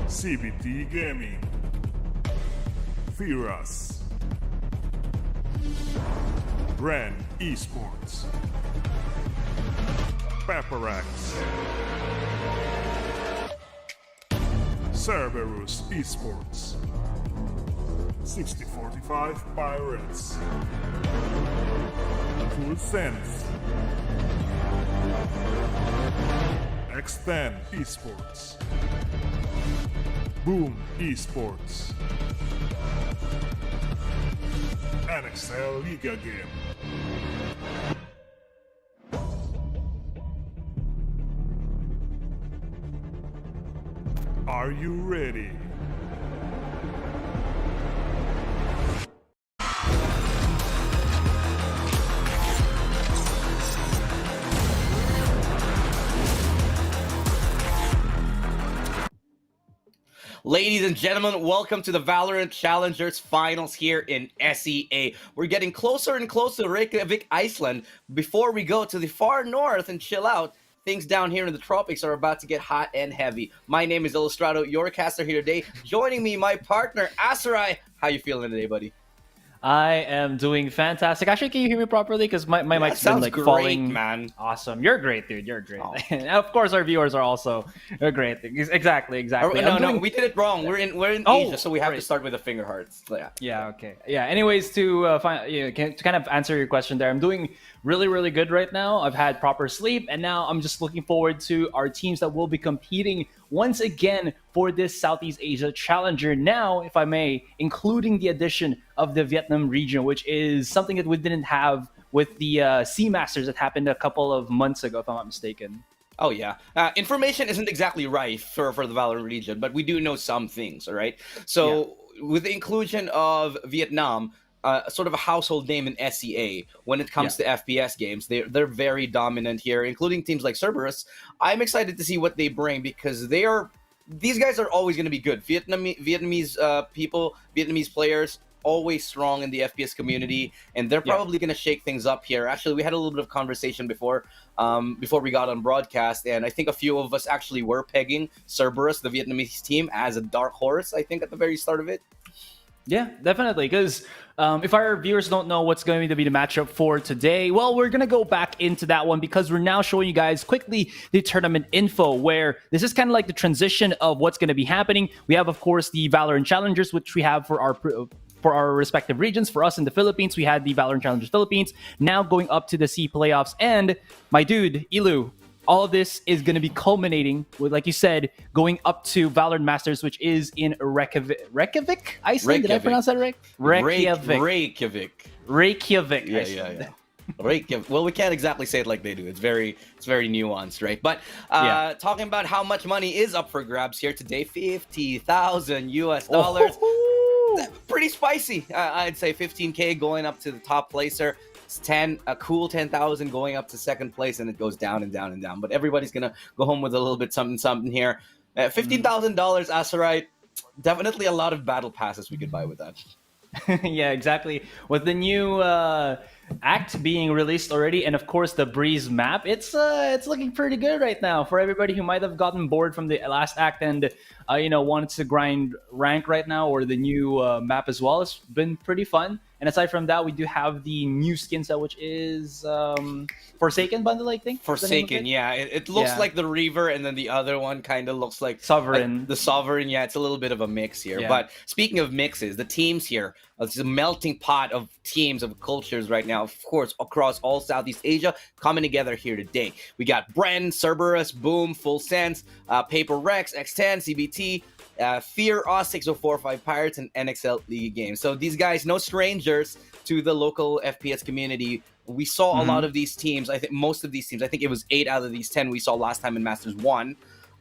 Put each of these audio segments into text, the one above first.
CBT Gaming, Cerberus, Brand Esports, Paparax, Cerberus Esports, 6045 Pirates, Full Sense, X10 Esports, Boom Esports, NXL Liga Game. Are you ready? Ladies and gentlemen, welcome to the Valorant Challengers Finals here in SEA. We're getting closer and closer to Reykjavik, Iceland. Before we go to the far north and chill out, things down here in the tropics are about to get hot and heavy. My name is Illustrato, your caster here today. Joining me, my partner, Asarai. How you feeling today, buddy? I am doing fantastic. Actually, can you hear me properly? Because my mic's been like great, falling. Man. Awesome. You're great, dude. You're great. Oh. And of course, our viewers are also great. Exactly. No, we did it wrong. We're in Asia, so we have to start with the finger hearts. So, yeah. Okay. Yeah. Anyways, to kind of answer your question there, I'm doing really good right now. I've had proper sleep, and now I'm just looking forward to our teams that will be competing once again for this Southeast Asia Challenger. Now, if I may, including the addition of the Vietnam region, which is something that we didn't have with the Sea Masters that happened a couple of months ago, if I'm not mistaken. Oh, yeah. Information isn't exactly rife for the Valorant region, but we do know some things, all right? So with the inclusion of Vietnam, sort of a household name in SEA when it comes to FPS games. They're very dominant here, including teams like Cerberus. I'm excited to see what they bring because these guys are always going to be good. Vietnamese players, always strong in the FPS community, and they're probably going to shake things up here. Actually, we had a little bit of conversation before we got on broadcast, and I think a few of us actually were pegging Cerberus, the Vietnamese team, as a dark horse, I think, at the very start of it. Yeah, definitely. Because if our viewers don't know what's going to be the matchup for today, well, we're going to go back into that one because we're now showing you guys quickly the tournament info, where this is kind of like the transition of what's going to be happening. We have, of course, the Valorant Challengers, which we have for our respective regions. For us in the Philippines, we had the Valorant Challengers Philippines, now going up to the SEA Playoffs. And my dude, Ilu, all of this is going to be culminating with, like you said, going up to Valorant Masters, which is in Reykjavik, Iceland. Did I pronounce that right? Reykjavik. Yeah. Reykjavik. Well, we can't exactly say it like they do. It's very nuanced, right? But talking about how much money is up for grabs here today, $50,000. Pretty spicy. I'd say 15K going up to the top placer. It's a cool 10,000 going up to second place, and it goes down and down and down. But everybody's gonna go home with a little bit something here. $15,000, Asarai. Definitely a lot of battle passes we could buy with that. Yeah, exactly. With the new act being released already, and of course the Breeze map, it's looking pretty good right now for everybody who might have gotten bored from the last act and wanted to grind rank right now, or the new map as well. It's been pretty fun. And aside from that, we do have the new skin set, which is Forsaken bundle, I think. Forsaken, yeah. It looks like the Reaver, and then the other one kind of looks like Sovereign. the Sovereign, yeah. It's a little bit of a mix here. Yeah. But speaking of mixes, the teams here, it's a melting pot of teams, of cultures right now, of course, across all Southeast Asia, coming together here today. We got Bren, Cerberus, Boom, Full Sense, Paper Rex, X10, CBT, Fear, Oz6045 Pirates, and NXL League Games. So these guys, no strangers to the local FPS community. We saw a lot of these teams. I think most of these teams, I think it was 8 out of these 10 we saw last time in Masters 1.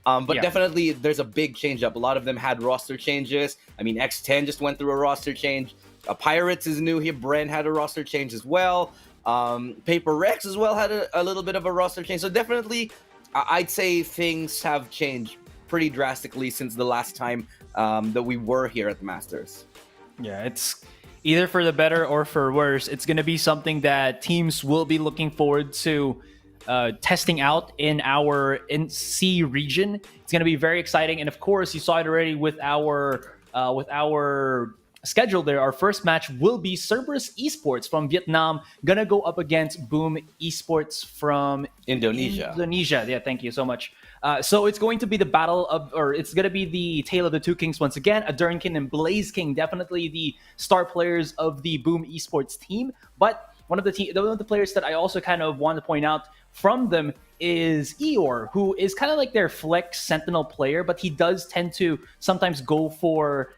But definitely there's a big change up. A lot of them had roster changes. I mean, X10 just went through a roster change. Pirates is new here. Bren had a roster change as well. Paper Rex as well had a little bit of a roster change. So definitely, I'd say things have changed pretty drastically since the last time that we were here at the Masters. Yeah, it's either for the better or for worse. It's going to be something that teams will be looking forward to testing out in our NC region. It's going to be very exciting, and of course, you saw it already with our schedule there. Our first match will be Cerberus Esports from Vietnam gonna go up against Boom Esports from Indonesia. Yeah, thank you so much. So it's going to be the battle of, or it's going to be the tale of the two kings once again. Adernkin and Blaze King, definitely the star players of the Boom Esports team. But one of the players that I also kind of want to point out from them is Eeyore, who is kind of like their flex sentinel player, but he does tend to sometimes go for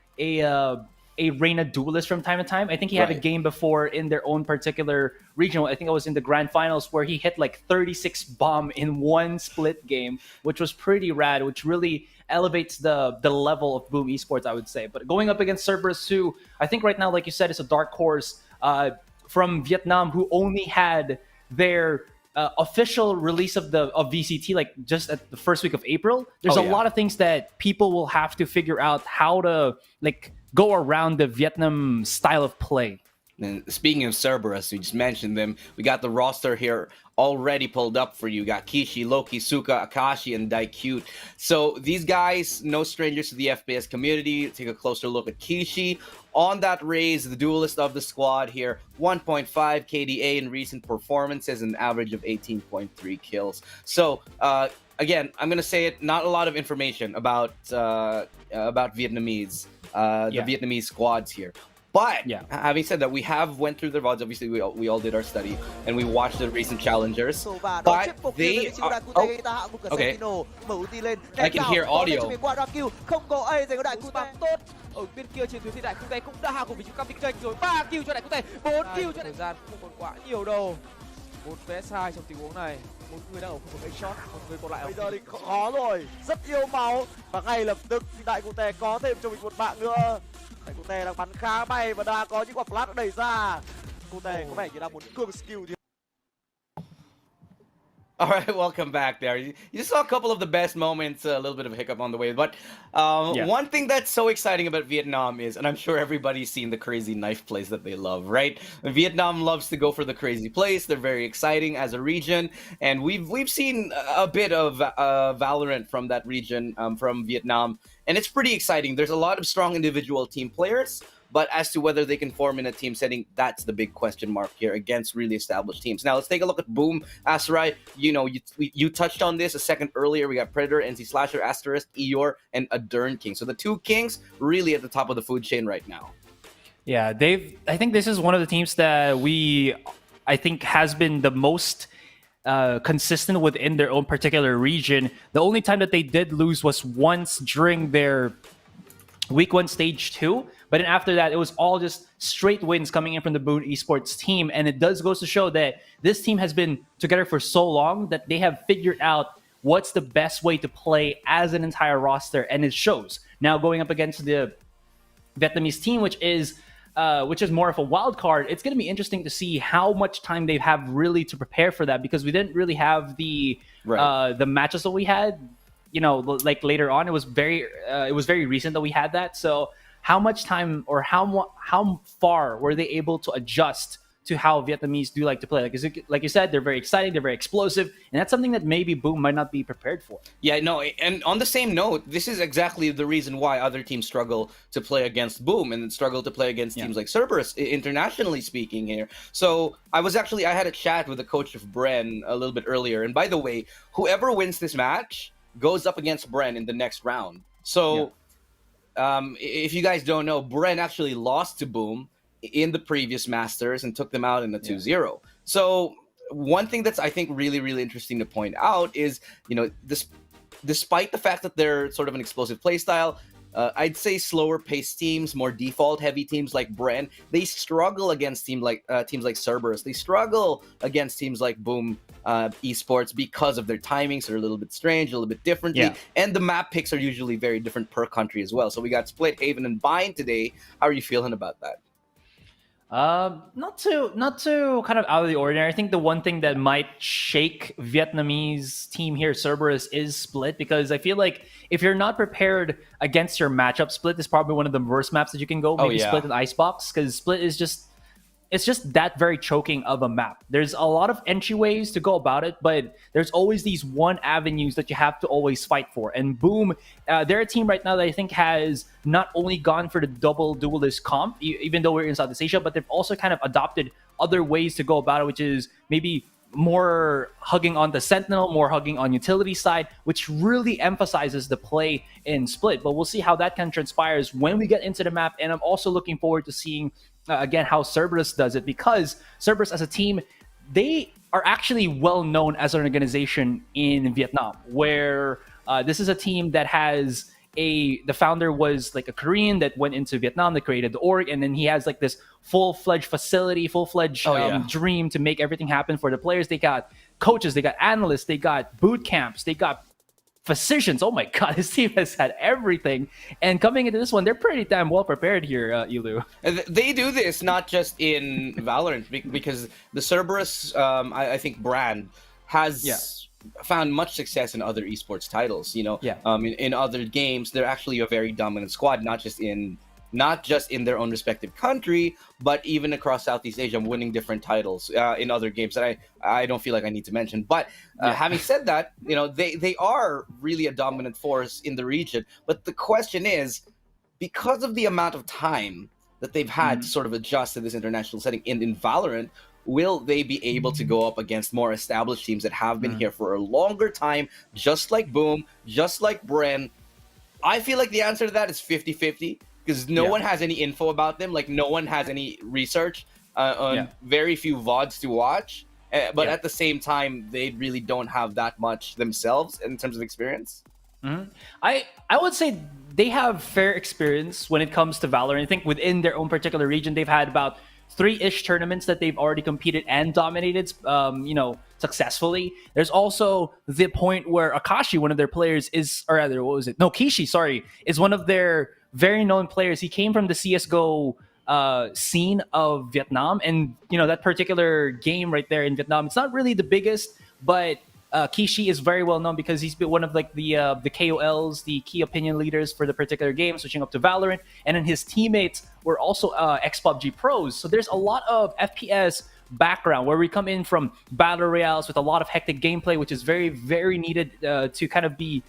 a Reyna duelist from time to time. I think he had a game before in their own particular regional. I think it was in the grand finals where he hit like 36 bomb in one split game, which was pretty rad, which really elevates the level of Boom Esports, I would say. But going up against Cerberus, who I think right now, like you said, is a dark horse from Vietnam, who only had their official release of VCT like just at the first week of April. There's a lot of things that people will have to figure out how to like go around the Vietnam style of play. And speaking of Cerberus, we just mentioned them. We got the roster here already pulled up for you. Got Kishi, Loki, Suka, Akashi, and Daikute. So these guys, no strangers to the FPS community. Take a closer look at Kishi. On that raise, the duelist of the squad here, 1.5 KDA in recent performances, an average of 18.3 kills. So, again, I'm going to say it, not a lot of information about Vietnamese. The Vietnamese squads here. But having said that, we have went through their VODs. Obviously, we all did our study and we watched the recent challengers. But they are, okay. I can hear audio. Ở bên kia chiến thuyền thì Đại Cung Tây cũng đã hạ gục vị trí Camping Tranh rồi. 3 kill cho Đại Cung Tây, 4 kill cho thời gian không còn quá nhiều đâu. Một vé sai trong tình huống này. Một người đang ở khu vực A-shot, một người còn lại ở bây giờ thì khó rồi, rất yêu máu và ngay lập tức thì Đại Cung Tây có thêm cho mình một mạng nữa. Đại Cung Tây đang bắn khá bay và đã có những quả flash đẩy ra. Cung Tây có vẻ như đang muốn cương skill thì All right, welcome back there. You just saw a couple of the best moments, a little bit of a hiccup on the way. But one thing that's so exciting about Vietnam is, and I'm sure everybody's seen the crazy knife plays that they love, right? Vietnam loves to go for the crazy plays. They're very exciting as a region. And we've seen a bit of Valorant from that region, from Vietnam. And it's pretty exciting. There's a lot of strong individual team players. But as to whether they can form in a team setting, that's the big question mark here against really established teams. Now, let's take a look at Boom, Asterai. You know, you touched on this a second earlier. We got Predator, NC Slasher, Asterisk, Eeyore, and Adern King. So the two kings really at the top of the food chain right now. Yeah, I think this is one of the teams that I think has been the most consistent within their own particular region. The only time that they did lose was once during their Week 1 Stage 2. But then after that, it was all just straight wins coming in from the Boom Esports team. And it does go to show that this team has been together for so long that they have figured out what's the best way to play as an entire roster. And it shows. Now going up against the Vietnamese team, which is more of a wild card, it's going to be interesting to see how much time they have really to prepare for that, because we didn't really have the matches that we had. You know, like later on, it was very recent that we had that. So how much time or how far were they able to adjust to how Vietnamese do like to play. Like you said, they're very exciting, they're very explosive, and that's something that maybe Boom might not be prepared for. Yeah, no, and on the same note, this is exactly the reason why other teams struggle to play against Boom and struggle to play against teams like Cerberus, internationally speaking here. So I had a chat with the coach of Bren a little bit earlier, and by the way, whoever wins this match goes up against Bren in the next round. So if you guys don't know, Bren actually lost to Boom in the previous Masters and took them out in the 2-0. So one thing that's, I think, really, really interesting to point out is, despite the fact that they're sort of an explosive play style, I'd say slower paced teams, more default heavy teams like Bren, they struggle against teams like Cerberus. They struggle against teams like Boom Esports because of their timings. They're a little bit strange, a little bit differently, and the map picks are usually very different per country as well. So we got Split, Haven, and Bind today. How are you feeling about that? Not too kind of out of the ordinary. I think the one thing that might shake Vietnamese team here, Cerberus, is Split, because I feel like if you're not prepared against your matchup, Split is probably one of the worst maps that you can go. Maybe Split and Icebox, because Split is just that very choking of a map. There's a lot of entryways to go about it, but there's always these one avenues that you have to always fight for. And Boom, they're a team right now that I think has not only gone for the double duelist comp, even though we're in Southeast Asia, but they've also kind of adopted other ways to go about it, which is maybe more hugging on the Sentinel, more hugging on utility side, which really emphasizes the play in Split. But we'll see how that kind of transpires when we get into the map. And I'm also looking forward to seeing again how Cerberus does it, because Cerberus as a team, they are actually well known as an organization in Vietnam, where this is a team that has the founder was like a Korean that went into Vietnam, that created the org, and then he has like this full-fledged facility, full-fledged dream to make everything happen for the players. They got coaches, they got analysts, they got boot camps, they got physicians. Oh my god, this team has had everything. And coming into this one, they're pretty damn well prepared here, Ilu. They do this not just in Valorant, because the Cerberus, I think, brand has found much success in other esports titles. In other games, they're actually a very dominant squad, not just in their own respective country, but even across Southeast Asia, winning different titles in other games that I don't feel like I need to mention. But having said that, they are really a dominant force in the region. But the question is, because of the amount of time that they've had to sort of adjust to this international setting in Valorant, will they be able to go up against more established teams that have been here for a longer time, just like Boom, just like Bren? I feel like the answer to that is 50-50. Because no one has any info about them, like no one has any research on very few VODs to watch. But at the same time, they really don't have that much themselves in terms of experience. I would say they have fair experience when it comes to Valorant. I think within their own particular region, they've had about 3-ish tournaments that they've already competed and dominated, successfully. There's also the point where Akashi, one of their players, Kishi, sorry, is one of their very known players. He came from the CSGO scene of Vietnam, and that particular game right there in Vietnam, it's not really the biggest, but Kishi is very well known because he's been one of like the KOLs, the key opinion leaders for the particular game, switching up to Valorant, and then his teammates were also ex-PUBG pros. So there's a lot of FPS background where we come in from battle royales with a lot of hectic gameplay, which is very, very needed to kind of be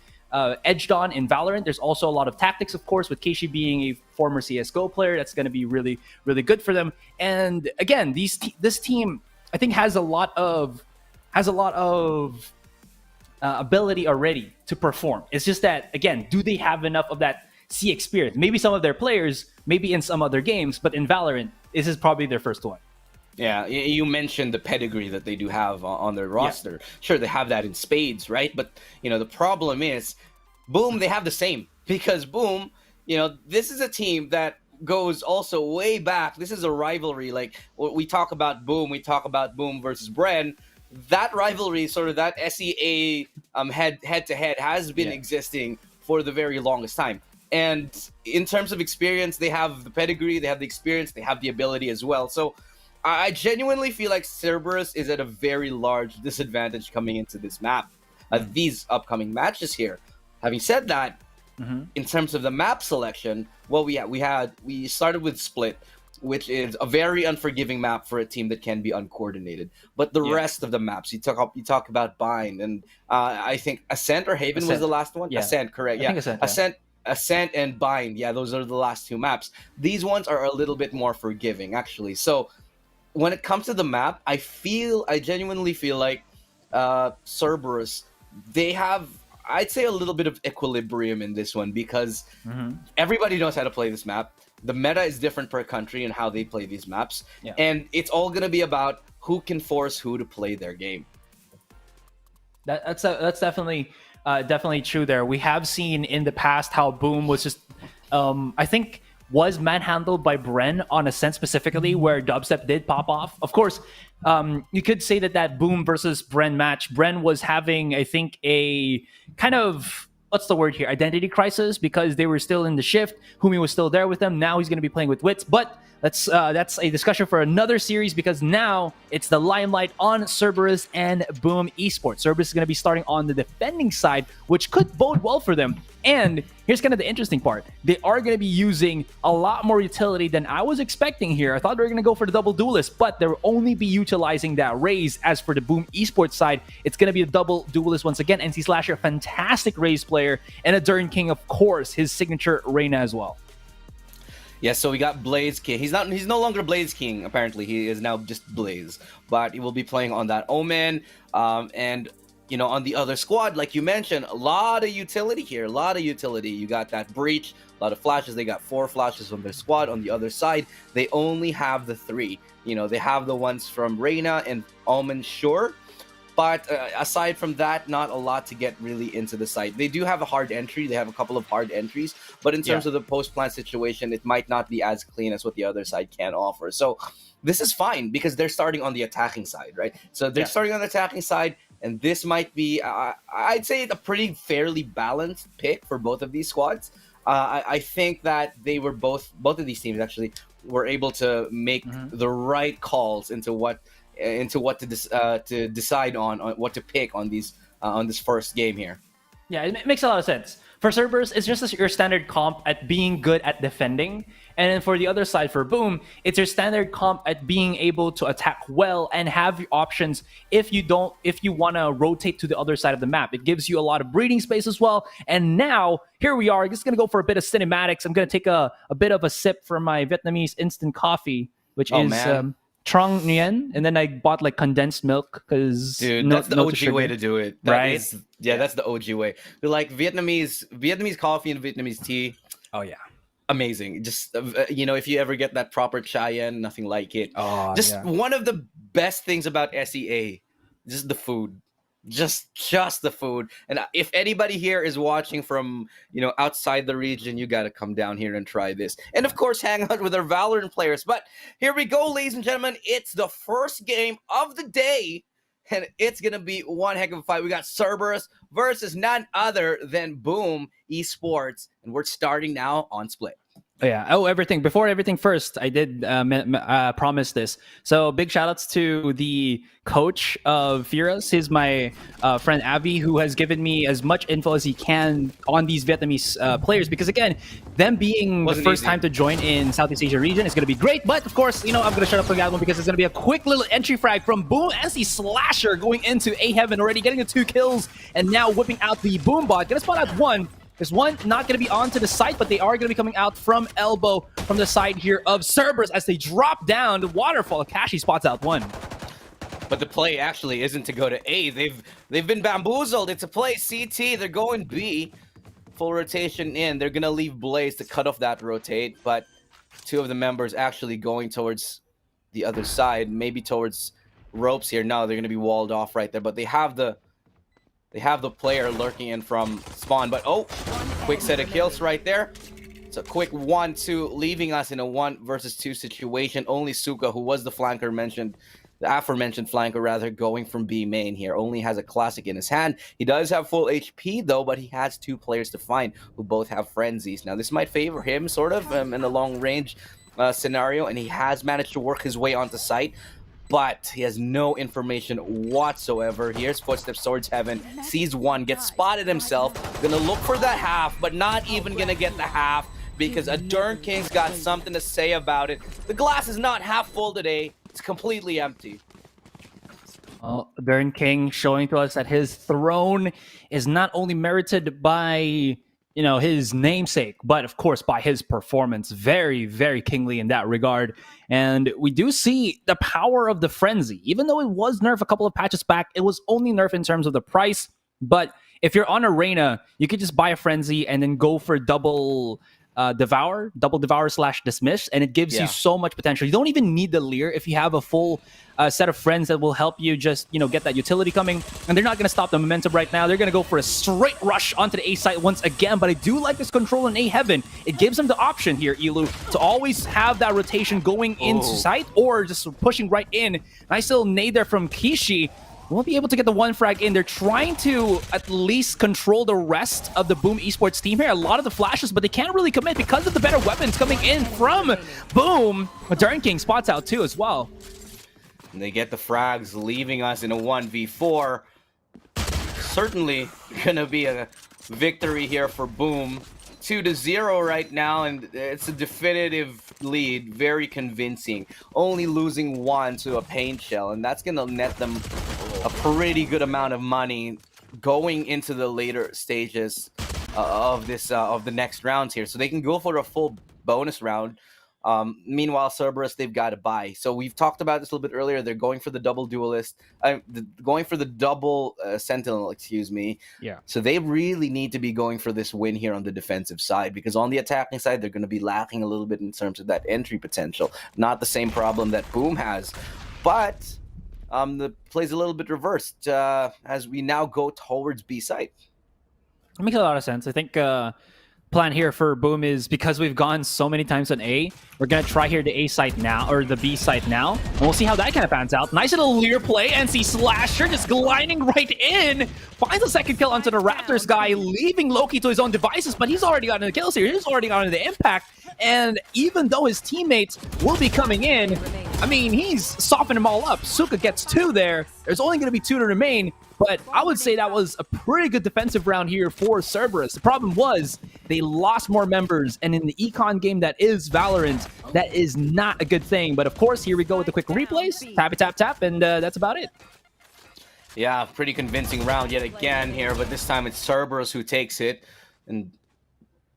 edged on in Valorant. There's also a lot of tactics, of course, with Kishi being a former CSGO player. That's going to be really, really good for them. And again, this team, I think, has a lot of ability already to perform. It's just that, again, do they have enough of that C experience? Maybe some of their players, maybe in some other games, but in Valorant, this is probably their first one. Yeah, you mentioned the pedigree that they do have on their roster. Yeah. Sure, they have that in spades, right? But, the problem is, Boom, they have the same. Because Boom, this is a team that goes also way back. This is a rivalry. Like, we talk about Boom versus Bren. That rivalry, sort of that SEA head-to-head has been existing for the very longest time. And in terms of experience, they have the pedigree, they have the experience, they have the ability as well. So I genuinely feel like Cerberus is at a very large disadvantage coming into this map, these upcoming matches here. Having said that, in terms of the map selection, well, we started with Split. which is a very unforgiving map for a team that can be uncoordinated. But the rest of the maps, you talk about Bind, and I think Ascent or Haven was the last one. Yeah. Ascent, correct? I Yeah, think Ascent and Bind. Yeah, those are the last two maps. These ones are a little bit more forgiving, actually. So when it comes to the map, I genuinely feel like Cerberus, they have, I'd say, a little bit of equilibrium in this one, because everybody knows how to play this map. The meta is different per country and how they play these maps. Yeah. And it's all going to be about who can force who to play their game. That's definitely true there. We have seen in the past how Boom was just, I think, was manhandled by Bren on Ascent specifically, where Dubstep did pop off. Of course, you could say that Boom versus Bren match, Bren was having, I think, a kind of, what's the word here, identity crisis, because they were still in the shift. Humi was still there with them. Now he's going to be playing with Wits, but that's a discussion for another series, because now it's the limelight on Cerberus and Boom Esports. Cerberus is going to be starting on the defending side, which could bode well for them. And here's kind of the interesting part. They are going to be using a lot more utility than I was expecting here. I thought they were going to go for the double duelist, but they'll only be utilizing that Raze. As for the Boom Esports side, it's going to be a double duelist once again. NC Slasher, fantastic Raze player, and a Dern King, of course, his signature Reyna as well. Yeah, so we got Blaze King. He's no longer Blaze King, apparently. He is now just Blaze. But he will be playing on that Omen. And, you know, on the other squad, like you mentioned, a lot of utility here. A lot of utility. You got that Breach, a lot of flashes. They got 4 flashes on their squad. On the other side, they only have the 3. You know, they have the ones from Reyna and Omen, sure. But aside from that, not a lot to get really into the site. They do have a hard entry. They have a couple of hard entries. But in terms of the post-plant situation, it might not be as clean as what the other side can offer. So this is fine, because they're starting on the attacking side, right? So they're starting on the attacking side, and this might be, I'd say, a pretty fairly balanced pick for both of these squads. I think that they were both of these teams actually were able to make the right calls into what to decide on what to pick on these on this first game here. Yeah, it makes a lot of sense. For Cerberus, it's just your standard comp at being good at defending. And then for the other side, for Boom, it's your standard comp at being able to attack well and have your options if you want to rotate to the other side of the map. It gives you a lot of breathing space as well. And now, here we are. I'm just going to go for a bit of cinematics. I'm going to take a bit of a sip from my Vietnamese instant coffee, which is Trong Nguyen, and then I bought like condensed milk because that's the OG way to do it. Right? That's the OG way. Like Vietnamese coffee and Vietnamese tea. Oh yeah, amazing. Just if you ever get that proper Chayan, nothing like it. One of the best things about SEA, just the food. Just the food. And if anybody here is watching from outside the region, you got to come down here and try this, and of course hang out with our Valorant players. But here we go, ladies and gentlemen. It's the first game of the day, and it's gonna be one heck of a fight. We got Cerberus versus none other than Boom Esports, and we're starting now on Split. Yeah. Before everything, first, I did promise this. So big shout outs to the coach of Furious. He's my friend Avi, who has given me as much info as he can on these Vietnamese players. Because again, them being the first time to join in Southeast Asia region is going to be great. But of course, I'm going to shut up for that one because it's going to be a quick little entry frag from Boom NC Slasher going into A Heaven already, getting the 2 kills, and now whipping out the Boom bot. Going to spot out one. There's one not going to be onto the site, but they are going to be coming out from elbow from the side here of Cerberus as they drop down the waterfall. Kashi spots out one. But the play actually isn't to go to A. They've been bamboozled. It's a play CT. They're going B. Full rotation in. They're going to leave Blaze to cut off that rotate, but 2 of the members actually going towards the other side, maybe towards ropes here. No, they're going to be walled off right there, but they have the player lurking in from spawn. But quick set of kills right there. It's a quick 1-2, leaving us in a 1 versus 2 situation. Only Suka, who was the aforementioned flanker rather, going from B main here, only has a classic in his hand. He does have full HP though, but he has 2 players to find who both have frenzies. Now this might favor him sort of in a long range scenario, and he has managed to work his way onto site. But he has no information whatsoever. Here's Footsteps towards Heaven. Sees one, gets spotted himself. Gonna look for that half, but not even gonna get the half. because a Dern King's got something to say about it. The glass is not half full today. It's completely empty. Well, Dern King showing to us that his throne is not only merited by, his namesake, but of course by his performance. Very, very kingly in that regard. And we do see the power of the Frenzy. Even though it was nerfed a couple of patches back, it was only nerfed in terms of the price. But if you're on Arena, you could just buy a Frenzy and then go for double devour / dismiss, and it gives you so much potential. You don't even need the Leer if you have a full set of friends that will help you just get that utility coming. And they're not going to stop the momentum right now. They're going to go for a straight rush onto the A site once again. But I do like this control in A heaven. It gives them the option here, Elu, to always have that rotation going into site or just pushing right in. Nice little nade there from Kishi. Won't be able to get the one frag in. They're trying to at least control the rest of the Boom Esports team here. A lot of the flashes, but they can't really commit because of the better weapons coming in from Boom. But Dern King spots out too as well. And they get the frags, leaving us in a 1v4. Certainly gonna be a victory here for Boom. 2-0 right now, and it's a definitive lead, very convincing. Only losing one to a paint shell, and that's gonna net them a pretty good amount of money going into the later stages of the next rounds here. So they can go for a full bonus round. Meanwhile, Cerberus, they've got to buy. So we've talked about this a little bit earlier. They're going for the double duelist, going for the double sentinel, excuse me. Yeah. So they really need to be going for this win here on the defensive side, because on the attacking side, they're going to be lacking a little bit in terms of that entry potential. Not the same problem that Boom has, but the play's a little bit reversed as we now go towards B site. It makes a lot of sense. I think plan here for Boom is, because we've gone so many times on A, we're going to try here the A site now, or the B site now, and we'll see how that kind of pans out. Nice little Leer play, NC Slasher just gliding right in, finds a second kill onto the Raptors guy, leaving Loki to his own devices, but he's already gotten the kills here, he's already gotten the impact, and even though his teammates will be coming in, I mean, he's softened them all up. Suka gets 2 there, there's only going to be 2 to remain, but I would say that was a pretty good defensive round here for Cerberus. The problem was they lost more members, and in the econ game that is Valorant, that is not a good thing. But of course, here we go with the quick replays. Tap, tap, tap, and that's about it. Yeah, pretty convincing round yet again here, but this time it's Cerberus who takes it. And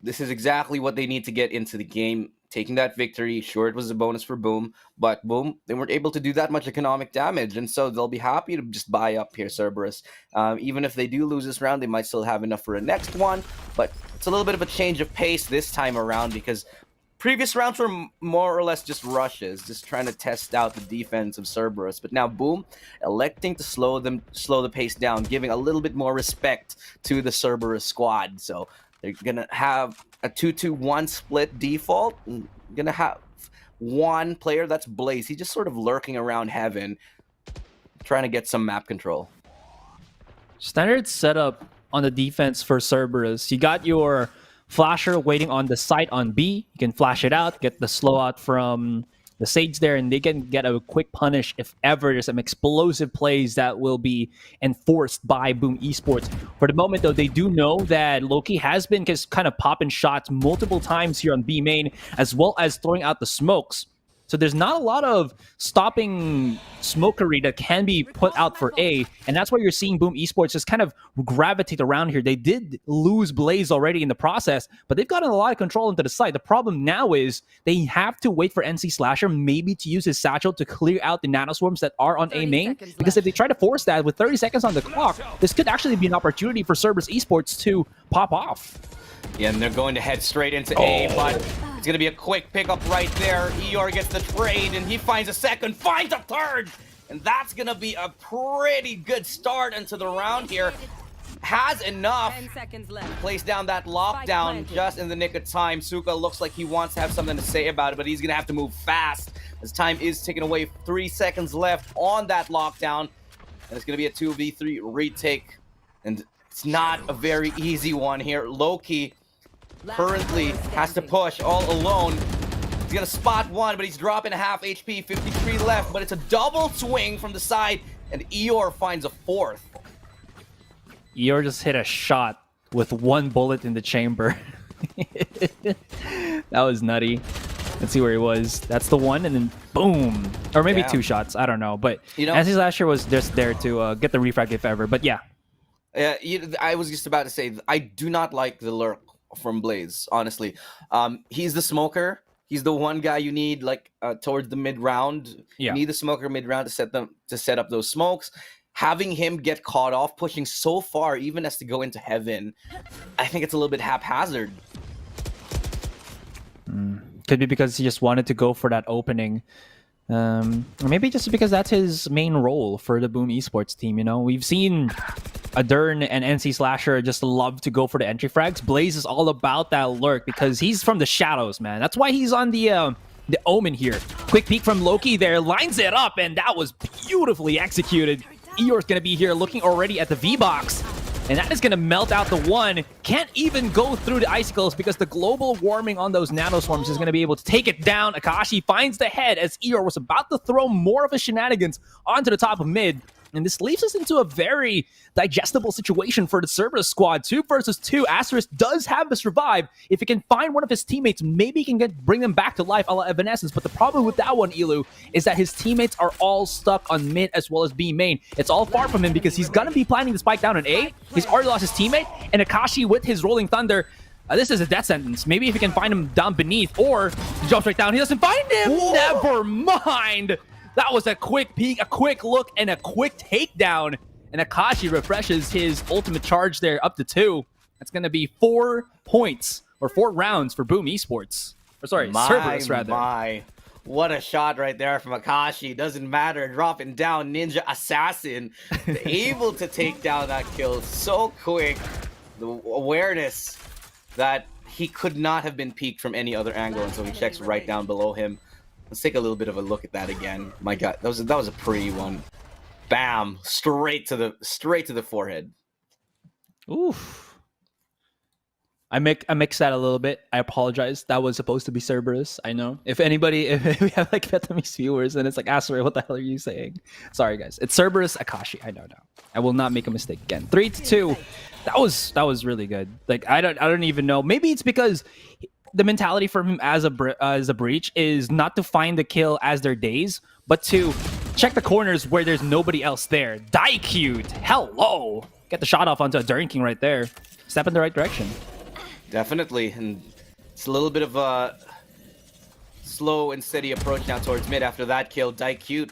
this is exactly what they need to get into the game. Taking that victory, sure, it was a bonus for Boom, but Boom, they weren't able to do that much economic damage, and so they'll be happy to just buy up here, Cerberus. Even if they do lose this round, they might still have enough for a next one, but it's a little bit of a change of pace this time around, because previous rounds were more or less just rushes, just trying to test out the defense of Cerberus, but now Boom electing to slow the pace down, giving a little bit more respect to the Cerberus squad. So they're gonna have a 2-2-1 split default. Gonna have one player, that's Blaze. He's just sort of lurking around heaven, trying to get some map control. Standard setup on the defense for Cerberus. You got your flasher waiting on the site on B. You can flash it out, get the slow out from the Sage there, and they can get a quick punish if ever there's some explosive plays that will be enforced by Boom Esports. For the moment, though, they do know that Loki has been just kind of popping shots multiple times here on B main, as well as throwing out the smokes. So there's not a lot of stopping smokery that can be put out for A, and that's why you're seeing Boom Esports just kind of gravitate around here. They did lose Blaze already in the process, but they've gotten a lot of control into the site. The problem now is they have to wait for NC Slasher maybe to use his satchel to clear out the nanoswarms that are on A main, because if they try to force that with 30 seconds on the clock, this could actually be an opportunity for Cerberus Esports to pop off. Yeah, and they're going to head straight into A, but it's going to be a quick pickup right there. Eeyore gets the trade, and he finds a second, finds a third! And that's going to be a pretty good start into the round here. Has enough. 10 seconds left. Place down that lockdown just in the nick of time. Suka looks like he wants to have something to say about it, but he's going to have to move fast, as time is ticking away. 3 seconds left on that lockdown, and it's going to be a 2v3 retake. And it's not a very easy one here. Loki currently has to push all alone. He's gonna spot one, but he's dropping a half HP, 53 left, but it's a double swing from the side, and Eeyore finds a fourth. Eeyore just hit a shot with 1 bullet in the chamber. That was nutty. Let's see where he was. That's the one, and then boom. Or maybe Yeah. 2 shots. I don't know. But You know- Nancy Slasher was just there to get the refrag if ever. But yeah. I was just about to say, I do not like the lurk from Blaze, honestly. He's the smoker. He's the one guy you need like towards the mid round. Yeah. You need the smoker mid round to set up those smokes. Having him get caught off pushing so far, even as to go into heaven, I think it's a little bit haphazard. Could be because he just wanted to go for that opening. Or maybe just because that's his main role for the Boom Esports team, you know? We've seen Adern and NC Slasher just love to go for the entry frags. Blaze is all about that lurk because he's from the shadows, man. That's why he's on the Omen here. Quick peek from Loki there, lines it up, and that was beautifully executed. Eeyore's going to be here looking already at the V-Box. And that is going to melt out the one. Can't even go through the icicles because the global warming on those nanoswarms is going to be able to take it down. Akashi finds the head as Eeyore was about to throw more of his shenanigans onto the top of mid. And this leaves us into a very digestible situation for the Cerberus squad. 2 versus 2. Asterisk does have to survive. If he can find one of his teammates, maybe he can bring them back to life a la Evanescence. But the problem with that one, Elu, is that his teammates are all stuck on mid as well as B main. It's all far from him because he's going to be planning to spike down on A. He's already lost his teammate. And Akashi with his Rolling Thunder, this is a death sentence. Maybe if he can find him down beneath, or he jumps right down. He doesn't find him. Whoa. Never mind. That was a quick peek, a quick look, and a quick takedown. And Akashi refreshes his ultimate charge there up to 2. That's going to be 4 points, or 4 rounds for Boom Esports. Or sorry, Cerberus rather. My. What a shot right there from Akashi. Doesn't matter. Dropping down Ninja Assassin. Able to take down that kill so quick. The awareness that he could not have been peeked from any other angle, and so he checks right down below him. Let's take a little bit of a look at that again. My God, that was a pretty one. Bam! Straight to the forehead. Oof. I mixed that a little bit. I apologize. That was supposed to be Cerberus. I know. If we have like Vietnamese viewers and it's like, Asri, what the hell are you saying? Sorry guys. It's Cerberus Akashi. I know now. I will not make a mistake again. 3-2. That was really good. Like I don't even know. Maybe it's because the mentality for him as a breach is not to find the kill as their days, but to check the corners where there's nobody else there. Die cute. Hello. Get the shot off onto a Durin King right there. Step in the right direction. Definitely, and it's a little bit of a slow and steady approach now towards mid after that kill. Die cute.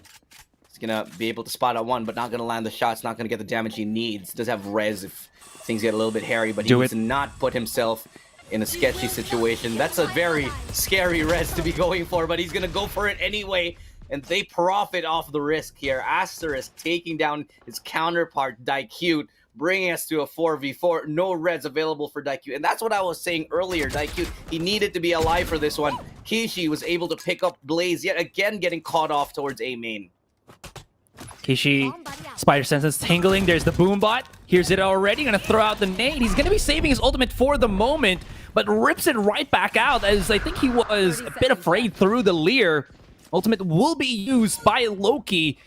He's gonna be able to spot out one, but not gonna land the shots, not gonna get the damage he needs. Does have res if things get a little bit hairy, but he needs to not put himself in a sketchy situation. That's a very scary res to be going for, but he's gonna go for it anyway, and they profit off the risk here. Asterisk taking down his counterpart, Daikute, bringing us to a 4v4. No reds available for Daikute, and that's what I was saying earlier. Daikute, he needed to be alive for this one. Kishi was able to pick up Blaze, yet again getting caught off towards A main. Kishi, Spider Senses tingling. There's the boom bot. Here's it already. Gonna throw out the nade. He's gonna be saving his ultimate for the moment, but rips it right back out as I think he was a bit afraid through the Leer. Ultimate will be used by Loki,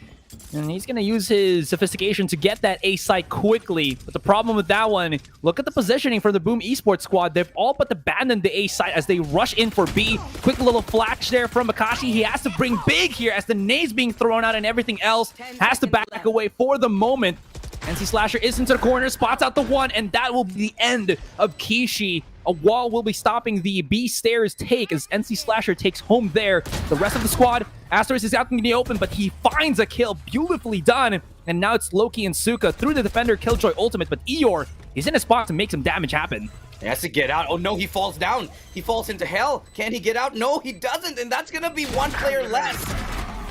and he's gonna use his sophistication to get that A site quickly. But the problem with that one, look at the positioning for the Boom Esports squad. They've all but abandoned the A site as they rush in for B. Quick little flash there from Akashi. He has to bring big here as the nades being thrown out and everything else. Has to back away for the moment. NC Slasher is into the corner, spots out the one, and that will be the end of Kishi. A wall will be stopping the B stairs take as NC Slasher takes home there. The rest of the squad, Asterisk is out in the open, but he finds a kill. Beautifully done. And now it's Loki and Suka through the Defender Killjoy ultimate, but Eeyore is in a spot to make some damage happen. He has to get out. Oh no, he falls down. He falls into hell. Can he get out? No, he doesn't, and that's gonna be one player less.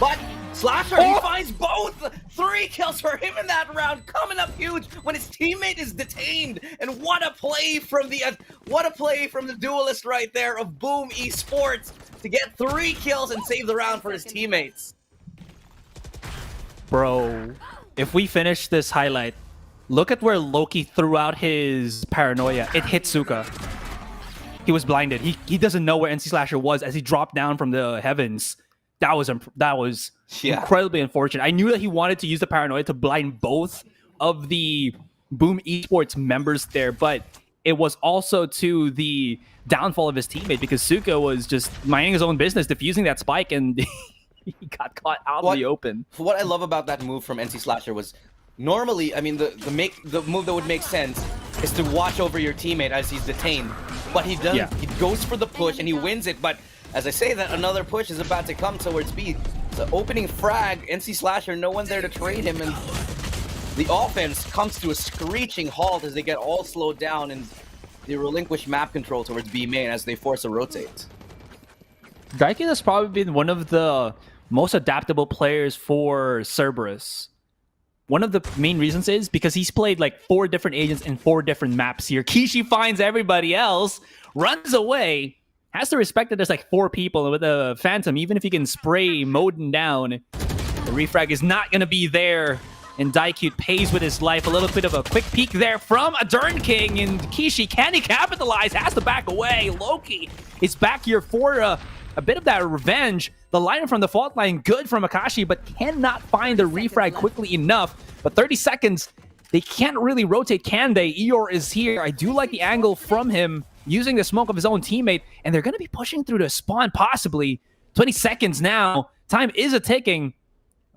But Slasher, he finds both! 3 kills for him in that round, coming up huge when his teammate is detained. And what a play from the duelist right there of Boom Esports to get 3 kills and save the round for his teammates. Bro, if we finish this highlight, look at where Loki threw out his paranoia. It hit Suka. He was blinded. He doesn't know where NC Slasher was as he dropped down from the heavens. That was incredibly unfortunate. I knew that he wanted to use the paranoia to blind both of the Boom Esports members there, but it was also to the downfall of his teammate because Suka was just minding his own business, defusing that spike, and he got caught out in the open. What I love about that move from NC Slasher was, normally, I mean, the move that would make sense is to watch over your teammate as he's detained, but he doesn't. He goes for the push and he wins it. But as I say that, another push is about to come towards B. The opening frag, NC Slasher, no one there to trade him, and the offense comes to a screeching halt as they get all slowed down and they relinquish map control towards B main as they force a rotate. Daikyu has probably been one of the most adaptable players for Cerberus. One of the main reasons is because he's played like 4 different agents in 4 different maps here. Kishi finds everybody else, runs away, has to respect that there's like 4 people with a Phantom. Even if you can spray Moden down, the refrag is not going to be there. And Daikyu pays with his life. A little bit of a quick peek there from a Dern King. And Kishi, can he capitalize? Has to back away. Loki is back here for a bit of that revenge. The line from the fault line, good from Akashi, but cannot find the refrag quickly enough. But 30 seconds, they can't really rotate, can they? Eeyore is here. I do like the angle from him, using the smoke of his own teammate. And they're going to be pushing through the spawn, possibly. 20 seconds now. Time is a-ticking.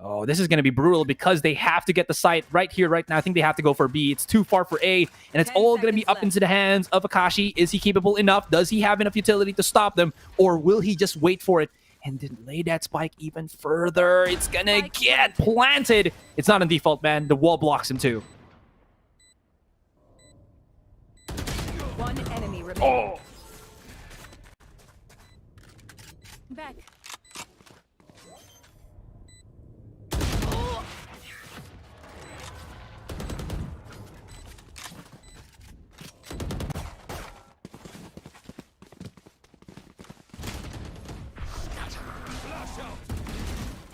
Oh, this is going to be brutal because they have to get the site right here, right now. I think they have to go for B. It's too far for A, and it's all going to be up into the hands of Akashi. Is he capable enough? Does he have enough utility to stop them, or will he just wait for it and delay that spike even further? It's going to get planted. It's not on default, man. The wall blocks him too. One enemy remaining. Oh. Back.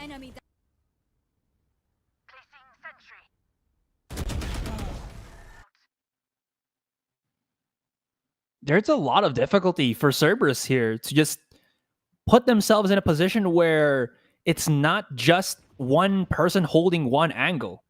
Enemy down. There's a lot of difficulty for Cerberus here to just put themselves in a position where it's not just one person holding one angle.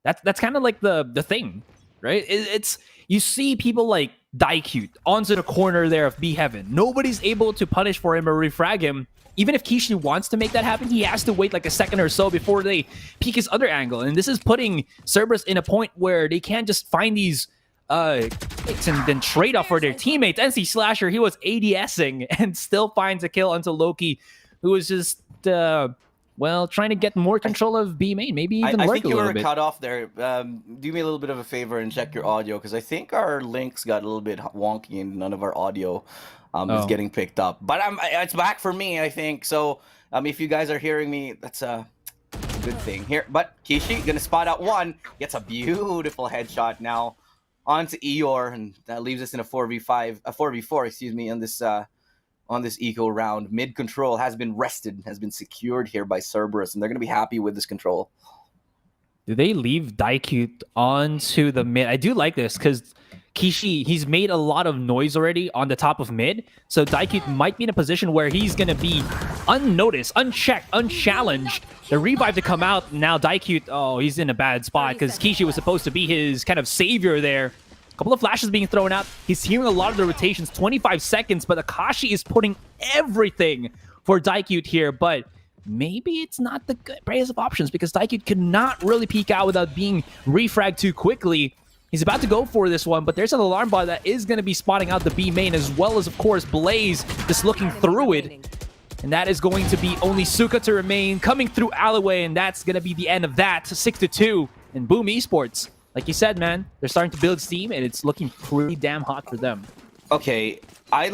That's kind of like the thing, right? It's you see people like Daikyu onto the corner there of B Heaven. Nobody's able to punish for him or refrag him. Even if Kishi wants to make that happen, he has to wait like a second or so before they peek his other angle. And this is putting Cerberus in a point where they can't just find these picks and then trade off for their teammates. NC Slasher, he was ADSing and still finds a kill onto Loki, who was just, well, trying to get more control of B main. Maybe even I work think a you little were bit. cut off there. Do me a little bit of a favor and check your audio, because I think our links got a little bit wonky and none of our audio is getting picked up. But it's back for me, I think. So if you guys are hearing me, that's a good thing here. But Kishi gonna spot out one, gets a beautiful headshot now onto Eeyore, and that leaves us in a 4v4, excuse me, on this eco round. Mid control has been wrested, has been secured here by Cerberus, and they're gonna be happy with this control. Do they leave Daikyu onto the mid? I do like this because Kishi, he's made a lot of noise already on the top of mid. So Daikyu might be in a position where he's going to be unnoticed, unchecked, unchallenged. The revive to come out. Now Daikyu, oh, he's in a bad spot because Kishi was supposed to be his kind of savior there. A couple of flashes being thrown out. He's hearing a lot of the rotations, 25 seconds, but Akashi is putting everything for Daikyu here. But maybe it's not the good brace of options because Daikyu cannot really peek out without being refragged too quickly. He's about to go for this one, but there's an alarm bot that is going to be spotting out the B main, as well as, of course, Blaze just looking through it. And that is going to be only Suka to remain, coming through alleyway, and that's going to be the end of that. 6-2 in Boom Esports. Like you said, man, they're starting to build steam, and it's looking pretty damn hot for them. Okay, I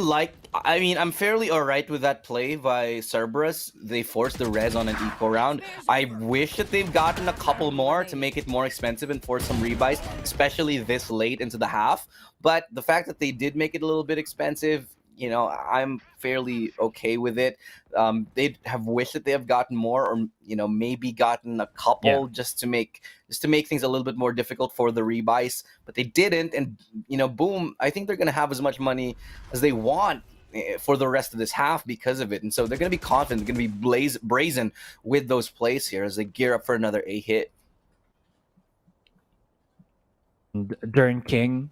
mean, I'm fairly alright with that play by Cerberus. They forced the res on an eco round. I wish that they've gotten a couple more to make it more expensive and force some rebuys, especially this late into the half. But the fact that they did make it a little bit expensive, you know, I'm fairly okay with it. They'd have wished that they have gotten more, or you know, maybe gotten a couple just to make things a little bit more difficult for the rebuys. But they didn't, and you know, Boom, I think they're gonna have as much money as they want for the rest of this half because of it, and so they're gonna be confident. They're gonna be brazen with those plays here as they gear up for another A hit. Dern King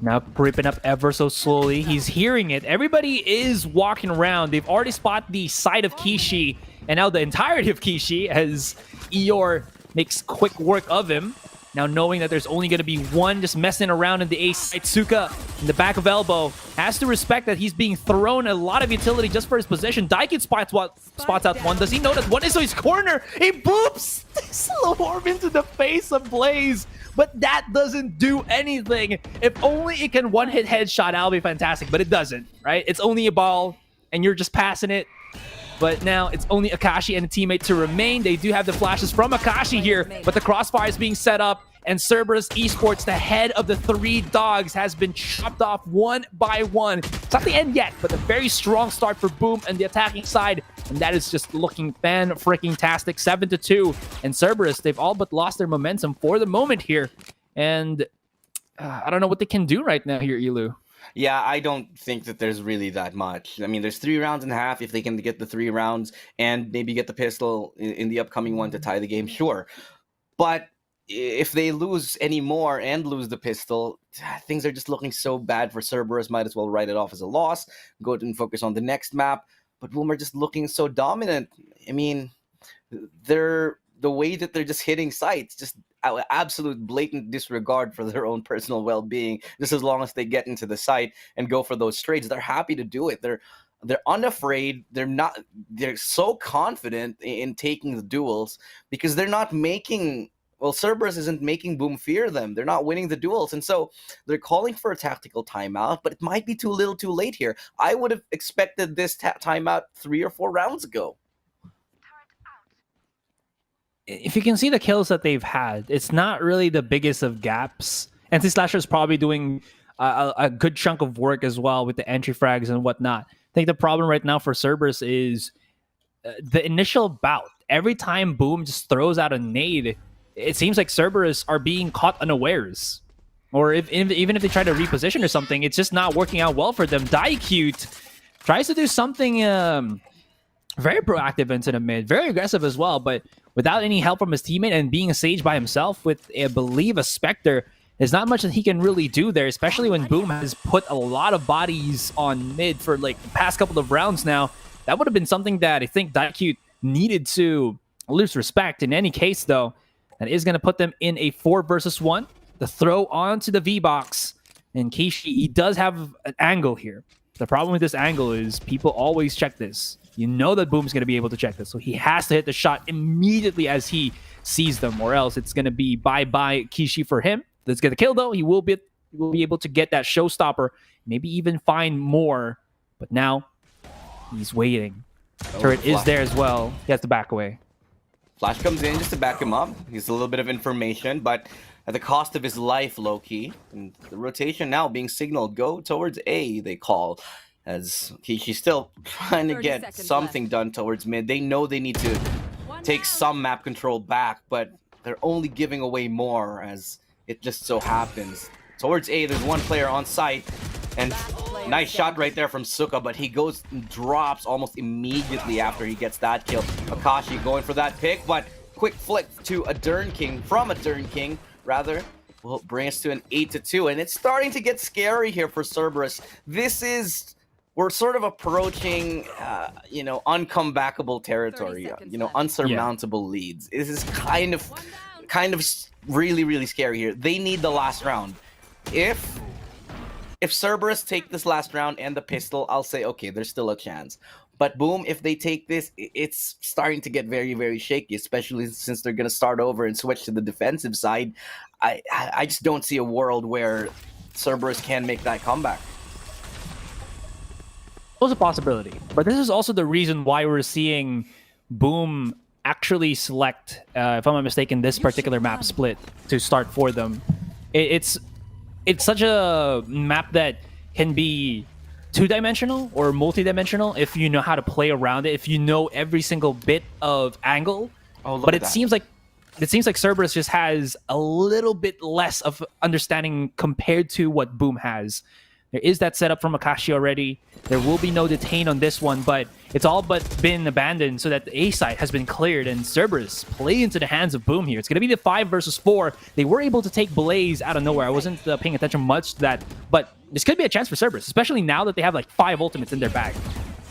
Now creeping up ever so slowly. He's hearing it. Everybody is walking around. They've already spotted the side of Kishi, and now the entirety of Kishi as Eeyore makes quick work of him. Now knowing that there's only going to be one just messing around in the ace side, Suka in the back of elbow has to respect that he's being thrown a lot of utility just for his position. Daikid spots out one. Does he know that one is on his corner? He boops slow orb into the face of Blaze, but that doesn't do anything. If only it can one-hit headshot, that'll be fantastic, but it doesn't, right? It's only a ball, and you're just passing it. But now it's only Akashi and a teammate to remain. They do have the flashes from Akashi here, but the crossfire is being set up, and Cerberus Esports, the head of the three dogs, has been chopped off one by one. It's not the end yet, but a very strong start for Boom and the attacking side, and that is just looking fan-freaking-tastic. 7-2, and Cerberus, they've all but lost their momentum for the moment here, and I don't know what they can do right now here, Elu. Yeah, I don't think that there's really that much. I mean, there's 3 rounds and a half. If they can get the 3 rounds and maybe get the pistol in the upcoming one to tie the game, sure. But if they lose any more and lose the pistol, things are just looking so bad for Cerberus. Might as well write it off as a loss, go and focus on the next map. But Boom are just looking so dominant. I mean, the way that they're just hitting sites, just absolute blatant disregard for their own personal well-being. Just as long as they get into the site and go for those trades, they're happy to do it. They're unafraid. They're so confident in taking the duels because they're not making. Well, Cerberus isn't making Boom fear them. They're not winning the duels, and so they're calling for a tactical timeout. But it might be too little, too late here. I would have expected this timeout 3 or 4 rounds ago. If you can see the kills that they've had, it's not really the biggest of gaps. Anti-Slasher is probably doing a good chunk of work as well with the entry frags and whatnot. I think the problem right now for Cerberus is the initial bout. Every time Boom just throws out a nade, it seems like Cerberus are being caught unawares. Or even if they try to reposition or something, it's just not working out well for them. Daikid tries to do something very proactive into the mid, very aggressive as well, but without any help from his teammate and being a Sage by himself with, I believe, a Spectre, there's not much that he can really do there, especially when Boom has put a lot of bodies on mid for like the past couple of rounds now. That would have been something that I think Daikid needed to lose respect. In any case, though, that is going to put them in a 4 versus 1. The throw onto the V-Box, and Kishi, he does have an angle here. The problem with this angle is people always check this. You know that Boom's going to be able to check this, so he has to hit the shot immediately as he sees them, or else it's going to be bye-bye Kishi for him. Let's get the kill, though. He will be able to get that showstopper, maybe even find more, but now he's waiting. Turret is there as well. He has to back away. Flash comes in just to back him up. He's a little bit of information, but at the cost of his life, low-key. And the rotation now being signaled. Go towards A, they call. As Kishi's still trying to get something done towards mid. They know they need to take some map control back, but they're only giving away more as it just so happens. Towards A, there's one player on site, and nice shot right there from Suka, but he goes and drops almost immediately after he gets that kill. Akashi going for that pick, but quick flick to a Dern King, from a Dern King, rather, will bring us to an 8-2, and it's starting to get scary here for Cerberus. We're sort of approaching, uncomebackable territory, unsurmountable leads. This is kind of really, really scary here. They need the last round. If Cerberus take this last round and the pistol, I'll say, okay, there's still a chance. But Boom, if they take this, it's starting to get very, very shaky, especially since they're going to start over and switch to the defensive side. I just don't see a world where Cerberus can make that comeback. It was a possibility, but this is also the reason why we're seeing Boom actually select, if I'm not mistaken, this particular map split to start for them. It's such a map that can be two-dimensional or multi-dimensional if you know how to play around it, if you know every single bit of angle. But it seems like Cerberus just has a little bit less of understanding compared to what Boom has. There is that setup from Akashi already. There will be no detain on this one, but it's all but been abandoned so that the A side has been cleared, and Cerberus play into the hands of Boom here. It's going to be the 5 versus 4. They were able to take Blaze out of nowhere. I wasn't paying attention much to that, but this could be a chance for Cerberus, especially now that they have like 5 ultimates in their bag.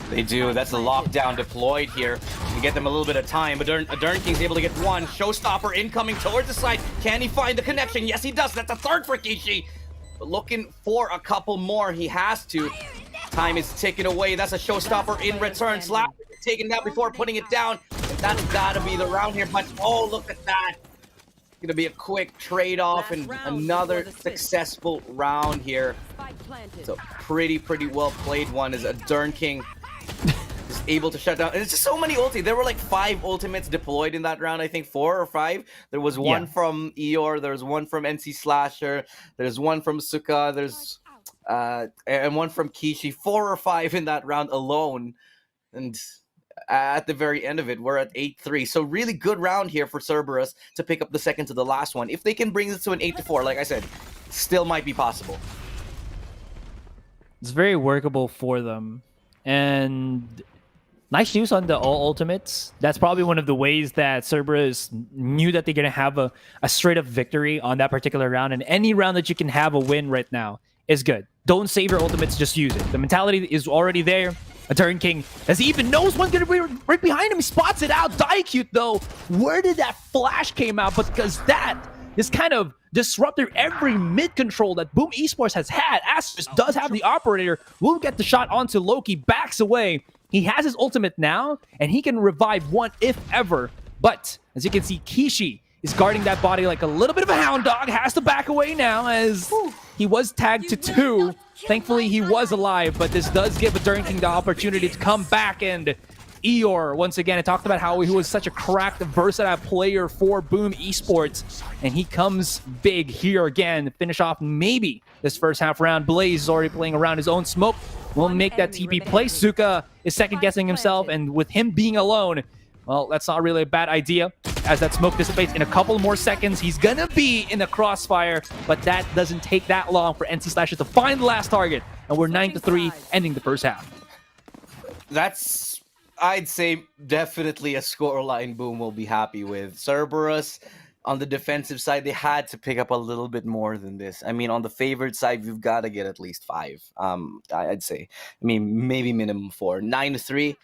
They do. That's the lockdown deployed here to get them a little bit of time. But Adern King's able to get one. Showstopper incoming towards the side. Can he find the connection? Yes, he does. That's a third for Kishi. But looking for a couple more. He has to. Time is ticking away. That's a showstopper in return. Slap taking that before putting it down. And that's got to be the round here. But oh, look at that. Going to be a quick trade-off and another successful round here. So pretty well played one as Adern King is able to shut down. And it's just so many ulti. There were like 5 ultimates deployed in that round, I think 4 or 5. There was one from Eeyore, there's one from NC Slasher, there's one from Suka, there's and one from Kishi. 4 or 5 in that round alone. And at the very end of it, we're at 8-3. So really good round here for Cerberus to pick up the second to the last one. If they can bring this to an 8-4, like I said, still might be possible. It's very workable for them. And nice use on the all ultimates. That's probably one of the ways that Cerberus knew that they're going to have a straight up victory on that particular round. And any round that you can have a win right now is good. Don't save your ultimates, just use it. The mentality is already there. Adern King, as he even knows one's going to be right behind him, he spots it out. Diecute, though, where did that flash came out? Because that is kind of disrupted every mid control that Boom Esports has had. Asterisk does have the operator, will get the shot onto Loki, backs away. He has his ultimate now, and he can revive one if ever. But as you can see, Kishi is guarding that body like a little bit of a hound dog, has to back away now as he was tagged to 2. Thankfully, he was alive, but this does give Adern King the opportunity to come back. And Eeyore, once again, I talked about how he was such a cracked, versatile player for Boom Esports, and he comes big here again to finish off maybe this first half round. Blaze is already playing around his own smoke. Will make that TP play. Suka is second-guessing himself, and with him being alone, well, that's not really a bad idea. As that smoke dissipates in a couple more seconds, he's gonna be in the crossfire, but that doesn't take that long for NC Slasher to find the last target, and we're 9-3, ending the first half. That's, I'd say, definitely a scoreline Boom will be happy with. Cerberus, on the defensive side, they had to pick up a little bit more than this. I mean, on the favored side, we've got to get at least 5. I'd say. I mean, maybe minimum 4. 9-3.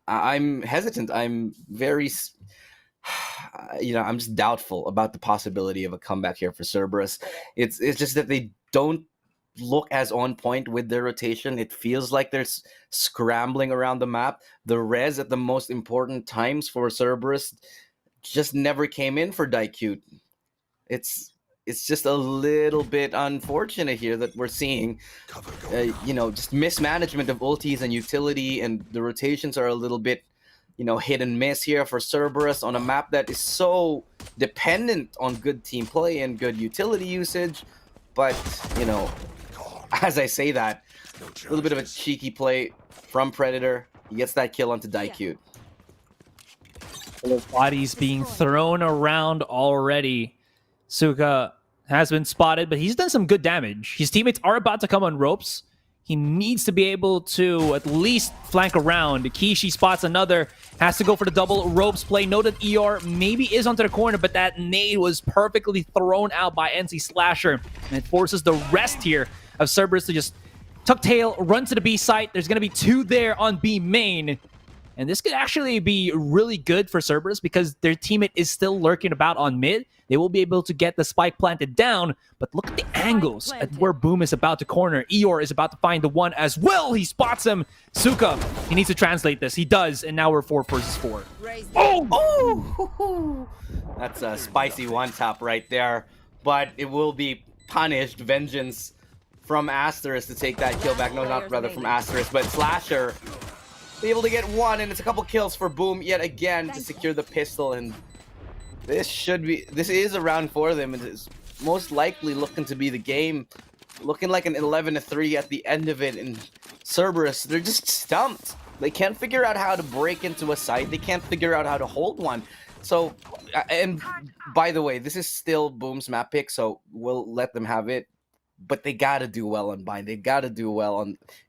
I'm hesitant. I'm very, I'm just doubtful about the possibility of a comeback here for Cerberus. It's just that they don't look as on point with their rotation. It feels like they're scrambling around the map. The res at the most important times for Cerberus just never came in for Diecute. It's just a little bit unfortunate here that we're seeing, just mismanagement of ultis and utility, and the rotations are a little bit, hit and miss here for Cerberus on a map that is so dependent on good team play and good utility usage. But, as I say that, a little bit of a cheeky play from Predator. He gets that kill onto Diecute. Bodies being thrown around already. Suka has been spotted, but he's done some good damage. His teammates are about to come on ropes. He needs to be able to at least flank around. Kishi spots another, has to go for the double ropes play. Noted Eeyore maybe is onto the corner, but that nade was perfectly thrown out by NC Slasher. And it forces the rest here of Cerberus to just tuck tail, run to the B site. There's going to be 2 there on B main. And this could actually be really good for Cerberus because their teammate is still lurking about on mid. They will be able to get the spike planted down, but look at the angles at where Boom is about to corner. Eeyore is about to find the one as well. He spots him. Suka, he needs to translate this. He does, and now we're 4 versus 4. Oh! That's a spicy one-tap right there, but it will be punished. Vengeance from Asterisk to take that kill back. No, not rather from Asterisk, but Slasher be able to get 1, and it's a couple kills for Boom yet again to secure the pistol. And this is a round for them. It is most likely looking to be the game, looking like an 11-3 at the end of it. And Cerberus, they're just stumped. They can't figure out how to break into a site. They can't figure out how to hold one. So, and by the way, this is still Boom's map pick, so we'll let them have it. but they gotta do well on Bind. They gotta do well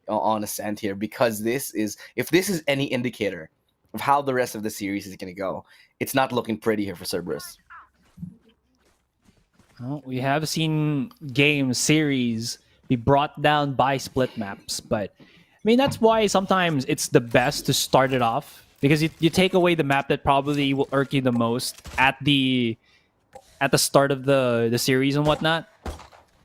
on Ascent here, because if this is any indicator of how the rest of the series is gonna go, it's not looking pretty here for Cerberus. Well, we have seen game series be brought down by split maps, but I mean that's why sometimes it's the best to start it off, because you take away the map that probably will irk you the most at the start of the series and whatnot.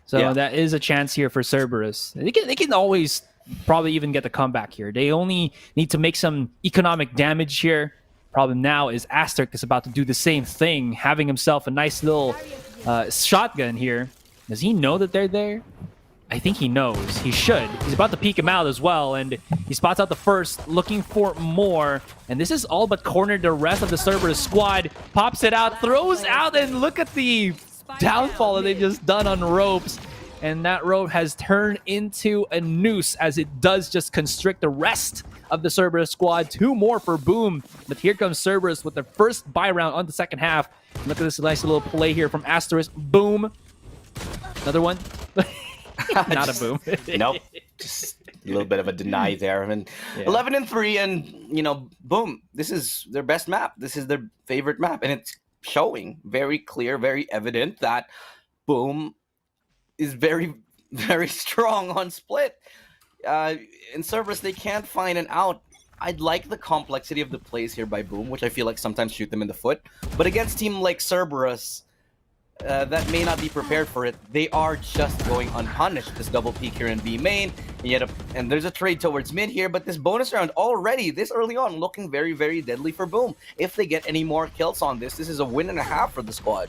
So Yeah. that is a chance here for Cerberus. They can always probably even get the comeback here. They only need to make some economic damage here. Problem now is Asterk is about to do the same thing, having himself a nice little shotgun here. Does he know that they're there? I think he knows. He should. He's about to peek him out as well, and he spots out the first, looking for more. And this is all but cornered the rest of the Cerberus squad. Pops it out, throws out, and look at the downfall that they've just done on ropes. And that rope has turned into a noose, as it does just constrict the rest of the Cerberus squad. 2 more for Boom. But here comes Cerberus with their first buy round on the second half. Look at this nice little play here from Asterisk. Boom. Another one. Not a boom. Nope. Just a little bit of a deny there. I mean, Yeah. 11-3, and Boom. This is their best map. This is their favorite map, and it's showing very clear, very evident that Boom is very, very strong on split. In Cerberus, they can't find an out. I'd like the complexity of the plays here by Boom, which I feel like sometimes shoot them in the foot. But against a team like Cerberus, that may not be prepared for it, they are just going unpunished. This double peek here in B main, and there's a trade towards mid here, but this bonus round already, this early on, looking very, very deadly for Boom. If they get any more kills on this is a win and a half for the squad.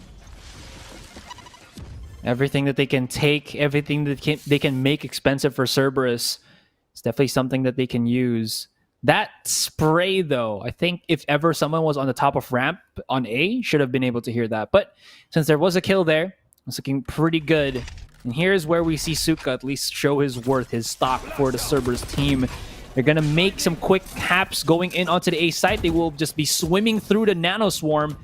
Everything that they can take, everything that they can make expensive for Cerberus, it's definitely something that they can use. That spray, though, I think if ever someone was on the top of ramp on A, should have been able to hear that. But since there was a kill there, it's looking pretty good. And here's where we see Suka at least show his worth, his stock for the Cerberus team. They're going to make some quick haps going in onto the A site. They will just be swimming through the Nano Swarm.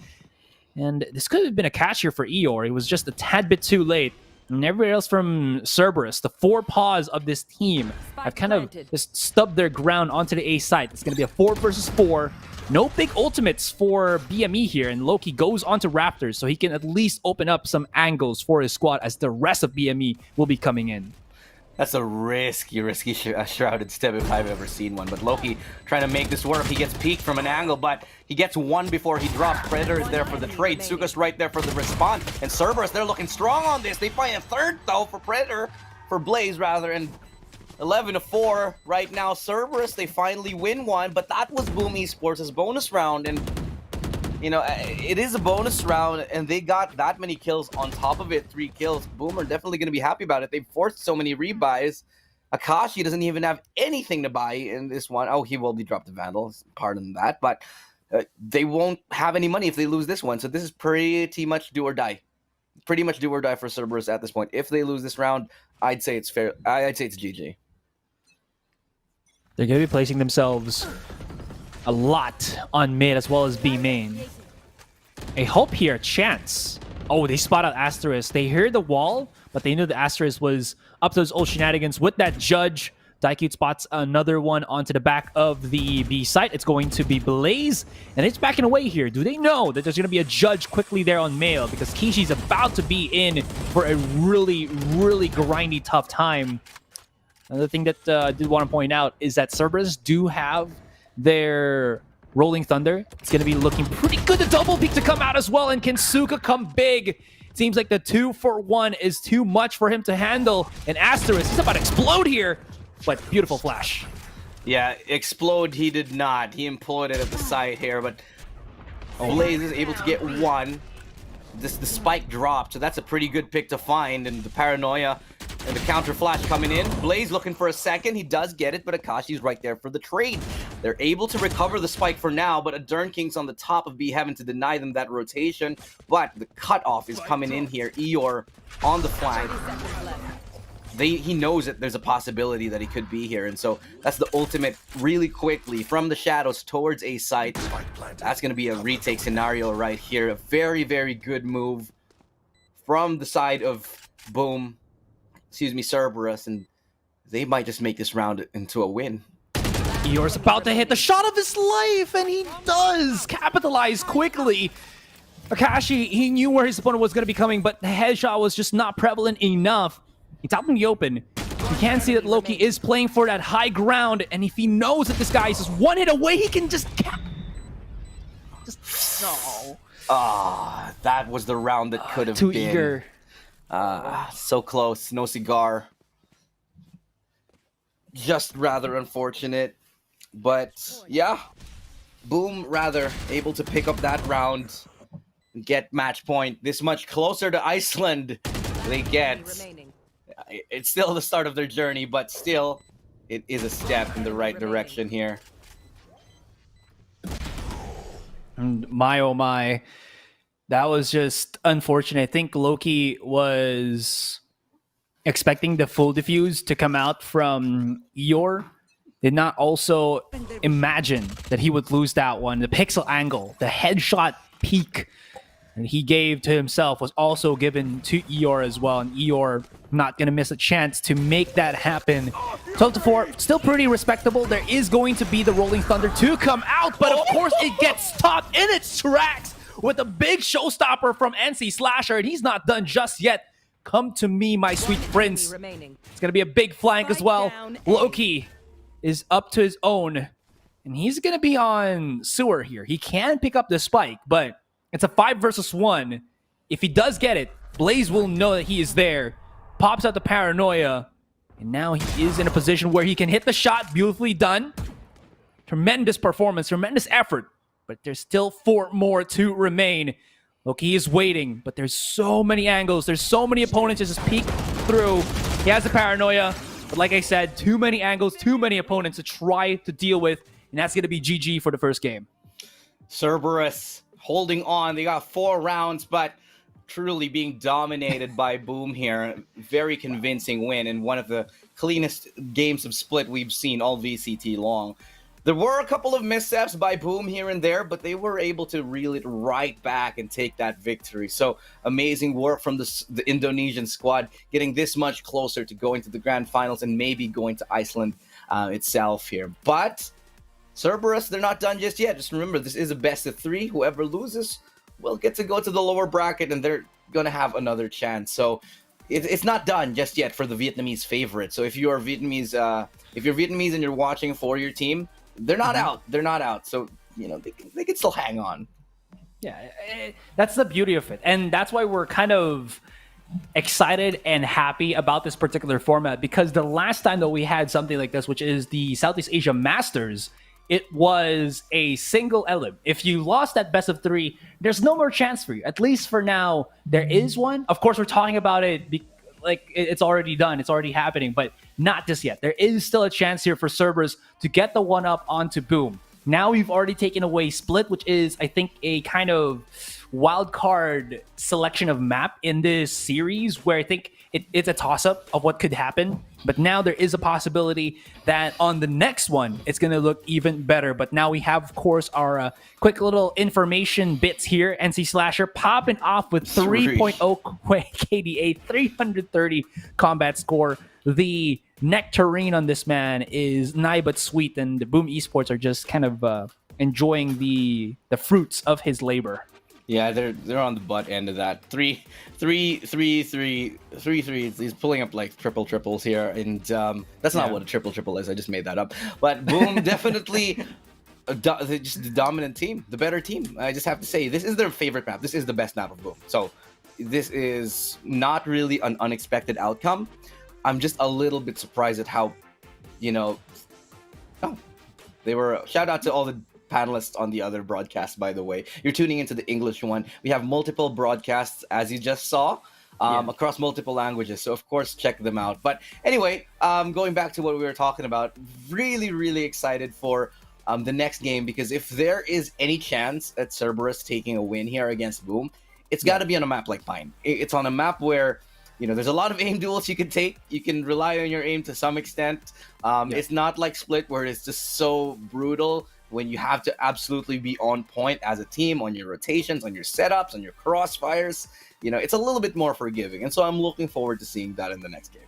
And this could have been a catch here for Eeyore. It was just a tad bit too late. And everybody else from Cerberus, the 4 paws of this team, have kind of just stubbed their ground onto the A site. It's going to be a 4 versus 4. No big ultimates for BME here, and Loki goes onto Raptors, so he can at least open up some angles for his squad as the rest of BME will be coming in. That's a risky shrouded step if I've ever seen one. But Loki trying to make this work. He gets peeked from an angle, but he gets one before he drops. Predator is there for the trade. Suka's right there for the response. And Cerberus, they're looking strong on this. They find a third, though, for Predator. For Blaze, rather. And 11-4 right now. Cerberus, they finally win one. But that was Boom Esports' bonus round. And it is a bonus round, and they got that many kills on top of it. 3 kills. Boom are definitely going to be happy about it. They forced so many rebuys. Akashi doesn't even have anything to buy in this one. Oh, he will be dropped the Vandal. Pardon that. But they won't have any money if they lose this one. So this is pretty much do or die. Pretty much do or die for Cerberus at this point. If they lose this round, I'd say it's fair. I'd say it's GG. They're going to be placing themselves a lot on mid as well as B main. I hope here, chance. Oh, they spot out Asterisk. They hear the wall, but they knew the Asterisk was up to those old shenanigans with that Judge. Daikute spots another one onto the back of the B site. It's going to be Blaze, and it's backing away here. Do they know that there's going to be a Judge quickly there on Mail? Because Kishi's about to be in for a really, really grindy, tough time. Another thing that I did want to point out is that Cerberus do have their Rolling Thunder. It's going to be looking pretty good. The double peek to come out as well, and can Suka come big? It seems like the 2-for-1 is too much for him to handle. And Asterisk, he's about to explode here, but beautiful flash. Yeah, explode he did not. He imploded at the side here, but Blaze is able to get one. The spike dropped, so that's a pretty good pick to find, and the paranoia and the counter flash coming in. Blaze looking for a second. He does get it, but Akashi's right there for the trade. They're able to recover the spike for now, but a Dern King's on the top of B having to deny them that rotation. But the cutoff is coming in here. Eeyore on the flank. He knows that there's a possibility that he could be here, and so that's the ultimate really quickly from the shadows towards a site. That's going to be a retake scenario right here. A very, very good move from the side of Boom. Cerberus, and they might just make this round into a win. Eeyore's about to hit the shot of his life, and he does capitalize quickly. Akashi, he knew where his opponent was going to be coming, but the headshot was just not prevalent enough. He's out in the open. You can see that Loki is playing for that high ground, and if he knows that this guy is just one hit away, he can just no. That was the round that could have Too been. eager. So close. No cigar. Just rather unfortunate. But yeah, Boom rather able to pick up that round and get match point. This much closer to Iceland they get. Remaining. It's still the start of their journey, but still, it is a step in the right direction here. And my oh my, that was just unfortunate. I think Loki was expecting the full defuse to come out from Eeyore. Did not also imagine that he would lose that one. The pixel angle, the headshot peak that he gave to himself was also given to Eeyore as well. And Eeyore not going to miss a chance to make that happen. 12-4, still pretty respectable. There is going to be the Rolling Thunder to come out, but of course it gets stopped in its tracks with a big showstopper from NC Slasher, and he's not done just yet. Come to me, my sweet prince. Remaining. It's going to be a big flank as well. Spike down A. Loki is up to his own, and he's going to be on Sewer here. He can pick up the spike, but it's a 5 versus 1. If he does get it, Blaze will know that he is there. Pops out the paranoia, and now he is in a position where he can hit the shot. Beautifully done. Tremendous performance, tremendous effort, but there's still 4 more to remain. Loki is waiting, but there's so many angles. There's so many opponents to just peek through. He has the paranoia, but like I said, too many angles, too many opponents to try to deal with, and that's going to be GG for the first game. Cerberus holding on. They got 4 rounds, but truly being dominated by Boom here. Very convincing win and one of the cleanest games of Split we've seen all VCT long. There were a couple of missteps by Boom here and there, but they were able to reel it right back and take that victory. So amazing work from the Indonesian squad, getting this much closer to going to the grand finals and maybe going to Iceland itself here. But Cerberus, they're not done just yet. Just remember, this is a best of 3. Whoever loses will get to go to the lower bracket, and they're going to have another chance. So it's not done just yet for the Vietnamese favorite. So if you're Vietnamese, and you're watching for your team, they're not out. They're not out. So, you know, they can still hang on. Yeah, that's the beauty of it. And that's why we're kind of excited and happy about this particular format, because the last time that we had something like this, which is the Southeast Asia Masters, it was a single elim. If you lost that best of 3, there's no more chance for you. At least for now, there is one. Of course, we're talking about it like it's already done. It's already happening, but not just yet. There is still a chance here for Cerberus to get the 1-up onto Boom. Now we've already taken away Split, which is, I think, a kind of wild card selection of map in this series where I think it's a toss-up of what could happen. But now there is a possibility that on the next one, it's going to look even better. But now we have, of course, our quick little information bits here. NC Slasher popping off with 3.0 KDA, 330 combat score. The nectarine on this man is nigh but sweet, and the Boom Esports are just kind of enjoying the fruits of his labor. Yeah, they're on the butt end of that. 3, 3, 3, 3, 3, 3. He's pulling up like triples here, and that's not what a triple is. I just made that up. But Boom definitely just the dominant team, the better team. I just have to say, this is their favorite map. This is the best map of Boom. So this is not really an unexpected outcome. I'm just a little bit surprised at how, they were. Shout out to all the panelists on the other broadcast, by the way. You're tuning into the English one. We have multiple broadcasts, as you just saw, across multiple languages. So, of course, check them out. But anyway, going back to what we were talking about, really, really excited for the next game, because if there is any chance at Cerberus taking a win here against Boom, it's got to be on a map like Pine. It's on a map where there's a lot of aim duels you can take. You can rely on your aim to some extent. It's not like Split, where it's just so brutal when you have to absolutely be on point as a team, on your rotations, on your setups, on your crossfires. It's a little bit more forgiving. And so I'm looking forward to seeing that in the next game.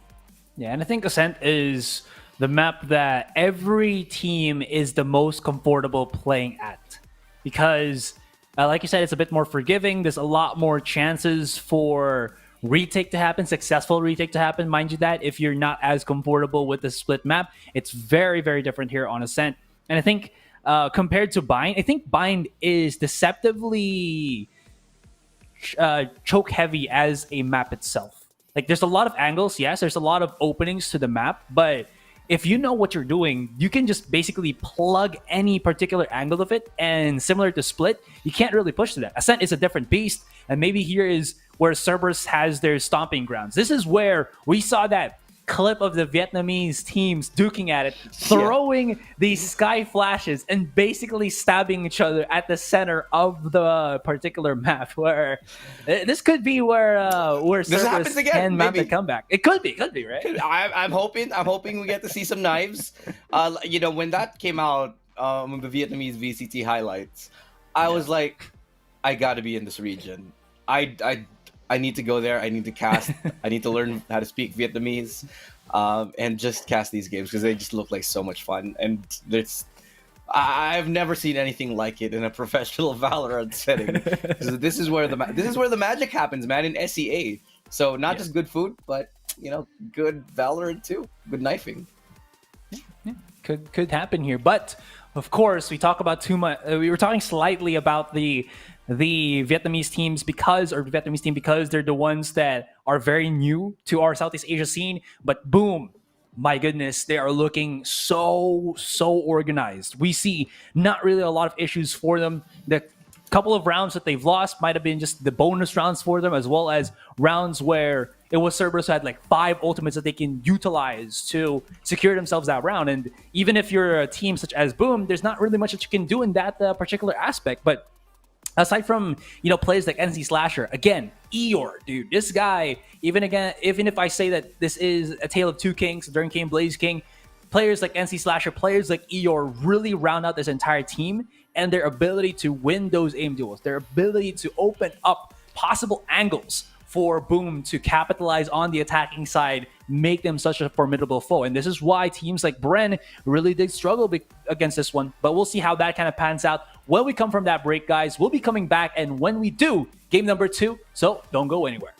Yeah, and I think Ascent is the map that every team is the most comfortable playing at because, like you said, it's a bit more forgiving. There's a lot more chances for retake to happen, successful retake to happen. Mind you, that if you're not as comfortable with the split map, it's very, very different here on Ascent. And I think compared to Bind, I think Bind is deceptively choke heavy as a map itself. Like there's a lot of angles, yes, there's a lot of openings to the map, but if you know what you're doing, you can just basically plug any particular angle of it. And similar to Split, you can't really push to that. Ascent is a different beast, and maybe here is where Cerberus has their stomping grounds. This is where we saw that clip of the Vietnamese teams duking at it, throwing these sky flashes and basically stabbing each other at the center of the particular map. Where this could be where This Cerberus happens again, can mount the maybe. comeback. It could be, right? I'm hoping we get to see some knives. When that came out, the Vietnamese VCT highlights, I was like, I got to be in this region. I need to go there. I need to cast. I need to learn how to speak Vietnamese, and just cast these games because they just look like so much fun. And I've never seen anything like it in a professional Valorant setting. 'Cause this is where the magic happens, man. In SEA, so not just good food, but good Valorant too. Good knifing. Could happen here, but of course we talk about too much. We were talking slightly about the Vietnamese teams because they're the ones that are very new to our Southeast Asia scene. But boom, my goodness, they are looking so organized. We see not really a lot of issues for them. The couple of rounds that they've lost might have been just the bonus rounds for them, as well as rounds where it was Cerberus who had like 5 ultimates that they can utilize to secure themselves that round. And even if you're a team such as Boom, there's not really much that you can do in that particular aspect. But aside from plays like NC Slasher, again, Eeyore, dude, this guy, even if I say that this is a tale of two kings, Durn King, Blaze King, players like NC Slasher, players like Eeyore really round out this entire team, and their ability to win those aim duels, their ability to open up possible angles for Boom to capitalize on the attacking side, make them such a formidable foe. And this is why teams like Bren really did struggle against this one. But we'll see how that kind of pans out when we come from that break, guys. We'll be coming back, and when we do, game number 2. So don't go anywhere.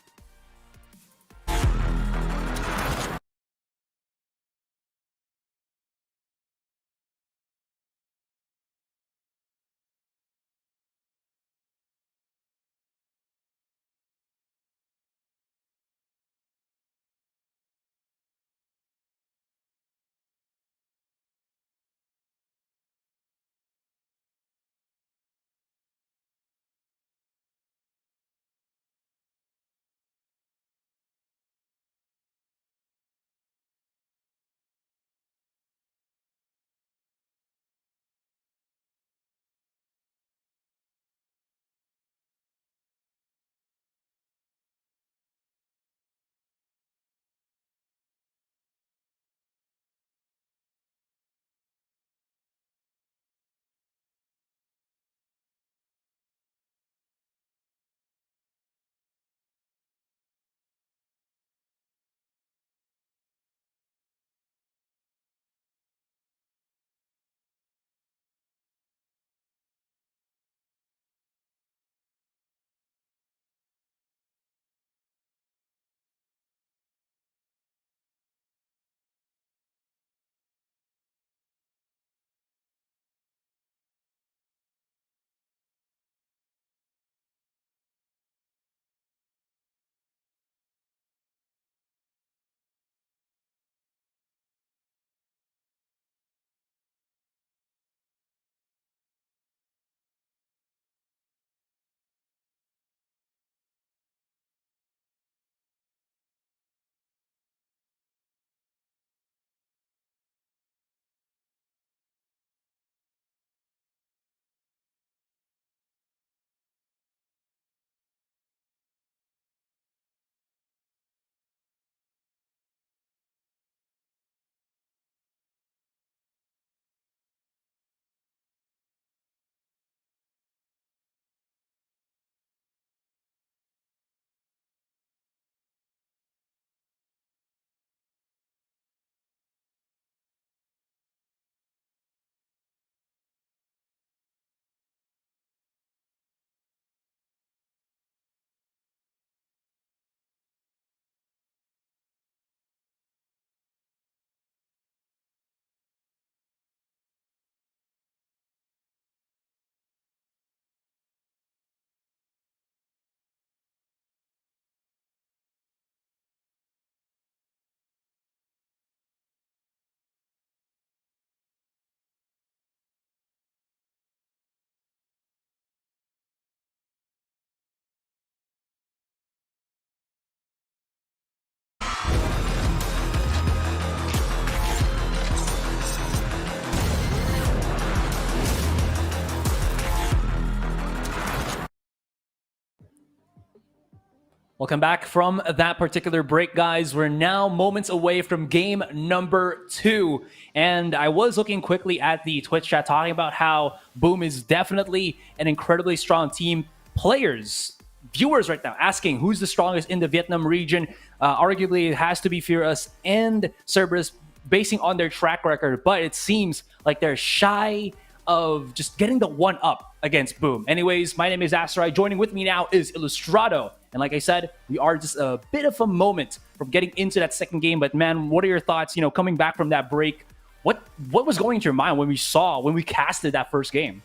Welcome back from that particular break, guys. We're now moments away from game number 2. And I was looking quickly at the Twitch chat talking about how Boom is definitely an incredibly strong team. Players, viewers right now asking who's the strongest in the Vietnam region. Arguably, it has to be Furious and Cerberus basing on their track record. But it seems like they're shy of just getting the one up against Boom. Anyways, my name is Asteroid. Joining with me now is Illustrado. And like I said, we are just a bit of a moment from getting into that second game. But man, what are your thoughts, coming back from that break? What was going to your mind when we casted that first game?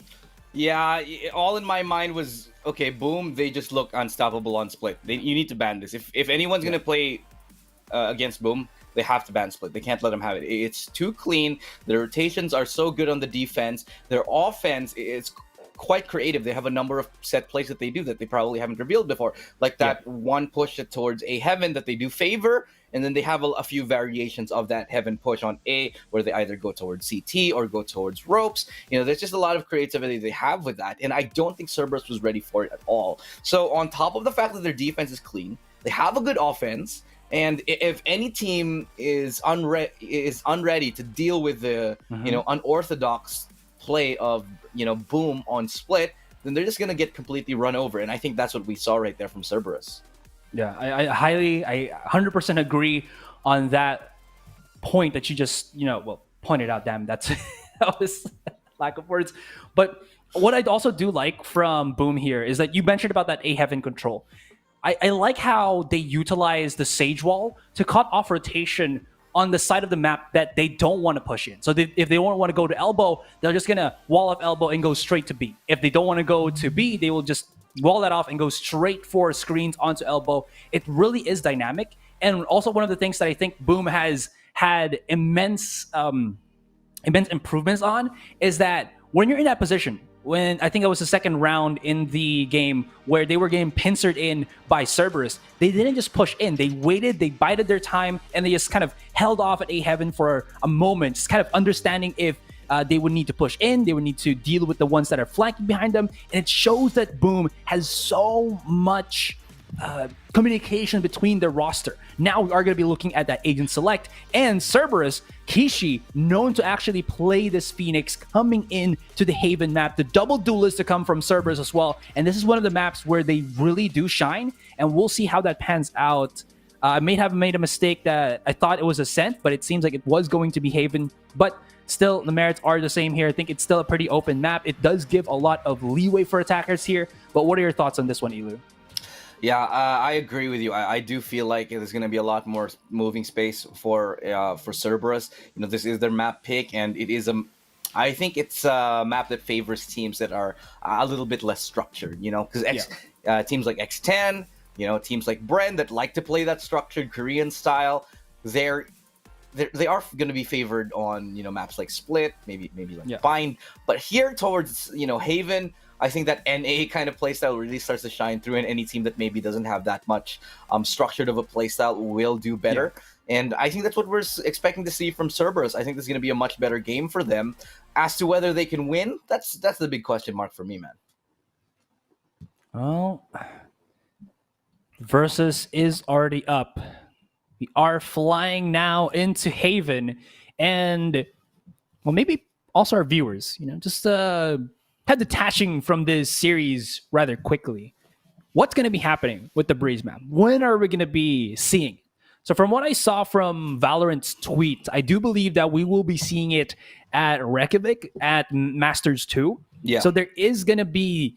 Yeah, all in my mind was, okay, Boom, they just look unstoppable on Split. You need to ban this. If anyone's going to play against Boom, they have to ban Split. They can't let them have it. It's too clean. The rotations are so good on the defense. Their offense is quite creative. They have a number of set plays that they do that they probably haven't revealed before. Like that one push towards A Heaven that they do favor, and then they have a few variations of that Heaven push on A where they either go towards CT or go towards ropes. There's just a lot of creativity they have with that, and I don't think Cerberus was ready for it at all. So on top of the fact that their defense is clean, they have a good offense, and if any team is unready to deal with the unorthodox play of Boom on Split, then they're just gonna get completely run over, and I think that's what we saw right there from Cerberus. Yeah, I 100% agree on that point that you just pointed out. Damn, that was lack of words. But what I also do like from Boom here is that you mentioned about that A Heaven control. I like how they utilize the Sage Wall to cut off rotation on the side of the map that they don't want to push in. So if they don't want to go to elbow, they're just going to wall up elbow and go straight to B. If they don't want to go to B, they will just wall that off and go straight for screens onto elbow. It really is dynamic. And also one of the things that I think Boom has had immense improvements on is that when you're in that position, when I think it was the second round in the game where they were getting pincered in by Cerberus, they didn't just push in. They waited, they bided their time, and they just kind of held off at A Heaven for a moment, just kind of understanding if they would need to push in, they would need to deal with the ones that are flanking behind them. And it shows that Boom has so much communication between their roster. Now we are going to be looking at that Agent Select and Cerberus, Kishi, known to actually play this Phoenix coming in to the Haven map. The double duelist to come from Cerberus as well. And this is one of the maps where they really do shine, and we'll see how that pans out. I may have made a mistake that I thought it was Ascent, but it seems like it was going to be Haven. But still, the merits are the same here. I think it's still a pretty open map. It does give a lot of leeway for attackers here. But what are your thoughts on this one, Ilu? Yeah, I agree with you. I do feel like there's going to be a lot more moving space for Cerberus. This is their map pick, and I think it's a map that favors teams that are a little bit less structured. Because teams like X10, teams like Bren that like to play that structured Korean style, they are going to be favored on maps like Split, maybe like Bind. But here towards Haven, I think that NA kind of playstyle really starts to shine through, and any team that maybe doesn't have that much structured of a playstyle will do better. Yeah. And I think that's what we're expecting to see from Cerberus. I think this is going to be a much better game for them. As to whether they can win, that's the big question mark for me, man. Well, Versus is already up. We are flying now into Haven, and maybe also our viewers, just detaching from this series rather quickly. What's going to be happening with the Breeze map? When are we going to be seeing? So from what I saw from Valorant's tweet, I do believe that we will be seeing it at Reykjavik at Masters 2. Yeah. So there is going to be,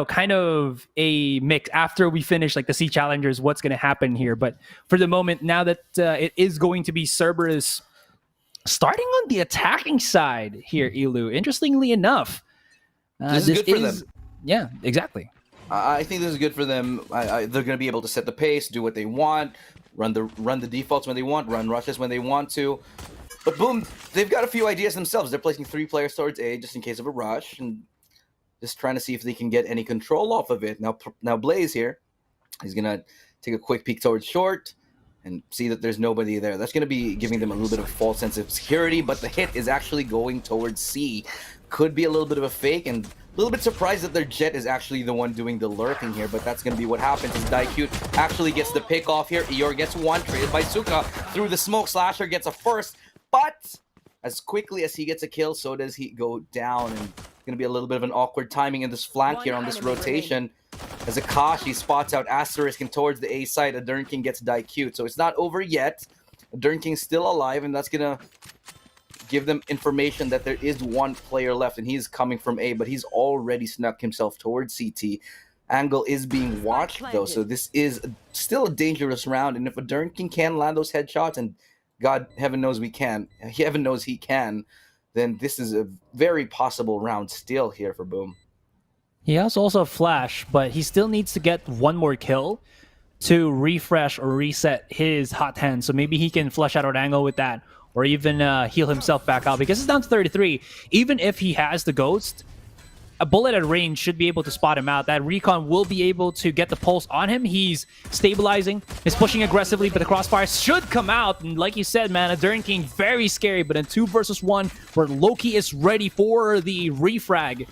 kind of a mix after we finish like the SEA Challengers, what's going to happen here. But for the moment, now that it is going to be Cerberus starting on the attacking side here, Ilu, interestingly enough, this is good for them. Yeah, exactly. I think this is good for them. They're going to be able to set the pace, do what they want, run the defaults when they want, run rushes when they want to. But Boom, they've got a few ideas themselves. They're placing 3 players towards A just in case of a rush, and just trying to see if they can get any control off of it. Now Blaze here, he's going to take a quick peek towards short and see that there's nobody there. That's going to be giving them a little bit of false sense of security, but the hit is actually going towards C. Could be a little bit of a fake, and little bit surprised that their Jet is actually the one doing the lurking here, but that's going to be what happens. As Daikyu actually gets the pick off here. Eeyore gets one, traded by Suka through the smoke. Slasher gets a first, but as quickly as he gets a kill, so does he go down. And it's going to be a little bit of an awkward timing in this flank here on this rotation. As Akashi spots out Asterisk and towards the A side, Adernking gets Daikyu. So it's not over yet. Adernking still alive, and that's going to give them information that there is one player left, and he's coming from A, but he's already snuck himself towards CT. Angle is being watched, though, so this is still a dangerous round, and if Adernking can land those headshots, and heaven knows he can, then this is a very possible round still here for Boom. He has also a flash, but he still needs to get one more kill to refresh or reset his hot hand, so maybe he can flush out an angle with that, or even heal himself back out, because it's down to 33. Even if he has the Ghost, a bullet at range should be able to spot him out. That Recon will be able to get the pulse on him. He's stabilizing, he's pushing aggressively, but the crossfire should come out. And like you said, man, Adernking, very scary, but in 2 versus 1, where Loki is ready for the refrag,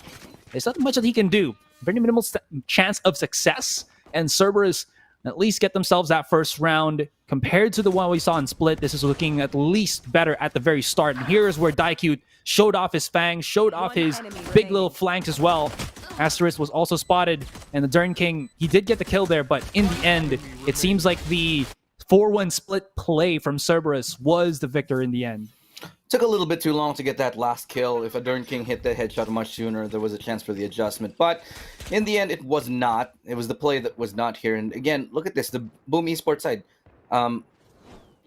there's not much that he can do. Very minimal chance of success, and Cerberus at least get themselves that first round. Compared to the one we saw in Split, this is looking at least better at the very start. And here's where Daikyu showed off his fangs, showed off his big little flanks as well. Asterisk was also spotted, and the Adernking, he did get the kill there, but in the end, it seems like the 4-1 split play from Cerberus was the victor in the end. Took a little bit too long to get that last kill. If Adernking hit that headshot much sooner, there was a chance for the adjustment. But in the end, it was not. It was the play that was not here. And again, look at this. The Boom Esports side,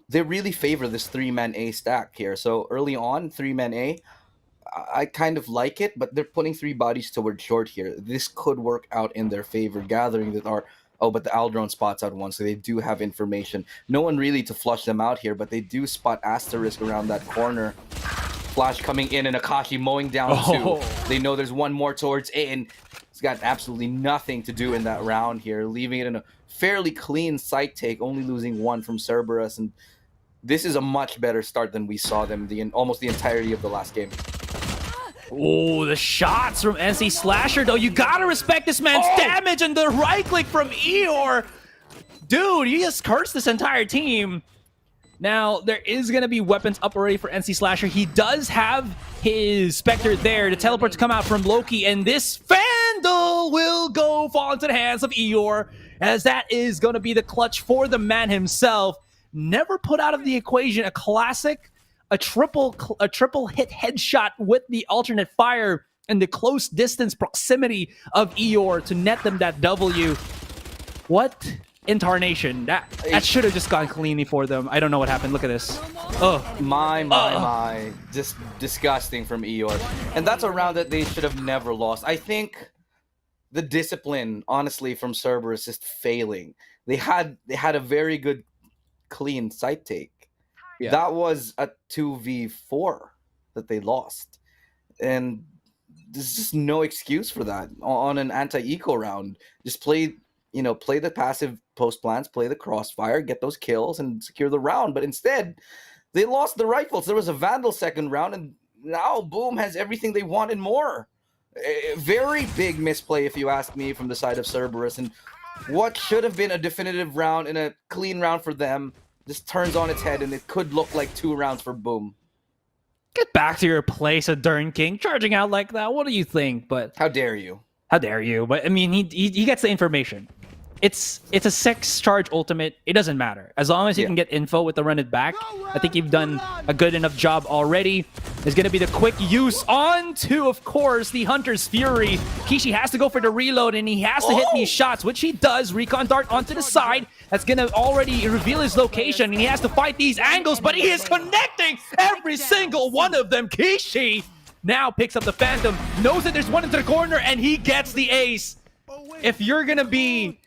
they really favor this 3-man A stack here. So early on, 3-man A, I kind of like it, but they're putting 3 bodies towards short here. This could work out in their favor, gathering that are... Oh, but the Aldrone spots out one, so they do have information. No one really to flush them out here, but they do spot Asterisk around that corner. Flash coming in and Akashi mowing down 2. They know there's one more towards A, and he's got absolutely nothing to do in that round here, leaving it in a fairly clean site take, only losing 1 from Cerberus. And this is a much better start than we saw them almost the entirety of the last game. Oh, the shots from NC Slasher, though. You gotta respect this man's damage, and the right click from Eeyore. Dude, he just cursed this entire team. Now, there is gonna be weapons up already for NC Slasher. He does have his Spectre there to teleport to come out from Loki, and this Vandal will fall into the hands of Eeyore, as that is gonna be the clutch for the man himself. Never put out of the equation a classic, a triple hit headshot with the alternate fire and the close distance proximity of Eeyore to net them that W. What incarnation? That should have just gone cleanly for them. I don't know what happened. Look at this. Oh My. Just disgusting from Eeyore. And that's a round that they should have never lost. I think the discipline, honestly, from Cerberus is failing. They had a very good, clean site take. Yeah. That was a 2v4 that they lost. And there's just no excuse for that on an anti-eco round. Just play the passive post plants, play the crossfire, get those kills, and secure the round. But instead, they lost the rifles. There was a Vandal second round, and now Boom has everything they want and more. A very big misplay, if you ask me, from the side of Cerberus. And what should have been a definitive round and a clean round for them just turns on its head, and it could look like 2 rounds for Boom. Get back to your place, Adernking. Charging out like that, what do you think? But how dare you? How dare you? But I mean, he gets the information. It's a 6 charge ultimate. It doesn't matter. As long as you can get info with the run it back, I think you've done a good enough job already. There's going to be the quick use onto, of course, the Hunter's Fury. Kishi has to go for the reload, and he has to hit these shots, which he does. Recon dart onto the side. That's going to already reveal his location, and he has to fight these angles, but he is connecting every single one of them. Kishi now picks up the Phantom, knows that there's one into the corner, and he gets the ace. If you're going to be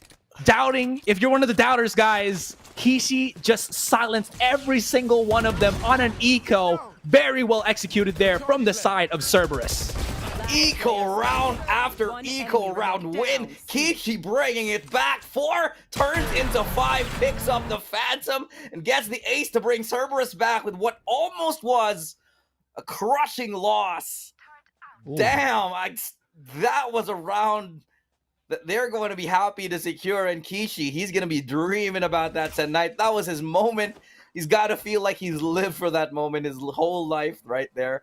doubting, if you're one of the doubters, guys, Kishi just silenced every single one of them on an eco. Very well executed there from the side of Cerberus. Eco round after eco round win. Kishi bringing it back. 4 turns into 5, picks up the Phantom, and gets the ace to bring Cerberus back with what almost was a crushing loss. Ooh. Damn, that was a round that they're going to be happy to secure. And Kishi, he's going to be dreaming about that tonight. That was his moment. He's got to feel like he's lived for that moment his whole life right there.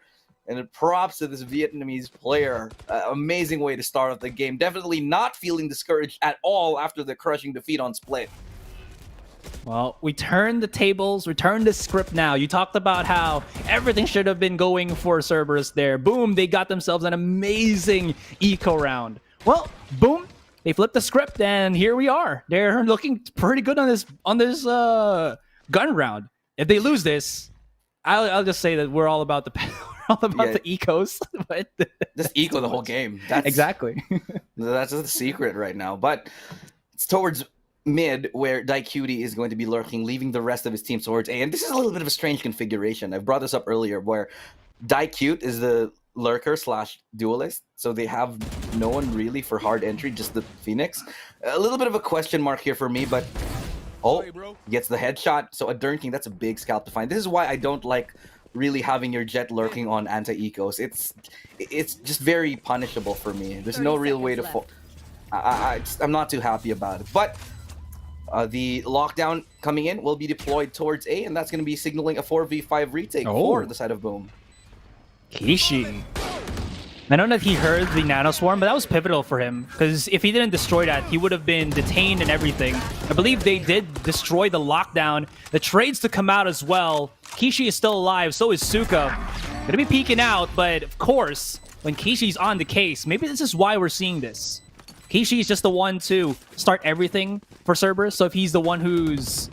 And props to this Vietnamese player. Amazing way to start off the game. Definitely not feeling discouraged at all after the crushing defeat on Split. Well, we turned the tables, we turned the script now. You talked about how everything should have been going for Cerberus there. Boom, they got themselves an amazing eco round. Well, boom, they flipped the script, and here we are. They're looking pretty good on this gun round. If they lose this, I'll just say that we're all about the the ecos. But just eco the whole game. That's, exactly. That's the secret right now. But it's towards mid where Daicutie is going to be lurking, leaving the rest of his team towards A. And this is a little bit of a strange configuration. I brought this up earlier where Daicutie is the lurker / duelist, so they have no one really for hard entry, just the Phoenix. A little bit of a question mark here for me, but gets the headshot. So a Durnking, that's a big scalp to find. This is why I don't like really having your jet lurking on anti-ecos. It's just very punishable for me. There's no real way to I'm not too happy about it. But the lockdown coming in will be deployed towards A, and that's going to be signaling a 4v5 retake for the side of Boom. Kishi. I don't know if he heard the Nano Swarm, but that was pivotal for him, because if he didn't destroy that, he would have been detained and everything. I believe they did destroy the lockdown. The trades to come out as well. Kishi is still alive, so is Suka. Gonna be peeking out, but of course, when Kishi's on the case, maybe this is why we're seeing this. Kishi is just the one to start everything for Cerberus, so if he's the one who's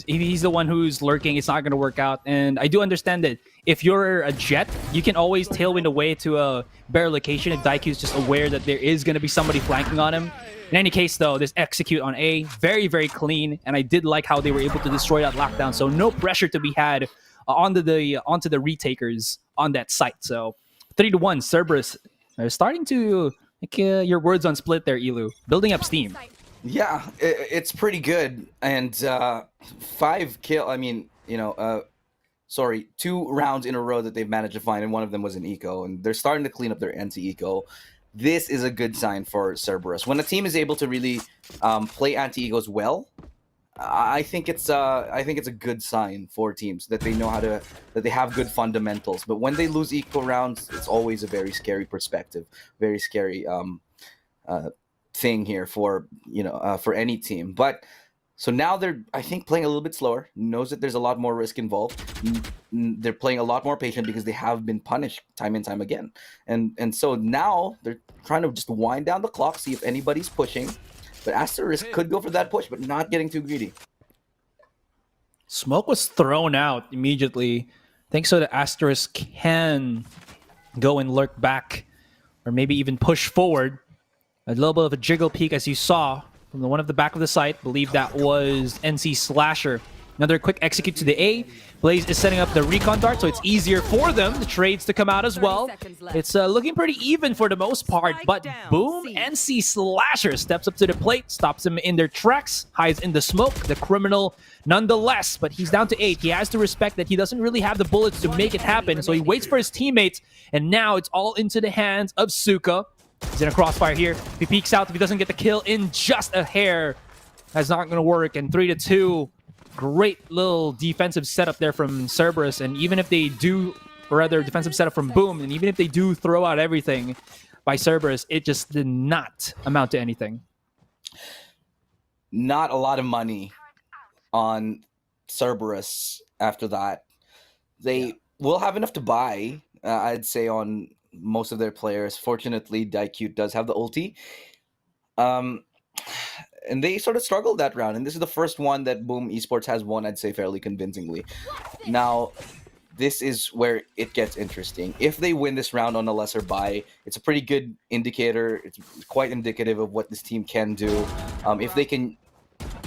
he's the one who's lurking, it's not going to work out. And I do understand that if you're a jet, you can always tailwind away to a better location if Daiku is just aware that there is going to be somebody flanking on him. In any case, though, this execute on A, very, very clean, and I did like how they were able to destroy that lockdown, so no pressure to be had onto the retakers on that site. So 3-1, Cerberus are starting to, like, your words on Split there, Elu, building up steam. Yeah, it's pretty good. And 5 kill, I mean, 2 rounds in a row that they've managed to find, and one of them was an eco, and they're starting to clean up their anti-eco. This is a good sign for Cerberus. When a team is able to really play anti-ecos well, I think it's a good sign for teams that they know that they have good fundamentals. But when they lose eco rounds, it's always a very scary perspective, very scary thing here for any team. But so now they're, I think, playing a little bit slower, knows that there's a lot more risk involved. They're playing a lot more patient because they have been punished time and time again. And so now they're trying to just wind down the clock, see if anybody's pushing. But Asterisk could go for that push, but not getting too greedy. Smoke was thrown out immediately. I think so that Asterisk can go and lurk back, or maybe even push forward. A little bit of a jiggle peek, as you saw from the one of the back of the site. I believe that was NC Slasher. Another quick execute to the A. Blaze is setting up the recon dart, so it's easier for them, the trades to come out as well. It's looking pretty even for the most part, but boom, NC Slasher steps up to the plate, stops them in their tracks, hides in the smoke, the criminal nonetheless, but he's down to 8. He has to respect that he doesn't really have the bullets to make it happen, so he waits for his teammates, and now it's all into the hands of Suka. He's in a crossfire here. If he peeks out, if he doesn't get the kill in just a hair, that's not going to work, and 3-2. Great little defensive setup there from Cerberus, and even if they do, or rather defensive setup from Boom, and even if they do throw out everything by Cerberus, it just did not amount to anything. Not a lot of money on Cerberus after that. They will have enough to buy, I'd say, on most of their players. Fortunately, Daiku does have the ulti. And they sort of struggled that round, and this is the first one that Boom Esports has won, I'd say, fairly convincingly. Now, this is where it gets interesting. If they win this round on a lesser buy, it's a pretty good indicator. It's quite indicative of what this team can do. If they can...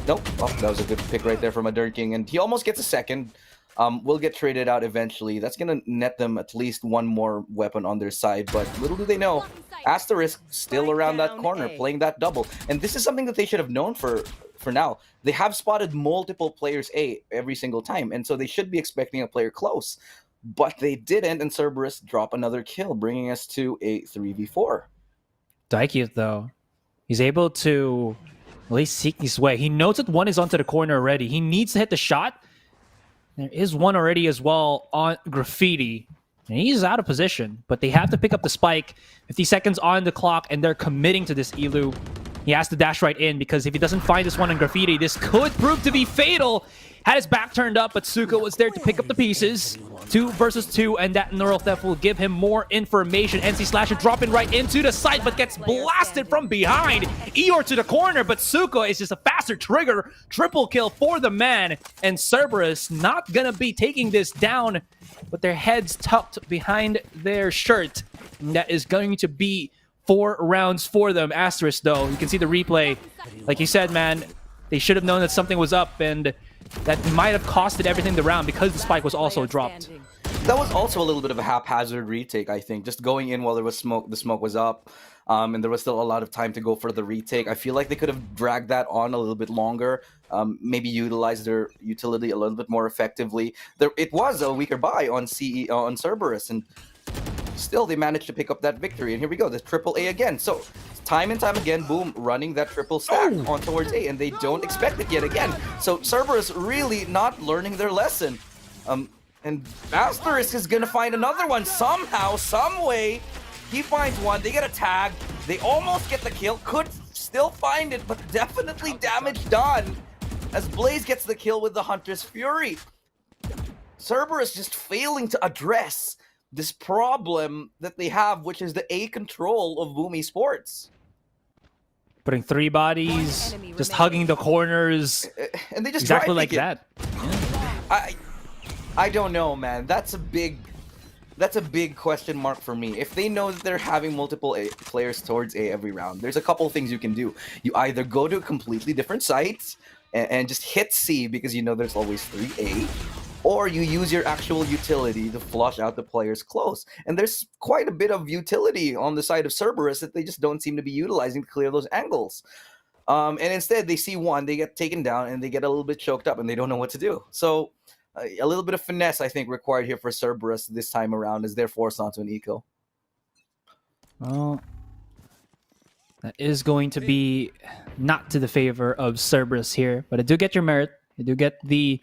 Nope. Oh, that was a good pick right there from a King, and he almost gets a second. Will get traded out eventually. That's going to net them at least one more weapon on their side, but little do they know, Asterisk still around that corner, playing that double. And this is something that they should have known for now. They have spotted multiple players A every single time, and so they should be expecting a player close. But they didn't, and Cerberus drop another kill, bringing us to a 3v4. Daikyu, though, he's able to at least seek his way. He knows that one is onto the corner already. He needs to hit the shot. There is one already as well on Graffiti. And he's out of position, but they have to pick up the spike. 50 seconds on the clock, and they're committing to this Elu. He has to dash right in, because if he doesn't find this one on Graffiti, this could prove to be fatal. Had his back turned up, but Suko was there to pick up the pieces. 2 versus 2, and that neural theft will give him more information. NC Slasher dropping right into the site, but gets blasted from behind. Eeyore to the corner, but Suko is just a faster trigger. Triple kill for the man, and Cerberus not gonna be taking this down with their heads tucked behind their shirt. And that is going to be 4 rounds for them. Asterisk, though, you can see the replay. Like you said, man, they should have known that something was up, and that might have costed everything the round because the spike was also dropped. That was also a little bit of a haphazard retake, I think. Just going in while there was smoke, the smoke was up, and there was still a lot of time to go for the retake. I feel like they could have dragged that on a little bit longer, maybe utilize their utility a little bit more effectively. It was a weaker buy on on Cerberus, and still they managed to pick up that victory. And here we go, the triple A again. So time and time again, Boom running that triple stack on towards A, and they don't expect it yet again. So Cerberus really not learning their lesson. And Asterisk is gonna find another one somehow, some way. He finds one, they get a tag, they almost get the kill, could still find it, but definitely damage done as Blaze gets the kill with the Hunter's Fury. Cerberus just failing to address this problem that they have, which is the A control of Boom Esports. Putting 3 bodies, just hugging the corners, and they just exactly like that. I don't know, man. That's a big question mark for me. If they know that they're having multiple players towards A every round, there's a couple things you can do. You either go to a completely different site and just hit C, because you know there's always 3A, or you use your actual utility to flush out the players close. And there's quite a bit of utility on the side of Cerberus that they just don't seem to be utilizing to clear those angles. And instead, they see one, they get taken down, and they get a little bit choked up, and they don't know what to do. So a little bit of finesse, I think, required here for Cerberus this time around, as they're forced onto an eco. Well, that is going to be not to the favor of Cerberus here, but I do get your merit. I do get the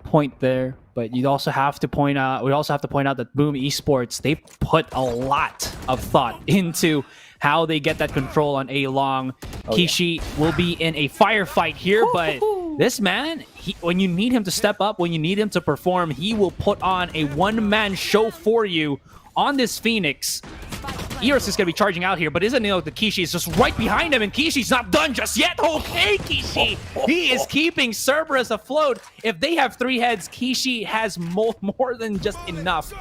point there, but you also have to point out. We also have to point out that Boom Esports, they put a lot of thought into how they get that control on A long. Kishi will be in a firefight here, but this man, when you need him to step up, when you need him to perform, he will put on a one-man show for you on this Phoenix. Eros is going to be charging out here, but isn't know that Kishi is just right behind him, and Kishi's not done just yet. Okay, Kishi. He is keeping Cerberus afloat. If they have 3 heads, Kishi has more than just enough.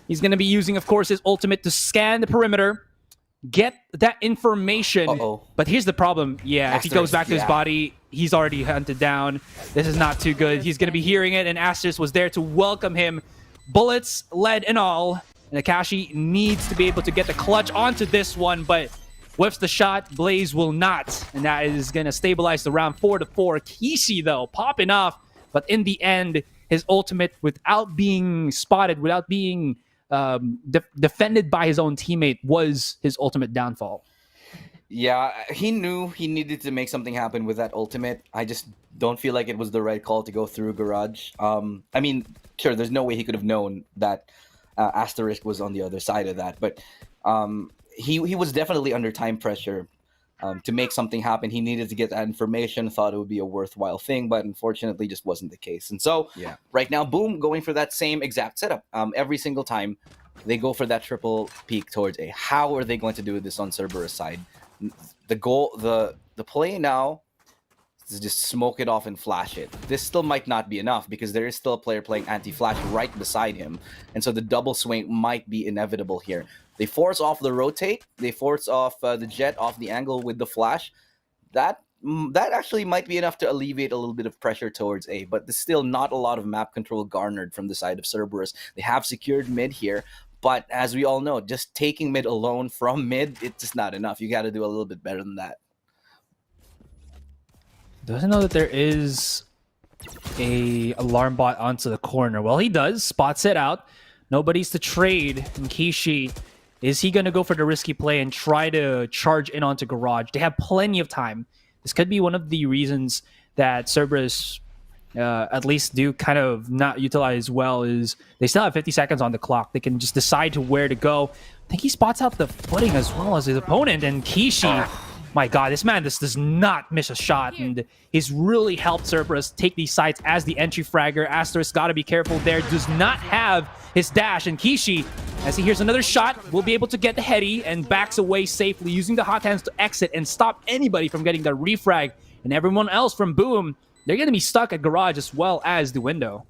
He's going to be using, of course, his ultimate to scan the perimeter, get that information. But here's the problem. Yeah, if he goes back to his body, he's already hunted down. This is not too good. He's going to be hearing it, and Asterisk was there to welcome him. Bullets, lead, and all. And Akashi needs to be able to get the clutch onto this one, but whiffs the shot. Blaze will not. And that is going to stabilize the round 4-4. Kishi, though, popping off. But in the end, his ultimate, without being spotted, without being defended by his own teammate, was his ultimate downfall. Yeah, he knew he needed to make something happen with that ultimate. I just don't feel like it was the right call to go through Garage. I mean, sure, there's no way he could have known that Asterisk was on the other side of that, but he was definitely under time pressure to make something happen. He needed to get that information, thought it would be a worthwhile thing, but unfortunately just wasn't the case. And so right now, Boom going for that same exact setup. Every single time they go for that triple peek towards A. How are they going to do this on Cerberus side? The goal, the play now is just smoke it off and flash it. This still might not be enough, because there is still a player playing anti-flash right beside him, and so the double swing might be inevitable here. They force off the rotate, they force off the jet off the angle with the flash. That actually might be enough to alleviate a little bit of pressure towards A, but there's still not a lot of map control garnered from the side of Cerberus. They have secured mid here, but as we all know, just taking mid alone from mid, it's just not enough. You got to do a little bit better than that. Doesn't know that there is a alarm bot onto the corner. Well, he does. Spots it out. Nobody's to trade. And Kishi Is he going to go for the risky play and try to charge in onto Garage? They have plenty of time. This could be one of the reasons that Cerberus at least do kind of not utilize well is they still have 50 seconds on the clock. They can just decide to where to go. I think he spots out the footing as well as his opponent. And Kishi, my God, this man does not miss a shot. And he's really helped Cerberus take these sites as the entry fragger. Asterisk got to be careful there. Does not have his dash. And Kishi, as he hears another shot, will be able to get the heady and backs away safely, using the hot hands to exit and stop anybody from getting the refrag. And everyone else from Boom, they're going to be stuck at Garage as well as the window.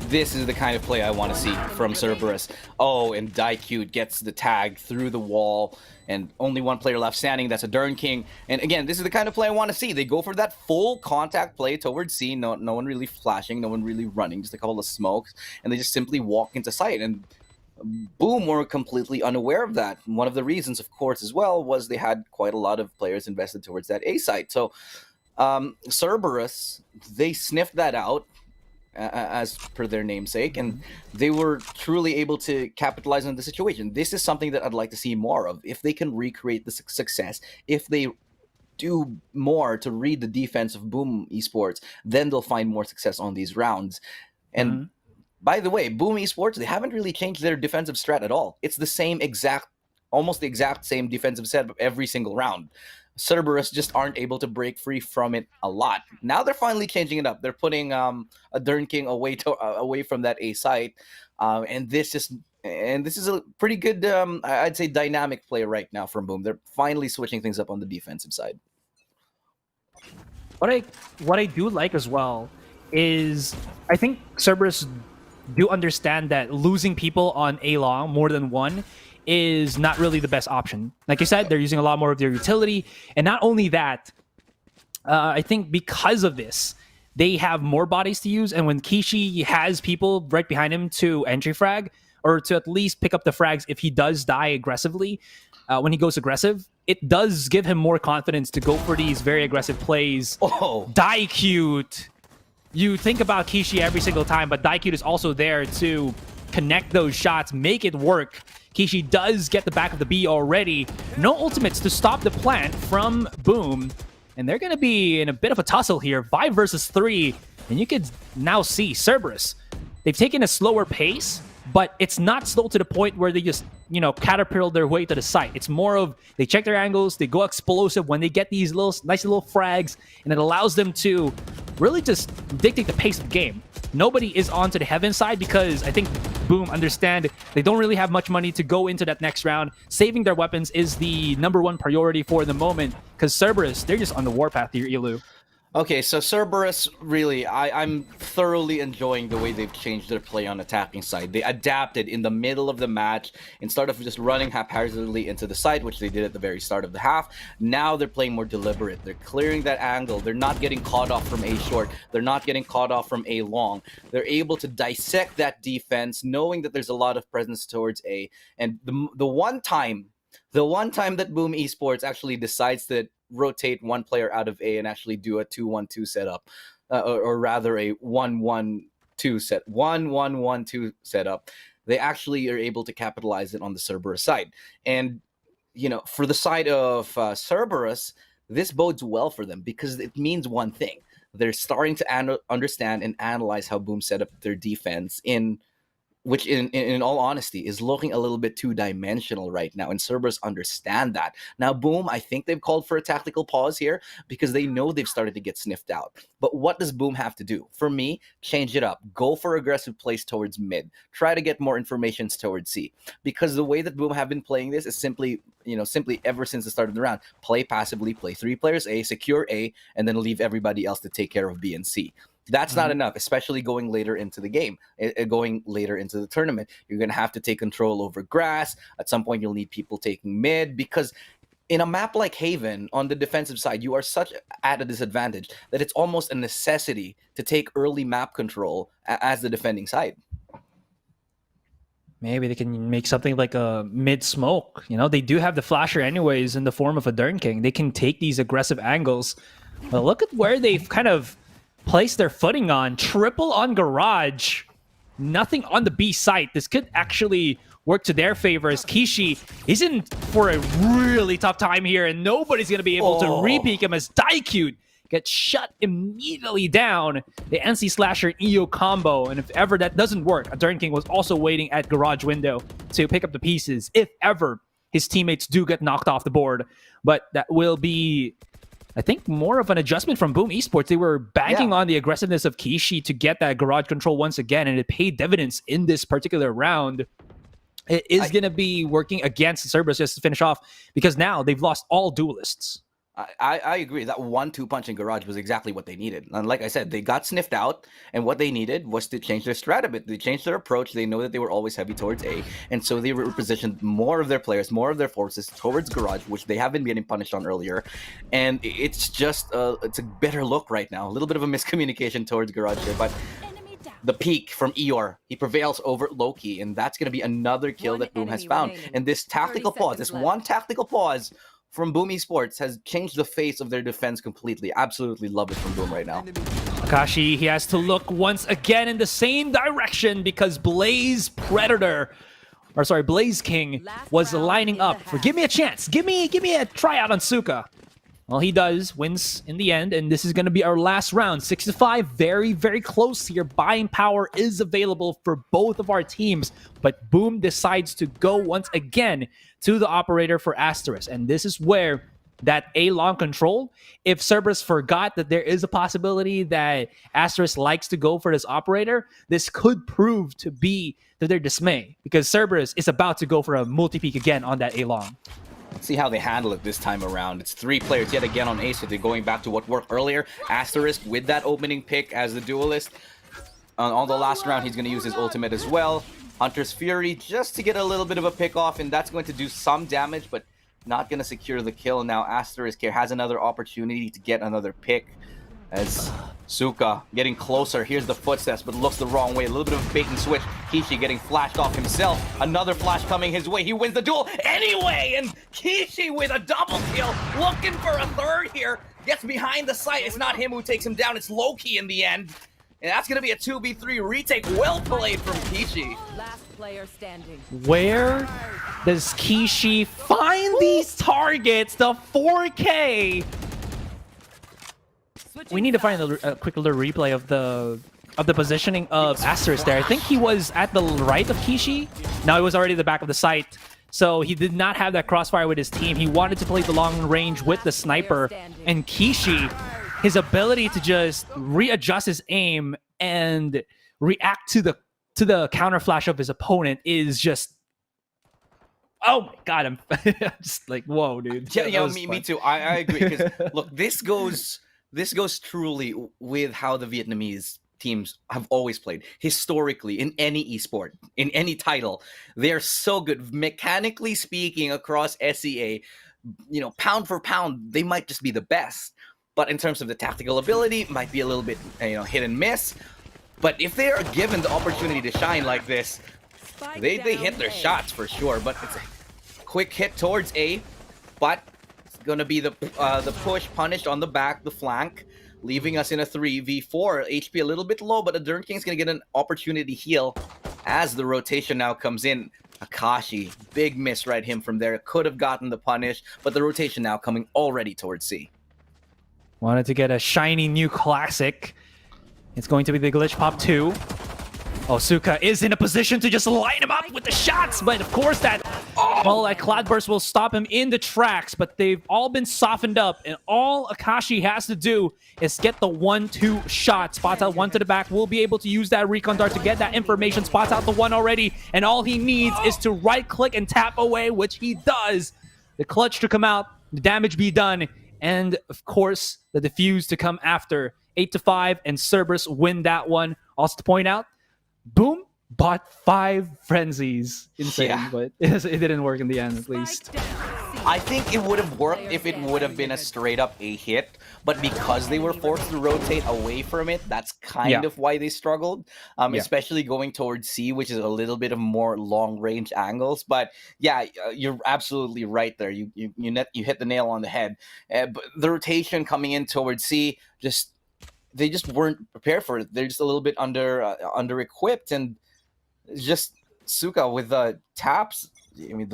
This is the kind of play I want to see from Cerberus. Oh, and Daikyu gets the tag through the wall, and only one player left standing. That's a Dern King. And again, this is the kind of play I want to see. They go for that full contact play towards C. No one really flashing, no one really running, just a couple of smokes, and they just simply walk into sight. And Boom were completely unaware of that. One of the reasons, of course, as well, was they had quite a lot of players invested towards that A site. So Cerberus, they sniffed that out, as per their namesake, and they were truly able to capitalize on the situation. This is something that I'd like to see more of. If they can recreate the success, if they do more to read the defense of Boom Esports, then they'll find more success on these rounds. And by the way, Boom Esports, they haven't really changed their defensive strat at all. It's the same exact, almost the exact same defensive setup every single round. Cerberus just aren't able to break free from it a lot. Now they're finally changing it up. They're putting a Dern King away from that A site, and this is a pretty good, I'd say, dynamic play right now from Boom. They're finally switching things up on the defensive side. What I do like as well is I think Cerberus do understand that losing people on A long more than one is not really the best option. Like I said, they're using a lot more of their utility. And not only that, I think because of this, they have more bodies to use. And when Kishi has people right behind him to entry frag, or to at least pick up the frags if he does die aggressively, when he goes aggressive, it does give him more confidence to go for these very aggressive plays. Oh, Die cute. You think about Kishi every single time, but Die cute is also there to connect those shots, make it work. Kishi does get the back of the B already. No ultimates to stop the plant from Boom. And they're going to be in a bit of a tussle here. 5 versus 3. And you could now see Cerberus. They've taken a slower pace, but it's not slow to the point where they just, caterpillar their way to the site. It's more of they check their angles, they go explosive when they get these nice little frags, and it allows them to really just dictate the pace of the game. Nobody is onto the heaven side because I think Boom understand they don't really have much money to go into that next round. Saving their weapons is the #1 priority for the moment because Cerberus, they're just on the warpath here, Elu. okay, so Cerberus, really, I'm thoroughly enjoying the way they've changed their play on attacking side. They adapted in the middle of the match. Instead of just running haphazardly into the side, which they did at the very start of the half, now they're playing more deliberate. They're clearing that angle. They're not getting caught off from A short. They're not getting caught off from A long. They're able to dissect that defense, knowing that there's a lot of presence towards A. And the one time that Boom Esports actually decides to rotate one player out of A and actually do a 2-1-2 setup, or rather a 1-1-2 setup, they actually are able to capitalize it on the Cerberus side. And for the side of Cerberus, this bodes well for them because it means one thing: they're starting to understand and analyze how Boom set up their defense which in all honesty is looking a little bit two-dimensional right now, and Cerberus understand that. Now, Boom, I think they've called for a tactical pause here because they know they've started to get sniffed out. But what does Boom have to do? For me, change it up. Go for aggressive plays towards mid. Try to get more information towards C. Because the way that Boom have been playing this is simply ever since the start of the round, play passively, play 3 players A, secure A, and then leave everybody else to take care of B and C. That's not enough, especially going later into the game, going later into the tournament. You're going to have to take control over grass. At some point, you'll need people taking mid because in a map like Haven, on the defensive side, you are such at a disadvantage that it's almost a necessity to take early map control as the defending side. Maybe they can make something like a mid smoke. They do have the flasher anyways in the form of a Dern King. They can take these aggressive angles. But look at where they've kind of place their footing on. Triple on Garage. Nothing on the B site. This could actually work to their favor as Kishi is in for a really tough time here, and nobody's going to be able to re-peek him as Daikute gets shut immediately down. The NC Slasher EO combo, and if ever that doesn't work, Adern King was also waiting at garage window to pick up the pieces if ever his teammates do get knocked off the board. But that will be, I think, more of an adjustment from Boom Esports. They were banking on the aggressiveness of Kishi to get that garage control once again, and it paid dividends in this particular round. It is going to be working against Cerberus just to finish off, because now they've lost all duelists. I agree. That 1-2 punch in garage was exactly what they needed. And like I said, they got sniffed out, and what they needed was to change their strat a bit. They changed their approach. They know that they were always heavy towards A, and so they repositioned more of their players, more of their forces towards garage, which they have been getting punished on earlier. And it's just it's a better look right now. A little bit of a miscommunication towards garage here, but the peak from Eeyore, he prevails over Loki, and that's going to be another kill that Boom has found. And this tactical pause, this one tactical pause from Boom Esports has changed the face of their defense completely. Absolutely love it from Boom right now. Akashi, he has to look once again in the same direction because Blaze King was lining up for give me a chance, give me a tryout on Suka. Well, he does, wins in the end, and this is going to be our last round. 6-5, very, very close here. Buying power is available for both of our teams, but Boom decides to go once again to the operator for Asterisk, and this is where that A-long control, if Cerberus forgot that there is a possibility that Asterisk likes to go for this operator, this could prove to be to their dismay, because Cerberus is about to go for a multi-peak again on that A-long. Let's see how they handle it this time around. It's 3 players yet again on A, so they're going back to what worked earlier. Asterisk with that opening pick as the duelist. On the last round, he's going to use his ultimate as well. Hunter's Fury just to get a little bit of a pick off, and that's going to do some damage, but not going to secure the kill. Now Asterisk here has another opportunity to get another pick as Suka getting closer. Here's the footsteps, but looks the wrong way. A little bit of a bait and switch. Kishi getting flashed off himself. Another flash coming his way. He wins the duel anyway, and Kishi with a double kill, looking for a third here. Gets behind the site. It's not him who takes him down. It's Loki in the end. And that's going to be a 2v3 retake. Well played from Kishi. Last player standing. Where does Kishi find these targets? The 4K. We need to find a quick little replay of the positioning of Asterisk there. I think he was at the right of Kishi. No, he was already at the back of the site. So he did not have that crossfire with his team. He wanted to play the long range with the sniper. And Kishi, his ability to just readjust his aim and react to the counter flash of his opponent is just, oh my god, I'm just like, whoa, dude. Yeah, me too. I agree. Because look, this goes truly with how the Vietnamese teams have always played historically in any esport, in any title. They're so good, mechanically speaking, across SEA. You know, pound for pound, they might just be the best. But in terms of the tactical ability, might be a little bit, hit and miss. But if they are given the opportunity to shine like this, they hit their shots for sure. But it's a quick hit towards A, but it's gonna be the push punished on the back, the flank, leaving us in a 3v4. HP a little bit low, but Adern King's gonna get an opportunity to heal as the rotation now comes in. Akashi, big miss right him from there. Could have gotten the punish, but the rotation now coming already towards C. Wanted to get a shiny new classic. It's going to be the Glitch Pop 2. Suka is in a position to just line him up with the shots, but of course that Cloudburst will stop him in the tracks, but they've all been softened up, and all Akashi has to do is get the 1-2 shot. Spots out one to the back, will be able to use that recon dart to get that information. Spots out the one already, and all he needs is to right-click and tap away, which he does. The clutch to come out, the damage be done, and of course, the defuse to come after. 8-5, and Cerberus win that one. Also to point out, Boom bought 5 frenzies. Insane, but it didn't work in the end, at least. I think it would have worked if it would have been a straight-up A hit, but because they were forced to rotate away from it, that's kind of why they struggled, especially going towards C, which is a little bit of more long-range angles. But yeah, you're absolutely right there. You hit the nail on the head. But the rotation coming in towards C, they just weren't prepared for it. They're just a little bit under-equipped, and just Suka with the taps. I mean,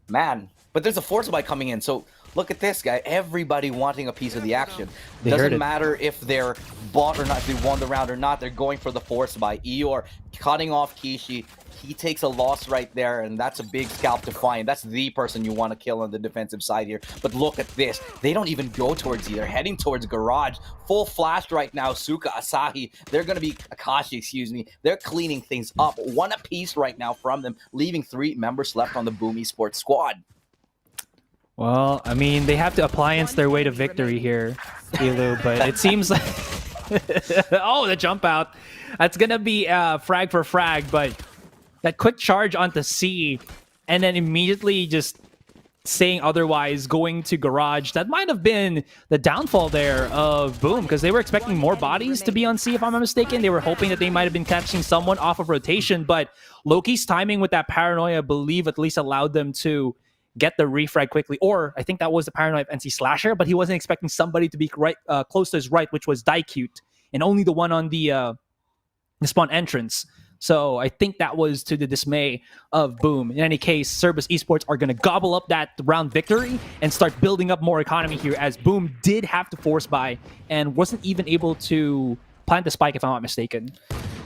man. But there's a force buy coming in, so look at this guy. Everybody wanting a piece of the action. They heard Doesn't it. matter if they're bought or not, if they won the round or not. They're going for the force buy. Eeyore cutting off Kishi. He takes a loss right there, and that's a big scalp to find. That's the person you want to kill on the defensive side here. But look at this. They don't even go towards you. They're heading towards Garage. Full flash right now. Suka, Asahi. They're going to be... Akashi, excuse me. They're cleaning things up. One apiece right now from them, leaving 3 members left on the Boom Esports squad. Well, I mean, they have to appliance their way to victory here, Ilu, but it seems like... oh, the jump out. That's going to be frag for frag, but that quick charge onto C and then immediately just saying otherwise, going to Garage, that might have been the downfall there of Boom, because they were expecting more bodies to be on C, if I'm not mistaken. They were hoping that they might have been catching someone off of rotation, but Loki's timing with that paranoia, I believe, at least allowed them to get the refrag quickly, or I think that was the paranoia of NC Slasher, but he wasn't expecting somebody to be right close to his right, which was Daikute, and only the one on the spawn entrance. So I think that was to the dismay of Boom. In any case, Cerberus Esports are going to gobble up that round victory and start building up more economy here, as Boom did have to force buy and wasn't even able to plant the spike, if I'm not mistaken.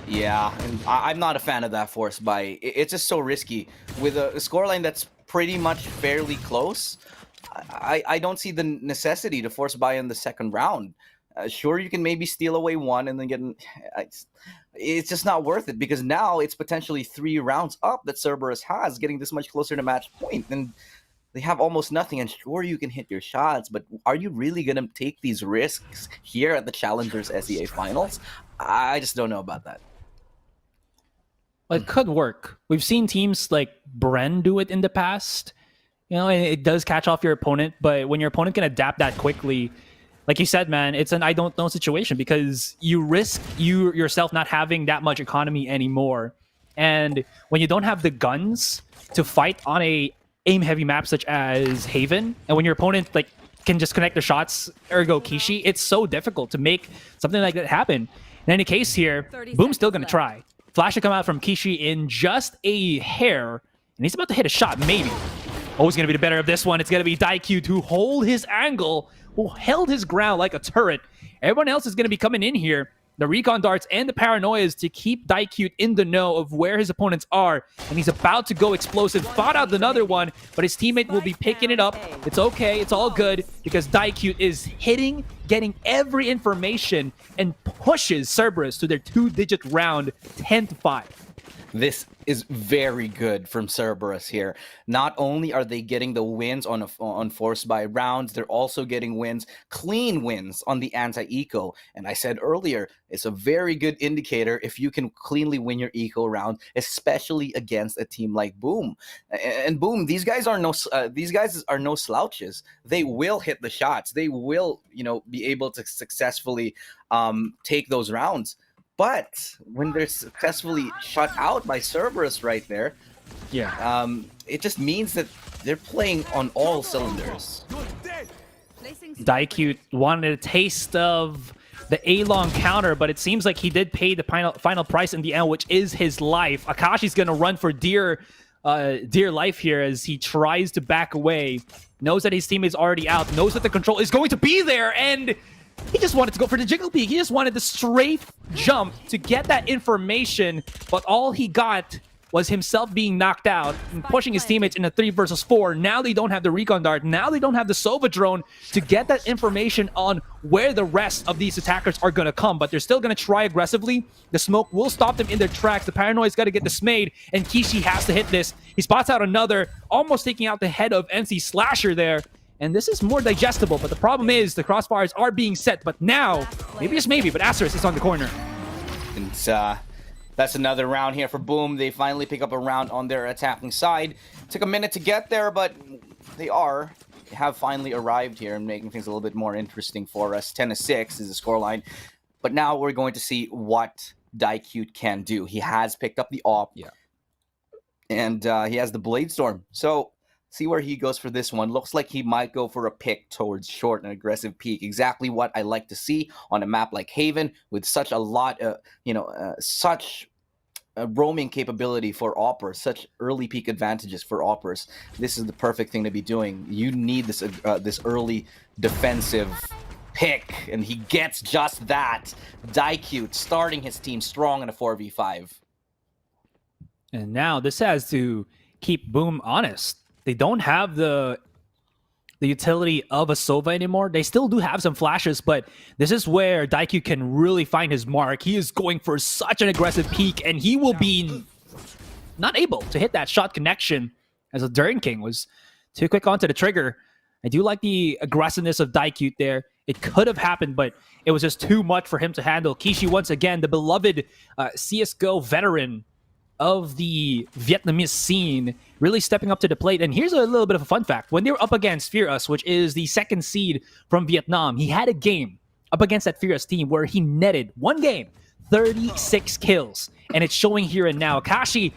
Yeah, and I'm not a fan of that force buy. It's just so risky. With a scoreline that's pretty much fairly close, I don't see the necessity to force buy in the second round. Sure, you can maybe steal away one and then get... It's just not worth it, because now it's potentially 3 rounds up that Cerberus has, getting this much closer to match point, and they have almost nothing. And sure, you can hit your shots, but are you really going to take these risks here at the Challengers SEA Finals? I just don't know about that. It could work. We've seen teams like Bren do it in the past. You know, and it does catch off your opponent, but when your opponent can adapt that quickly, like you said, man, it's an I don't know situation, because you risk you yourself not having that much economy anymore. And when you don't have the guns to fight on a aim-heavy map such as Haven, and when your opponent like can just connect the shots, ergo Kishi, it's so difficult to make something like that happen. In any case here, Boom's still going to try. Flash should come out from Kishi in just a hair, and he's about to hit a shot, maybe. Oh, he's going to be the better of this one. It's going to be Daikyu to hold his angle, who held his ground like a turret. Everyone else is going to be coming in here. The recon darts and the paranoias to keep Daikyu in the know of where his opponents are. And he's about to go explosive. Fought out another one, but his teammate will be picking it up. It's okay. It's all good, because Daikyu is hitting, getting every information, and pushes Cerberus to their 2-digit round 10-5. This is very good from Cerberus here. Not only are they getting the wins on force buy rounds, they're also getting wins, clean wins on the anti-eco. And I said earlier, it's a very good indicator if you can cleanly win your eco round, especially against a team like Boom. And Boom, these guys are no slouches. They will hit the shots. They will, be able to successfully take those rounds. But when they're successfully shut out by Cerberus right there, it just means that they're playing on all cylinders. Daikyu wanted a taste of the A-long counter, but it seems like he did pay the final price in the end, which is his life. Akashi's going to run for dear life here as he tries to back away. Knows that his teammate's already out. Knows that the control is going to be there, and he just wanted to go for the jiggle peek. He just wanted the straight jump to get that information, but all he got was himself being knocked out and pushing his teammates in a 3 versus 4. Now they don't have the recon dart. Now they don't have the Sova drone to get that information on where the rest of these attackers are going to come, but they're still going to try aggressively. The smoke will stop them in their tracks. The paranoia's got to get dismayed, and Kishi has to hit this. He spots out another, almost taking out the head of NC Slasher there. And this is more digestible, but the problem is the crossbars are being set. But now, maybe just maybe, but Asterisk is on the corner. And that's another round here for Boom. They finally pick up a round on their attacking side. Took a minute to get there, but they have finally arrived here and making things a little bit more interesting for us. 10-6 is the scoreline. But now we're going to see what Daikyu can do. He has picked up the AWP. Yeah. And he has the Blade Storm. So see where he goes for this one. Looks like he might go for a pick towards short and aggressive peek. Exactly what I like to see on a map like Haven with such a lot, such roaming capability for Oppers, such early peak advantages for Oppers. This is the perfect thing to be doing. You need this this early defensive pick, and he gets just that. Daikute starting his team strong in a 4v5. And now this has to keep Boom honest. They don't have the utility of a Sova anymore. They still do have some flashes, but this is where Daikyu can really find his mark. He is going for such an aggressive peak, and he will be not able to hit that shot connection as a Durn King was too quick onto the trigger. I do like the aggressiveness of Daikyu there. It could have happened, but it was just too much for him to handle. Kishi, once again, the beloved CSGO veteran of the Vietnamese scene, really stepping up to the plate. And here's a little bit of a fun fact. When they were up against Cerberus, which is the second seed from Vietnam, he had a game up against that Cerberus team where he netted one game, 36 kills. And it's showing here and now. Akashi,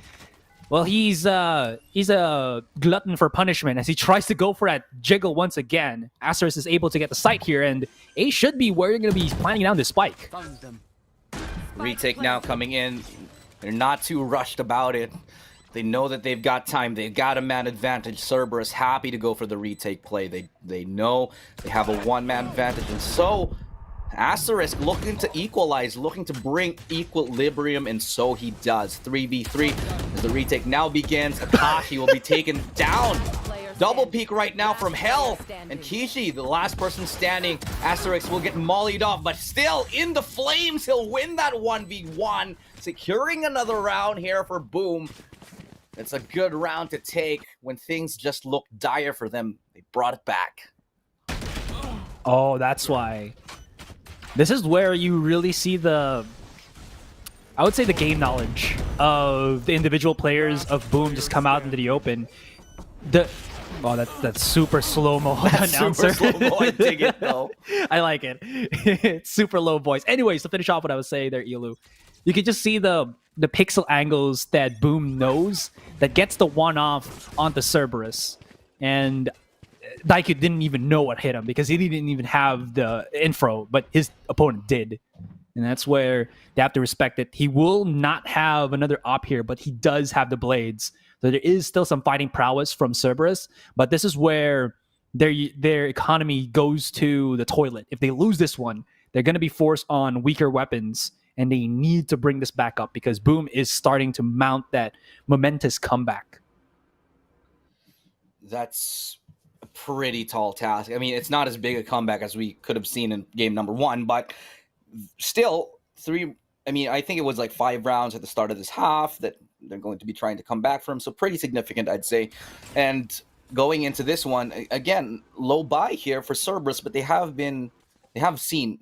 well, he's a glutton for punishment as he tries to go for that jiggle once again. Asterisk is able to get the site here, and A should be where you're going to be planning down the spike. Retake now coming in. They're not too rushed about it. They know that they've got time. They've got a man advantage. Cerberus happy to go for the retake play. They know they have a one-man advantage. And so, Asterisk looking to equalize, looking to bring equilibrium, and so he does. 3v3 as the retake now begins. Akashi will be taken down. Double peek right now from Hell. And Kishi, the last person standing. Asterisk will get mollied off, but still in the flames. He'll win that 1v1. Securing another round here for Boom. It's a good round to take when things just look dire for them. They brought it back. Oh, that's why. This is where you really see the, I would say, the game knowledge of the individual players of Boom just come out into the open. Oh, that's super slow-mo announcer. Super slow-mo, I dig it though. I like it. It's super low voice. Anyways, to finish off what I was saying there, Elu, you can just see the pixel angles that Boom knows that gets the one-off onto Cerberus. And Daikyu didn't even know what hit him because he didn't even have the info, but his opponent did. And that's where they have to respect it. He will not have another op here, but he does have the blades. So there is still some fighting prowess from Cerberus, but this is where their economy goes to the toilet. If they lose this one, they're going to be forced on weaker weapons, and they need to bring this back up because Boom is starting to mount that momentous comeback. That's a pretty tall task. I mean, it's not as big a comeback as we could have seen in game number 1, but still, I think it was like 5 rounds at the start of this half that they're going to be trying to come back from. So pretty significant, I'd say. And going into this one, again, low buy here for Cerberus, but we have seen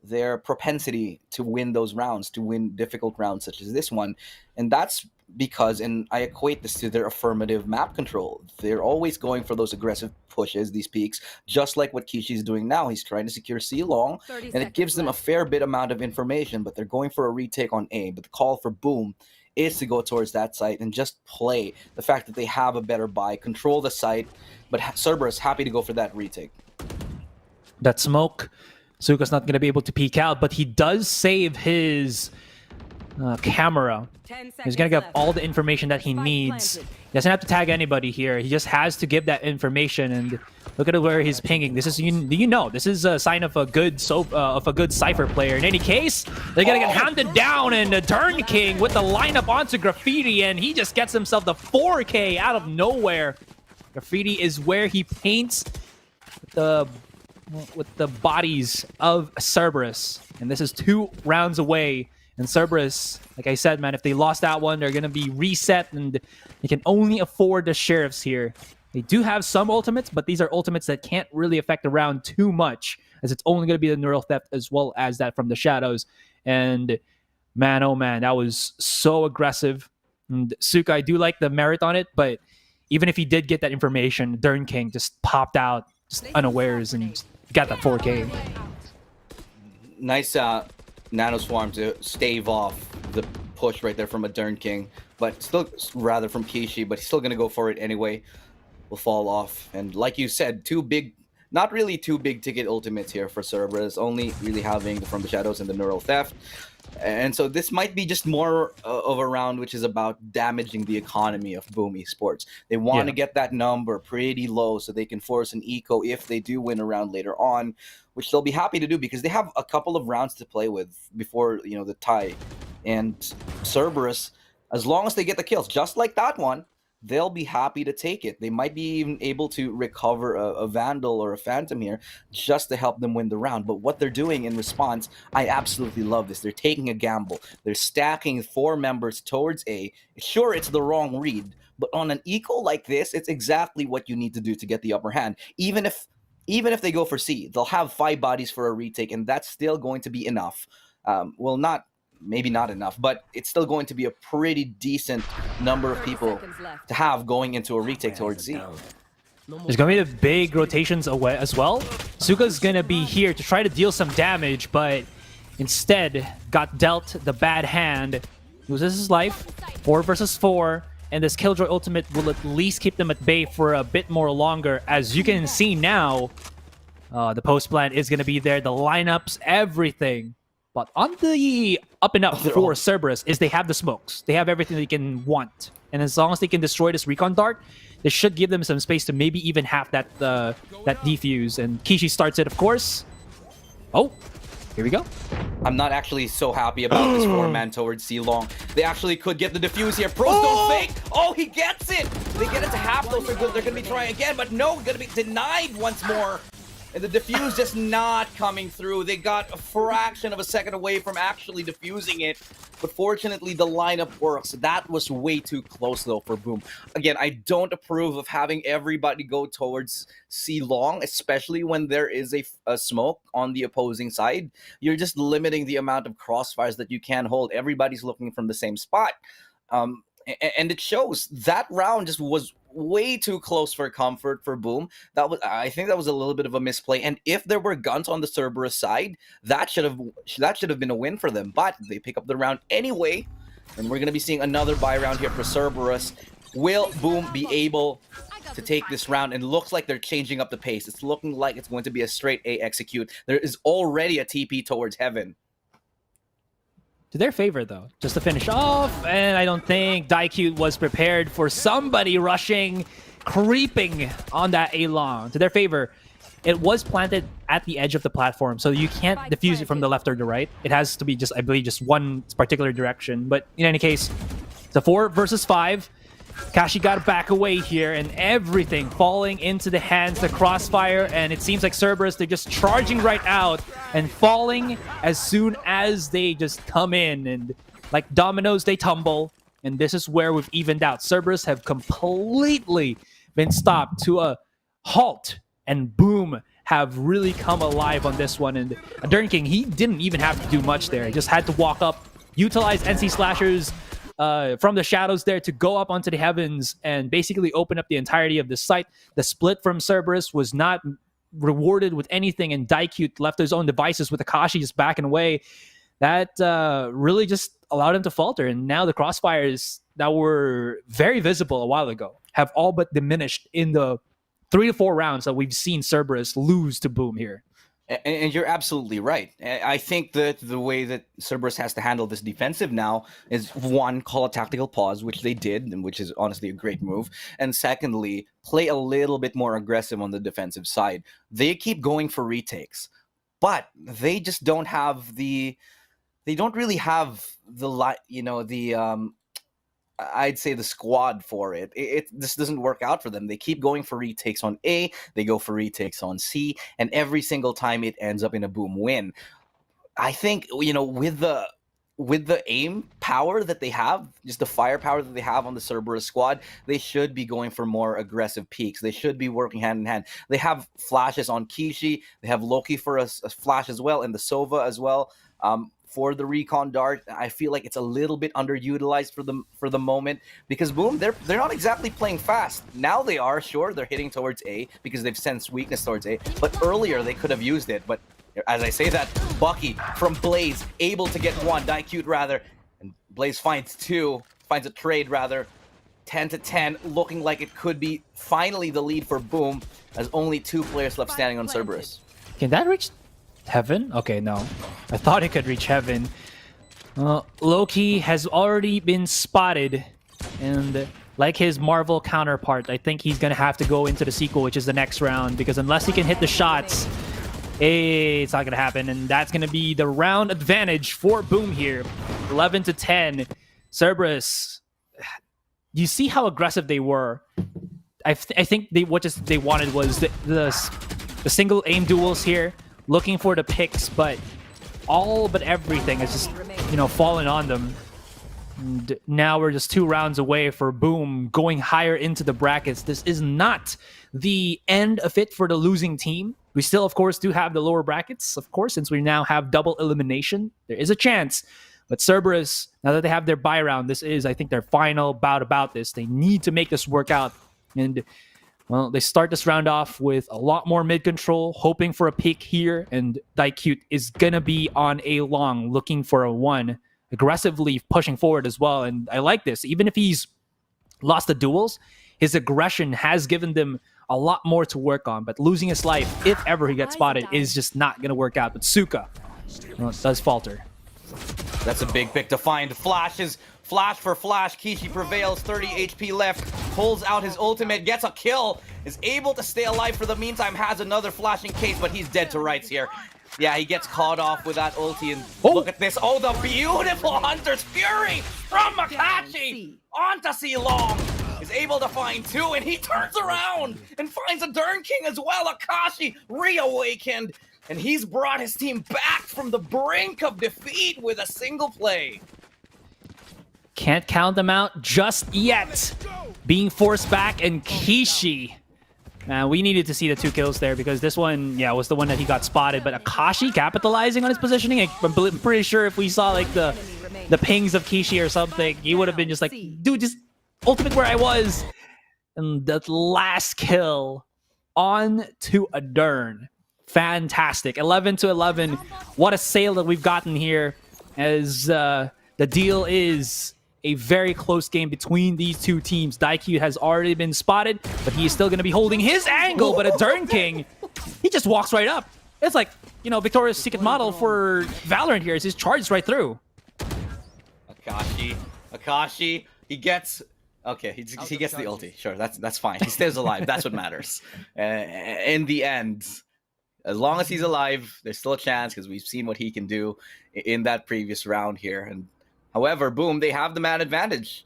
their propensity to win those rounds, to win difficult rounds such as this one. And that's because, and I equate this to their affirmative map control. They're always going for those aggressive pushes, these peaks, just like what Kishi's doing now. He's trying to secure C long, and it gives them a fair bit amount of information, but they're going for a retake on A. But the call for Boom is to go towards that site and just play the fact that they have a better buy, control the site, but Cerberus happy to go for that retake. That smoke, Suka's not going to be able to peek out, but he does save his camera. He's going to get all the information that he needs. He doesn't have to tag anybody here. He just has to give that information, and look at where he's pinging. This is, this is a sign of a good Cypher player. In any case, they're going to get handed down, and the Durn King with the lineup onto Graffiti, and he just gets himself the 4K out of nowhere. Graffiti is where he paints with the bodies of Cerberus, and this is 2 rounds away. And Cerberus, like I said, man, if they lost that one, they're going to be reset, and they can only afford the Sheriffs here. They do have some ultimates, but these are ultimates that can't really affect the round too much, as it's only going to be the Neural Theft as well as that from the Shadows. And man, oh man, that was so aggressive. And Suka, I do like the merit on it, but even if he did get that information, Durn King just popped out just unawares and got that 4K. Nice Nano Swarm to stave off the push right there from a Durn King, but still rather from Kishi, but he's still going to go for it anyway. Will fall off. And like you said, 2 big Not really two big ticket ultimates here for Cerberus, only really having the From the Shadows and the Neural Theft. And so this might be just more of a round which is about damaging the economy of Boom Esports. They want to get that number pretty low so they can force an eco if they do win a round later on, which they'll be happy to do because they have a couple of rounds to play with before, you know, the tie. And Cerberus, as long as they get the kills, just like that one, they'll be happy to take it. They might be even able to recover a Vandal or a Phantom here just to help them win the round. But what they're doing in response, I absolutely love this. They're taking a gamble. They're stacking 4 members towards A. Sure, it's the wrong read, but on an eco like this, it's exactly what you need to do to get the upper hand. Even if they go for C, they'll have 5 bodies for a retake, and that's still going to be enough. Well, maybe not enough, but it's still going to be a pretty decent number of people to have going into a retake towards Z. There's going to be the big rotations away as well. Suga's going to be here to try to deal some damage, but instead got dealt the bad hand. Loses his life, 4 versus 4, and this Killjoy ultimate will at least keep them at bay for a bit more longer. As you can see now, the post plan is going to be there, the lineups, everything. But on the up and up for Cerberus is they have the smokes. They have everything they can want. And as long as they can destroy this recon dart, this should give them some space to maybe even have that defuse. And Kishi starts it, of course. Oh, here we go. I'm not actually so happy about this 4-man towards C long. They actually could get the defuse here. Pros don't fake. Oh, he gets it. They get it to half. Those are good. They're going to be trying again, but no, going to be denied once more. And the defuse just not coming through. They got a fraction of a second away from actually defusing it. But fortunately, the lineup works. That was way too close, though, for Boom. Again, I don't approve of having everybody go towards C long, especially when there is a smoke on the opposing side. You're just limiting the amount of crossfires that you can hold. Everybody's looking from the same spot. And it shows. That round just was way too close for comfort for Boom. I think that was a little bit of a misplay. And if there were guns on the Cerberus side, that should have been a win for them. But they pick up the round anyway, and we're gonna be seeing another buy round here for Cerberus. Will Boom be able to take this round? And looks like they're changing up the pace. It's looking like it's going to be a straight A execute. There is already a TP towards Heaven. To their favor, though, just to finish off, and I don't think Daikyu was prepared for somebody rushing, creeping on that A-long. To their favor, it was planted at the edge of the platform, so you can't defuse it from the left or the right. It has to be just, I believe, just one particular direction. But in any case, it's a 4 versus 5. Kashi got to back away here, and everything falling into the hands, the crossfire, and it seems like Cerberus, they're just charging right out and falling as soon as they just come in, and like dominoes, they tumble, and this is where we've evened out. Cerberus have completely been stopped to a halt, and Boom have really come alive on this one, and Dern King, he didn't even have to do much there. He just had to walk up, utilize NC Slashers, from the shadows there to go up onto the heavens and basically open up the entirety of the site. The split from Cerberus was not rewarded with anything, and Daikyu left his own devices with Akashi just backing away. That really just allowed him to falter, and now the crossfires that were very visible a while ago have all but diminished in the 3 to 4 rounds that we've seen Cerberus lose to Boom here. And you're absolutely right. I think that the way that Cerberus has to handle this defensive now is, one, call a tactical pause, which they did, and which is honestly a great move. And secondly, play a little bit more aggressive on the defensive side. They keep going for retakes, but they just don't have the... They don't really have the, I'd say the squad for it. This doesn't work out for them. They keep going for retakes on A, they go for retakes on C, and every single time it ends up in a Boom win. I think, with the aim power that they have, just the firepower that they have on the Cerberus squad, they should be going for more aggressive peaks. They should be working hand in hand. They have flashes on Kishi, they have Loki for a flash as well, and the Sova as well. For the recon dart, I feel like it's a little bit underutilized for the moment, because Boom, they're not exactly playing fast. Now they are, sure, they're hitting towards A because they've sensed weakness towards A, but earlier they could have used it. But as I say that, Bucky from Blaze able to get one, Daikyu rather, and Blaze finds 2, finds a trade rather. 10-10, looking like it could be finally the lead for Boom, as only 2 players left standing on Cerberus. Can that reach heaven? Okay, no. I thought it could reach heaven. Loki has already been spotted, and like his Marvel counterpart, I think he's gonna have to go into the sequel, which is the next round, because unless he can hit the shots, it's not gonna happen, and that's gonna be the round advantage for Boom here. 11-10. Cerberus, you see how aggressive they were. I think they wanted was the single aim duels here, looking for the picks, but all but everything is just, you know, falling on them. And now we're just 2 rounds away for Boom going higher into the brackets. This is not the end of it for the losing team. We still, of course, do have the lower brackets, of course, since we now have double elimination. There is a chance. But Cerberus, now that they have their bye round, this is, I think, their final bout about this. They need to make this work out. And, well, they start this round off with a lot more mid-control, hoping for a pick here. And Daikute is going to be on a long, looking for a 1. Aggressively pushing forward as well. And I like this. Even if he's lost the duels, his aggression has given them a lot more to work on. But losing his life, if ever he gets spotted, is just not going to work out. But Suka, well, does falter. That's a big pick to find. Flashes, flash for flash. Kishi prevails, 30 HP left. Pulls out his ultimate, gets a kill. Is able to stay alive for the meantime. Has another flashing case, but he's dead to rights here. Yeah, he gets caught off with that ulti, and look at this. Oh, the beautiful Hunter's Fury from Makachi onto C-Long. Is able to find 2, and he turns around and finds a Dern King as well. Akashi reawakened, and he's brought his team back from the brink of defeat with a single play. Can't count them out just yet. Being forced back, and Kishi. We needed to see the 2 kills there, because this one, yeah, was the one that he got spotted. But Akashi capitalizing on his positioning. I'm pretty sure if we saw like the pings of Kishi or something, he would have been just like, dude, just ultimate where I was. And that last kill on to a Dern. Fantastic. 11-11. What a sale that we've gotten here, as the deal is a very close game between these 2 teams. Daikyu has already been spotted, but he is still going to be holding his angle. But a Dern King, he just walks right up. It's like, you know, Victoria's Secret model for Valorant here. Is just charged right through. Akashi, he gets... Okay, he gets the ulti. Sure, that's fine. He stays alive. That's what matters. In the end, as long as he's alive, there's still a chance, because we've seen what he can do in that previous round here. And however, Boom, they have the man advantage.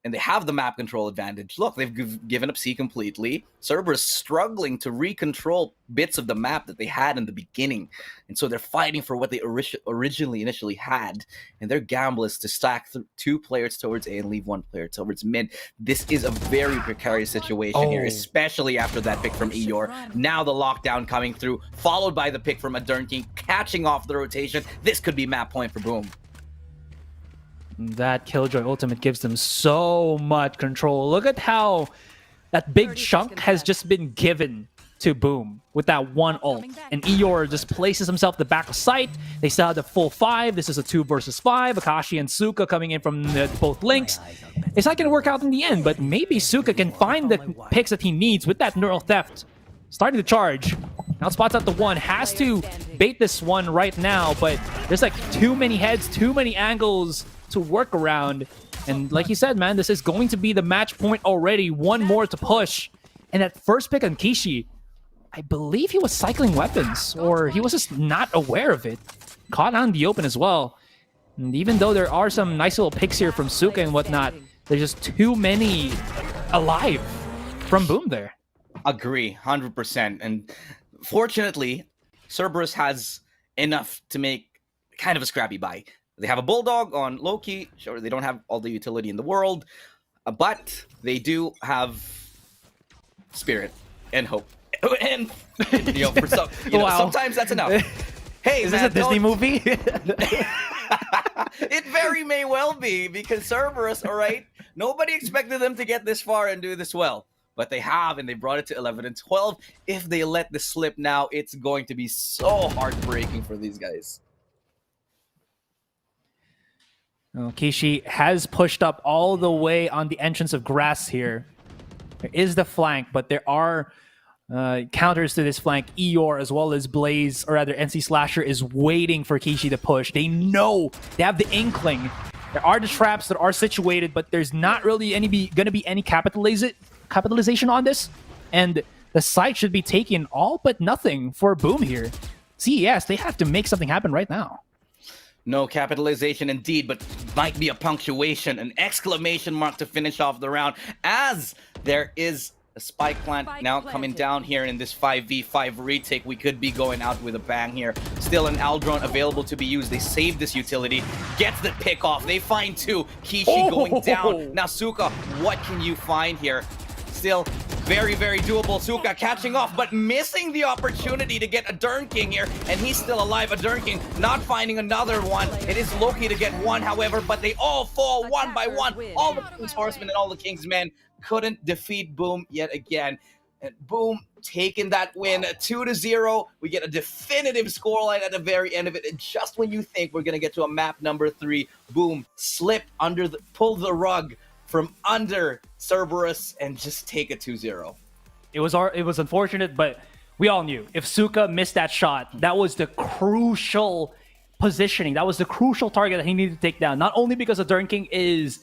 And they have the map control advantage. Look, they've given up C completely. Cerberus struggling to recontrol bits of the map that they had in the beginning. And so they're fighting for what they initially had. And their gamble is to stack 2 players towards A and leave 1 player towards mid. This is a very precarious situation here, especially after that pick from Eeyore. Now the lockdown coming through, followed by the pick from a Dern King, catching off the rotation. This could be map point for Boom. That Killjoy ultimate gives them so much control. Look at how that big chunk has just been given to Boom with that 1 ult. And Eeyore just places himself at the back of sight. They still have the full 5. This is a 2 versus 5. Akashi and Suka coming in from both links. It's not going to work out in the end, but maybe Suka can find the picks that he needs with that neural theft. Starting to charge. Now spots out the 1. Has to bait this one right now, but there's like too many heads, too many angles to work around. And like you said, man, this is going to be the match point already. 1 more to push. And that first pick on Kishi, I believe he was cycling weapons, or he was just not aware of it. Caught out in the open as well. And even though there are some nice little picks here from Suka and whatnot, there's just too many alive from Boom there. Agree, 100%. And fortunately, Cerberus has enough to make kind of a scrappy buy. They have a Bulldog on Loki. Sure, they don't have all the utility in the world, but they do have Spirit and Hope. And, you know, for some, Wow. sometimes that's enough. Hey, Is man, this a Disney movie? It very may well be, because Cerberus, all right, nobody expected them to get this far and do this well. But they have, and they brought it to 11 and 12. If they let this slip now, it's going to be so heartbreaking for these guys. Kishi has pushed up all the way on the entrance of grass here. There is the flank, but there are counters to this flank. Eeyore as well as Blaze, or rather NC Slasher, is waiting for Kishi to push. They know, they have the inkling. There are the traps that are situated, but there's not really going to be any capitalization on this. And the site should be taking all but nothing for Boom here. CES, they have to make something happen right now. No capitalization indeed, but might be a punctuation, an exclamation mark to finish off the round, as there is a spike plant now coming down here in this 5v5 retake. We could be going out with a bang here. Still an Aldrone available to be used. They save this utility, gets the pick off. They find two. Kishi going down. Now Suka, what can you find here? Still very, very doable. Suka catching off, but missing the opportunity to get a Dern King here, and he's still alive. A Dern King not finding another one. It is Loki to get one, however, but they all fall one by one. All the King's Horsemen and all the King's Men couldn't defeat Boom yet again. And Boom taking that win 2-0. We get a definitive scoreline at the very end of it. And just when you think we're going to get to a map number 3, Boom slipped under pull the rug from under Cerberus and just take a 2-0. It was unfortunate, but we all knew if Suka missed that shot, that was the crucial positioning. That was the crucial target that he needed to take down. Not only because the Dern King is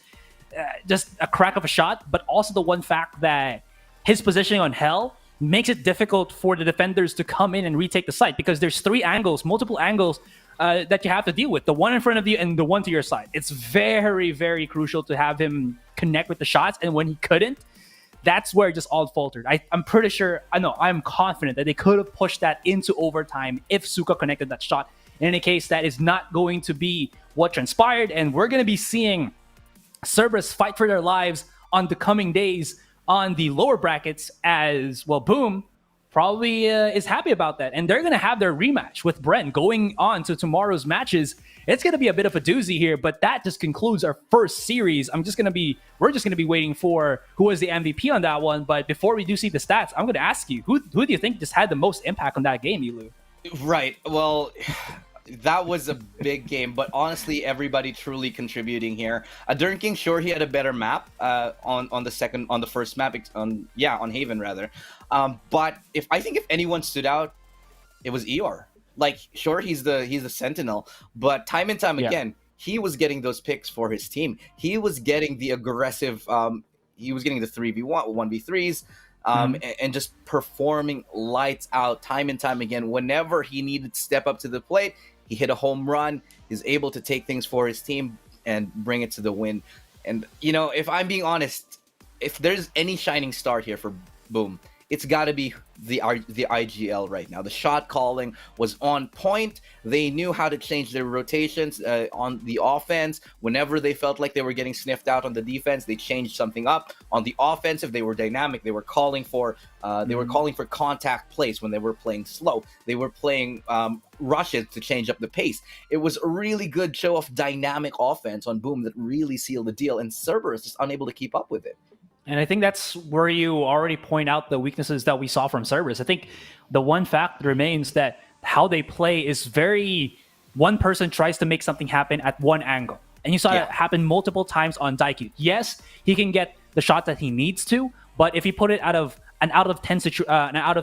just a crack of a shot, but also the one fact that his positioning on Hell makes it difficult for the defenders to come in and retake the site, because there's multiple angles that you have to deal with. The one in front of you and the one to your side. It's very, very crucial to have him connect with the shots, and when he couldn't, that's where it just all faltered. I'm pretty sure, I'm confident that they could have pushed that into overtime if Suka connected that shot. In any case, that is not going to be what transpired, and we're going to be seeing Cerberus fight for their lives on the coming days on the lower brackets, as well. Boom probably is happy about that, and they're going to have their rematch with Brent going on to tomorrow's matches. It's going to be a bit of a doozy here, but that just concludes our first series. We're just going to be waiting for who was the MVP on that one. But before we do see the stats, I'm going to ask you, who do you think just had the most impact on that game, Elu? Right. Well, that was a big game, but honestly, everybody truly contributing here. Dern King, sure, he had a better map on the first map, on Haven rather. But I think if anyone stood out, it was Eeyore. Like, sure, he's the Sentinel, but time and time again, he was getting those picks for his team. He was getting the aggressive. He was getting the 3v1, 1v3s. And just performing lights out time and time again. Whenever he needed to step up to the plate, he hit a home run. He's able to take things for his team and bring it to the win. And, if I'm being honest, if there's any shining star here for Boom, it's got to be the IGL right now. The shot calling was on point. They knew how to change their rotations on the offense. Whenever they felt like they were getting sniffed out on the defense, they changed something up. On the offensive, they were dynamic. They were calling for contact plays when they were playing slow. They were playing rushes to change up the pace. It was a really good show of dynamic offense on Boom that really sealed the deal, and Cerberus is unable to keep up with it. And I think that's where you already point out the weaknesses that we saw from Cerberus. I think the one fact remains that how they play is one person tries to make something happen at one angle. And you saw that happen multiple times on Daikyu. Yes, he can get the shot that he needs to, but if you put it out of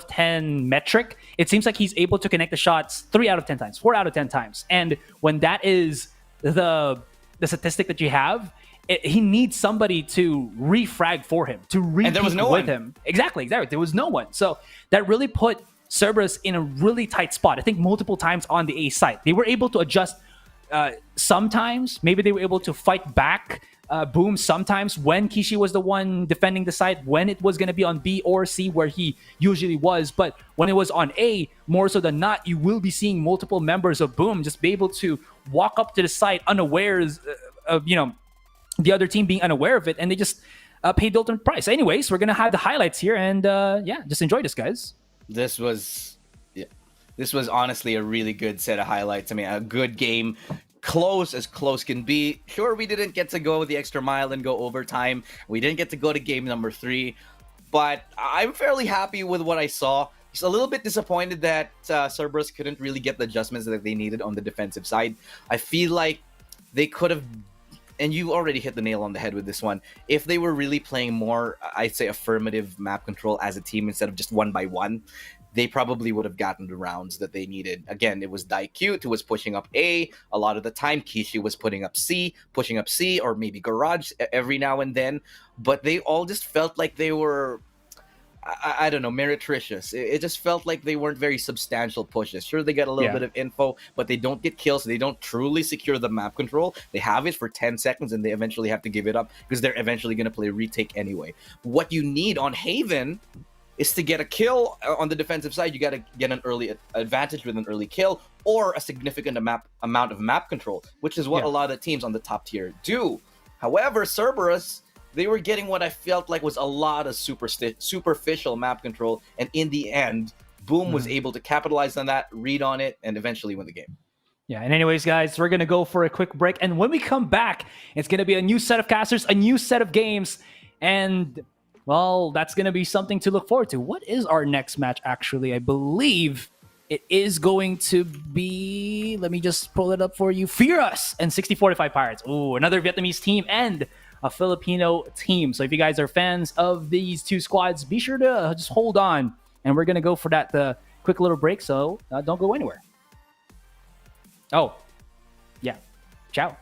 10 metric, it seems like he's able to connect the shots 3 out of 10 times, 4 out of 10 times. And when that is the statistic that you have, he needs somebody to refrag for him, to repeat and there was no with one. him. Exactly. There was no one. So that really put Cerberus in a really tight spot. I think multiple times on the A site. They were able to adjust sometimes. Maybe they were able to fight back Boom sometimes when Kishi was the one defending the site, when it was going to be on B or C where he usually was. But when it was on A, more so than not, you will be seeing multiple members of Boom just be able to walk up to the site unawares of, the other team being unaware of it, and they just paid the ultimate price. Anyways, we're gonna have the highlights here, and just enjoy this, guys. This was honestly a really good set of highlights. I mean, a good game, close as close can be. Sure, we didn't get to go the extra mile and go overtime. We didn't get to go to game number 3, but I'm fairly happy with what I saw. Just a little bit disappointed that Cerberus couldn't really get the adjustments that they needed on the defensive side. I feel like they could have and you already hit the nail on the head with this one. If they were really playing more, I'd say, affirmative map control as a team instead of just one by one, they probably would have gotten the rounds that they needed. Again, it was Daikute who was pushing up A. A lot of the time, Kishi was pushing up C, or maybe Garage every now and then. But they all just felt like they were, I don't know, meretricious. It just felt like they weren't very substantial pushes. Sure, they get a little bit of info, but they don't get kills. They don't truly secure the map control. They have it for 10 seconds, and they eventually have to give it up because they're eventually going to play retake anyway. What you need on Haven is to get a kill on the defensive side. You got to get an early advantage with an early kill or a significant amount of map control, which is what a lot of teams on the top tier do. However, Cerberus, they were getting what I felt like was a lot of superficial map control, and in the end, Boom was able to capitalize on that, read on it, and eventually win the game. Yeah, and anyways, guys, we're going to go for a quick break, and when we come back, it's going to be a new set of casters, a new set of games, and well, that's going to be something to look forward to. What is our next match, actually? I believe it is going to be, let me just pull it up for you, Fear Us and 6045 Pirates. Ooh, another Vietnamese team and a Filipino team. So if you guys are fans of these two squads, be sure to just hold on. And we're going to go for that quick little break, so don't go anywhere. Oh, yeah. Ciao.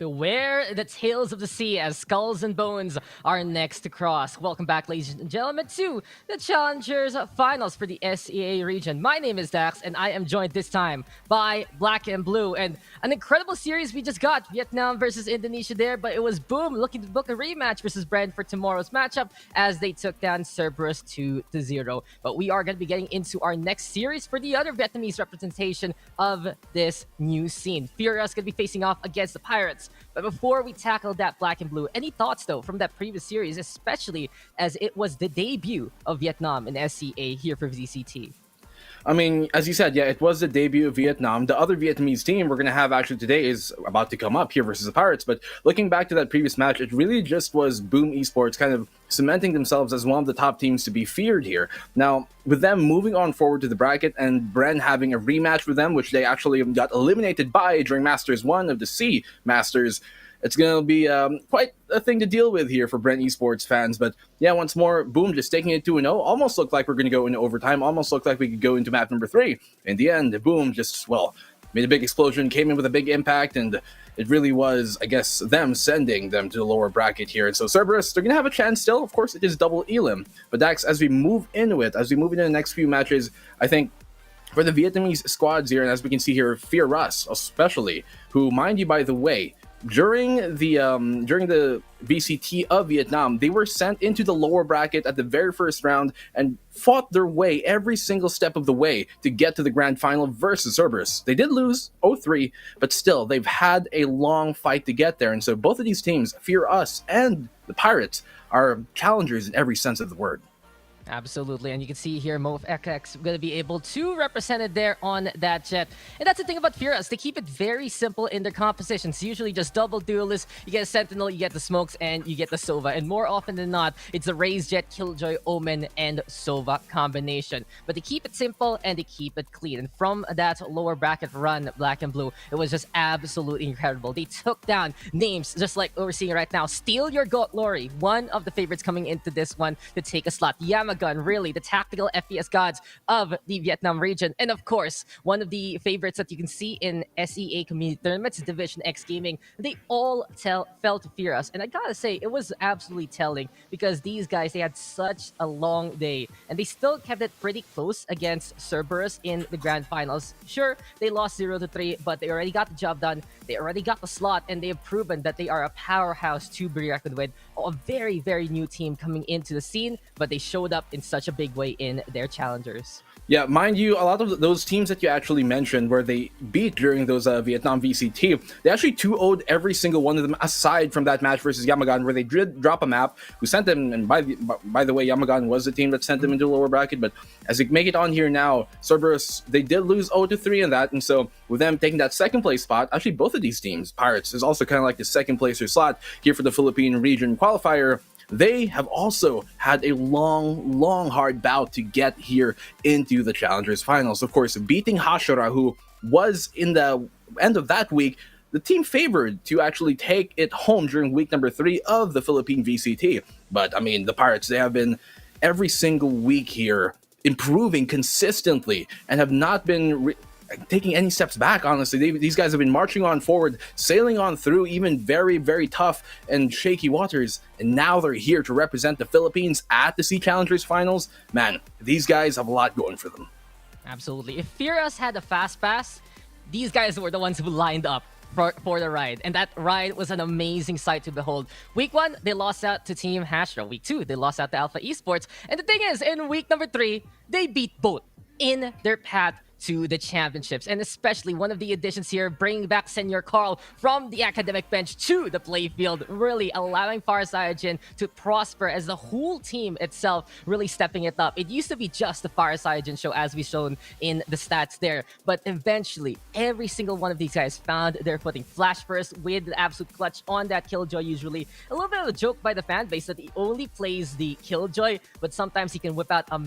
where the tails of the sea as skulls and bones are next to cross. Welcome back, ladies and gentlemen, to the Challengers Finals for the SEA region. My name is Dax, and I am joined this time by Black and Blue. And an incredible series we just got, Vietnam versus Indonesia there, but it was Boom looking to book a rematch versus Brand for tomorrow's matchup as they took down Cerberus 2-0. But we are going to be getting into our next series for the other Vietnamese representation of this new scene. Furious going to be facing off against the Pirates. But before we tackle that, Black and Blue, any thoughts though from that previous series, especially as it was the debut of Vietnam in SEA here for VCT? I mean, as you said, yeah, it was the debut of Vietnam. The other Vietnamese team we're going to have actually today is about to come up here versus the Pirates. But looking back to that previous match, it really just was Boom Esports kind of cementing themselves as one of the top teams to be feared here. Now, with them moving on forward to the bracket and Bren having a rematch with them, which they actually got eliminated by during Masters 1 of the Sea Masters, it's going to be quite a thing to deal with here for Brent Esports fans. But yeah, once more, Boom just taking it 2-0. Almost looked like we're going to go into overtime. Almost looked like we could go into map number 3. In the end, Boom just, well, made a big explosion, came in with a big impact, and it really was, I guess, them sending them to the lower bracket here. And so Cerberus, they're going to have a chance still. Of course, it is double elim. But Dax, as we move into it, as we move into the next few matches, I think for the Vietnamese squads here, and as we can see here, Fear Us especially, who, mind you, by the way, during the VCT of Vietnam, they were sent into the lower bracket at the very first round and fought their way every single step of the way to get to the grand final versus Cerberus. They did lose 0-3, but still, they've had a long fight to get there. And so both of these teams, Fear Us and the Pirates, are challengers in every sense of the word. Absolutely, and you can see here MoFX going to be able to represent it there on that jet. And that's the thing about Furious, they keep it very simple in their compositions. Usually just double duelists, you get a Sentinel, you get the Smokes, and you get the Sova. And more often than not, it's a Raze Jet, Killjoy, Omen, and Sova combination. But they keep it simple and they keep it clean. And from that lower bracket run, Black and Blue, it was just absolutely incredible. They took down names just like we're seeing right now. Steal Your Glory, one of the favorites coming into this one to take a slot. Yamagun, really the tactical FPS gods of the Vietnam region. And of course, one of the favorites that you can see in SEA community tournaments, Division X Gaming, they all fell to fear us. And I gotta say, it was absolutely telling because these guys, they had such a long day and they still kept it pretty close against Cerberus in the grand finals. Sure, they lost 0-3, but they already got the job done. They already got the slot and they have proven that they are a powerhouse to be reckoned with. A very, very new team coming into the scene, but they showed up in such a big way in their challengers. Yeah, mind you, a lot of those teams that you actually mentioned where they beat during those Vietnam VCT, they actually 2-0'd every single one of them aside from that match versus Yamagan where they did drop a map who sent them, and by the way, Yamagan was the team that sent them into the lower bracket, but as they make it on here now, Cerberus, they did lose 0-3 in that, and so with them taking that second place spot, actually both of these teams, Pirates, is also kind of like the second placer slot here for the Philippine region qualifier. They have also had a long, hard bout to get here into the Challengers Finals. Of course, beating Hashira, who was in the end of that week, the team favored to actually take it home during week number 3 of the Philippine VCT. But, I mean, the Pirates, they have been every single week here improving consistently and have not been taking any steps back, honestly. These guys have been marching on forward, sailing on through even very, very tough and shaky waters, and now they're here to represent the Philippines at the SEA Challengers Finals. Man, these guys have a lot going for them. Absolutely. If Furious had a fast pass, these guys were the ones who lined up for the ride, and that ride was an amazing sight to behold. Week 1, they lost out to Team Hashra. Week 2, they lost out to Alpha Esports. And the thing is, in week number 3, they beat both in their path to the championships. And especially one of the additions here, bringing back Senior Carl from the academic bench to the playfield, really allowing Farsigen to prosper as the whole team itself, really stepping it up. It used to be just the Farsigen show as we've shown in the stats there, but eventually every single one of these guys found their footing. Flash first with the absolute clutch on that Killjoy usually. A little bit of a joke by the fan base that he only plays the Killjoy, but sometimes he can whip out a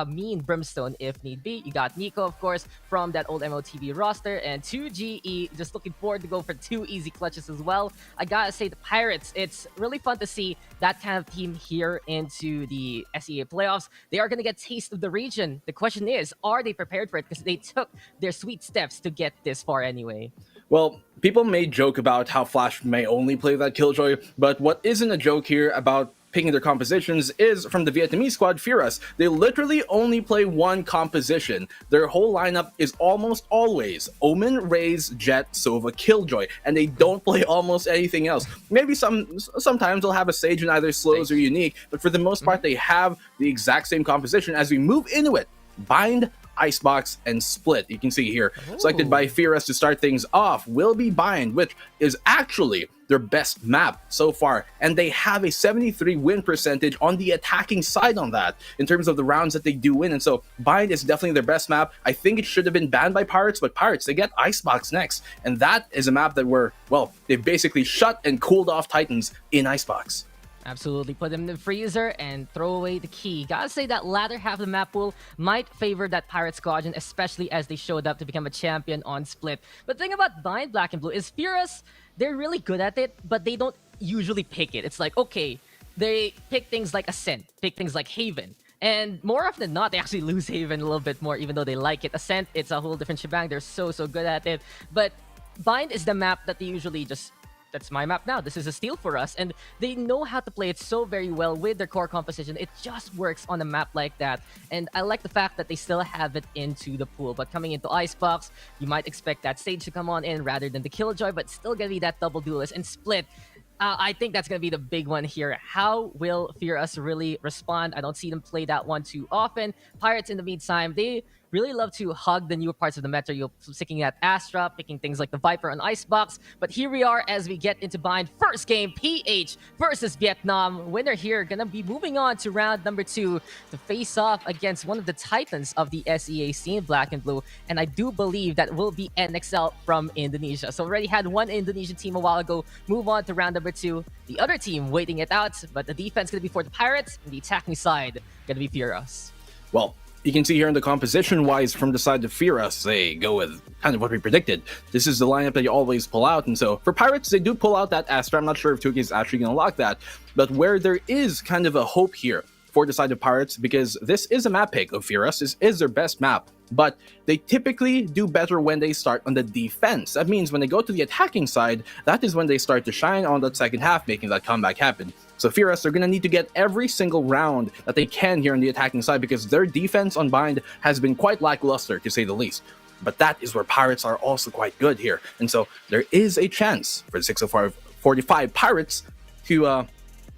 mean Brimstone if need be. You got Nico, of course, from that old MOTV roster, and 2GE, just looking forward to go for 2 easy clutches as well. I gotta say, the Pirates, it's really fun to see that kind of team here into the SEA playoffs. They are gonna get taste of the region. The question is, are they prepared for it? Because they took their sweet steps to get this far anyway. Well, people may joke about how Flash may only play that Killjoy, but what isn't a joke here about picking their compositions is from the Vietnamese squad, Furious. They literally only play one composition. Their whole lineup is almost always Omen, Raze, Jet, Sova, Killjoy, and they don't play almost anything else. Maybe sometimes they'll have a Sage in either slows or unique, but for the most part, they have the exact same composition. As we move into it, Bind, Icebox, and Split. You can see here, selected by Furious to start things off will be Bind, which is actually their best map so far, and they have a 73 win percentage on the attacking side on that in terms of the rounds that they do win. And so Bind is definitely their best map. I think it should have been banned by Pirates, but Pirates, they get Icebox next, and that is a map that they've basically shut and cooled off Titans in Icebox. Absolutely. Put them in the freezer and throw away the key. Gotta say that latter half of the map pool might favor that Pirate Squadron, especially as they showed up to become a champion on Split. But the thing about Bind Black and Blue is Furious, they're really good at it, but they don't usually pick it. It's like, okay, they pick things like Ascent, pick things like Haven. And more often than not, they actually lose Haven a little bit more, even though they like it. Ascent, it's a whole different shebang. They're so good at it. But Bind is the map that they usually just... That's my map now. This is a steal for us. And they know how to play it so very well with their core composition. It just works on a map like that. And I like the fact that they still have it into the pool. But coming into Icebox, you might expect that Sage to come on in rather than the Killjoy, but still gonna be that double duelist. And Split, I think that's going to be the big one here. How will Furious really respond? I don't see them play that one too often. Pirates, in the meantime, they really love to hug the newer parts of the meta. You're sticking at Astra, picking things like the Viper and Icebox. But here we are as we get into Bind. First game, PH versus Vietnam. Winner here going to be moving on to round number 2 to face off against one of the titans of the SEA scene, Black and Blue. And I do believe that will be NXL from Indonesia. So already had one Indonesian team a while ago move on to round number 2. The other team waiting it out, but the defense going to be for the Pirates, and the attacking side going to be Furious. Well, you can see here in the composition-wise from the side of Furious, they go with kind of what we predicted. This is the lineup that you always pull out, and so for Pirates, they do pull out that Astra. I'm not sure if 2K is actually going to lock that, but where there is kind of a hope here for the side of Pirates, because this is a map pick of Furious, this is their best map, but they typically do better when they start on the defense. That means when they go to the attacking side, that is when they start to shine on that second half, making that comeback happen. So Furious, they're going to need to get every single round that they can here on the attacking side, because their defense on Bind has been quite lackluster, to say the least. But that is where Pirates are also quite good here. And so there is a chance for the 605-45 Pirates to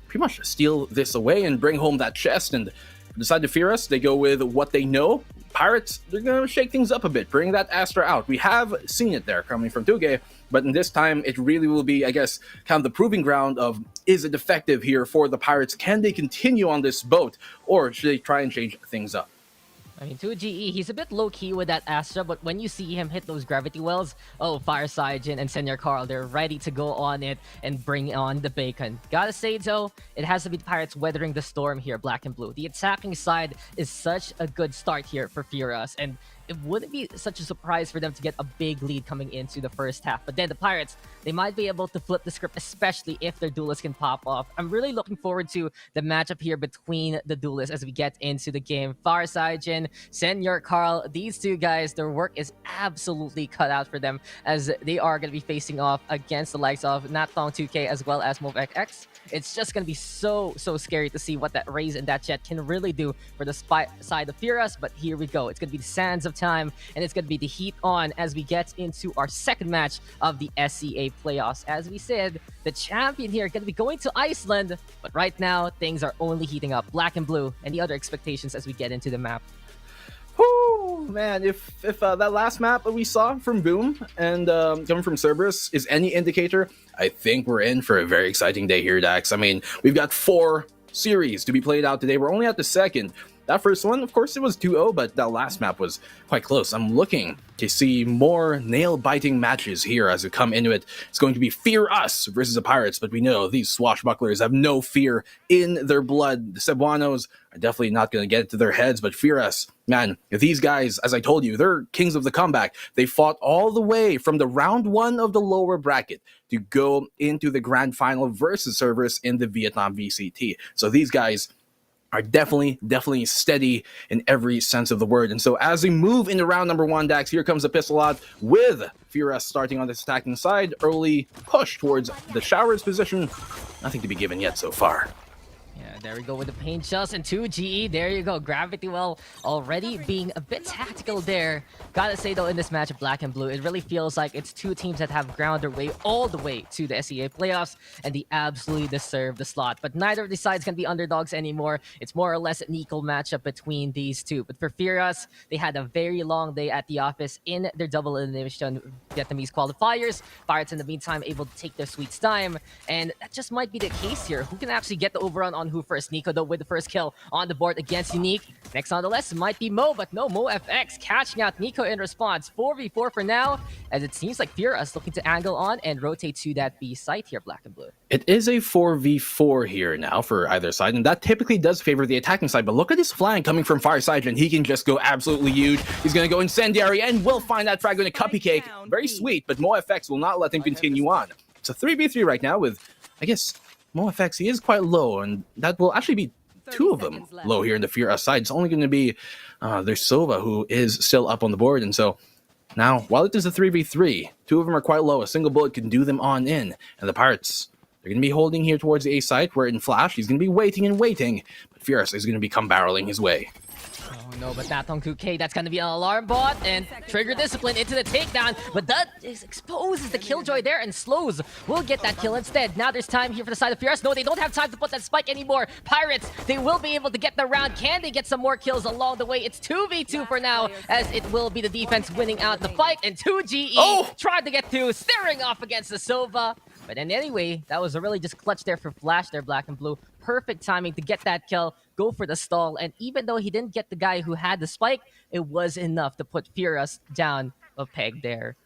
pretty much steal this away and bring home that chest. And the side of Furious, they go with what they know. Pirates, they're going to shake things up a bit, bring that Astra out. We have seen it there coming from 2K, but in this time, it really will be, I guess, kind of the proving ground of, is it effective here for the Pirates? Can they continue on this boat, or should they try and change things up? I mean, 2GE, he's a bit low-key with that Astra, but when you see him hit those gravity wells, oh, Fire Saijin and Senior Carl, they're ready to go on it and bring on the bacon. Gotta say, though, it has to be the Pirates weathering the storm here, Black and Blue. The attacking side is such a good start here for Furious, and it wouldn't be such a surprise for them to get a big lead coming into the first half. But then the Pirates, they might be able to flip the script, especially if their duelists can pop off. I'm really looking forward to the matchup here between the duelists as we get into the game. Far Saijin, Senior Carl, these two guys, their work is absolutely cut out for them, as they are going to be facing off against the likes of Natthong2K as well as MoveXX. It's just going to be so scary to see what that Raze and that Jet can really do for the side of Furious. But here we go. It's going to be the sands of time, and it's going to be the heat on as we get into our second match of the SEA playoffs. As we said, the champion here going to be going to Iceland, but right now things are only heating up. Black and Blue, and the other expectations as we get into the map. Whoo, man, if that last map that we saw from Boom and coming from Cerberus is any indicator, I think we're in for a very exciting day here, Dax. I mean, we've got 4 series to be played out today. We're only at the second. That first one, of course, it was 2-0, but that last map was quite close. I'm looking to see more nail-biting matches here as we come into it. It's going to be Fear Us versus the Pirates, but we know these swashbucklers have no fear in their blood. The Cebuanos are definitely not going to get it to their heads, but Fear Us, man, these guys, as I told you, they're kings of the comeback. They fought all the way from the round 1 of the lower bracket to go into the grand final versus Cerberus in the Vietnam VCT. So these guys, are definitely steady in every sense of the word. And so as we move into round number 1, Dax, here comes the pistol out with Furious starting on this attacking side. Early push towards the Showers position. Nothing to be given yet so far. Yeah, there we go with the paint shells and 2 GE. There you go. Gravity Well already being a bit tactical there. Gotta say though, in this match of Black and Blue, it really feels like it's two teams that have ground their way all the way to the SEA playoffs, and they absolutely deserve the slot. But neither of these sides can be underdogs anymore. It's more or less an equal matchup between these two. But for Furious, they had a very long day at the office in their double elimination Vietnamese qualifiers. Pirates in the meantime able to take their sweet time, and that just might be the case here. Who can actually get the overrun on who first? Nico though with the first kill on the board against Unique. Next on the list might be Mo, but no, Mo FX catching out Nico in response. 4v4 for now, as it seems like Furious looking to angle on and rotate to that B site here, Black and Blue. It is a 4v4 here now for either side, and that typically does favor the attacking side. But look at this flank coming from Fireside, and he can just go absolutely huge. He's going to go incendiary, and will find that frag going to cupcake. Very sweet, but MoFX will not let him continue on. It's a 3v3 right now with, I guess, MoFX. He is quite low, and that will actually be 2 of them low here in the Furious side. It's only going to be there's Sova, who is still up on the board, and so now, while it is a 3v3, 2 of them are quite low. A single bullet can do them on in, and the Pirates, they're going to be holding here towards the A site, where in Flash, he's going to be waiting and waiting, but Furious is going to become barreling his way. Oh no, but that on 2K, that's gonna be an alarm bot, and Trigger Discipline into the takedown, but that exposes the Killjoy there, and Slows will get that kill instead. Now there's time here for the side of Furious. No, they don't have time to put that spike anymore. Pirates, they will be able to get the round. Can they get some more kills along the way? It's 2v2 for now, as it will be the defense winning out the fight, and 2GE tried to get through, staring off against the Sova. But then anyway, that was a really just clutch there for Flash there, Black and Blue. Perfect timing to get that kill, go for the stall, and even though he didn't get the guy who had the spike, it was enough to put Furious down a peg there.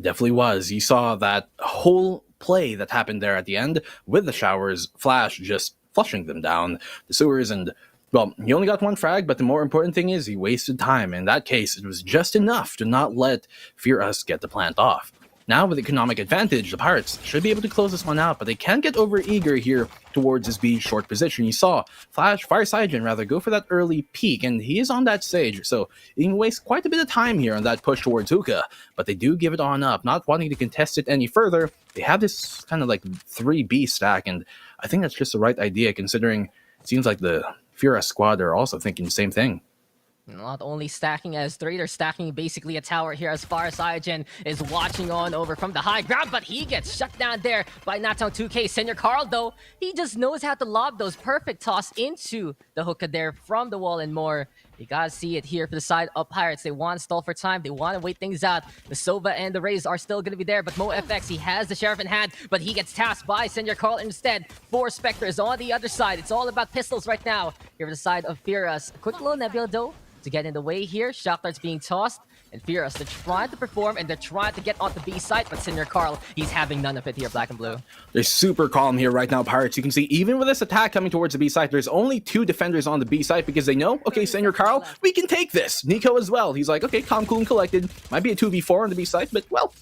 Definitely was. You saw that whole play that happened there at the end with the Showers, Flash just flushing them down the sewers, and well, he only got 1 frag, but the more important thing is he wasted time. In that case, it was just enough to not let Furious get the plant off. Now with economic advantage, the Pirates should be able to close this one out, but they can't get over eager here towards this B short position. You saw Firesigen rather go for that early peek, and he is on that stage, so he can waste quite a bit of time here on that push towards Hookah, but they do give it on up, not wanting to contest it any further. They have this kind of like 3B stack, and I think that's just the right idea, considering it seems like the Furious squad are also thinking the same thing. Not only stacking as 3, they're stacking basically a tower here as far as Cygen is watching on over from the high ground, but he gets shut down there by Nattown 2K. Senior Carl, though, he just knows how to lob those perfect toss into the hookah there from the wall and more. You gotta see it here for the side of Pirates. They want to stall for time. They want to wait things out. The Sova and the Rays are still going to be there, but MoFX, he has the Sheriff in hand, but he gets tasked by Senior Carl instead. 4 Spectres on the other side. It's all about pistols right now here for the side of Furious. A quick little Nebula, though, to get in the way here. Shock darts being tossed, and Furious, they're trying to perform, and they're trying to get on the B side, but Senior Carl, he's having none of it here, Black and Blue. They're super calm here right now, Pirates. You can see even with this attack coming towards the B side, there's only 2 defenders on the B side because they know, okay, Senior Carl, we can take this. Nico as well. He's like, okay, calm, cool, and collected. Might be a 2v4 on the B side, but well,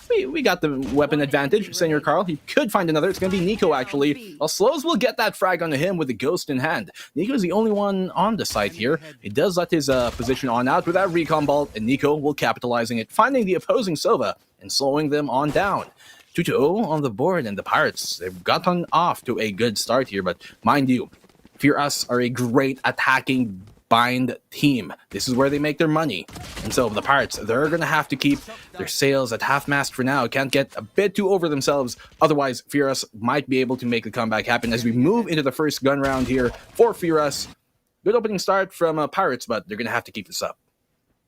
we got the weapon advantage. Senior Carl, he could find another. It's going to be Nico, actually. Well, Slows will get that frag onto him with the Ghost in hand. Nico's the only one on the site here. He does let his position on out with that recon ball, and Nico will capitalizing it, finding the opposing Sova and slowing them on down. 2-0 on the board, and the Pirates, they've gotten off to a good start here, but mind you, Furious are a great attacking bind team. This is where they make their money. And so the Pirates, they're going to have to keep their sails at half-mast for now. Can't get a bit too over themselves. Otherwise, Furious might be able to make the comeback happen as we move into the first gun round here for Furious. Good opening start from Pirates, but they're going to have to keep this up.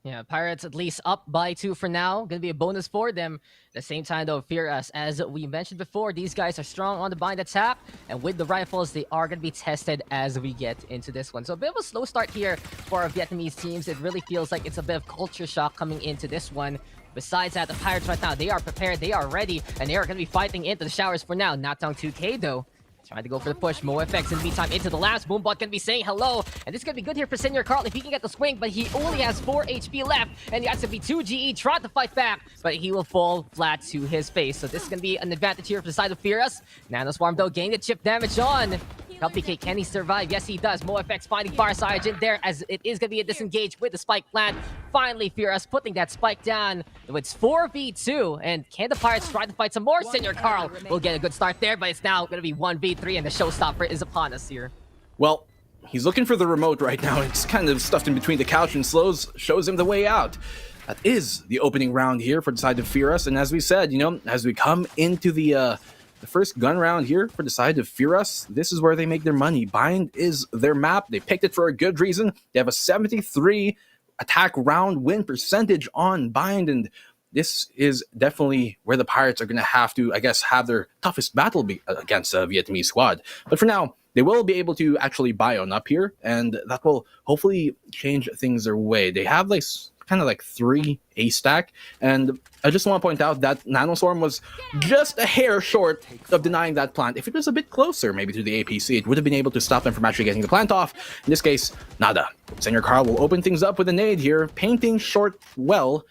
Yeah, Pirates at least up by 2 for now. Gonna be a bonus for them. At the same time, though, Furious, as we mentioned before, these guys are strong on the bind attack, and with the rifles, they are gonna be tested as we get into this one. So a bit of a slow start here for our Vietnamese teams. It really feels like it's a bit of culture shock coming into this one. Besides that, the Pirates right now, they are prepared, they are ready, and they are gonna be fighting into the showers for now. Not down 2K, though. Trying to go for the push. MoFX in the meantime into the last. Boombot gonna be saying hello. And this is gonna be good here for Senior Carl if he can get the swing, but he only has 4 HP left. And he has to be 2 GE, trying to fight back, but he will fall flat to his face. So this is gonna be an advantage here for the side of Furious. Nanoswarm though, getting the chip damage on. Cupcake, can he survive? Yes, he does. MoFX finding Farsight in there as it is going to be a disengage with the spike plant. Finally, Furious putting that spike down. It's 4v2, and can the Pirates try to fight some more? Senior Carl will get a good start there, but it's now going to be 1v3, and the showstopper is upon us here. Well, he's looking for the remote right now. It's kind of stuffed in between the couch, and Slows shows him the way out. That is the opening round here for the side of Furious, and as we said, you know, as we come into the first gun round here for the side of Furious, this is where they make their money. Bind is their map. They picked it for a good reason. They have a 73 attack round win percentage on Bind, and this is definitely where the Pirates are going to have to, I guess, have their toughest battle against a Vietnamese squad. But for now, they will be able to actually buy on up here, and that will hopefully change things their way. They have like kind of like 3 ace stack, and I just want to point out that Nanostorm was just a hair short of denying that plant. If it was a bit closer maybe to the APC, it would have been able to stop them from actually getting the plant off. In this case, nada. Senior Carl will open things up with a nade here, painting short well,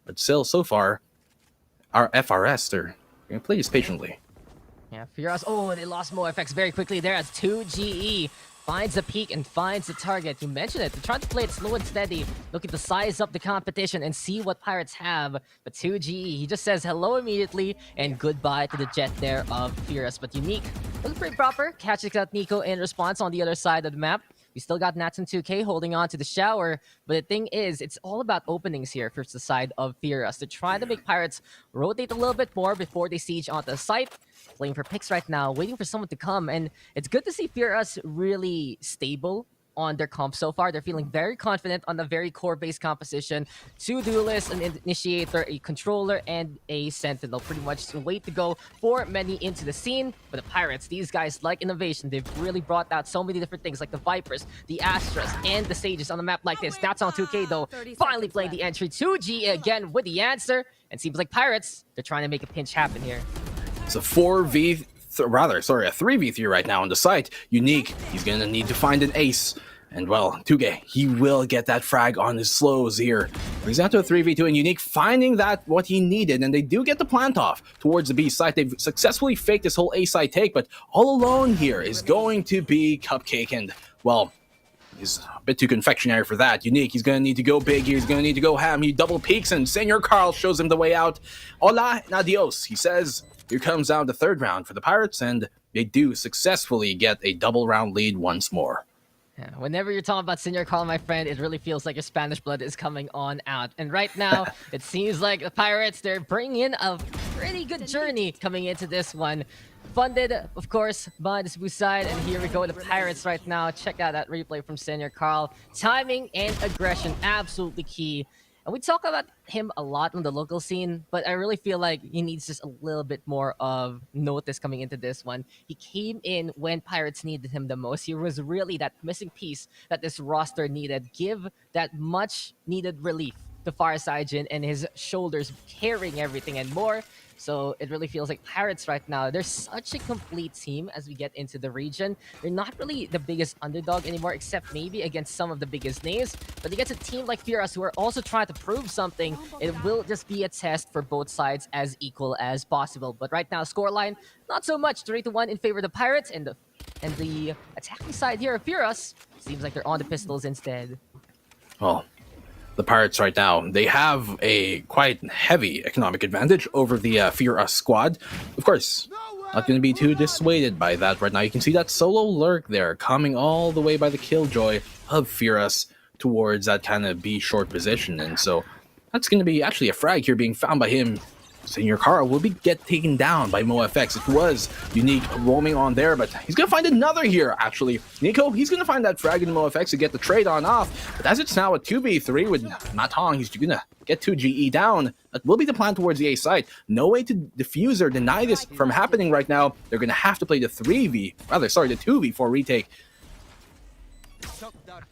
but still so far our FRS, they're going to play this patiently. Yeah, Furious. Oh, they lost MoFX very quickly there as 2GE finds the peak and finds the target. You mentioned it. They're trying to play it slow and steady, looking to size up the competition and see what Pirates have. But 2GE, he just says hello immediately and goodbye to the jet there of Furious. But Unique, looking pretty proper, catches out Nico in response on the other side of the map. We still got Nats and 2K holding on to the shower, but the thing is, it's all about openings here for the side of Furious. They're trying to make Pirates rotate a little bit more before they siege onto the site. Playing for picks right now, waiting for someone to come, and it's good to see Furious really stable on their comp so far. They're feeling very confident on the very core-based composition. 2 duelists, an initiator, a controller, and a sentinel. Pretty much the way to go for many into the scene. But the Pirates, these guys like innovation. They've really brought out so many different things like the Vipers, the Astras, and the Sages on a map like this. That's on 2K though. Finally playing the entry. 2G again with the answer. And seems like Pirates, they're trying to make a pinch happen here. It's a 3v3 right now on the site. Unique, he's going to need to find an ace. And well, 2K, he will get that frag on his slows here. He's down to a 3v2, and Unique finding that what he needed, and they do get the plant off towards the B site. They've successfully faked this whole A site take, but all alone here is going to be Cupcake, and well, he's a bit too confectionery for that. Unique, he's going to need to go big here. He's going to need to go ham. He double peeks, and Senior Carl shows him the way out. Hola and adios, he says. Here comes down the third round for the Pirates, and they do successfully get a double round lead once more. Yeah, whenever you're talking about Senior Carl, my friend, it really feels like your Spanish blood is coming on out. And right now, it seems like the Pirates, they're bringing in a pretty good journey coming into this one. Funded, of course, by the Cebu side. And here we go, the Pirates right now. Check out that replay from Senior Carl. Timing and aggression, absolutely key. And we talk about him a lot on the local scene, but I really feel like he needs just a little bit more of notice coming into this one. He came in when Pirates needed him the most. He was really that missing piece that this roster needed. Give that much needed relief to Farsight and his shoulders carrying everything and more. So it really feels like Pirates right now, they're such a complete team as we get into the region. They're not really the biggest underdog anymore, except maybe against some of the biggest names. But against a team like Furious, who are also trying to prove something, it will just be a test for both sides as equal as possible. But right now, scoreline, not so much. 3-1 in favor of the Pirates, and the attacking side here of Furious seems like they're on the pistols instead. Well, the Pirates right now, they have a quite heavy economic advantage over the Fear Us squad. Of course, not going to be too dissuaded by that right now. You can see that solo lurk there coming all the way by the Killjoy of Fear Us towards that kind of B short position. And so that's going to be actually a frag here being found by him. Senior Carl will get taken down by MoFX. It was Unique roaming on there, but he's going to find another here, actually. Nico, he's going to find that frag in MoFX to get the trade on off. But as it's now a 2v3 with Natong, he's going to get 2GE down. That will be the plan towards the A site. No way to defuse or deny this from happening right now. They're going to have to play the 2v4 retake.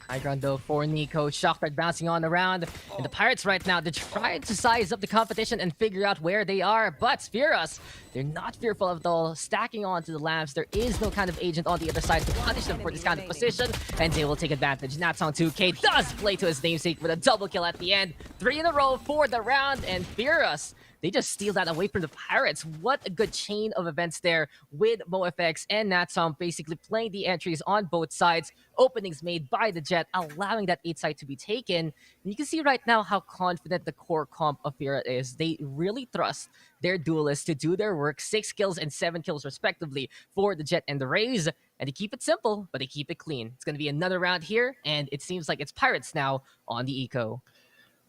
High ground though for Nico. Shockbird bouncing on around. And the Pirates right now, they're trying to size up the competition and figure out where they are. But Fearus, they're not fearful of it all. Stacking onto the lamps. There is no kind of agent on the other side to punish them for this kind of position. And they will take advantage. Natong 2K does play to his namesake with a double kill at the end. 3 in a row for the round. And Fearus, they just steal that away from the Pirates. What a good chain of events there with MoFX and Natsum basically playing the entries on both sides. Openings made by the Jet, allowing that 8 side to be taken. And you can see right now how confident the core comp of Fira is. They really trust their duelists to do their work, 6 kills and 7 kills respectively for the Jet and the Rays. And they keep it simple, but they keep it clean. It's going to be another round here, and it seems like it's Pirates now on the Eco.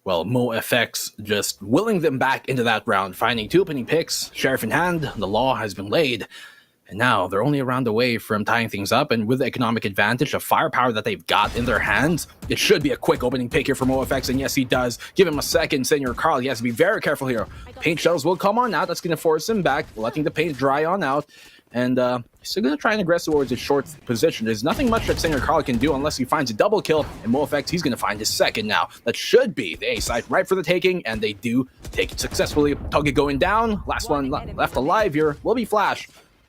Well, MoFX just willing them back into that round, finding 2 opening picks, sheriff in hand, the law has been laid. And now they're only a round away from tying things up, and with the economic advantage of firepower that they've got in their hands, it should be a quick opening pick here for MoFX, and yes, he does. Give him a second, Senor Carl. He has to be very careful here. Paint shells will come on out. That's going to force him back, letting the paint dry on out. And he's still going to try and aggress towards his short position. There's nothing much that Senor Carl can do unless he finds a double kill. And MoFX, he's going to find his second now. That should be the A side right for the taking, and they do take it successfully. Tugget going down. Last one left alive here will be Flash.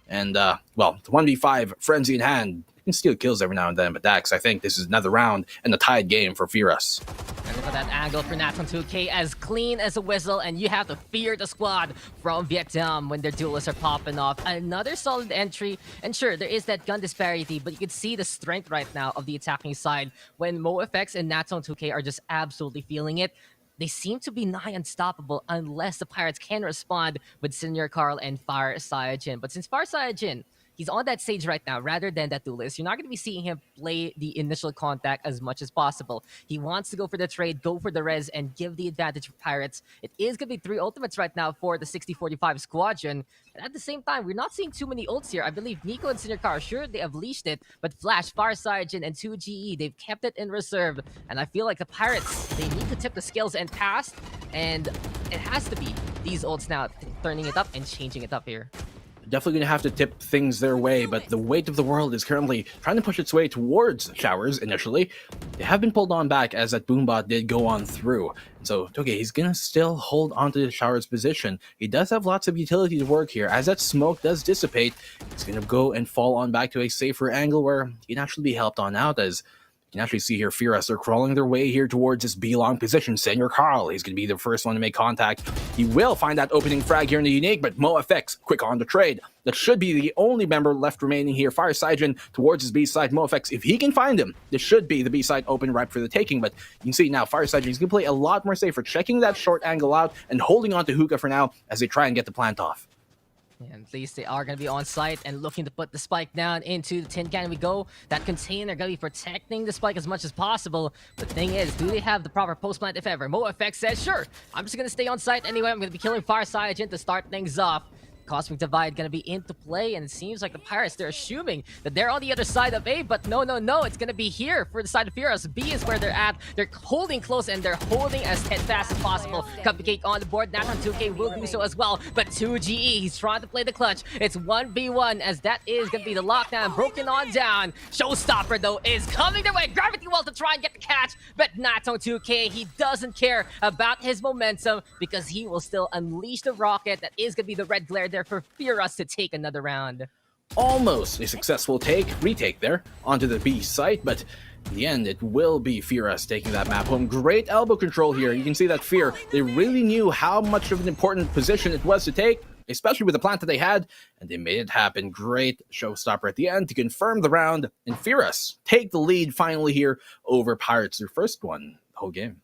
And, well, the 1v5 frenzy in hand. You can steal kills every now and then, but Dax, I think this is another round and a tied game for Firas. And look at that angle for Nats on 2K, as clean as a whistle, and you have to fear the squad from Vietnam when their duelists are popping off. Another solid entry, and sure, there is that gun disparity, but you can see the strength right now of the attacking side when MoFX and Nats on 2K are just absolutely feeling it. They seem to be nigh unstoppable unless the Pirates can respond with Senior Carl and Fire Saiyajin. But since Fire Saiyajin, he's on that stage right now rather than that duelist, you're not going to be seeing him play the initial contact as much as possible. He wants to go for the trade, go for the res, and give the advantage for Pirates. It is going to be 3 ultimates right now for the 60-45 squadron. And at the same time, we're not seeing too many ults here. I believe Nico and Senior Carl, sure, they have leashed it, but Flash, Fire Saiyajin, and 2GE, they've kept it in reserve. And I feel like the Pirates, they need to tip the scales and pass, and it has to be these ults now, turning it up and changing it up here. Definitely going to have to tip things their way, but the weight of the world is currently trying to push its way towards Showers initially. They have been pulled on back as that Boombot did go on through. So, okay, he's going to still hold onto the Showers position. He does have lots of utility to work here. As that smoke does dissipate, he's going to go and fall on back to a safer angle where he can actually be helped on out, as you can actually see here Firas, they're crawling their way here towards this B-long position. Senor Carl, he's going to be the first one to make contact. He will find that opening frag here in the Unique, but MoFX, quick on the trade. That should be the only member left remaining here. Fire Saiyajin towards his B-side. MoFX, if he can find him, this should be the B-side open ripe for the taking, but you can see now Fire Saiyajin, he's going to play a lot more safer, checking that short angle out and holding on to Hookah for now as they try and get the plant off. And at least they are going to be on site and looking to put the spike down into the tin can. We go. That container going to be protecting the spike as much as possible. The thing is, do they have the proper post plant if ever? MoFX says, sure, I'm just going to stay on site anyway. I'm going to be killing Fire Saiyajin to start things off. Cosmic Divide gonna be into play, and it seems like the Pirates, they're assuming that they're on the other side of A, but no, it's gonna be here for the side of Firas. B is where they're at. They're holding close, and they're holding as fast as possible. Cupcake on the board. Nat on 2K will do so as well, but 2GE, he's trying to play the clutch. It's 1v1, as that is gonna be the lockdown, broken on down. Showstopper, though, is coming their way. Gravity Well to try and get the catch, but Nat on 2K, he doesn't care about his momentum because he will still unleash the rocket. That is gonna be the red glare there for Firas to take another round. Almost a successful retake there onto the B site, but in the end, it will be Firas taking that map home. Great elbow control here. You can see that Fear, they really knew how much of an important position it was to take, especially with the plant that they had, and they made it happen. Great showstopper at the end to confirm the round, and Firas take the lead finally here over Pirates, their first one the whole game.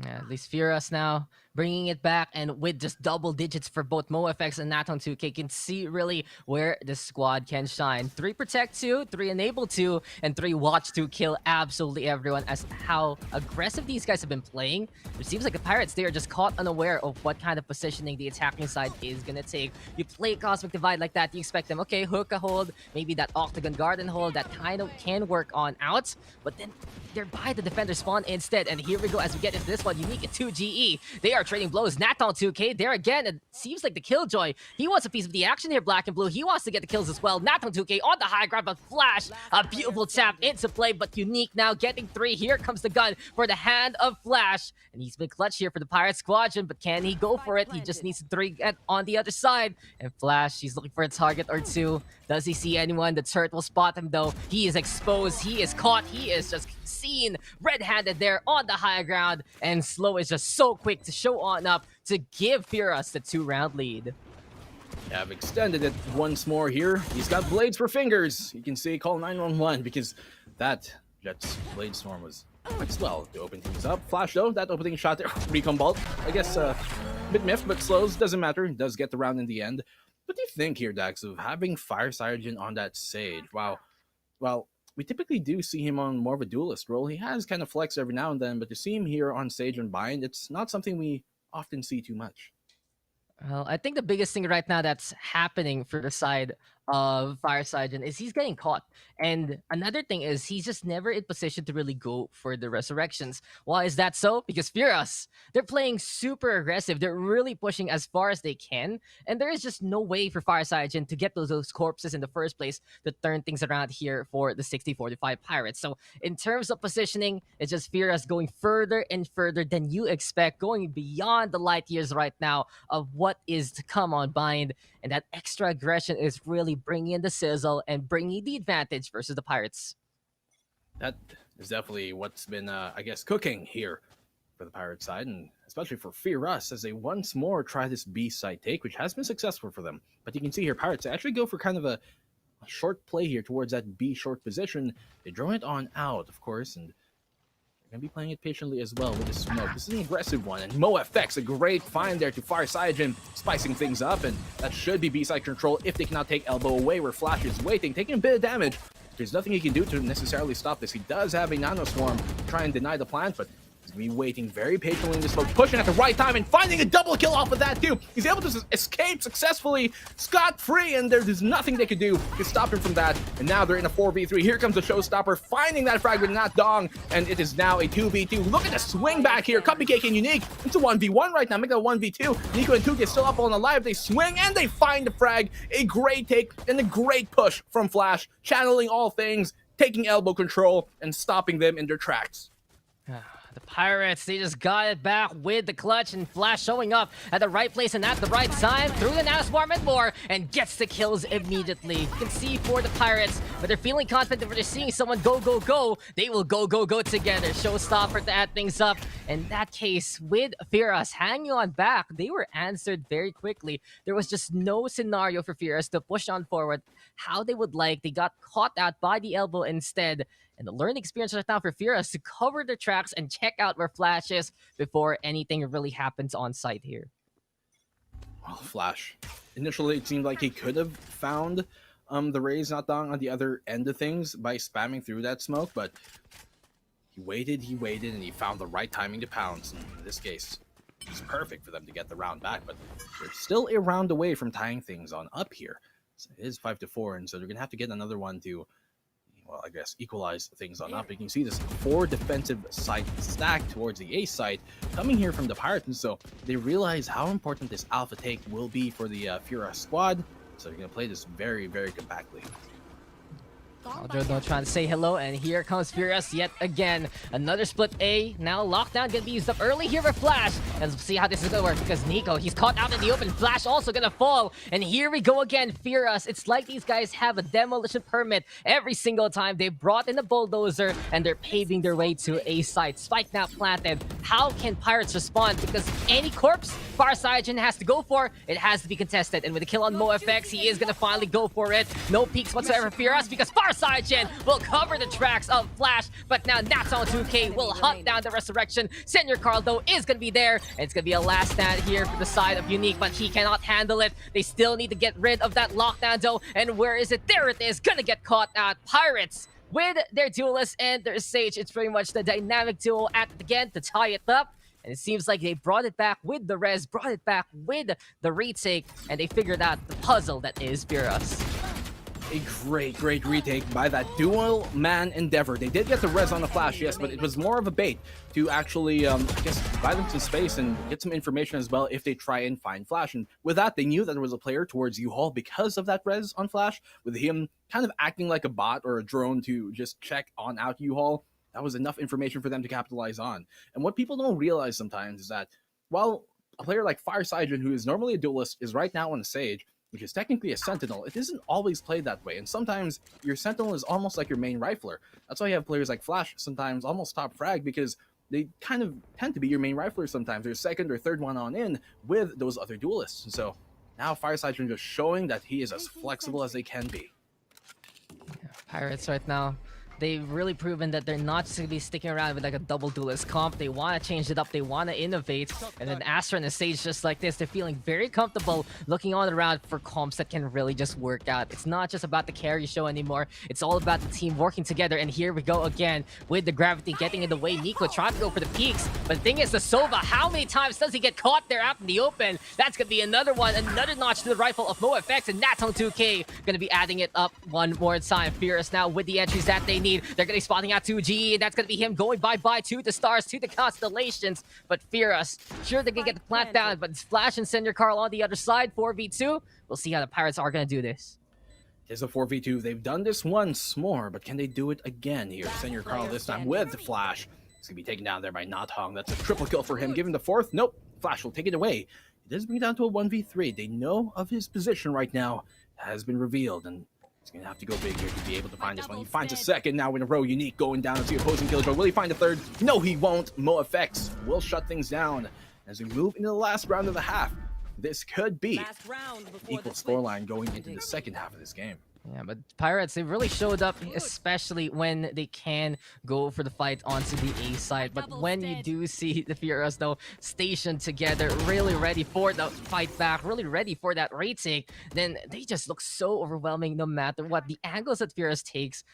Yeah, at least Firas now bringing it back, and with just double digits for both MoFX and Naton 2K, can see really where the squad can shine. 3 protect 2, 3 enable 2, and 3 watch to kill absolutely everyone. As how aggressive these guys have been playing, it seems like the Pirates, they are just caught unaware of what kind of positioning the attacking side is gonna take. You play Cosmic Divide like that, you expect them, okay, hookah hold, maybe that Octagon Garden hold, that kind of can work on out, but then they're by the defender spawn instead. And here we go as we get into this one. Unique at 2GE, they are trading blows. Naton 2K there again. It seems like the Killjoy, he wants a piece of the action here. Black and Blue, he wants to get the kills as well. Naton 2K on the high ground, but Flash, a beautiful tap into play, but Unique now getting 3. Here comes the gun for the hand of Flash, and he's been clutch here for the Pirate Squadron, but can he go for it? He just needs 3 get on the other side, and Flash, he's looking for a target or 2. Does he see anyone? The turret will spot him though. He is exposed, he is caught, he is just seen red-handed there on the high ground, and Slow is just so quick to show on up to give Furious the 2-round lead. Have extended it once more here. He's got blades for fingers. You can see call 911 because that Jet's blade storm was quite swell to open things up. Flash though, that opening shot there, recon bolt. I guess a bit miffed, but slows, doesn't matter. Does get the round in the end. What do you think here, Dax, of having Fire Sergeant on that Sage? Wow. Well, we typically do see him on more of a duelist role. He has kind of flex every now and then, but to see him here on Sage and Bind, it's not something we often see too much. Well, I think the biggest thing right now that's happening for the side of Fire Sergeant is he's getting caught. And another thing is he's just never in position to really go for the resurrections. Why is that so? Because Furious, they're playing super aggressive. They're really pushing as far as they can. And there is just no way for Fire Sergeant to get those corpses in the first place to turn things around here for the 60-45 Pirates. So in terms of positioning, it's just Furious going further and further than you expect, going beyond the light years right now of what is to come on Bind. And that extra aggression is really bringing in the sizzle and bringing the advantage versus the Pirates. That is definitely what's been, I guess, cooking here for the Pirate side, and especially for Fear Us, as they once more try this B side take, which has been successful for them. But you can see here, Pirates actually go for kind of a short play here towards that B short position. They draw it on out, of course, and they're going to be playing it patiently as well with the smoke. This is an aggressive one, and MoFX, a great find there to Fire Sergeant, spicing things up, and that should be B-side control if they cannot take elbow away where Flash is waiting, taking a bit of damage. There's nothing he can do to necessarily stop this. He does have a Nano Swarm to try and deny the plant, but he's going to be waiting very patiently in the smoke, pushing at the right time and finding a double kill off of that too. He's able to escape successfully, scot-free, and there's nothing they could do to stop him from that. And now they're in a 4v3. Here comes the showstopper, finding that frag with not Dong, and it is now a 2v2. Look at the swing back here. Cupcake and Unique into 1v1 right now. Make that 1v2. Nico and Tuki still up on the live. They swing and they find the frag. A great take and a great push from Flash, channeling all things, taking elbow control and stopping them in their tracks. The Pirates, they just got it back with the clutch, and Flash showing up at the right place and at the right time through the Nano Swarm and more, and gets the kills immediately. You can see for the Pirates, but they're feeling confident when they're seeing someone go, go, go. They will go, go, go together. Showstopper to add things up. In that case, with Furious hanging on back, they were answered very quickly. There was just no scenario for Furious to push on forward how they would like. They got caught out by the elbow instead. And the learning experience right now for Furious to cover their tracks and check out where Flash is before anything really happens on site here. Well, Flash. Initially, it seemed like he could have found the Raze not down on the other end of things by spamming through that smoke, but he waited, and he found the right timing to pounce. And in this case, it's perfect for them to get the round back, but they're still a round away from tying things on up here. So it is 5-4, and so they're going to have to get another one to, well, I guess, equalize things on up. You can see this 4 defensive site stack towards the A site coming here from the Pirates, and so they realize how important this alpha take will be for the Furious squad, so they're going to play this very, very compactly. Aldro trying to say hello, and here comes Furious yet again. Another split A. Now lockdown gonna be used up early here for Flash. And let's see how this is gonna work, because Nico, he's caught out in the open. Flash also gonna fall. And here we go again, Furious. It's like these guys have a demolition permit every single time. They brought in a bulldozer, and they're paving their way to A site. Spike now planted. How can Pirates respond? Because any corpse Fire Sergeant has to go for, it has to be contested. And with the kill on MoFX, he is gonna finally go for it. No peeks whatsoever for Furious, because Fire Sergeant will cover the tracks of Flash, but now Nats on 2K will hunt down the resurrection. Senior Carl, though, is going to be there, and it's going to be a last stand here for the side of Unique, but he cannot handle it. They still need to get rid of that lockdown, though, and where is it? There it is, gonna get caught out. Pirates with their duelist and their Sage. It's pretty much the dynamic duo at it again to tie it up. And it seems like they brought it back with the res, brought it back with the retake, and they figured out the puzzle that is Furious. A great retake by that dual man endeavor. They did get the res on the Flash, yes, but it was more of a bait to actually, I guess, buy them some space and get some information as well if they try and find Flash. And with that, they knew that there was a player towards U-Haul because of that res on Flash, with him kind of acting like a bot or a drone to just check on out U-Haul. That was enough information for them to capitalize on. And what people don't realize sometimes is that while a player like Fire Sergeant, who is normally a duelist, is right now on the Sage, which is technically a Sentinel, it isn't always played that way. And sometimes your Sentinel is almost like your main rifler. That's why you have players like Flash sometimes almost top frag, because they kind of tend to be your main riflers sometimes. They're second or third one on in with those other duelists. And so now Fireside just showing that he is as flexible as they can be. Pirates right now, they've really proven that they're not just going to be sticking around with like a double duelist comp. They want to change it up. They want to innovate. And then Astra on a stage just like this, they're feeling very comfortable looking on around for comps that can really just work out. It's not just about the carry show anymore. It's all about the team working together. And here we go again with the gravity getting in the way. Nico trying to go for the peaks. But the thing is, the Sova, how many times does he get caught there out in the open? That's going to be another one, another notch to the rifle of MoFX. And Natong 2K going to be adding it up one more time. Furious now with the entries that they need. They're going to be spotting out 2G, and that's going to be him going bye-bye to the stars, to the constellations. But Furious, sure they can get the plant down, but it's Flash and Senior Carl on the other side, 4v2. We'll see how the Pirates are going to do this. It is a 4v2. They've done this once more, but can they do it again here? Senior Carl this time with the Flash. He's going to be taken down there by Natong. That's a triple kill for him. Give him the fourth. Nope. Flash will take it away. It does bring it down to a 1v3. They know of his position right now. Has been revealed, and he's going to have to go big here to be able to find this one. He finds a second now in a row. Unique going down as the opposing killjoy. Will he find a third? No, he won't. MoFX will shut things down as we move into the last round of the half. This could be equal scoreline going into the second half of this game. Yeah, but Pirates, they really showed up, especially when they can go for the fight onto the A side. But when you do see the Furious, though, stationed together, really ready for the fight back, really ready for that retake, then they just look so overwhelming no matter what. The angles that Furious takes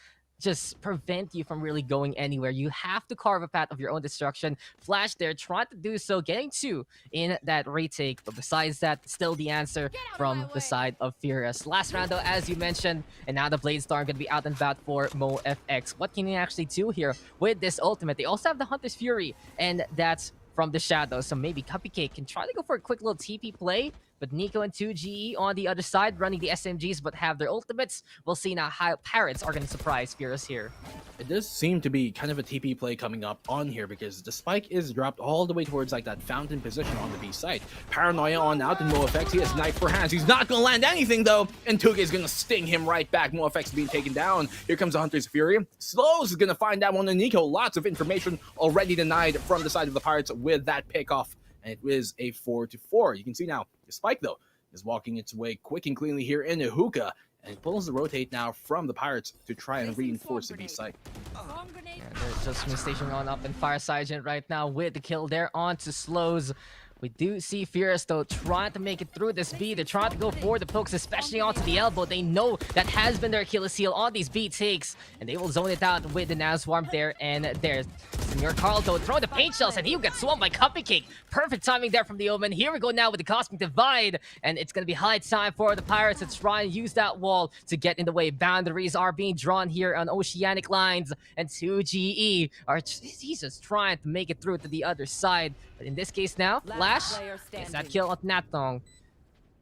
just prevent you from really going anywhere. You have to carve a path of your own destruction. Flash there, trying to do so, getting two in that retake. But besides that, still the answer from the side of Furious. Last round though, as you mentioned, and now the Blade Storm gonna be out and about for MoFX. What can he actually do here with this ultimate? They also have the Hunter's Fury, and that's from the shadows. So maybe Cupcake can try to go for a quick little TP play. But Nico and 2GE on the other side running the SMGs but have their ultimates. We'll see now how Pirates are going to surprise Furious here. It does seem to be kind of a TP play coming up on here because the spike is dropped all the way towards like that fountain position on the B side. Paranoia on out and MoFX. He has knife for hands. He's not going to land anything though. And 2K is going to sting him right back. MoFX being taken down. Here comes the Hunter's Fury. Slows is going to find that one on Nico. Lots of information already denied from the side of the Pirates with that pickoff. And it is a 4-4. You can see now, the spike, though, is walking its way quick and cleanly here in the hookah. And it pulls the rotate now from the Pirates to try and reinforce the B site. Yeah, they're just stationing on up in Fire Sergeant right now with the kill there onto Slows. We do see Furious, though, trying to make it through this B. They're trying to go for the pokes, especially onto the elbow. They know that has been their Achilles heel on these B takes, and they will zone it out with the Nav Swarm there and there. Senior Carl, though, throw the paint shells, and he'll get swarmed by Cupcake. Perfect timing there from the Omen. Here we go now with the Cosmic Divide, and it's going to be high time for the Pirates to try and use that wall to get in the way. Boundaries are being drawn here on Oceanic lines, and 2GE are he's just trying to make it through to the other side. But in this case now, Flash gets that kill on Natong.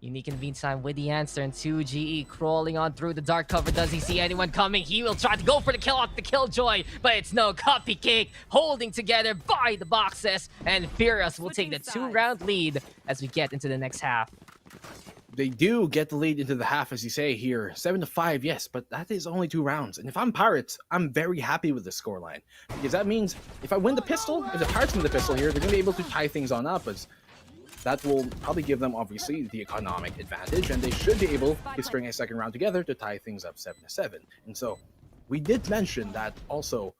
Unique in the meantime with the answer, and 2GE crawling on through the dark cover. Does he see anyone coming? He will try to go for the kill off the Killjoy, but it's no Cupcake holding together by the boxes, and Furious will take the 2-round lead as we get into the next half. They do get the lead into the half, as you say here. 7-5, yes, but that is only 2 rounds. And if I'm Pirates, I'm very happy with the scoreline. Because that means if I win the pistol, if the Pirates win the pistol here, they're going to be able to tie things on up. As that will probably give them, obviously, the economic advantage. And they should be able to string a second round together to tie things up 7-7. And so we did mention that also,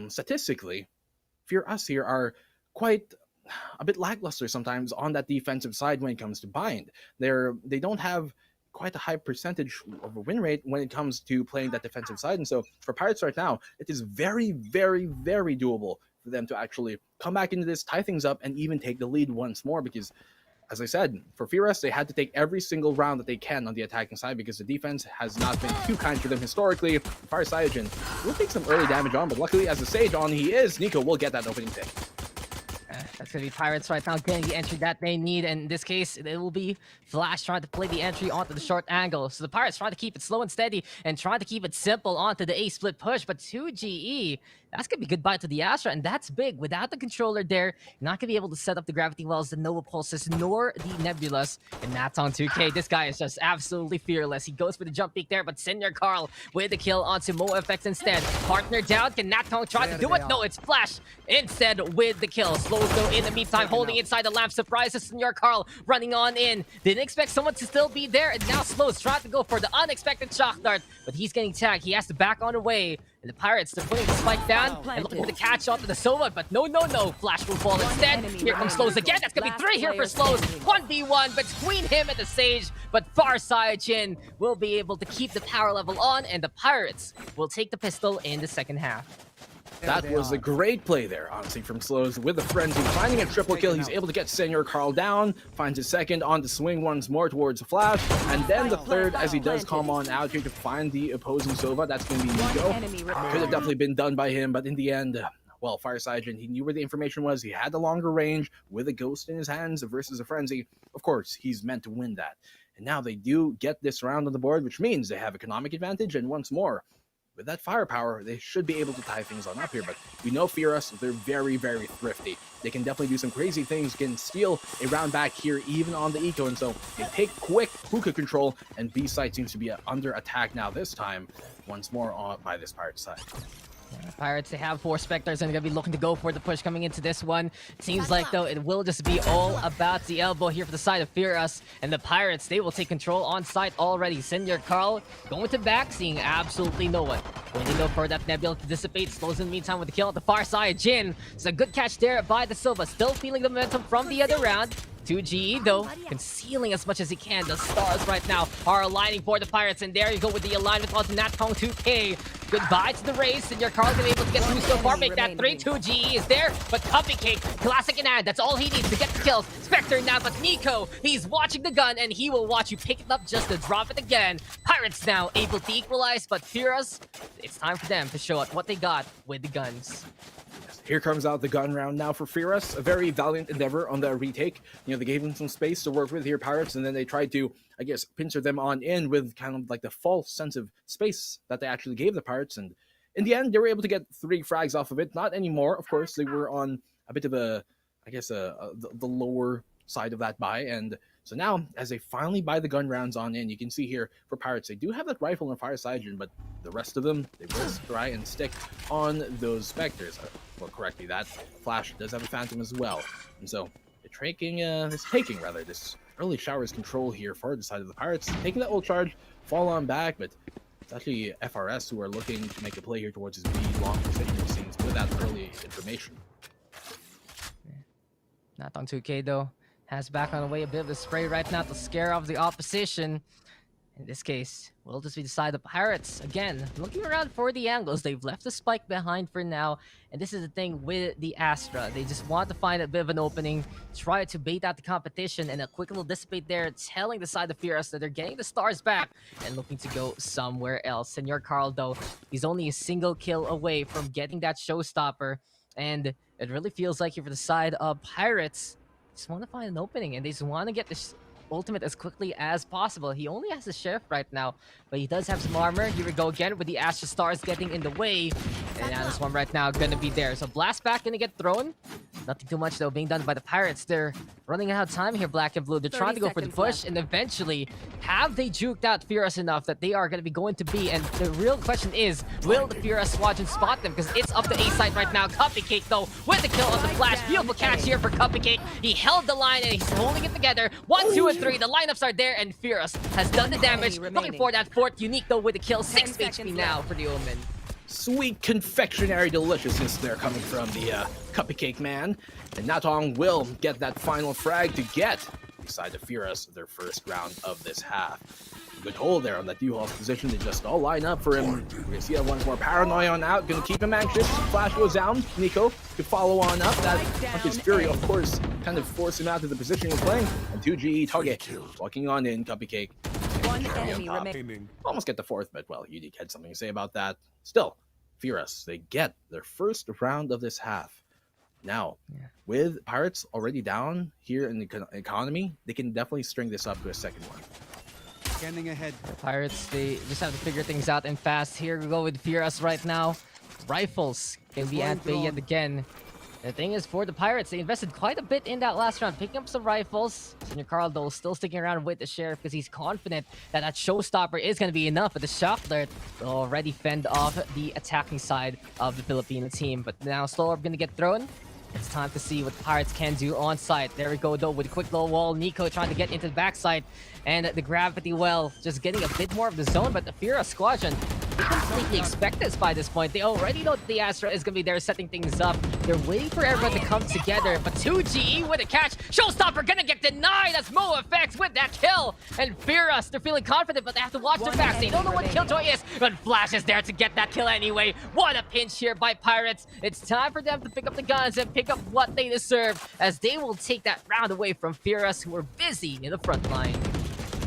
statistically, us here are quite a bit lackluster sometimes on that defensive side when it comes to bind. They don't have quite a high percentage of a win rate when it comes to playing that defensive side. And so for Pirates right now, it is very, very, very doable for them to actually come back into this, tie things up, and even take the lead once more. Because, as I said, for Furious, they had to take every single round that they can on the attacking side because the defense has not been too kind to them historically. Fire Cyanogen will take some early damage on, but luckily as a Sage on he is, Nico will get that opening pick. That's going to be Pirates right now getting the entry that they need. And in this case, it will be Flash trying to play the entry onto the short angle. So the Pirates trying to keep it slow and steady and trying to keep it simple onto the A-split push. But 2GE, That's going to be goodbye to the Astra, and that's big. Without the controller there, you're not going to be able to set up the gravity wells, the Nova Pulses, nor the Nebulas. And that's on 2K. This guy is just absolutely fearless. He goes for the jump peek there, but Senior Carl with the kill onto MoFX instead. Partner down. Can Natong try to do it? No, it's Flash instead with the kill. Slows though in the meantime, holding inside the lamp. Surprises Senior Carl running on in. Didn't expect someone to still be there, and now Slows trying to go for the unexpected shock dart, but he's getting tagged. He has to back on away. And the Pirates, they're putting the spike down and looking for the catch onto the Sova, but no. Flash will fall instead. Here comes Slows again. That's going to be 3 here for Slows. 1v1 between him and the Sage, but Farside Jin will be able to keep the power level on, and the Pirates will take the pistol in the second half. That was a great play there, honestly, from Slows with the frenzy. Finding a triple kill, he's able to get Senior Carl down, finds his second on the swing once more towards Flash, and then the third as he does come on out here to find the opposing Sova. That's going to be Nico. Could have definitely been done by him, but in the end, well, Fireside, he knew where the information was. He had the longer range with a ghost in his hands versus a frenzy. Of course, he's meant to win that. And now they do get this round on the board, which means they have economic advantage, and once more, with that firepower, they should be able to tie things on up here. But we know Fierus, they're very, very thrifty. They can definitely do some crazy things, can steal a round back here, even on the eco. And so they take quick hookah control, and B site seems to be under attack now this time, once more on by this Pirate side. Pirates, they have 4 Spectres and they're going to be looking to go for the push coming into this one. Seems like, though, it will just be all about the elbow here for the side of Fierus. And the Pirates, they will take control on site already. Senior Carl going to back, seeing absolutely no one. Going to go for that Nebula to dissipate. Slows in the meantime with the kill at the far side. Jin, it's a good catch there by the Silva. Still feeling the momentum from the other round. 2GE though, concealing as much as he can. The stars right now are aligning for the Pirates, and there you go with the alignment onto Natong 2K. Goodbye to the race, and your Carl's been able to get 2 so far, make that 3. 2GE is there, but Cupcake, classic in hand, that's all he needs to get the kills. Spectre now, but Nico, he's watching the gun, and he will watch you pick it up just to drop it again. Pirates now able to equalize, but Furious, it's time for them to show us what they got with the guns. Here comes out the gun round now for Fierus. A very valiant endeavor on the retake. You know, they gave them some space to work with here, Pirates, and then they tried to, I guess, pincer them on in with kind of like the false sense of space that they actually gave the Pirates. And in the end, they were able to get 3 frags off of it. Not anymore, of course. They were on a bit of a, I guess, the lower side of that buy. And so now, as they finally buy the gun rounds on in, you can see here for Pirates, they do have that rifle and Fireside, but the rest of them, they will try and stick on those Spectres. Well, correctly, that Flash does have a Phantom as well. And so they're taking this early showers control here for the side of the Pirates, taking that old charge, fall on back, but it's actually FRS who are looking to make a play here towards his B long position, it seems, with that early information. Not on 2K though. Has back on the way a bit of the spray right now to scare off the opposition. In this case, we'll just be the side of the Pirates. Again, looking around for the angles. They've left the spike behind for now. And this is the thing with the Astra. They just want to find a bit of an opening, try to bait out the competition, and a quick little dissipate there, telling the side of Fierce that they're getting the stars back and looking to go somewhere else. Senor Carl, though, he's only a single kill away from getting that showstopper. And it really feels like here for the side of Pirates, just want to find an opening, and they just want to get this ultimate as quickly as possible. He only has a shift right now, but he does have some armor. Here we go again with the Astra Stars getting in the way. And now this one right now gonna be there. So Blast back gonna get thrown. Nothing too much though being done by the Pirates. They're running out of time here, Black and Blue. They're trying to go for the push, and eventually have they juked out Fierce enough that they are gonna be going to B. And the real question is, will the Fierce squadron spot them? Because it's up to A side right now. Cupcake though with the kill on the Flash. Beautiful catch here for Cupcake. He held the line and he's holding it together. 1, 2, and 3. The lineups are there, and Fierce has done the damage. Looking for that 4th unique though with the kill. 6 HP now for the Omen. Sweet confectionery deliciousness there coming from the Cupcake man. And Natong will get that final frag to get beside the Fierce their first round of this half. Good hold there on that U-Haul's position. They just all line up for him. We're gonna see that once more. Paranoia on out, gonna keep him anxious. Flash goes down. Nico could follow on up. That Hunter's Fury, of course, kind of forced him out of the position he was playing. And 2GE Target walking on in. Cupcake. One enemy remaining. Almost get the 4th, but well, Unique had something to say about that. Still, Fierce, they get their first round of this half. Now, with Pirates already down here in the economy, they can definitely string this up to a second one. Scanning ahead. The Pirates, they just have to figure things out and fast. Here we go with Fierce right now. rifles can be at bay yet again. The thing is, for the Pirates, they invested quite a bit in that last round, picking up some rifles. Senior Carl, though, still sticking around with the Sheriff because he's confident that that showstopper is going to be enough. But the Shock Alert will already fend off the attacking side of the Filipino team. But now Slow Orb going to get thrown. It's time to see what the Pirates can do on site. There we go, though, with a quick low wall. Nico trying to get into the backside. And the Gravity Well just getting a bit more of the zone. But the Fira Squadron, they completely expect this by this point. They already know that the Astra is going to be there setting things up. They're waiting for everyone to come together. But 2GE with a catch. Showstopper going to get denied as MoFX with that kill. And Firas, they're feeling confident, but they have to watch their backs. They don't know what Killjoy is. But Flash is there to get that kill anyway. What a pinch here by Pirates. It's time for them to pick up the guns and pick up what they deserve, as they will take that round away from Firas, who are busy in the front line.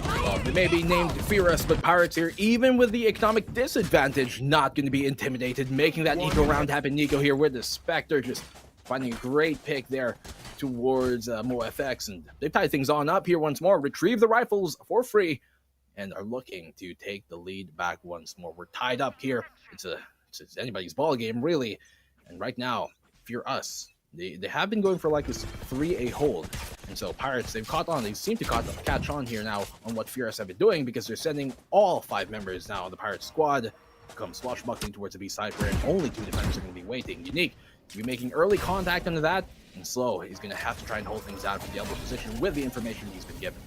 Well, they may be named Fearless, but Pirates here, even with the economic disadvantage, not going to be intimidated, making that eco round happen. Nico here with the Spectre, just finding a great pick there towards MoFX, and they've tied things on up here once more, retrieve the rifles for free, and are looking to take the lead back once more. We're tied up here. It's anybody's ball game, really, and right now, Fear Us. They have been going for like this 3A hold. And so Pirates, they've caught on. They seem to catch on here now on what Furious have been doing, because they're sending all 5 members now on the Pirates squad to come swashbuckling towards the B side, where only 2 defenders are going to be waiting. Unique to be making early contact into that, and Slow, he's going to have to try and hold things out from the elbow position with the information he's been given.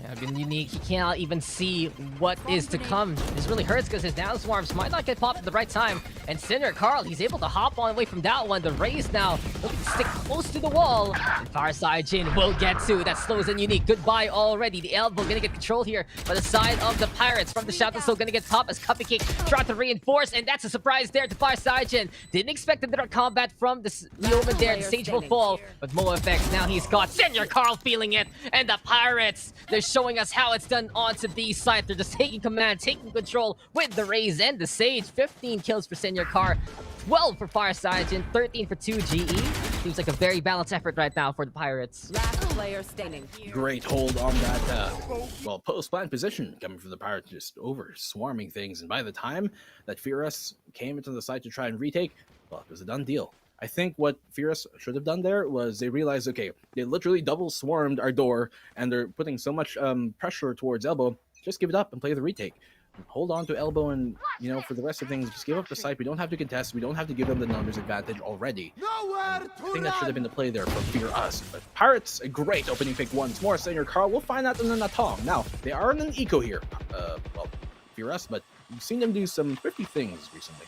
Yeah, been Unique. He cannot even see what is to come. This really hurts because his down swarms might not get popped at the right time. And Cinder Carl, he's able to hop on away from that one. The Raze now looking to stick close to the wall. And Farside Jin will get to. That slows in Unique. Goodbye already. The elbow gonna get control here by the side of the Pirates. From the Shadow still gonna get popped as Cupcake trying to reinforce. And that's a surprise there to Farside Jin. Didn't expect a direct combat from the Yeoman there. The stage will fall. But MoFX, now he's got Cinder Carl feeling it. And the Pirates, they're showing us how it's done onto B side. They're just taking command, taking control with the Raze and the Sage. 15 kills for Senior Car, 12 for Fireside, and 13 for 2GE. Seems like a very balanced effort right now for the Pirates. Last player standing. Great hold on that, post-plant position coming from the Pirates, just over swarming things. And by the time that Furious came into the site to try and retake, well, it was a done deal. I think what Furious should have done there was they realized, okay, they literally double swarmed our door and they're putting so much pressure towards Elbow. Just give it up and play the retake. Hold on to Elbow, and, you know, for the rest of things, just give up the site. We don't have to contest. We don't have to give them the numbers advantage already. I think that should have been the play there for Fear Us. But Pirates, a great opening pick once more. Senior Carl, we'll find out in the Natong. Now, they are in an eco here. Fear Us, but we've seen them do some thrifty things recently.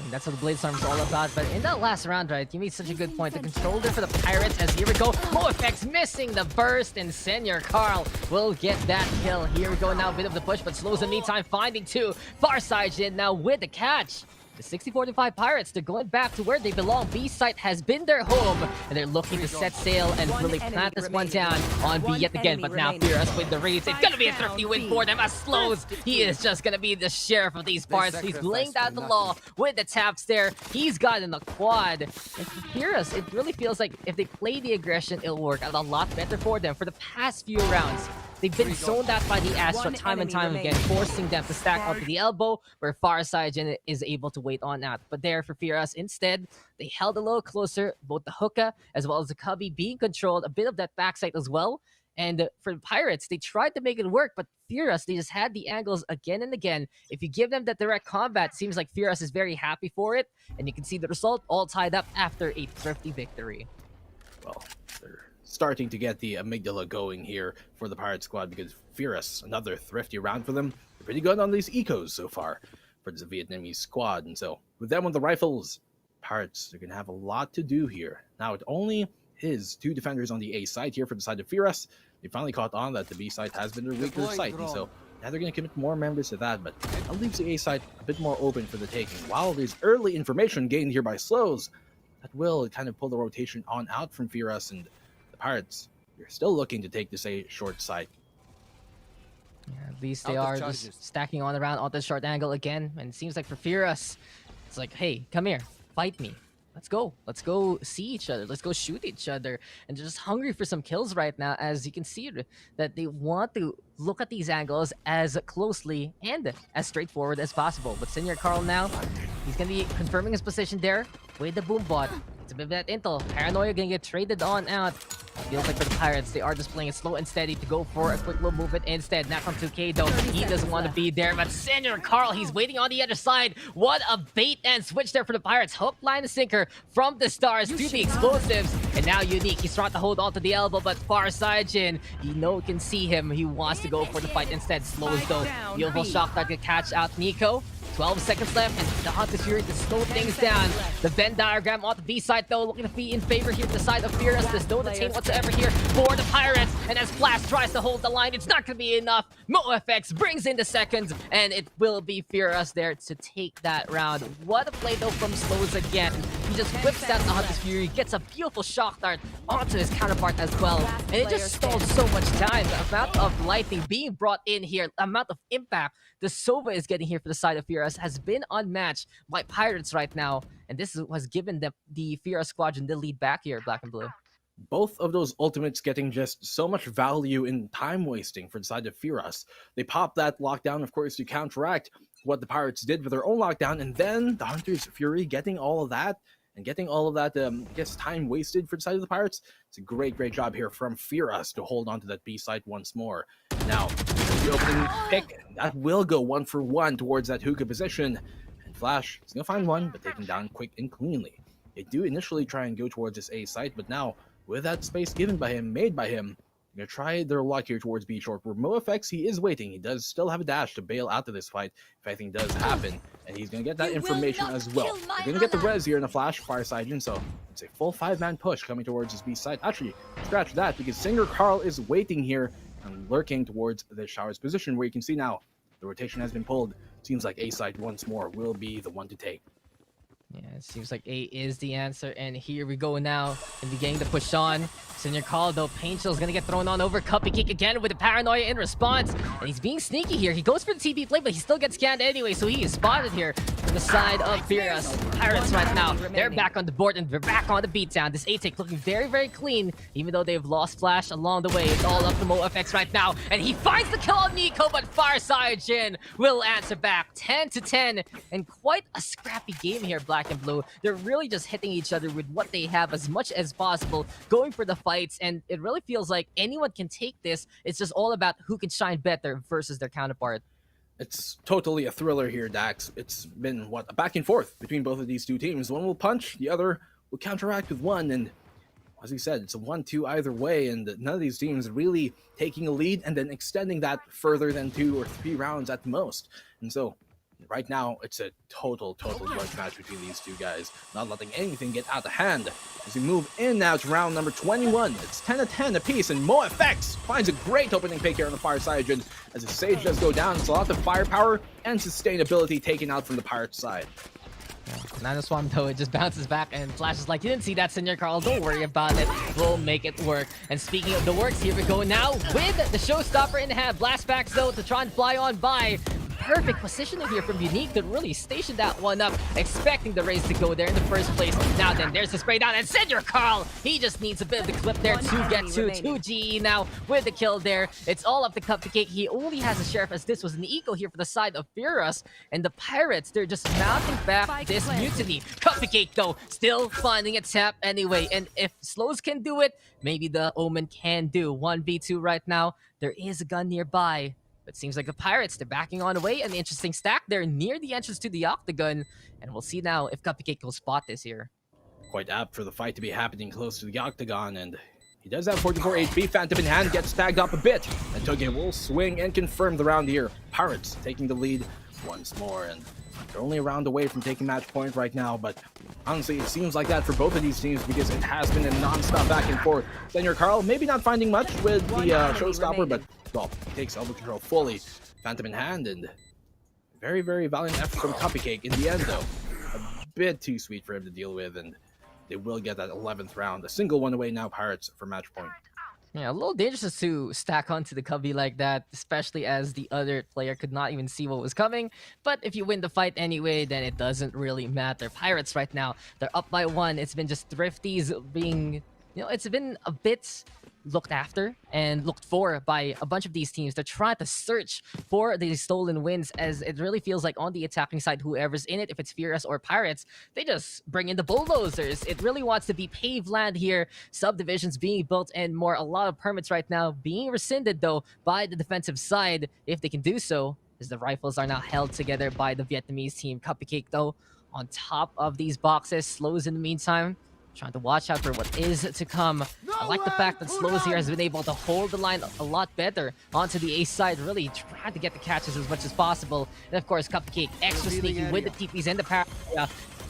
And that's what the Blade Storm is all about. But in that last round, right, you made such a good point. The controller for the Pirates, as here we go. MoFX missing the burst, and Senior Carl will get that kill. Here we go now, a bit of the push, but slows in the meantime, finding 2. Farside Jin now with the catch. The 64-5 Pirates, they're going back to where they belong. B site has been their home, and they're looking to set sail and really plant this one down on B yet again. But now Furious with the reads. It's gonna be a thrifty win for them as Slows. He is just gonna be the sheriff of these parts. He's laying down the law with the taps there. He's gotten the quad. And for Furious, it really feels like if they play the aggression, it'll work out a lot better for them. For the past few rounds, they've been zoned out by the Astra time and time again, forcing them to stack onto the elbow, where Farside Jin is able to wait on that. But there for Furious, instead, they held a little closer, both the hookah as well as the cubby being controlled, a bit of that backside as well. And for the Pirates, they tried to make it work, but Furious, they just had the angles again and again. If you give them that direct combat, seems like Furious is very happy for it, and you can see the result all tied up after a thrifty victory. Well, they're starting to get the amygdala going here for the Pirate squad, because Furious, another thrifty round for them. They're pretty good on these ecos so far for the Vietnamese squad. And so with them with the rifles, Pirates are going to have a lot to do here. Now it only is 2 defenders on the A side here for the side of Furious. They finally caught on that the B side has been their weaker side, and so now they're going to commit more members to that, but that leaves the A side a bit more open for the taking. While there's early information gained here by Slows, that will kind of pull the rotation on out from Furious, and the Pirates, they're still looking to take this A short side. Yeah, at least they are just stacking on around on the short angle again, and it seems like for Furious, it's like, hey, come here, fight me. let's go. Let's go see each other. Let's go shoot each other. And they're just hungry for some kills right now, as you can see that they want to look at these angles as closely and as straightforward as possible. But Senior Carl now, he's going to be confirming his position there with the boom bot. It's a bit of that intel. Paranoia going to get traded on out. Feels like for the Pirates, they are just playing it slow and steady to go for a quick little movement instead. Not from 2K though. He doesn't want to be there, but Senior Carl, he's waiting on the other side. What a bait and switch there for the Pirates. Hook, line, and sinker from the stars to the explosives. And now Unique, he's trying to hold on to the elbow, but far side Jin, you know, can see him. He wants to go for the fight instead. Slows though. Beautiful shot that could catch out Nico. 12 seconds left, and the Hunter's Fury to slow things down. The Venn diagram on the B side, though, looking to be in favor here to the side of Fearless. There's no detain whatsoever here for the Pirates. And as Flash tries to hold the line, it's not going to be enough. MoFX brings in the seconds, and it will be Fearless there to take that round. What a play, though, from Slows again. He just whips out the Hunter's Fury, gets a beautiful shock dart onto his counterpart as well. And it just stalled so much time. The amount of lightning being brought in here, the amount of impact the Sova is getting here for the side of Fearless has been unmatched by Pirates right now, and this has given the Fearless squadron the lead back here, Black and Blue. Both of those ultimates getting just so much value in time wasting for the side of Fearless. They pop that lockdown, of course, to counteract what the Pirates did with their own lockdown, and then the Hunter's Fury getting all of that, and getting all of that, time wasted for the side of the Pirates. It's a great job here from Fearless to hold on to that B site once more. Now, the opening pick, that will go 1-for-1 towards that hookah position. And Flash is going to find one, but taken down quick and cleanly. They do initially try and go towards this A site, but now, with that space given by him, made by him, they're going to try their luck here towards B short, where MoFX, he is waiting. He does still have a dash to bail out of this fight if anything does happen. And he's going to get that information as well. They're going to get the res here in the Flash, Fireside Jin, so it's a full 5-man push coming towards his B side. Actually, scratch that, because Senior Carl is waiting here and lurking towards the Shower's position, where you can see now the rotation has been pulled. Seems like A side once more will be the one to take. Yeah, it seems like A is the answer, and here we go now in the game to push on. Senior Call, though, Pain Chill's gonna get thrown on over. Cupcake again with the Paranoia in response, and he's being sneaky here. He goes for the TP play, but he still gets scanned anyway, so he is spotted here from the side of Fearless. Pirates right now, they're back on the board, and they're back on the beatdown. This A-Take looking very clean, even though they've lost Flash along the way. It's all up to MoFX right now, and he finds the kill on Nico, but Farside Jin will answer back. 10-10, and quite a scrappy game here, Black and Blue. They're really just hitting each other with what they have as much as possible, going for the fights, and it really feels like anyone can take this. It's just all about who can shine better versus their counterpart. It's totally a thriller here, Dax. It's been, a back and forth between both of these two teams. One will punch, the other will counteract with one, and as you said, it's a 1-2 either way, and none of these teams really taking a lead and then extending that further than 2 or 3 rounds at the most. And so, right now, it's a total joint match between these two guys, not letting anything get out of hand. As we move in now to round number 21, it's 10-10 apiece, and MoFX finds a great opening pick here on the far side, as the Sage does go down. It's a lot of firepower and sustainability taken out from the Pirates side. Nano Swarm, though, it just bounces back, and Flash is like, you didn't see that, Senior Carl, don't worry about it, we'll make it work. And speaking of the works, here we go now with the showstopper in hand. Blastbacks, though, to try and fly on by. Perfect positioning here from Unique to really station that one up, expecting the race to go there in the first place. Now then, there's the spray down, and Senior Carl, he just needs a bit of the clip there to get to 2 GE now with the kill there. It's all up to Cupcake. He only has a Sheriff, as this was an eco here for the side of Fearless, and the Pirates, they're just mounting back this mutiny. Cupcake, though, still finding a tap anyway, and if Slows can do it, maybe the Omen can do. 1v2 right now. There is a gun nearby. It seems like the Pirates, they're backing on away, and the interesting stack there near the entrance to the Octagon. And we'll see now if Cupcake will spot this here. Quite apt for the fight to be happening close to the Octagon, and he does have 44 HP. Phantom in hand, gets tagged up a bit, and Toge will swing and confirm the round here. Pirates taking the lead once more, and they're only a round away from taking match point right now, but honestly, it seems like that for both of these teams, because it has been a non-stop back and forth. Senior Carl, maybe not finding much with the showstopper, but well, takes elbow control fully. Phantom in hand, and very valiant effort from Cupcake. In the end, though, a bit too sweet for him to deal with, and they will get that 11th round. A single one away now, Pirates, for match point. Yeah, a little dangerous to stack onto the cubby like that, especially as the other player could not even see what was coming. But if you win the fight anyway, then it doesn't really matter. Pirates right now, they're up by 1. It's been just Thrifties being, it's been a bit looked after and looked for by a bunch of these teams. They're trying to search for these stolen wins, as it really feels like on the attacking side, whoever's in it, if it's Furious or Pirates, they just bring in the bulldozers. It really wants to be paved land here, subdivisions being built and more. A lot of permits right now being rescinded though by the defensive side, if they can do so, as the rifles are now held together by the Vietnamese team. Cupcake though on top of these boxes. Slows in the meantime trying to watch out for what is to come. I like the fact that Slows here has been able to hold the line a lot better onto the ace side, really trying to get the catches as much as possible. And of course, Cupcake extra sneaky with the TPs and the power.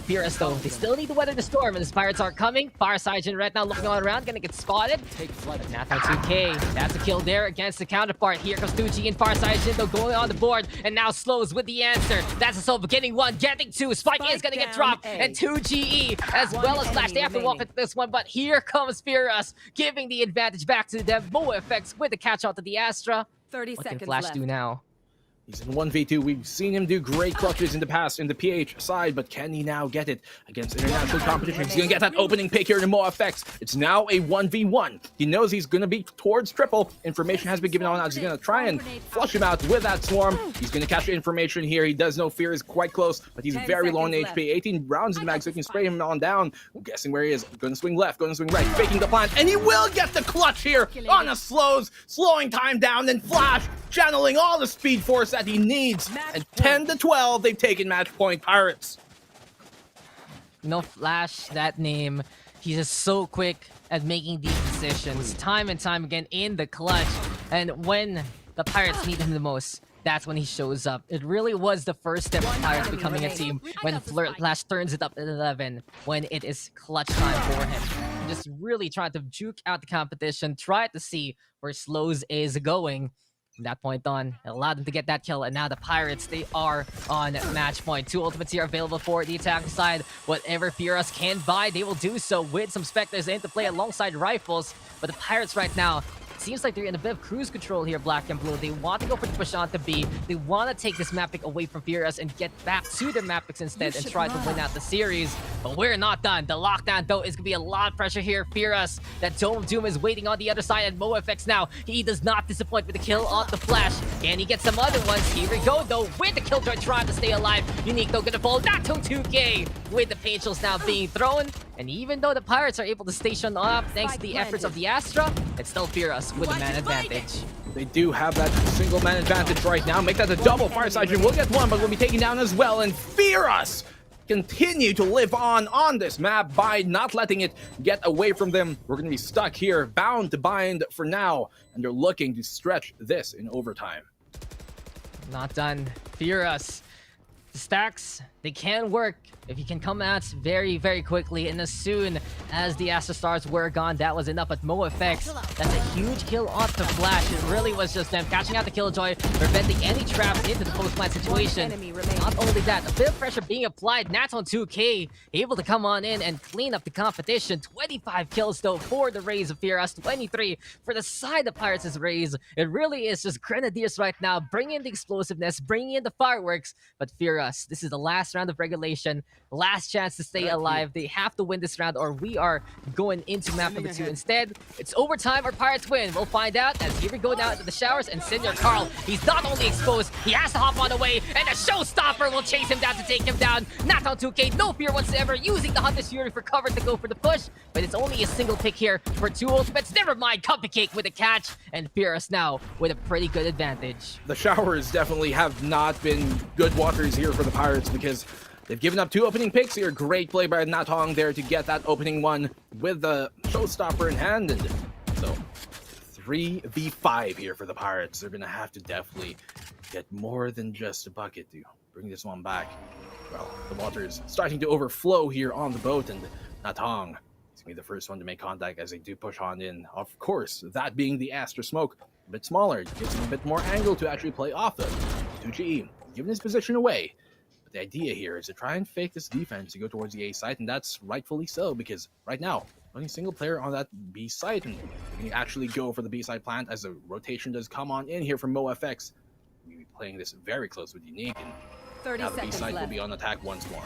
Furious though, they still need to weather the storm, and the Pirates are coming. Fire Sergeant right now looking all around, gonna get spotted. Take flight. Nathan 2K, that's a kill there against the counterpart. Here comes 2G and Fire Sergeant though going on the board, and now Slows with the answer. That's a solve, getting 1, getting 2. Spike is gonna get dropped, and 2GE as well as Flash. They have to walk into this one, but here comes Furious, giving the advantage back to them. MoFX with the catch out to the Astra. 30 What seconds can Flash left. do now? He's in 1v2. We've seen him do great clutches in the past in the PH side, but can he now get it against international competition? He's going to get that opening pick here in MoFX. It's now a 1v1. He knows he's going to be towards triple. Information has been given on. He's going to try and flush him out with that swarm. He's going to catch the information here. He does know Fear is quite close, but he's very low on HP. 18 rounds in the mag, so he can spray him on down. I'm guessing where he is. Going to swing left, going to swing right, faking the plan, and he will get the clutch here on the Slows, slowing time down, then Flash channeling all the speed force that he needs. And 10 to 12, they've taken match point, Pirates. Flash, that name. He's just so quick at making these decisions time and time again in the clutch. And when the Pirates need him the most, that's when he shows up. It really was the first step of Pirates becoming a team when Flash turns it up at 11, when it is clutch time for him. Just really trying to juke out the competition, try to see where Slows is going. From that point on, it allowed them to get that kill, and now the Pirates, they are on match point. 2 ultimates here available for the attacking side. Whatever Furious can buy, they will do so with some Spectres into play alongside rifles. But the Pirates right now, seems like they're in a bit of cruise control here, Black and Blue. They want to go for the push on to B. They want to take this map pick away from Furious and get back to their map picks instead and try to win out the series. But we're not done. The lockdown, though, is going to be a lot of pressure here. Furious, that Dome of Doom is waiting on the other side, and MoFX now, he does not disappoint with the kill on the Flash. Can he get some other ones? Here we go, though, with the Killjoy trying to stay alive. Unique, though, going to fall. Not to 2K with the paint shells now being thrown. And even though the Pirates are able to station up thanks to the efforts of the Astra, it's still Furious with the man advantage. They do have that single man advantage right now. Make that a double. Fire Sergeant will get one, but will be taken down as well. And Furious continue to live on this map by not letting it get away from them. We're going to be stuck here, bound to bind for now. And they're looking to stretch this in overtime. Not done. Furious. The stacks, they can work if you can come out very, very quickly. And as soon as the Astra Stars were gone, that was enough. But MoFX, that's a huge kill off the Flash. It really was just them catching out the Killjoy, preventing any traps into the post-plant situation. Not only that, a bit of pressure being applied. Nats on 2K, able to come on in and clean up the competition. 25 kills, though, for the Rays of Furious. 23 for the side of Pirates' Rays. It really is just Grenadiers right now, bringing in the explosiveness, bringing in the fireworks. But Furious, this is the last round of regulation. Last chance to stay alive. They have to win this round, or we are going into map number 2 instead. It's overtime or Pirates win. We'll find out as here we go now into the showers. And Senior Carl, he's not only exposed, he has to hop on the way, and the Showstopper will chase him down to take him down. Not on 2K, no fear whatsoever, using the Hunter's Fury for cover to go for the push. But it's only a single pick here for 2 ultimates. Never mind, Cupcake with a catch, and Furious now with a pretty good advantage. The showers definitely have not been good waters here for the Pirates because they've given up 2 opening picks here. Great play by Natong there to get that opening one with the Showstopper in hand. And so 3v5 here for the Pirates. They're going to have to definitely get more than just a bucket to bring this one back. Well, the water is starting to overflow here on the boat, and Natong is going to be the first one to make contact as they do push on in. Of course, that being the Astra Smoke, a bit smaller, gives him a bit more angle to actually play off of. 2GE giving his position away. The idea here is to try and fake this defense to go towards the A site, and that's rightfully so, because right now, only single player on that B site, and we can actually go for the B side plant as the rotation does come on in here from MoFX. We'll be playing this very close with Unique, and 30 now the B seconds side will left. be on attack once more.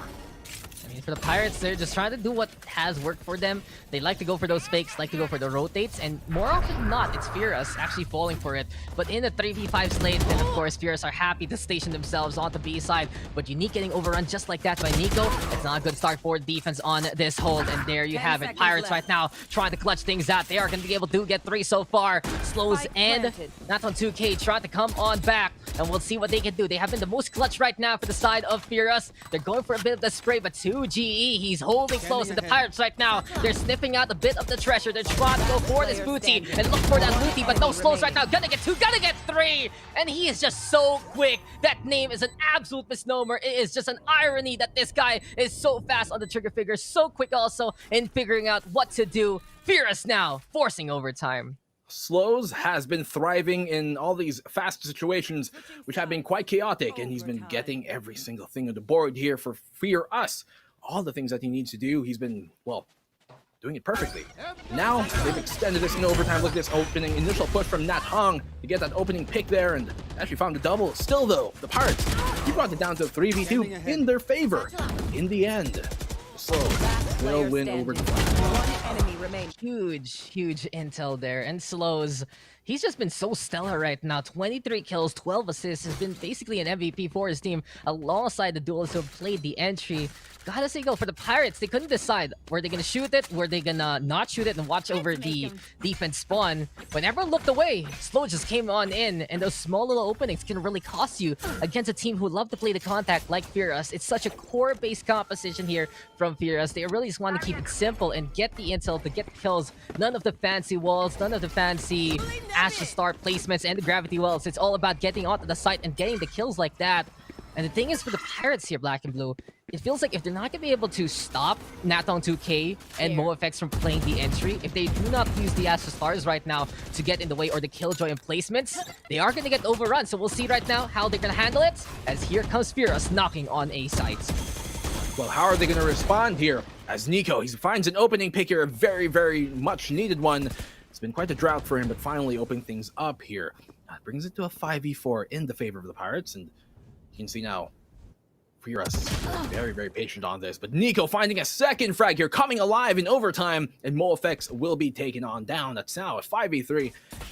I mean, for the Pirates, they're just trying to do what has worked for them. They like to go for those fakes, like to go for the rotates, and more often than not, it's Furious actually falling for it. But in the 3v5 slate, then of course, Furious are happy to station themselves on the B side. But Unique getting overrun just like that by Nico. It's not a good start for defense on this hold, and there you 10 have it. seconds Pirates left. right now trying to clutch things out. They are going to be able to get 3 so far. Slows Spike and planted. not on 2K trying to come on back, and we'll see what they can do. They have been the most clutch right now for the side of Furious. They're going for a bit of the spray, but 2GE, he's holding close. And the Pirates right now, they're sniffing out a bit of the treasure. They're trying to go for this booty and look for that booty, but no slows right now. Gonna get 2, gonna get 3, and he is just so quick. That name is an absolute misnomer. It is just an irony that this guy is so fast on the trigger finger, so quick also in figuring out what to do. Furious now forcing overtime. Slows has been thriving in all these fast situations, which have been quite chaotic, and he's been getting every single thing on the board here for Fear Us. All the things that he needs to do, he's been, well, doing it perfectly. Now, they've extended this in overtime. Look at this opening initial push from Nat Hong to get that opening pick there, and actually found a double. Still, though, the Pirates, he brought it down to 3v2 in their favor. In the end, Slow will win over the One enemy remains. Huge intel there. And Slows, he's just been so stellar right now. 23 kills, 12 assists. Has been basically an MVP for his team alongside the duelists who have played the entry. Gotta say, go for the Pirates. They couldn't decide. Were they gonna shoot it? Were they gonna not shoot it and watch over the defense spawn? When everyone looked away, Slow just came on in, and those small little openings can really cost you against a team who love to play the contact like Furious. It's such a core-based composition here from Furious. They really just want to keep it simple and get the intel to get the kills. None of the fancy walls, none of the fancy Astra Star placements and the gravity wells. It's all about getting onto the site and getting the kills like that. And the thing is, for the Pirates here, Black and Blue, it feels like if they're not going to be able to stop Natong 2K and MoFX from playing the entry, if they do not use the Astra Stars right now to get in the way or the Killjoy and placements, they are going to get overrun. So we'll see right now how they're going to handle it, as here comes Furious knocking on A site. Well, how are they going to respond here? As Nico, he finds an opening pick here, a very much needed one. It's been quite a drought for him, but finally opening things up here. That brings it to a 5v4 in the favor of the Pirates, and you can see now, Furious is very patient on this. But Nico finding a second frag here, coming alive in overtime, and MoFX will be taken on down. That's now a 5v3 in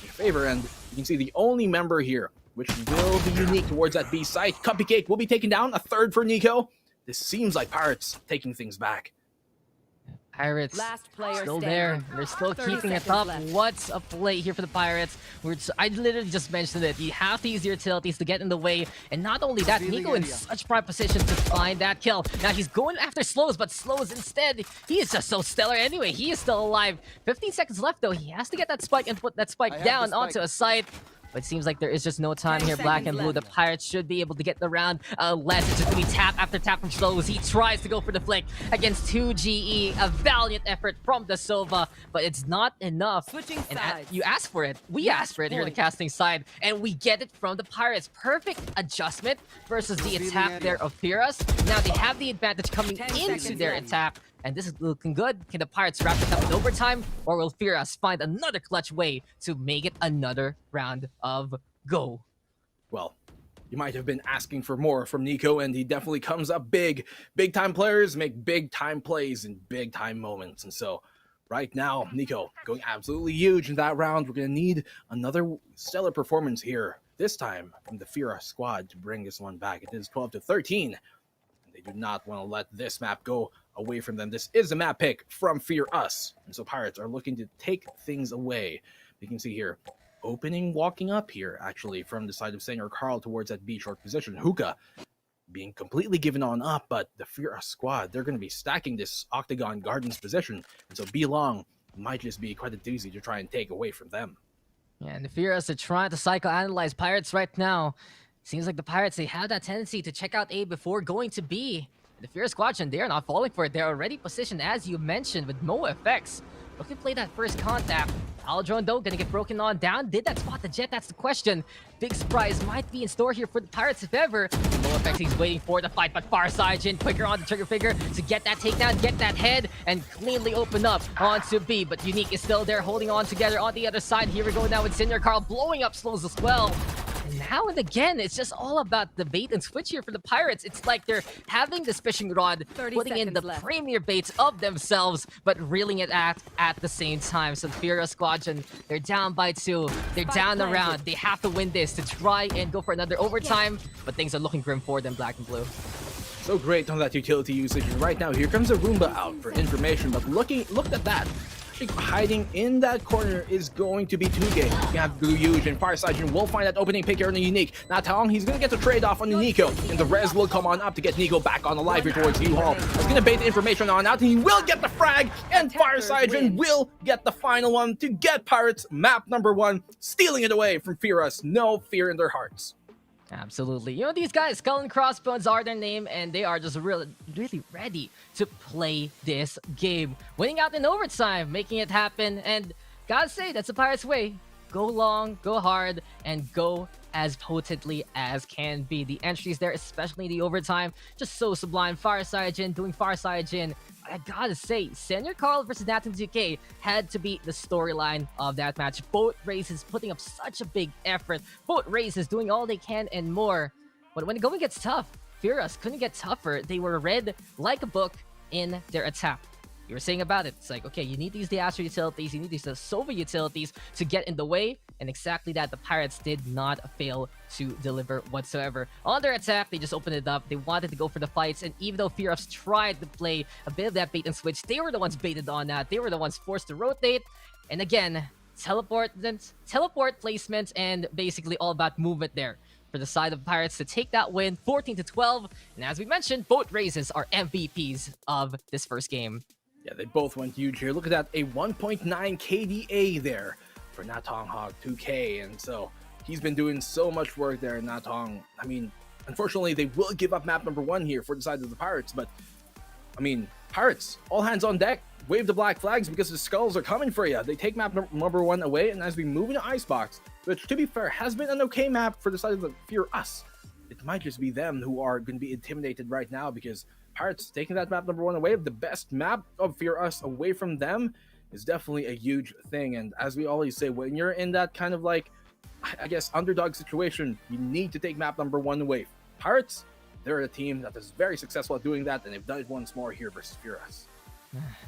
favor, and you can see the only member here, which will be Unique towards that B site. Cupcake Cake will be taken down, a third for Nico. This seems like Pirates taking things back. Pirates Last player still standing. there. They're still 30 keeping it seconds up. left. What's a play here for the Pirates? I literally just mentioned it. You have to use your utilities to get in the way. And not only that, Nico in such prime position to find that kill. Now he's going after Slows, but Slows instead, he is just so stellar anyway. He is still alive. 15 seconds left though. He has to get that spike and put that spike down onto a site. But it seems like there is just no time 10 here, Black and seconds Blue. The left. Pirates should be able to get the round. Less it's just gonna be tap after tap from Slows. He tries to go for the flick against 2GE. A valiant effort from the Sova, but it's not enough. Switching And sides. you asked for it. We asked for it here on the casting side, and we get it from the Pirates. Perfect adjustment versus the attack there of Furious. Now they have the advantage coming 10 into seconds their left. attack. And this is looking good. Can the Pirates wrap it up in overtime? Or will Furious find another clutch way to make it another round of go? Well, you might have been asking for more from Nico, and he definitely comes up big. Big-time players make big-time plays in big-time moments. And so, right now, Nico going absolutely huge in that round. We're going to need another stellar performance here, this time from the Fira squad, to bring this one back. It is 12-13. They do not want to let this map go away from them. This is a map pick from Fear Us. And so Pirates are looking to take things away. You can see here, opening, walking up here, actually, from the side of Senor Carl towards that B short position. Hookah being completely given on up, but the Fear Us squad, they're going to be stacking this Octagon Gardens position. And so B Long might just be quite a doozy to try and take away from them. Yeah, and the Furious are trying to psychoanalyze Pirates right now. Seems like the Pirates, they have that tendency to check out A before going to B. The Furious Squadron, they are not falling for it. They're already positioned, as you mentioned, with MoFX. Looking to play that first contact. Owl Drone, though, gonna get broken on down. Did that spot the Jet? That's the question. Big surprise might be in store here for the Pirates, if ever. NoFX, he's waiting for the fight, but Farsight quicker on the trigger finger to get that takedown, get that head, and cleanly open up onto B. But Unique is still there, holding on together on the other side. Here we go now with Senior Carl blowing up slows as well. And now and again, it's just all about the bait and switch here for the Pirates. It's like they're having this fishing rod, 30 putting in the seconds left. premier baits of themselves, but reeling it at the same time. So the Fira Squadron, they're down by 2. They're Spike down the planted. round. They have to win this to try and go for another overtime, but things are looking grim for them, Black and Blue. So great on that utility usage. And right now, here comes a Roomba out for information. But look at that. Hiding in that corner is going to be 2K. You have Blue Huge and Farsight will find that opening pick here on the Unique. Now Taong, he's going to get the trade off on the Nico. And the res will come on up to get Nico back on the live here towards U-Haul. He's going to bait the information on out. And he will get the frag. And Farsight will get the final one to get Pirates map number 1. Stealing it away from Fearus. No fear in their hearts. Absolutely. You know, these guys, Skull and Crossbones are their name, and they are just really ready to play this game. Winning out in overtime, making it happen, and gotta say, that's the Pirates' way. Go long, go hard, and go as potently as can be. The entries there, especially the overtime, just so sublime. Farsight doing Farsight. I gotta say, Senior Carl versus Nathan 2K had to be the storyline of that match. Both races putting up such a big effort. Both races doing all they can and more. But when the going gets tough, Fearus couldn't get tougher. They were read like a book in their attack. You were saying about it. It's like, okay, you need these Diastro utilities, you need these Sova utilities to get in the way, and exactly that, the Pirates did not fail to deliver whatsoever. On their attack, they just opened it up. They wanted to go for the fights, and even though Fearus tried to play a bit of that bait and switch, they were the ones baited on that. They were the ones forced to rotate, and again, teleport placement, and basically all about movement there for the side of Pirates to take that win, 14-12, and as we mentioned, both races are MVPs of this first game. Yeah, they both went huge here. Look at that, a 1.9 KDA there for Natong Hog 2K. And so he's been doing so much work there in Natong. I mean, unfortunately, they will give up map number 1 here for the side of the Pirates. But, I mean, Pirates, all hands on deck. Wave the black flags because the skulls are coming for you. They take map number 1 away. And as we move into Icebox, which, to be fair, has been an okay map for the side of the Fear Us, it might just be them who are going to be intimidated right now because Pirates taking that map number 1 away, the best map of Fear Us away from them, is definitely a huge thing. And as we always say, when you're in that kind of like, I guess, underdog situation, you need to take map number 1 away. Pirates, they're a team that is very successful at doing that, and they've done it once more here versus Fear Us.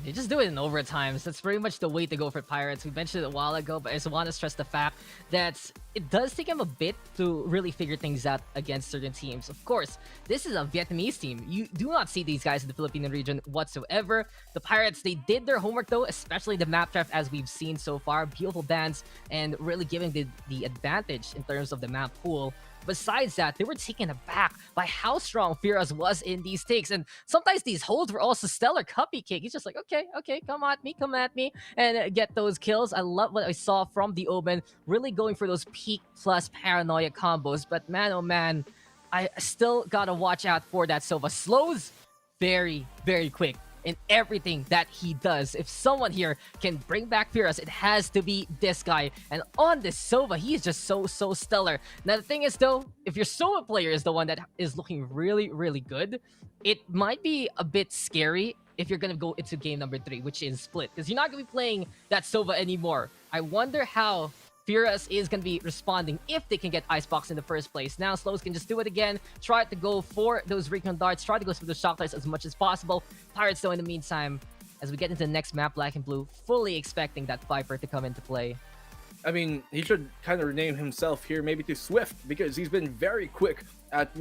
They just do it in overtimes. That's pretty much the way to go for Pirates. We mentioned it a while ago, but I just want to stress the fact that it does take them a bit to really figure things out against certain teams. Of course, this is a Vietnamese team. You do not see these guys in the Filipino region whatsoever. The Pirates, they did their homework though, especially the map draft as we've seen so far. Beautiful bands and really giving the advantage in terms of the map pool. Besides that, they were taken aback by how strong Fearus was in these takes. And sometimes these holds were also stellar. Cupcake, he's just like, okay, come at me, and get those kills. I love what I saw from the Omen, really going for those peak plus paranoia combos. But man, oh man, I still gotta watch out for that Sova. Slows very, very quick in everything that he does. If someone here can bring back Fearus, it has to be this guy. And on this Sova, he is just so stellar. Now the thing is though, if your Sova player is the one that is looking really, really good, it might be a bit scary if you're gonna go into game number 3, which is split, because you're not gonna be playing that Sova anymore. I wonder how Fearus is going to be responding if they can get Icebox in the first place. Now, Slows can just do it again. Try to go for those recon darts. Try to go for the shock darts as much as possible. Pirates, though, in the meantime, as we get into the next map, Black and Blue, fully expecting that Viper to come into play. I mean, he should kind of rename himself here maybe to Swift, because he's been very quick at,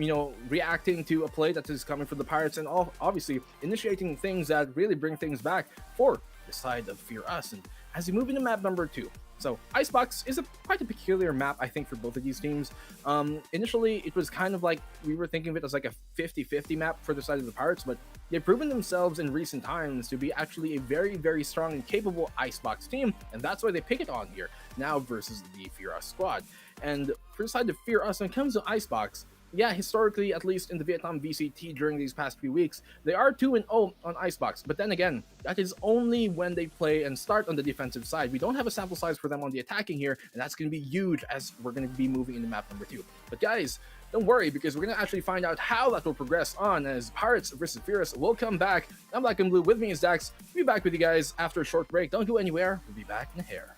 reacting to a play that is coming from the Pirates and obviously initiating things that really bring things back for the side of Fear Us. And as we move into map number 2, so Icebox is quite a peculiar map, I think, for both of these teams. Initially, it was kind of like we were thinking of it as like a 50-50 map for the side of the Pirates, but they've proven themselves in recent times to be actually a very, very strong and capable Icebox team, and that's why they pick it on here now versus the Fear Us squad. And for the side of Fear Us, when it comes to Icebox, yeah, historically, at least in the Vietnam VCT during these past few weeks, they are 2-0 on Icebox. But then again, that is only when they play and start on the defensive side. We don't have a sample size for them on the attacking here, and that's going to be huge as we're going to be moving into map number 2. But guys, don't worry, because we're going to actually find out how that will progress on as Pirates versus Furious will come back. I'm Black and Blue, with me is Dax. We'll be back with you guys after a short break. Don't go anywhere. We'll be back in a hair.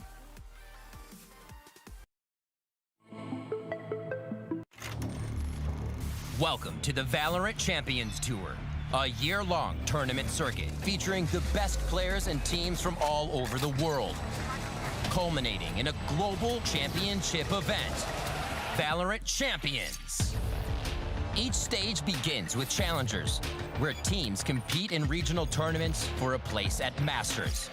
Welcome to the Valorant Champions Tour, a year-long tournament circuit featuring the best players and teams from all over the world, culminating in a global championship event, Valorant Champions. Each stage begins with challengers, where teams compete in regional tournaments for a place at Masters.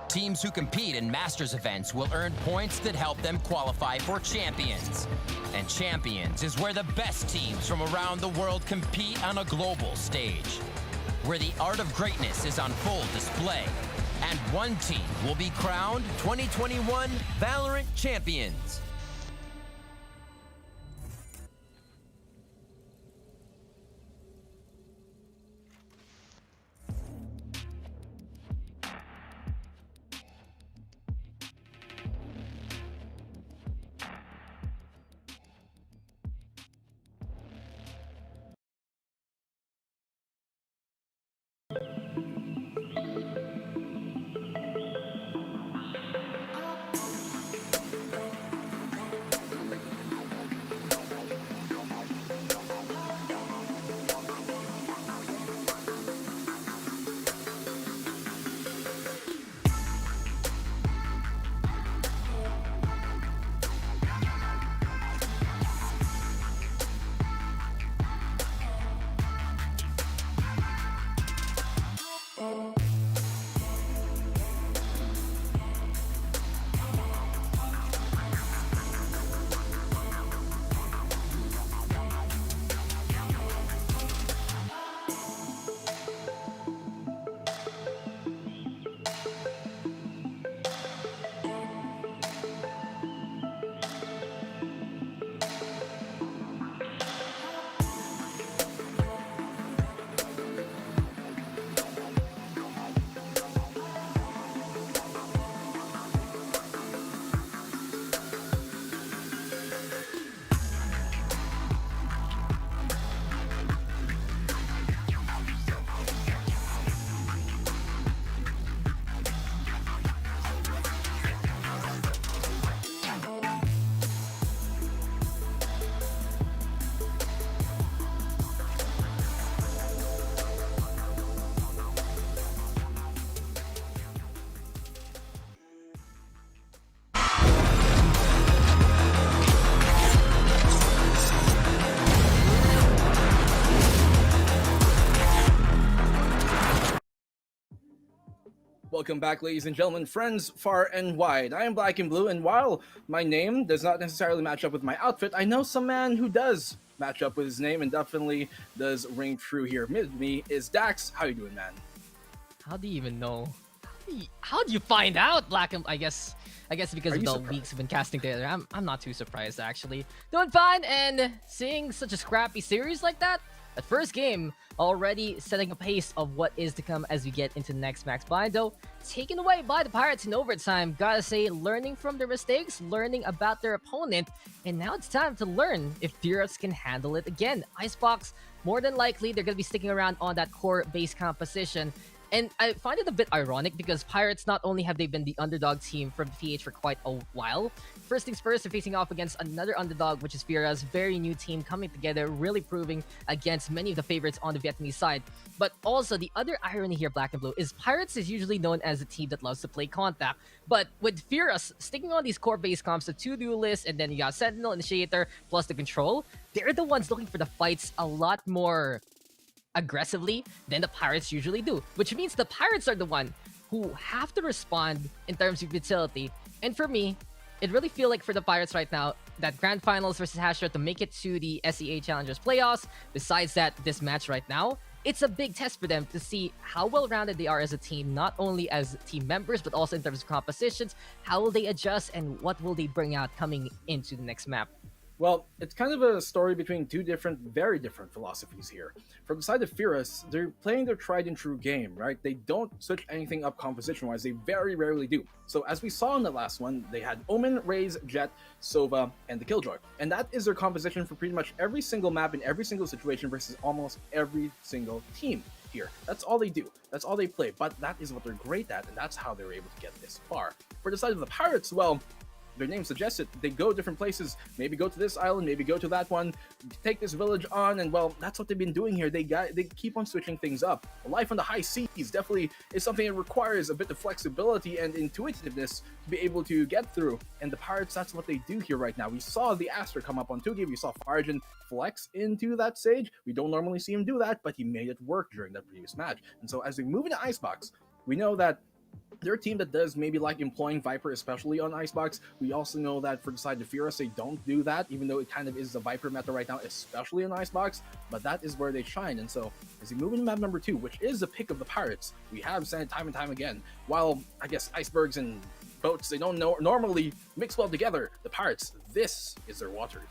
Teams who compete in Masters events will earn points that help them qualify for Champions. And Champions is where the best teams from around the world compete on a global stage, where the art of greatness is on full display. And one team will be crowned 2021 Valorant Champions. Welcome back, ladies and gentlemen, friends far and wide. I am Black and Blue, and while my name does not necessarily match up with my outfit, I know some man who does match up with his name and definitely does ring true here. With me is Dax. How you doing, man? How do you even know? How do you find out, Black and I guess because of the weeks we've been casting together, I'm not too surprised actually. Doing fine, and seeing such a scrappy series like that, at first game, already setting a pace of what is to come as we get into next max blind, though taken away by the Pirates in overtime. Gotta say, learning from their mistakes, learning about their opponent, and now it's time to learn if Furious can handle it again. Icebox, more than likely, they're gonna be sticking around on that core base composition. And I find it a bit ironic because Pirates, not only have they been the underdog team from PH for quite a while, first things first, they're facing off against another underdog, which is Furia's very new team coming together, really proving against many of the favorites on the Vietnamese side. But also, the other irony here, Black and Blue, is Pirates is usually known as a team that loves to play contact. But with Furious sticking on these core base comps, the two duelists, and then you got Sentinel, Initiator, plus the Control, they're the ones looking for the fights a lot more aggressively than the Pirates usually do, which means the Pirates are the one who have to respond in terms of utility. And for me, it really feel like for the Pirates right now, that Grand Finals versus Hashra to make it to the SEA Challengers Playoffs, besides that, this match right now, it's a big test for them to see how well-rounded they are as a team, not only as team members, but also in terms of compositions. How will they adjust and what will they bring out coming into the next map? Well, it's kind of a story between two very different philosophies here. From the side of Furious, they're playing their tried and true game, right? They don't switch anything up composition-wise. They very rarely do. So as we saw in the last one, they had Omen, Raze, Jet, Sova, and the Killjoy. And that is their composition for pretty much every single map in every single situation versus almost every single team here. That's all they do. That's all they play. But that is what they're great at, and that's how they're able to get this far. For the side of the Pirates, well, their name suggests it. They go different places. Maybe go to this island, maybe go to that one, take this village on, and well, that's what they've been doing here. They keep on switching things up. Life on the high seas definitely is something that requires a bit of flexibility and intuitiveness to be able to get through. And the Pirates, that's what they do here right now. We saw the Aster come up on 2G. We saw Farjan flex into that stage. We don't normally see him do that, but he made it work during that previous match. And so as we move into Icebox, we know that they're a team that does maybe like employing Viper, especially on Icebox. We also know that for the side of Furious, they don't do that, even though it kind of is the Viper meta right now, especially on Icebox, but that is where they shine. And so as we move into map number 2, which is the pick of the Pirates, we have said it time and time again, while I guess icebergs and boats, they don't normally mix well together, the Pirates, this is their waters.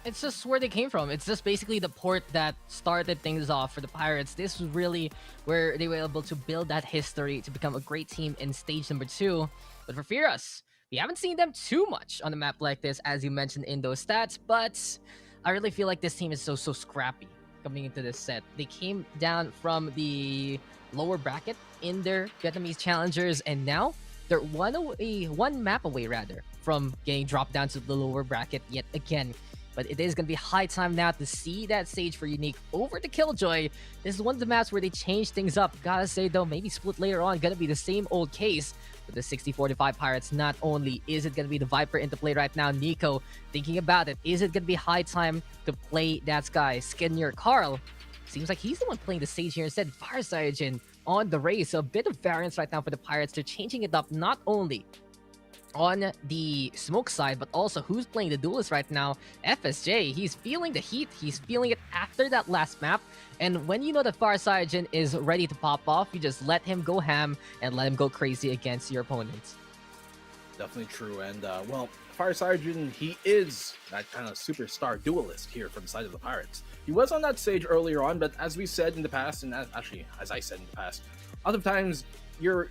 It's just where they came from. It's just basically the port that started things off for the Pirates. This was really where they were able to build that history to become a great team in stage number 2. But for Furious, we haven't seen them too much on a map like this, as you mentioned in those stats, but I really feel like this team is so scrappy coming into this set. They came down from the lower bracket in their Vietnamese challengers, and now they're one map away rather from getting dropped down to the lower bracket yet again. But it is going to be high time now to see that stage for Unique over to Killjoy. This is one of the maps where they change things up. Gotta say though, maybe Split later on going to be the same old case with the 60-45 Pirates. Not only is it going to be the Viper into play right now, Nico thinking about it. Is it going to be high time to play that guy, Skinner Carl? Seems like he's the one playing the stage here instead. Fire Cyanogen on the race. So a bit of variance right now for the Pirates. They're changing it up not only on the smoke side, but also who's playing the duelist right now. FSJ, he's feeling the heat, he's feeling it after that last map, and when you know that Fire Cyanogen is ready to pop off, you just let him go ham and let him go crazy against your opponents. Definitely true, and well, Fire Cyanogen, he is that kind of superstar duelist here from the side of the Pirates. He was on that stage earlier on, but as we said in the past, and actually, as I said in the past, other times, your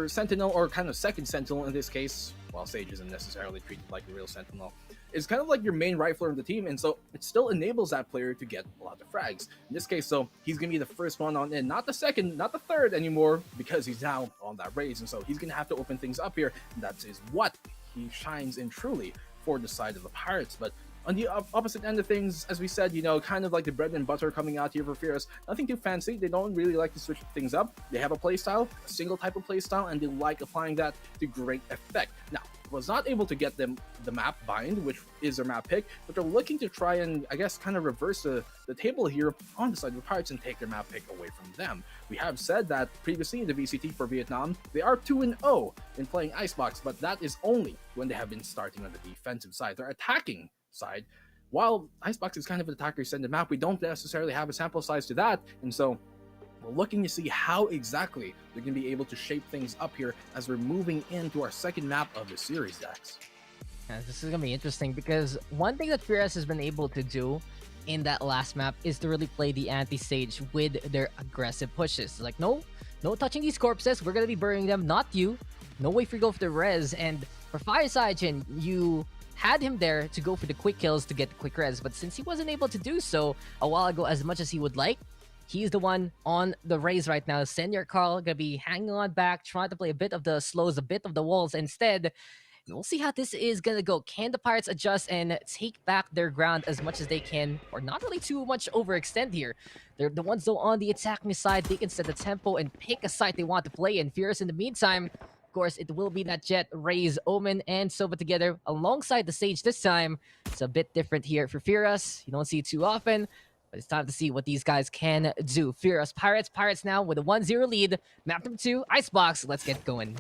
Sentinel, or kind of second Sentinel in this case, while Sage isn't necessarily treated like the real Sentinel, is kind of like your main rifler in the team, and so it still enables that player to get a lot of frags. In this case, so he's going to be the first one on in, not the second, not the third anymore, because he's now on that raise, and so he's going to have to open things up here, and that is what he shines in truly for the side of the Pirates. But on the opposite end of things, as we said, you know, kind of like the bread and butter coming out here for Furious. Nothing too fancy. They don't really like to switch things up. They have a playstyle, a single type of playstyle, and they like applying that to great effect. Now, was not able to get them the map bind, which is their map pick, but they're looking to try and, I guess, kind of reverse the table here on the side of the Pirates and take their map pick away from them. We have said that previously in the VCT for Vietnam, they are 2-0 in playing Icebox, but that is only when they have been starting on the defensive side. They're attacking side. While Icebox is kind of an attacker-centered map, we don't necessarily have a sample size to that, and so we're looking to see how exactly they're going to be able to shape things up here as we're moving into our second map of the series, Dax. Yeah, this is going to be interesting because one thing that Furious has been able to do in that last map is to really play the anti-stage with their aggressive pushes. Like, no touching these corpses, we're going to be burying them, not you. No way for you to go for the res, and for Fire Cyanogen, you had him there to go for the quick kills to get the quick res, but since he wasn't able to do so a while ago as much as he would like, he's the one on the raise right now. Senior Carl gonna be hanging on back, trying to play a bit of the slows, a bit of the walls instead. We'll see how this is gonna go. Can the Pirates adjust and take back their ground as much as they can, or not really too much overextend here? They're the ones though on the attacking side. They can set the tempo and pick a side they want to play in. Furious in the meantime, of course, it will be that Jet, Raze, Omen, and Sova together alongside the Sage this time. It's a bit different here for Furious. You don't see it too often, but it's time to see what these guys can do. Furious Pirates now with a 1-0 lead. Map number 2, Icebox. Let's get going.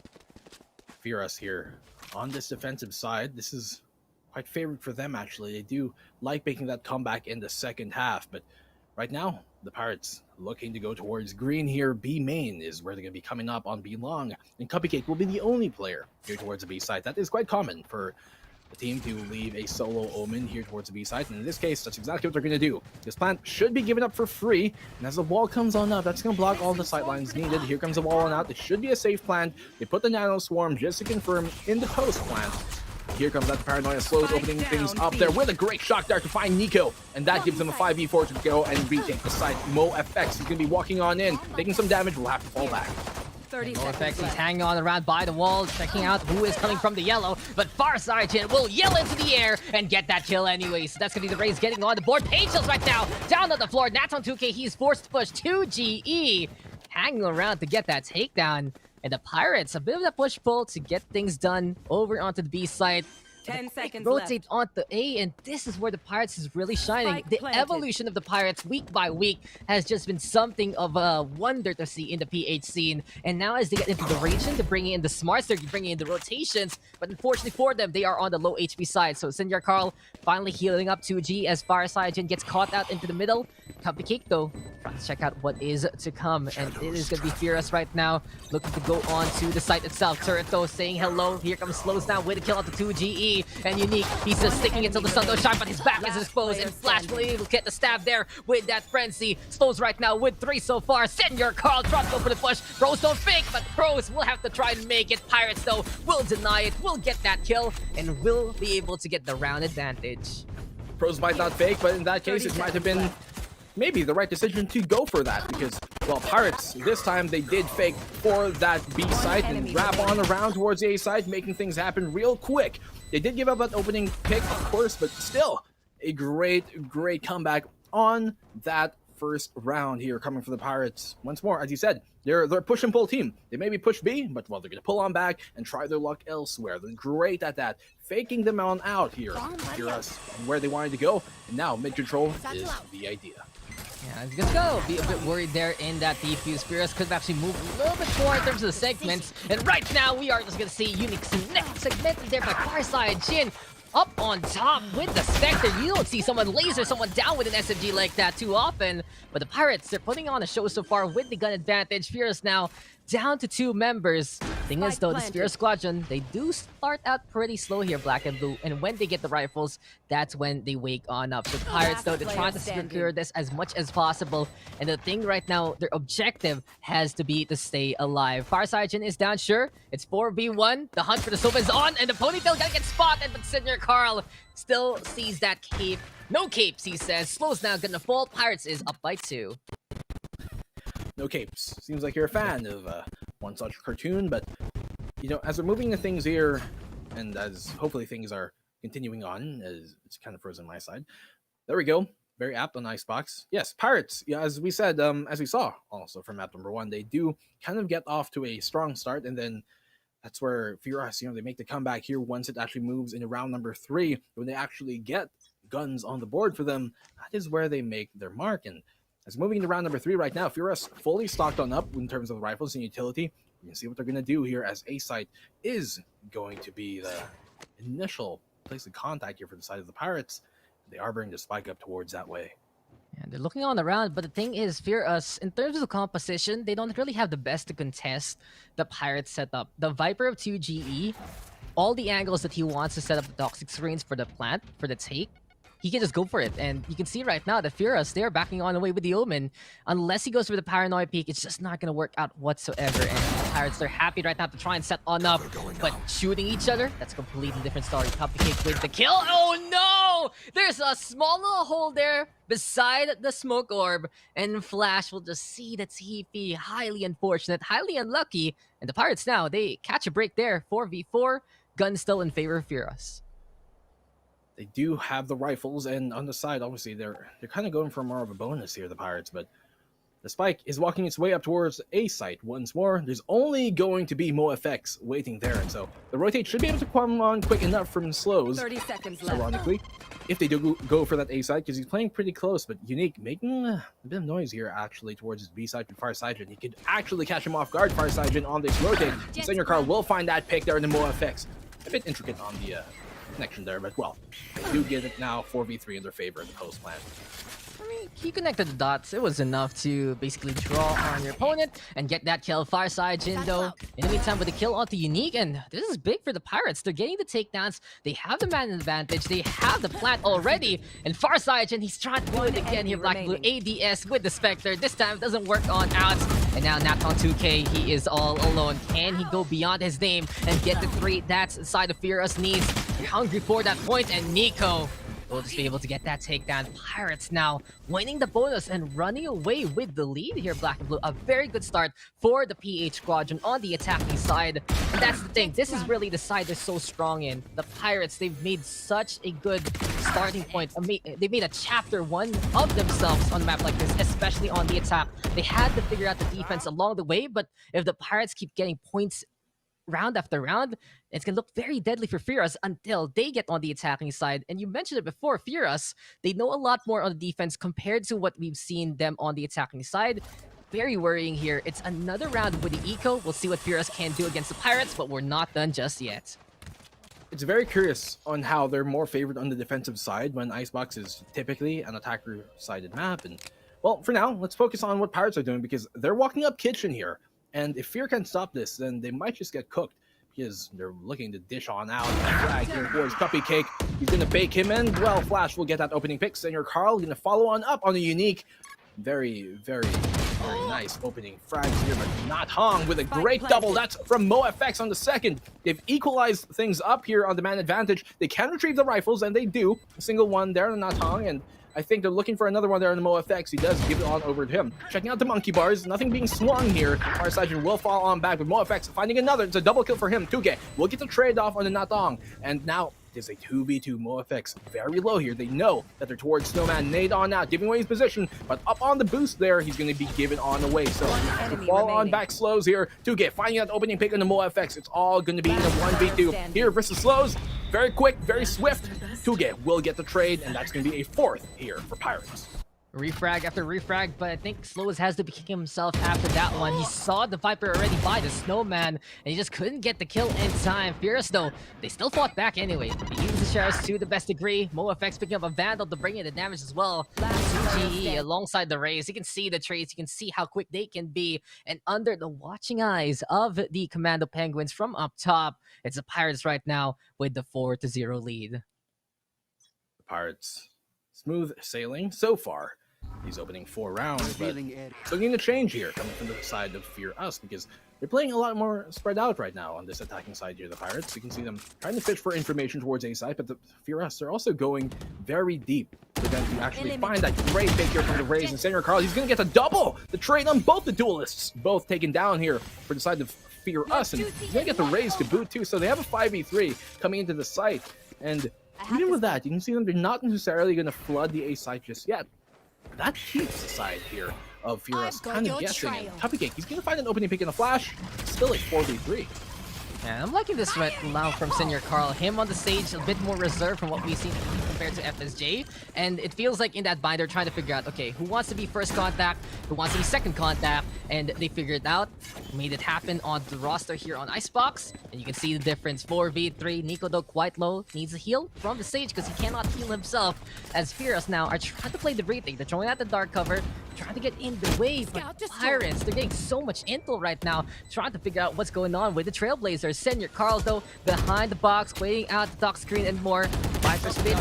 Furious here on this defensive side. This is quite favored for them, actually. They do like making that comeback in the second half, but right now, the Pirates looking to go towards green here. B main is where they're going to be coming up on B long, and Cupcake will be the only player here towards the B side. That is quite common for the team to leave a solo Omen here towards the B side. And in this case, that's exactly what they're going to do. This plant should be given up for free. And as the wall comes on up, that's going to block all the sightlines needed. Here comes the wall on out. It should be a safe plant. They put the Nano Swarm just to confirm in the post plant. Here comes that Paranoia Slows opening things up there with a great shot there to find Nico. And that gives them a 5v4 to go and retake the site. MoFX is going to be walking on in, taking some damage, will have to fall back. 30 MoFX seconds is left. hanging on around by the wall, checking out who is coming from the yellow. But Farsight will yell into the air and get that kill anyway. So that's going to be the Rays getting on the board. Pagels right now, down on the floor. Nats on 2K, he's forced to push 2GE. Hanging around to get that takedown. And the Pirates, a bit of a push-pull to get things done over onto the B side. 10 seconds Rotate left. onto A, and this is where the Pirates is really shining. Spike The planted. evolution of the Pirates week by week has just been something of a wonder to see in the PH scene. And now as they get into the region, they're bringing in the smarts, they're bringing in the rotations. But unfortunately for them, they are on the low HP side. So Senior Carl finally healing up 2G as Farsight gets caught out into the middle. Cupcake though, trying to check out what is to come. And it is going to be Furious right now, looking to go on to the site itself. Turreto saying hello. Here comes Slows down with a kill onto 2GE. And Unique, he's just sticking until the sun don't shine, but his back is exposed. And Flash will able to get the stab there with that frenzy. Slows right now with 3 so far. Senior Carl drops over the push. Pros don't fake, but Pros will have to try and make it. Pirates though will deny it, will get that kill, and will be able to get the round advantage. Pros might not fake, but in that case, it might have been maybe the right decision to go for that because, well, Pirates, this time they did fake for that B site and wrap on around towards the A side, making things happen real quick. They did give up that opening pick, of course, but still a great comeback on that first round here coming for the Pirates. Once more, as you said, they're a push and pull team. They maybe push B, but well, they're going to pull on back and try their luck elsewhere. They're great at that, faking them on out here. Hear us where they wanted to go, and now mid-control is the idea. Yeah, I was gonna go. Be a bit worried there in that defuse. Furious could have actually moved a little bit more in terms of the segments. And right now, we are just gonna see Unique segmented there by Farsight. Jin up on top with the Spectre. You don't see someone laser someone down with an SMG like that too often. But the Pirates, they're putting on a show so far with the gun advantage. Furious now down to 2 members. Thing is though, the Furious Squadron, they do start out pretty slow here, Black and Blue. And when they get the rifles, that's when they wake on up. So the Pirates though, they're trying to secure this as much as possible. And the thing right now, their objective has to be to stay alive. Farsight is down, sure. It's 4v1. The hunt for the Sova is on, and the Ponytail gotta get spotted, but Senior Carl still sees that cape. No capes, he says. Slows now gonna fall. Pirates is up by 2. No capes. Seems like you're a fan of one such cartoon, but you know, as we're moving the things here, and as hopefully things are continuing on, as it's kind of frozen on my side. There we go. Very apt on Icebox. Yes, Pirates. Yeah, as we said, as we saw also from map number 1, they do kind of get off to a strong start, and then that's where Furious, you know, they make the comeback here once it actually moves into round number 3, when they actually get guns on the board for them. That is where they make their mark. And as moving into round number 3 right now, Furious fully stocked on up in terms of rifles and utility. You can see what they're going to do here as A site is going to be the initial place of contact here for the side of the Pirates. They are going to spike up towards that way. Yeah, they're looking on around, but the thing is, Furious, in terms of composition, they don't really have the best to contest the Pirates setup. The Viper of 2GE, all the angles that he wants to set up the toxic screens for the plant, for the take, he can just go for it. And you can see right now that Furious, they're backing on away with the Omen. Unless he goes for the Paranoid Peak, it's just not going to work out whatsoever. And the Pirates, they're happy right now to try and set on up. But shooting each other, that's a completely different story. Cupcake with the kill. Oh no! There's a small little hole there beside the smoke orb. And Flash will just see the TP. Highly unfortunate, highly unlucky. And the Pirates now, they catch a break there. 4v4. Gun still in favor of Furious. They do have the rifles, and on the side, obviously, they're kind of going for more of a bonus here, the Pirates, but the Spike is walking its way up towards A site once more. There's only going to be MoFX waiting there, and so the rotate should be able to come on quick enough from Slows, 30 seconds left. ironically, if they do go for that A site, because he's playing pretty close, but Unique making a bit of noise here, actually, towards his B side with Farsight. He could actually catch him off guard, Farsight, on this rotate. Senior Carl will find that pick there in the MoFX. A bit intricate on the connection there, but well, they do get it now 4v3 in their favor in the post plan. I mean, he connected the dots. It was enough to basically draw on your opponent and get that kill. Fireside Jin, though, in the meantime, with the kill onto Unique, and this is big for the Pirates. They're getting the takedowns. They have the man advantage. They have the plant already. And Fireside Jin, he's trying to do it again here. Black Blue ADS with the Spectre. This time, it doesn't work on outs. And now Naton 2K, he is all alone. Can he go beyond his name and get the 3? That's the side of Fearless needs. They're hungry for that point, and Nico will just be able to get that takedown. Pirates now winning the bonus and running away with the lead here, Black and Blue. A very good start for the PH Squadron on the attacking side. And that's the thing. This is really the side they're so strong in. The Pirates, they've made such a good starting point. They made a chapter 1 of themselves on a map like this, especially on the attack. They had to figure out the defense along the way, but if the Pirates keep getting points round after round, it's going to look very deadly for Fearless until they get on the attacking side. And you mentioned it before, Fearless, they know a lot more on the defense compared to what we've seen them on the attacking side. Very worrying here. It's another round with the eco. We'll see what Fearless can do against the Pirates, but we're not done just yet. It's very curious on how they're more favored on the defensive side when Icebox is typically an attacker-sided map. And, well, for now, let's focus on what Pirates are doing because they're walking up Kitchen here. And if Fear can stop this, then they might just get cooked because they're looking to dish on out. Flag here for his Cupcake. He's going to bake him in. Well, Flash will get that opening pick. Senior Carl going to follow on up on a Unique. Very nice opening frags here, but not Hong with a great double. That's from MoFX on the second. They've equalized things up here on the man advantage. They can retrieve the rifles, and they do. A single one there on Not Hong, and I think they're looking for another one there on the MoFX. He does give it on over to him. Checking out the monkey bars. Nothing being swung here. Fireside will fall on back with MoFX finding another. It's a double kill for him. 2K will get the trade off on the Natong. And now there's a 2v2 MoFX very low here. They know that they're towards Snowman. Nade on out, giving away his position. But up on the boost there, he's going to be given on away. So the fall on back slows here. 2K finding that opening pick on the MoFX. It's all going to be in a 1v2 here versus slows. Very quick, very swift. 2K will get the trade, and that's going to be a 4th here for Pirates. Refrag after refrag, but I think Slows has to be kicking himself after that one. He saw the Viper already by the Snowman, and he just couldn't get the kill in time. Fierce, though, they still fought back anyway. They used the shares to the best degree. MoFX picking up a Vandal to bring in the damage as well. GE alongside the Rays. You can see the trades. You can see how quick they can be. And under the watching eyes of the Commando Penguins from up top, it's the Pirates right now with the 4-0 lead. The Pirates, smooth sailing so far. These opening 4 rounds, but looking to change here coming from the side of Fear Us because they're playing a lot more spread out right now on this attacking side here, the Pirates. You can see them trying to fish for information towards A side, but the Fear Us, they're also going very deep for them to actually find that great pick here from the Rays. And Senior Carl, he's going to get the double, the trade on both the duelists, both taken down here for the side of Fear Us, and he's going to get the Rays to boot too, so they have a 5v3 coming into the site. And even with that, you can see them, they're not necessarily going to flood the A side just yet. That keeps the side here of Fearless kind of guessing. And Cupcake, he's going to find an opening pick in a flash. Still a 4v3. Yeah, I'm liking this right now from Senior Carl. Him on the stage, a bit more reserved from what we've seen compared to FSJ. And it feels like in that bind, they're trying to figure out, okay, who wants to be first contact, who wants to be second contact, and they figured it out, made it happen on the roster here on Icebox. And you can see the difference, 4v3. Nico, though, quite low, needs a heal from the stage because he cannot heal himself. As Fearless now are trying to play the retake. They're throwing out the dark cover, trying to get in the way, but Pirates, they're getting so much intel right now, trying to figure out what's going on with the Trailblazers. Senior Carl, though, behind the box, waiting out the dock screen and more. Viper spits.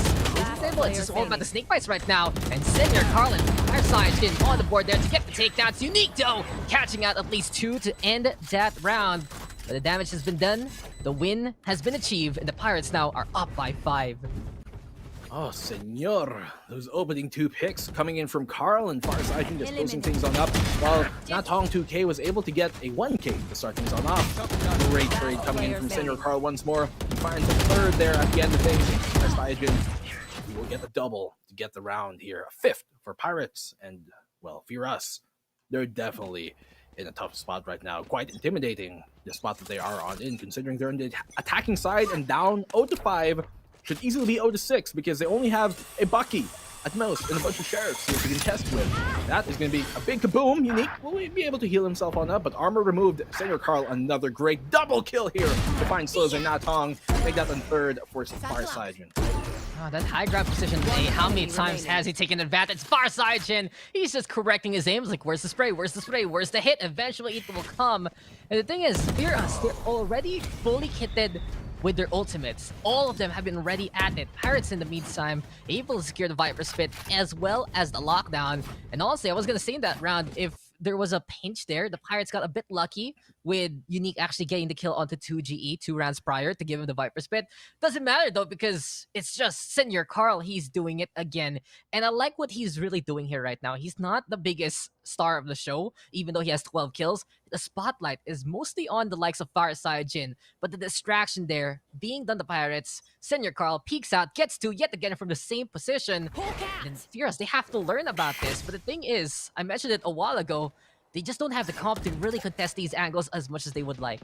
It's just all about the snake bites right now. And Senior Carl and Fireside getting on the board there to get the takedowns. Unique, though, catching out at least 2 to end that round. But the damage has been done. The win has been achieved, and the Pirates now are up by 5. Oh, senor. Those opening 2 picks coming in from Carl and Farside just closing things on up. While Natong 2K was able to get a 1K to start things on off. Great trade coming in from Senor Carl once more. He finds a 3rd there at the end of things. Farside, he will get the double to get the round here. A 5th for Pirates. And, well, Fear Us, they're definitely in a tough spot right now. Quite intimidating, the spot that they are on in, considering they're on the attacking side and down 0-5. Should easily be 0-6 because they only have a Bucky at most and a bunch of sheriffs here they can test with. That is going to be a big kaboom. Unique will be able to heal himself on up, but armor removed. Senior Carl, another great double kill here to find Slows and Natong. Make that a 3rd for Fireside. Oh, that high ground position today, how many times has he taken advantage? Far side Jin, he's just correcting his aims, like, where's the spray, where's the spray, where's the hit? Eventually it will come. And the thing is, Cerberus, they're already fully kitted with their ultimates. All of them have been ready at it. Pirates in the meantime, able to secure the Viper's Pit as well as the lockdown. And honestly, I was gonna say in that round, if there was a pinch there, the Pirates got a bit lucky with Unique actually getting the kill onto 2GE 2 rounds prior to give him the Viper's Pit. Doesn't matter though, because it's just Senior Carl, he's doing it again. And I like what he's really doing here right now. He's not the biggest star of the show, even though he has 12 kills. The spotlight is mostly on the likes of Fireside Jin, but the distraction there being done to Pirates, Senior Carl peeks out, gets to yet again from the same position. And Furious, they have to learn about this. But the thing is, I mentioned it a while ago, they just don't have the comp to really contest these angles as much as they would like.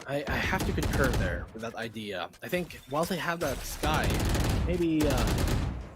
I have to concur there with that idea. I think while they have that sky, maybe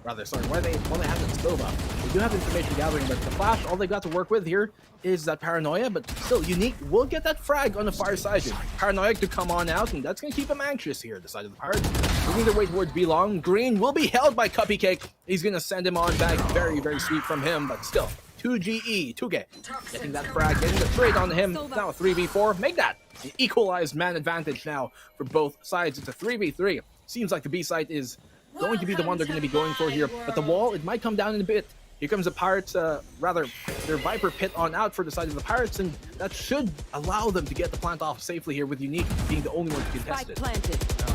while they have that scope up, they do have information gathering, but the Flash, all they got to work with here is that paranoia, but still, Unique will get that frag on the far side. Paranoic to come on out, and that's going to keep him anxious here, the side of the Pirates. Moving their way towards B long. Green will be held by Cupcake. He's going to send him on back. Very, very sweet from him, but still. 2GE, 2K, getting that frag, getting the trade on him. Now a 3v4. Make that an equalized man advantage now for both sides. It's a 3v3. Seems like the B side is going to be the one they're going to be going for here. But the wall, it might come down in a bit. Here comes the Pirates, their Viper Pit on out for the side of the Pirates, and that should allow them to get the plant off safely here with Unique being the only one to contest it.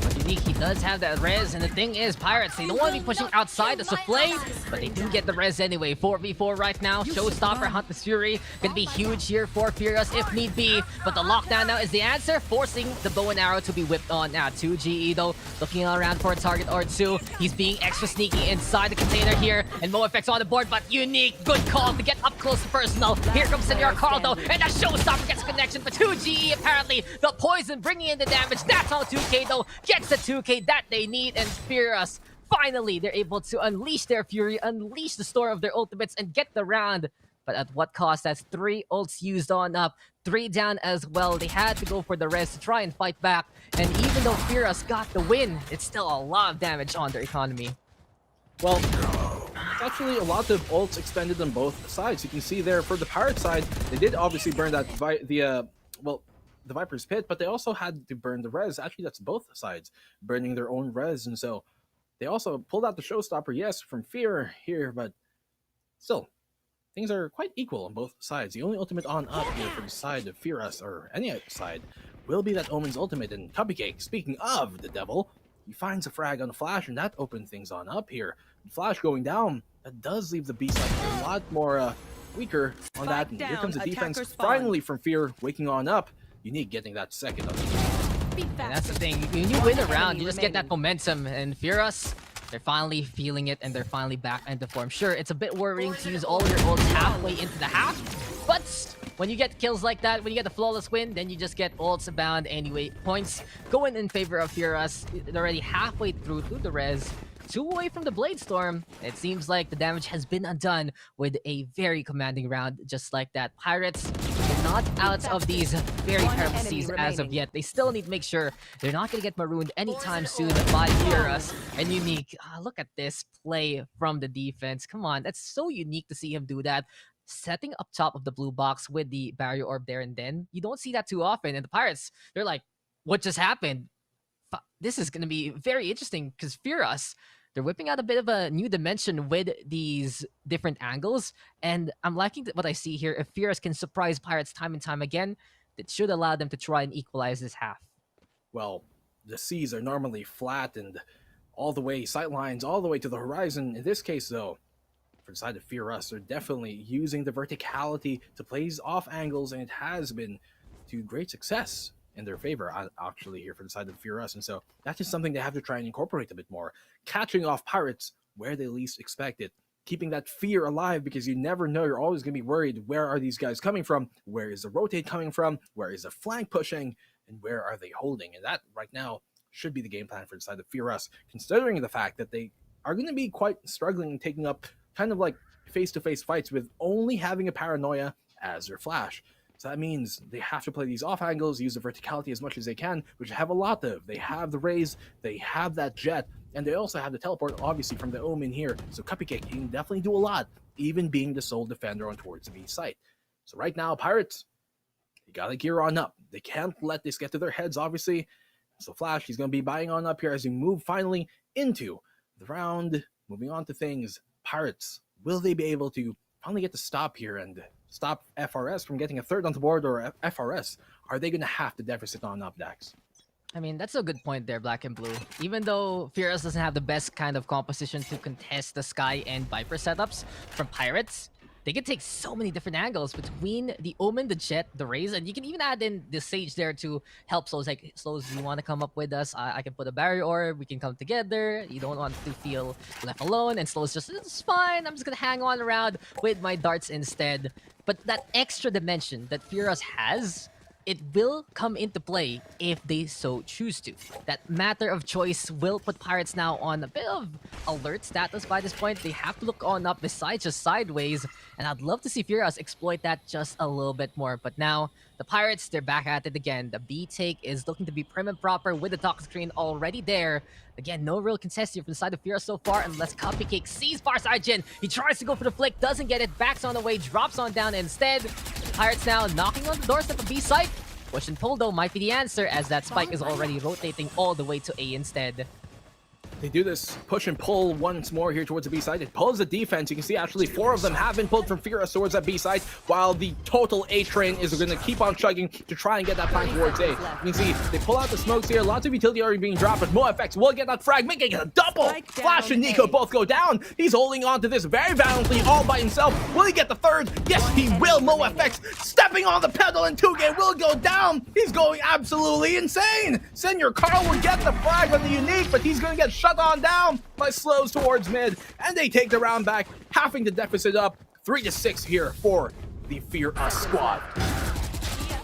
But Unique, he does have that res, and the thing is, Pirates, they don't want to be pushing outside the souffle, but they do get the res anyway. 4v4 right now, Showstopper, Hunter's Fury, gonna be huge here for Furious if need be, but the lockdown now is the answer, forcing the bow and arrow to be whipped on now. 2GE though, looking around for a target or two. He's being extra sneaky inside the container here, and MoFX on the board, but Unique, good call to get up close to personal. Here comes Senior Carl though, and that Showstopper gets a connection, but 2GE apparently, the poison bringing in the damage. That's all 2K though, gets the 2K that they need, and Furious, finally, they're able to unleash their fury, unleash the storm of their ultimates, and get the round. But at what cost? That's 3 ults used on up, 3 down as well. They had to go for the rest to try and fight back, and even though Furious got the win, it's still a lot of damage on their economy. Well, it's actually a lot of ults expended on both sides. You can see there for the Pirate side, they did obviously burn that the Viper's Pit, but they also had to burn the res. Actually, that's both sides burning their own res, and so they also pulled out the Showstopper, yes, from Fear here, but still, things are quite equal on both sides. The only ultimate on up here for the side of Furious, or any side, will be that Omen's ultimate. And Cupcake, speaking of the devil, he finds a frag on the Flash, and that opens things on up here. Flash going down, that does leave the B side a lot more weaker on that. And here comes the defense finally from Fear, waking on up. Unique getting that second. And that's the thing, when you win a round, you just get that momentum, and Furious, they're finally feeling it, and they're finally back into form. Sure, it's a bit worrying to use all of your ults halfway into the half, but when you get kills like that, when you get the flawless win, then you just get ults abound anyway. Points going in favor of Furious. They're already halfway through the res. 2 away from the Blade Storm. It seems like the damage has been undone with a very commanding round just like that. Pirates, they're not out of these very terrible seas as of yet. They still need to make sure they're not going to get marooned anytime soon by Furious and Unique. Look at this play from the defense. Come on, that's so unique to see him do that. Setting up top of the blue box with the barrier orb there, and then you don't see that too often. And the Pirates, they're like, what just happened? This is going to be very interesting because Furious, they're whipping out a bit of a new dimension with these different angles, and I'm liking what I see here. If Furious can surprise Pirates time and time again, it should allow them to try and equalize this half. Well, the seas are normally flat and all the way, sight lines all the way to the horizon. In this case, though, for the side of Furious, they're definitely using the verticality to play these off angles, and it has been to great success in their favor, actually, here for the side of Furious. And so that is something they have to try and incorporate a bit more. Catching off Pirates where they least expect it. Keeping that fear alive, because you never know. You're always going to be worried, where are these guys coming from? Where is the rotate coming from? Where is the flank pushing? And where are they holding? And that, right now, should be the game plan for the side of Furious, considering the fact that they are going to be quite struggling taking up kind of like face-to-face fights with only having a Paranoia as their Flash. So that means they have to play these off angles, use the verticality as much as they can, which they have a lot of. They have the Rays, they have that Jet, And they also have the teleport, obviously, from the Omen here. So Cupcake can definitely do a lot, even being the sole defender on towards the B site. So right now, Pirates, you gotta gear on up. They can't let this get to their heads, obviously. So Flash, he's gonna be buying on up here as we move finally into the round. Moving on to things, Pirates, will they be able to finally get the stop here and stop FRS from getting a third on the board, or FRS? Are they gonna have to deficit on up, Dax? I mean, that's a good point there, Black and Blue. Even though Furious doesn't have the best kind of composition to contest the Sky and Viper setups from Pirates, they can take so many different angles between the Omen, the Jet, the Raze, and you can even add in the Sage there to help Slows. Like, Slows, you want to come up with us? I can put a barrier orb, we can come together. You don't want to feel left alone, and Slows just, it's fine, I'm just gonna hang on around with my darts instead. But that extra dimension that Furious has, it will come into play if they so choose to. That matter of choice will put Pirates now on a bit of alert status by this point. They have to look on up besides just sideways, and I'd love to see Furious exploit that just a little bit more. But now, the Pirates, they're back at it again. The B take is looking to be prim and proper with the toxic screen already there. Again, no real contest here from the side of Furious so far, unless Cupcake sees Farside Jin. He tries to go for the flick, doesn't get it, backs on the way, drops on down instead. Pirates now knocking on the doorstep of B site. Push and pull though might be the answer, as that spike is already rotating all the way to A instead. They do this push and pull once more here towards the B side. It pulls the defense. You can see actually 4 of them have been pulled from Furious towards that B side, while the total A train is going to keep on chugging to try and get that flank towards A. You can see they pull out the smokes here. Lots of utility already being dropped, but MoFX will get that frag, making it a double. Flash and Nico both go down. He's holding on to this very valiantly all by himself. Will he get the third? Yes, he will. MoFX stepping on the pedal, and 2K will go down. He's going absolutely insane. Senior Carl will get the frag on the unique, but he's going to get shut on down by Slows towards mid, and they take the round back, having the deficit up 3-6 here for the Fear Us squad.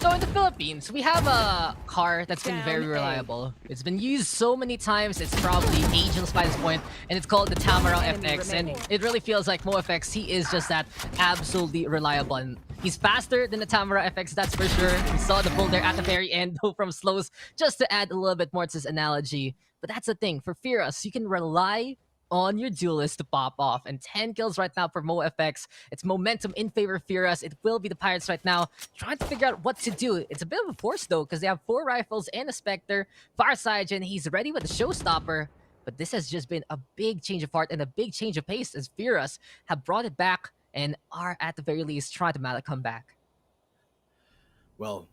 So in the Philippines, we have a car that's been very reliable. It's been used so many times, it's probably ageless by this point, and it's called the Tamara FX, and it really feels like MoFX, he is just that absolutely reliable. And he's faster than the Tamara FX, that's for sure. We saw the pull there at the very end, though, from Slows, just to add a little bit more to this analogy. But that's the thing, for Furious, you can rely on your duelist to pop off, and 10 kills right now for MoFX. It's momentum in favor of Furious. It will be the Pirates right now trying to figure out what to do. It's a bit of a force though, because they have 4 rifles and a Spectre. Farside, and he's ready with the showstopper. But this has just been a big change of heart and a big change of pace, as Furious have brought it back and are at the very least trying to make a comeback. Well,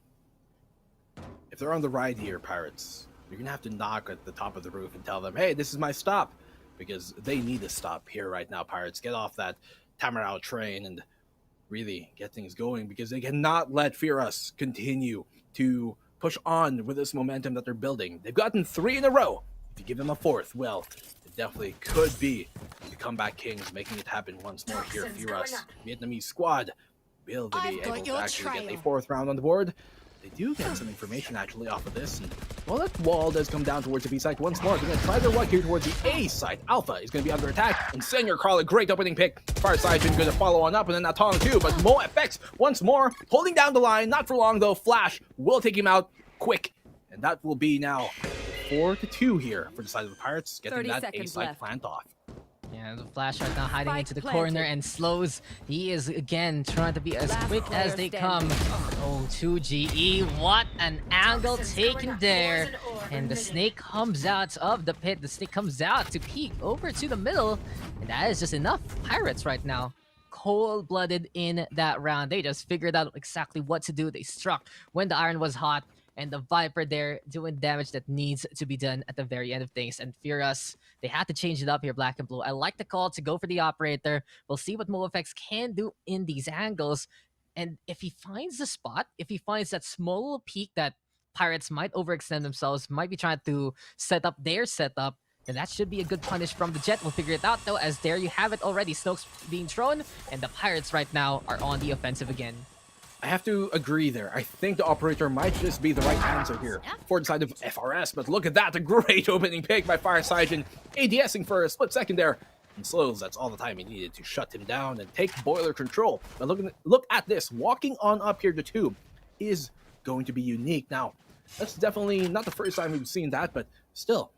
if they're on the ride here, Pirates, you're gonna have to knock at the top of the roof and tell them, hey, this is my stop. Because they need a stop here right now, Pirates. Get off that Tamaraw train and really get things going, because they cannot let Furious continue to push on with this momentum that they're building. They've gotten 3 in a row. If you give them a 4th, well, it definitely could be the comeback kings making it happen once more here. Furious, Vietnamese squad, will they be able to actually get a 4th round on the board? They do get some information actually off of this, and well, that wall does come down towards the B site once more. They're going to try their luck here towards the A site. Alpha is going to be under attack, and Senior Carl, a great opening pick. Farside is going to follow on up, and then Natong too, but MoFX once more holding down the line. Not for long though. Flash will take him out quick, and that will be now 4-2 here for the side of the Pirates, getting that A site plant off. Yeah, the Flash right now hiding into the corner, and Slows, he is again trying to be as quick as they come. Oh, 2GE, what an angle taken there. And the snake comes out of the pit. The snake comes out to peek over to the middle, and that is just enough. Pirates right now, cold-blooded in that round. They just figured out exactly what to do. They struck when the iron was hot, and the Viper there doing damage that needs to be done at the very end of things. And Furious, they had to change it up here, Black and Blue. I like the call to go for the operator. We'll see what MoFX can do in these angles. And if he finds the spot, if he finds that small little peak that Pirates might overextend themselves, might be trying to set up their setup, then that should be a good punish from the Jet. We'll figure it out though, as there you have it already. Snoke's being thrown, and the Pirates right now are on the offensive again. I have to agree there. I think the operator might just be the right answer here for the side of FRS, but look at that, a great opening pick by Farside, and ADSing for a split second there. And Slows, that's all the time he needed to shut him down and take boiler control. But look at this, walking on up here to tube is going to be unique. Now, that's definitely not the first time we've seen that, but still,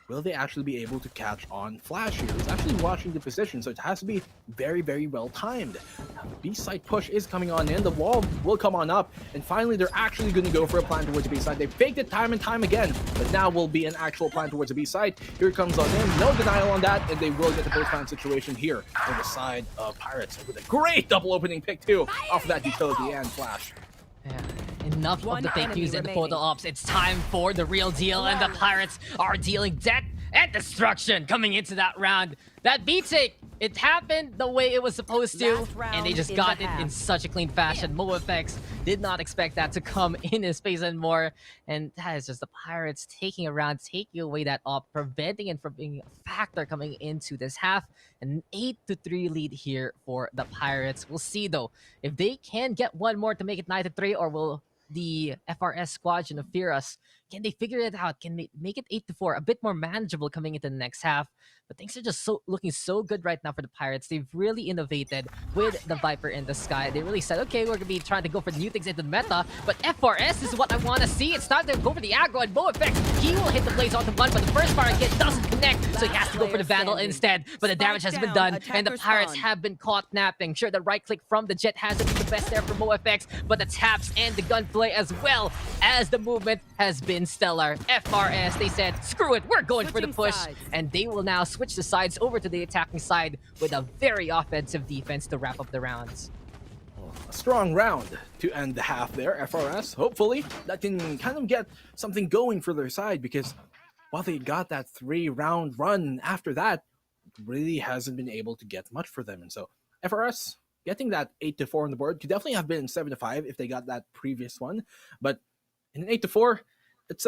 will they actually be able to catch on Flash here? He's actually watching the position, so it has to be very, very well timed. Now, the B side push is coming on in. The wall will come on up, and finally they're actually going to go for a plan towards the B side. They faked it time and time again, but now will be an actual plan towards the B side. Here it comes on in. No denial on that, and they will get the post-plan situation here on the side of Pirates with a great double opening pick too off of that utility and Flash. Yeah. Enough One of the fake enemy news and the remaining. photo ops. It's time for the real deal, and the Pirates are dealing death and destruction coming into that round. That B take, it happened the way it was supposed to, Last round and they just in got the it in half. such a clean fashion. MoFX did not expect that to come in his face anymore, and that is just the Pirates taking a round, taking away that op, preventing it from being a factor coming into this half. An 8-3 lead here for the Pirates. We'll see though if they can get one more to make it 9-3, or will the FRS squadron of Fear Us, can they figure it out? Can they make it 8-4, a bit more manageable coming into the next half? But things are just looking so good right now for the Pirates. They've really innovated with the Viper in the sky. They really said, okay, we're gonna be trying to go for new things into the meta, but FRS is what I want to see. It's time to go for the aggro, and MoFX, he will hit the blaze onto one, but the first fire hit doesn't connect, so he has to go for the Vandal instead. But the damage has been done, and the Pirates have been caught napping. Sure, the right click from the Jet hasn't been the best there for MoFX, but the taps and the gunplay as well as the movement has been stellar. FRS, they said, screw it, we're going for the Switching push, sides. and they will now switch the sides over to the attacking side with a very offensive defense to wrap up the rounds. A strong round to end the half there. FRS, hopefully, that can kind of get something going for their side, because while they got that 3-round run after that, it really hasn't been able to get much for them. And so FRS getting that 8-4 on the board could definitely have been 7-5 if they got that previous one. But in an 8-4, it's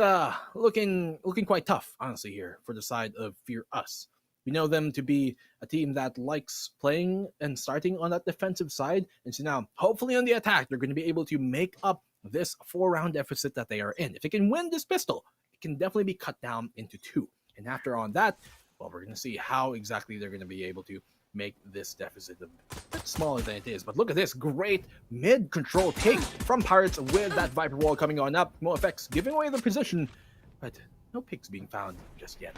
looking quite tough, honestly, here for the side of Fear Us. We know them to be a team that likes playing and starting on that defensive side. And so now, hopefully on the attack, they're going to be able to make up this 4-round deficit that they are in. If they can win this pistol, it can definitely be cut down into 2. And after on that, well, we're going to see how exactly they're going to be able to make this deficit a bit smaller than it is. But look at this great mid-control take from Pirates with that Viper wall coming on up. MoFX giving away the position, but no picks being found just yet.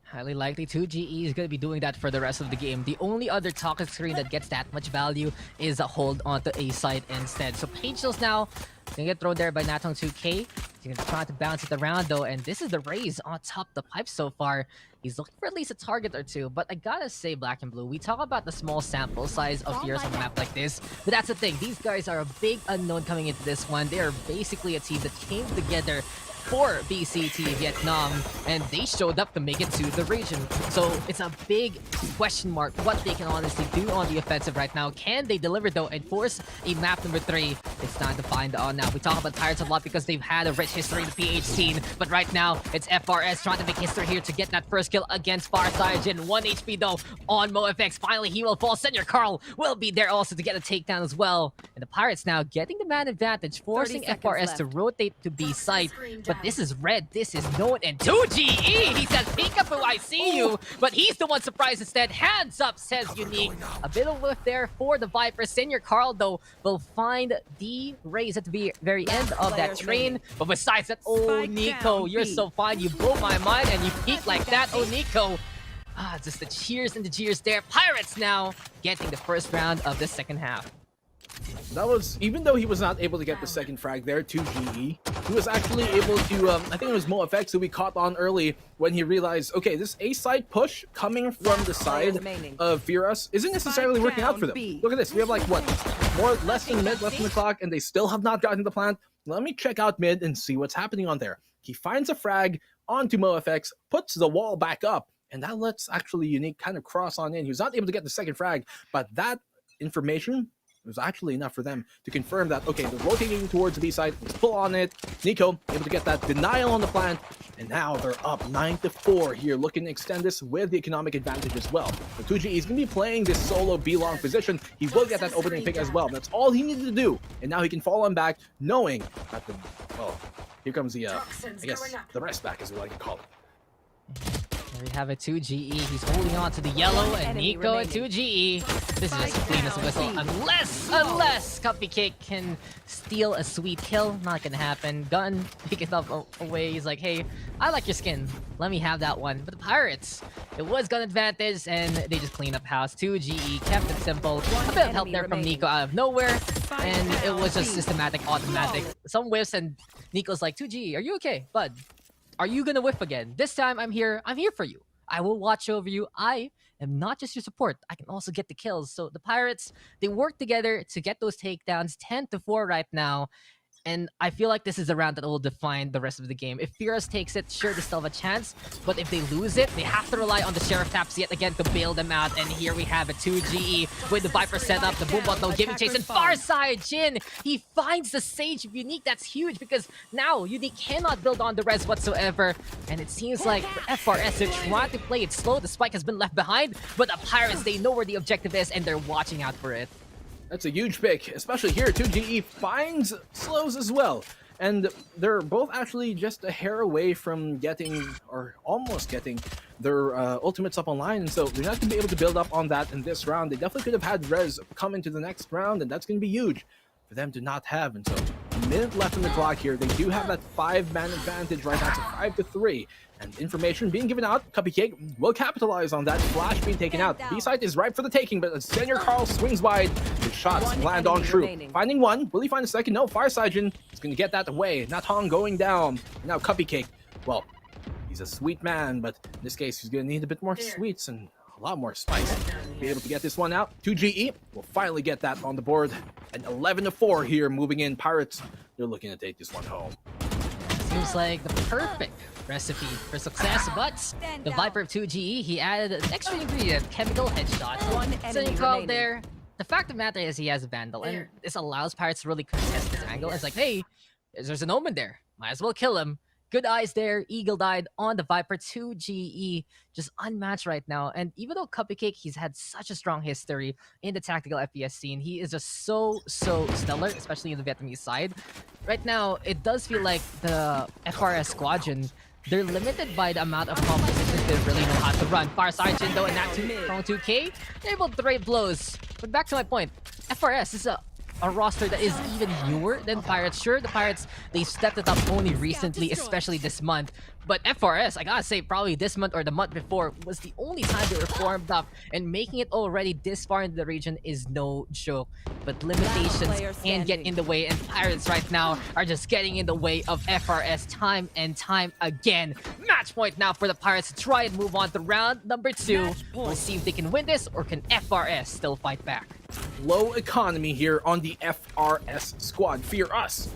Highly likely 2GE is going to be doing that for the rest of the game. The only other toxic screen that gets that much value is a hold onto A side instead. So Page Shields now gonna get thrown there by Natong 2K. He's gonna try to bounce it around though, and this is the Raze on top of the pipe so far. He's looking for at least a target or two, but I gotta say, Black and Blue, we talk about the small sample size of Fears on a map like this, but that's the thing. These guys are a big unknown coming into this one. They are basically a team that came together for VCT Vietnam, and they showed up to make it to the region. So it's a big question mark what they can honestly do on the offensive right now. Can they deliver though and force a map number 3? It's time to find out now. We talk about Pirates a lot because they've had a rich history in the PH scene, but right now it's FRS trying to make history here to get that first kill against Far Cyjin. 1 HP though on MoFX. Finally he will fall. Senior Carl will be there also to get a takedown as well. And the Pirates now getting the man advantage, forcing 30 seconds FRS left. to rotate to B site. But this is red, this is known, and 2GE! He says, Peekaboo, I see you! But he's the one surprised instead. Hands up, says Unique. A bit of whiff there for the Viper. Senior Carl, though, will find the Raze at the very end of that train. But besides that, oh, Spike Nico, down, you're B. so fine. You blow my mind, and you peek like that. Oh, Nico. Ah, just the cheers and the jeers there. Pirates now getting the first round of the second half. That was, even though he was not able to get the second frag there to GE, he was actually able to, I think it was MoFX who we caught on early when he realized, okay, this A-side push coming from the side of Fear Us isn't necessarily working out for them. Look at this, we have like, what, less than a minute left on the clock, and they still have not gotten to the plant. Let me check out mid and see what's happening on there. He finds a frag onto MoFX, puts the wall back up, and that lets actually Unique kind of cross on in. He was not able to get the second frag, but that information was actually enough for them to confirm that, okay, they're rotating towards the B side. Let's pull on it. Nico able to get that denial on the plant, and now they're up 9-4 here, looking to extend this with the economic advantage as well. So 2G is going to be playing this solo B-long position. He will get that opening pick as well. That's all he needed to do, and now he can fall on back, knowing that here comes the, I guess, the rest back, as we like to call it. We have a 2GE. He's holding on to the yellow, and enemy Nico at remaining. 2GE. This is just clean as a whistle. Unless Cupcake can steal a sweet kill. Not gonna happen. Gun, pick it up away. He's like, hey, I like your skin. Let me have that one. But the Pirates, it was gun advantage, and they just cleaned up house. 2GE kept it simple. A bit of help there from Nico out of nowhere, and it was just systematic, automatic. Some whiffs, and Nico's like, 2GE, are you okay, bud? Are you gonna whiff again? This time I'm here for you. I will watch over you. I am not just your support. I can also get the kills. So the Pirates, they work together to get those takedowns. 10-4 right now. And I feel like this is a round that will define the rest of the game. If Fierce takes it, sure, they still have a chance. But if they lose it, they have to rely on the Sheriff taps yet again to bail them out. And here we have a 2GE with the Viper set up. The Boom Bot, no giving chase. And far side, Jin, he finds the Sage of Unique. That's huge because now Unique cannot build on the res whatsoever. And it seems like the FRS are trying to play it slow. The spike has been left behind. But the Pirates, they know where the objective is and they're watching out for it. That's a huge pick, especially here. 2GE finds slows as well. And they're both actually just a hair away from getting, or almost getting, their ultimates up online. And so they're not going to be able to build up on that in this round. They definitely could have had res come into the next round, and that's going to be huge for them to not have. And so a minute left on the clock here. They do have that 5-man advantage right now. It's 5-3. And information being given out. Cupcake will capitalize on that. Flash being taken out. B-side is ripe for the taking, but as Senior Carl swings wide, his shots land on true. Finding one. Will he find a second? No. Fireside is going to get that away. Natong going down. Now Cupcake. Well, he's a sweet man, but in this case, he's going to need a bit more sweets and a lot more spice to be able to get this one out. 2GE will finally get that on the board. And 11-4 here, moving in. Pirates, they're looking to take this one home. Seems like the perfect recipe for success, but the Viper of 2GE, he added an extra ingredient, chemical headshot. So you call there. The fact of the matter is he has a Vandal, and this allows Pirates to really contest this angle. It's like, hey, there's an Omen there. Might as well kill him. Good eyes there. Eagle died on the Viper. 2GE just unmatched right now. And even though Cupcake, he's had such a strong history in the tactical FPS scene, he is just so stellar, especially in the Vietnamese side. Right now, it does feel like the FRS squadron, they're limited by the amount of compositions they really know how to run. Far side Jin though, and that from 2K, they're able to trade blows. But back to my point, FRS is a roster that is even newer than Pirates. Sure, the Pirates, they stepped it up only recently, especially this month. But FRS, I gotta say, probably this month or the month before was the only time they were formed up, and making it already this far into the region is no joke. But limitations can get in the way, and Pirates right now are just getting in the way of FRS time and time again. Match point now for the Pirates to try and move on to round number 2. We'll see if they can win this, or can FRS still fight back. Low economy here on the FRS squad. Fear us.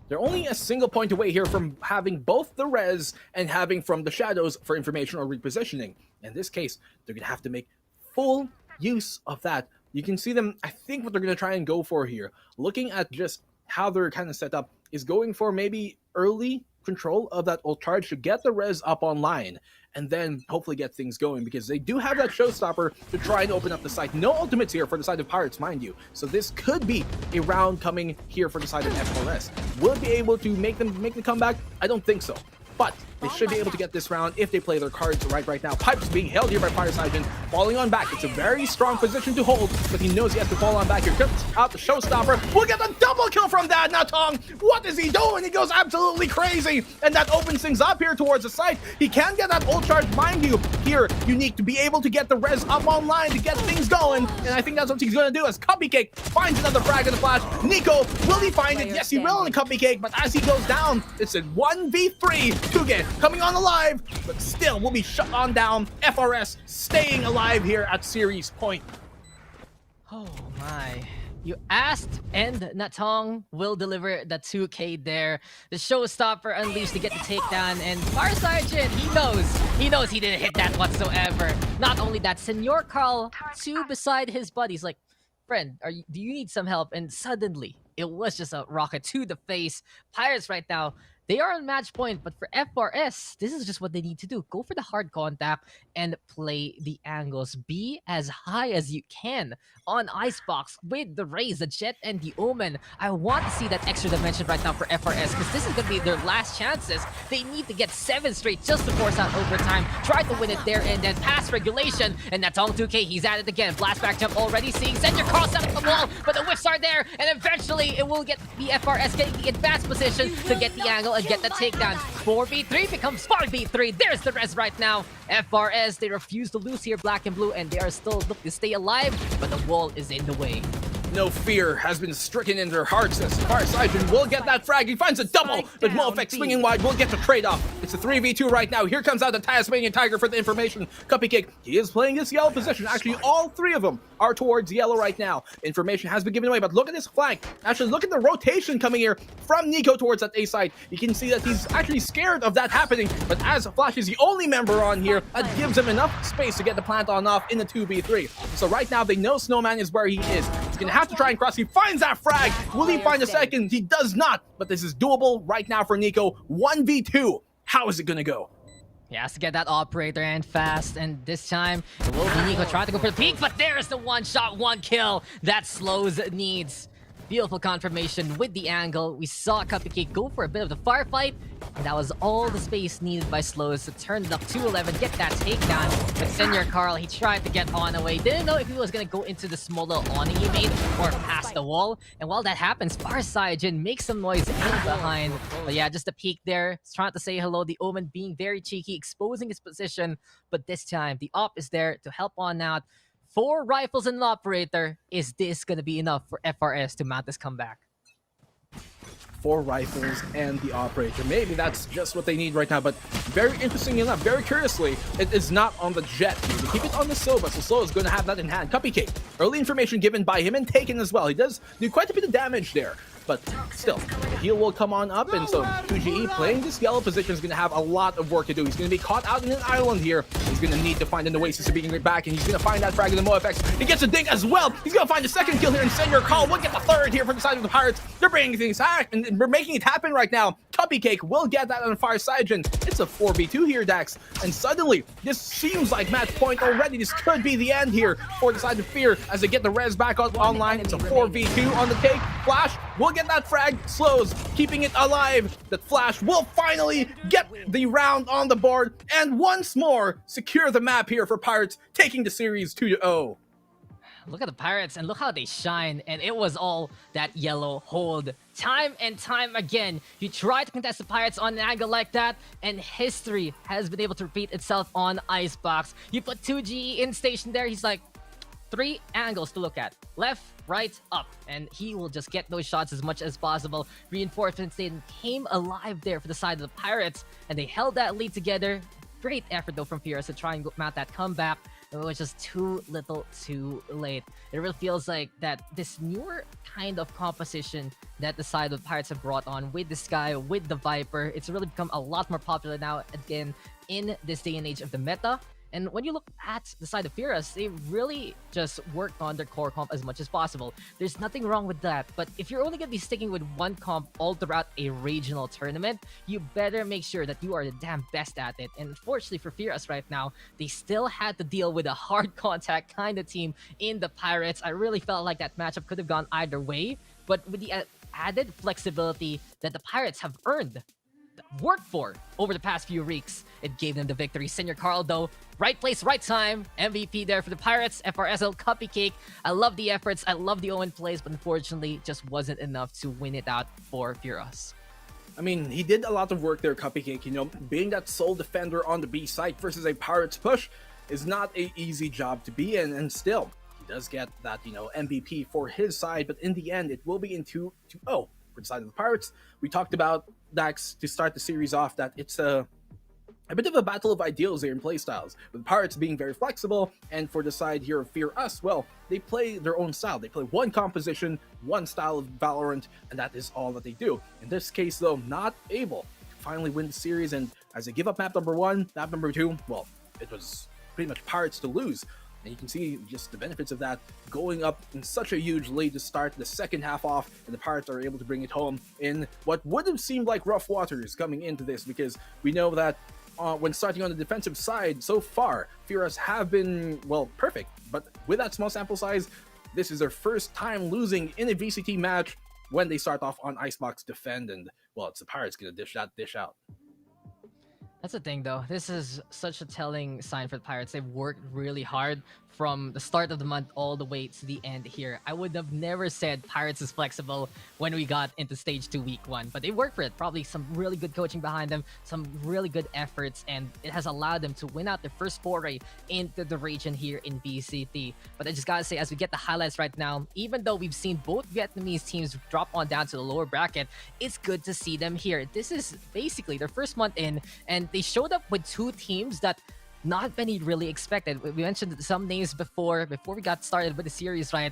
They're only a single point away here from having both the res and having from the shadows for information or repositioning. In this case, they're going to have to make full use of that. You can see them, I think what they're going to try and go for here, looking at just how they're kind of set up, is going for maybe early control of that ult charge to get the res up online, and then hopefully get things going, because they do have that showstopper to try and open up the site. No ultimates here for the side of Pirates, mind you. So this could be a round coming here for the side of FRS. Will it be able to make the comeback? I don't think so. But they should be able to get this round if they play their cards right now. Pipes being held here by Pirates Agent, falling on back. It's a very strong position to hold, but he knows he has to fall on back here. Cuts out the showstopper. We'll get a double kill from that. Now Tong, what is he doing? He goes absolutely crazy, and that opens things up here towards the site. He can get that ult charge, mind you. Here, Unique to be able to get the res up online to get things going, and I think that's what he's going to do as Cupcake finds another frag in the flash. Nico, will he find it? Yes, he will in Cupcake, but as he goes down, it's a 1v3. Tuge coming on alive, but still will be shut on down. FRS staying alive here at series point. Oh my. You asked, and Natong will deliver the 2K there. The showstopper unleashed to get the takedown, and Farside Jin, he knows he didn't hit that whatsoever. Not only that, Senor Carl, too, beside his buddies, like, friend, do you need some help? And suddenly, it was just a rocket to the face. Pirates right now, They are on match point, but for FRS, this is just what they need to do. Go for the hard contact and play the angles. Be as high as you can on Icebox with the Raze, the Jet, and the Omen. I want to see that extra dimension right now for FRS because this is going to be their last chances. They need to get 7 straight just to force out overtime. Try to win it there and then pass regulation. And that's Tong 2K. He's at it again. Blast back jump already seeing Send your cross out of the wall, but the whiffs are there. And eventually it will get the FRS getting the advanced position to get the angle and get the takedown. 4v3 becomes 5v3. There's the res right now. FRS, they refuse to lose here, black and blue, and they are still looking to stay alive, but the wall is in the way. No fear has been stricken in their hearts as Farsighted will get that frag. He finds a double, but Mofek swinging wide will get the trade-off. It's a 3v2 right now. Here comes out the Tasmanian Tiger for the information. Cupcake, he is playing this yellow position. Actually, all 3 of them are towards yellow right now. Information has been given away, but look at this flank. Actually, look at the rotation coming here from Nico towards that A side. You can see that he's actually scared of that happening, but as Flash is the only member on here, that gives him enough space to get the plant on off in the 2v3. So right now, they know Snowman is where he is. He's going to have to try and cross. He finds that frag. Will he find a second? He does not, but this is doable right now for Nico. 1v2. How is it going to go? He has to get that operator and fast, and this time it will be Nico trying to go for the peak, but there's the 1 shot, 1 kill that Slows needs. Beautiful confirmation with the angle. We saw Cupcake go for a bit of the firefight, and that was all the space needed by Slows to turn it up to 11, get that takedown. But Senior Carl, he tried to get on away. Didn't know if he was going to go into the small little awning he made or past the wall. And while that happens, Farsighted makes some noise in behind. But yeah, just a peek there. He's trying to say hello. The Omen being very cheeky, exposing his position. But this time, the op is there to help on out. 4 rifles and an operator. Is this going to be enough for FRS to mount this comeback? 4 rifles and the operator. Maybe that's just what they need right now, but very interesting enough, very curiously, it is not on the Jet. They keep it on the Silva, so Slow is going to have that in hand. Cupcake, early information given by him and taken as well. He does do quite a bit of damage there, but still, the heal will come on up, and so 2GE playing this yellow position is going to have a lot of work to do. He's going to be caught out in an island here. He's going to need to find an oasis to bring it back, and he's going to find that frag in the MoFX. He gets a dig as well. He's going to find a second kill here, and Senior Call will get the 3rd here for the side of the Pirates. They're bringing things back, and we're making it happen right now. Cupcake will get that on Farsighted. It's a 4v2 here, Dax, and suddenly, this seems like match point already. This could be the end here for the side of Fear as they get the res back online. It's a 4v2 on the take. Flash will get that frag. Slows keeping it alive. That Flash will finally get the round on the board and once more secure the map here for Pirates, taking the series 2-0. Look at the Pirates and look how they shine, and it was all that yellow hold. Time and time again, you try to contest the Pirates on an angle like that, and history has been able to repeat itself on Icebox. You put 2GE in station there, he's like, 3 angles to look at. Left, right, up. And he will just get those shots as much as possible. Reinforcements then came alive there for the side of the Pirates, and they held that lead together. Great effort though from Fierce to try and mount that comeback. It was just too little too late. It really feels like that this newer kind of composition that the side of the Pirates have brought on with the Sky, with the Viper, it's really become a lot more popular now again in this day and age of the meta. And when you look at the side of Fierce, they really just worked on their core comp as much as possible. There's nothing wrong with that, but if you're only going to be sticking with one comp all throughout a regional tournament, you better make sure that you are the damn best at it. And unfortunately for Fierce right now, they still had to deal with a hard contact kind of team in the Pirates. I really felt like that matchup could have gone either way, but with the added flexibility that the Pirates have earned, worked for over the past few weeks, it gave them the victory. Senior Carl though, right place, right time, MVP there for the Pirates. FRSL Cupcake. I love the efforts, I love the Owen plays, but unfortunately just wasn't enough to win it out for Fierce. I mean, he did a lot of work there, Cupcake. You know, being that sole defender on the B site versus a Pirates push is not an easy job to be in, and still, he does get that, you know, MVP for his side, but in the end, it will be in 2-0 for the side of the Pirates. We talked about, Dax, to start the series off, that it's a bit of a battle of ideals here in playstyles, with Pirates being very flexible, and for the side here of Fear Us, well, they play their own style. They play one composition, one style of Valorant, and that is all that they do. In this case, though, not able to finally win the series, and as they give up map number 1, map number 2, well, it was pretty much Pirates to lose. And you can see just the benefits of that, going up in such a huge lead to start the second half off, and the Pirates are able to bring it home in what would have seemed like rough waters coming into this, because we know that when starting on the defensive side so far, Furious have been, well, perfect. But with that small sample size, this is their first time losing in a VCT match when they start off on Icebox defend, and, well, it's the Pirates gonna dish out. That's the thing, though. This is such a telling sign for the Pirates. They've worked really hard from the start of the month all the way to the end here. I would have never said Pirates is flexible when we got into Stage 2 Week 1, but they worked for it. Probably some really good coaching behind them, some really good efforts, and it has allowed them to win out their first foray into the region here in VCT. But I just gotta say, as we get the highlights right now, even though we've seen both Vietnamese teams drop on down to the lower bracket, it's good to see them here. This is basically their first month in, and they showed up with two teams that not many really expected. We mentioned some names before we got started with the series, right?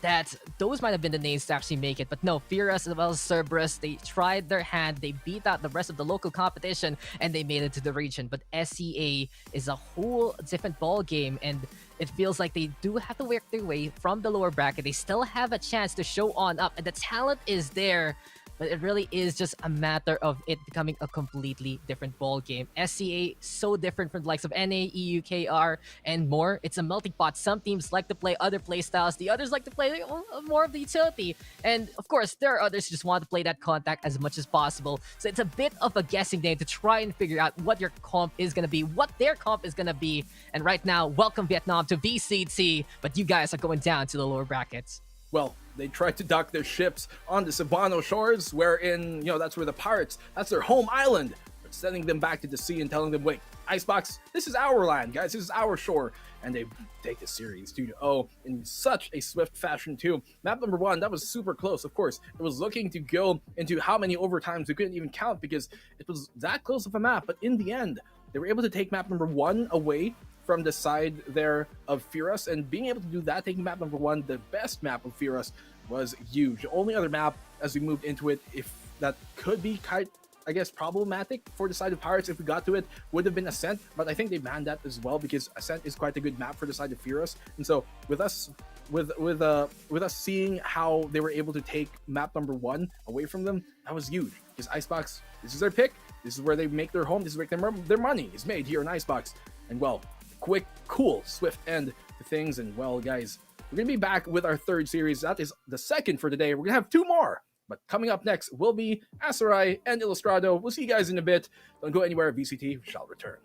That those might have been the names to actually make it, but no, Furious as well as Cerberus, they tried their hand, they beat out the rest of the local competition, and they made it to the region. But SEA is a whole different ball game, and it feels like they do have to work their way from the lower bracket. They still have a chance to show on up, and the talent is there. But it really is just a matter of it becoming a completely different ball game. SCA, so different from the likes of NA, EU, KR, and more. It's a melting pot. Some teams like to play other play styles. The others like to play more of the utility. And of course, there are others who just want to play that contact as much as possible. So it's a bit of a guessing game to try and figure out what your comp is going to be, what their comp is going to be. And right now, welcome Vietnam to VCT, but you guys are going down to the lower brackets. Well, they tried to dock their ships on the Cebuano shores, wherein, that's where the Pirates, that's their home island, but sending them back to the sea and telling them, wait, Icebox, this is our land, guys, this is our shore. And they take the series 2-0 in such a swift fashion, too. Map number 1, that was super close, of course. It was looking to go into how many overtimes we couldn't even count because it was that close of a map, but in the end, they were able to take map number 1 away from the side there of Furious, and being able to do that, taking map number 1, the best map of Furious, was huge. The only other map as we moved into it, if that could be quite, I guess, problematic for the side of Pirates if we got to it, would have been Ascent, but I think they banned that as well because Ascent is quite a good map for the side of Furious. And so with us seeing how they were able to take map number 1 away from them, that was huge because Icebox, this is their pick, this is where they make their home, this is where their money is made here in Icebox. And well, quick, cool, swift end to things. And well, guys, we're going to be back with our third series. That is the second for today. We're going to have 2 more. But coming up next will be Asarai and Illustrado. We'll see you guys in a bit. Don't go anywhere. VCT shall return.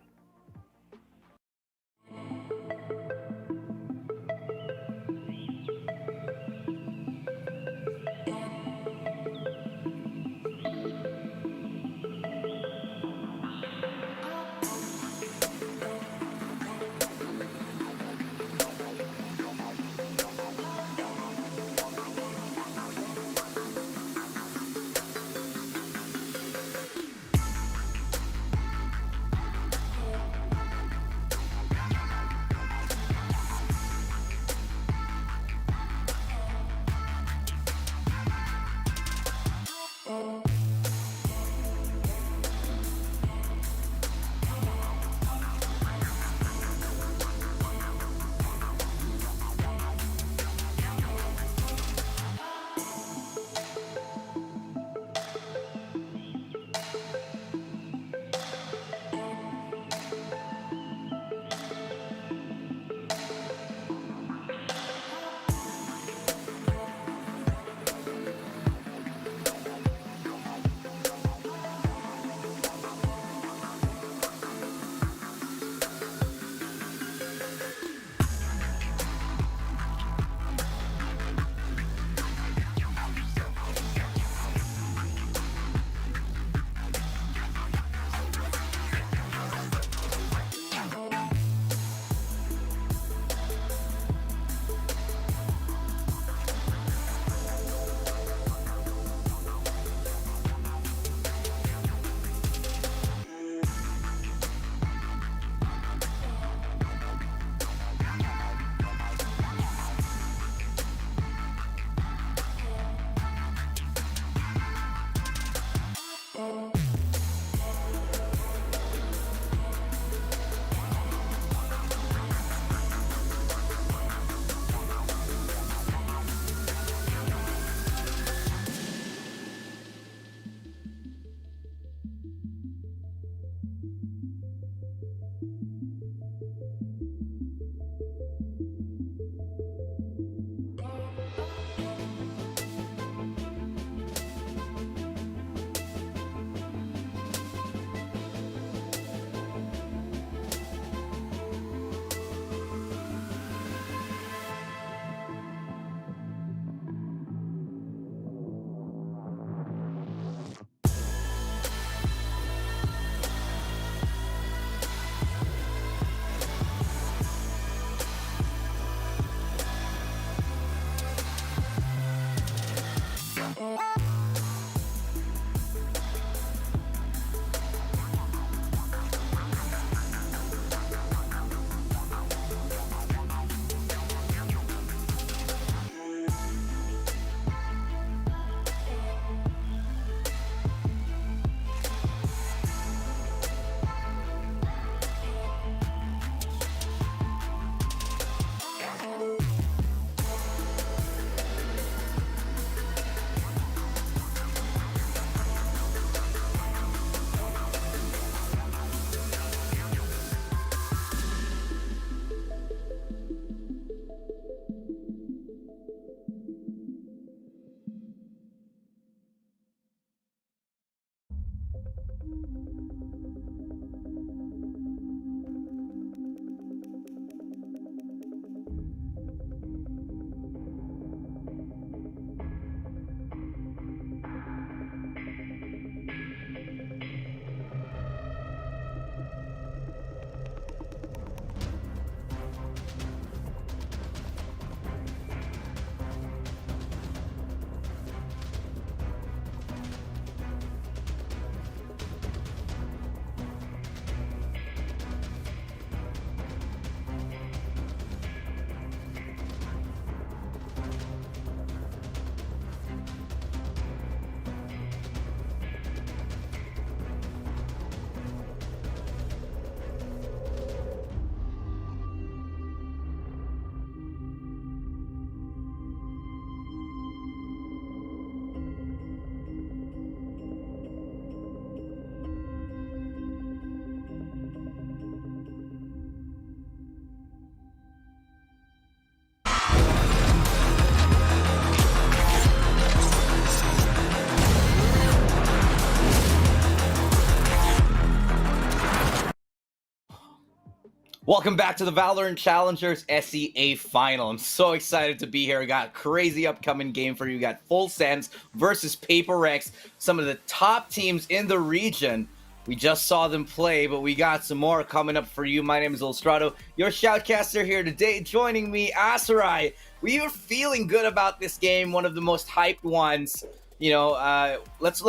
Welcome back to the Valorant Challengers SEA Final. I'm so excited to be here. We got a crazy upcoming game for you. We got Full Sense versus Paper Rex, some of the top teams in the region. We just saw them play, but we got some more coming up for you. My name is Illustrato, your shoutcaster here today. Joining me, Asarai. We are feeling good about this game, one of the most hyped ones. You know, let's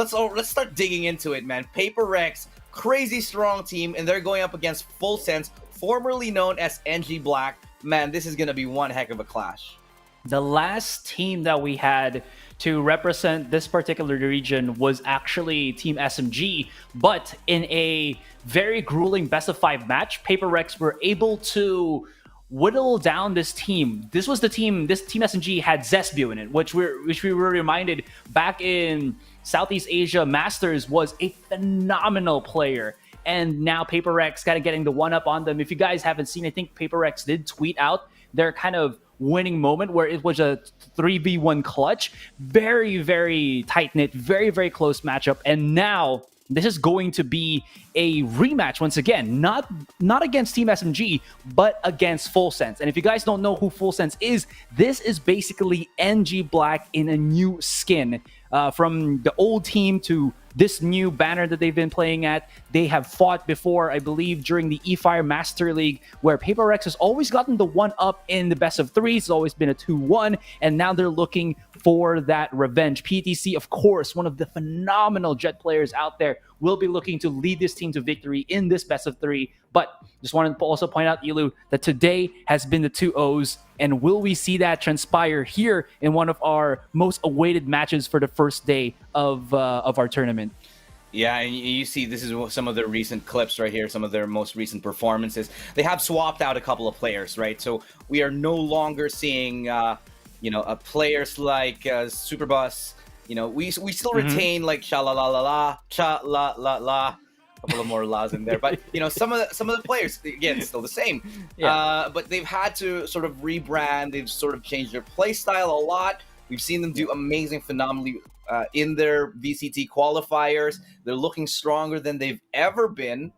start digging into it, man. Paper Rex, crazy strong team, and they're going up against Full Sense, formerly known as NG Black. Man, this is going to be one heck of a clash. The last team that we had to represent this particular region was actually Team SMG, but in a very grueling best of 5 match, Paper Rex were able to whittle down this team. This was the team, this Team SMG had Zesbu in it, which we were reminded back in Southeast Asia Masters was a phenomenal player. And now Paper Rex kind of getting the one up on them. If you guys haven't seen, I think Paper Rex did tweet out their kind of winning moment where it was a 3v1 clutch. Very, very tight-knit, very, very close matchup. And now this is going to be a rematch once again, not against Team SMG, but against Full Sense. And if you guys don't know who Full Sense is, this is basically NG Black in a new skin. From the old team to this new banner that they've been playing at. They have fought before, I believe, during the eFire Master League, where Paper Rex has always gotten the one up in the best of 3. It's always been a 2-1, and now they're looking for that revenge. PTC, of course, one of the phenomenal Jet players out there, will be looking to lead this team to victory in this best of 3. But just wanted to also point out, Ilu, that today has been the 2-0s, and will we see that transpire here in one of our most awaited matches for the first day of our tournament? Yeah, and you see this is some of their recent clips right here, some of their most recent performances. They have swapped out a couple of players, right? So we are no longer seeing, players like Superbus. You know, we still retain like cha-la-la-la-la, cha-la-la-la. A couple of more laws in there, but you know, some of the players, again, still the same. Yeah. But they've had to sort of rebrand. They've sort of changed their play style a lot. We've seen them do amazing, phenomenally in their VCT qualifiers. They're looking stronger than they've ever been,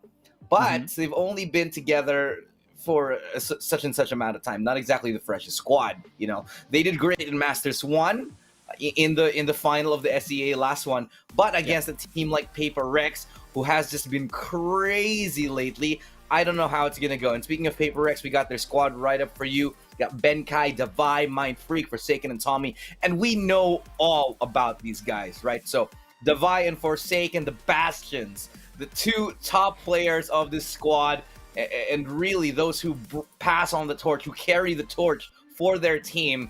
but they've only been together for such and such amount of time. Not exactly the freshest squad. You know, they did great in Masters 1. In the final of the SEA last one, but against a team like Paper Rex, who has just been crazy lately. I don't know how it's gonna go. And speaking of Paper Rex, we got their squad right up for you. We got Benkai, Davai, Mind Freak, Forsaken, and Tommy, and we know all about these guys, right? So Davai and Forsaken, the bastions, the 2 top players of this squad, and really those who pass on the torch, who carry the torch for their team.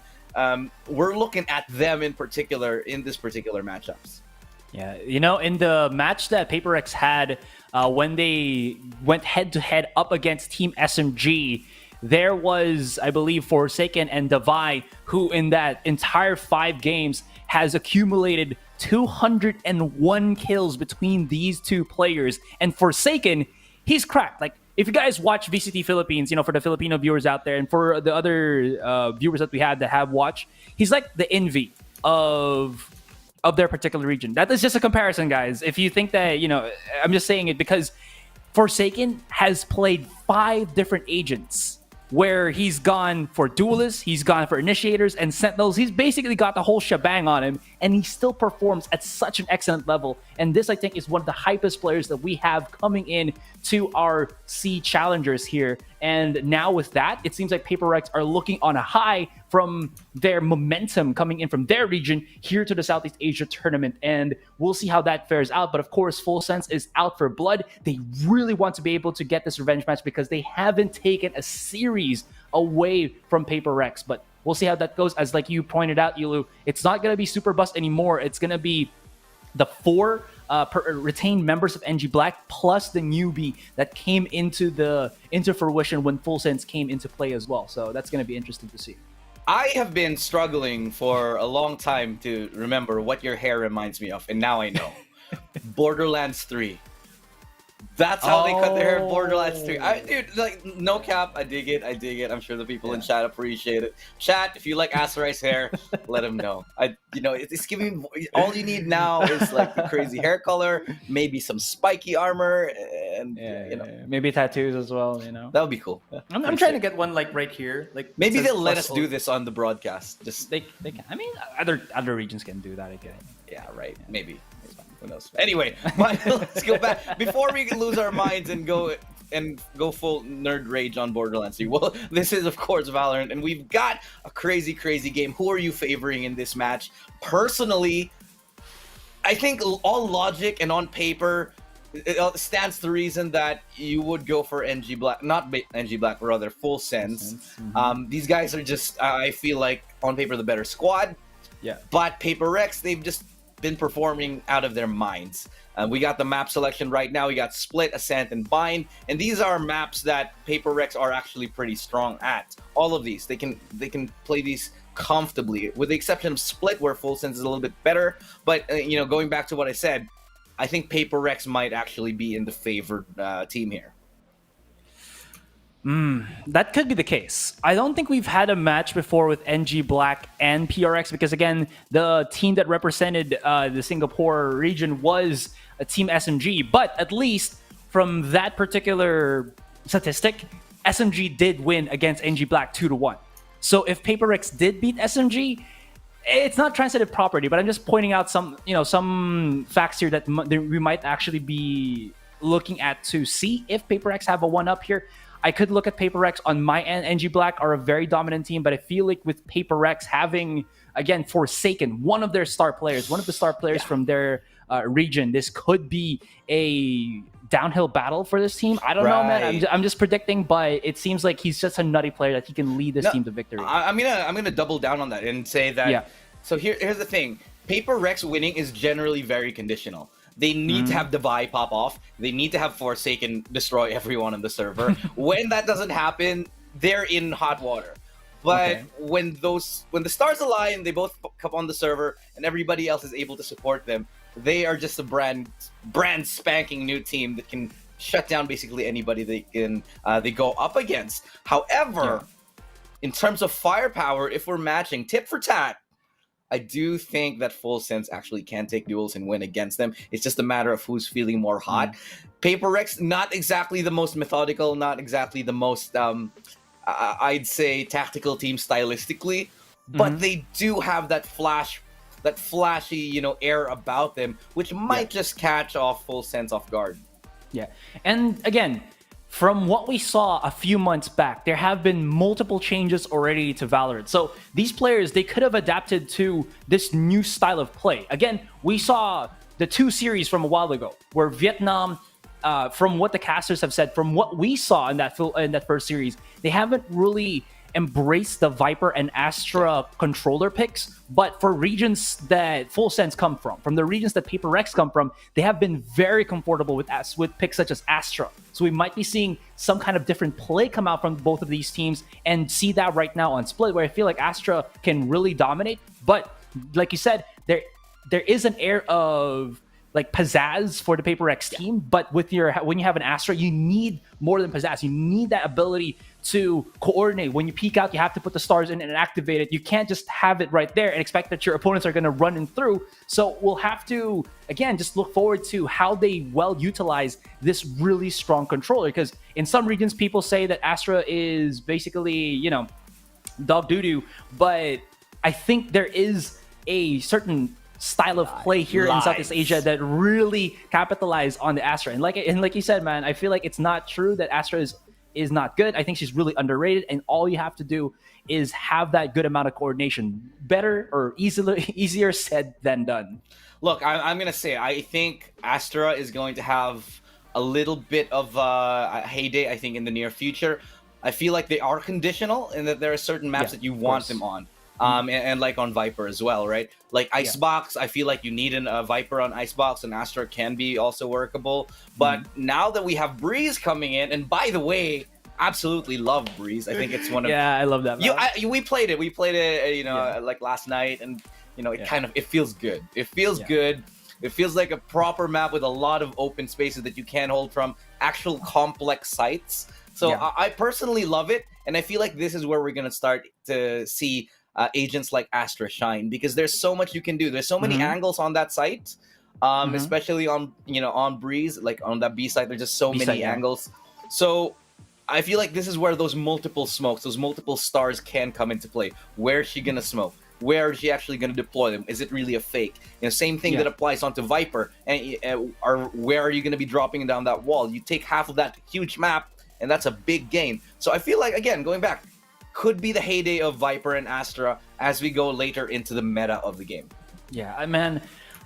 We're looking at them in particular in this particular matchups. Yeah, you know, in the match that Paper Rex had when they went head-to-head up against Team SMG, there was, I believe, Forsaken and Davai, who in that entire 5 games has accumulated 201 kills between these 2 players. And Forsaken, he's cracked. Like, if you guys watch VCT Philippines, you know, for the Filipino viewers out there, and for the other viewers that we have that have watched, he's like the envy of their particular region. That is just a comparison, guys. If you think that, you know, I'm just saying it because Forsaken has played 5 different agents, where he's gone for duelists, he's gone for initiators and sentinels. He's basically got the whole shebang on him, and he still performs at such an excellent level. And this, I think, is one of the hypest players that we have coming in to our SEA Challengers here. And now with that, it seems like Paper Rex are looking on a high from their momentum coming in from their region here to the Southeast Asia tournament. And we'll see how that fares out. But of course, Full Sense is out for blood. They really want to be able to get this revenge match because they haven't taken a series away from Paper Rex. But we'll see how that goes. As like you pointed out, Ilu, it's not going to be Super Bust anymore. It's going to be the 4 retained members of NG Black plus the newbie that came into fruition when Full Sense came into play as well. So that's going to be interesting to see. I have been struggling for a long time to remember what your hair reminds me of, and now I know. Borderlands 3. That's how they cut their hair in Oh. Borderlands 3. Dude, like, no cap, I dig it. I'm sure the people in chat appreciate it. Chat, if you like Asterai's hair, let him know. It's giving. All you need now is like the crazy hair color, maybe some spiky armor, and maybe tattoos as well. that would be cool. I'm trying to get one like right here. Like Maybe says they'll let us plus do O. this on the broadcast. Just They can. I mean, other regions can do that again. yeah, right. Maybe. Who knows? Anyway, let's go back before we lose our minds and go full nerd rage on Borderlands 3. Well, this is of course Valorant, and we've got a crazy game. Who are you favoring in this match? Personally, I think all logic and on paper, it stands to reason that you would go for NG Black, not NG Black, rather Full Sense. These guys are just, I feel like on paper the better squad. Yeah. But Paper Rex, they've just been performing out of their minds. We got the map selection right now. We got Split, Ascent, and Bind, and these are maps that Paper Rex are actually pretty strong at. All of these, they can play these comfortably, with the exception of Split, where Full Sense is a little bit better. But going back to what I said, I think Paper Rex might actually be in the favored team here. That could be the case. I don't think we've had a match before with NG Black and PRX because, again, the team that represented the Singapore region was a Team SMG. But at least from that particular statistic, SMG did win against NG Black 2-1. So if PaperX did beat SMG, it's not transitive property, but I'm just pointing out some facts here that we might actually be looking at to see if PaperX have a one-up here. I could look at PaperX on my end. NG Black are a very dominant team, but I feel like with PaperX having, again, Forsaken, one of the star players from their region, this could be a downhill battle for this team. I don't know, man. I'm just predicting, but it seems like he's just a nutty player that he can lead this team to victory. I'm gonna double down on that and say that. Yeah. So here's the thing: Paper Rex winning is generally very conditional. They need to have Divide pop off. They need to have Forsaken destroy everyone on the server. When that doesn't happen, they're in hot water. But when the stars align, they both come on the server, and everybody else is able to support them. They are just a brand spanking new team that can shut down basically anybody they go up against. However, in terms of firepower, if we're matching tit for tat, I do think that Full Sense actually can take duels and win against them. It's just a matter of who's feeling more hot. Paper Rex, not exactly the most methodical, not exactly the most, I'd say, tactical team stylistically, but they do have that flashy, air about them, which might just catch off Full Sense off guard. Yeah. And again, from what we saw a few months back, there have been multiple changes already to Valorant. So these players, they could have adapted to this new style of play. Again, we saw the 2 series from a while ago where Vietnam, from what the casters have said, from what we saw in that first series, they haven't really embraced the Viper and Astra controller picks, but for regions that Full Sense come from the regions that Paper Rex come from, they have been very comfortable with picks such as Astra. So we might be seeing some kind of different play come out from both of these teams, and see that right now on Split, where I feel like Astra can really dominate. But like you said, there is an air of like pizzazz for the Paper X team, but when you have an Astra, you need more than pizzazz. You need that ability to coordinate. When you peek out, you have to put the stars in and activate it. You can't just have it right there and expect that your opponents are going to run in through. So we'll have to, again, just look forward to how they well utilize this really strong controller, because in some regions, people say that Astra is basically, dog doo-doo, but I think there is a certain style of play here in Southeast Asia that really capitalize on the Astra. And like you said, man, I feel like it's not true that Astra is not good. I think she's really underrated, and all you have to do is have that good amount of coordination. Better or easier said than done. Look, I'm going to say, I think Astra is going to have a little bit of a heyday, I think, in the near future. I feel like they are conditional in that there are certain maps that you want them on. And like on Viper as well, right? Like Icebox, I feel like you need a Viper on Icebox, and Astra can be also workable. But now that we have Breeze coming in, and by the way, absolutely love Breeze. I think it's one of I love that. We played it, like last night, and it feels good. It feels good. It feels like a proper map with a lot of open spaces that you can hold from actual complex sites. So Yeah. I personally love it, and I feel like this is where we're gonna start to see agents like Astra shine, because there's so much you can do. There's so many angles on that site, especially on on Breeze, like on that B site. There's just so B-site, many yeah. angles. So I feel like this is where those multiple smokes, those multiple stars can come into play. Where is she gonna smoke? Where is she actually gonna deploy them? Is it really a fake? Same thing that applies onto Viper. And where are you gonna be dropping down that wall? You take half of that huge map, and that's a big gain. So I feel like, again, going back, could be the heyday of Viper and Astra as we go later into the meta of the game. Yeah, man,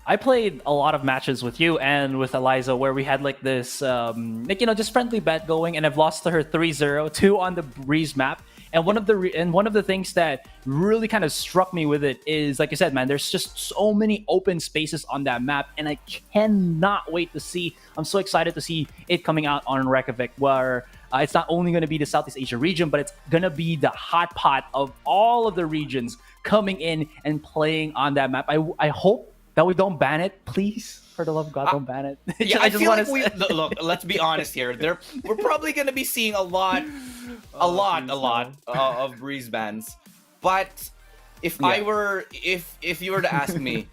I played a lot of matches with you and with Eliza where we had like this, just friendly bet going, and I've lost to her 3-0, 2 on the Breeze map. And one of the things that really kind of struck me with it is, like I said, man, there's just so many open spaces on that map, and I cannot wait to see. I'm so excited to see it coming out on Reykjavik, where it's not only going to be the Southeast Asia region, but it's going to be the hot pot of all of the regions coming in and playing on that map. I hope that we don't ban it, please. For the love of God, don't ban it. Yeah, I feel like look. Let's be honest here. We're probably going to be seeing a lot of Breeze bans. But if you were to ask me,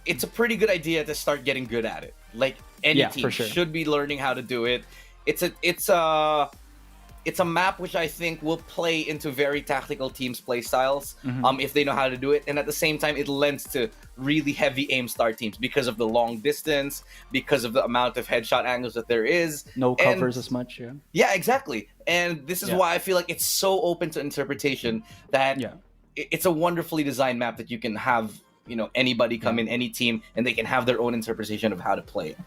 it's a pretty good idea to start getting good at it. Like any team for sure. should be learning how to do it. It's a map which I think will play into very tactical teams' play styles, if they know how to do it. And at the same time, it lends to really heavy aim start teams because of the long distance, because of the amount of headshot angles that there is. No covers as much, yeah. Yeah, exactly. And this is why I feel like it's so open to interpretation that it's a wonderfully designed map that you can have, anybody come in, any team, and they can have their own interpretation of how to play it.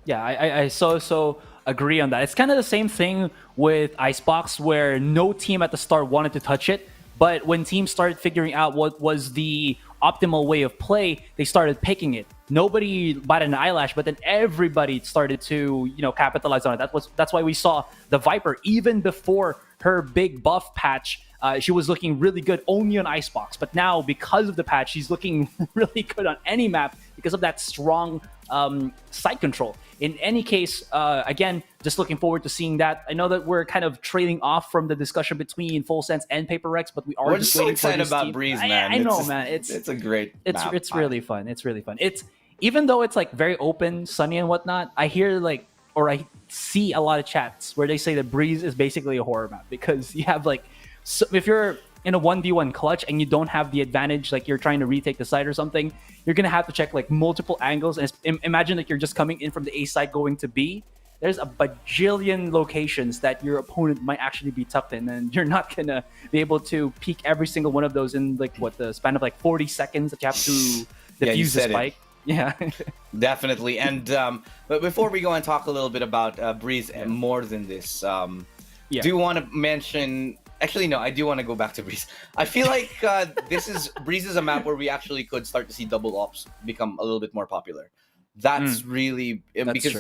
Yeah, I so agree on that. It's kind of the same thing with Icebox, where no team at the start wanted to touch it, but when teams started figuring out what was the optimal way of play, they started picking it. Nobody batted an eyelash, but then everybody started to capitalize on it. That's why we saw the Viper, even before her big buff patch, she was looking really good only on Icebox, but now because of the patch, she's looking really good on any map because of that strong side control. In any case, again, just looking forward to seeing that. I know that we're kind of trailing off from the discussion between Full Sense and Paper Rex, but we're just so excited about Breeze, man. I know, man. It's a great map. It's really fun. It's really fun. It's, even though it's like very open, sunny and whatnot, I hear I see a lot of chats where they say that Breeze is basically a horror map, because you have if you're in a 1v1 clutch and you don't have the advantage, like you're trying to retake the side or something, you're gonna have to check multiple angles. And imagine you're just coming in from the A side going to B. There's a bajillion locations that your opponent might actually be tucked in, and you're not gonna be able to peek every single one of those in the span of 40 seconds that you have to defuse the spike. Yeah, definitely. And but before we go and talk a little bit about Breeze and more than this, do you want to mention? Actually, no, I do want to go back to Breeze. I feel like Breeze is a map where we actually could start to see double ops become a little bit more popular. That's really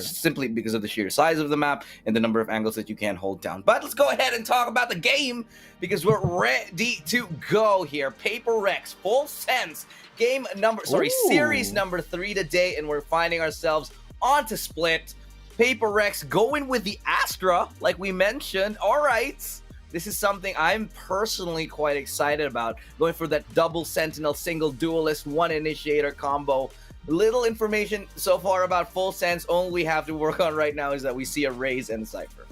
simply because of the sheer size of the map and the number of angles that you can hold down. But let's go ahead and talk about the game, because we're ready to go here. Paper Rex, Full Sense, series number 3 today, and we're finding ourselves onto Split. Paper Rex going with the Astra, like we mentioned. All right. This is something I'm personally quite excited about, going for that double Sentinel, single Duelist, one Initiator combo. Little information so far about Full Sense. All we have to work on right now is that we see a Raze and a Cypher.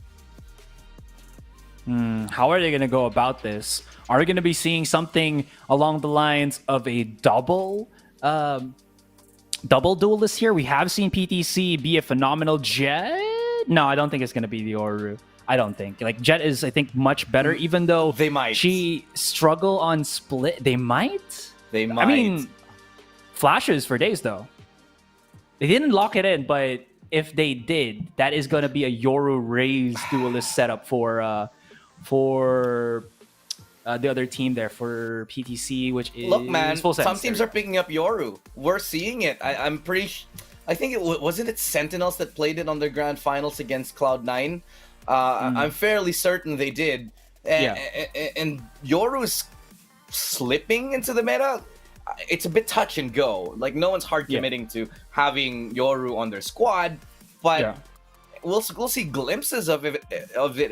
How are they going to go about this? Are we going to be seeing something along the lines of a double Duelist here? We have seen PTC be a phenomenal Jet. No, I don't think it's going to be the Oru. I don't think. Jet is, I think, much better, even though they might. She struggle on Split. They might? They might. I mean, flashes for days, though. They didn't lock it in, but if they did, that is going to be a Yoru Raze Duelist setup for the other team there, for PTC, which is Look, man, Full Sense. Some teams are picking up Yoru. We're seeing it. I'm pretty I think wasn't it Sentinels that played it on their grand finals against Cloud9? I'm fairly certain they did. And Yoru is slipping into the meta. it's a bit touch and go. Like no one's hard committing to having Yoru on their squad, but we'll see glimpses of it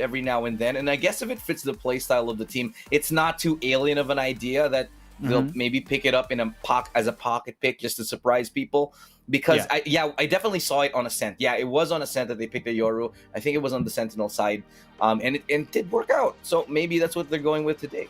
every now and then. And I guess if it fits the playstyle of the team, it's not too alien of an idea that they'll maybe pick it up in as a pocket pick just to surprise people. Because I definitely saw it on Ascent. Yeah, it was on Ascent that they picked a Yoru. I think it was on the Sentinel side, and it did work out. So maybe that's what they're going with today.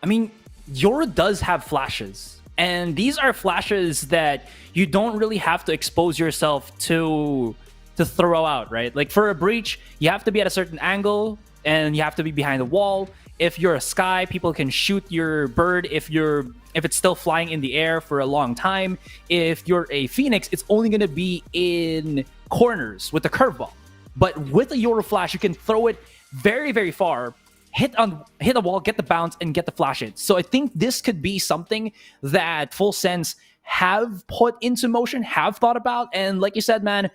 I mean, Yoru does have flashes, and these are flashes that you don't really have to expose yourself to throw out, right? Like for a breach, you have to be at a certain angle, and you have to be behind the wall. If you're a Sky, people can shoot your bird if it's still flying in the air for a long time. If you're a Phoenix, it's only going to be in corners with the curveball. But with a Yoru flash, you can throw it very, very far, hit a wall, get the bounce, and get the flash hit. So I think this could be something that Full Sense have put into motion, have thought about. And like you said, man,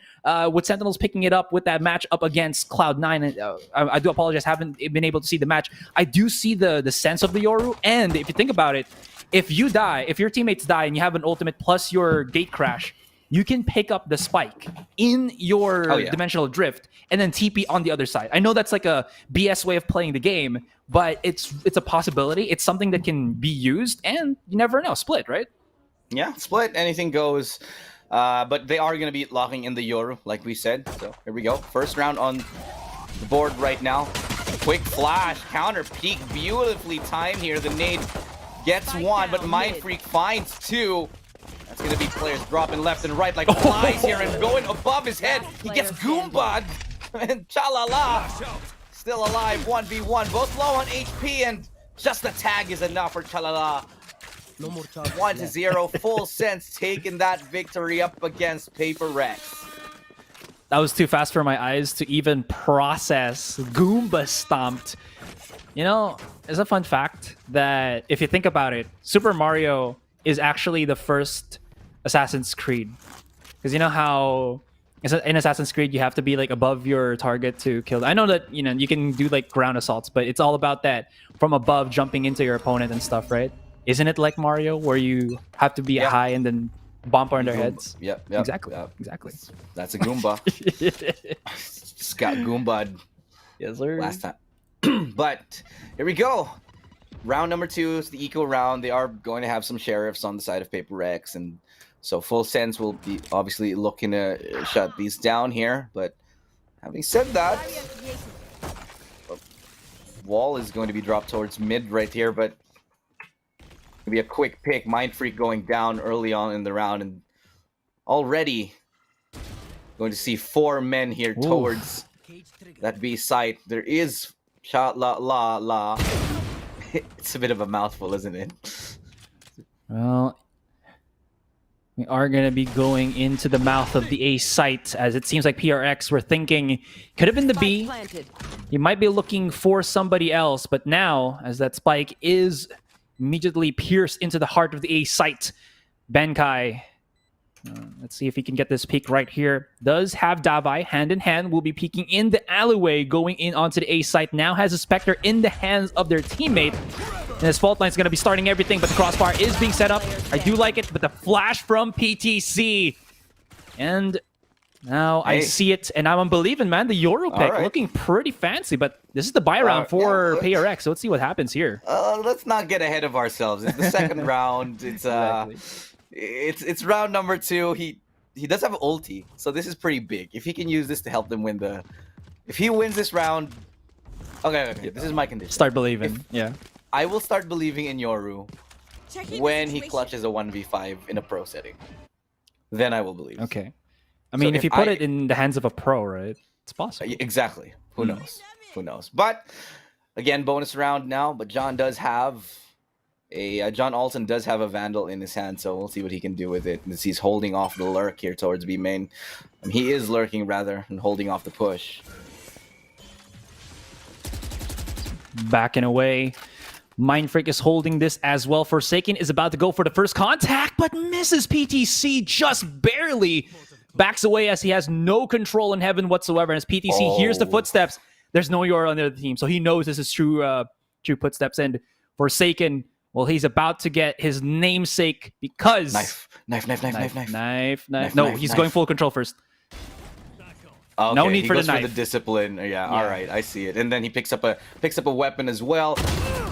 with Sentinels picking it up with that match up against Cloud9, I do apologize, haven't been able to see the match. I do see the sense of the Yoru. And if you think about it, if you die, if your teammates die and you have an ultimate plus your gate crash, you can pick up the spike in your dimensional drift and then TP on the other side. I know that's like a BS way of playing the game, but it's a possibility. It's something that can be used, and you never know. Split, right? Yeah, split, anything goes. But they are going to be locking in the Yoru, like we said. So here we go. First round on the board right now. Quick flash, counter peek, beautifully timed here. The nade gets one, but Mind Freak finds two. That's going to be players dropping left and right like flies here and going above his head. He gets Goomba'd, and Chalala still alive, 1v1. Both low on HP, and just the tag is enough for Chalala. 1-0, Full Sense taking that victory up against Paper Rex. That was too fast for my eyes to even process. Goomba stomped. You know, it's a fun fact that if you think about it, Super Mario is actually the first Assassin's Creed. Because you know how in Assassin's Creed you have to be like above your target to kill. I know that, you know, you can do like ground assaults, but it's all about that from above jumping into your opponent and stuff, right? Isn't it like Mario where you have to be high and then bump on their heads? Yep. Exactly. Yep. Exactly. That's a Goomba. Just got Goomba'd Yes, sir. last time. But here we go. Round number 2 is the eco round. They are going to have some sheriffs on the side of Paper Rex, and so Full Sense will be obviously looking to shut these down here. But having said that, wall is going to be dropped towards mid right here, but it'll be a quick pick. Mind Freak going down early on in the round, and already going to see 4 men here towards that B site. There is Cha-la-la-la. It's a bit of a mouthful, isn't it? Well, we are going to be going into the mouth of the A site, as it seems like PRX were thinking could have been the B. He might be looking for somebody else, but now, as that spike is immediately pierced into the heart of the A site, Benkai, let's see if he can get this peek right here. Does have Davai hand in hand, will be peeking in the alleyway, going in onto the A site. Now has a Spectre in the hands of their teammate. And his fault line is going to be starting everything, but the crossfire is being set up. I do like it, but the flash from PTC. And now I see it, and I'm believing, man. The Yoru pick looking pretty fancy, but this is the buy round for PRX, so let's see what happens here. Let's not get ahead of ourselves. It's the second round. It's it's round number 2. He does have ulti, so this is pretty big. If he can use this to help them win the... If he wins this round... Okay, this is my condition. Start believing, yeah. I will start believing in Yoru when he clutches a 1v5 in a pro setting. Then I will believe. Okay. I mean, if you put it in the hands of a pro, right? It's possible. Exactly. Who knows? Who knows? But, again, bonus round now. But John does have... John Alton does have a Vandal in his hand, so we'll see what he can do with it. As he's holding off the lurk here towards B main. He is lurking, rather, and holding off the push. Backing away. Mind Freak is holding this as well. Forsaken is about to go for the first contact, but misses PTC just barely. Backs away as he has no control in heaven whatsoever. And as PTC hears the footsteps, there's no Yoru on the other team, so he knows this is true footsteps. And Forsaken Well, he's about to get his namesake because Knife. No, Knife, he's knife. going full control first. Okay, No need he for the goes knife. For the discipline. Yeah, all right, I see it. And then he picks up a weapon as well.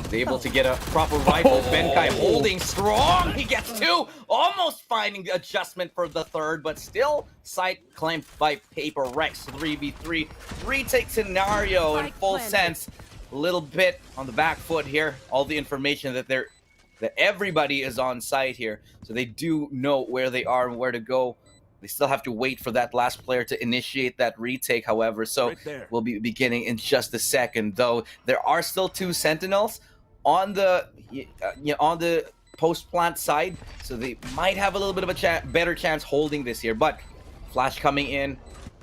He's able to get a proper rifle. Benkai holding strong. He gets 2, almost finding the adjustment for the 3rd, but still sight claimed by Paper Rex. 3v3 retake scenario in full sense. A little bit on the back foot here. All the information that everybody is on site here, so they do know where they are and where to go. They still have to wait for that last player to initiate that retake, however, so Right there. we'll be beginning in just a second. Though there are still 2 sentinels on the post plant side, so they might have a little bit of a better chance holding this here. But flash coming in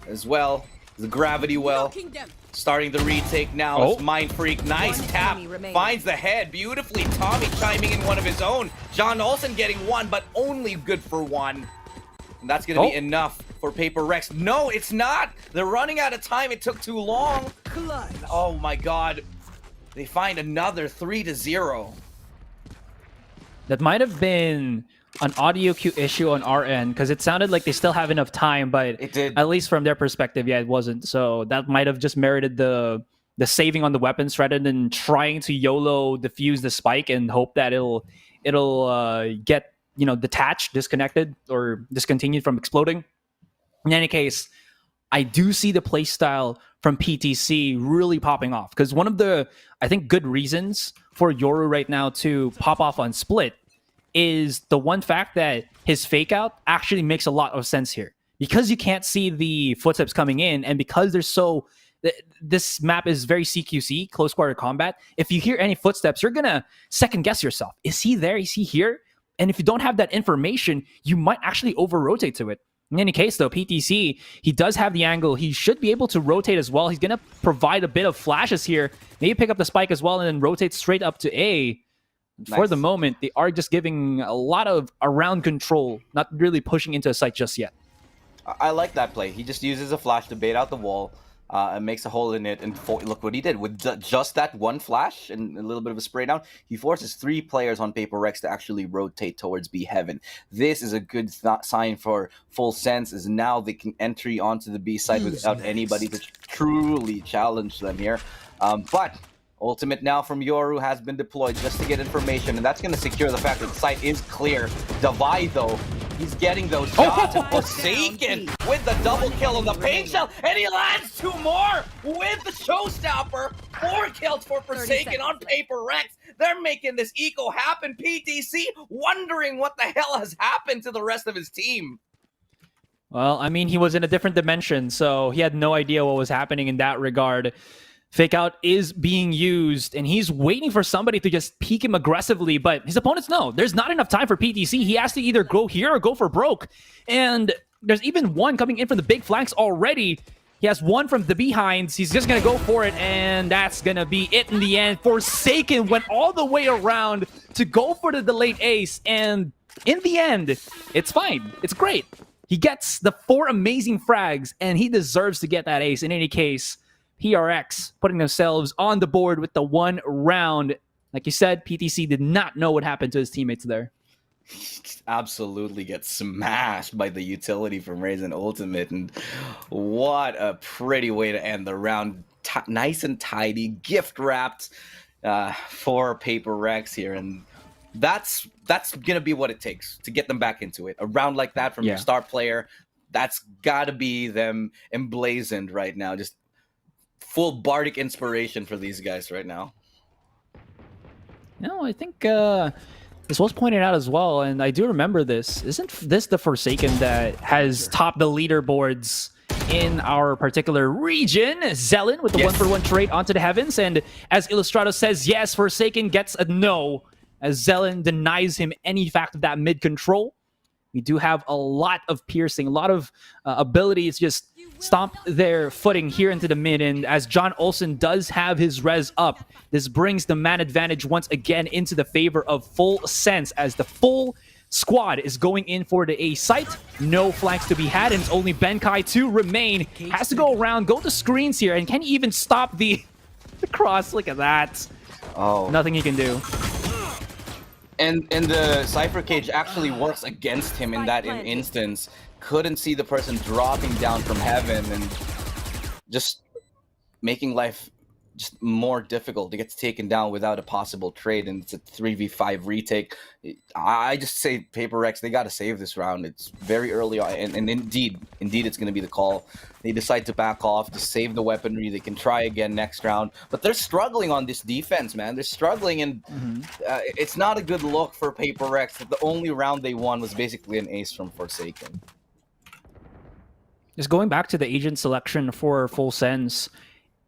as well. The gravity well. Starting the retake now. It's Mind Freak. Nice tap. enemy remaining. Finds the head beautifully. Tommy chiming in one of his own. John Olsen getting 1, but only good for 1. And that's going to be enough for Paper Rex. No, it's not. They're running out of time. It took too long. Oh my god. They find another 3-0. That might have been an audio cue issue on our end because it sounded like they still have enough time, but It did. at least from their perspective, yeah, it wasn't. So that might have just merited the saving on the weapons rather than trying to YOLO defuse the spike and hope that it'll get detached, disconnected, or discontinued from exploding. In any case, I do see the playstyle from PTC really popping off because one of the, I think, good reasons for Yoru right now to pop off on Split is the one fact that his fake out actually makes a lot of sense here because you can't see the footsteps coming in, and because this map is very CQC, close quarter combat. If you hear any footsteps, you're gonna second guess yourself. Is he there? Is he here? And if you don't have that information, you might actually over-rotate to it. In any case, though, PTC, he does have the angle. He should be able to rotate as well. He's going to provide a bit of flashes here. Maybe pick up the spike as well and then rotate straight up to A. For the moment, they are just giving a lot of around control, not really pushing into a site just yet. I like that play. He just uses a flash to bait out the wall. And makes a hole in it, and look what he did with just that one flash and a little bit of a spray down. He forces 3 players on Paper Rex to actually rotate towards B Heaven. This is a good sign for Full Sense, as now they can entry onto the B side without anybody to truly challenge them here. But Ultimate now from Yoru has been deployed just to get information, and that's going to secure the fact that the site is clear. Divide, though, he's getting those shots. Forsaken with the double kill on the paint shell, and he lands 2 more with the showstopper. 4 kills for Forsaken on Paper Rex. They're making this eco happen. PTC wondering what the hell has happened to the rest of his team. Well, I mean, he was in a different dimension, so he had no idea what was happening in that regard. Fake out is being used, and he's waiting for somebody to just peek him aggressively, but his opponents know there's not enough time for PTC. He has to either go here or go for broke, and there's even one coming in from the big flanks already. He has one from the behinds. He's just going to go for it, and that's going to be it in the end. Forsaken went all the way around to go for the delayed ace, and in the end, it's fine. It's great. He gets the 4 amazing frags, and he deserves to get that ace. In any case, PRX putting themselves on the board with the 1 round. Like you said, PTC did not know what happened to his teammates there. Absolutely gets smashed by the utility from Raisin Ultimate, and what a pretty way to end the round. Nice and tidy, gift wrapped for Paper Rex here, and that's gonna be what it takes to get them back into it. A round like that from your star player, that's gotta be them emblazoned right now. Just full bardic inspiration for these guys right now. No, I think this was pointed out as well, and I do remember this. Isn't this the Forsaken that has topped the leaderboards in our particular region? Zelen with the 1-for-1 trade onto the heavens, and as Illustrato says, yes, Forsaken gets a no, as Zelen denies him any fact of that mid control. We do have a lot of piercing, a lot of abilities just stomp their footing here into the mid, and as John Olsen does have his res up, this brings the man advantage once again into the favor of Full Sense, as the full squad is going in for the A site. No flanks to be had, and it's only Benkai to remain. Has to go around, go to screens here, and can he even stop the cross? Look at that. Oh. Nothing he can do. And the Cypher Cage actually works against him in that instance. Couldn't see the person dropping down from heaven and just making life just more difficult. It gets taken down without a possible trade, and it's a 3v5 retake. I just say Paper Rex, they got to save this round. It's very early on, and indeed it's going to be the call. They decide to back off to save the weaponry. They can try again next round, but they're struggling on this defense, man. They're struggling, and it's not a good look for Paper Rex. The only round they won was basically an ace from Forsaken. Just going back to the agent selection for Full Sense,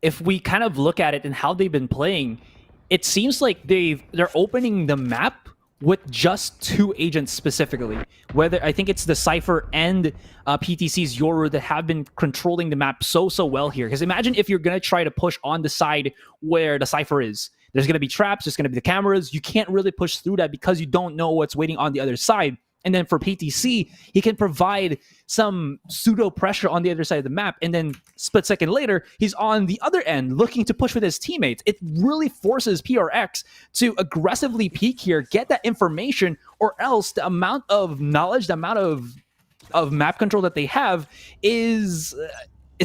if we kind of look at it and how they've been playing, it seems like they're opening the map with just 2 agents specifically. Whether I think it's the Cypher and PTC's Yoru that have been controlling the map so well here. Because imagine if you're gonna try to push on the side where the Cypher is. There's gonna be traps, there's gonna be the cameras. You can't really push through that because you don't know what's waiting on the other side. And then for PTC, he can provide some pseudo pressure on the other side of the map. And then split second later, he's on the other end looking to push with his teammates. It really forces PRX to aggressively peek here, get that information, or else the amount of knowledge, the amount of map control that they have is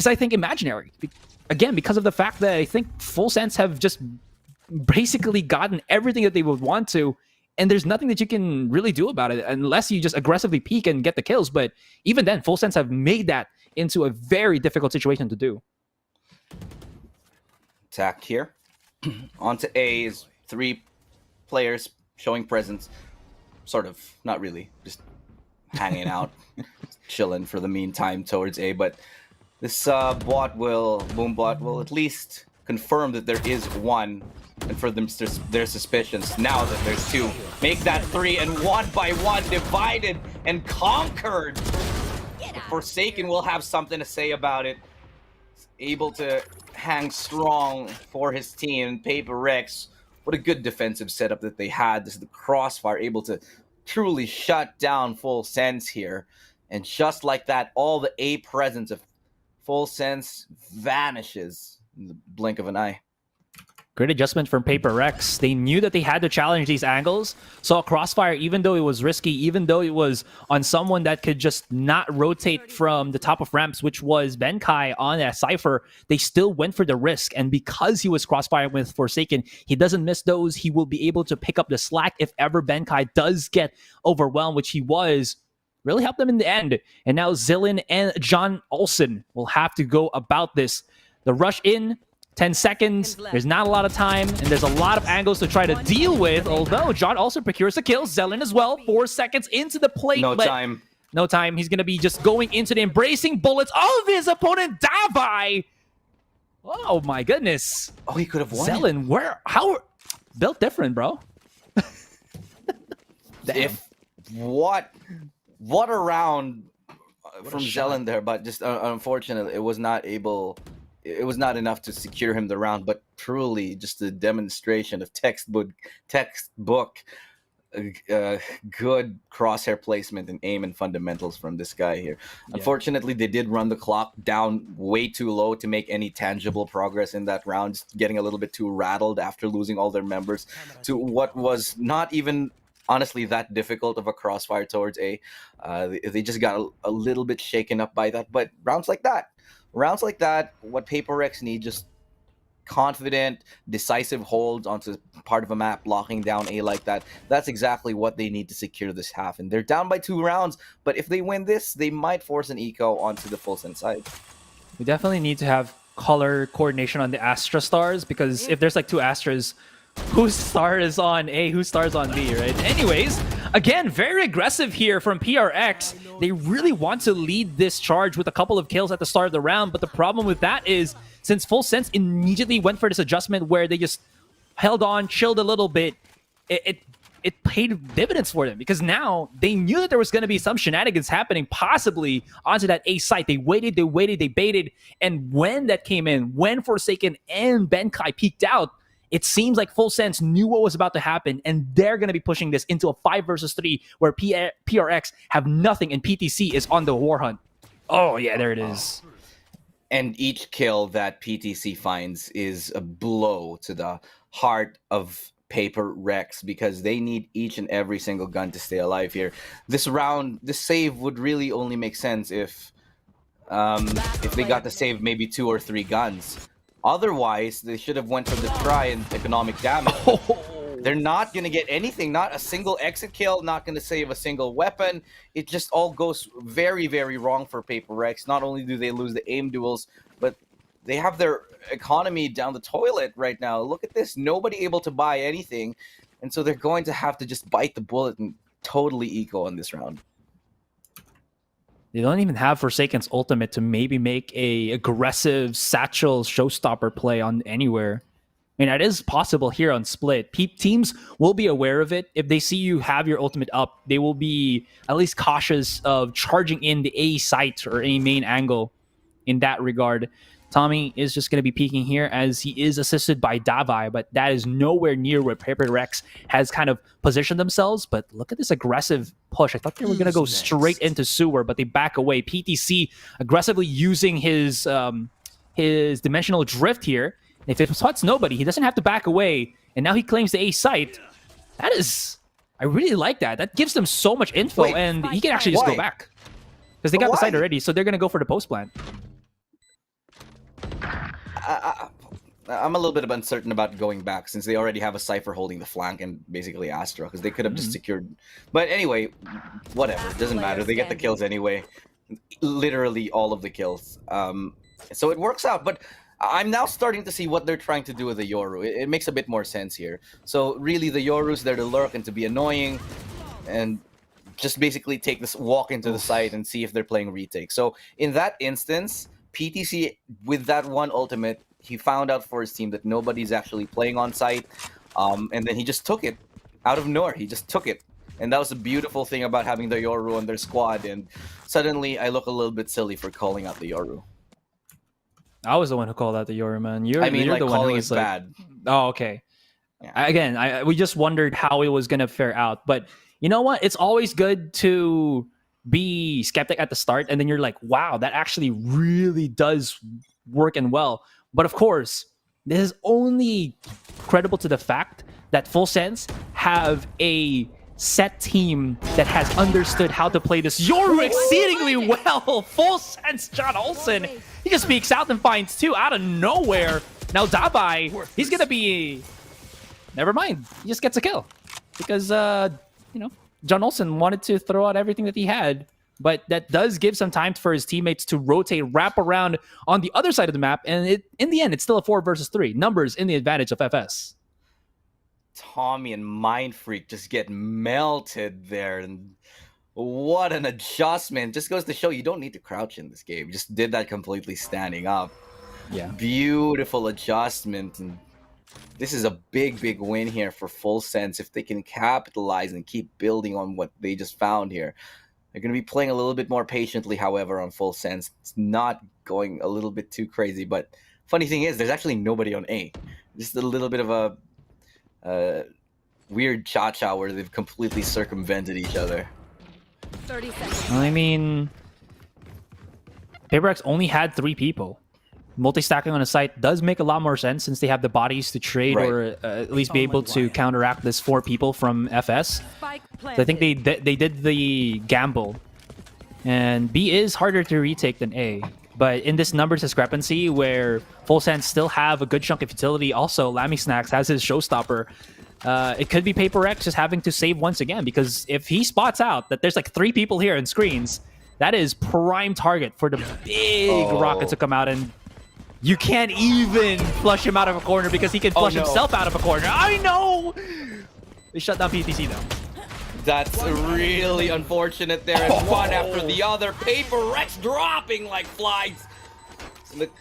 I think, imaginary. Again, because of the fact that I think Full Sense have just basically gotten everything that they would want to. And there's nothing that you can really do about it unless you just aggressively peek and get the kills. But even then, Full Sense have made that into a very difficult situation to do. Attack here. Onto A is 3 players showing presence. Sort of, not really. Just hanging out, chilling for the meantime towards A. But this Boom bot will at least confirm that there is one. And for them, their suspicions, now that there's 2, make that 3, and one by one divided and conquered. Forsaken will have something to say about it. Able to hang strong for his team. Paper Rex, what a good defensive setup that they had. This is the Crossfire, able to truly shut down Full Sense here. And just like that, all the A presence of Full Sense vanishes in the blink of an eye. Great adjustment from Paper Rex. They knew that they had to challenge these angles. So Crossfire, even though it was risky, even though it was on someone that could just not rotate from the top of ramps, which was Benkai on that Cypher, they still went for the risk. And because he was Crossfire with Forsaken, he doesn't miss those. He will be able to pick up the slack if ever Benkai does get overwhelmed, which he was. Really helped them in the end. And now Zillin and John Olsen will have to go about this. The rush in, 10 seconds, there's not a lot of time, and there's a lot of angles to try to deal with, although John also procures the kill. Zelen as well, 4 seconds into the plate. No time. No time. He's going to be just going into the embracing bullets of his opponent, Davai. Oh my goodness. Oh, he could have won. Zelen, how? Built different, bro. What a round from Zelen there, but just unfortunately, it was not enough to secure him the round, but truly just a demonstration of textbook good crosshair placement and aim and fundamentals from this guy here. Yeah. Unfortunately, they did run the clock down way too low to make any tangible progress in that round, just getting a little bit too rattled after losing all their members to what was not even honestly that difficult of a crossfire towards A. They just got a little bit shaken up by that, but rounds like that, what Paper Rex need, just confident, decisive holds onto part of a map, locking down A like that. That's exactly what they need to secure this half. And they're down by 2 rounds, but if they win this, they might force an eco onto the Full Sense side. We definitely need to have color coordination on the Astra stars, because if there's like 2 Astras, whose star is on A, whose star is on B, right? Anyways, again, very aggressive here from PRX. They really want to lead this charge with a couple of kills at the start of the round, but the problem with that is, since Full Sense immediately went for this adjustment where they just held on, chilled a little bit, it paid dividends for them, because now they knew that there was going to be some shenanigans happening possibly onto that A site. They waited, they baited, and when that came in, when Forsaken and Benkai peeked out, it seems like Full Sense knew what was about to happen, and they're going to be pushing this into a 5 versus 3 where PRX have nothing and PTC is on the war hunt. Oh, yeah, there it is. And each kill that PTC finds is a blow to the heart of Paper Rex because they need each and every single gun to stay alive here. This round, this save would really only make sense if they got to save maybe 2 or 3 guns. Otherwise, they should have went for the try and economic damage. They're not going to get anything, not a single exit kill, not going to save a single weapon. It just all goes very, very wrong for Paper Rex. Not only do they lose the aim duels, but they have their economy down the toilet right now. Look at this. Nobody able to buy anything. And so they're going to have to just bite the bullet and totally eco in this round. They don't even have Forsaken's ultimate to maybe make a aggressive satchel showstopper play on anywhere. I mean, that is possible here on Split. Teams will be aware of it. If they see you have your ultimate up, they will be at least cautious of charging in the A site or a main angle in that regard. Tommy is just going to be peeking here as he is assisted by Davai, but that is nowhere near where Paper Rex has kind of positioned themselves. But look at this aggressive push. I thought they were going to go straight into sewer, but they back away. PTC aggressively using his dimensional drift here. If it spots nobody, he doesn't have to back away. And now he claims the A site. That is... I really like that. That gives them so much info, and he can actually just go back. Because they got the site already, so they're going to go for the post plant. I'm a little bit uncertain about going back since they already have a Cypher holding the flank and basically Astra, because they could have just secured... But anyway, whatever. It doesn't matter. They get the kills anyway. Literally all of the kills. So it works out, but... I'm now starting to see what they're trying to do with the Yoru. It makes a bit more sense here. So really, the Yoru's there to lurk and to be annoying, and just basically take this walk into the site and see if they're playing retake. So in that instance, PTC with that one ultimate, he found out for his team that nobody's actually playing on site, and then he just took it out of nowhere. He just took it. And that was the beautiful thing about having the Yoru on their squad. And suddenly, I look a little bit silly for calling out the Yoru. I was the one who called out the Yoru, man. You're like, the one who was like, bad. Oh, okay. Yeah. Again, we just wondered how it was going to fare out. But you know what? It's always good to be skeptic at the start. And then you're like, wow, that actually really does work and well. But of course, this is only credible to the fact that Full Sense have a set team that has understood how to play this Yoru exceedingly well. Full Sense John Olsen. He just peeks out and finds 2 out of nowhere. Now Dabai, he's going to be... Never mind. He just gets a kill. Because, John Olsen wanted to throw out everything that he had. But that does give some time for his teammates to rotate, wrap around on the other side of the map. And in the end, it's still a 4 versus 3. Numbers in the advantage of FS. Tommy and Mind Freak just get melted there, and what an adjustment. Just goes to show you don't need to crouch in this game. Just did that completely standing up. Yeah. Beautiful adjustment, and this is a big win here for Full Sense if they can capitalize and keep building on what they just found here. They're going to be playing a little bit more patiently, however, on Full Sense. It's not going a little bit too crazy, but funny thing is there's actually nobody on A. Just a little bit of a weird cha-cha where they've completely circumvented each other. 30 seconds. I mean, Paper Rex only had 3 people. Multi-stacking on a site does make a lot more sense since they have the bodies to trade or at least be able to counteract this 4 people from FS. So I think they did the gamble. And B is harder to retake than A. But in this numbers discrepancy where Full Sense still have a good chunk of utility, also Lammy Snacks has his showstopper, it could be Paper X just having to save once again, because if he spots out that there's like 3 people here in screens, that is prime target for the big rocket to come out, and you can't even flush him out of a corner because he can flush himself out of a corner. I know! They shut down PTC though. That's really unfortunate there. And one after the other. Paper Rex dropping like flies. Look,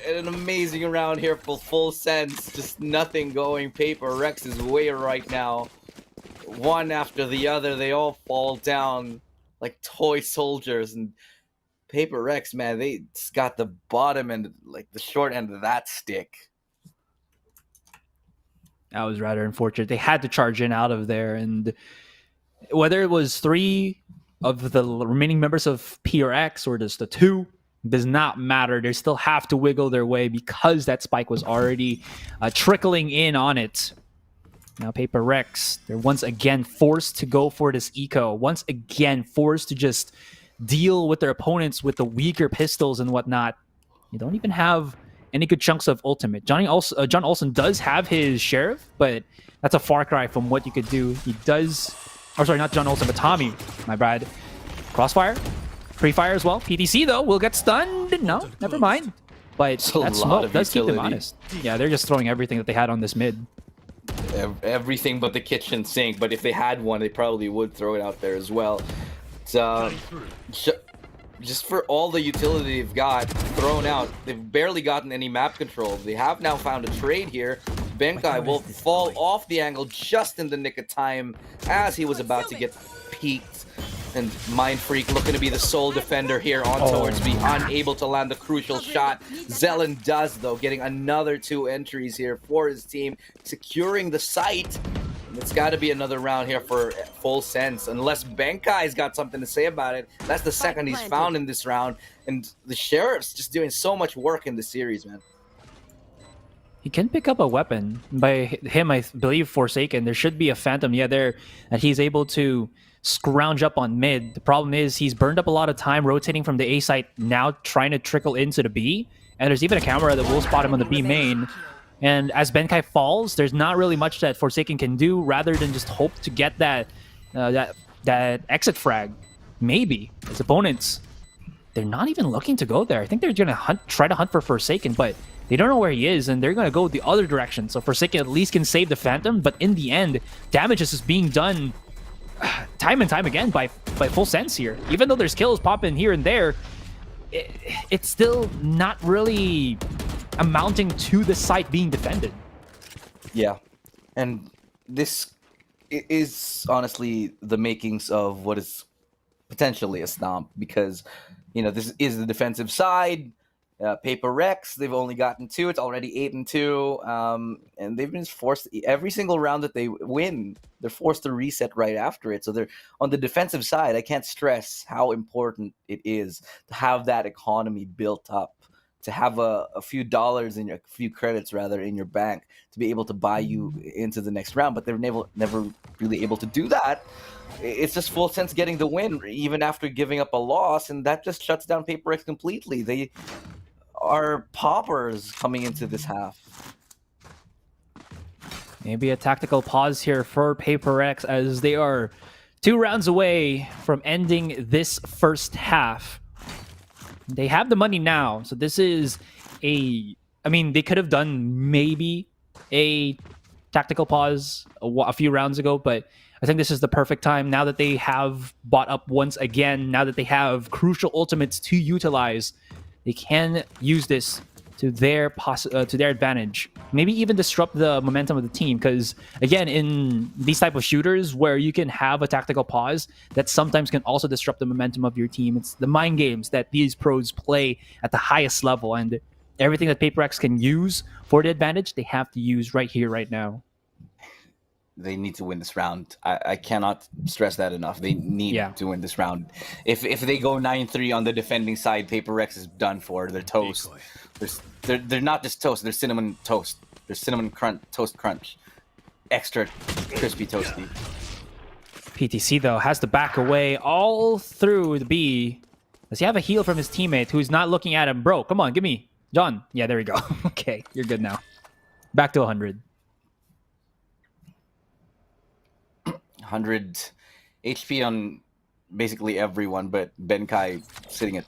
an amazing round here for Full Sense. Just nothing going Paper Rex's way right now. One after the other, they all fall down like toy soldiers. And Paper Rex, man, they just got the bottom and like the short end of that stick. That was rather unfortunate. They had to charge in out of there, and whether it was 3 of the remaining members of PRX or just the 2 does not matter. They still have to wiggle their way because that spike was already trickling in on it. Now Paper Rex, they're once again forced to go for this eco. Once again forced to just deal with their opponents with the weaker pistols and whatnot. You don't even have any good chunks of ultimate. John Olsen does have his Sheriff, but that's a far cry from what you could do. He does... Oh, sorry, not John Olsen, but Tommy. My bad. Crossfire. Pre-fire as well. PTC, though, will get stunned. No, never mind. But that smoke does keep them honest. Yeah, they're just throwing everything that they had on this mid. Everything but the kitchen sink. But if they had one, they probably would throw it out there as well. So, just for all the utility they've got thrown out, they've barely gotten any map control. They have now found a trade here. Benkai will fall off the angle just in the nick of time as he was about to get peeked. And Mind Freak looking to be the sole defender here on towards B, unable to land the crucial shot. Zelen does, though, getting another 2 entries here for his team, securing the site. And it's got to be another round here for Full Sense, unless Benkai's got something to say about it. That's the second he's found in this round. And the Sheriff's just doing so much work in the series, man. He can pick up a weapon. By him, I believe Forsaken. There should be a Phantom, there, that he's able to scrounge up on mid. The problem is he's burned up a lot of time rotating from the A site, now trying to trickle into the B. And there's even a camera that will spot him on the B main. And as Benkai falls, there's not really much that Forsaken can do rather than just hope to get that that exit frag. Maybe. His opponents, they're not even looking to go there. I think they're going to try to hunt for Forsaken, but they don't know where he is, and they're going to go the other direction. So Forsaken at least can save the Phantom, but in the end, damage is just being done time and time again by Full Sense here. Even though there's kills popping here and there, it's still not really amounting to the site being defended. Yeah, and this is honestly the makings of what is potentially a stomp, because this is the defensive side. Paper Rex, they've only gotten 2. It's already 8-2, and they've been forced every single round that they win. They're forced to reset right after it. So they're on the defensive side. I can't stress how important it is to have that economy built up, to have a few dollars in a few credits rather in your bank to be able to buy you into the next round. But they're never really able to do that. It's just Full Sense getting the win even after giving up a loss, and that just shuts down Paper Rex completely. They are paupers coming into this half. Maybe a tactical pause here for Paper Rex as they are 2 rounds away from ending this first half. They have the money now, so this is they could have done maybe a tactical pause a few rounds ago, but I think this is the perfect time now that they have bought up once again, now that they have crucial ultimates to utilize. They can use this to their advantage. Maybe even disrupt the momentum of the team, because again, in these type of shooters where you can have a tactical pause, that sometimes can also disrupt the momentum of your team. It's the mind games that these pros play at the highest level, and everything that Paper Rex can use for the advantage, they have to use right here, right now. They need to win this round. I cannot stress that enough. They need to win this round. If they go 9-3 on the defending side, Paper Rex is done for. They're toast. They're not just toast. They're cinnamon toast. They're cinnamon toast crunch. Extra crispy toasty. PTC, though, has to back away all through the B. Does he have a heal from his teammate who's not looking at him? Bro, come on, give me. John. Yeah, there we go. Okay, you're good now. Back to 100. 100 HP on basically everyone, but Benkai sitting at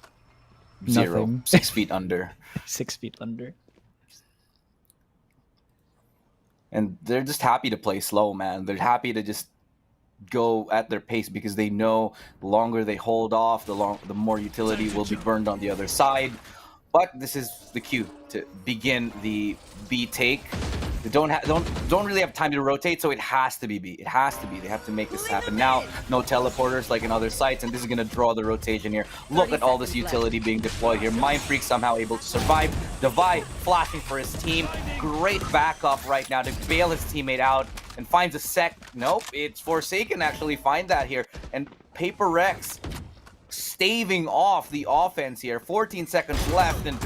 0. Nothing. 6 feet under. 6 feet under. And they're just happy to play slow, man. They're happy to just go at their pace because they know the longer they hold off, the more utility will be burned on the other side. But this is the cue to begin the B take. They don't really have time to rotate, so it has to be B. It has to be. They have to make this happen now. No teleporters like in other sites, and this is going to draw the rotation here. Look at all this utility being deployed here. Mind Freak somehow able to survive. Divide flashing for his team. Great backup right now to bail his teammate out and finds a sec. Nope, it's Forsaken actually find that here. And Paper Rex staving off the offense here. 14 seconds left, and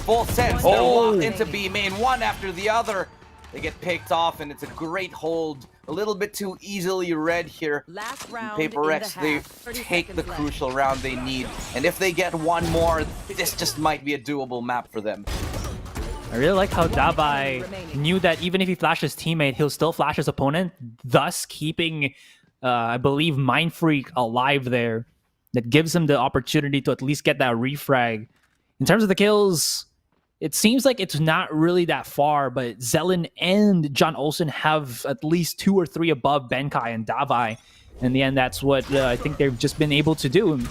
Full Sense. They're locked into B main, one after the other. They get picked off, and it's a great hold. A little bit too easily read here. Last round Paper in the X, they half. 30 take the seconds left. crucial round they need. And if they get one more, this just might be a doable map for them. I really like how Davai knew that even if he flashes his teammate, he'll still flash his opponent, thus keeping, I believe, Mind Freak alive there. That gives him the opportunity to at least get that refrag. In terms of the kills, it seems like it's not really that far, but Zelen and John Olsen have at least 2 or 3 above Benkai and Davai. In the end, that's what I think they've just been able to do.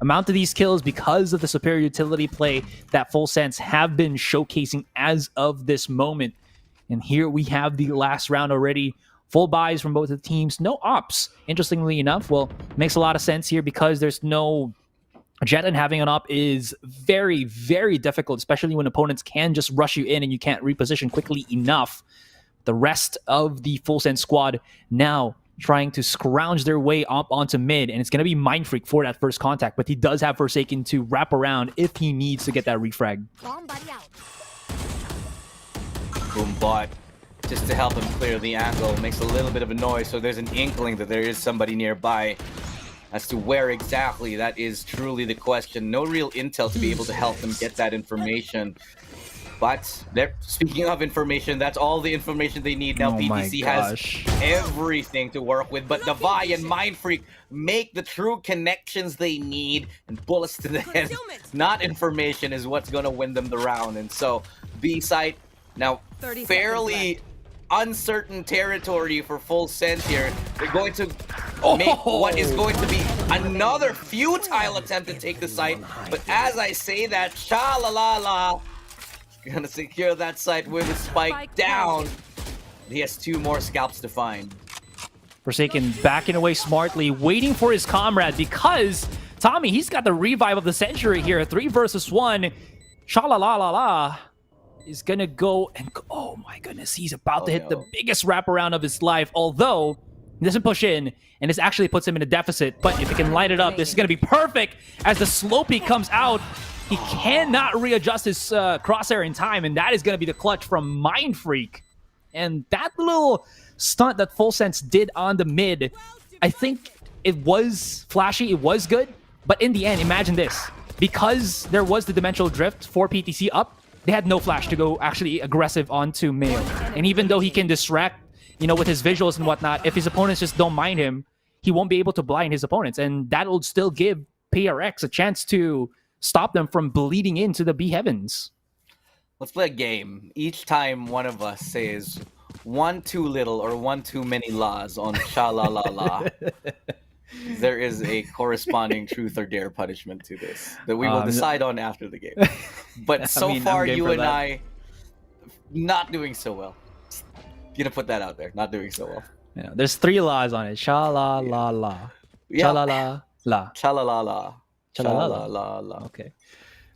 Amount of these kills, because of the superior utility play that Full Sense have been showcasing as of this moment. And here we have the last round already. Full buys from both of the teams. No ops, interestingly enough. Well, makes a lot of sense here because there's no Jet, and having an op is very, very difficult, especially when opponents can just rush you in and you can't reposition quickly enough. The rest of the Full Sense squad now trying to scrounge their way up onto mid, and it's going to be Mind Freak for that first contact, but he does have Forsaken to wrap around if he needs to get that refrag. Bomb buddy out. Boom bot, just to help him clear the angle, makes a little bit of a noise, so there's an inkling that there is somebody nearby. As to where exactly, that is truly the question. No real intel to be able to help them get that information. But speaking of information, that's all the information they need now. Oh my PTC gosh. has everything to work with, but Davai and Mind Freak make the true connections they need, and bullets to the head, not information, is what's going to win them the round. And so B-side now 30 fairly uncertain territory for Full Sense here. They're going to make what is going to be another futile attempt to take the site. But as I say that, Sha-la-la-la gonna secure that site with a spike down. He has 2 more scalps to find. Forsaken backing away smartly, waiting for his comrade because Tommy, he's got the revive of the century here. 3 versus 1. Sha-la-la-la-la is gonna go and oh my goodness, he's about to hit the biggest wraparound of his life, although he doesn't push in, and this actually puts him in a deficit. But if he can light it up, this is gonna be perfect as the slow peak comes out. He cannot readjust his crosshair in time, and that is gonna be the clutch from Mind Freak. And that little stunt that Full Sense did on the mid, I think it was flashy, it was good, but in the end, imagine this. Because there was the dimensional drift for PTC up, they had no flash to go actually aggressive onto Mayo. And even though he can distract, you know, with his visuals and whatnot, if his opponents just don't mind him, he won't be able to blind his opponents. And that'll still give PRX a chance to stop them from bleeding into the B heavens. Let's play a game. Each time one of us says 1 too little or 1 too many laws on Sha-la-la-la, there is a corresponding truth or dare punishment to this that we will decide on after the game. But so far, you and I not doing so well. Just gonna put that out there. Not doing so well. Yeah, there's 3 laws on it. Sha-la-la-la. Sha-la-la-la. Sha-la-la-la. Sha-la-la-la. Okay.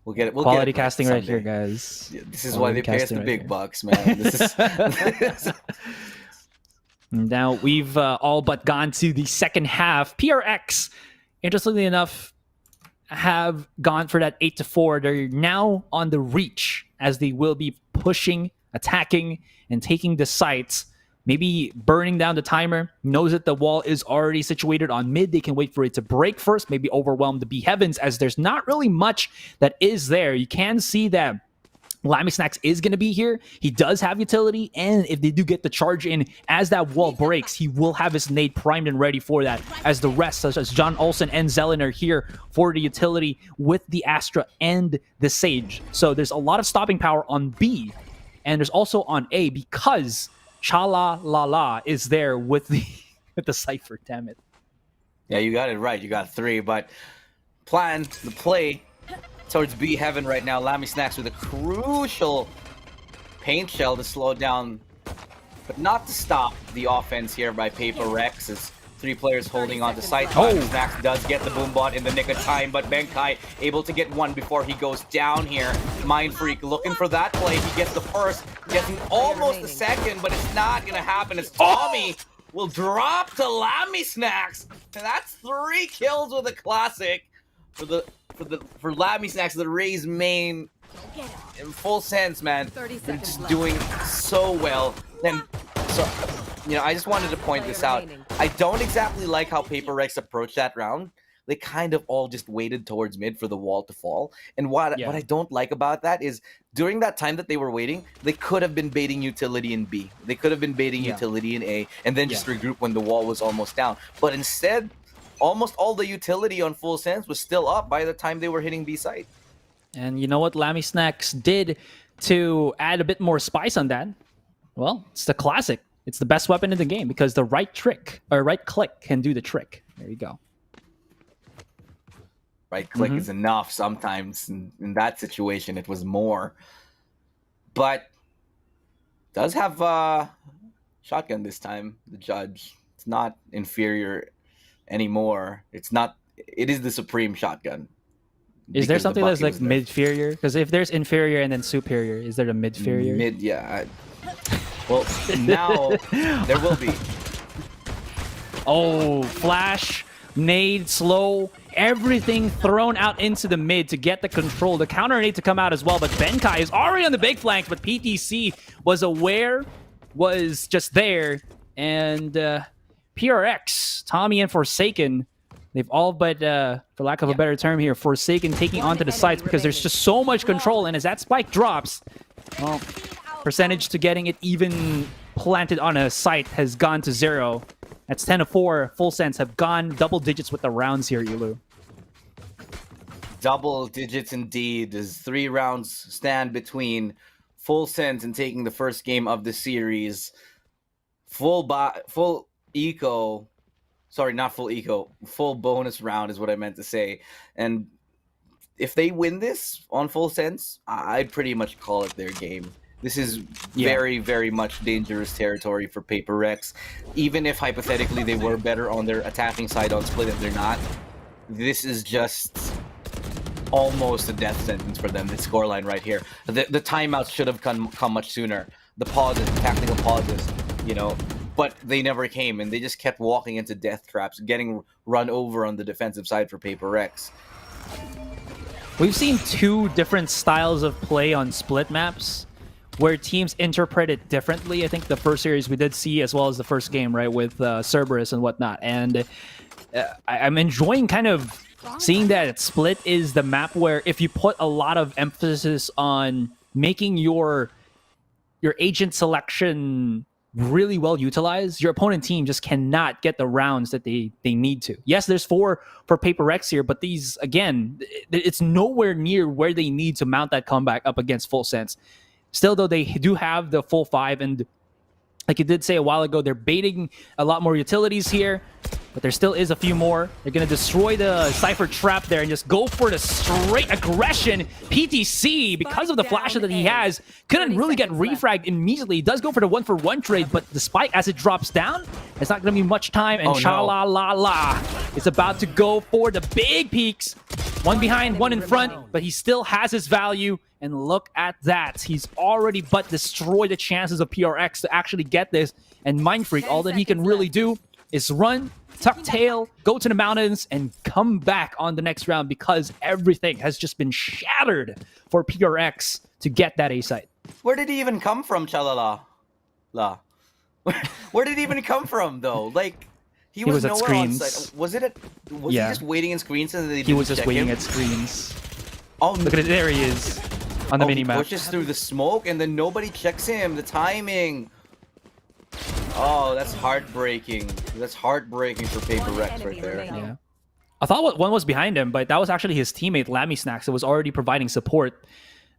We'll get it. We'll Quality get it casting someday. right here, guys. Yeah, this is why they pay us the big here. bucks, man. This is Now, we've all but gone to the second half. PRX, interestingly enough, have gone for that 8-4. They're now on the reach as they will be pushing, attacking, and taking the sites. Maybe burning down the timer. Knows that the wall is already situated on mid. They can wait for it to break first. Maybe overwhelm the B heavens as there's not really much that is there. You can see that Lammy Snacks is going to be here. He does have utility, and if they do get the charge in as that wall breaks, he will have his nade primed and ready for that, as the rest, such as John Olsen and Zelen, are here for the utility with the Astra and the Sage. So there's a lot of stopping power on B, and there's also on A, because Sha-la-la-la is there with the with the Cypher, damn it. Yeah, you got it right. You got 3, but the play towards B heaven right now. Lammy Snacks with a crucial paint shell to slow down, but not to stop the offense here by Paper Rex, as 3 players holding on to site. Lammy Snacks does get the boom bot in the nick of time, but Benkai able to get 1 before he goes down here. Mind Freak looking for that play. He gets the first, getting almost the second, but it's not going to happen as Tommy will drop to Lammy Snacks. And that's 3 kills with a classic for Lammy Snacks, the Rays main, in full sense, man. 30 They're seconds just left. doing so well. And so, I just wanted to point this out. remaining. I don't exactly like how Paper Rex approached that round. They kind of all just waited towards mid for the wall to fall. And what I don't like about that is during that time that they were waiting, they could have been baiting utility in B. They could have been baiting utility in A and then just regroup when the wall was almost down. But instead, almost all the utility on full sense was still up by the time they were hitting B site. And you know what Lammy Snacks did to add a bit more spice on that? Well, it's the classic. It's the best weapon in the game because the right click can do the trick. There you go. Right click is enough sometimes. In that situation, it was more. But does have shotgun this time, the judge. It's not inferior anymore. It's not. It is the supreme shotgun. Is there Because the something that's Bucky like was there. mid-ferior? Because if there's inferior and then superior, is there a mid-ferior? Mid, yeah. Well, now there will be. Oh, flash, nade, slow, everything thrown out into the mid to get the control. The counter nade to come out as well, but Benkai is already on the big flank, but PTC was aware, was just there, and PRX, Tommy and Forsaken, they've all but, for lack of a better term here, Forsaken taking onto the sites because there's just so much control, and as that spike drops, well, percentage to getting it even planted on a site has gone to 0. That's 10-4. Full sense have gone double digits with the rounds here, Elu. Double digits indeed, as 3 rounds stand between full sense and taking the first game of the series. Full eco. Sorry, not full eco. Full bonus round is what I meant to say. And if they win this on full sense, I'd pretty much call it their game. This is very, very much dangerous territory for Paper Rex. Even if hypothetically they were better on their attacking side on split and they're not, this is just almost a death sentence for them, the scoreline right here. The timeouts should have come much sooner. The pauses, the tactical pauses, but they never came, and they just kept walking into death traps, getting run over on the defensive side for Paper Rex. We've seen 2 different styles of play on split maps where teams interpret it differently. I think the first series we did see, as well as the first game, right, with Cerberus and whatnot. And I'm enjoying kind of seeing that split is the map where if you put a lot of emphasis on making your agent selection really well utilized, your opponent team just cannot get the rounds that they need to. Yes, there's 4 for Paper Rex here, but these, again, it's nowhere near where they need to mount that comeback up against Full Sense. Still, though, they do have the full 5, and like you did say a while ago, they're baiting a lot more utilities here, but there still is a few more. They're going to destroy the Cypher trap there and just go for the straight aggression. PTC, because of the flash that he has, couldn't really get refragged immediately. He does go for the 1-for-1 trade, but the spike, as it drops down, it's not going to be much time, and Cha-la-la-la is about to go for the big peaks. 1 behind, 1 in front, but he still has his value. And look at that. He's already but destroyed the chances of PRX to actually get this. And Mind Freak, all that he can really do is run, tuck tail, go to the mountains, and come back on the next round because everything has just been shattered for PRX to get that A site. Where did he even come from, Chalala? Where did he even come from, though? Like, he was at nowhere on screens. site. Was he just waiting in screens and they He was didn't just check waiting him? at screens. Oh, Look at it. There he is on the He minimap. pushes through the smoke and then nobody checks him. The timing. Oh, that's heartbreaking. That's heartbreaking for Paper Rex right there. Yeah. I thought one was behind him, but that was actually his teammate, Lammy Snacks, that was already providing support.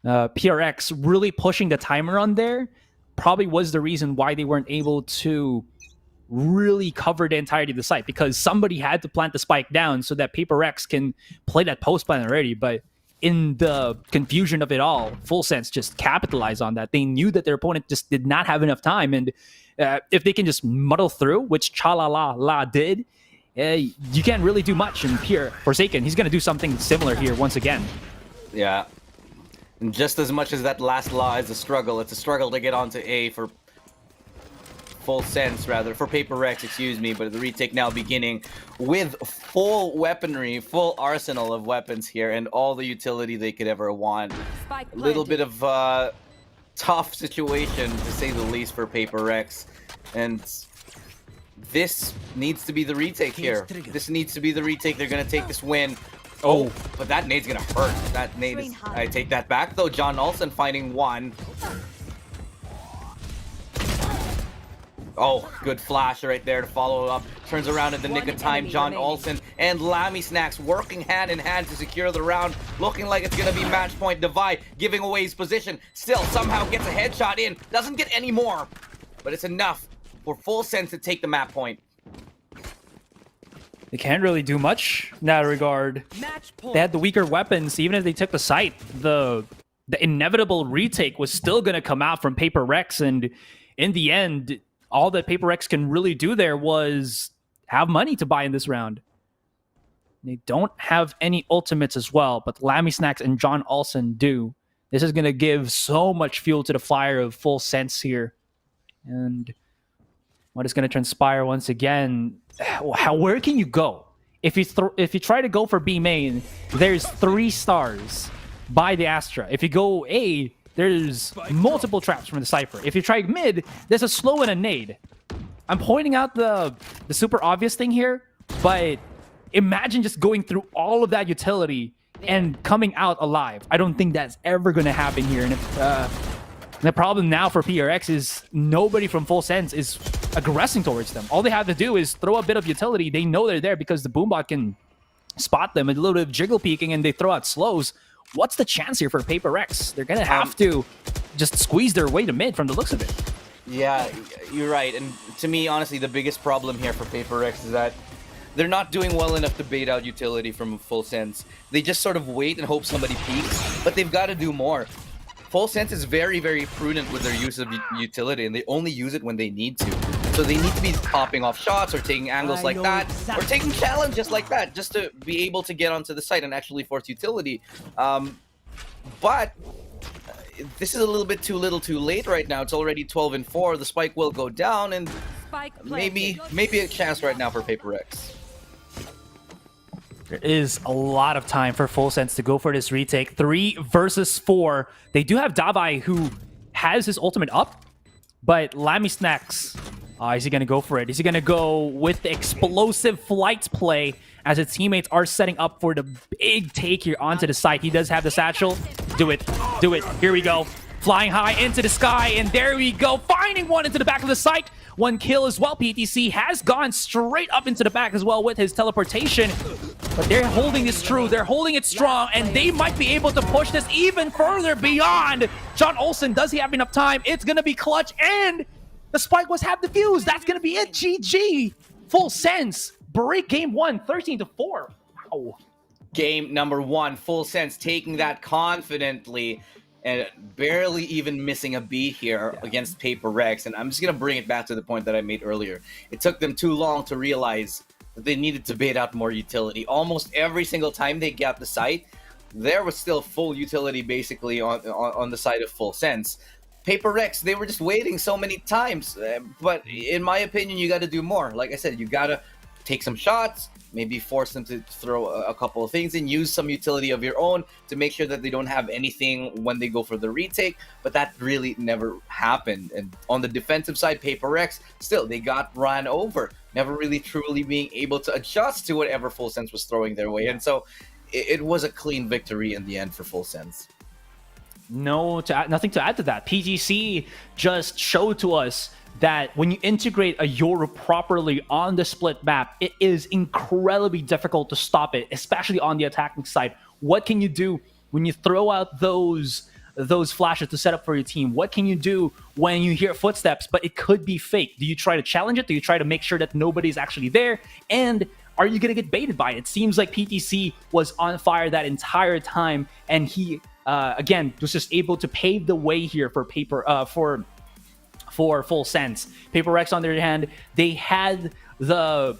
PRX really pushing the timer on there probably was the reason why they weren't able to really cover the entirety of the site, because somebody had to plant the spike down so that Paper Rex can play that post plan already. But in the confusion of it all, Full Sense just capitalized on that. They knew that their opponent just did not have enough time, and if they can just muddle through, which Cha-la-la-la did, you can't really do much. And here, Forsaken, he's going to do something similar here once again. Yeah. And just as much as that last law is a struggle, it's a struggle to get onto A for Full Sense, rather, for Paper Rex, excuse me, but the retake now beginning with full weaponry, full arsenal of weapons here, and all the utility they could ever want. Spike A little bit planted. of tough situation, to say the least, for Paper Rex, and this needs to be the retake here. This needs to be the retake. They're going to take this win. Oh, but that nade's going to hurt. That nade is... I take that back, though. John Olsen finding one. Oh, good flash right there to follow up. Turns around in the nick of time. John Olsen and Lammy Snacks working hand in hand to secure the round. Looking like it's going to be match point divide. Giving away his position. Still somehow gets a headshot in. Doesn't get any more. But it's enough for Full Sense to take the map point. They can't really do much in that regard. They had the weaker weapons. Even if they took the site, the inevitable retake was still going to come out from Paper Rex. And in the end, all that Paper Rex can really do there was have money to buy in this round. They don't have any ultimates as well, but Lammy Snacks and John Olsen do. This is going to give so much fuel to the fire of Full Sense here. And what is going to transpire once again? Where can you go? If you try to go for B main, there's 3 stars by the Astra. If you go A, there's multiple traps from the Cypher. If you try mid, there's a slow and a nade. I'm pointing out the super obvious thing here, but imagine just going through all of that utility and coming out alive. I don't think that's ever going to happen here. And the problem now for PRX is nobody from Full Sense is aggressing towards them. All they have to do is throw a bit of utility. They know they're there because the boombot can spot them. A little bit of jiggle peeking and they throw out slows. What's the chance here for Paper X? They're going to have to just squeeze their way to mid from the looks of it. Yeah, you're right. And to me, honestly, the biggest problem here for Paper X is that they're not doing well enough to bait out utility from Full Sense. They just sort of wait and hope somebody peeks, but they've got to do more. Full Sense is very, very prudent with their use of utility, and they only use it when they need to. So they need to be popping off shots or taking angles like that, or taking challenges like that, just to be able to get onto the site and actually force utility. But this is a little bit too little too late right now. It's already 12-4. The spike will go down, and maybe a chance right now for Paper X. There is a lot of time for Full Sense to go for this retake. 3 versus 4. They do have Davai, who has his ultimate up, but Lammy Snacks, is he going to go for it? Is he going to go with the explosive flight play as his teammates are setting up for the big take here onto the site? He does have the satchel. Do it. Do it. Here we go. Flying high into the sky, and there we go. Finding one into the back of the site. 1 kill as well. PTC has gone straight up into the back as well with his teleportation. But they're holding this true. They're holding it strong, and they might be able to push this even further beyond. John Olsen, does he have enough time? It's going to be clutch, and the spike was half defused. That's going to be it. GG. Full Sense. Break game 1, 13-4. Wow. Game number 1, Full Sense taking that confidently and barely even missing a beat here against Paper Rex. And I'm just going to bring it back to the point that I made earlier. It took them too long to realize that they needed to bait out more utility. Almost every single time they got the site, there was still full utility basically on the side of Full Sense. Paper Rex, they were just waiting so many times. But in my opinion, you got to do more. Like I said, you got to take some shots, maybe force them to throw a couple of things and use some utility of your own to make sure that they don't have anything when they go for the retake. But that really never happened. And on the defensive side, Paper X, still, they got run over, never really truly being able to adjust to whatever Full Sense was throwing their way. And so it was a clean victory in the end for Full Sense. Nothing to add to that. PGC just showed to us that when you integrate a Yoru properly on the split map, it is incredibly difficult to stop it, especially on the attacking side. What can you do when you throw out those flashes to set up for your team? What can you do when you hear footsteps, but it could be fake? Do you try to challenge it? Do you try to make sure that nobody's actually there? And are you going to get baited by it? It seems like PTC was on fire that entire time, and he, again, was just able to pave the way here for for Full Sense. Paper Rex, on the other hand, they had the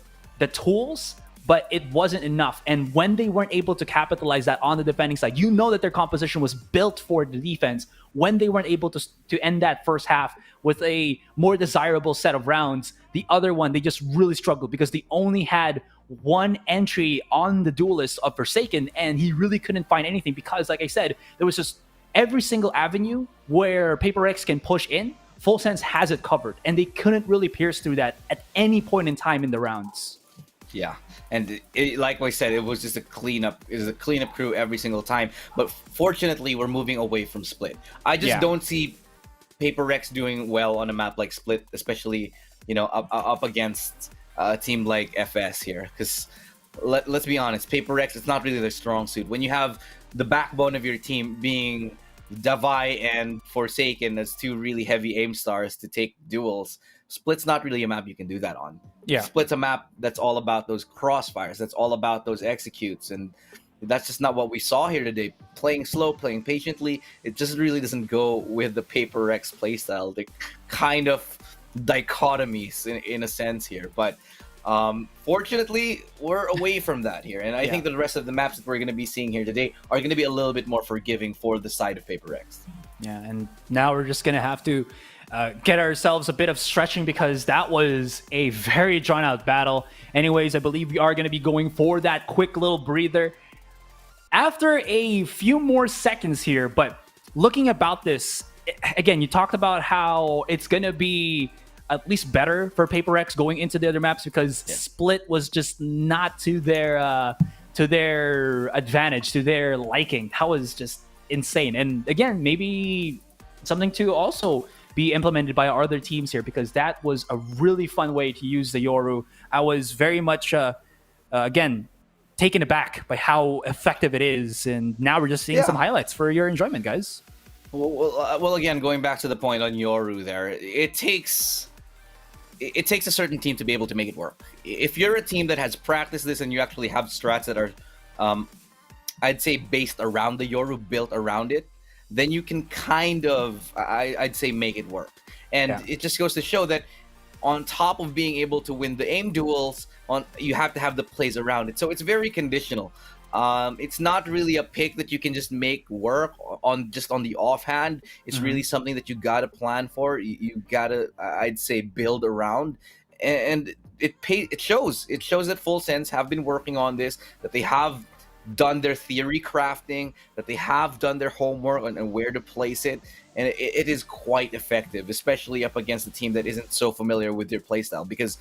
tools, but it wasn't enough. And when they weren't able to capitalize that on the defending side, you know that their composition was built for the defense. When they weren't able to end that first half with a more desirable set of rounds, the other one, they just really struggled because they only had one entry on the duelist of Forsaken, and he really couldn't find anything because, like I said, there was just every single avenue where Paper Rex can push in, Full Sense has it covered, and they couldn't really pierce through that at any point in time in the rounds. Yeah, and like I said, it was just a cleanup. It was a cleanup crew every single time. But fortunately, we're moving away from Split. I just don't see Paper Rex doing well on a map like Split, especially up against a team like FS here. Because let's be honest, Paper Rex, it's not really their strong suit. When you have the backbone of your team being Davai and Forsaken as two really heavy aim stars to take duels, Split's not really a map you can do that on. Yeah. Split's a map that's all about those crossfires. That's all about those executes. And that's just not what we saw here today. Playing slow, playing patiently, it just really doesn't go with the Paper Rex playstyle. The kind of dichotomies in a sense here. But fortunately, we're away from that here. And I think that the rest of the maps that we're going to be seeing here today are going to be a little bit more forgiving for the side of Paper Rex. Yeah, and now we're just going to have to get ourselves a bit of stretching because that was a very drawn-out battle. Anyways, I believe we are going to be going for that quick little breather after a few more seconds here. But looking about this, again, you talked about how it's going to be at least better for Paper X going into the other maps because Split was just not to their advantage, to their liking. That was just insane. And again, maybe something to also be implemented by our other teams here because that was a really fun way to use the Yoru. I was very much, again, taken aback by how effective it is. And now we're just seeing some highlights for your enjoyment, guys. Well, again, going back to the point on Yoru there, it takes a certain team to be able to make it work. If you're a team that has practiced this and you actually have strats that are, I'd say, based around the Yoru, built around it, then you can kind of, I'd say, make it work. And it just goes to show that on top of being able to win the aim duels, you have to have the plays around it. So it's very conditional. It's not really a pick that you can just make work on the offhand. It's really something that you gotta plan for. You gotta, I'd say, build around, and it shows. It shows that Full Sense have been working on this, that they have done their theory crafting, that they have done their homework and where to place it, and it is quite effective, especially up against a team that isn't so familiar with their playstyle. Because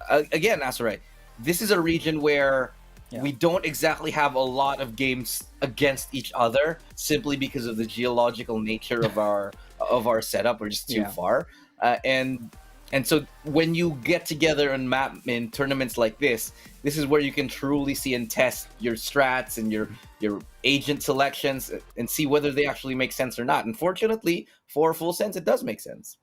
again, Asarai, this is a region where we don't exactly have a lot of games against each other simply because of the geological nature of our setup. We're just too far, and so when you get together and map in tournaments like this is where you can truly see and test your strats and your agent selections and see whether they actually make sense or not. And fortunately, for Full Sense, it does make sense.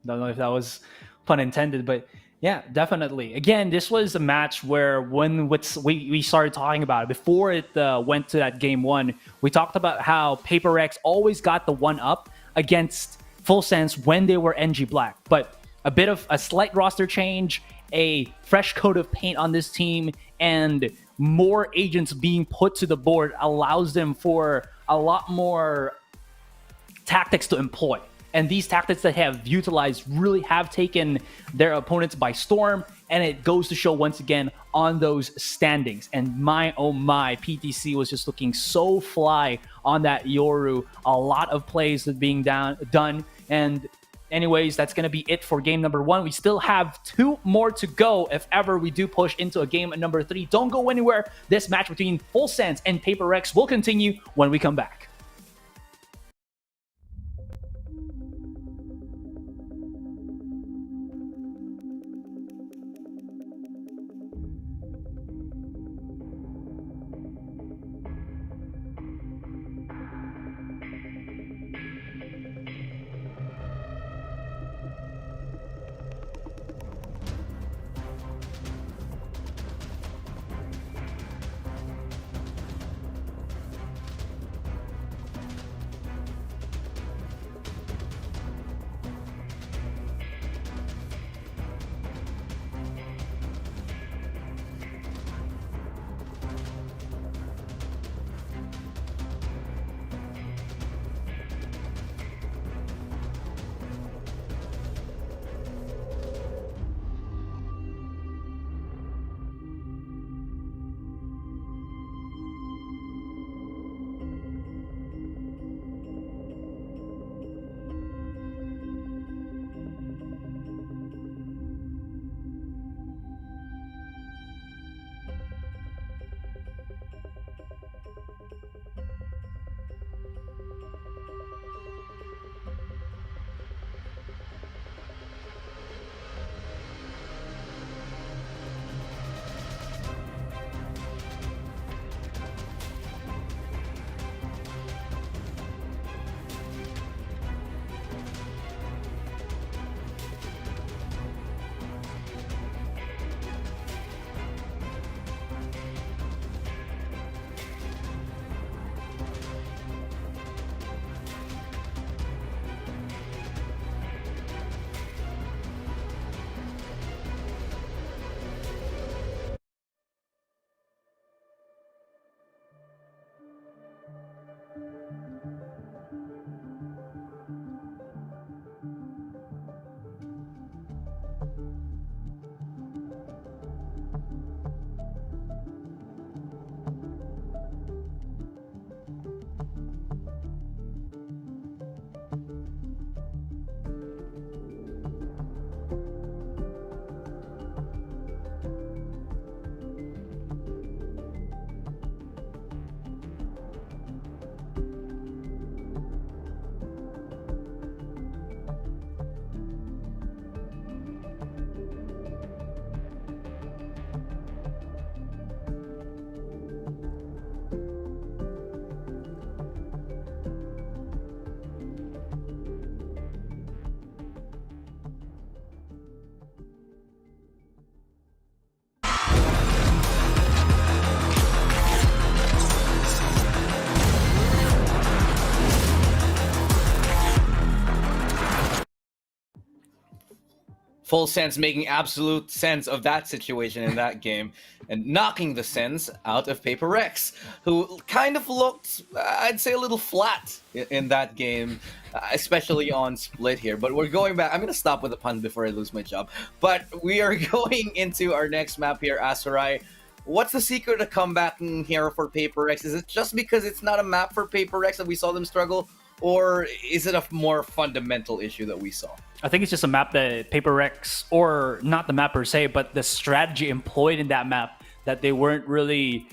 Don't know if that was pun intended, but yeah, definitely. Again, this was a match where when we started talking about it, before it went to that game one, we talked about how Paper X always got the one up against Full Sense when they were NG Black. But a bit of a slight roster change, a fresh coat of paint on this team, and more agents being put to the board allows them for a lot more tactics to employ. And these tactics that have utilized really have taken their opponents by storm. And it goes to show once again on those standings. And my, oh my, PTC was just looking so fly on that Yoru. A lot of plays being done. And anyways, that's going to be it for game number one. We still have 2 more to go if ever we do push into a game number 3. Don't go anywhere. This match between Full Sense and Paper X will continue when we come back. Full Sense making absolute sense of that situation in that game and knocking the sense out of Paper Rex, who kind of looked, I'd say, a little flat in that game, especially on Split here. But we're going back. I'm going to stop with the puns before I lose my job. But we are going into our next map here, Asarai. What's the secret to comebacking here for Paper Rex? Is it just because it's not a map for Paper Rex that we saw them struggle? Or is it a more fundamental issue that we saw? I think it's just a map that Paper Rex, or not the map per se, but the strategy employed in that map that they weren't really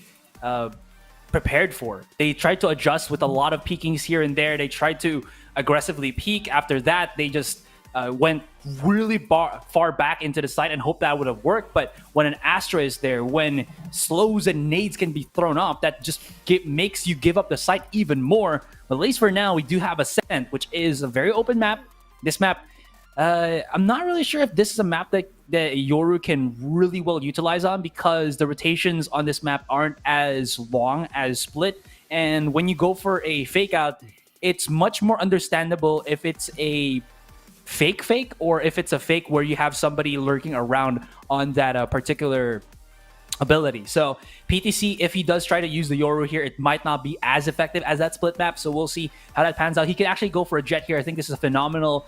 prepared for. They tried to adjust with a lot of peekings here and there. They tried to aggressively peek. After that, they just went really far back into the site and hoped that would have worked. But when an Astra is there, when slows and nades can be thrown off, that just makes you give up the site even more. But at least for now, we do have Ascent, which is a very open map. This map, I'm not really sure if this is a map that Yoru can really well utilize on, because the rotations on this map aren't as long as Split. And when you go for a fake out, it's much more understandable if it's a fake or if it's a fake where you have somebody lurking around on that particular ability. So PTC, if he does try to use the Yoru here, it might not be as effective as that Split map. So we'll see how that pans out. He can actually go for a Jet here. I think this is a phenomenal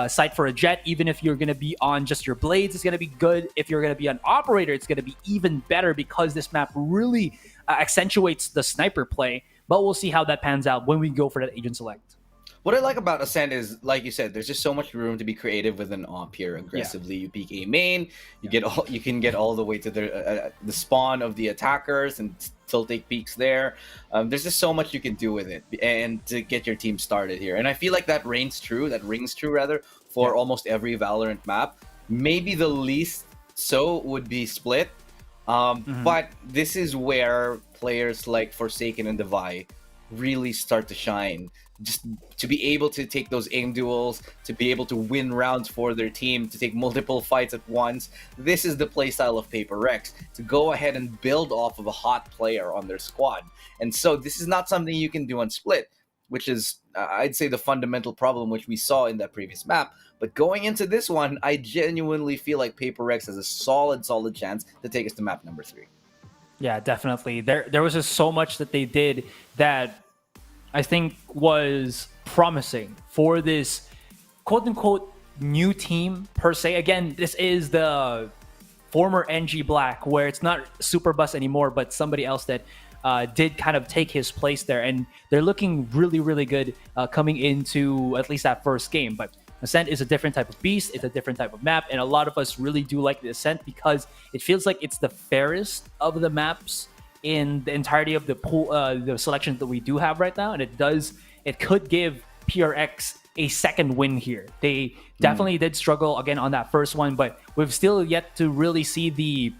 site for a Jet. Even if you're going to be on just your blades, it's going to be good. If you're going to be an operator, it's going to be even better, because this map really accentuates the sniper play. But we'll see how that pans out when we go for that agent select. What I like about Ascent is, like you said, there's just so much room to be creative with an op here. Aggressively, you peek A main, you can get all the way to the spawn of the attackers and still take peeks there. There's just so much you can do with it, and to get your team started here. And I feel like that rings true for almost every Valorant map. Maybe the least so would be Split, but this is where players like Forsaken and Divide really start to shine. Just to be able to take those aim duels, to be able to win rounds for their team, to take multiple fights at once. This is the playstyle of Paper Rex, to go ahead and build off of a hot player on their squad. And so this is not something you can do on Split, which is, I'd say, the fundamental problem which we saw in that previous map. But going into this one, I genuinely feel like Paper Rex has a solid chance to take us to map number 3. Yeah, definitely. There was just so much that they did that I think was promising for this quote-unquote new team per se. Again, this is the former NG Black, where it's not Superbus anymore, but somebody else that did kind of take his place there. And they're looking really, really good coming into at least that first game. But Ascent is a different type of beast. It's a different type of map. And a lot of us really do like the Ascent because it feels like it's the fairest of the maps in the entirety of the pool, the selections that we do have right now. And it could give PRX a second win here. They definitely did struggle again on that first one, but we've still yet to really see the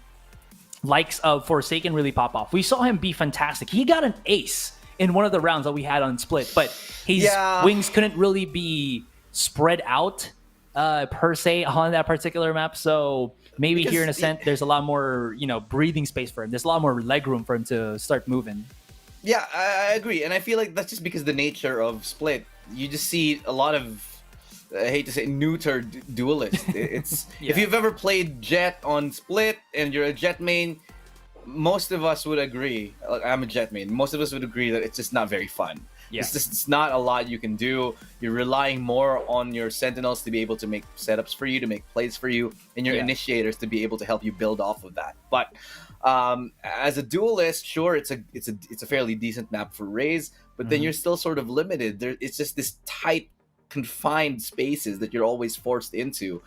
likes of Forsaken really pop off. We saw him be fantastic. He got an ace in one of the rounds that we had on Split, but his wings couldn't really be spread out per se on that particular map. So maybe here in Ascent, there's a lot more, breathing space for him. There's a lot more leg room for him to start moving. Yeah, I agree. And I feel like that's just because the nature of Split. You just see a lot of, I hate to say, neuter duelists. It's If you've ever played Jet on Split and you're a Jet main, most of us would agree. Like, I'm a Jet main. Most of us would agree that it's just not very fun. Yeah. It's not a lot you can do. You're relying more on your Sentinels to be able to make setups for you, to make plays for you, and your initiators to be able to help you build off of that. But as a duelist, sure, it's a fairly decent map for Raze, but then you're still sort of limited. It's just this tight, confined spaces that you're always forced into.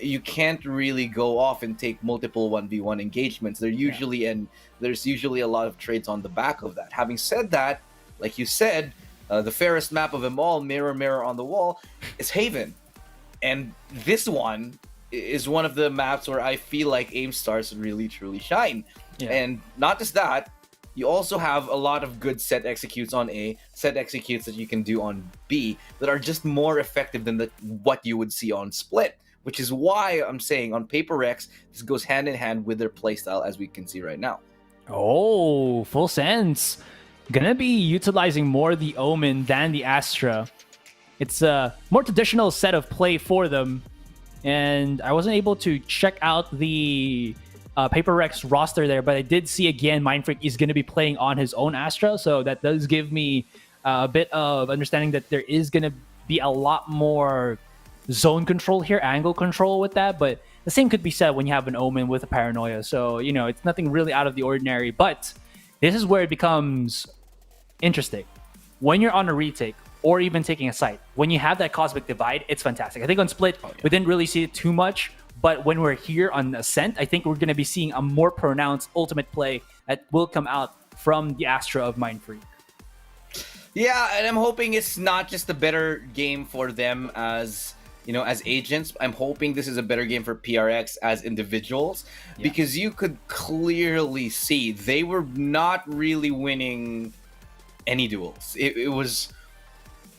You can't really go off and take multiple 1v1 engagements. There's usually a lot of trades on the back of that. Having said that, like you said, the fairest map of them all, mirror, mirror on the wall, is Haven. And this one is one of the maps where I feel like aim stars really, truly shine. Yeah. And not just that, you also have a lot of good set executes on A, set executes that you can do on B that are just more effective than what you would see on Split. Which is why I'm saying on Paper X, this goes hand in hand with their playstyle, as we can see right now. Oh, full sense. Gonna be utilizing more the Omen than the Astra. It's a more traditional set of play for them. and I wasn't able to check out the Paper Rex roster there, but I did see again Mindfreak is going to be playing on his own Astra, so that does give me a bit of understanding that there is going to be a lot more zone control here, angle control with that, but the same could be said when you have an Omen with a Paranoia, so, you know, it's nothing really out of the ordinary, but this is where it becomes interesting. When you're on a retake, or even taking a site, when you have that Cosmic Divide, it's fantastic. I think on Split, we didn't really see it too much, but when we're here on Ascent, I think we're going to be seeing a more pronounced ultimate play that will come out from the Astra of Mindfreak. Yeah, and I'm hoping it's not just a better game for them as, you know, as agents. I'm hoping this is a better game for PRX as individuals, because you could clearly see they were not really winning any duels. It was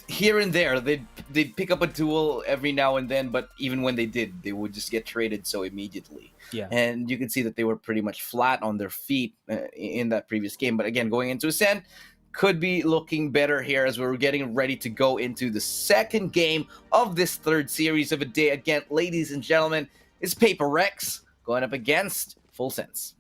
here and there. They'd pick up a duel every now and then, but even when they did, they would just get traded so immediately. Yeah. And you could see that they were pretty much flat on their feet in that previous game. But again, going into Ascent, could be looking better here as we're getting ready to go into the second game of this third series of a day. Again, ladies and gentlemen, it's Paper Rex going up against Full Sense.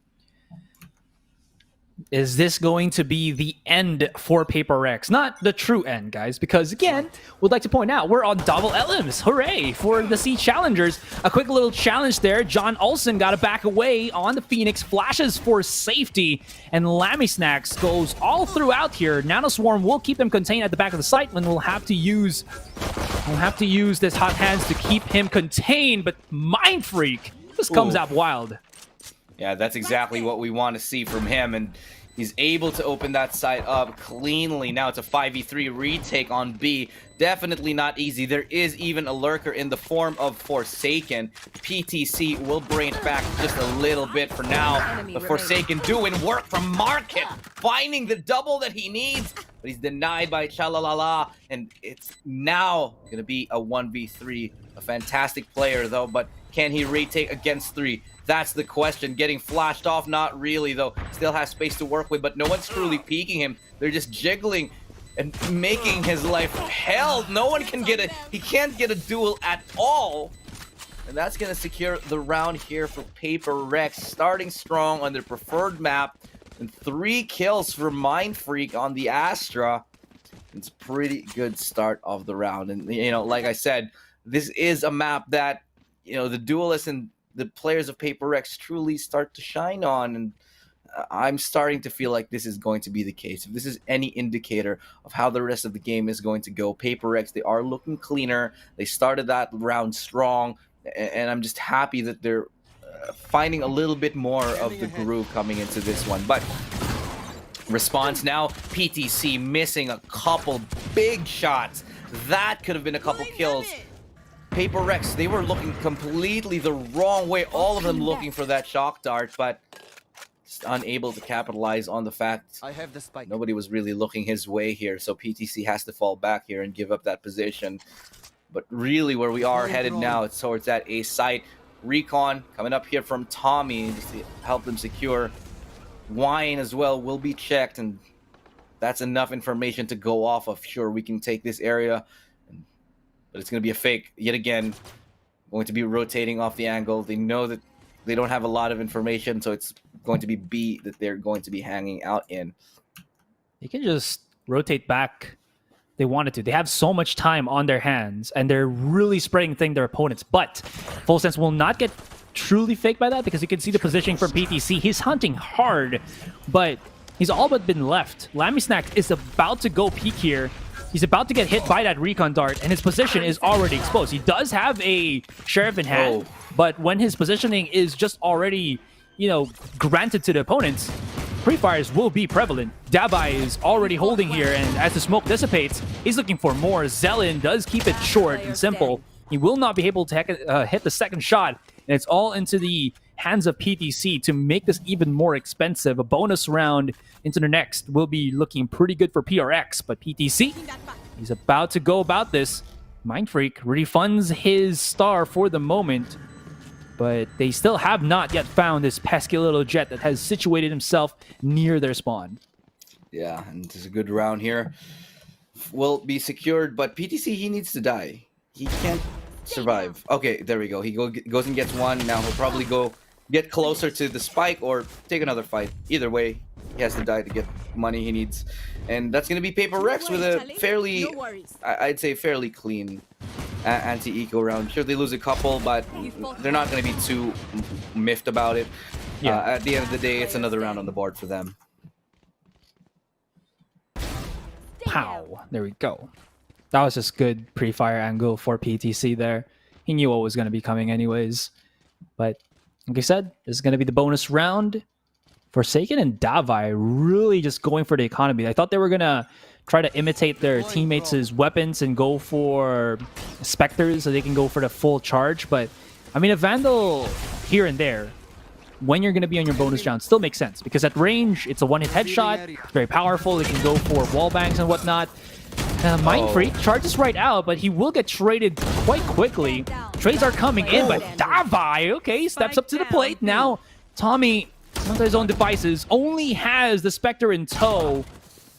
Is this going to be the end for Paper Rex? Not the true end, guys, because again, would like to point out we're on double LMs. Hooray for the SEA Challengers. A quick little challenge there. John Olsen got to back away on the Phoenix, flashes for safety, and Lammy Snacks goes all throughout here. Nanoswarm will keep them contained at the back of the site, and we'll have to use this hot hands to keep him contained, but Mindfreak just comes out wild. Yeah, that's exactly what we want to see from him, and he's able to open that side up cleanly. Now it's a 5v3 retake on B. Definitely not easy. There is even a lurker in the form of Forsaken. PTC will bring it back just a little bit for now. But Forsaken doing work from Market, finding the double that he needs, but he's denied by Chalalala, and it's now going to be a 1v3. A fantastic player, though, but can he retake against 3? That's the question. Getting flashed off, not really, though. Still has space to work with, but no one's truly peeking him. They're just jiggling and making his life hell. No one can get he can't get a duel at all. And that's going to secure the round here for Paper Rex. Starting strong on their preferred map. And 3 kills for Mindfreak on the Astra. It's a pretty good start of the round. And, you know, like I said, this is a map that, you know, the duelists and the players of Paper Rex truly start to shine on, and I'm starting to feel like this is going to be the case. If this is any indicator of how the rest of the game is going to go, Paper Rex, they are looking cleaner. They started that round strong, and I'm just happy that they're finding a little bit more of the groove coming into this one. But response now, PTC missing a couple big shots. That could have been a couple kills. Paper Rex, they were looking completely the wrong way. All of them looking for that shock dart, but just unable to capitalize on the fact nobody was really looking his way here. So PTC has to fall back here and give up that position. But really where we are headed now, it's towards that A site. Recon coming up here from Tommy just to help them secure. Wine as well will be checked, and that's enough information to go off of. Sure, we can take this area, but it's going to be a fake yet again. Going to be rotating off the angle. They know that they don't have a lot of information, so it's going to be B that they're going to be hanging out in. They can just rotate back. They wanted to. They have so much time on their hands, and they're really spreading thin their opponents. But Full Sense will not get truly faked by that, because you can see the positioning from PTC. He's hunting hard, but he's all but been left. Lammy Snack is about to go peek here. He's about to get hit by that recon dart, and his position is already exposed. He does have a sheriff in hand, but when his positioning is just already, you know, granted to the opponents, pre-fires will be prevalent. Dabai is already holding here, and as the smoke dissipates, he's looking for more. Zelen does keep it short and simple. He will not be able to hit the second shot, and it's all into the hands of PTC to make this even more expensive. A bonus round into the next will be looking pretty good for PRX, but PTC, he's about to go about this. Mindfreak refunds his star for the moment, but they still have not yet found this pesky little jet that has situated himself near their spawn. Yeah, and this is a good round here. Will be secured, but PTC, he needs to die. He can't survive. Okay, there we go. He goes and gets one. Now he'll probably go get closer to the spike or take another fight. Either way, he has to die to get money he needs. And that's going to be Paper Rex with a fairly, I'd say fairly clean anti-eco round. Sure, they lose a couple, but they're not going to be too miffed about it. Yeah. At the end of the day, it's another round on the board for them. Pow. There we go. That was just good pre-fire angle for PTC there. He knew what was going to be coming anyways. But like I said, this is going to be the bonus round. Forsaken and Davai really just going for the economy. I thought they were going to try to imitate their teammates' weapons and go for Spectres so they can go for the full charge. But, I mean, a Vandal here and there, when you're going to be on your bonus round, still makes sense. Because at range, it's a one-hit headshot. It's very powerful. It can go for wall bangs and whatnot. Mind Freak charges right out, but he will get traded quite quickly. Trades are coming in, but Davai, okay, steps up to the plate. Now, Tommy, onto his own devices, only has the Spectre in tow.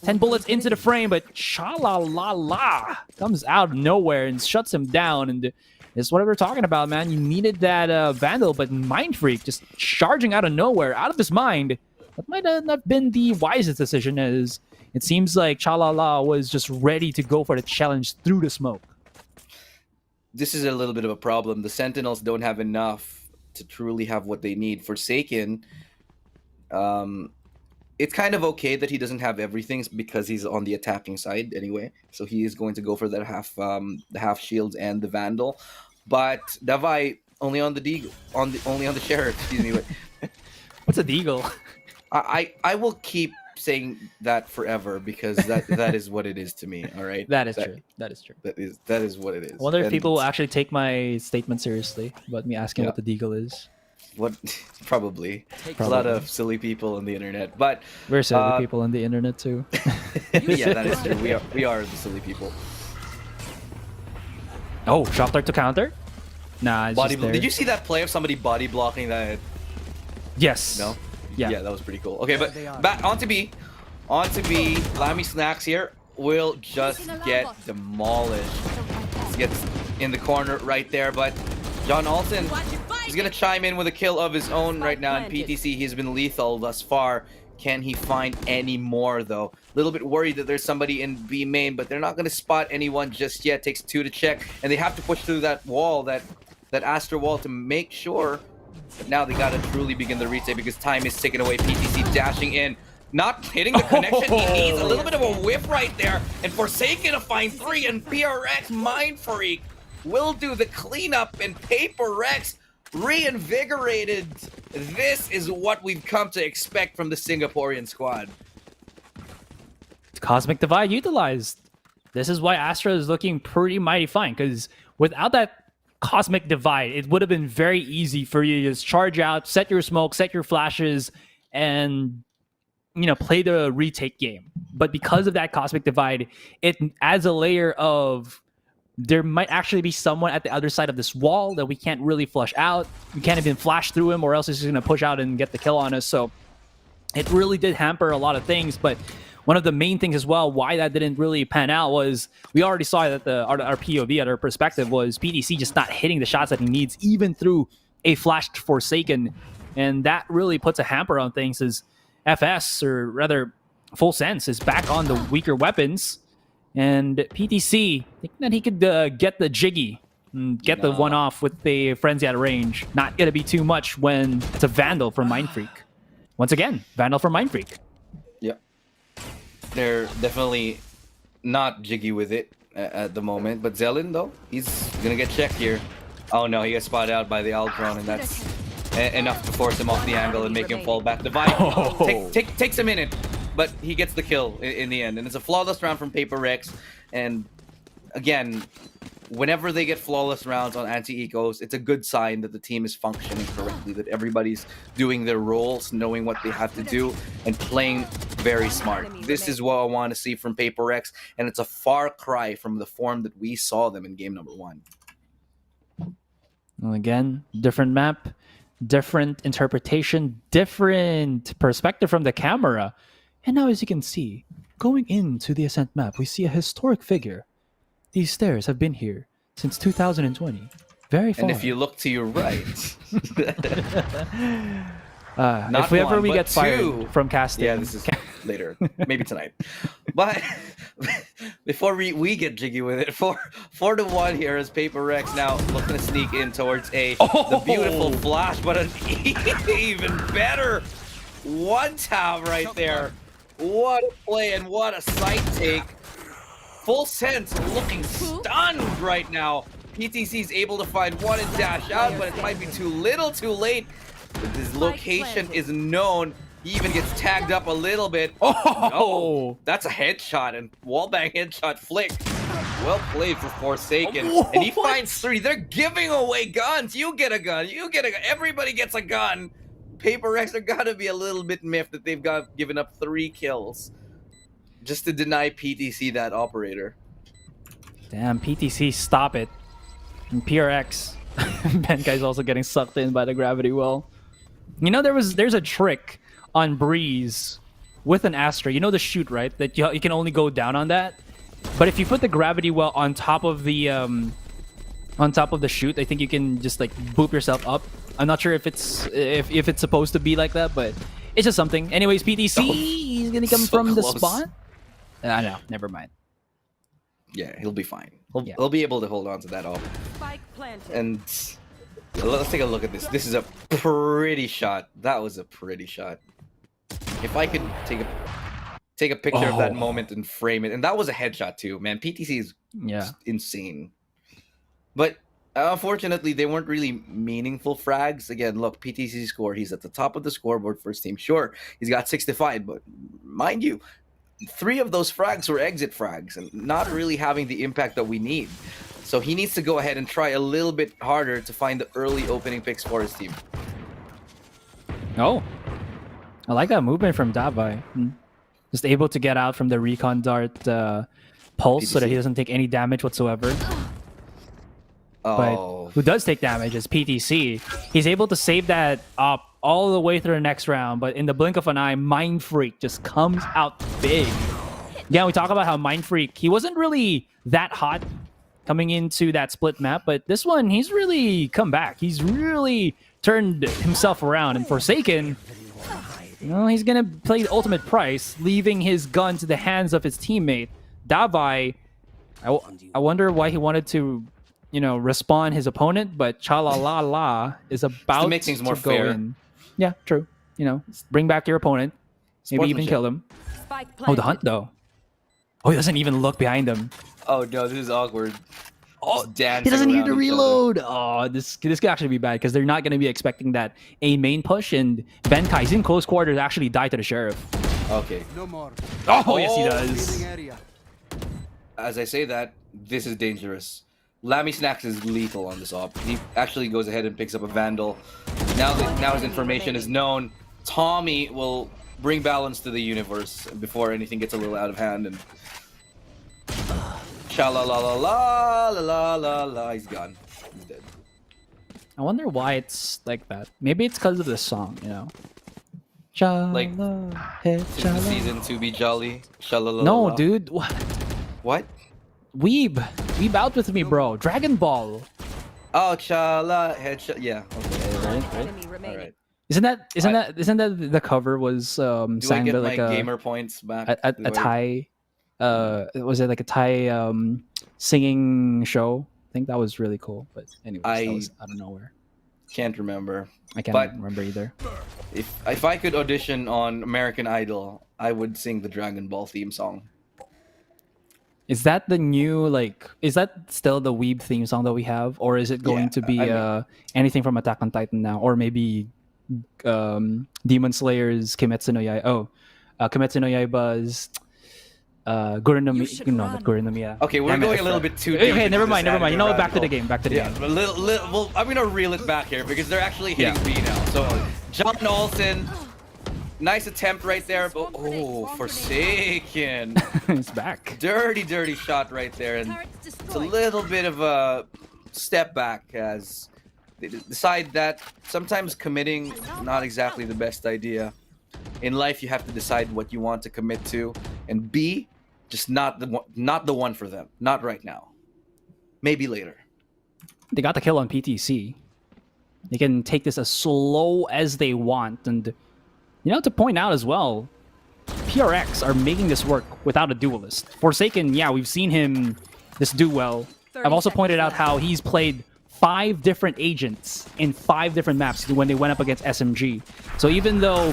10 bullets into the frame, but Cha-la-la-la comes out of nowhere and shuts him down. And it's what we're talking about, man. You needed that Vandal, but Mind Freak just charging out of nowhere, out of his mind. That might not have been the wisest decision, as it seems like Cha-la-la was just ready to go for the challenge through the smoke. This is a little bit of a problem. The Sentinels don't have enough to truly have what they need. Forsaken, it's kind of okay that he doesn't have everything because he's on the attacking side anyway. So he is going to go for that the half shields and the Vandal. But Davai only on the Deagle, only on the Sheriff. Excuse me. What's a Deagle? I will keep saying that forever because that is what it is to me. All right. That is true. That is true. That is what it is. I wonder if people will actually take my statement seriously about me asking what the Deagle is. What? Probably. A lot of silly people on the internet, but we're silly people on the internet too. Yeah, that is true. We are the silly people. Oh, shock dart to counter. Nah, it's Body. just there. Did you see that play of somebody body blocking that? Yes. No. Yeah. That was pretty cool. Okay, but back onto B. Lammy Snacks here will just get demolished. Gets in the corner right there, but John Alton is going to chime in with a kill of his own right now. In PTC, he's been lethal thus far. Can he find any more, though? A little bit worried that there's somebody in B main, but they're not going to spot anyone just yet. Takes 2 to check, and they have to push through that wall, that Astra wall, to make sure. But now they got to truly begin the retake because time is ticking away. PTC dashing in. Not hitting the connection. He needs a little bit of a whiff right there. And Forsaken to find 3, and PRX Mind Freak will do the cleanup, and Paper Rex reinvigorated. This is what we've come to expect from the Singaporean squad. Cosmic Divide utilized. This is why Astra is looking pretty mighty fine, because without that Cosmic Divide, it would have been very easy for you to just charge out, set your smoke, set your flashes, and play the retake game. But because of that Cosmic Divide, it adds a layer of there might actually be someone at the other side of this wall that we can't really flush out. We can't even flash through him, or else he's just going to push out and get the kill on us. So it really did hamper a lot of things. But one of the main things as well, why that didn't really pan out, was we already saw that our POV, at our perspective, was PDC just not hitting the shots that he needs, even through a flashed Forsaken. And that really puts a hamper on things, as FS, or rather Full Sense, is back on the weaker weapons. And PTC thinking that he could get the jiggy and get the one off with the Frenzy at range. Not going to be too much when it's a Vandal from Mind Freak. Once again, Vandal from Mind Freak. Yep. They're definitely not jiggy with it at the moment. But Zelin, though, he's going to get checked here. Oh no, he gets spotted out by the Aldron, and that's enough to force him off the angle and make him fall back. Divide takes a minute, but he gets the kill in the end. And it's a flawless round from Paper Rex. And again, whenever they get flawless rounds on anti-ecos, it's a good sign that the team is functioning correctly, that everybody's doing their roles, knowing what they have to do, and playing very smart. This is what I want to see from Paper Rex, and it's a far cry from the form that we saw them in game number 1. Well, again, different map, different interpretation, different perspective from the camera. And now, as you can see, going into the Ascent map, we see a historic figure. These stairs have been here since 2020. Very far. And if you look to your right, not if we ever one, we but get fired two. from casting, Yeah, this is later, maybe tonight. But before we get jiggy with it, 4-1 here as Paper Rex now looking to sneak in towards A. The beautiful flash, but an even better one tap right there. What a play and what a sight take. Full sense looking stunned right now. PTC is able to find one and dash out, but it might be too little too late. His location is known. He even gets tagged up a little bit. No, that's a headshot and wallbang headshot flick. Well played for Forsaken. And he finds 3. They're giving away guns. You get a gun. You get a gun. Everybody gets a gun. Paper Rex are gotta be a little bit miffed that they've given up 3 kills just to deny PTC that operator. Damn, PTC, stop it. And PRX, Benkai's also getting sucked in by the gravity well. You know, there's a trick on Breeze with an Astra. You know the shoot, right? That you can only go down on that. But if you put the gravity well on top of the shoot, I think you can just like boop yourself up. I'm not sure if it's supposed to be like that, but it's just something. Anyways, PTC he's gonna come from the spot. I know, never mind. Yeah, he'll be fine. Yeah. He'll be able to hold on to that off. Spike planted. And let's take a look at this. This is a pretty shot. That was a pretty shot. If I could take a picture of that moment and frame it, and that was a headshot too, man. PTC is just insane. But unfortunately, they weren't really meaningful frags. Again, look, PTC score. He's at the top of the scoreboard first team. Sure, he's got 65, but mind you, 3 of those frags were exit frags and not really having the impact that we need. So he needs to go ahead and try a little bit harder to find the early opening picks for his team. Oh, I like that movement from Davai. Just able to get out from the recon dart pulse so that he doesn't take any damage whatsoever. But who does take damage is PTC. He's able to save that up all the way through the next round, but in the blink of an eye, Mind Freak just comes out big. Yeah, we talk about how Mind Freak, he wasn't really that hot coming into that split map, but this one, he's really come back. He's really turned himself around, and Forsaken, you know, he's gonna play the ultimate price, leaving his gun to the hands of his teammate. Davai, I wonder why he wanted to, you know, respawn his opponent, but Chalalala is about to make things more fair. In. Yeah, true. You know, bring back your opponent. Maybe even kill him. Oh, the hunt though. Oh, he doesn't even look behind him. Oh no, this is awkward. Oh, he doesn't need to reload. Oh, this could actually be bad because they're not going to be expecting that A main push, and Benkai's in close quarters actually died to the sheriff. Okay. No more. Oh, yes he does. As I say that, this is dangerous. Lammy Snacks is lethal on this op. He actually goes ahead and picks up a Vandal. Now his information is known. Tommy will bring balance to the universe before anything gets a little out of hand. And Sha-la-la-la-la-la-la-la-la, he's gone. He's dead. I wonder why it's like that. Maybe it's because of the song, you know. Like, tis the season to be jolly. Sha-la-la-la-la. No, dude. What? What? Weeb out with me, bro. Dragon Ball. Oh, Chala headshot. Yeah. Okay. Enemy remaining. All right. Isn't that the cover was Do I sang get by my like a gamer points back? a Thai was it like a Thai singing show? I think that was really cool. But anyways, that was out of nowhere. Can't remember. I can't remember either. If I could audition on American Idol, I would sing the Dragon Ball theme song. Is that the new, like, is that still the Weeb theme song that we have? Or is it going to be anything from Attack on Titan now? Or maybe Demon Slayer's Kimetsu no Yaiba? Oh, Kimetsu no Yaiba's Gurren no Mi... No, not Gurren no Miya. Okay, we're going a little bit too deep. Okay, never mind. You know what? Back to the game. Back to the game. Well, I'm going to reel it back here because they're actually hitting B now. So, John Olsen... Nice attempt right there, but oh, Forsaken. It's back. Dirty shot right there, and it's a little bit of a step back as they decide that sometimes committing not exactly the best idea. In life, you have to decide what you want to commit to, and B, just not the one for them. Not right now. Maybe later. They got the kill on PTC. They can take this as slow as they want. And, to point out as well, PRX are making this work without a duelist. Forsaken, yeah, we've seen him just do well. I've also pointed out how he's played 5 different agents in 5 different maps when they went up against SMG. So even though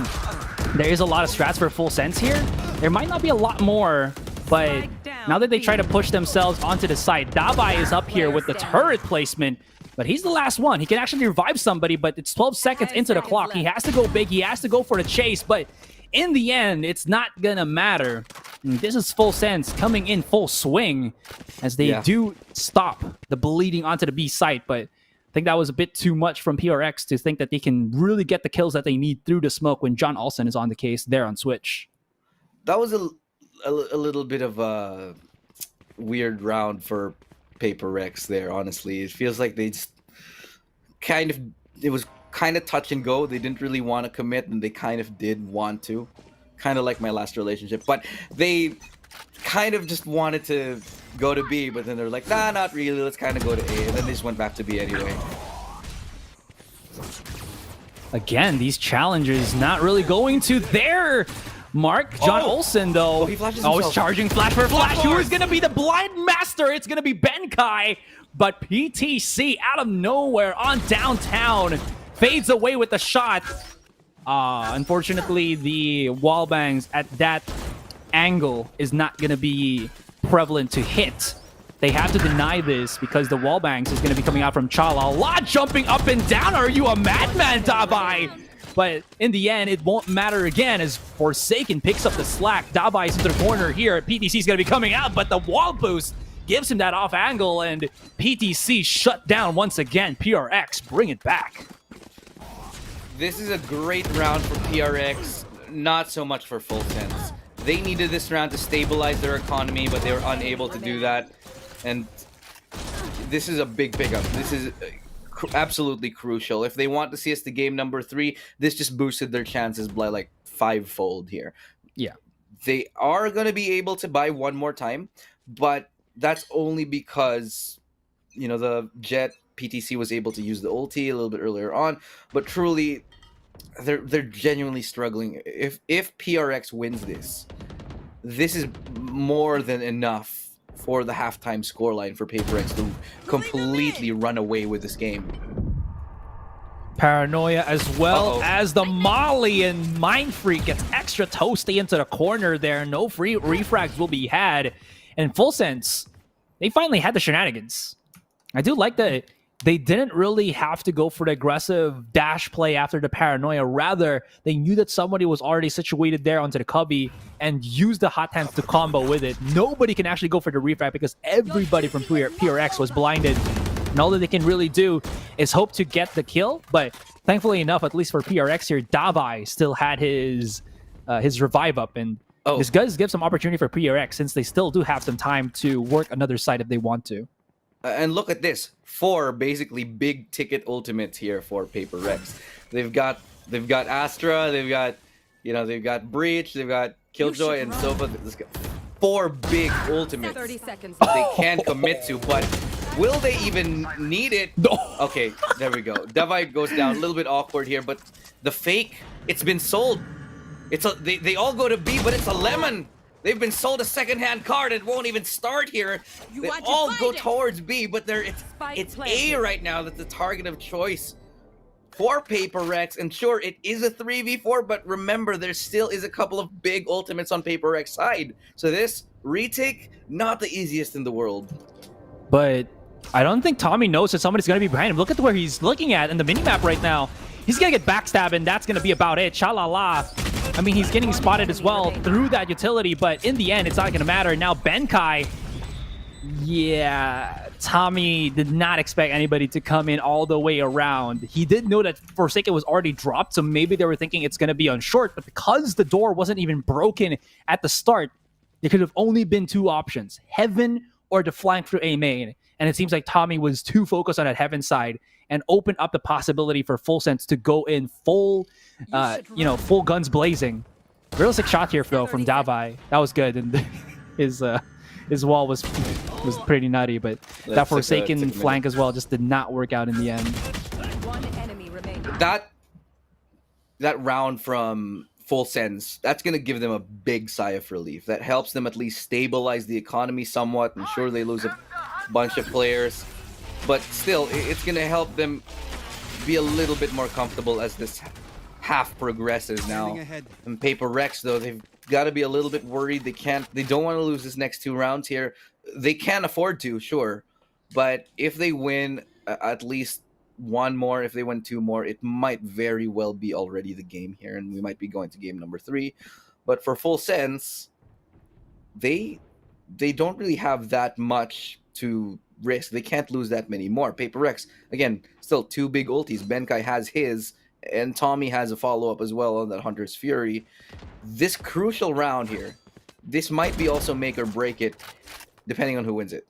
there is a lot of strats for full sense here, there might not be a lot more. But now that they try to push themselves onto the side, Dabai is up here with the turret placement. But he's the last one. He can actually revive somebody, but it's 12 seconds into the clock. He has to go big. He has to go for the chase. But in the end, it's not gonna matter. And this is full sense coming in full swing as they do stop the bleeding onto the B site. But I think that was a bit too much from PRX to think that they can really get the kills that they need through the smoke when John Olsen is on the case there on Switch. That was a little bit of a weird round for Paper Rex there, honestly. It feels like they just it was kind of touch and go. They didn't really want to commit, and they kind of did want to. Kind of like my last relationship. But they kind of just wanted to go to B, but then they're like, nah, not really. Let's kind of go to A. And then they just went back to B anyway. Again, these challengers not really going to their mark. John Olsen, though, he flashes always himself. charging flash for flash. Who is going to be the blind master? It's going to be Benkai. But PTC out of nowhere on downtown fades away with the shot. Unfortunately, the wall bangs at that angle is not going to be prevalent to hit. They have to deny this because the wall bangs is going to be coming out from Chala. A lot jumping up and down. Are you a madman, Dabai? But in the end, it won't matter again as Forsaken picks up the slack. Dabai is into the corner here. PTC is going to be coming out, but the wall boost gives him that off angle, and PTC shut down once again. PRX bring it back. This is a great round for PRX, not so much for Full Sense. They needed this round to stabilize their economy, but they were unable to do that. And this is a big pickup. This is absolutely crucial. If they want to see us to game number 3, this just boosted their chances by like 5-fold here. Yeah. They are going to be able to buy one more time, but that's only because, the Jet PTC was able to use the ulti a little bit earlier on, but truly, they're genuinely struggling. If PRX wins this is more than enough for the halftime scoreline for PaperX to completely run away with this game. Paranoia as well as the Molly, and Mind Freak gets extra toasty into the corner there. No free refrags will be had. And Full Sense, they finally had the shenanigans. I do like that they didn't really have to go for the aggressive dash play after the Paranoia. Rather, they knew that somebody was already situated there onto the cubby and used the hot hands to combo with it. Nobody can actually go for the refrag because everybody from PRX was blinded. And all that they can really do is hope to get the kill. But thankfully enough, at least for PRX here, Davai still had his revive up. And this does give some opportunity for PRX since they still do have some time to work another side if they want to. And look at this, 4 basically big ticket ultimates here for Paper Rex. They've got Astra, they've got Breach, they've got Killjoy, and Sofa. 4 big ultimates 30 seconds. they can commit to, but will they even need it? No. Okay, there we go. Davai goes down, a little bit awkward here, but the fake, it's been sold. They all go to B, but it's a lemon. They've been sold a second-hand card. It won't even start here. They all go towards B, but it's A right now that's the target of choice for Paper Rex. And sure, it is a 3v4, but remember, there still is a couple of big ultimates on Paper Rex side. So this retake, not the easiest in the world. But I don't think Tommy knows that somebody's going to be behind him. Look at where he's looking at in the minimap right now. He's going to get backstabbed, and that's going to be about it. Sha-la-la. I mean, he's getting spotted as well through that utility, but in the end, it's not going to matter. Now, Benkai, yeah, Tommy did not expect anybody to come in all the way around. He did know that Forsaken was already dropped, so maybe they were thinking it's going to be on short, but because the door wasn't even broken at the start, there could have only been 2 options, Heaven or the flank through A main. And it seems like Tommy was too focused on that Heaven side and opened up the possibility for Full Sense to go in full, full guns blazing. Realistic shot here, though, from Davai. That was good, and his wall was was pretty nutty, but that took a Forsaken minute. flank as well just did not work out in the end. One enemy remaining. That round from Full Sense, that's going to give them a big sigh of relief. That helps them at least stabilize the economy somewhat. I'm sure they lose a bunch of players, but still, it's going to help them be a little bit more comfortable as this half progresses now. And Paper Rex, though, they've got to be a little bit worried. They don't want to lose this next 2 rounds here. They can't afford to, sure, but if they win at least 1 more, if they win 2 more, it might very well be already the game here, and we might be going to game number 3. But for Full Sense, they don't really have that much to risk. They can't lose that many more. Paper Rex, again, still 2 big ultis. Benkai has his, and Tommy has a follow-up as well on that Hunter's Fury. This crucial round here, this might be also make or break it, depending on who wins it.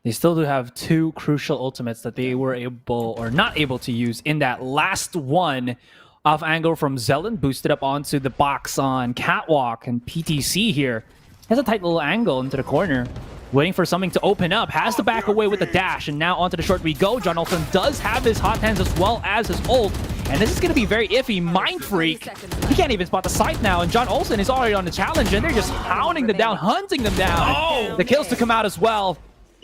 They still do have 2 crucial ultimates that they were able or not able to use in that last one. Off angle from Zelen, boosted up onto the box on Catwalk, and PTC here has a tight little angle into the corner, waiting for something to open up, has to back away with the dash, and now onto the short we go. John Olsen does have his hot hands as well as his ult, and this is going to be very iffy. Mind Freak, he can't even spot the site now, and John Olsen is already on the challenge, and they're just hounding them down, hunting them down. The kills to come out as well.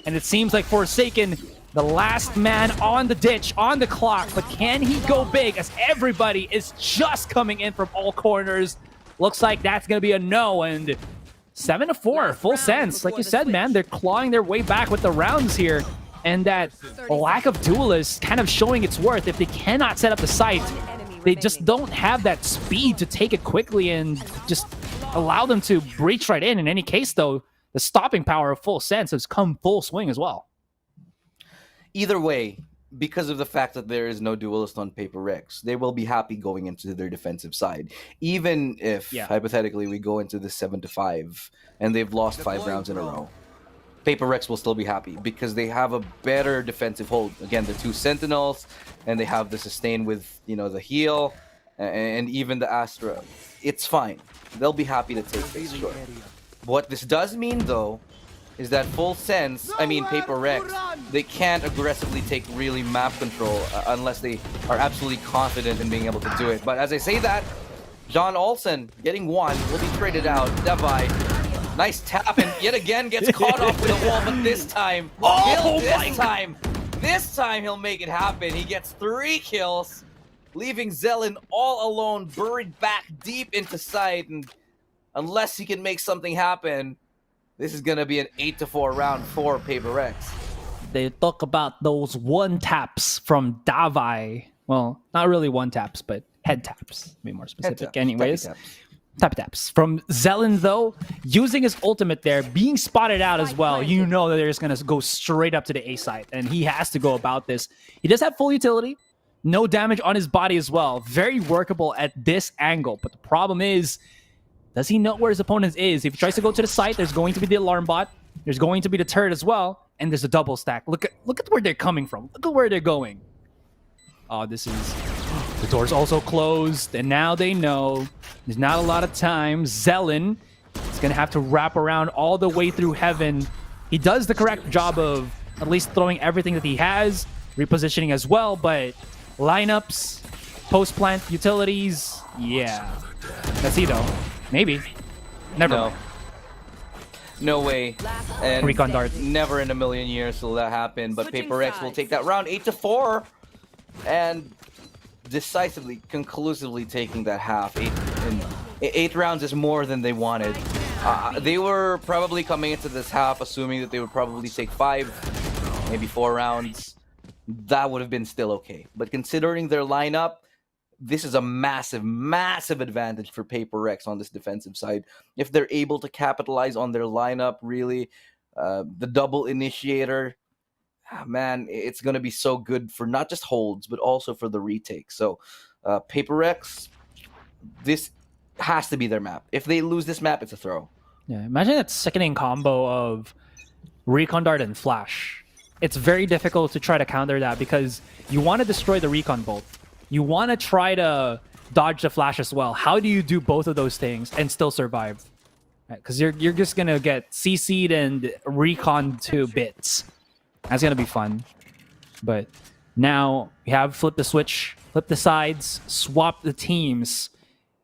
And it seems like Forsaken, the last man on the ditch, on the clock. But can he go big as everybody is just coming in from all corners? Looks like that's going to be a no. And 7-4, Full Sense. Like you said, man, they're clawing their way back with the rounds here. And that lack of duelists kind of showing its worth. If they cannot set up the site, they just don't have that speed to take it quickly and just allow them to breach right in. In any case, though, the stopping power of Full Sense has come full swing as well. Either way, because of the fact that there is no duelist on Paper Rex, they will be happy going into their defensive side. Even if, hypothetically, we go into the 7-5 and they've lost 5 rounds in a row, Paper Rex will still be happy because they have a better defensive hold. Again, the 2 Sentinels, and they have the sustain with, the heal, and even the Astra. It's fine. They'll be happy to take this, sure. What this does mean, though, is that Full Sense, Paper Rex, they can't aggressively take really map control unless they are absolutely confident in being able to do it. But as I say that, John Olsen getting 1 will be traded out. Devi, nice tap, and yet again gets caught off with the wall, but this time, this time he'll make it happen. He gets 3 kills, leaving Zelen all alone, buried back deep into sight, and unless he can make something happen, this is going to be an 8-4 round for Paper Rex. They talk about those 1-taps from Davai. Well, not really 1-taps, but head taps, to be more specific. Taps, anyways. Taps. From Zelen, though, using his ultimate there, being spotted out as well, you know that they're just going to go straight up to the A site, and he has to go about this. He does have full utility, no damage on his body as well. Very workable at this angle, but the problem is, does he know where his opponent is? If he tries to go to the site, there's going to be the alarm bot. There's going to be the turret as well. And there's a double stack. Look at where they're coming from. Look at where they're going. Oh, this is... The door's also closed. And now they know. There's not a lot of time. Zelen is going to have to wrap around all the way through heaven. He does the correct job of at least throwing everything that he has. Repositioning as well. But lineups, post-plant utilities... Yeah. That's he, though. Maybe. Never. No way. And Recon dart. Never in a million years will that happen. But Paper Rex will take that round 8-4 and decisively, conclusively taking that half. 8 rounds is more than they wanted. They were probably coming into this half assuming that they would probably take 5, maybe 4 rounds. That would have been still okay. But considering their lineup, this is a massive, massive advantage for Paper Rex on this defensive side. If they're able to capitalize on their lineup, really, the double initiator, man, it's going to be so good for not just holds, but also for the retake. So, Paper Rex, this has to be their map. If they lose this map, it's a throw. Yeah, imagine that seconding combo of Recon Dart and Flash. It's very difficult to try to counter that because you want to destroy the Recon Bolt. You want to try to dodge the Flash as well. How do you do both of those things and still survive? Because you're just gonna get CC'd and recon to bits. That's gonna be fun. But now we have flip the switch, flip the sides, swap the teams,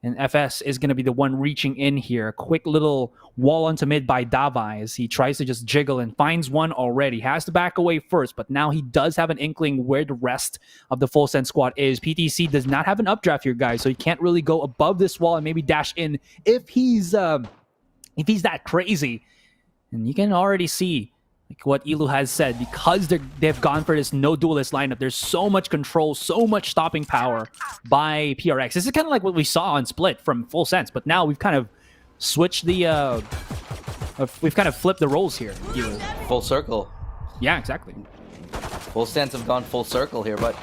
and FS is gonna be the one reaching in here. A quick little wall onto mid by Davai as he tries to just jiggle and finds one already. Has to back away first, but now he does have an inkling where the rest of the full send squad is. PTC does not have an updraft here, guys, so he can't really go above this wall and maybe dash in if he's that crazy. And you can already see like what Ilu has said, because they've gone for this no duelist lineup, there's so much control, so much stopping power by PRX. This is kind of like what we saw on Split from Full Sense, but now we've kind of switched the we've kind of flipped the roles here, Ilu. Full circle. Yeah, exactly. Full Sense have gone full circle here, but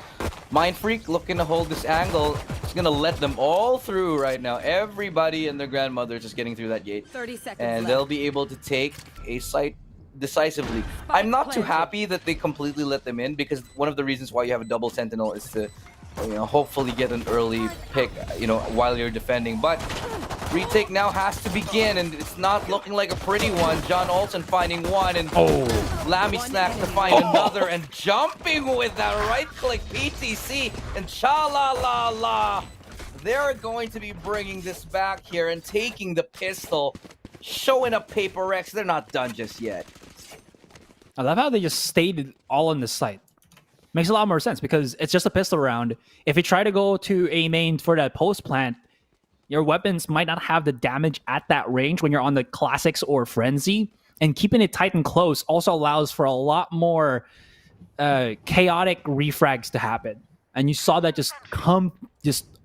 Mind Freak looking to hold this angle. It's gonna let them all through right now. Everybody and their grandmother just getting through that gate. 30 seconds And left. they'll be able to take a site decisively. I'm not too happy that they completely let them in, because one of the reasons why you have a double sentinel is to, hopefully get an early pick, while you're defending. But retake now has to begin, and it's not looking like a pretty one. John Olsen finding one, and Lammy Snacks to find another, and jumping with that right click PTC, and cha-la-la-la. They're going to be bringing this back here and taking the pistol, showing up Paper X. They're not done just yet. I love how they just stayed all on the site. Makes a lot more sense because it's just a pistol round. If you try to go to a main for that post plant, your weapons might not have the damage at that range when you're on the classics or frenzy. And keeping it tight and close also allows for a lot more chaotic refrags to happen. And you saw that just come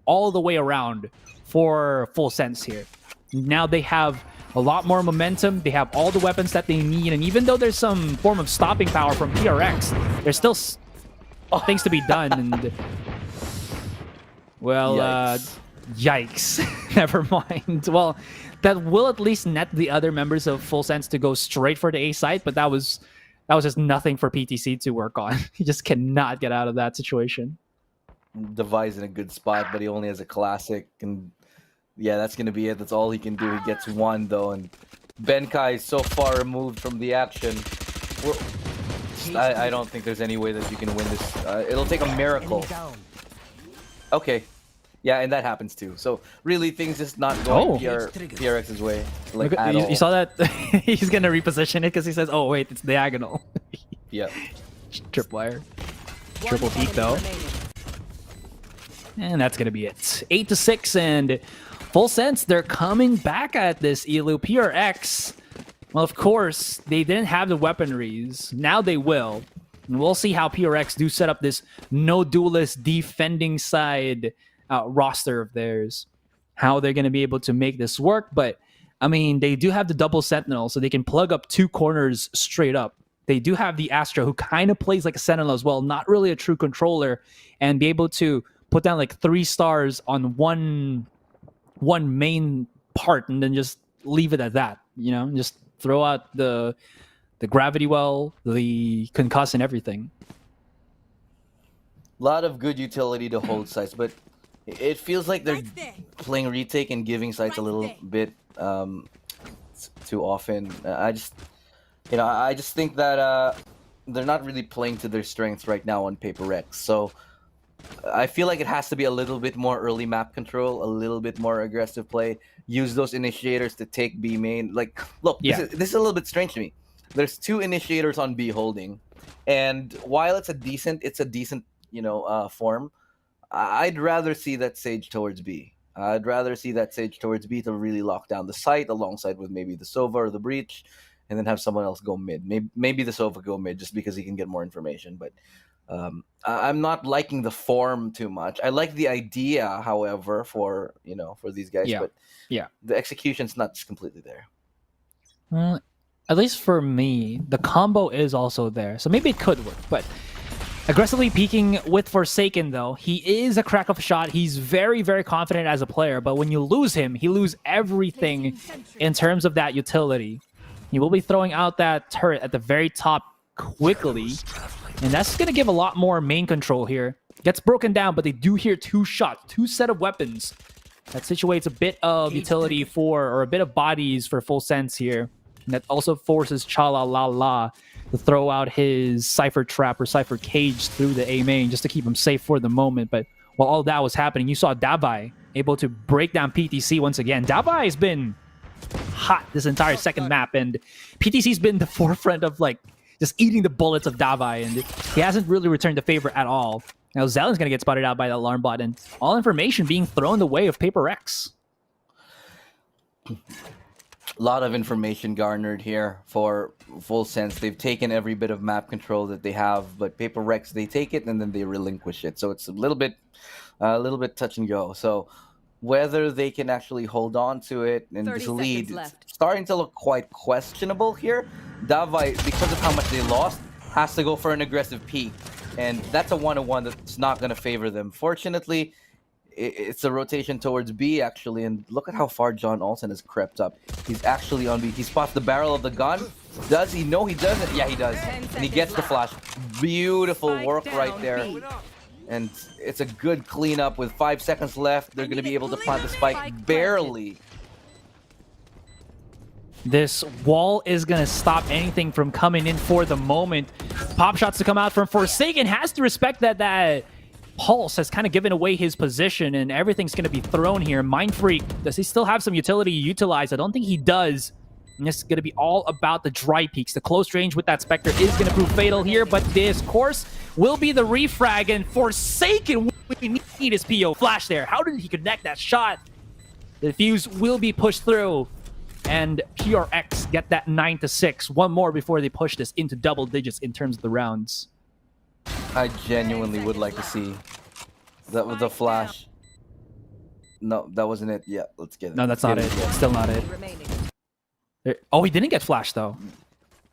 all the way around for Full Sense here. Now they have a lot more momentum. They have all the weapons that they need. And even though there's some form of stopping power from PRX, there's still things to be done. And well, yikes. Never mind. Well, that will at least net the other members of Full Sense to go straight for the A site, but that was just nothing for PTC to work on. He just cannot get out of that situation. Devi's in a good spot, but he only has a classic, and yeah, that's gonna be it. That's all he can do. He gets one though, and Benkai is so far removed from the action. I don't think there's any way that you can win this. It'll take a miracle. Okay, yeah, and that happens too. So really, things just not going PRX's way. Like Look, at all. You saw that? He's gonna reposition it because he says, "Oh wait, it's diagonal." Yeah. Tripwire. Triple peak though. And that's going to be it. 8-6, and Full Sense, they're coming back at this, Elu. PRX, well, of course, they didn't have the weaponries. Now they will. And we'll see how PRX do set up this no duelist defending side roster of theirs. How they're going to be able to make this work. But, I mean, they do have the double sentinel, so they can plug up two corners straight up. They do have the Astra, who kind of plays like a sentinel as well. Not really a true controller. And be able to put down like 3 stars on one main part and then just leave it at that, just throw out the gravity well, the concuss, and everything. A lot of good utility to hold sites, but it feels like they're playing retake and giving sites a little bit too often. I just think that they're not really playing to their strengths right now on Paper X. So I feel like it has to be a little bit more early map control, a little bit more aggressive play. Use those initiators to take B main. Like, look, this is a little bit strange to me. There's 2 initiators on B holding, and while it's a decent, form. I'd rather see that Sage towards B. I'd rather see that Sage towards B to really lock down the site alongside with maybe the Sova or the Breach, and then have someone else go mid. Maybe the Sova go mid just because he can get more information, but. I'm not liking the form too much. I like the idea, however, for these guys, but the execution's not just completely there. Well, at least for me, the combo is also there, so maybe it could work. But aggressively peeking with Forsaken, though, he is a crack of a shot. He's very, very confident as a player, but when you lose him, he loses everything in terms of that utility. He will be throwing out that turret at the very top quickly. And that's going to give a lot more main control here. Gets broken down, but they do hear 2 shots, 2 set of weapons That situates a bit of utility or a bit of bodies for full sense here. And that also forces Cha-La-La-La to throw out his Cypher Trap or Cypher Cage through the A main just to keep him safe for the moment. But while all that was happening, you saw Davai able to break down PTC once again. Davai has been hot this entire second map, and PTC's been the forefront of like just eating the bullets of Davai, and he hasn't really returned the favor at all. Now Zelen's gonna get spotted out by the alarm bot, and all information being thrown the way of Paper Rex. A lot of information garnered here for full sense. They've taken every bit of map control that they have, but Paper Rex, they take it and then they relinquish it. So it's a little bit touch and go. So whether they can actually hold on to it and this lead, it's starting to look quite questionable here. Davai, because of how much they lost, has to go for an aggressive peak. And that's a 1-on-1 that's not going to favor them. Fortunately, it's a rotation towards B, actually. And look at how far John Olsen has crept up. He's actually on B. He spots the barrel of the gun. Does he? No, he doesn't. Yeah, he does. And he gets the flash. Beautiful work right there. And it's a good cleanup with 5 seconds left. They're going to be able to plant the spike barely. This wall is going to stop anything from coming in for the moment. Pop shots to come out from Forsaken. Has to respect that Pulse has kind of given away his position, and everything's going to be thrown here. Mind Freak, does he still have some utility utilized? I don't think he does. And this is going to be all about the dry peaks. The close range with that Spectre is going to prove fatal here, but this course will be the refrag, and Forsaken, what we need is PO Flash there. How did he connect that shot? The fuse will be pushed through, and PRX get that 9-6. One more before they push this into double digits in terms of the rounds. I genuinely would like to see that with the flash. No, that wasn't it. Yeah, let's get it. No, that's not it. Still not it. Oh, he didn't get flashed though.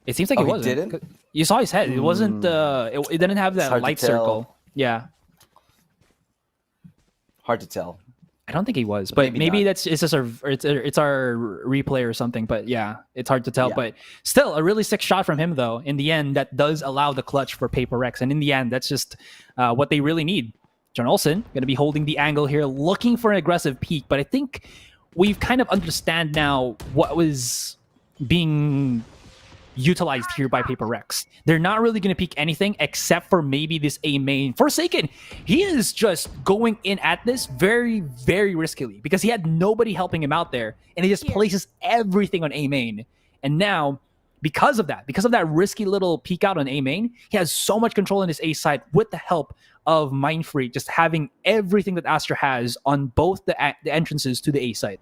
It seems like he wasn't. He didn't? You saw his head. It wasn't. It didn't have that light circle. Yeah. Hard to tell. I don't think he was, but maybe it's just our replay or something. But yeah, it's hard to tell. Yeah. But still, a really sick shot from him though. In the end, that does allow the clutch for Paper Rex, and in the end, that's just what they really need. John Olsen going to be holding the angle here, looking for an aggressive peak. But I think we've kind of understand now what was being utilized here by Paper Rex. They're not really going to peek anything except for maybe this A main. Forsaken, he is just going in at this very, very riskily because he had nobody helping him out there, and he just places everything on A main. And now, because of that risky little peek out on A main, he has so much control in his A side with the help of Mind Freak, just having everything that Astra has on both the entrances to the A side.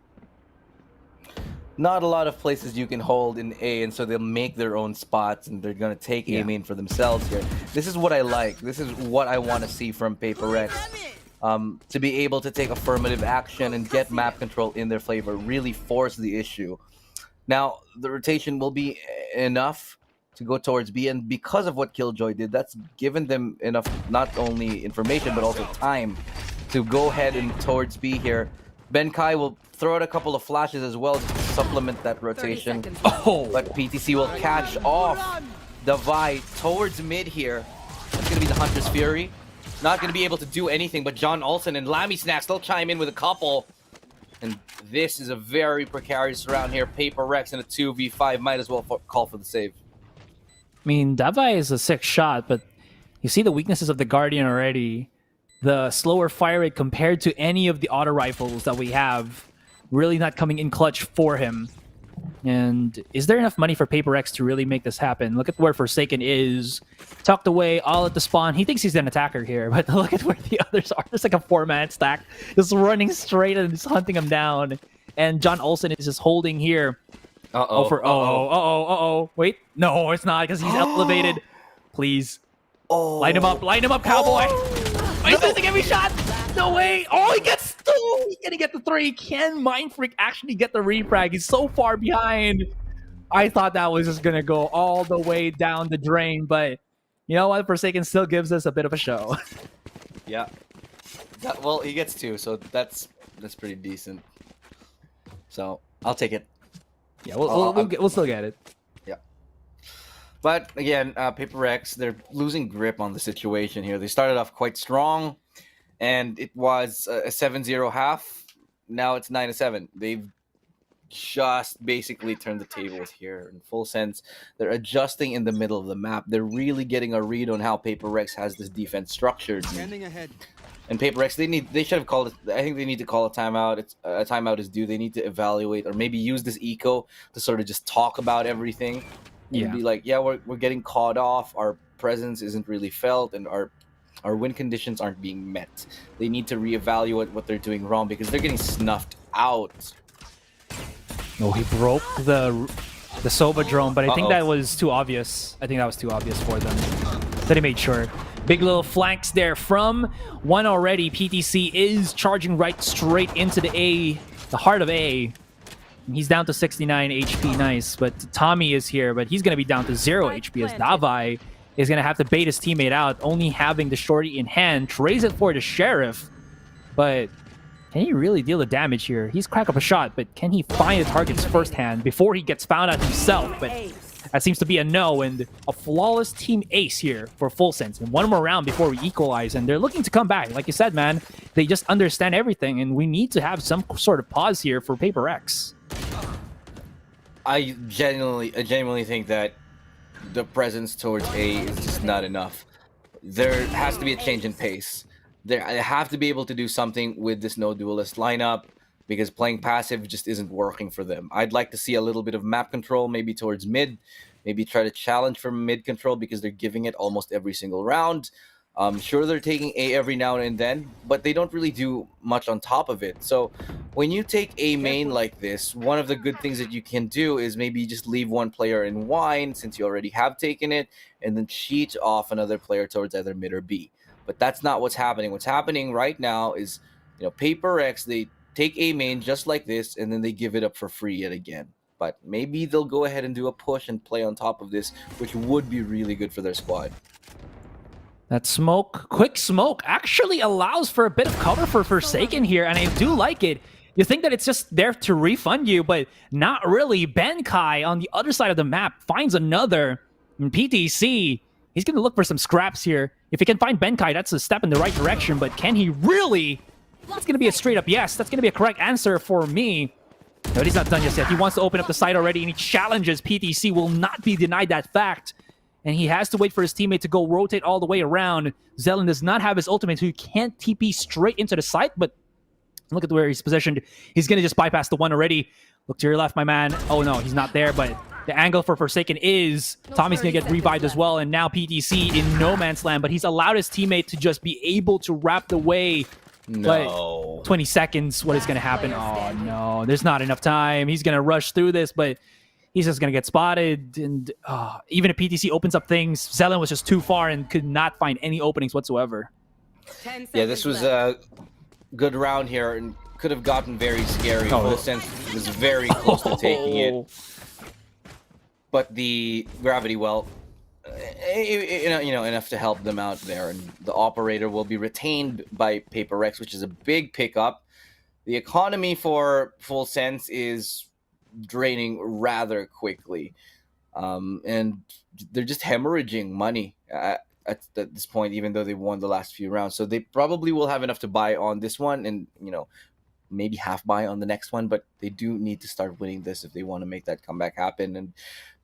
Not a lot of places you can hold in A, and so they'll make their own spots, and they're going to take A main for themselves here. This is what I like. This is what I want to see from Paper Rex. To be able to take affirmative action and get map control in their favor, really force the issue. Now, the rotation will be enough to go towards B, and because of what Killjoy did, that's given them enough, not only information, but also time to go ahead and towards B here. Ben Kai will throw out a couple of flashes as well to supplement that rotation. But PTC will catch off Davai towards mid here. That's going to be the Hunter's Fury. Not going to be able to do anything, but John Olsen and Lammy Snacks, they'll chime in with a couple. And this is a very precarious round here. Paper Rex in a 2v5 might as well call for the save. I mean, Davai is a sick shot, but you see the weaknesses of the Guardian already. The slower fire rate compared to any of the auto rifles that we have, really not coming in clutch for him. And is there enough money for Paper X to really make this happen? Look at where Forsaken is, tucked away all at the spawn. He thinks he's an attacker here, but look at where the others are. There's like a 4-man stack just running straight and just hunting him down. And John Olsen is just holding here. Wait, no, it's not because he's elevated. Please. Light him up, cowboy. He's missing every shot. No way. Oh, he gets 2. He's gonna get the 3. Can Mind Freak actually get the refrag? He's so far behind. I thought that was just gonna go all the way down the drain, but you know what? Forsaken still gives us a bit of a show. Yeah. Well, he gets 2, so that's pretty decent. So I'll take it. Yeah, we'll still get it. Yeah. But again, Paper Rex, they're losing grip on the situation here. They started off quite strong, and it was a 7-0 half. now it's 9-7. They've just basically turned the tables here. In full sense, they're adjusting in the middle of the map. They're really getting a read on how Paper Rex has this defense structured. And Paper Rex, they should have called it. I think they need to call a timeout. A timeout is due. They need to evaluate or maybe use this eco to sort of just talk about everything. And be like, yeah, we're getting caught off. Our presence isn't really felt, and our win conditions aren't being met. They need to reevaluate what they're doing wrong because they're getting snuffed out. No, he broke the Sova drone, but I think that was too obvious. I think that was too obvious for them. Then he made sure. Big little flanks there from one already. PTC is charging right straight into the heart of A. He's down to 69 HP, nice. But Tommy is here, but he's going to be down to 0 HP as Davai is going to have to bait his teammate out, only having the shorty in hand. Trades it for the Sheriff, but can he really deal the damage here? He's cracked up a shot, but can he find the targets firsthand before he gets found out himself? But that seems to be a no, and a flawless team ace here for Full Sense. And one more round before we equalize, and they're looking to come back. Like you said, man, they just understand everything, and we need to have some sort of pause here for Paper X. I genuinely think that the presence towards A is just not enough. There has to be a change in pace. They have to be able to do something with this no duelist lineup because playing passive just isn't working for them. I'd like to see a little bit of map control, maybe towards mid, maybe try to challenge for mid control because they're giving it almost every single round. Sure, they're taking A every now and then, but they don't really do much on top of it. So when you take A main like this, one of the good things that you can do is maybe just leave one player in wine since you already have taken it, and then cheat off another player towards either mid or B. But that's not what's happening. What's happening right now is, Paper X, they take A main just like this, and then they give it up for free yet again. But maybe they'll go ahead and do a push and play on top of this, which would be really good for their squad. That smoke, quick smoke, actually allows for a bit of cover for Forsaken here, and I do like it. You think that it's just there to refund you, but not really. Benkai on the other side of the map finds another. And PTC, he's going to look for some scraps here. If he can find Benkai, that's a step in the right direction, but can he really? That's going to be a straight up yes. That's going to be a correct answer for me. But he's not done just yet. He wants to open up the site already, and he challenges. PTC will not be denied that fact. And he has to wait for his teammate to go rotate all the way around. Zelen does not have his ultimate, so he can't TP straight into the site, but look at where he's positioned. He's going to just bypass the one already. Look to your left, my man. Oh, no, he's not there, but the angle for Forsaken is Tommy's going to get revived as well, and now PTC in no man's land, but he's allowed his teammate to just be able to wrap the way. No. But 20 seconds, what is going to happen? Oh, no, there's not enough time. He's going to rush through this, but he's just going to get spotted. And even if PTC opens up things, Zelen was just too far and could not find any openings whatsoever. Yeah, this was a good round here and could have gotten very scary. Full Sense was very close to taking it. But the gravity well, enough to help them out there. And the operator will be retained by Paper X, which is a big pickup. The economy for Full Sense is draining rather quickly, and they're just hemorrhaging money at this point, even though they won the last few rounds. So they probably will have enough to buy on this one, and maybe half buy on the next one. But they do need to start winning this if they want to make that comeback happen. And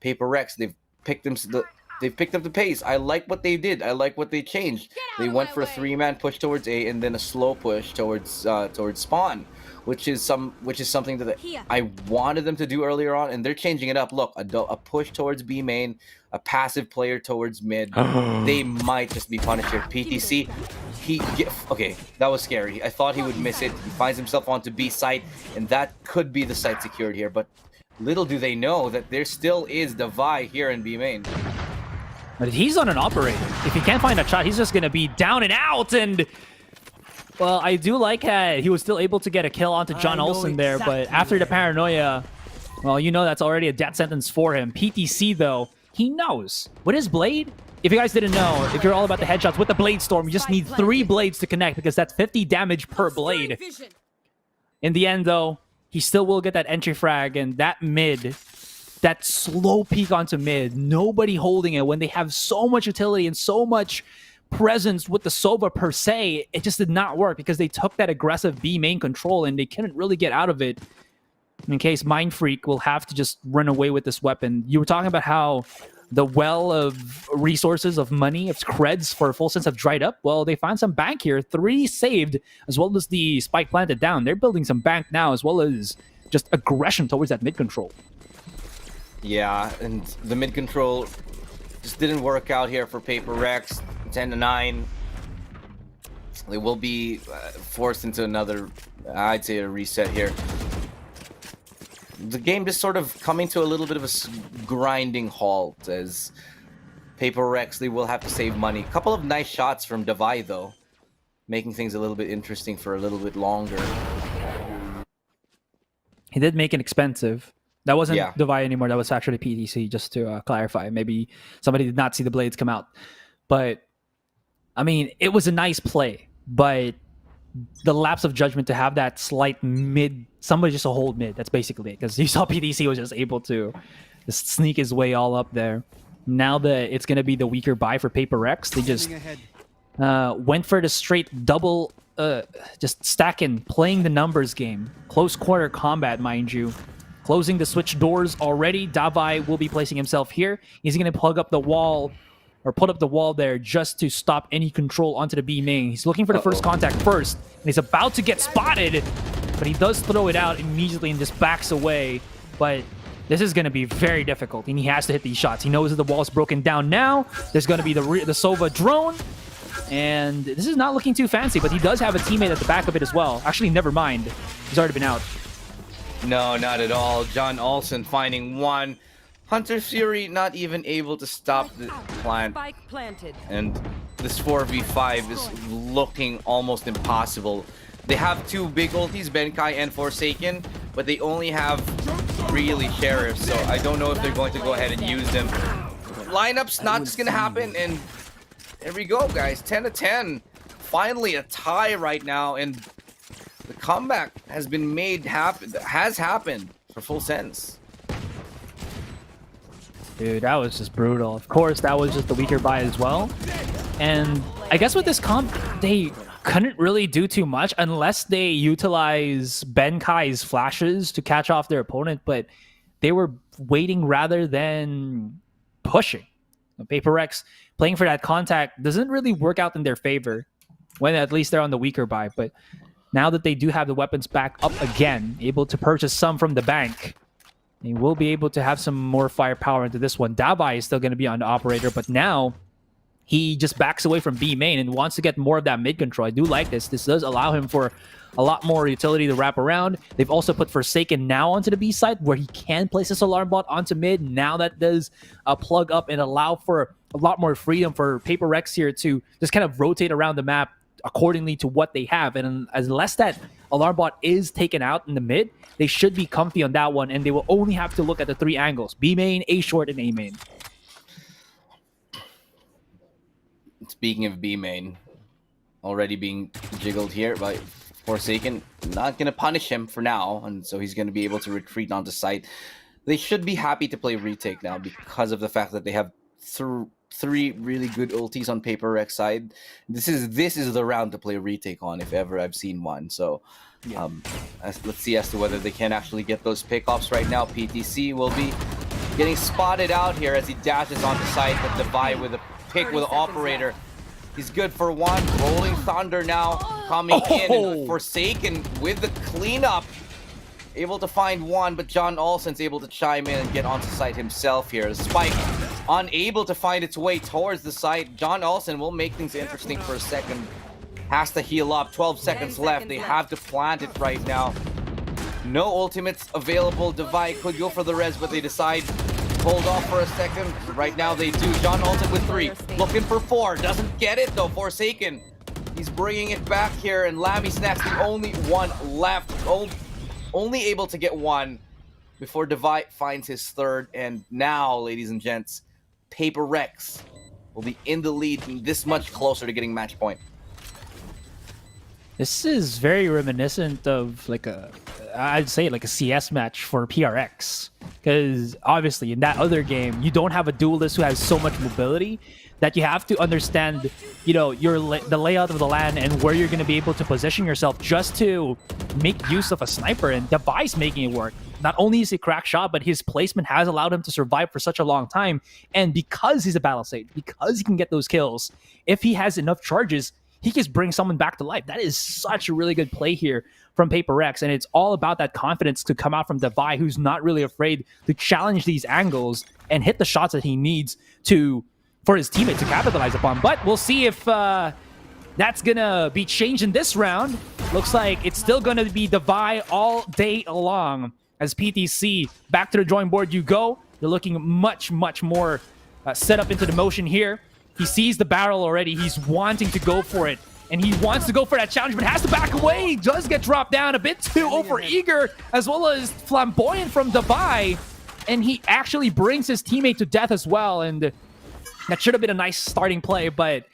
Paper Rex, they've picked up the pace. I like what they did. I like what they changed. They went for a 3-man push towards A and then a slow push towards spawn, which is something that I wanted them to do earlier on, and they're changing it up. Look, a push towards B main, a passive player towards mid. They might just be punished here. PTC, okay, that was scary. I thought he would miss it. He finds himself onto B site, and that could be the site secured here. But little do they know that there still is Davai here in B main. But he's on an operator. If he can't find a shot, he's just going to be down and out. And well, I do like how he was still able to get a kill onto John Olsen there, but after the paranoia, well, that's already a death sentence for him. PTC, though, he knows. With his blade, if you guys didn't know, if you're all about the headshots, with the Blade Storm, you just need 3 blades to connect because that's 50 damage per blade. In the end, though, he still will get that entry frag, and that mid, that slow peek onto mid, nobody holding it when they have so much utility and so much presence with the Sova per se, it just did not work because they took that aggressive B main control and they couldn't really get out of it. In case Mind Freak will have to just run away with this weapon. You were talking about how the well of resources, of money, of creds for Full Sense have dried up. Well, they found some bank here. 3 saved, as well as the spike planted down. They're building some bank now, as well as just aggression towards that mid control. Yeah, and the mid control just didn't work out here for Paper Rex. 10-9. They will be forced into another, I'd say, a reset here. The game just sort of coming to a little bit of a grinding halt as Paper Rex, they will have to save money. A couple of nice shots from Devi, though, making things a little bit interesting for a little bit longer. He did make it expensive. That wasn't Yeah. Devi anymore. That was actually PTC, just to clarify. Maybe somebody did not see the blades come out. But, I mean, it was a nice play. But the lapse of judgment to have that slight mid, somebody just a hold mid, that's basically it. Because you saw PTC was just able to just sneak his way all up there. Now that it's going to be the weaker buy for Paper Rex, they just went for the straight double, just stacking, playing the numbers game. Close quarter combat, mind you. Closing the switch doors already. Davai will be placing himself here. He's going to plug up the wall, or put up the wall there just to stop any control onto the B main. He's looking for the first contact first, and he's about to get spotted, but he does throw it out immediately and just backs away. But this is going to be very difficult, and he has to hit these shots. He knows that the wall's broken down now. There's going to be the Sova drone, and this is not looking too fancy, but he does have a teammate at the back of it as well. Actually, never mind. He's already been out. No, not at all. John Olsen finding one. Hunter Fury not even able to stop the plant. Spike planted. And this 4v5 is looking almost impossible. They have 2 big ultis, Benkai and Forsaken, but they only have really Sheriffs, so I don't know if they're going to go ahead and use them. Lineup's not just gonna happen, and there we go, guys. 10-10. Finally a tie right now, and the comeback has been made happen. Has happened for Full Sense. Dude, that was just brutal. Of course, that was just the weaker buy as well. And I guess with this comp, they couldn't really do too much unless they utilize Benkai's flashes to catch off their opponent, but they were waiting rather than pushing. Paper Rex playing for that contact doesn't really work out in their favor when at least they're on the weaker buy, but now that they do have the weapons back up again, able to purchase some from the bank, they will be able to have some more firepower into this one. Dabai is still going to be on the operator, but now he just backs away from B main and wants to get more of that mid control. I do like this. This does allow him for a lot more utility to wrap around. They've also put Forsaken now onto the B side where he can place this alarm bot onto mid. Now that does plug up and allow for a lot more freedom for Paper Rex here to just kind of rotate around the map accordingly to what they have. And unless that alarm bot is taken out in the mid, they should be comfy on that one, and they will only have to look at the 3 angles: B main, A short, and A main. Speaking of B main, already being jiggled here by Forsaken. Not going to punish him for now, and so he's going to be able to retreat onto site. They should be happy to play retake now because of the fact that they have 3 really good ultis on Paper Rex side. This is the round to play retake on, if ever I've seen one. So let's see as to whether they can actually get those pickoffs right now. PTC will be getting spotted out here as he dashes onto site, but Devi with a pick with the operator. He's good for 1. Rolling Thunder now coming in, and Forsaken with the cleanup. Able to find 1, but John Olsen's able to chime in and get onto site himself here. Spike unable to find its way towards the site. John Olsen will make things interesting for a second. Has to heal up. 12 seconds left. They have to plant it right now. No ultimates available. Devi could go for the res, but they decide hold off for a second. Right now they do. John Olsen with 3. Looking for 4. Doesn't get it though. Forsaken. He's bringing it back here, and Lammy Snack's the only one left. Only able to get 1 before Devi finds his 3rd. And now, ladies and gents, Paper Rex will be in the lead and this much closer to getting match point. This is very reminiscent of I'd say like a CS match for PRX. Because obviously in that other game, you don't have a duelist who has so much mobility that you have to understand, you know, the layout of the land and where you're going to be able to position yourself just to make use of a sniper. And Device making it work. Not only is he a crack shot, but his placement has allowed him to survive for such a long time. And because he's a battle sage, because he can get those kills, if he has enough charges, he can bring someone back to life. That is such a really good play here from Paper X, and it's all about that confidence to come out from Devi, who's not really afraid to challenge these angles and hit the shots that he needs for his teammate to capitalize upon. But we'll see if that's gonna be changed in this round. Looks like it's still gonna be Devi all day long. As PTC back to the drawing board you go. They're looking much more set up into the motion here. He sees the barrel already. He's wanting to go for it. And he wants to go for that challenge, but has to back away. He does get dropped down a bit too over-eager, as well as flamboyant from Devi. And he actually brings his teammate to death as well. And that should have been a nice starting play, but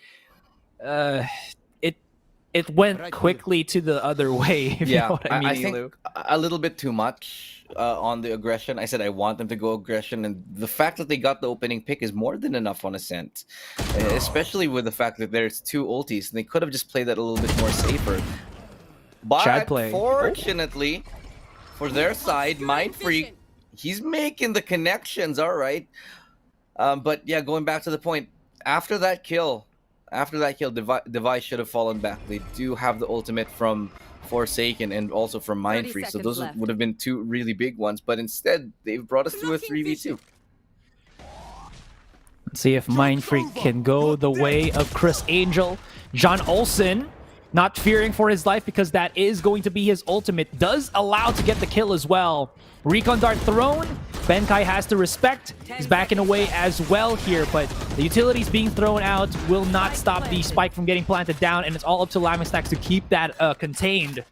it went quickly to the other way, if you know what I mean, I think Elu. a little bit too much on the aggression. I said I want them to go aggression, and the fact that they got the opening pick is more than enough on Ascent, especially with the fact that there's 2 ultis, and they could have just played that a little bit more safer. But fortunately, for their side, Mindfreak, he's making the connections, all right. But yeah, going back to the point, after that kill, Devi should have fallen back. They do have the ultimate from Forsaken and also from Mindfreak, so those would have been 2 really big ones, but instead they've brought us to a 3v2. Let's see if Mindfreak can go the way of Chris Angel. John Olsen, not fearing for his life because that is going to be his ultimate, does allow to get the kill as well. Recon Dart thrown. Benkai has to respect. He's backing away as well here, but the utilities being thrown out will not stop the spike from getting planted down, and it's all up to Lamistax to keep that contained.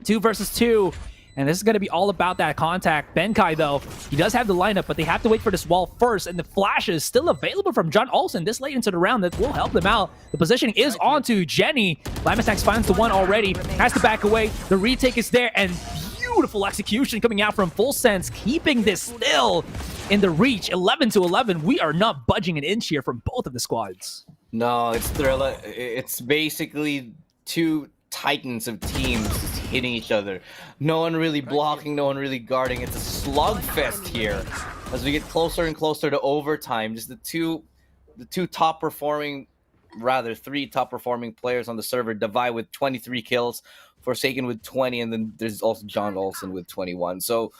2 versus 2, and this is going to be all about that contact. Benkai, though, he does have the lineup, but they have to wait for this wall first, and the flash is still available from John Olsen this late into the round. That will help them out. The positioning is onto Jenny. Lamistax finds the one already, has to back away. The retake is there, and beautiful execution coming out from Full Sense, keeping this still in the reach. 11-11. We are not budging an inch here from both of the squads. No, it's basically 2 titans of teams just hitting each other. No one really blocking, no one really guarding. It's a slugfest here as we get closer and closer to overtime. Just the two top performing, rather 3 top performing players on the server. Devi with 23 kills, Forsaken with 20, and then there's also John Olsen with 21. So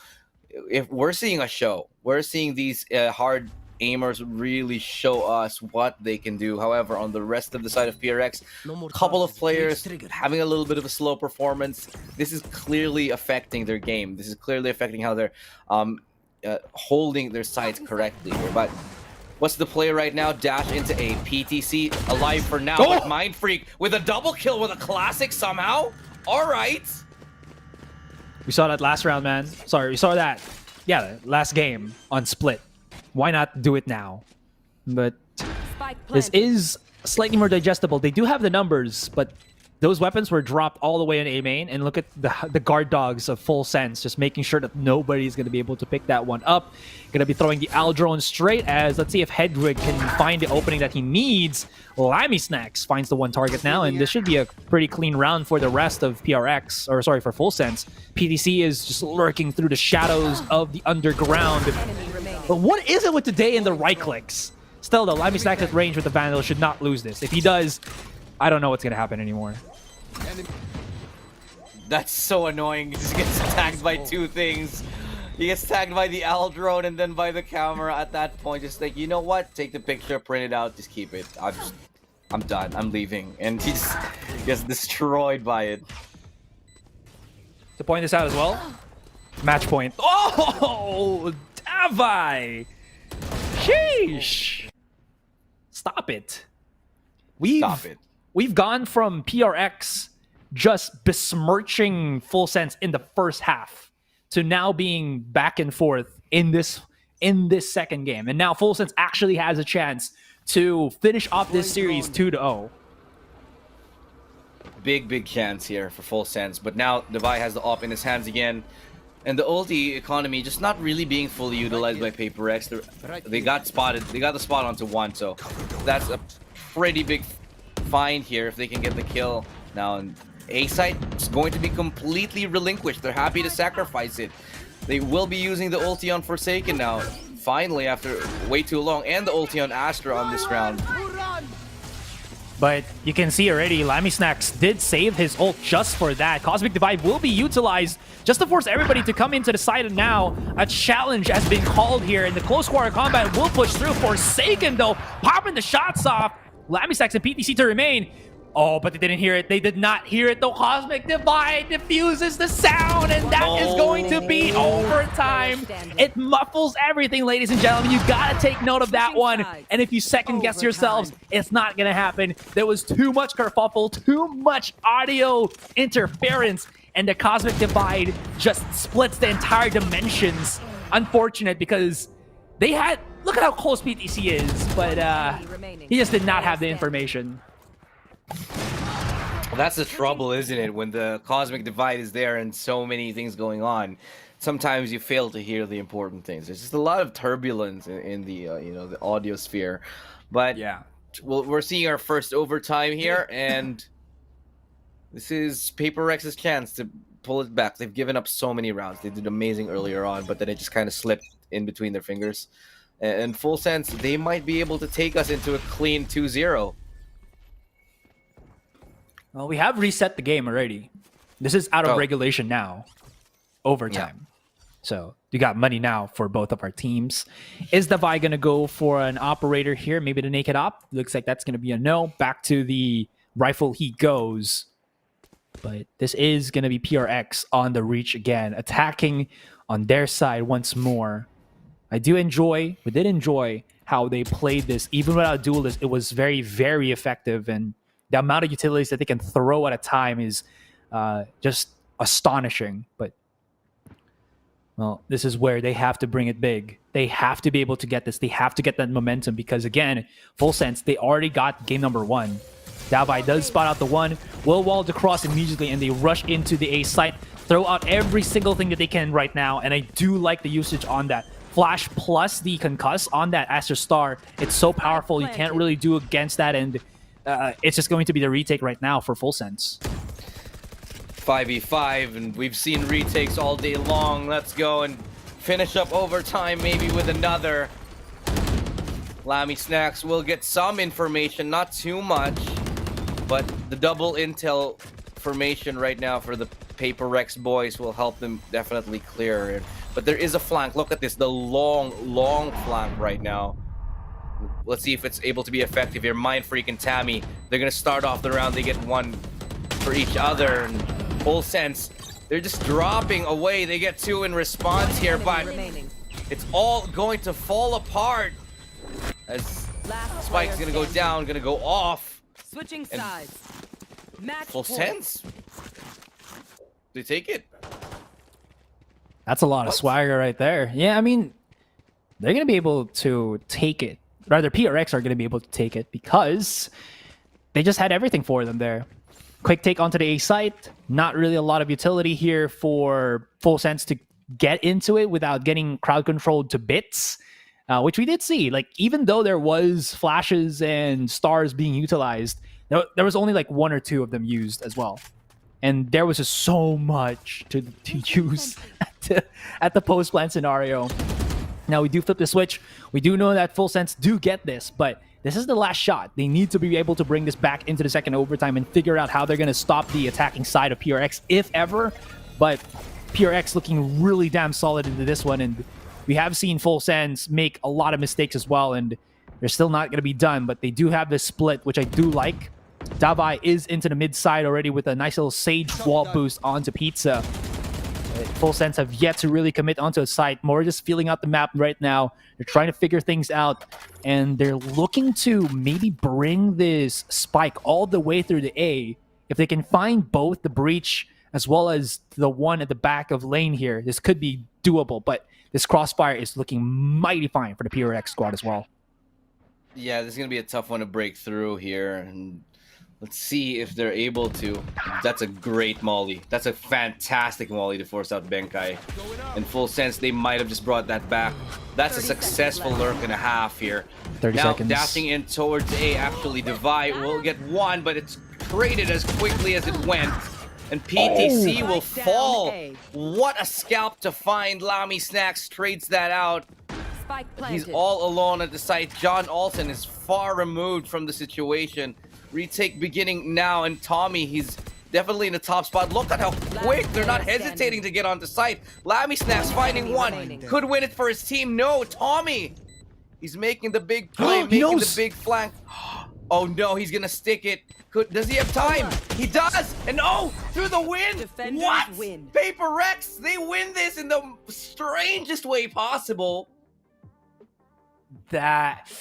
if we're seeing a show, we're seeing these hard aimers really show us what they can do. However, on the rest of the side of PRX, a couple of players having a little bit of a slow performance. This is clearly affecting their game. This is clearly affecting how they're holding their sides correctly here. But what's the play right now? Dash into A. PTC alive for now. But Mindfreak with a double kill with a classic somehow. All right. We saw that last round, man. Sorry, we saw that. Yeah, last game on Split. Why not do it now? But this is slightly more digestible. They do have the numbers, but those weapons were dropped all the way in A main. And look at the guard dogs of Full Sense, just making sure that nobody's going to be able to pick that one up. Going to be throwing the Al drone straight as, let's see if Hedwig can find the opening that he needs. Lammy Snacks finds the one target now, and this should be a pretty clean round for the rest of PRX, or sorry, for Full Sense. PTC is just lurking through the shadows of the underground. But what is it with today in the right clicks? Still though, Lammy Snacks at range with the Vandal should not lose this. If he does, I don't know what's going to happen anymore. That's so annoying. He just gets attacked by 2 things. He gets tagged by the Al drone and then by the camera. At that point, just like, you know what? Take the picture, print it out, just keep it. I'm done. I'm leaving. And he just gets destroyed by it. To point this out as well, match point. Oh, Devi! Sheesh! Stop it. Stop it. We've gone from PRX just besmirching Full Sense in the first half to now being back and forth in this second game. And now Full Sense actually has a chance to finish off this series 2-0. big chance here for Full Sense. But now Devi has the op in his hands again. And the ulti economy just not really being fully utilized by Paper X. They got spotted. They got the spot onto one, so that's a pretty big find here if they can get the kill. Now, A site is going to be completely relinquished. They're happy to sacrifice it. They will be using the ulti on Forsaken now. Finally, after way too long, and the ulti on Astra on this round. But you can see already, Lammy Snacks did save his ult just for that. Cosmic Divide will be utilized just to force everybody to come into the side. And now a challenge has been called here, and the close quarter combat will push through. Forsaken, though, popping the shots off. Lammy Snacks and PTC to remain. Oh, but they didn't hear it. They did not hear it, though. Cosmic Divide diffuses the sound, and that is going to be overtime. It muffles everything, ladies and gentlemen. You gotta take note of that one. And if you second guess yourselves, it's not gonna happen. There was too much kerfuffle, too much audio interference, and the Cosmic Divide just splits the entire dimensions. Unfortunate, because they had... Look at how close PTC is, but he just did not have the information. Well, that's the trouble, isn't it? When the Cosmic Divide is there and so many things going on, sometimes you fail to hear the important things. There's just a lot of turbulence in the the audio sphere. But yeah, we're seeing our first overtime here, and this is Paper Rex's chance to pull it back. They've given up so many rounds. They did amazing earlier on, but then it just kind of slipped in between their fingers. And Full Sense, they might be able to take us into a clean 2-0. Well, we have reset the game already. This is out of regulation now. Overtime. Yeah. So you got money now for both of our teams. Is Devi going to go for an operator here? Maybe the naked op? Looks like that's going to be a no. Back to the rifle he goes. But this is going to be PRX on the reach again. Attacking on their side once more. We did enjoy how they played this. Even without Duelist, it was very, very effective. And the amount of utilities that they can throw at a time is just astonishing. But, well, this is where they have to bring it big. They have to be able to get this. They have to get that momentum because, again, Full Sense, they already got game number 1. Davai does spot out the one, will wall across immediately, and they rush into the A site, throw out every single thing that they can right now, and I do like the usage on that. Flash plus the concuss on that Astra Star. It's so powerful, you can't really do against that, and it's just going to be the retake right now for Full Sense. 5v5, and we've seen retakes all day long. Let's go and finish up overtime, maybe with another. Lammy Snacks will get some information, not too much, but the double intel formation right now for the Paper Rex boys will help them definitely clear it. But there is a flank. Look at this, the long flank right now. Let's see if it's able to be effective here. Mind Freak and Tammy, they're gonna start off the round. They get one for each other. And Full Sense, they're just dropping away. They get 2 in response here, but it's all going to fall apart as Spike's gonna go down, gonna go off. Switching sides. Full Sense, they take it. That's a lot of swagger right there. Yeah, I mean, they're going to be able to take it. Rather, PRX are going to be able to take it because they just had everything for them there. Quick take onto the A site. Not really a lot of utility here for Full Sense to get into it without getting crowd controlled to bits, which we did see. Like, even though there was flashes and stars being utilized, there was only like 1 or 2 of them used as well. And there was just so much to use at the post-plant scenario. Now, we do flip the switch. We do know that Full Sense do get this, but this is the last shot. They need to be able to bring this back into the second overtime and figure out how they're going to stop the attacking side of PRX, if ever. But PRX looking really damn solid into this one, and we have seen Full Sense make a lot of mistakes as well, and they're still not going to be done, but they do have this split, which I do like. Davai is into the mid side already with a nice little Sage wall boost onto Pizza. Full Sense have yet to really commit onto a site. More just feeling out the map right now. They're trying to figure things out, and they're looking to maybe bring this spike all the way through the A. If they can find both the breach as well as the one at the back of lane here, this could be doable, but this crossfire is looking mighty fine for the PRX squad as well. Yeah, this is going to be a tough one to break through here, and Let's see if they're able to. That's a great molly. That's a fantastic molly to force out Benkai. In full sense, they might have just brought that back. That's a 30 successful seconds lurk and a half here. 30 now, seconds. dashing in towards A, actually, Divide will get one, but it's traded as quickly as it went. And PTC will fall. What a scalp to find. Lami Snacks trades that out. Spike He's planted. all alone at the site. John Olsen is far removed from the situation. Retake beginning now, and Tommy, he's definitely in the top spot. Look at how quick they're not hesitating to get onto site. Lammy Snacks finding one. Could win it for his team. No, Tommy. He's making the big play, He making the knows. big flank. Oh no, he's gonna stick it. Does he have time? He does! And oh, through the wind! Defenders What? win. Paper Rex, they win this in the strangest way possible. That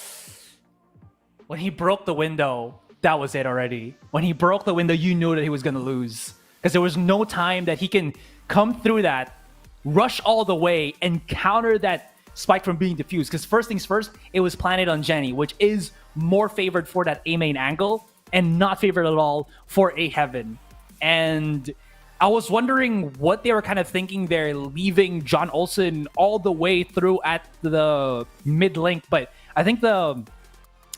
when he broke the window, that was it already. When he broke the window, you knew that he was gonna lose because there was no time that he can come through that, rush all the way, and counter that spike from being diffused. Because first things first, it was planted on Jenny, which is more favored for that A main angle and not favored at all for A heaven. And I was wondering what they were kind of thinking there, leaving John Olsen all the way through at the mid link. But I think the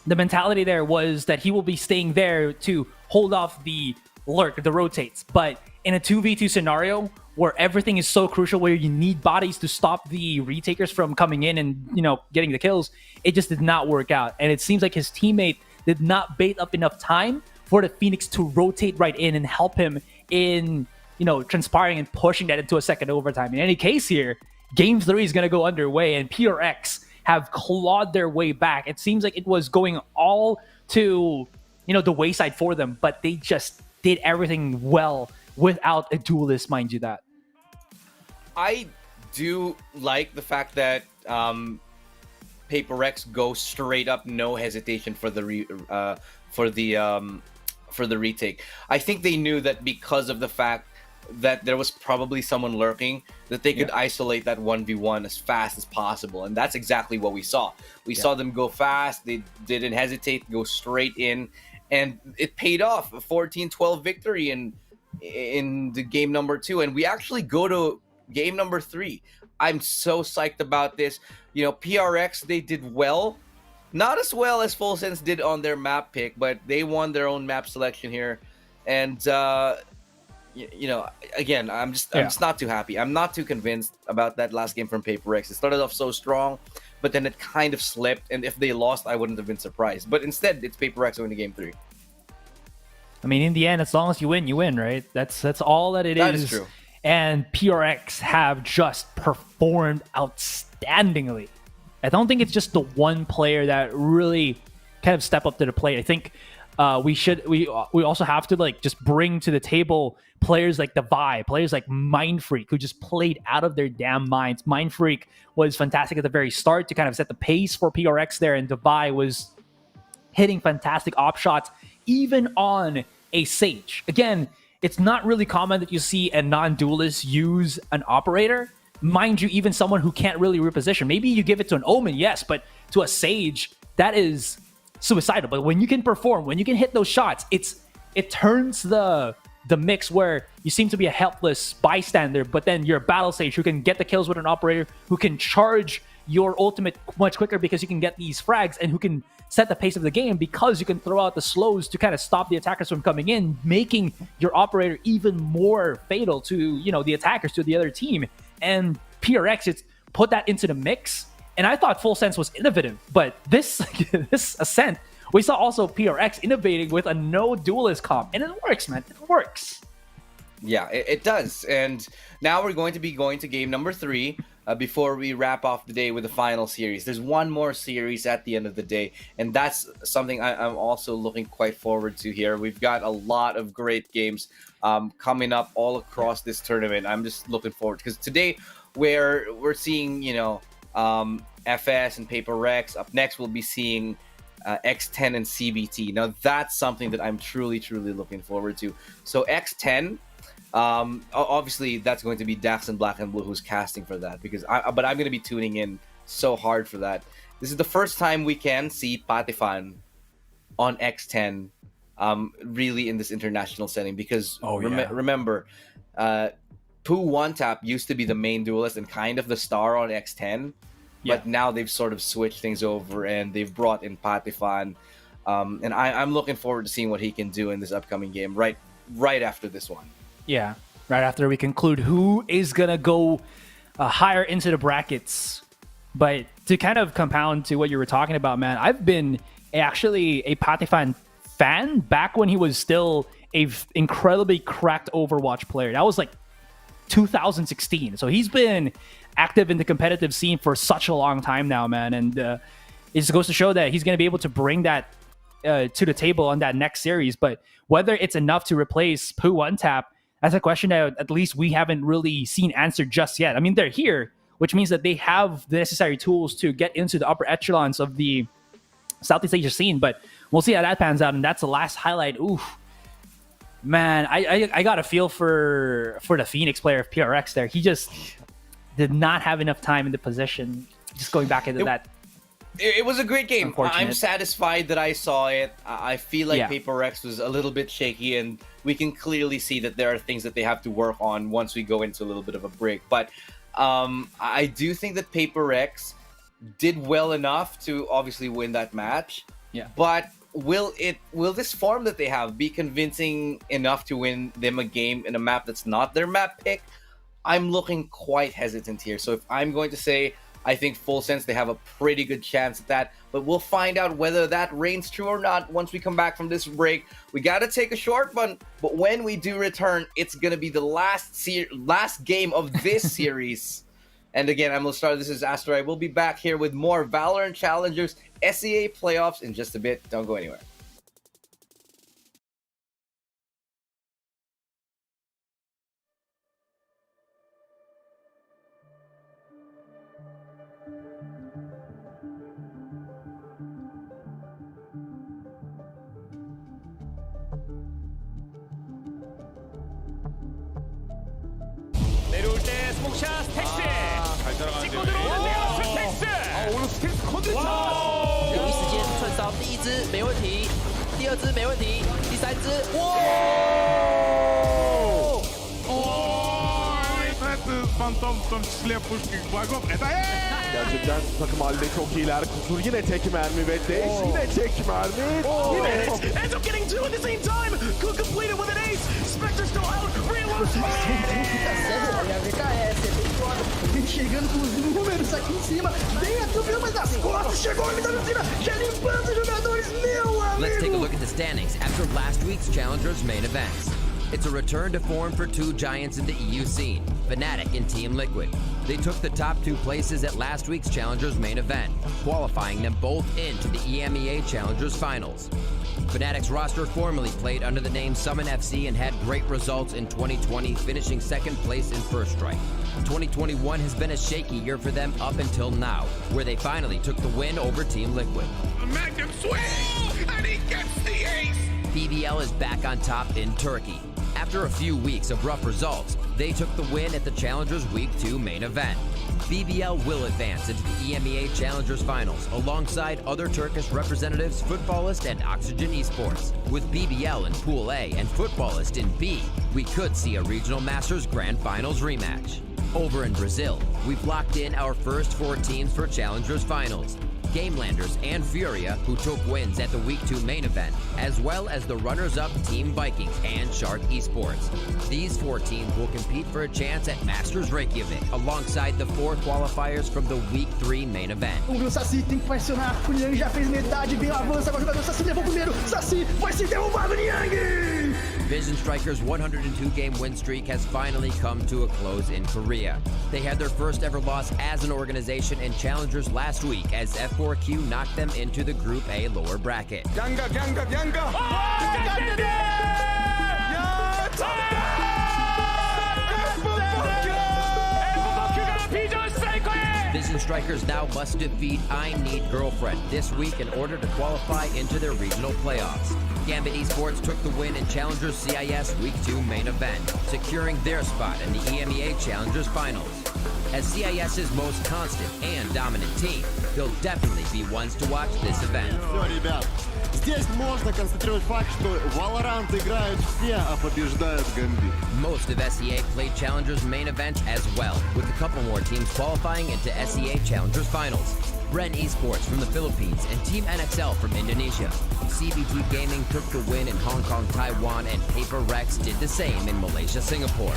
mentality there was that he will be staying there to hold off the lurk, the rotates. But in a 2v2 scenario where everything is so crucial, where you need bodies to stop the retakers from coming in and, you know, getting the kills, it just did not work out. And it seems like his teammate did not bait up enough time for the Phoenix to rotate right in and help him in, you know, transpiring and pushing that into a second overtime. In any case here, Game 3 is going to go underway, and PRX have clawed their way back. It seems like it was going all to, you know, the wayside for them, but they just did everything well without a duelist, mind you that. I do like the fact that Paper Rex goes straight up, no hesitation for the retake. I think they knew that because of the fact that there was probably someone lurking, that they could isolate that 1v1 as fast as possible, and that's exactly what we saw. We saw them go fast. They didn't hesitate, go straight in, and it paid off. A 14-12 victory in the game number 2, and we actually go to game number 3. I'm so psyched about this. You know, PRX, they did well. Not as well as Full Sense did on their map pick, but they won their own map selection here. And, you know, again, I'm just not too happy. I'm not too convinced about that last game from Paper Rex. It started off so strong, but then it kind of slipped. And if they lost, I wouldn't have been surprised. But instead, it's Paper Rex winning game 3. I mean, in the end, as long as you win, right? That's all that it is. That is true. And PRX have just performed outstandingly. I don't think it's just the one player that really kind of stepped up to the plate. I think we also have to like just bring to the table players like Divide, players like Mind Freak, who just played out of their damn minds. Mind Freak was fantastic at the very start to kind of set the pace for PRX there, and Divide was hitting fantastic op shots even on a Sage. Again, it's not really common that you see a non-duelist use an operator. Mind you, even someone who can't really reposition. Maybe you give it to an Omen, yes, but to a Sage, that is suicidal. But when you can perform, when you can hit those shots, it turns the mix where you seem to be a helpless bystander, but then you're a battle Sage who can get the kills with an operator, who can charge your ultimate much quicker because you can get these frags, and who can set the pace of the game because you can throw out the slows to kind of stop the attackers from coming in, making your operator even more fatal to, you know, the attackers, to the other team. And PRX, it's put that into the mix. And I thought Full Sense was innovative, but this Ascent, we saw also PRX innovating with a no duelist comp, and it works, man. It works. Yeah, it does. And now we're going to be going to game number 3 before we wrap off the day with the final series. There's one more series at the end of the day, and that's something I'm also looking quite forward to here. We've got a lot of great games coming up all across this tournament. I'm just looking forward, because today we're seeing, you know, FS and Paper Rex. Up next, we'll be seeing X10 and CBT. Now, that's something that I'm truly looking forward to. So X10, obviously that's going to be Dax and Black and Blue who's casting for that, but I'm going to be tuning in so hard for that. This is the first time we can see Patifan on X10 really in this international setting because yeah. remember, Pooh One Tap used to be the main duelist and kind of the star on X10, but now they've sort of switched things over and they've brought in Patifan, and I'm looking forward to seeing what he can do in this upcoming game right after this one. Yeah, right after we conclude who is gonna go higher into the brackets. But to kind of compound to what you were talking about, man, I've been actually a Patifan fan back when he was still a incredibly cracked Overwatch player. That was like 2016. So he's been active in the competitive scene for such a long time now, man. And it just goes to show that he's going to be able to bring that to the table on that next series. But whether it's enough to replace Pooh One Tap, that's a question that at least we haven't really seen answered just yet. I mean, they're here, which means that they have the necessary tools to get into the upper echelons of the Southeast Asia scene, but we'll see how that pans out. And that's the last highlight. Oof, man, I got a feel for the Phoenix player of PRX there. He just did not have enough time in the position. Just going back into that. It was a great game. I'm satisfied that I saw it. I feel like Paper X was a little bit shaky, and we can clearly see that there are things that they have to work on once we go into a little bit of a break. But I do think that Paper X did well enough to obviously win that match. Yeah. But will this form that they have be convincing enough to win them a game in a map that's not their map pick? I'm looking quite hesitant here. So if I'm going to say, I think full sense they have a pretty good chance at that, but we'll find out whether that reigns true or not once we come back from this break. We got to take a short one, but when we do return, it's going to be the last game of this series. And again, I'm Star. This is Asteroid. We'll be back here with more Valorant Challengers SEA Playoffs in just a bit. Don't go anywhere. 내려올 때 스모크샷 스택스 찍고 들어오는데요 스택스 오늘 스택스 컨텐츠 有一时间串烧第一支没问题，第二支没问题，第三支哇！ Fantom slår pushking bakom. Gerçekten takım halinde çok iyiler. Kusur yine tek mermi ve Dex yine tek mermi. Yine ends up getting two at the same time. Could complete it with an ace. Spectre still out. Reload. Vem chegando com os números aqui em cima. Vem atropelando, mas das costas. Chegou a vida cima. Já limpando os jogadores, meu amigo. Let's take a look at the standings after last week's Challengers main events. It's a return to form for two giants in the EU scene, Fnatic and Team Liquid. They took the top two places at last week's Challengers main event, qualifying them both into the EMEA Challengers finals. Fnatic's roster formerly played under the name Summon FC and had great results in 2020, finishing second place in First Strike. 2021 has been a shaky year for them up until now, where they finally took the win over Team Liquid. Magnum swing, and he gets the ace. PPGL is back on top in Turkey. After a few weeks of rough results, they took the win at the Challengers Week 2 main event. BBL will advance into the EMEA Challengers Finals alongside other Turkish representatives, Footballist and Oxygen Esports. With BBL in Pool A and Footballist in B, we could see a Regional Masters Grand Finals rematch. Over in Brazil, we've locked in our first four teams for Challengers Finals. Gamelanders and Furia, who took wins at the Week 2 main event, as well as the runners-up Team Vikings and Shark Esports. These four teams will compete for a chance at Masters Reykjavik, alongside the four qualifiers from the Week 3 main event. Vamos ver o Saci, tem que pressionar. O Niang já fez metade, bem avança agora o jogador. Saci levou o primeiro. Saci vai ser derrubado, Niang! Vision Strikers' 102-game win streak has finally come to a close in Korea. They had their first ever loss as an organization in Challengers last week as F4Q knocked them into the Group A lower bracket. Yanga. Vision Strikers now must defeat I Need Girlfriend this week in order to qualify into their regional playoffs. Gambit Esports took the win in Challengers CIS Week 2 main event, securing their spot in the EMEA Challengers Finals. As CIS's most constant and dominant team, they'll definitely be ones to watch this event. Здесь можно констатировать факт, что Valorant играют все, а побеждает Гамбит. Most of SEA played Challengers main event as well, with a couple more teams qualifying into SEA Challengers Finals. Bren Esports from the Philippines and Team NXL from Indonesia. CBT Gaming took the win in Hong Kong, Taiwan, and Paper Rex did the same in Malaysia, Singapore.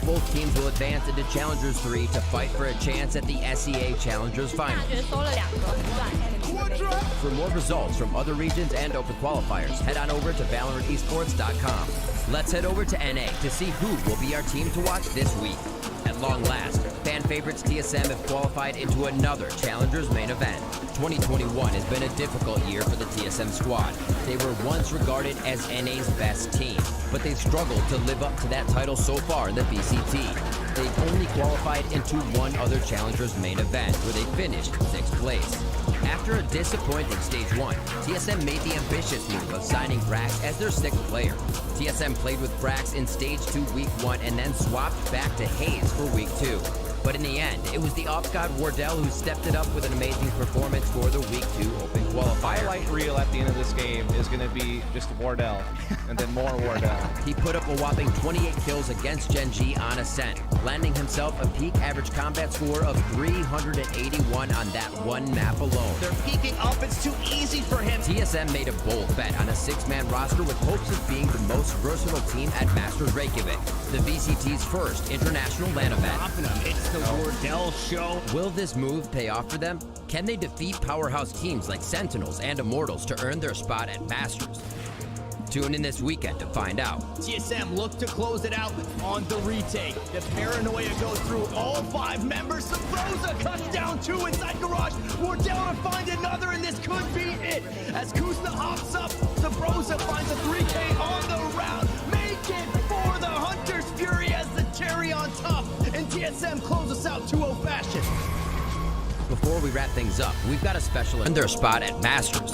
Both teams will advance into Challengers 3 to fight for a chance at the SEA Challengers Finals. For more results from other regions and open qualifiers, head on over to ValorantEsports.com. Let's head over to NA to see who will be our team to watch this week. At long last, fan favorites TSM have qualified into another Challengers main event. 2021 has been a difficult year for the TSM squad. They were once regarded as NA's best team, but they've struggled to live up to that title so far in the VCT. They've only qualified into one other Challengers main event, where they finished 6th place. After a disappointing Stage 1, TSM made the ambitious move of signing Brax as their 6th player. TSM played with Brax in Stage 2 Week 1 and then swapped back to Hayes for Week 2. But in the end, it was the off god Wardell who stepped it up with an amazing performance for the Week 2 Open qualifier. Highlight reel at the end of this game is going to be just Wardell, and then more Wardell. He put up a whopping 28 kills against Gen G on Ascent, landing himself a peak average combat score of 381 on that one map alone. They're peeking up, it's too easy for him. TSM made a bold bet on a 6-man roster with hopes of being the most versatile team at Masters Reykjavik, the VCT's first international LAN event. It's the Wardell show. Will this move pay off for them? Can they defeat powerhouse teams like Sentinels and Immortals to earn their spot at Masters? Tune in this weekend to find out. TSM look to close it out on the retake. The paranoia goes through all 5 members. Sabrosa cuts down 2 inside garage. Wardell to find another, and this could be it. As Kuzna hops up, Sabrosa finds a 3K on the round. Make it for the Hunter's Fury as the cherry on top. And TSM closes out 2-0 fashion. Before we wrap things up, we've got a special in their spot at Masters.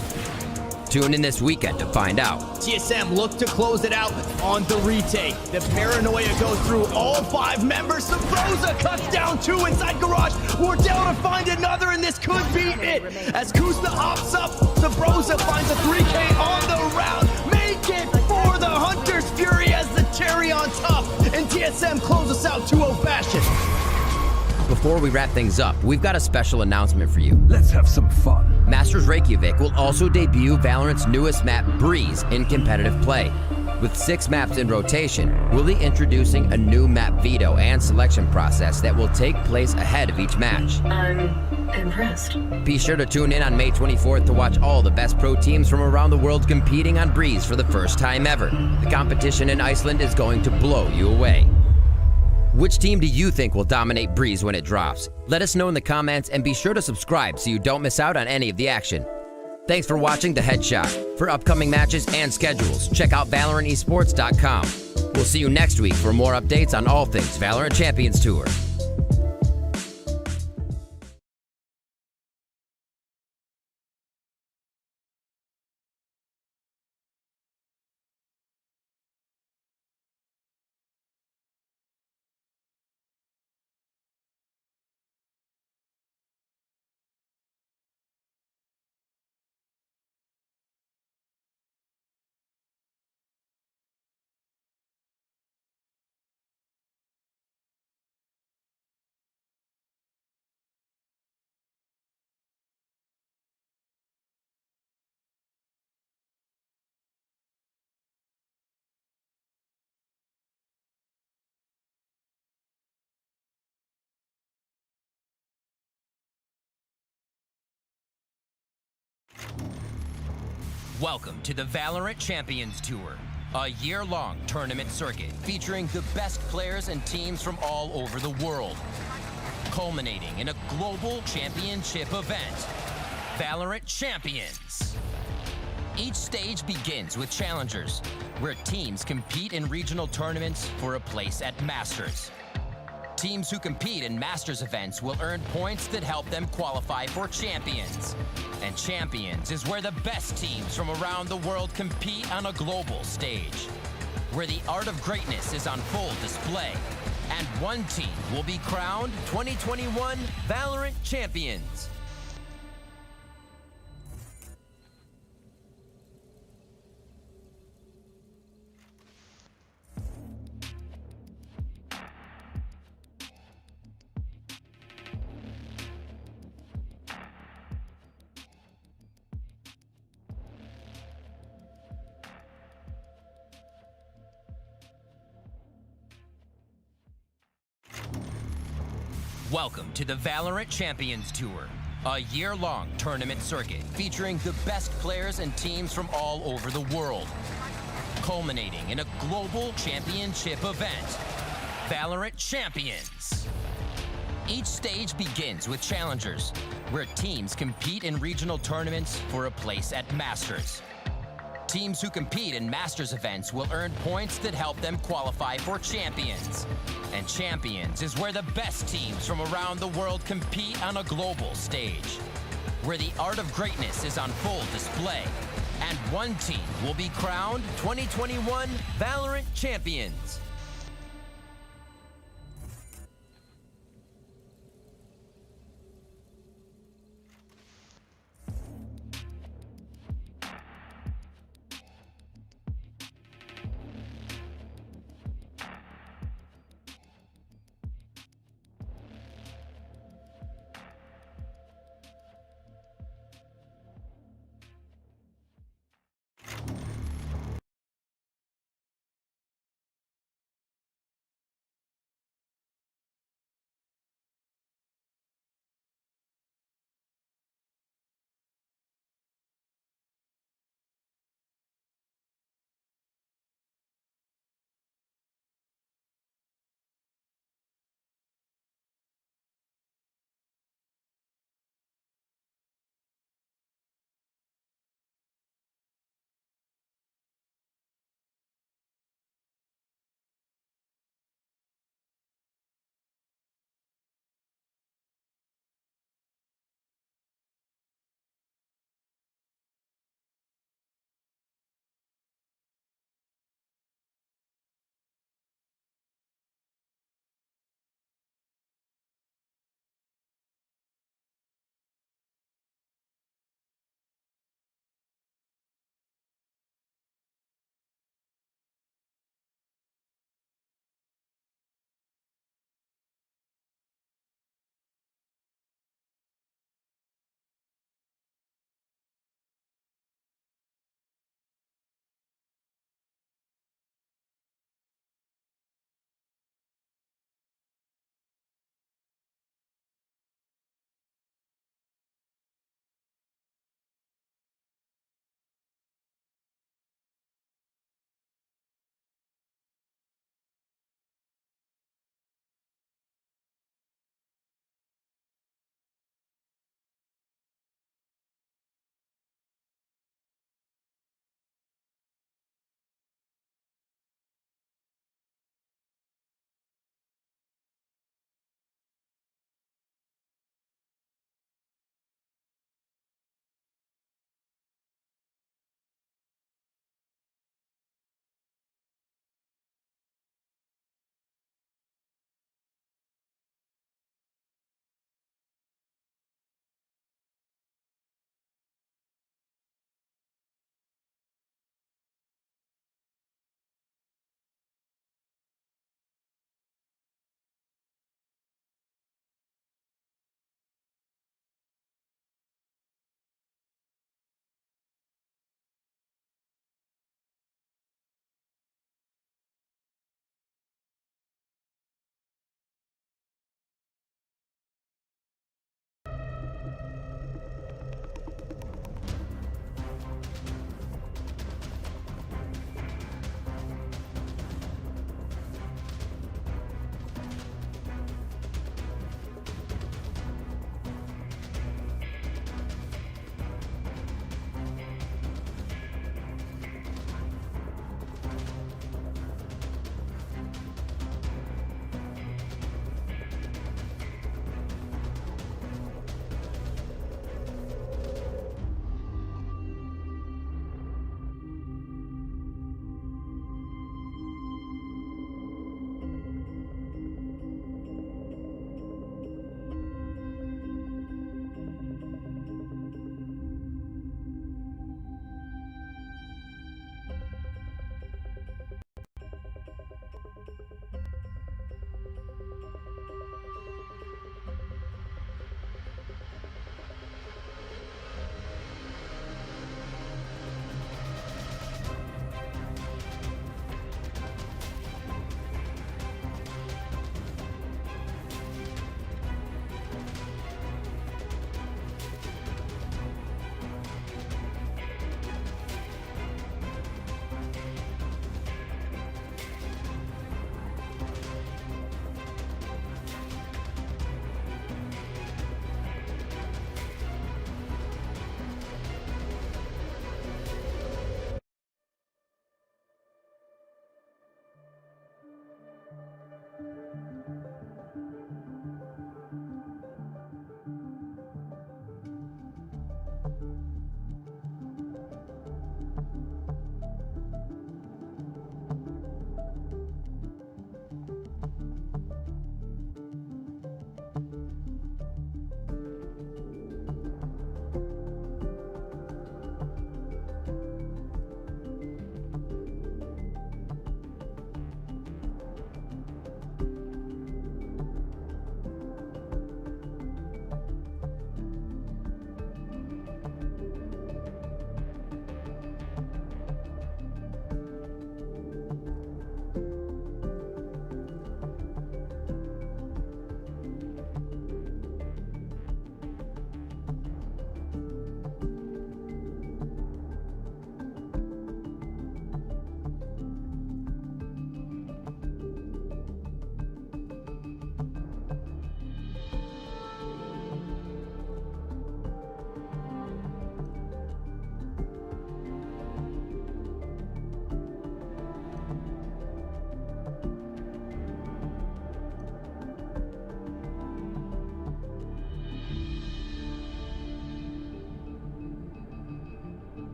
Tune in this weekend to find out. TSM look to close it out on the retake. The paranoia goes through all 5 members. Sabrosa cuts down 2 inside garage. Wardell to find another, and this could be it. As Kuzna hops up, Sabrosa finds a 3K on the round. Make it for the Hunter's Fury as the cherry on top. And TSM closes out 2-0 fashion. Before we wrap things up, we've got a special announcement for you. Let's have some fun. Masters Reykjavik will also debut Valorant's newest map, Breeze, in competitive play. With 6 maps in rotation, we'll be introducing a new map veto and selection process that will take place ahead of each match. I'm impressed. Be sure to tune in on May 24th to watch all the best pro teams from around the world competing on Breeze for the first time ever. The competition in Iceland is going to blow you away. Which team do you think will dominate Breeze when it drops? Let us know in the comments, and be sure to subscribe so you don't miss out on any of the action. Thanks for watching The Headshot. For upcoming matches and schedules, check out ValorantEsports.com. We'll see you next week for more updates on all things Valorant Champions Tour. Welcome to the Valorant Champions Tour, a year-long tournament circuit featuring the best players and teams from all over the world, culminating in a global championship event, Valorant Champions. Each stage begins with Challengers, where teams compete in regional tournaments for a place at Masters. Teams who compete in Masters events will earn points that help them qualify for Champions. And Champions is where the best teams from around the world compete on a global stage, where the art of greatness is on full display. And one team will be crowned 2021 Valorant Champions. Welcome to the Valorant Champions Tour, a year-long tournament circuit featuring the best players and teams from all over the world, culminating in a global championship event, Valorant Champions. Each stage begins with Challengers, where teams compete in regional tournaments for a place at Masters. Teams who compete in Masters events will earn points that help them qualify for Champions. And Champions is where the best teams from around the world compete on a global stage, where the art of greatness is on full display. And one team will be crowned 2021 Valorant Champions.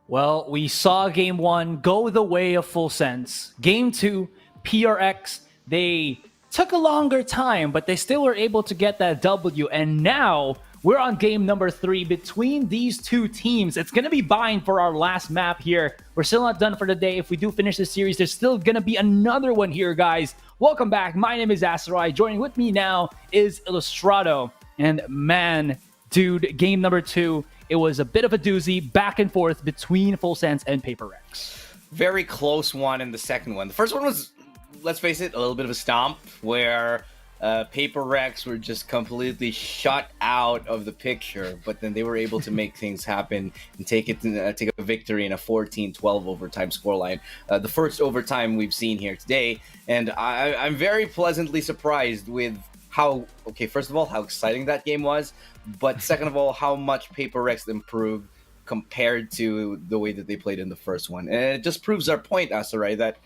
Well, we saw game one go the way of Full Sense. Game two, PRX, they took a longer time, but they still were able to get that W. And now we're on game number 3 between these two teams. It's going to be bind for our last map here. We're still not done for the day. If we do finish this series, there's still going to be another one here, guys. Welcome back. My name is Asarai. Joining with me now is Illustrado. And man, dude, game number 2, it was a bit of a doozy, back and forth between Full Sense and Paper Rex. Very close one in the second one. The first one was, let's face it, a little bit of a stomp where Paper Rex were just completely shut out of the picture, but then they were able to make things happen and take a victory in a 14-12 overtime scoreline. The first overtime we've seen here today, and I'm very pleasantly surprised with how, okay, first of all, how exciting that game was, but second of all, how much Paper Rex improved compared to the way that they played in the first one. And it just proves our point, Asarai, that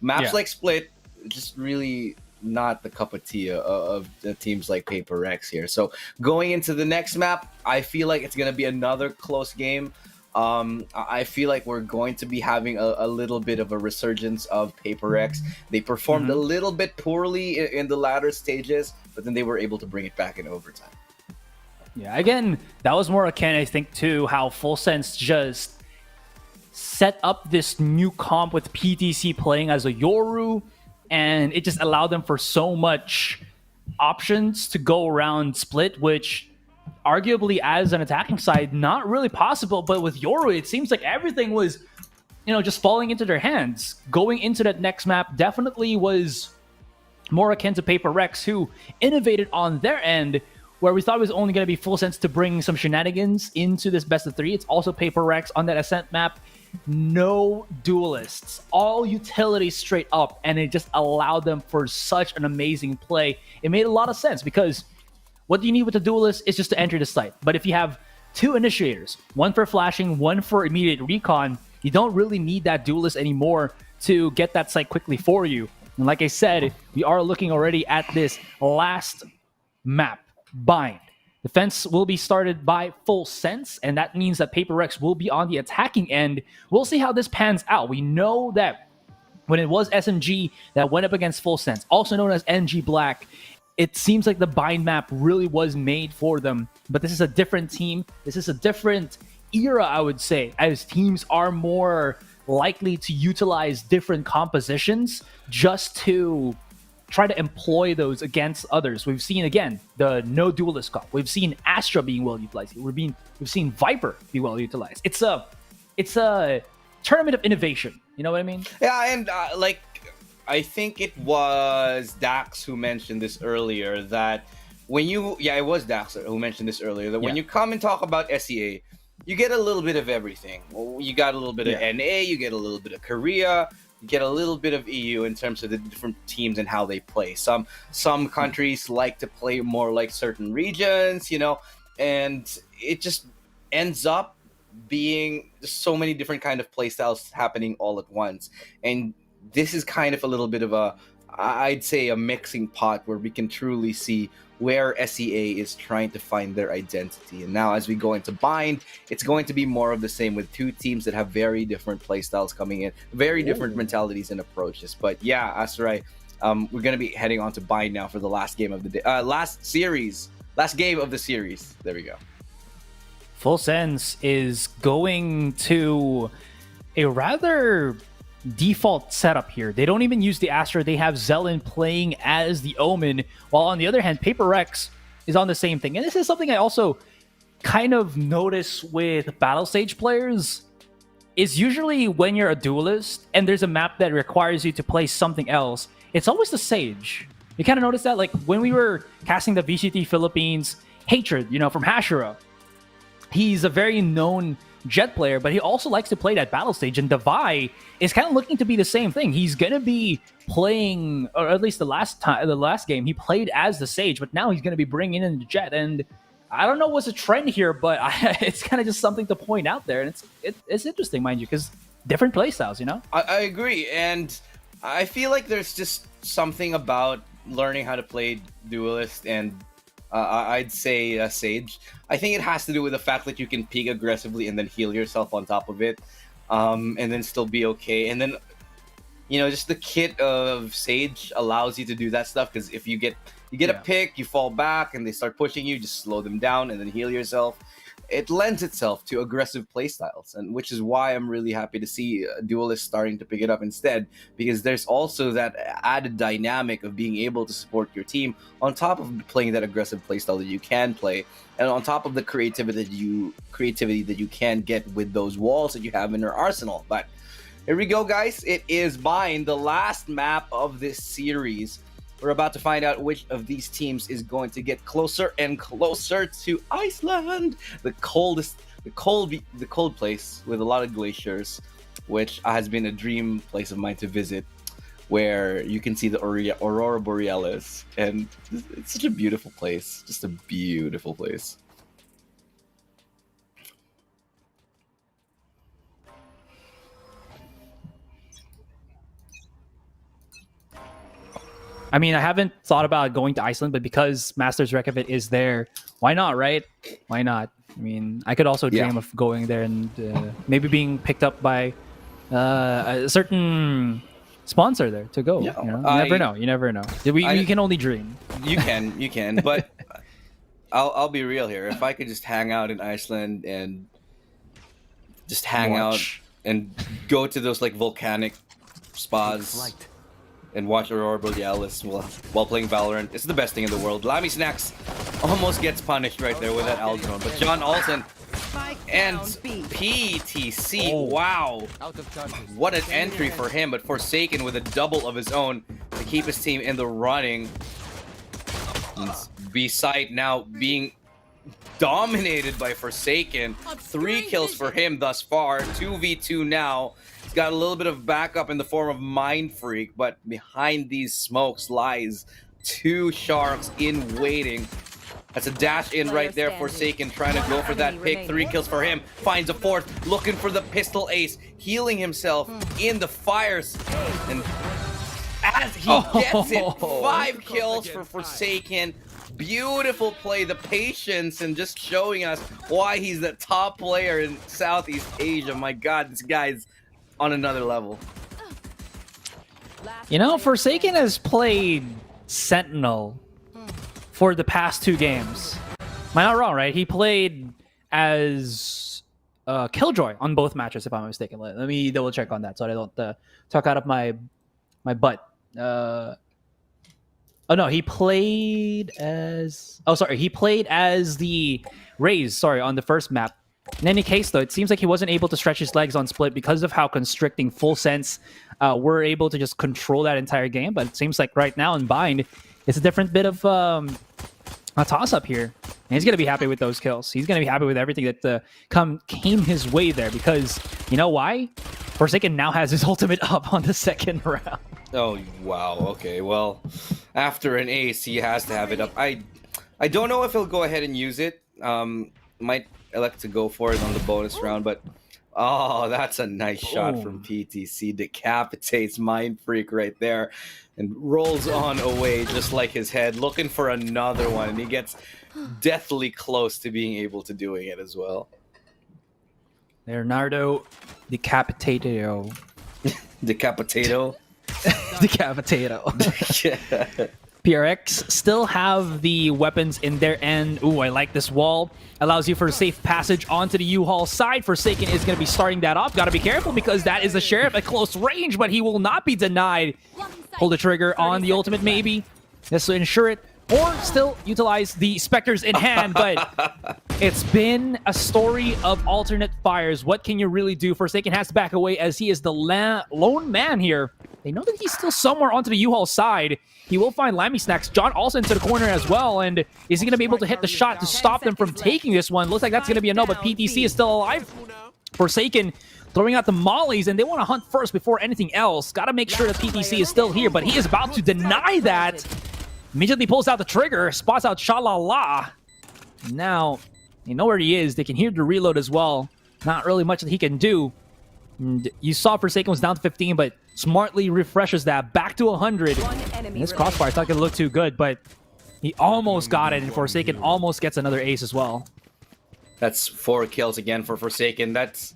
maps like Split just really not the cup of tea of the teams like Paper Rex here. So going into the next map, I feel like it's going to be another close game. I feel like we're going to be having a little bit of a resurgence of Paper Rex. They performed a little bit poorly in the latter stages, but then they were able to bring it back in overtime. Yeah, again, that was more akin, I think, to how Full Sense just set up this new comp with PTC playing as a Yoru, and it just allowed them for so much options to go around Split, which arguably as an attacking side, not really possible. But with Yoru, it seems like everything was, just falling into their hands. Going into that next map definitely was more akin to Paper Rex, who innovated on their end, where we thought it was only going to be Full Sense to bring some shenanigans into this best of 3. It's also Paper Rex on that Ascent map. No duelists, all utilities straight up, and it just allowed them for such an amazing play. It made a lot of sense because what you need with the duelist is just to enter the site. But if you have 2 initiators, one for flashing, one for immediate recon, you don't really need that duelist anymore to get that site quickly for you. And like I said, we are looking already at this last map, Bind. Defense will be started by Full Sense, and that means that Paper Rex will be on the attacking end. We'll see how this pans out. We know that when it was SMG that went up against Full Sense, also known as NG Black, it seems like the Bind map really was made for them. But this is a different team. This is a different era, I would say, as teams are more likely to utilize different compositions just to try to employ those against others. We've seen, again, the no duelist comp. We've seen Astra being well utilized. We've seen Viper be well utilized. It's a tournament of innovation. You know what I mean? Yeah, and I think it was Dax who mentioned this earlier, that it was Dax who mentioned this earlier, that when you come and talk about SEA, you get a little bit of everything. You got a little bit of NA, you get a little bit of Korea, you get a little bit of EU in terms of the different teams and how they play. Some countries like to play more like certain regions, and it just ends up being so many different kind of play styles happening all at once. And this is kind of a little bit of I'd say a mixing pot where we can truly see where SEA is trying to find their identity. And now as we go into Bind, it's going to be more of the same with 2 teams that have very different play styles coming in, very different mentalities and approaches. But yeah, Asarai, we're going to be heading on to Bind now for the last game of the day, last game of the series. There we go. Full Sense is going to a rather default setup here. They don't even use the Astra. They have Zelen playing as the Omen, while on the other hand, Paper Rex is on the same thing. And this is something I also kind of notice with battle stage players, is usually when you're a duelist and there's a map that requires you to play something else, it's always the Sage. You kind of notice that, like when we were casting the VCT Philippines Hatred, from Hashira, he's a very known Jet player, but he also likes to play that battle stage, and Devi is kind of looking to be the same thing. He's gonna be playing, or at least the last game he played as the Sage, but now he's gonna be bringing in the Jet, and I don't know what's a trend here, but it's kind of just something to point out there, and it's interesting, mind you, because different play styles, I agree, and I feel like there's just something about learning how to play duelist and I'd say Sage. I think it has to do with the fact that you can peek aggressively and then heal yourself on top of it, and then still be okay. And then, just the kit of Sage allows you to do that stuff, because if you get a pick, you fall back, and they start pushing you, just slow them down and then heal yourself. It lends itself to aggressive playstyles, and which is why I'm really happy to see duelists starting to pick it up instead, because there's also that added dynamic of being able to support your team on top of playing that aggressive playstyle that you can play, and on top of the creativity that you can get with those walls that you have in your arsenal. But here we go, guys. It is Bind, the last map of this series. we're about to find out which of these teams is going to get closer and closer to Iceland, the cold place with a lot of glaciers, which has been a dream place of mine to visit, where you can see the Aurora Borealis, and it's such a beautiful place, just a beautiful place. I mean, I haven't thought about going to Iceland, but because Masters Reykjavik is there, why not, right? Why not? I mean, I could also dream of going there and maybe being picked up by a certain sponsor there to go. Yeah, you never know. You never know. We can only dream. You can, but I'll be real here. If I could just hang out in Iceland and just hang out and go to those like volcanic spas and watch Aurora Borealis while playing Valorant, it's the best thing in the world. Lammy Snacks almost gets punished right there with that Aldron, but John Alton and PTC, wow, what an entry for him, but Forsaken with a double of his own to keep his team in the running. B-side now being dominated by Forsaken. 3 kills for him thus far, 2v2 now. He's got a little bit of backup in the form of Mind Freak, but behind these smokes lies 2 sharks in waiting. That's a dash in right there. Forsaken trying to go for that pick. 3 kills for him. Finds a 4th, looking for the pistol ace, healing himself in the fires. And as he gets it, 5 kills for Forsaken. Beautiful play, the patience, and just showing us why he's the top player in Southeast Asia. My God, this guy's on another level. You know, Forsaken has played Sentinel for the past 2 games. Am I not wrong, right? He played as Killjoy on both matches, if I'm not mistaken. Let me double check on that so I don't talk out of my butt. Oh no, he played as... Oh, sorry. He played as the Raze, sorry, on the first map. In any case, though, it seems like he wasn't able to stretch his legs on Split because of how constricting Full Sense were able to just control that entire game. But it seems like right now in Bind, it's a different bit of a toss-up here. And he's going to be happy with those kills. He's going to be happy with everything that came his way there because, you know why? Forsaken now has his ultimate up on the 2nd round. Oh, wow. Okay, well, after an ace, he has to have it up. I don't know if he'll go ahead and use it. Might elect to go for it on the bonus round, but oh, that's a nice shot from PTC. Decapitates Mind Freak right there and rolls on away just like his head, looking for another one, and he gets deathly close to being able to doing it as well. Leonardo Decapitato. Decapitato? Decapitato. Yeah. PRX still have the weapons in their end. Ooh, I like this wall. Allows you for a safe passage onto the U-Haul side. Forsaken is going to be starting that off. Got to be careful because that is the Sheriff at close range, but he will not be denied. Pull the trigger on the ultimate, maybe. This will ensure it. Or still utilize the Spectres in hand, but it's been a story of alternate fires. What can you really do? Forsaken has to back away as he is the lone man here. They know that he's still somewhere onto the U-Haul side. He will find Lammy Snacks. John also into the corner as well, and is he going to be able to hit the shot to stop them from taking this one? Looks like that's going to be a no, but PTC is still alive. Forsaken throwing out the mollies, and they want to hunt first before anything else. Got to make sure that PTC is still here, but he is about to deny that. Immediately pulls out the trigger, spots out Shalala. Now, they know where he is. They can hear the reload as well. Not really much that he can do. And you saw Forsaken was down to 15, but smartly refreshes that back to 100. And this crossfire is not going to look too good, but he almost got it, and Forsaken almost gets another ace as well. That's 4 kills again for Forsaken. That's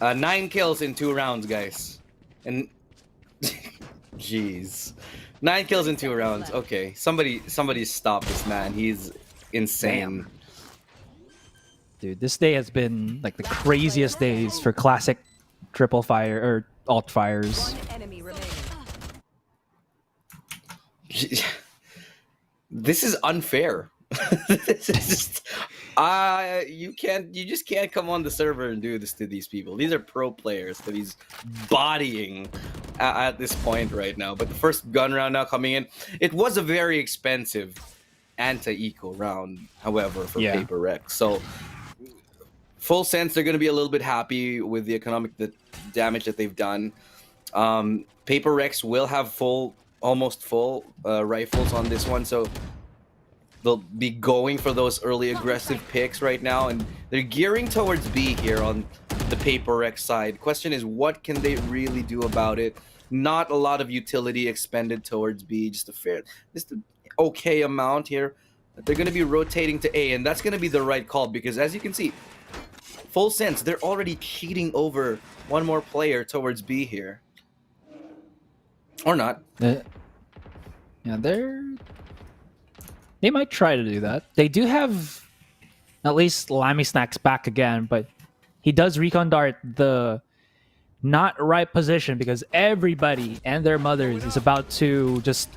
9 kills in 2 rounds, guys. And jeez. 9 kills in 2 rounds. Okay, somebody stop this man. He's insane. Dude, this day has been like the craziest days for classic triple fire or alt fires. This is unfair. This is just you just can't come on the server and do this to these people. These are pro players that he's bodying at this point right now. But the first gun round now coming in, it was a very expensive anti-eco round, however, for Paper Rex. So full sense, they're going to be a little bit happy with the economic damage that they've done. Paper Rex will have almost full rifles on this one, so they'll be going for those early aggressive picks right now, and they're gearing towards B here on the Paper Rex side. Question is, what can they really do about it? Not a lot of utility expended towards B, just an okay amount here. But they're going to be rotating to A, and that's going to be the right call, because as you can see, full sense, they're already cheating over one more player towards B here. Or not. Yeah, they might try to do that. They do have at least Lammy Snacks back again, but he does recon dart the not right position because everybody and their mothers is about to just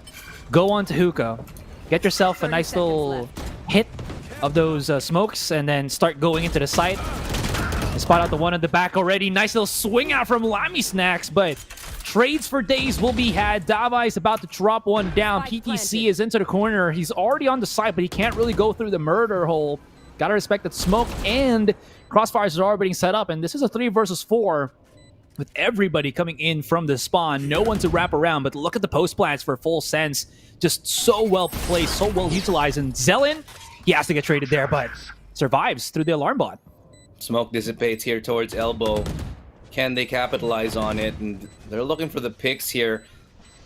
go on to hookah, get yourself a nice little hit of those smokes, and then start going into the site. I spot out the one in the back already. Nice little swing out from Lammy Snacks, but trades for days will be had. Davai is about to drop one down. PTC is into the corner. He's already on the side, but he can't really go through the murder hole. Gotta respect that smoke and crossfires are already being set up, and this is a 3 versus 4 with everybody coming in from the spawn. No one to wrap around, but look at the post plants for full sense. Just so well placed, so well utilized. And Zelen, he has to get traded there, but survives through the alarm bot. Smoke dissipates here towards elbow. Can they capitalize on it? And they're looking for the picks here.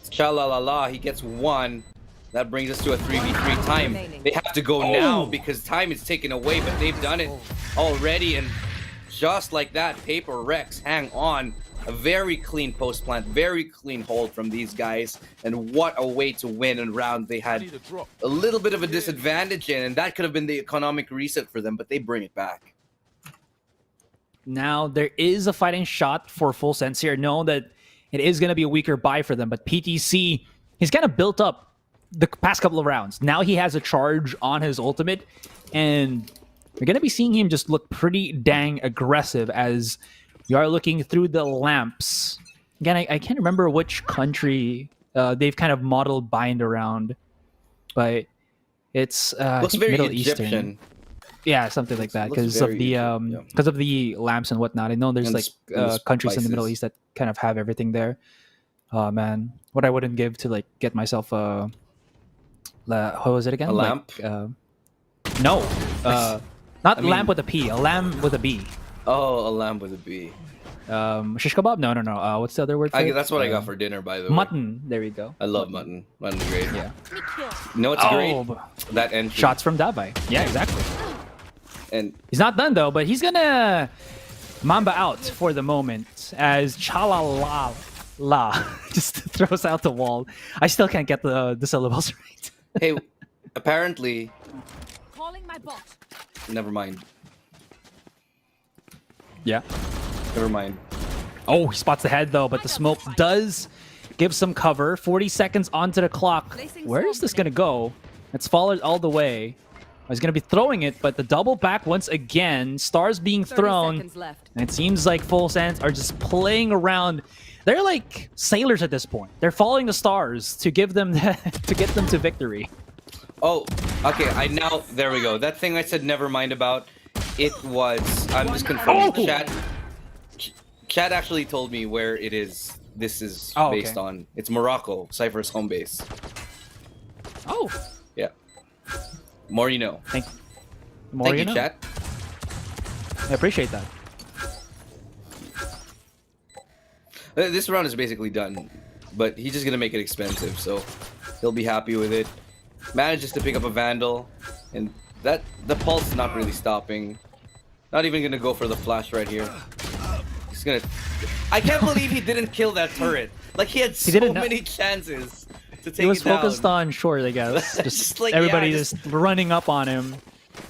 Cha-la-la-la, he gets one. That brings us to a 3v3 time. They have to go now because time is taken away, but they've done it already. And just like that, Paper Rex hang on. A very clean post plant, very clean hold from these guys. And what a way to win a round they had a little bit of a disadvantage in. And that could have been the economic reset for them, but they bring it back. Now, there is a fighting shot for full sense here. Know that it is going to be a weaker buy for them, but PTC, he's kind of built up the past couple of rounds. Now he has a charge on his ultimate, and you're going to be seeing him just look pretty dang aggressive as you are looking through the lamps. Again, I can't remember which country they've kind of modeled bind around, but it's looks very Middle Egyptian. Eastern. Yeah, something like that because of the lamps and whatnot. I know there's like countries in the Middle East that kind of have everything there. Oh man, what I wouldn't give to like get myself a what was it again? A lamp? No, not lamp with a P. A lamb with a B. Oh, a lamb with a B. Shish kebab? No. What's the other word for it? That's what I got for dinner, by the way. Mutton. There we go. I love mutton. Mutton's great. Yeah. No, it's great. That entry. Shots from Davai. Yeah, exactly. And he's not done though, but he's gonna Mamba out for the moment as Chala La just throws out the wall. I still can't get the syllables right. Hey, apparently. Calling my bot. Never mind. Yeah. Never mind. Oh, he spots the head though, but the smoke does give some cover. 40 seconds onto the clock. Where is this gonna go? It's followed all the way. He's going to be throwing it, but the double back once again. Stars being thrown. And it seems like Full Sense are just playing around. They're like sailors at this point. They're following the stars to give them to get them to victory. Oh, okay. There we go. That thing I said never mind about. It was. I'm just confirming. Chat actually told me where it is. This is based on. It's Morocco. Cypher's home base. Oh. Yeah. More you know. Thank you, chat. I appreciate that. This round is basically done, but he's just gonna make it expensive, so he'll be happy with it. Manages to pick up a Vandal, and the pulse is not really stopping. Not even gonna go for the flash right here. He's gonna. I can't believe he didn't kill that turret. Like he had so many chances. He was focused on short, I guess. Just like, everybody just running up on him.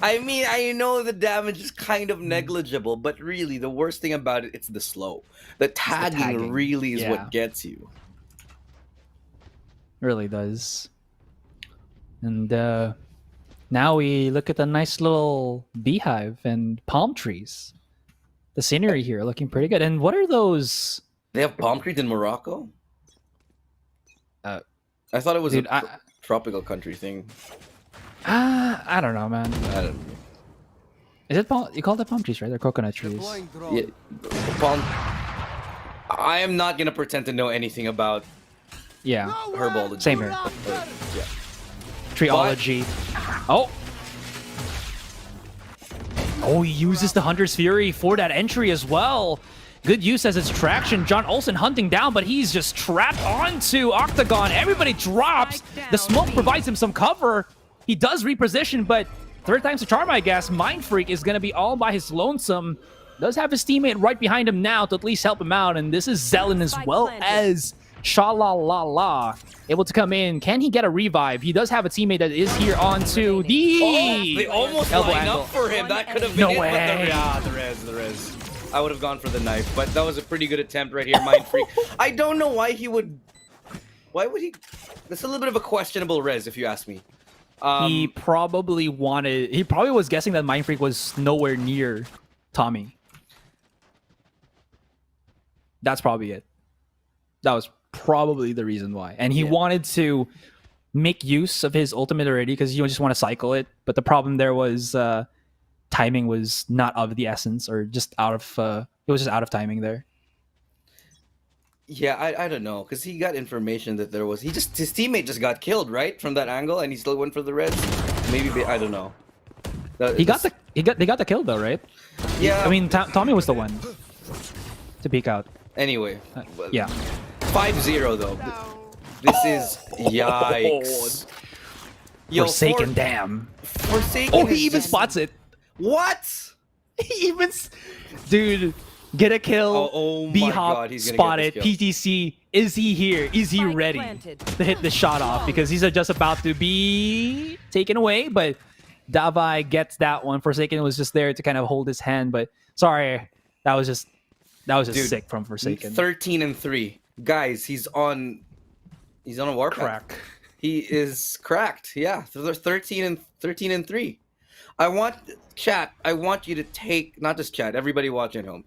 I mean, I know the damage is kind of negligible, but really, the worst thing about it, it's the slow. The tagging really is what gets you. Really does. And now we look at the nice little beehive and palm trees. The scenery here looking pretty good. And what are those? They have palm trees in Morocco? I thought it was Dude, a tropical country thing. I don't know, man. I don't know. Is it palm? You call it palm trees, right? They're coconut trees. Yeah, palm. I am not gonna pretend to know anything about Yeah. herbology. Same here. Yeah. Treeology. Oh. Oh, he uses the Hunter's Fury for that entry as well. Good use as its traction. John Olsen hunting down, but he's just trapped onto Octagon. Everybody drops. The smoke provides him some cover. He does reposition, but third time's a charm, I guess. Mind Freak is going to be all by his lonesome. Does have his teammate right behind him now to at least help him out. And this is Zelen as well as Sha-La-La-La able to come in. Can he get a revive? He does have a teammate that is here onto the... Oh, they almost elbow line angle. up for him. That could have been No it. way. But the res. I would have gone for the knife, but that was a pretty good attempt right here, Mind Freak. I don't know why he would... Why would he... That's a little bit of a questionable res, if you ask me. He probably wanted... He probably was guessing that Mind Freak was nowhere near Tommy. That's probably it. That was probably the reason why. And he wanted to make use of his ultimate already because you just want to cycle it. But the problem there was timing was not of the essence, or just out of... it was just out of timing there. Yeah, I don't know, because he got information that there was... His teammate just got killed, right? From that angle, and he still went for the reds. Maybe, I don't know. They got the kill though, right? Yeah. I mean, Tommy was the one to peek out. Anyway. Yeah. 5-0 though. This is yikes. Yo, Forsaken, damn. Forsaken. Oh, he even spots it. What? He even, dude, get a kill. Oh my B-Hop God, he's gonna spotted. get this kill. PTC, is he here? Is he ready to hit the shot off? Because he's just about to be taken away, but Davai gets that one. Forsaken was just there to kind of hold his hand, but sorry, that was just Dude, sick from Forsaken. 13-3, guys. He's on a warpath. Crack. He is cracked. Yeah, they're 13-3. I want you to take, not just chat, everybody watching at home,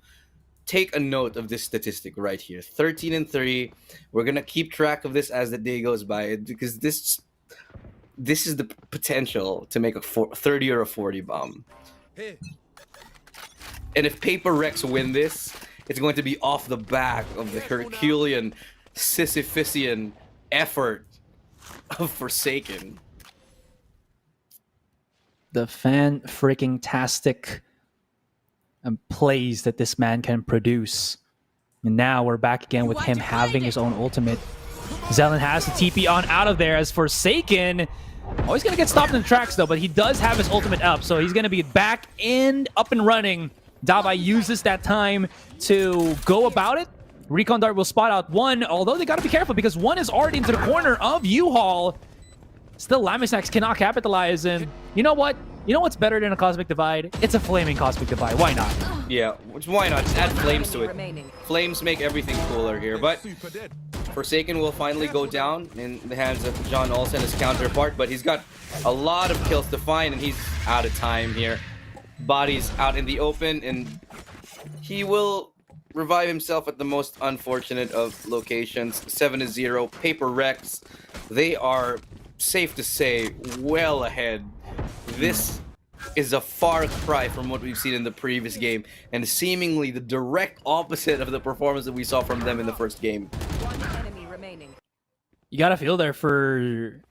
take a note of this statistic right here. 13-3. We're gonna keep track of this as the day goes by, because this is the potential to make a 30 or a 40 bomb. And if Paper Rex win this, it's going to be off the back of the Herculean, Sisyphusian effort of Forsaken. The fan-freaking-tastic plays that this man can produce. And now we're back again with him having his own ultimate. Zelen has the TP on out of there as Forsaken. Oh, he's going to get stopped in the tracks, though, but he does have his ultimate up, so he's going to be back and up and running. Davai uses that time to go about it. Recon Dart will spot out one, although they got to be careful because one is already into the corner of U-Haul. Still, Lamisax cannot capitalize, and you know what? You know what's better than a Cosmic Divide? It's a flaming Cosmic Divide. Why not? Yeah, why not? Just add flames to it. Flames make everything cooler here, but Forsaken will finally go down in the hands of John Olsen, his counterpart, but he's got a lot of kills to find, and he's out of time here. Body's out in the open, and he will revive himself at the most unfortunate of locations. 7-0, Paper Rex. They are, safe to say, well ahead. This is a far cry from what we've seen in the previous game, and seemingly the direct opposite of the performance that we saw from them in the first game. You gotta feel there for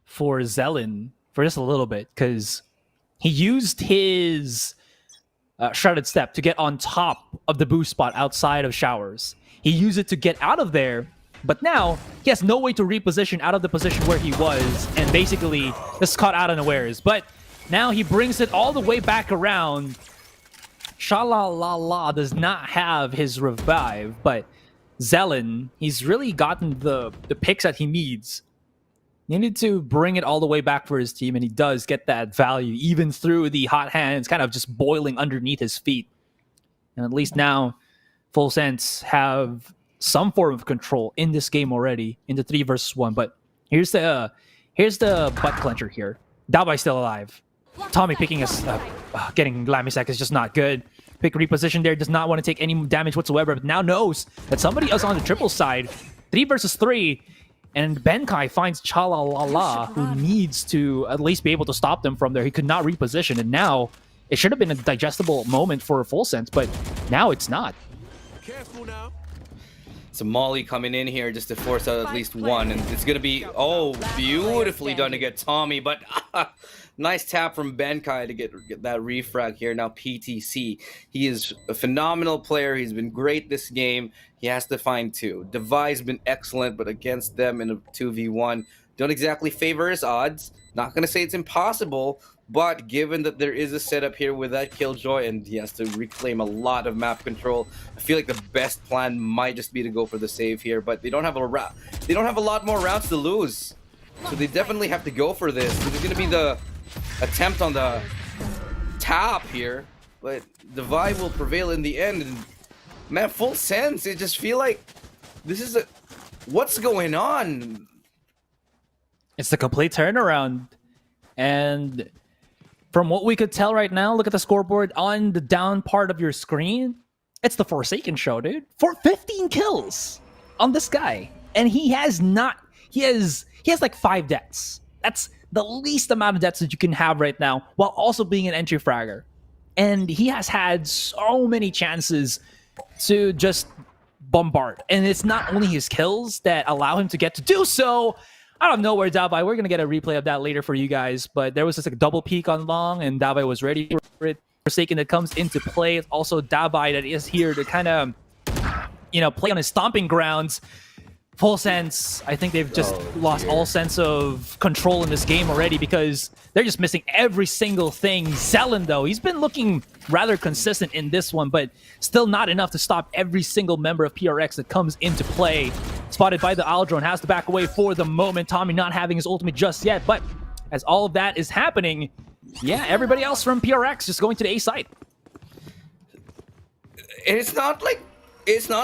Zelen for just a little bit, because he used his Shrouded Step to get on top of the boost spot outside of Showers. He used it to get out of there, but now he has no way to reposition out of the position where he was, and basically just caught out unawares. But now he brings it all the way back around. Sha-La-La-La does not have his revive, but Zelen, he's really gotten the picks that he needs. He needed to bring it all the way back for his team, and he does get that value, even through the hot hands kind of just boiling underneath his feet. And at least now, Full Sense have some form of control in this game already, in the 3 versus 1. But here's the butt clencher here. Davai's still alive. Tommy picking us up. Getting Lamisac is just not good. Pick reposition there, does not want to take any damage whatsoever, but now knows that somebody else on the triple side. 3 versus 3. And Benkai finds Chalalala, who needs to at least be able to stop them from there. He could not reposition, and now it should have been a digestible moment for Full Sense, but now it's not. Careful now. So Molly coming in here just to force out at least one, and it's gonna be beautifully done to get Tommy, but nice tap from Benkai to get that refrag here. Now PTC, he is a phenomenal player. He's been great this game. He has to find two. Devi's been excellent, but against them in a 2v1, don't exactly favor his odds. Not gonna say it's impossible, but given that there is a setup here with that Killjoy and he has to reclaim a lot of map control, I feel like the best plan might just be to go for the save here. But they don't have a lot more rounds to lose, so they definitely have to go for this. This is gonna be the attempt on the tap here, but Devi will prevail in the end. And man, Full Sense, it just feel like this is what's going on? It's the complete turnaround, and from what we could tell right now, look at the scoreboard on the down part of your screen. It's the Forsaken show, dude. For 15 kills on this guy. And he has like 5 deaths. That's the least amount of deaths that you can have right now, while also being an entry fragger. And he has had so many chances to just bombard. And it's not only his kills that allow him to get to do so. Out of nowhere, Davai, we're going to get a replay of that later for you guys, but there was just a double peek on long, and Davai was ready for it. Forsaken that comes into play. It's also Davai that is here to kind of, play on his stomping grounds. Full Sense, I think they've just lost all sense of control in this game already because they're just missing every single thing. Zelen, though, he's been looking rather consistent in this one, but still not enough to stop every single member of PRX that comes into play. Spotted by the Aldrone, has to back away for the moment. Tommy not having his ultimate just yet, but as all of that is happening, yeah, everybody else from PRX just going to the A side. It's not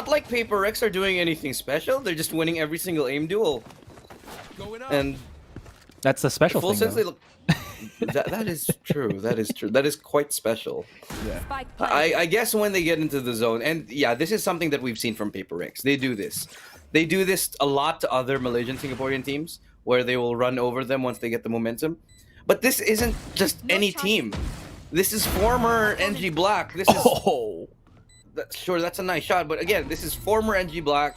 like Paper X are doing anything special. They're just winning every single aim duel. And that's the special Full thing. Sense, they look. that is true. That is true. That is quite special. Yeah. I guess when they get into the zone, and yeah, this is something that we've seen from Paper X. They do this. They do this a lot to other Malaysian Singaporean teams, where they will run over them once they get the momentum. But this isn't just any team. This is former NG Black. This is. Sure, that's a nice shot, but again, this is former NG Black.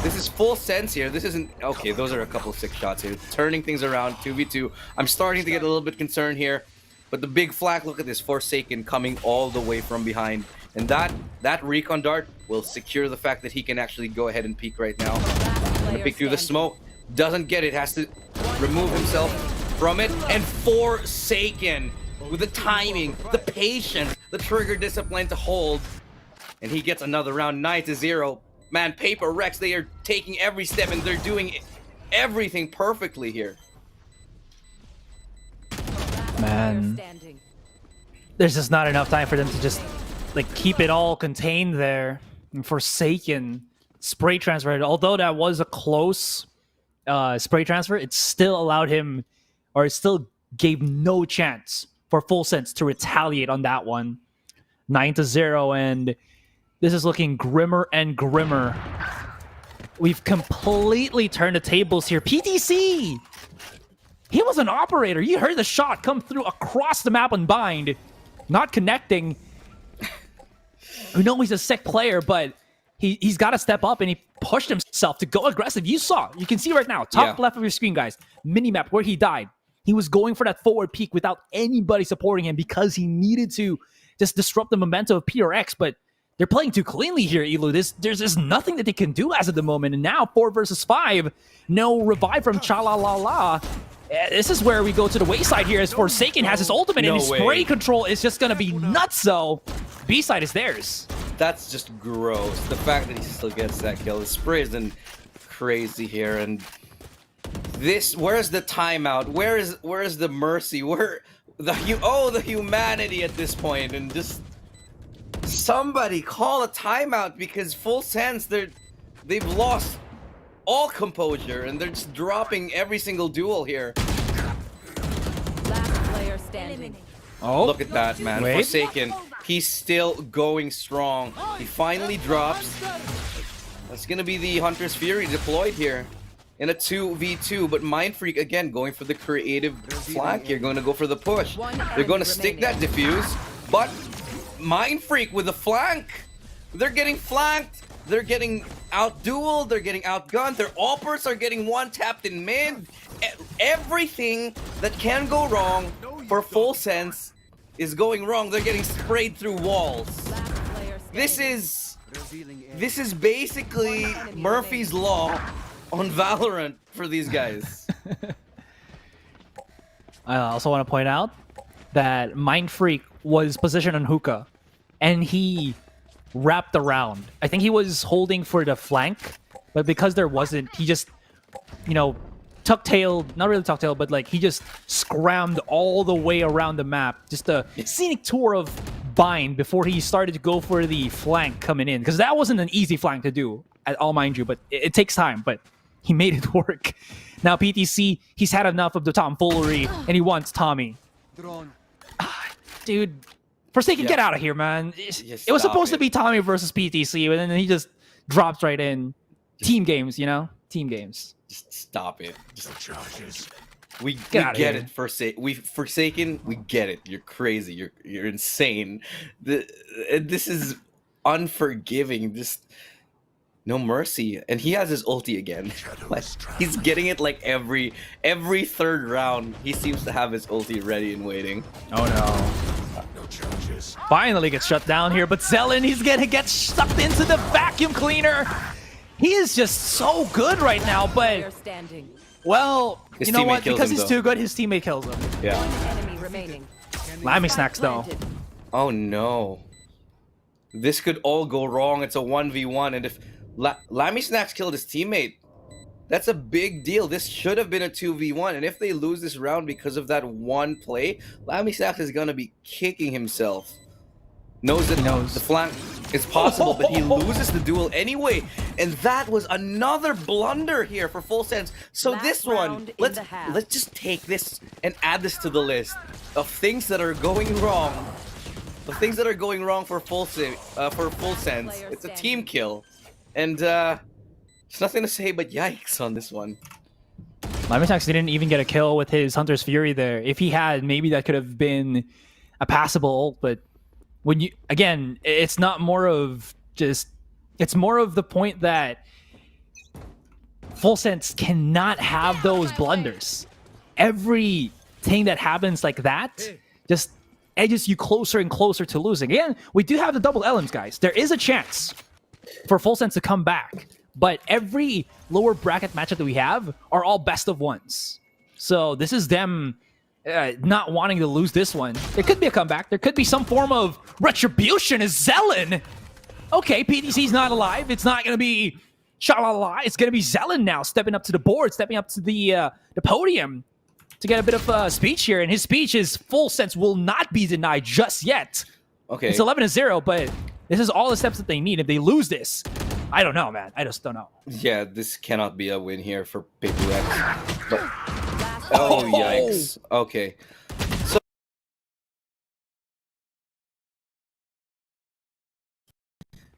This is Full Sense here. This isn't... Okay, those are a couple of sick shots here. Turning things around, 2v2. I'm starting to get a little bit concerned here, but the big flag, look at this. Forsaken coming all the way from behind. And that recon dart will secure the fact that he can actually go ahead and peek right now. Gonna peek through the smoke. Doesn't get it. Has to remove himself from it. And Forsaken, with the timing, the patience, the trigger discipline to hold. And he gets another round, 9-0. Man, Paper Rex, they are taking every step and they're doing everything perfectly here. Man, there's just not enough time for them to just keep it all contained there. And Forsaken spray transfer, although that was a close spray transfer, it still allowed him, or it still gave no chance for Full Sense to retaliate on that one. 9-0, and this is looking grimmer and grimmer. We've completely turned the tables here. PTC! He was an operator. You heard the shot come through across the map and bind. Not connecting. We know he's a sick player, but he's got to step up, and he pushed himself to go aggressive. You can see right now, top left of your screen, guys, minimap where he died. He was going for that forward peak without anybody supporting him because he needed to just disrupt the momentum of PRX, but they're playing too cleanly here, Elu. There's just nothing that they can do as of the moment. And now 4 versus 5. No revive from Chalalala. This is where we go to the wayside here as Forsaken has his ultimate and his spray control is just going to be nuts, though. B-side is theirs. That's just gross. The fact that he still gets that kill. The spray isn't crazy here. And this, where's the timeout? Where is the mercy? Where the humanity at this point? And just... somebody call a timeout, because Full Sense, they've lost all composure and they're just dropping every single duel here. Last player standing. Oh, look at that, man. Forsaken, he's still going strong. He finally drops. That's gonna be the Hunter's Fury deployed here. in a 2v2, but Mind Freak again going for the creative flank here, going to go for the push. They're going to stick that defuse, but Mind Freak with the flank. They're getting flanked. They're getting out-dueled. They're getting outgunned. Their AWPers are getting one-tapped in mid. Everything that can go wrong for Full Sense is going wrong. They're getting sprayed through walls. This is basically Murphy's Law on Valorant for these guys. I also want to point out that Mind Freak was positioned on hookah, and he wrapped around. I think he was holding for the flank, but because there wasn't, he just, you know, tuck-tailed, not really tuck-tailed, but like he just scrammed all the way around the map. Just a scenic tour of Bind before he started to go for the flank coming in, because that wasn't an easy flank to do, I'll mind you, but it takes time, but he made it work. Now PTC, he's had enough of the tomfoolery, and he wants Tommy. Dude, Forsaken, get out of here, man. It was supposed to be Tommy versus PTC, and then he just drops right in. Team games, you know? Team games. Just stop it. We get it, Forsaken. We get it. You're crazy. You're insane. This is unforgiving. Just no mercy. And he has his ulti again. Like, he's getting it like every third round. He seems to have his ulti ready and waiting. Oh no. Finally gets shut down here, but Zelen, he's gonna get sucked into the vacuum cleaner. He is just so good right now, but well, you know what? Because he's too good, his teammate kills him. Yeah. Lammy snacks though. Oh no. This could all go wrong. It's a 1v1, and if Lammy Snacks killed his teammate, that's a big deal. This should have been a 2v1, and if they lose this round because of that one play, Lammy Snacks is gonna be kicking himself. Knows that the flank is possible, but he loses the duel anyway, and that was another blunder here for Full Sense. So this one, let's just take this and add this to the list of things that are going wrong. The things that are going wrong for Full Sense. It's a team kill, and there's nothing to say but yikes on this one. Lamentax didn't even get a kill with his Hunter's Fury there. If he had, maybe that could have been a passable ult, but when you, again, it's not more of just, it's more of the point that Full Sense cannot have those blunders. Everything that happens like that just edges you closer and closer to losing. Again, we do have the double LMs, guys. There is a chance for Full Sense to come back, but every lower bracket matchup that we have are all best of ones. So this is them not wanting to lose this one. There could be a comeback. There could be some form of retribution as Zelen. Okay, PTC's not alive. It's not going to be Shalala. It's going to be Zelen now stepping up to the board, stepping up to the podium to get a bit of speech here. And his speech is Full Sense will not be denied just yet. Okay. It's 11-0, but this is all the steps that they need. If they lose this, I don't know, man. I just don't know. Yeah, this cannot be a win here for Paper X. But oh, yikes. Okay. So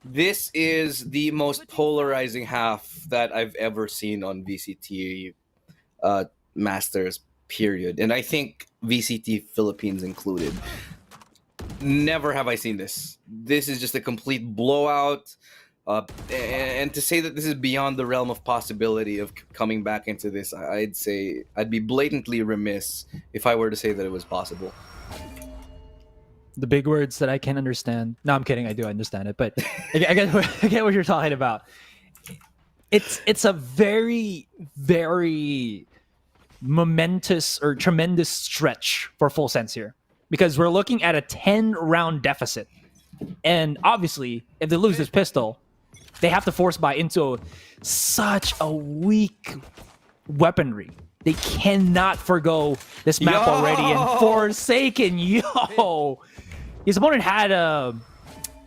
this is the most polarizing half that I've ever seen on VCT Masters, period. And I think VCT Philippines included. Never have I seen this. This is just a complete blowout. And to say that this is beyond the realm of possibility of coming back into this, I'd say I'd be blatantly remiss if I were to say that it was possible. The big words that I can't understand. No, I'm kidding. I do understand it, but I get what you're talking about. It's a very, very momentous or tremendous stretch for Full Sense here, because we're looking at a 10-round deficit, and obviously, if they lose this pistol, they have to force buy into such a weak weaponry. They cannot forgo this map already. And Forsaken, his opponent had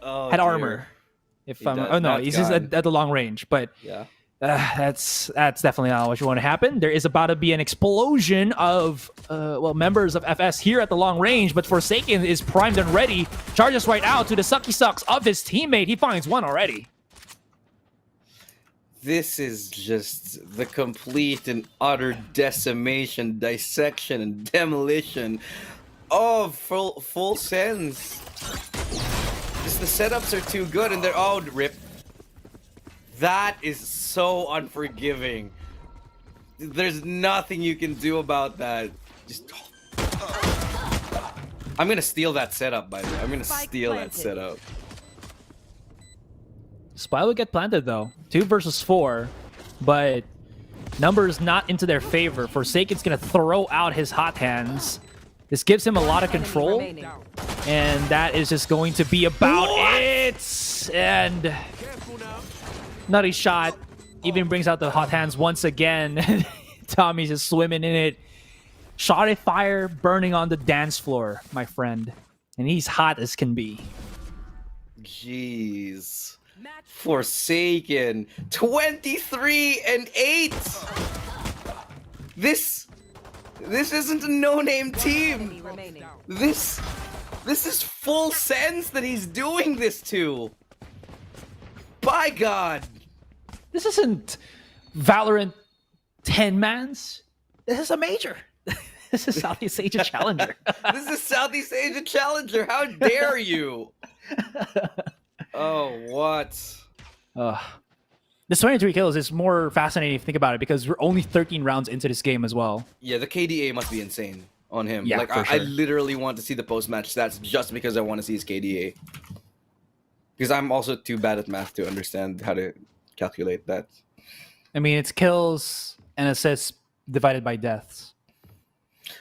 armor. If he's just at the long range. But yeah, that's definitely not what you want to happen. There is about to be an explosion of members of FS here at the long range. But Forsaken is primed and ready. Charges right out to the sucky sucks of his teammate. He finds one already. This is just the complete and utter decimation, dissection, and demolition of full sense. Just the setups are too good, and they're rip. That is so unforgiving. There's nothing you can do about that. Just. I'm gonna steal that setup, by the way. I'm gonna steal that setup. Spy will get planted though. 2 versus 4, but numbers not into their favor. Forsaken's gonna throw out his hot hands. This gives him a lot of control, and that is just going to be about it. And Nutty shot even brings out the hot hands once again. Tommy's just swimming in it. Shot of fire burning on the dance floor, my friend. And he's hot as can be. Jeez. Forsaken. 23-8. This isn't a no-name team. This is full sense that he's doing this to. By God. This isn't Valorant 10-mans. This is a major. This is Southeast Asia Challenger. This is Southeast Asia Challenger. How dare you? Oh, what? This 23 kills is more fascinating if you think about it, because we're only 13 rounds into this game as well. Yeah, the KDA must be insane on him. Yeah, like for I sure. literally want to see the post-match stats just because I want to see his KDA. Because I'm also too bad at math to understand how to calculate that. I mean, it's kills and assists divided by deaths.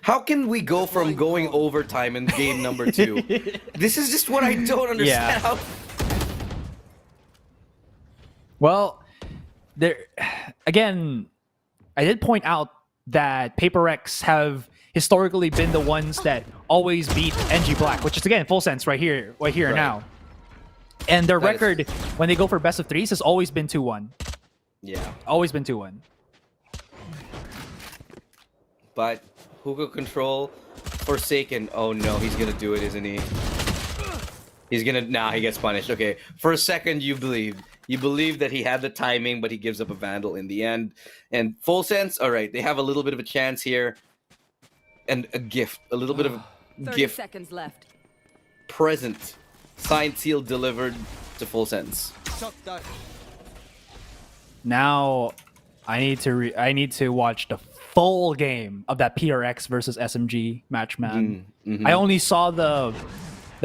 How can we go from going overtime in game number 2? This is just what I don't understand. Yeah. Well, there again, I did point out that Paper X have historically been the ones that always beat NG Black, which is again full sense right here and now. And their record when they go for best of 3s has always been 2-1. Yeah. Always been 2-1. But hookah control, Forsaken. Oh no, he's gonna do it, isn't he? He's gonna. Nah, he gets punished. Okay, for a second you believed. You believed that he had the timing, but he gives up a Vandal in the end. And full sense. All right, they have a little bit of a chance here, and a gift, a little bit of a 30 gift seconds left. present, signed, sealed, delivered to full sense. Now, I need to watch the full game of that PRX versus SMG match, man. I only saw the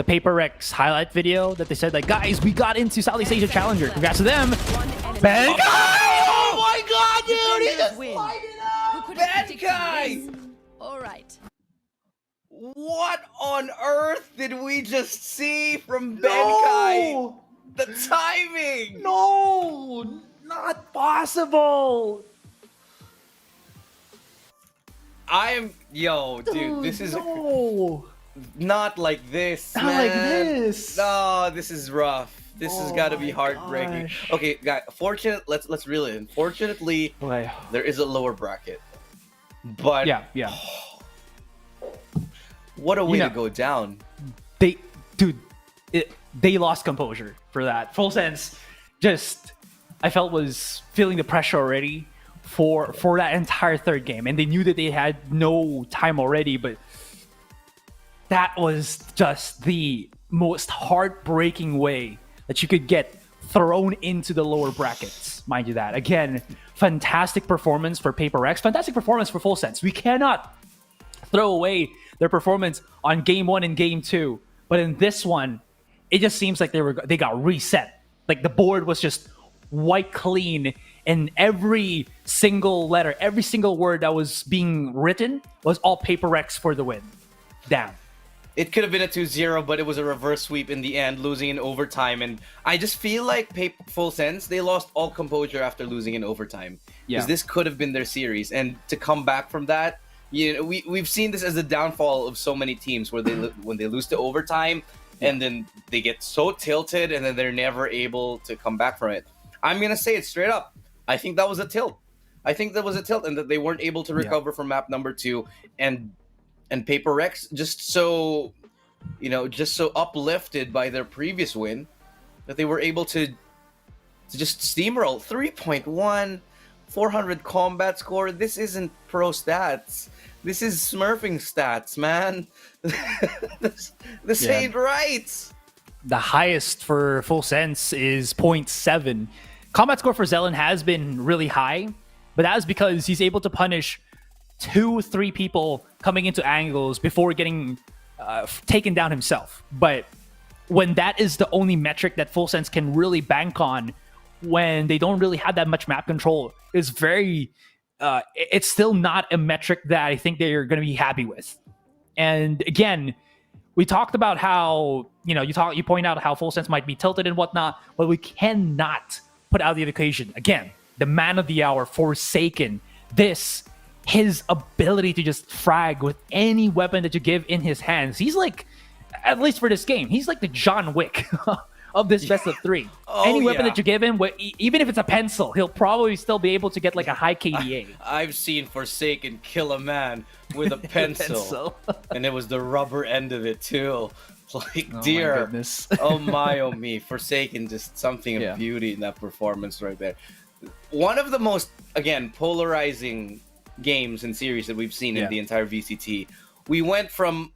Paper X highlight video that they said, like, guys, we got into Southeast Asia Challenger. Congrats to them. Ben Oh my God, dude! He just Win. lighted Who up. could Ben have predicted Kai. this? All right. What on earth did we just see from Ben Kai? The timing. No, not possible. Dude, this is no. not like this, Not man. like this. No, this is rough. This has got to be heartbreaking. gosh. Okay, guys, let's reel it in. Fortunately, Okay. there is a lower bracket. But Yeah. what a way You know- to go down. They lost composure for that. Full sense, just I felt was feeling the pressure already for that entire third game, and they knew that they had no time already, but that was just the most heartbreaking way that you could get thrown into the lower brackets. Mind you that. Again, fantastic performance for Paper X, fantastic performance for Full Sense. We cannot throw away their performance on game 1 and game 2, but in this one, it just seems like they got reset. Like the board was just wiped clean, and every single letter, every single word that was being written was all Paper X for the win. Damn. It could have been a 2-0, but it was a reverse sweep in the end, losing in overtime. And I just feel like Full Sense, they lost all composure after losing in overtime. Yeah. Because this could have been their series. And to come back from that, we've seen this as the downfall of so many teams where when they lose to overtime, and then they get so tilted, and then they're never able to come back from it. I'm going to say it straight up. I think that was a tilt. And that they weren't able to recover from map number 2. And Paper X just so uplifted by their previous win that they were able to to just steamroll. 3.1, 400 combat score. This isn't pro stats. This is smurfing stats, man. this ain't right. The highest for Full Sense is 0.7. Combat score for Zelen has been really high, but that is because he's able to punish 2-3 people coming into angles before getting taken down himself. But when that is the only metric that Full Sense can really bank on, when they don't really have that much map control, is very it's still not a metric that I think they're going to be happy with. And again, we talked about how, you point out how Full Sense might be tilted and whatnot, but we cannot put out the equation. Again, the man of the hour, Forsaken. His ability to just frag with any weapon that you give in his hands. He's like, at least for this game, he's like the John Wick of this best of 3. Any weapon that you give him, even if it's a pencil, he'll probably still be able to get like a high KDA. I've seen Forsaken kill a man with a pencil. And it was the rubber end of it too. Like, Oh, dear. my goodness. Oh my, oh me. Forsaken, just something of beauty in that performance right there. One of the most, again, polarizing games and series that we've seen in the entire VCT. We went from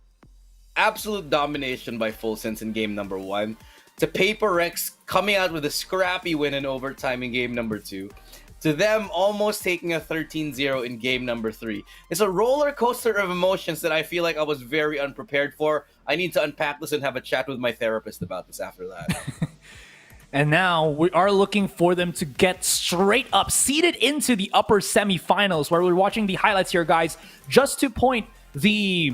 absolute domination by Full Sense in game number 1 to Paper Rex coming out with a scrappy win in overtime in game number 2, to them almost taking a 13-0 in game number 3. It's a roller coaster of emotions that I feel like I was very unprepared for. I need to unpack this and have a chat with my therapist about this after that. And now we are looking for them to get straight up, seeded into the upper semifinals, where we're watching the highlights here, guys, just to point the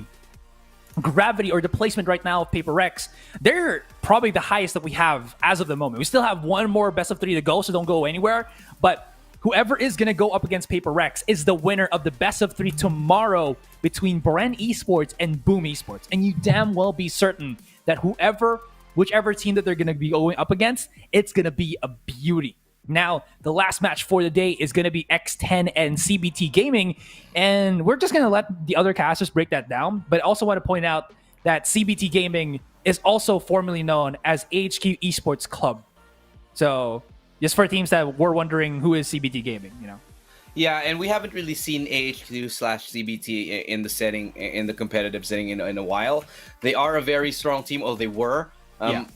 gravity or the placement right now of Paper Rex. They're probably the highest that we have as of the moment. We still have one more best of 3 to go, so don't go anywhere. But whoever is going to go up against Paper Rex is the winner of the best of 3 tomorrow between Bren Esports and Boom Esports. And you damn well be certain that whichever team that they're going to be going up against, it's going to be a beauty. Now, the last match for the day is going to be X10 and CBT Gaming, and we're just going to let the other casters break that down. But I also want to point out that CBT Gaming is also formerly known as HQ Esports Club. So, just for teams that were wondering who is CBT Gaming, Yeah, and we haven't really seen AHQ/CBT in the setting, in the competitive setting in a while. They are a very strong team, or they were.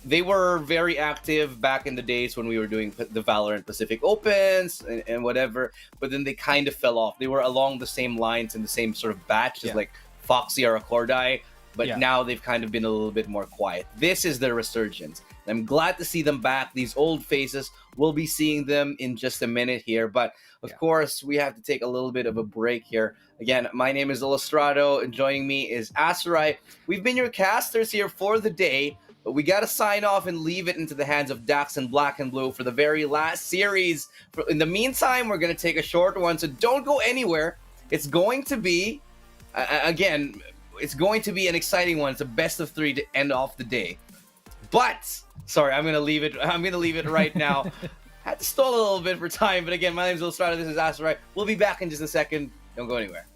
They were very active back in the days when we were doing the Valorant Pacific Opens and whatever, but then they kind of fell off. They were along the same lines and the same sort of batch as like Foxy or Accordai, but now they've kind of been a little bit more quiet. This is their resurgence. I'm glad to see them back. These old faces, we'll be seeing them in just a minute here, but of course, we have to take a little bit of a break here. Again, my name is Illustrato, and joining me is Asarai. We've been your casters here for the day, but we got to sign off and leave it into the hands of Dax and Black and Blue for the very last series. In the meantime, we're going to take a short one, so don't go anywhere. It's going to be, again, it's going to be an exciting one. It's a best of 3 to end off the day. But, sorry, I'm going to leave it right now. Had to stall a little bit for time, but again, my name is Illustrato. This is Asarai. We'll be back in just a second. Don't go anywhere.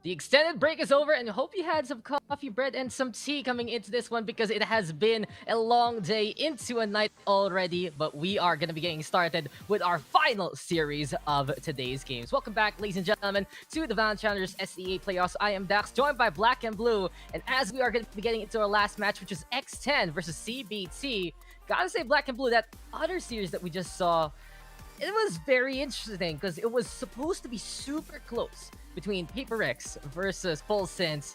The extended break is over, and hope you had some coffee, bread, and some tea coming into this one because it has been a long day into a night already. But we are going to be getting started with our final series of today's games. Welcome back, ladies and gentlemen, to the Valorant Challengers SEA Playoffs. I am Dax, joined by Black and Blue. And as we are going to be getting into our last match, which is X10 versus CBT, gotta say, Black and Blue, that other series that we just saw, it was very interesting because it was supposed to be super close between PaperX versus Full Sense.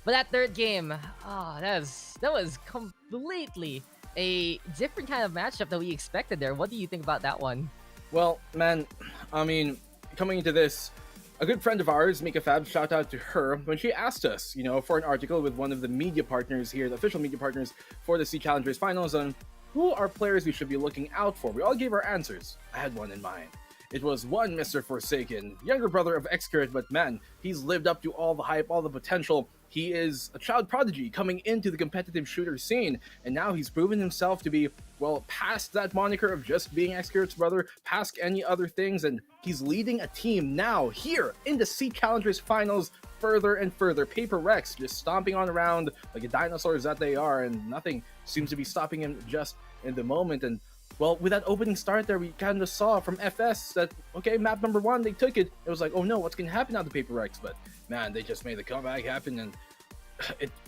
But that third game, that was completely a different kind of matchup that we expected there. What do you think about that one? Well, man, I mean, coming into this, a good friend of ours, Mika Fab, shout out to her, when she asked us, for an article with one of the media partners here, the official media partners for the SEA Challengers Finals, on who are players we should be looking out for. We all gave our answers. I had one in mind. It was one Mr. Forsaken, younger brother of Xcurrent, but man, he's lived up to all the hype, all the potential. He is a child prodigy coming into the competitive shooter scene, and now he's proven himself to be, well, past that moniker of just being Xcurrent's brother, past any other things, and he's leading a team now here in the SEA Challengers Finals further and further. PaperX just stomping on around like the dinosaurs that they are, and nothing seems to be stopping him just in the moment. And well, with that opening start there, we kind of saw from FS that, okay, map number 1, they took it. It was like, oh no, what's going to happen now to PaperX? But man, they just made the comeback happen, and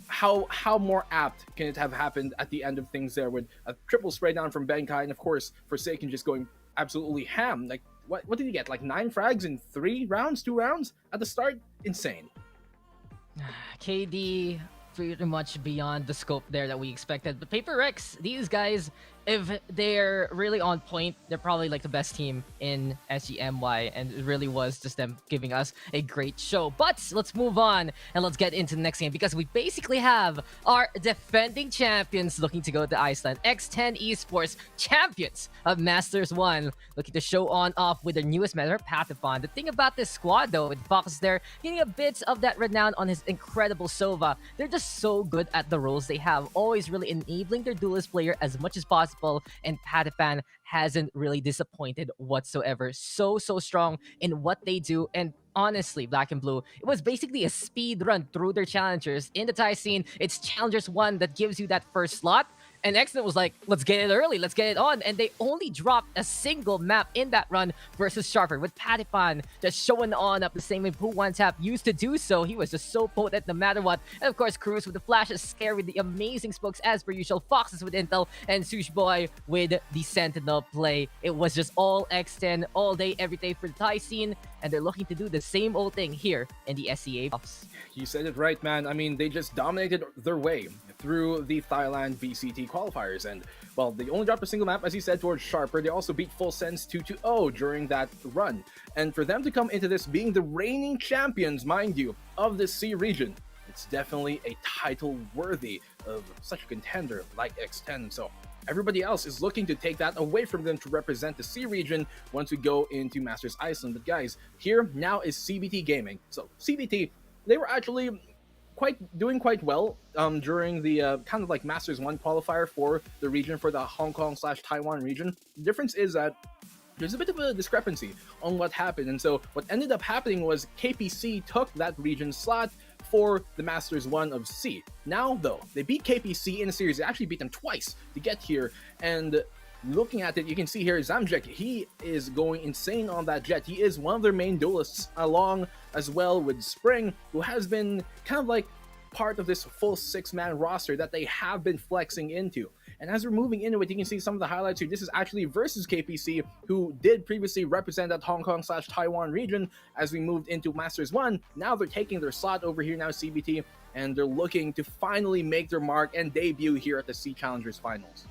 how more apt can it have happened at the end of things there with a triple spray down from Benkai, and of course, Forsaken just going absolutely ham. Like, what did he get? Like 9 frags in 2 rounds at the start? Insane. KD pretty much beyond the scope there that we expected. But PaperX, these guys, if they're really on point, they're probably like the best team in SGMY, and it really was just them giving us a great show. But let's move on and let's get into the next game, because we basically have our defending champions looking to go to Iceland. X10 Esports, champions of Masters 1, looking to show on off with their newest member, Patapon. The thing about this squad though, with Fox there, getting a bit of that renown on his incredible Sova, they're just so good at the roles they have, always really enabling their duelist player as much as possible. And Patapon hasn't really disappointed whatsoever. So strong in what they do. And honestly, Black and Blue, it was basically a speed run through their challengers. In the Thai scene, it's Challengers 1 that gives you that first slot. And Excellent was like, let's get it early, let's get it on. And they only dropped a single map in that run versus Sharper, with Patapon just showing on up the same way Poo One Tap used to do so. He was just so potent no matter what. And of course, Cruz with the flashes, Scary with the amazing smokes as per usual, Foxes with Intel, and Sush Boy with the Sentinel play. It was just all X10 all day, every day for the Thai scene. And they're looking to do the same old thing here in the SEA Playoffs. You said it right, man. I mean, they just dominated their way through the Thailand VCT qualifiers. And, well, they only dropped a single map, as you said, towards Sharper. They also beat Full Sense 2-0 during that run. And for them to come into this being the reigning champions, mind you, of the C region, it's definitely a title worthy of such a contender like X10. So everybody else is looking to take that away from them to represent the C region once we go into Masters Iceland. But guys, here now is CBT Gaming. So CBT, they were actually doing quite well during the kind of like Masters 1 qualifier for the region, for the Hong Kong/Taiwan region. The difference is that there's a bit of a discrepancy on what happened. And so what ended up happening was KPC took that region slot for the Masters 1 of C. Now, though, they beat KPC in a series. They actually beat them twice to get here. And looking at it, you can see here, Zamjek, he is going insane on that jet. He is one of their main duelists, along as well with Spring, who has been kind of like part of this full 6-man roster that they have been flexing into. And as we're moving into it, you can see some of the highlights here. This is actually versus KPC, who did previously represent that Hong Kong/Taiwan region as we moved into Masters 1. Now they're taking their slot over here now, CBT, and they're looking to finally make their mark and debut here at the SEA Challengers Finals.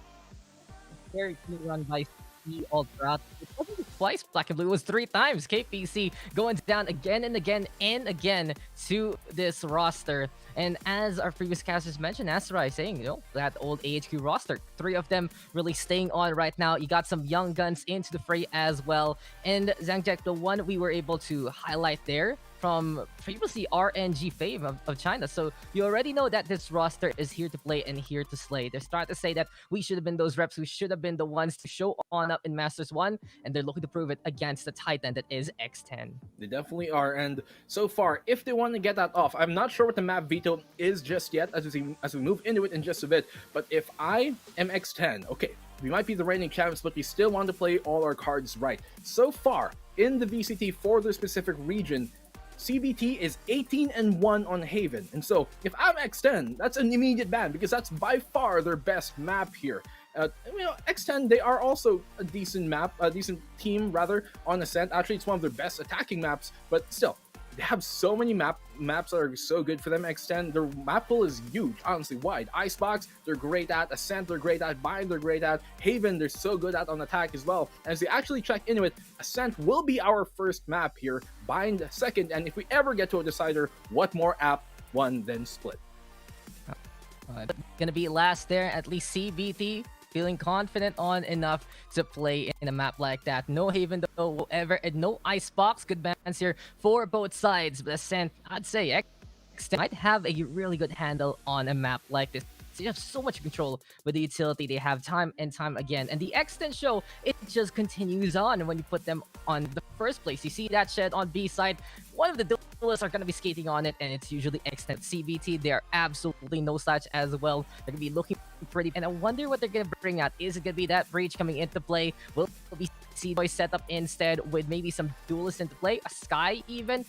Very clean run by C all throughout. It wasn't just twice, Black and Blue, it was 3 times. KPC going down again and again and again to this roster. And as our previous casters mentioned, Asteroid saying, that old AHQ roster, 3 of them really staying on right now. You got some young guns into the fray as well. And Zangjek, the one we were able to highlight there from previously RNG fame of China. So you already know that this roster is here to play and here to slay. They're starting to say that we should have been those reps who should have been the ones to show on up in Masters 1, and they're looking to prove it against the Titan that is X10. They definitely are, and so far, if they want to get that off, I'm not sure what the map veto is just yet as we move into it in just a bit, but if I am X10, okay, we might be the reigning champs, but we still want to play all our cards right. So far, in the VCT for the specific region, CBT is 18-1 on Haven, and so if I'm X10, that's an immediate ban because that's by far their best map here. X10, they are also a decent map, a decent team rather on Ascent. Actually, it's one of their best attacking maps, but still, they have so many maps that are so good for them. X10, their map pool is huge, honestly wide. Icebox, they're great at. Ascent, they're great at. Bind, they're great at. Haven, they're so good at on attack as well. As they actually check into it, Ascent will be our first map here, Bind second, and if we ever get to a decider, what more app one than Split? Gonna be last there, at least CBT feeling confident on enough to play in a map like that. No Haven though, whatever, and no Icebox. Good bans here for both sides. But Ascent, I'd say X might have a really good handle on a map like this. They have so much control with the utility. They have time and time again. And the X10 show, it just continues on. And when you put them on the first place, you see that shed on B side. One of the duelists are going to be skating on it, and it's usually X10. CBT, they are absolutely no slouch as well. They're going to be looking pretty. And I wonder what they're going to bring out. Is it going to be that breach coming into play? Will it be C-Boy set up instead with maybe some duelists into play? A Sky even?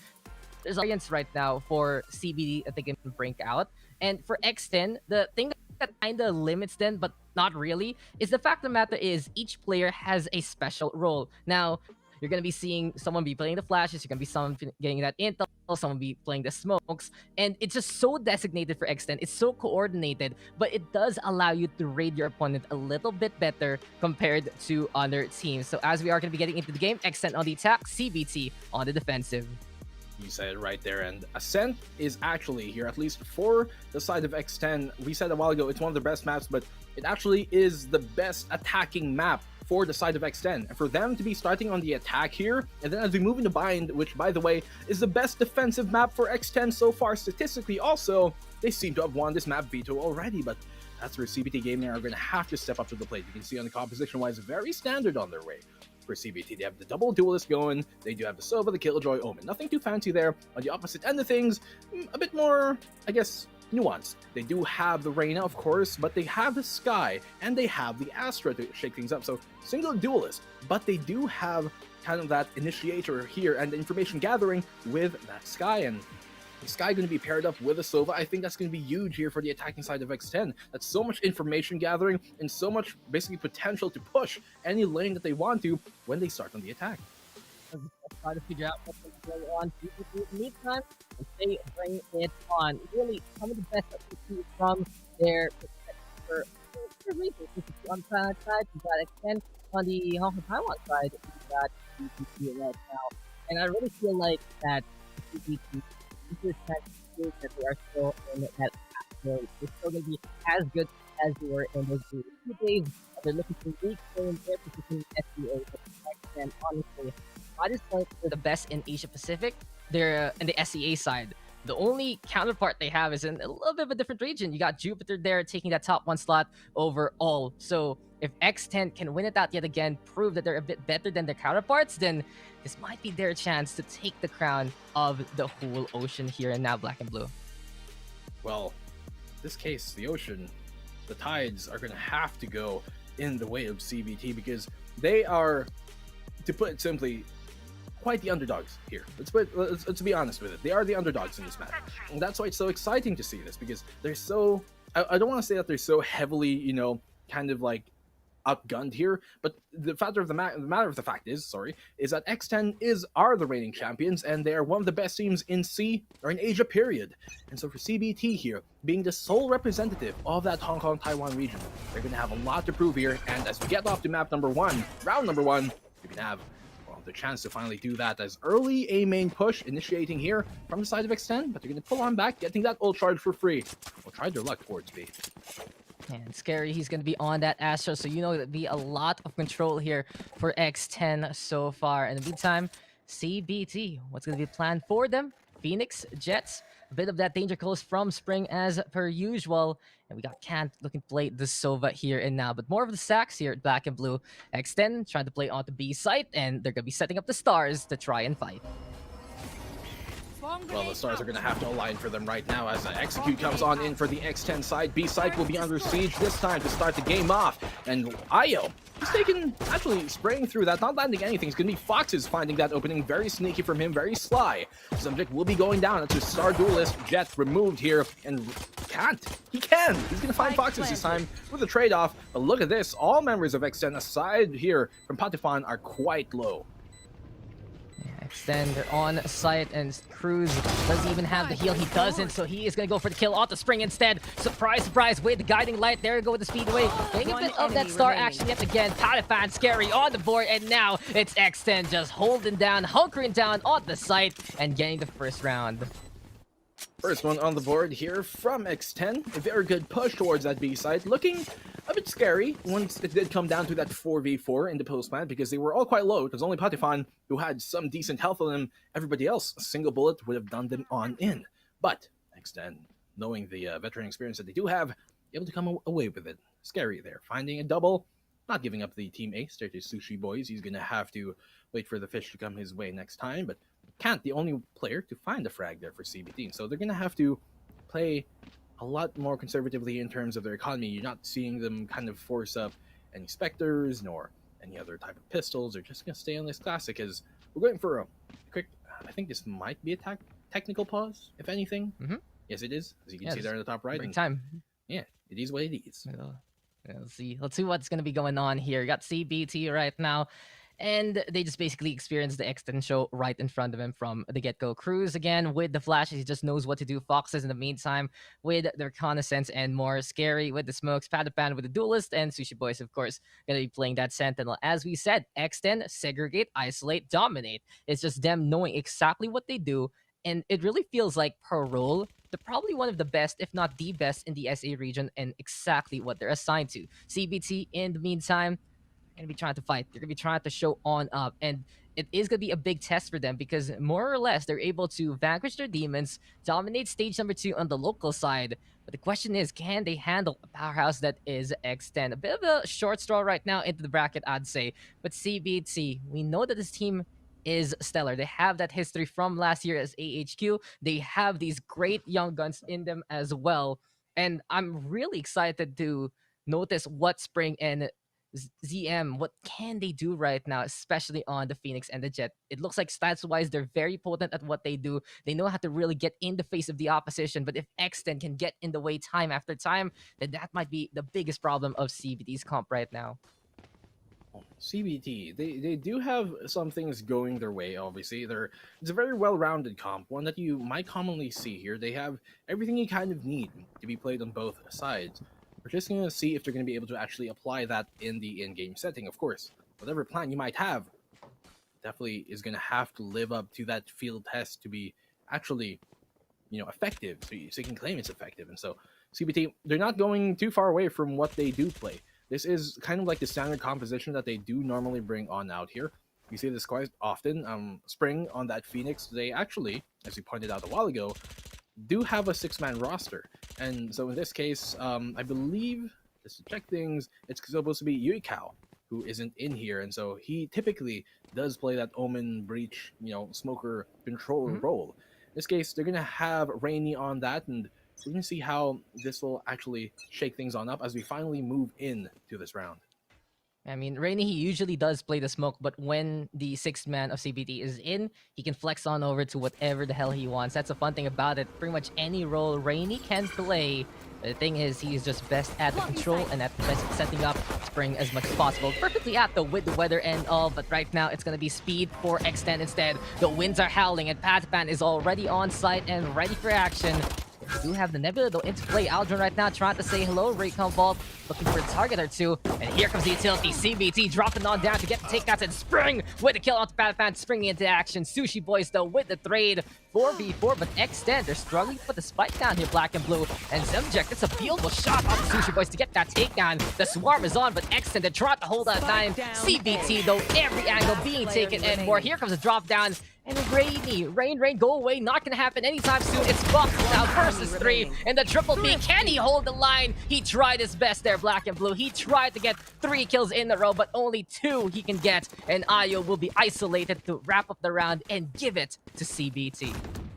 There's variants right now for CBD that they can bring out. And for X10, the thing that kind of limits them, but not really, is the fact of the matter is each player has a special role. Now, you're going to be seeing someone be playing the flashes, you're going to be someone getting that intel, someone be playing the smokes, and it's just so designated for X10. It's so coordinated, but it does allow you to raid your opponent a little bit better compared to other teams. So as we are going to be getting into the game, X10 on the attack, CBT on the defensive. You said it right there, and Ascent is actually here, at least for the side of X10. We said a while ago it's one of the best maps, but it actually is the best attacking map for the side of X10. And for them to be starting on the attack here, and then as we move into Bind, which by the way is the best defensive map for X10 so far statistically also, they seem to have won this map veto already, but that's where CBT Gaming are going to have to step up to the plate. You can see on the composition-wise, very standard on their way. For CBT, they have the double duelist going, they do have the Sova, the Killjoy, Omen. Nothing too fancy there. On the opposite end of things, a bit more, I guess, nuanced. They do have the Reyna, of course, but they have the Sky, and they have the Astra to shake things up. So, single duelist, but they do have kind of that initiator here and the information gathering with that Sky, and the Sky going to be paired up with a Sova. I think that's going to be huge here for the attacking side of X10. That's so much information gathering and so much basically potential to push any lane that they want to when they start on the attack. Try to figure out what's going on in the meantime, and they bring it on. Really, some of the best that we see from their perspective for reasons. On the China side, we got X10. On the Hong Kong Taiwan side, we got CBT right now. And I really feel like that CBT that they are still in that category. They're still going to be as good as they were in those 2 days. They're looking to reclaim their position in SEA. And honestly, by this point, they're the best in Asia Pacific. They're in the SEA side. The only counterpart they have is in a little bit of a different region. You got Jupiter there taking that top 1 slot overall. So if X10 can win it out yet again, prove that they're a bit better than their counterparts, then this might be their chance to take the crown of the whole Ocean here and now Black and Blue. Well, in this case, the Ocean, the Tides are going to have to go in the way of CBT because they are, to put it simply, quite the underdogs here. Let's be honest with it. They are the underdogs in this match. And that's why it's so exciting to see this, because they're so, I don't want to say that they're so heavily, you know, kind of like outgunned here, but the matter of the fact is that X10 are the reigning champions, and they are one of the best teams in C or in Asia period. And so for CBT here, being the sole representative of that Hong Kong Taiwan region, they're going to have a lot to prove here. And as we get off to map number 1, round number 1, we can have the chance to finally do that as early A main push initiating here from the side of X10, but they're going to pull on back, getting that ult charge for free. We'll try their luck towards B. And Scary, he's going to be on that Astra, so you know there'll be a lot of control here for X10 so far. In the meantime, CBT, what's going to be planned for them? Phoenix Jets. A bit of that danger close from Spring as per usual. And we got Kant looking to play the Sova here and now. But more of the sacks here at Black and Blue. X10 trying to play onto B site, and they're going to be setting up the Stars to try and fight. Well, the Stars are going to have to align for them right now as Execute comes on in for the X10 side. B site will be under siege this time to start the game off. And Io, he's taking, actually spraying through that, not landing anything. It's going to be Foxes finding that opening. Very sneaky from him, very sly. Subject will be going down. It's a Star Duelist. Jet removed here, and can't. He can. He's going to find Foxes this time with a trade-off. But look at this. All members of X10 aside here from Patifan are quite low. Extend, they're on site, and Cruz doesn't even have the heal. He doesn't, so he is going to go for the kill off the Spring instead. Surprise, surprise, with the guiding light. There we go with the Speedway. Getting a bit of that star action yet again. Patifan, scary on the board, and now it's X10 just holding down, hunkering down on the site, and getting the first round. First one on the board here from X10. A very good push towards that B side. Looking a bit scary once it did come down to that 4v4 in the post plant because they were all quite low. It was only Patifan who had some decent health on them. Everybody else, a single bullet would have done them on in. But X10, knowing the veteran experience that they do have, able to come away with it. Scary there. Finding a double, not giving up the team ace there to Sushi Boys. He's going to have to wait for the fish to come his way next time, but Can't, the only player to find a frag there for CBT. So they're going to have to play a lot more conservatively in terms of their economy. You're not seeing them kind of force up any Spectres nor any other type of pistols. They're just going to stay on this classic as we're going for a quick, I think this might be a technical pause, if anything. Mm-hmm. Yes, it is. As you can see there in the top right. Break time. Yeah, it is what it is. Let's see what's going to be going on here. You got CBT right now. And they just basically experienced the X10 show right in front of him from the get-go. Cruz again with the flashes, he just knows what to do. Foxes in the meantime with their reconnaissance and more. Scary with the smokes. Patapan with the duelist, and Sushi Boys, of course, gonna be playing that Sentinel. As we said, X10, segregate, isolate, dominate. It's just them knowing exactly what they do, and it really feels like per role, they're probably one of the best, if not the best, in the SA region and exactly what they're assigned to. CBT, in the meantime, going to be trying to fight. They're going to be trying to show on up. And it is going to be a big test for them because more or less they're able to vanquish their demons, dominate stage number 2 on the local side. But the question is, can they handle a powerhouse that is X10? A bit of a short straw right now into the bracket, I'd say. But CBT, we know that this team is stellar. They have that history from last year as AHQ. They have these great young guns in them as well. And I'm really excited to notice what Spring and ZM, what can they do right now, especially on the Phoenix and the Jet? It looks like stats-wise, they're very potent at what they do. They know how to really get in the face of the opposition, but if X10 can get in the way time after time, then that might be the biggest problem of CBT's comp right now. CBT, they do have some things going their way, obviously. It's a very well-rounded comp, one that you might commonly see here. They have everything you kind of need to be played on both sides. We're just going to see if they're going to be able to actually apply that in the in-game setting, of course. Whatever plan you might have definitely is going to have to live up to that field test to be actually, effective, so you can claim it's effective. And so CBT, they're not going too far away from what they do play. This is kind of like the standard composition that they do normally bring on out here. You see this quite often. Spring on that Phoenix, they actually, as we pointed out a while ago, do have a 6-man roster. And so in this case, I believe, just to check things, it's supposed to be Yuikao who isn't in here. And so he typically does play that Omen Breach, smoker controller role. In this case, they're going to have Rainy on that, and we're going to see how this will actually shake things on up as we finally move in to this round. I mean, Rainy, he usually does play the smoke, but when the 6th man of CBT is in, he can flex on over to whatever the hell he wants. That's the fun thing about it. Pretty much any role Rainy can play. But the thing is, he is just best at the control and at the best at setting up Spring as much as possible. Perfectly apt though with the weather and all, but right now it's going to be speed for X10 instead. The winds are howling and Patapan is already on site and ready for action. We do have the Nebula though into play. Aldrin right now trying to say hello. Raycon Vault looking for a target or two. And here comes the utility. CBT dropping on down to get the takedowns and Spring with the kill onto Patapan, springing into action. Sushi Boys though with the trade. 4v4, but X10, they're struggling to put the spike down here, Black and Blue. And Zemjek, it's a beautiful shot on the Sushi Boys to get that takedown. The swarm is on, but X10, they're trying to hold that time. CBT though, every angle being taken and more. Here comes a drop down. And Rain, go away. Not gonna happen anytime soon. It's Fox now versus 3. And the triple B, can he hold the line? He tried his best there, Black and Blue. He tried to get 3 kills in a row, but only 2 he can get. And Ayo will be isolated to wrap up the round and give it to CBT.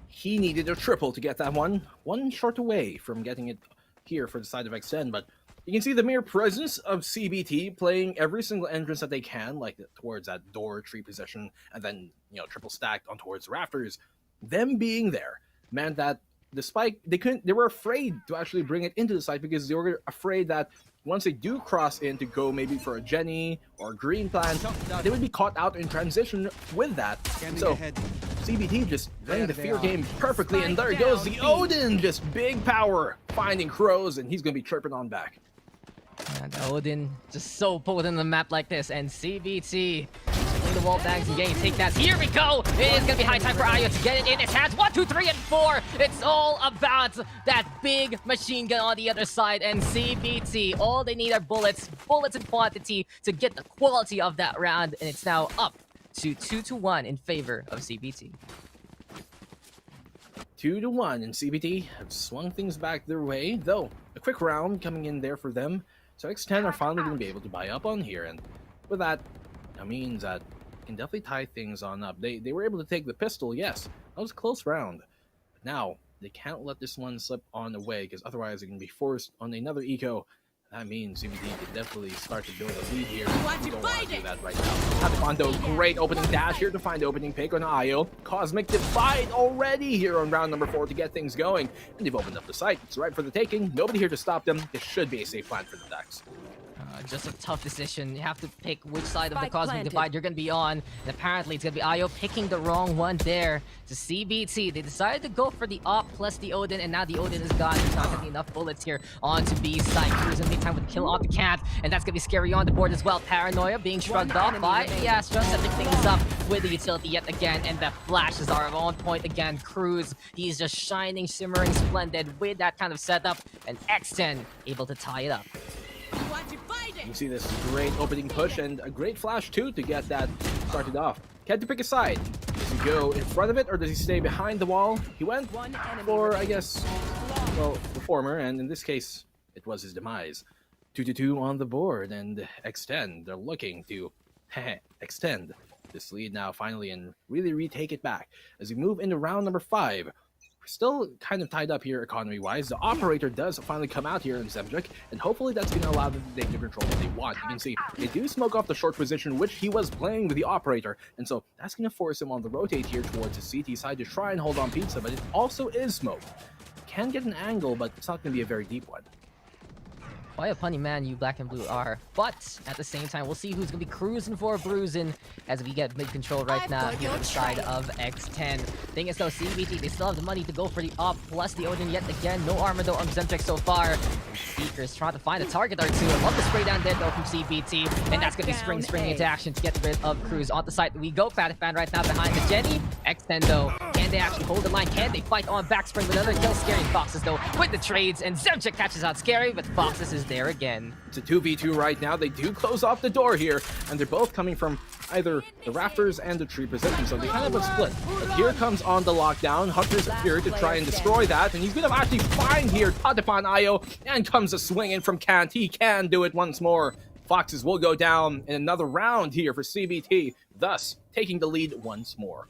He needed a triple to get that one short away from getting it here for the side of Extend, but you can see the mere presence of CBT playing every single entrance that they can, like towards that door tree position, and then, you know, triple stacked on towards the rafters. Them being there meant that despite they were afraid to actually bring it into the site because they were afraid that once they do cross in to go maybe for a Jenny or a green plant, they would be caught out in transition with that. So CBT just playing the fear game perfectly, and there goes the Odin, just big power finding Crows, and he's gonna be chirping on back. And Odin just so potent on the map like this, and CBT playing the wall bangs and getting take that. Here we go! It is gonna be high time for Ayo to get it in his hands. 1, 2, 3, and 4. It's all about that big machine gun on the other side, and CBT, all they need are bullets in quantity to get the quality of that round, and it's now up to 2-1 in favor of CBT. 2-1, and CBT have swung things back their way, though a quick round coming in there for them. So X10 are finally going to be able to buy up on here, and with that, that means that can definitely tie things on up. They were able to take the pistol, yes, that was a close round. But now, they can't let this one slip on the way, because otherwise they're going to be forced on another eco. That means CBT can definitely start to build a lead here. We don't want to do that right now. Taekwondo, great opening dash here to find the opening pick on Ayo. Cosmic Divide already here on round number 4 to get things going. And they've opened up the site. It's right for the taking. Nobody here to stop them. This should be a safe plan for the Ducks. Just a tough decision. You have to pick which side of the Cosmic Divide you're going to be on. And apparently, it's going to be Ayo picking the wrong one there to CBT. They decided to go for the Op plus the Odin, and now the Odin is gone. There's not going to be enough bullets here onto B side. Crew's going to be time with the kill on the cat, and that's going to be scary on the board as well. Paranoia being shrugged off by Astra, setting things up with the utility yet again, and the flashes are on point again. Cruz, he's just shining, shimmering, splendid with that kind of setup, and X10 able to tie it up. You see this great opening push and a great flash too to get that started off. Had to pick a side. Does he go in front of it or does he stay behind the wall? He went for, I guess, well, the former, and in this case, it was his demise. 2-2 on the board, and Extend, they're looking to extend this lead now finally and really retake it back. As we move into round number 5, still kind of tied up here economy-wise. The operator does finally come out here in Zemjik, and hopefully that's going to allow them to take the control that they want. You can see they do smoke off the short position, which he was playing with the operator, and so that's going to force him on the rotate here towards the CT side to try and hold on pizza, but it also is smoke. Can get an angle, but it's not going to be a very deep one. Quite a punny man you Black and Blue are, but at the same time, we'll see who's going to be cruising for bruising as we get mid control right now here on the side of X10. Thing is though, CBT, they still have the money to go for the Op plus the Odin yet again. No armor though on Zemtek so far. Seekers trying to find a target or two. Love the spray down there though from CBT, and that's going to be springing into action to get rid of Cruz. On the side we go, Patafan right now behind the Jenny. X10 though, can they actually hold the line? Can they fight on backspring with another kill? Scary Foxes though with the trades, and Zemtek catches out Scary, but Foxes is there again. It's a 2v2 right now. They do close off the door here, and they're both coming from either the rafters and the tree position, so they kind of a split. But here comes on the lockdown. Hunter's here to try and destroy that, and he's going to actually find here Tadepon Ayo, and comes a swing in from Kant. He can do it once more. Foxes will go down in another round here for CBT, thus taking the lead once more.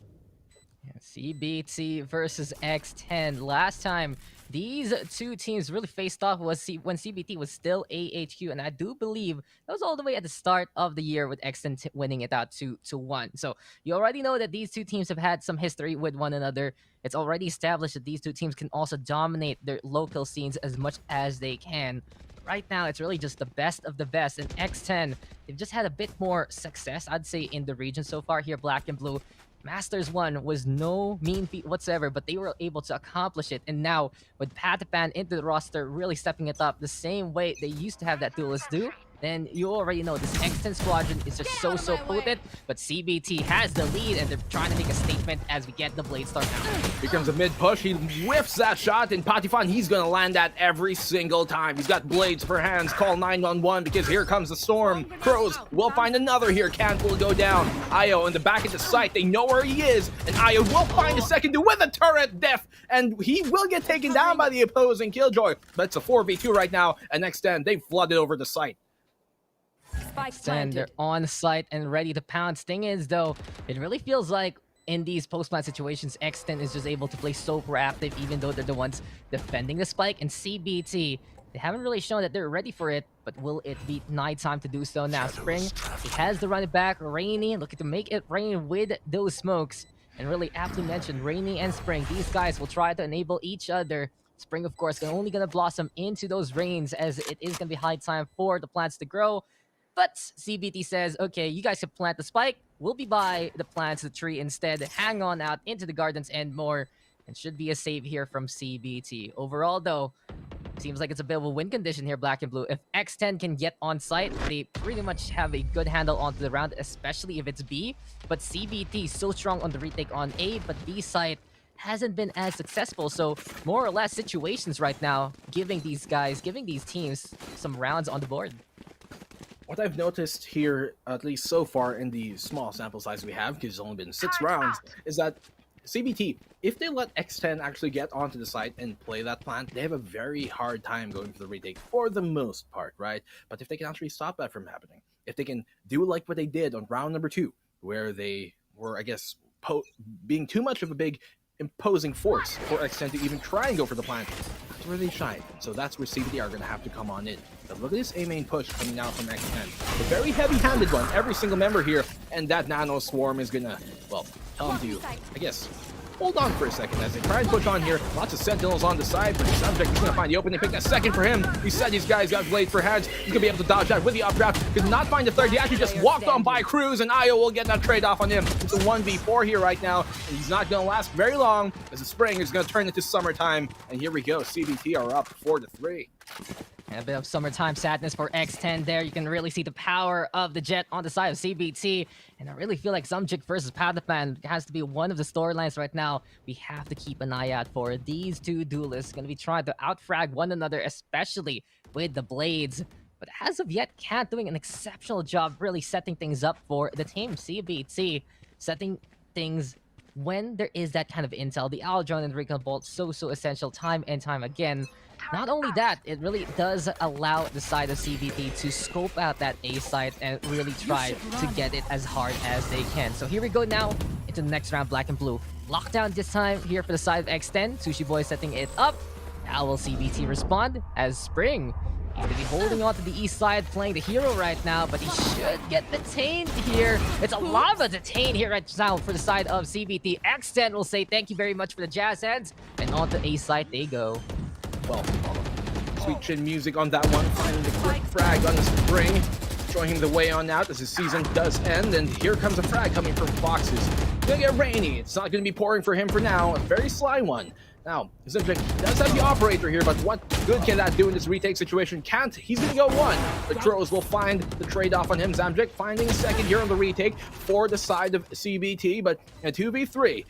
CBT versus X10. Last time these two teams really faced off was when CBT was still AHQ, and I do believe that was all the way at the start of the year with X10 winning it out 2-1. So you already know that these two teams have had some history with one another. It's already established that these two teams can also dominate their local scenes as much as they can. Right now, it's really just the best of the best, and X10, they've just had a bit more success, I'd say, in the region so far here, Black and Blue. Masters 1 was no mean feat whatsoever, but they were able to accomplish it. And now, with Pataphan into the roster, really stepping it up the same way they used to have that duelist do, then you already know this X10 squadron is just so potent. But CBT has the lead, and they're trying to make a statement as we get the Blade Storm out. Here comes a mid push. He whiffs that shot, and Patifan, he's gonna land that every single time. He's got blades for hands. Call 911 because here comes the storm. Crows will find another here. Can't will go down. Io in the back of the site. They know where he is, and Io will find a second to with a turret def, and he will get taken down by the opposing Killjoy. But it's a 4v2 right now, and X10, they've flooded over the site. And they're on site and ready to pounce. Thing is, though, it really feels like in these post-plant situations, X10 is just able to play so proactive, even though they're the ones defending the spike. And CBT, they haven't really shown that they're ready for it, but will it be nighttime to do so now? Spring, he has to run it back. Rainy, looking to make it rain with those smokes. And really aptly mentioned, Rainy and Spring, these guys will try to enable each other. Spring, of course, only going to blossom into those rains, as it is going to be high time for the plants to grow. But CBT says, okay, you guys can plant the spike. We'll be by the plants, the tree instead. Hang on out into the gardens and more. And should be a save here from CBT. Overall, though, seems like it's a bit of a win condition here, Black and Blue. If X10 can get on site, they pretty much have a good handle onto the round, especially if it's B. But CBT is so strong on the retake on A, but B site hasn't been as successful. So more or less situations right now, giving these teams some rounds on the board. What I've noticed here, at least so far in the small sample size we have, because it's only been 6 rounds, is that CBT, if they let X10 actually get onto the site and play that plant, they have a very hard time going for the retake for the most part, right? But if they can actually stop that from happening, if they can do like what they did on round number 2, where they were, I guess, being too much of a big imposing force for X10 to even try and go for the plant, that's where they shine. So that's where CBT are going to have to come on in. But look at this A main push coming out from X10. A very heavy-handed one, every single member here, and that Nano Swarm is going to, well, tell them to, I guess, hold on for a second as they try and push on here. Lots of Sentinels on the side, but the subject is going to find the opening. Pick that second for him. He said these guys got blade for hands. He's going to be able to dodge that with the updraft. Could not find the third. He actually just walked on by Cruz, and Io will get that trade off on him. It's a 1v4 here right now, and he's not going to last very long as the spring is going to turn into summertime. And here we go. CBT are up 4-3. And a bit of summertime sadness for X10 there. You can really see the power of the Jet on the side of CBT. And I really feel like Zumjik versus Pathafan has to be one of the storylines right now. We have to keep an eye out for these two duelists. Going to be trying to outfrag one another, especially with the blades. But as of yet, Cat doing an exceptional job really setting things up for the team. CBT setting things when there is that kind of intel. The Owl Drone and Recon Bolt so essential time and time again. Not only that, it really does allow the side of CBT to scope out that A site and really try to get it as hard as they can. So here we go now into the next round, Black and Blue. Lockdown this time here for the side of X10. Sushi Boy setting it up. How will CBT respond as Spring? He's going to be holding on to the east side, playing the hero right now, but he should get detained here. It's a lot of a detain here right now for the side of CBT. X10 will say thank you very much for the jazz hands, and on to A side they go. Well, sweet chin music on that one, finding the quick frag on the Spring, showing him the way on out as his season does end, and here comes a frag coming from Foxes. Gonna get Rainy. It's not gonna be pouring for him for now. A very sly one. Now, Zimjik does have the operator here, but what good can that do in this retake situation? Can't. He's gonna go one. The Crows will find the trade-off on him. Zamjik finding a second here on the retake for the side of CBT, but a 2v3.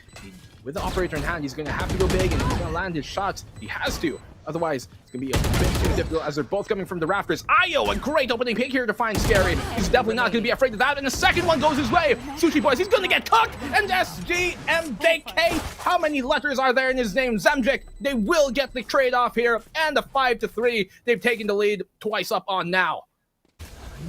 With the operator in hand, he's gonna have to go big, and he's gonna land his shots. He has to. Otherwise, it's going to be a bit too difficult as they're both coming from the rafters. Io, a great opening pick here to find Scary. He's definitely not going to be afraid of that. And the second one goes his way. Sushi Boys, he's going to get cooked. And SGMJK, how many letters are there in his name? Zamjik, they will get the trade-off here. And a 5-3. They've taken the lead twice up on now.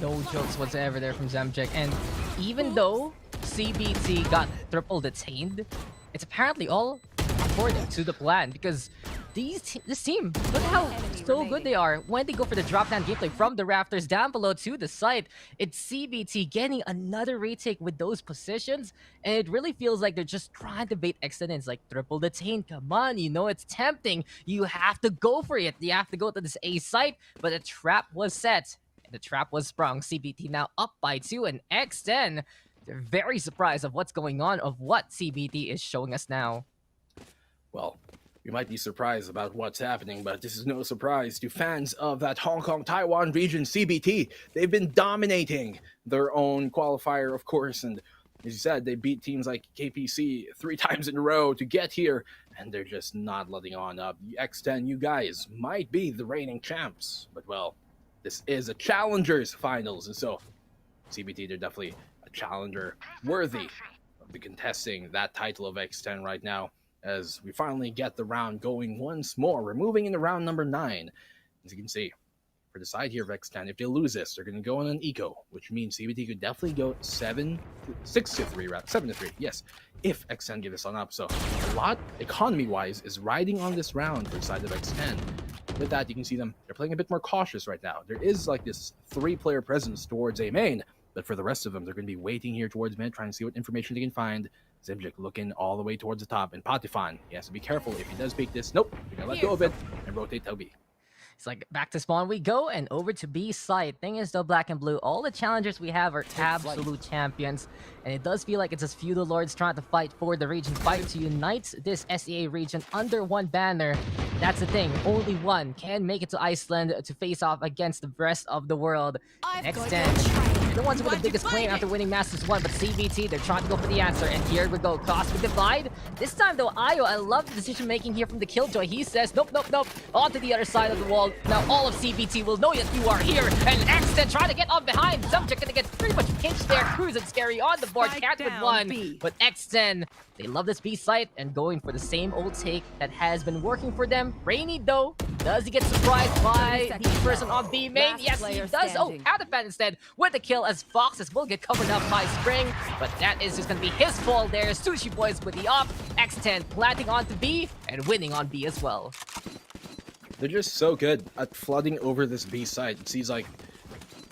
No jokes whatsoever there from Zamjik. And even though CBT got triple detained, it's apparently all according to the plan, because this team, look how so good they are when they go for the drop down gameplay from the rafters down below to the site. It's CBT getting another retake with those positions, and it really feels like they're just trying to bait excellence, like triple detain. Come on, you know it's tempting. You have to go for it. You have to go to this A site, but the trap was set and the trap was sprung. CBT now up by 2, and X10, they're very surprised of what's going on, of what CBT is showing us now. Well, You might be surprised about what's happening, but this is no surprise to fans of that Hong Kong Taiwan region, CBT. They've been dominating their own qualifier, of course, and as you said, they beat teams like KPC 3 times in a row to get here, and they're just not letting on up. X10, you guys might be the reigning champs, but well, this is a Challengers Finals, and so CBT, they're definitely a challenger worthy of the contesting that title of X10 right now, as we finally get the round going once more. We're moving into round number 9. As you can see, for the side here of X10, if they lose this, they're going to go on an eco, which means CBT could definitely go 7-3, yes, if X10 give this on up. So a lot, economy-wise, is riding on this round for the side of X10. With that, you can see them, they're playing a bit more cautious right now. There is like this 3-player presence towards A main, but for the rest of them, they're going to be waiting here towards mid, trying to see what information they can find. Zemjic looking all the way towards the top, and Patifan, he has to be careful. If he does peek this, nope, we're going to let go of it and rotate to B. It's like back to spawn we go and over to B side. Thing is though, Black and Blue, all the challengers we have are absolute champions. And it does feel like it's just feudal lords trying to fight for the region, fight to unite this SEA region under one banner. That's the thing, only one can make it to Iceland to face off against the rest of the world. X10, the ones with the biggest claim after winning Masters 1, but CBT, they're trying to go for the answer. And here we go, Cosmic Divide. This time though, Ayo, I love the decision making here from the Killjoy. He says, nope, nope, nope, onto the other side of the wall. Now all of CBT will know that you are here, and X10 trying to get on behind. Subject gonna get pretty much pinched there. Cruz and Scary on the board, can't with one. But X10, they love this B site and going for the same old take that has been working for them. Rainy though, does he get surprised by the person on B main? Yes, he does. Oh, Patifan instead with the kill, as Foxes will get covered up by Spring, but that is just gonna be his fault there. Sushi Boys with the off. X10 planting onto B and winning on B as well. They're just so good at flooding over this B site. It seems like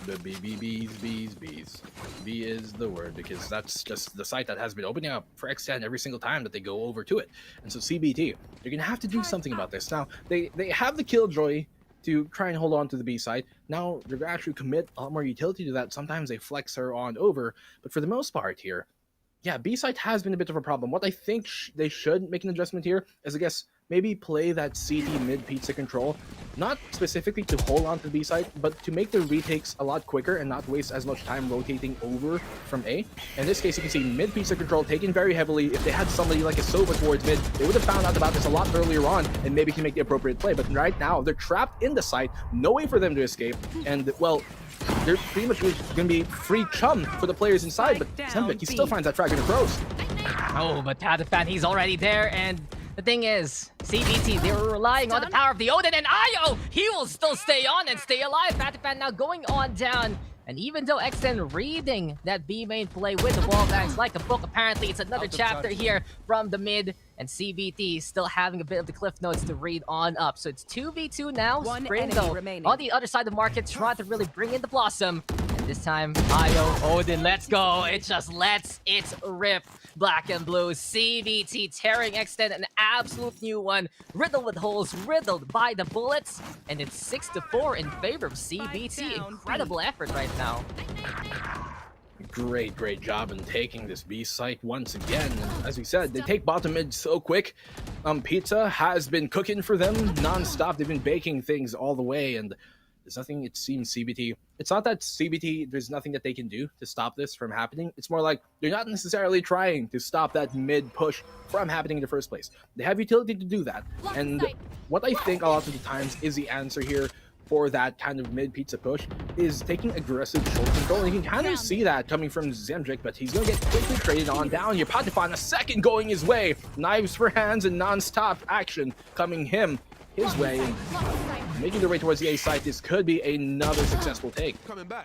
the bees. B is the word, because that's just the site that has been opening up for X10 every single time that they go over to it. And so CBT, they're going to have to do something about this. Now, they have the Killjoy to try and hold on to the B side. Now, they're going to actually commit a lot more utility to that. Sometimes they flex her on over, but for the most part here, yeah, B side has been a bit of a problem. What I think they should make an adjustment here is, I guess, maybe play that CT mid pizza control, not specifically to hold on to the B side, but to make the retakes a lot quicker and not waste as much time rotating over from A. In this case, you can see mid pizza control taken very heavily. If they had somebody like a Sova towards mid, they would have found out about this a lot earlier on and maybe can make the appropriate play. But right now, they're trapped in the site, no way for them to escape, and well, they're pretty much going to be free chum for the players inside, but Zembic, he still finds that frag in the pros. Oh, but Patifan, he's already there, and the thing is, CBT, they were relying on the power of the Odin, and Ayo, he will still stay on and stay alive. Patifan now going on down. And even though X10 reading that B main play with the wall bangs like a book, apparently it's another chapter here from the mid, and CBT still having a bit of the cliff notes to read on up. So it's 2v2 now. Spring though, on the other side of the market, trying to really bring in the Blossom. And this time, Ayo, Odin, let's go. It just lets it rip. Black and Blue, CBT tearing X10, an absolute new one. Riddled with holes, riddled by the bullets. And it's 6-4 in favor of CBT. Incredible effort right now. Great job in taking this B site once again. And as we said, they take bottom mid so quick. Pizza has been cooking for them non-stop. They've been baking things all the way, and there's nothing, it seems, CBT. It's not that CBT, there's nothing that they can do to stop this from happening. It's more like they're not necessarily trying to stop that mid push from happening in the first place. They have utility to do that. And what I think a lot of the times is the answer here for that kind of mid pizza push is taking aggressive short control. And you can kind of see that coming from Zemjic, but he's going to get quickly traded on down here. Patifan, a second going his way. Knives for hands and non-stop action coming his way. Making their way towards the A site, this could be another successful take.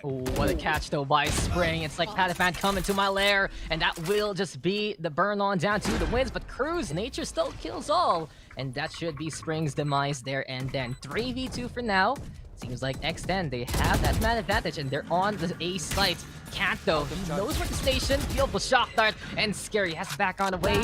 Oh, what a catch though by Spring. It's like Patifan coming to my lair, and that will just be the burn on down to the wins. But Cruz, nature still kills all, and that should be Spring's demise there. And then 3v2 for now. Seems like X10, they have that man advantage, and they're on the A site. Can't though, he knows where to station. Beautiful shock dart, and Scary has to back on the way.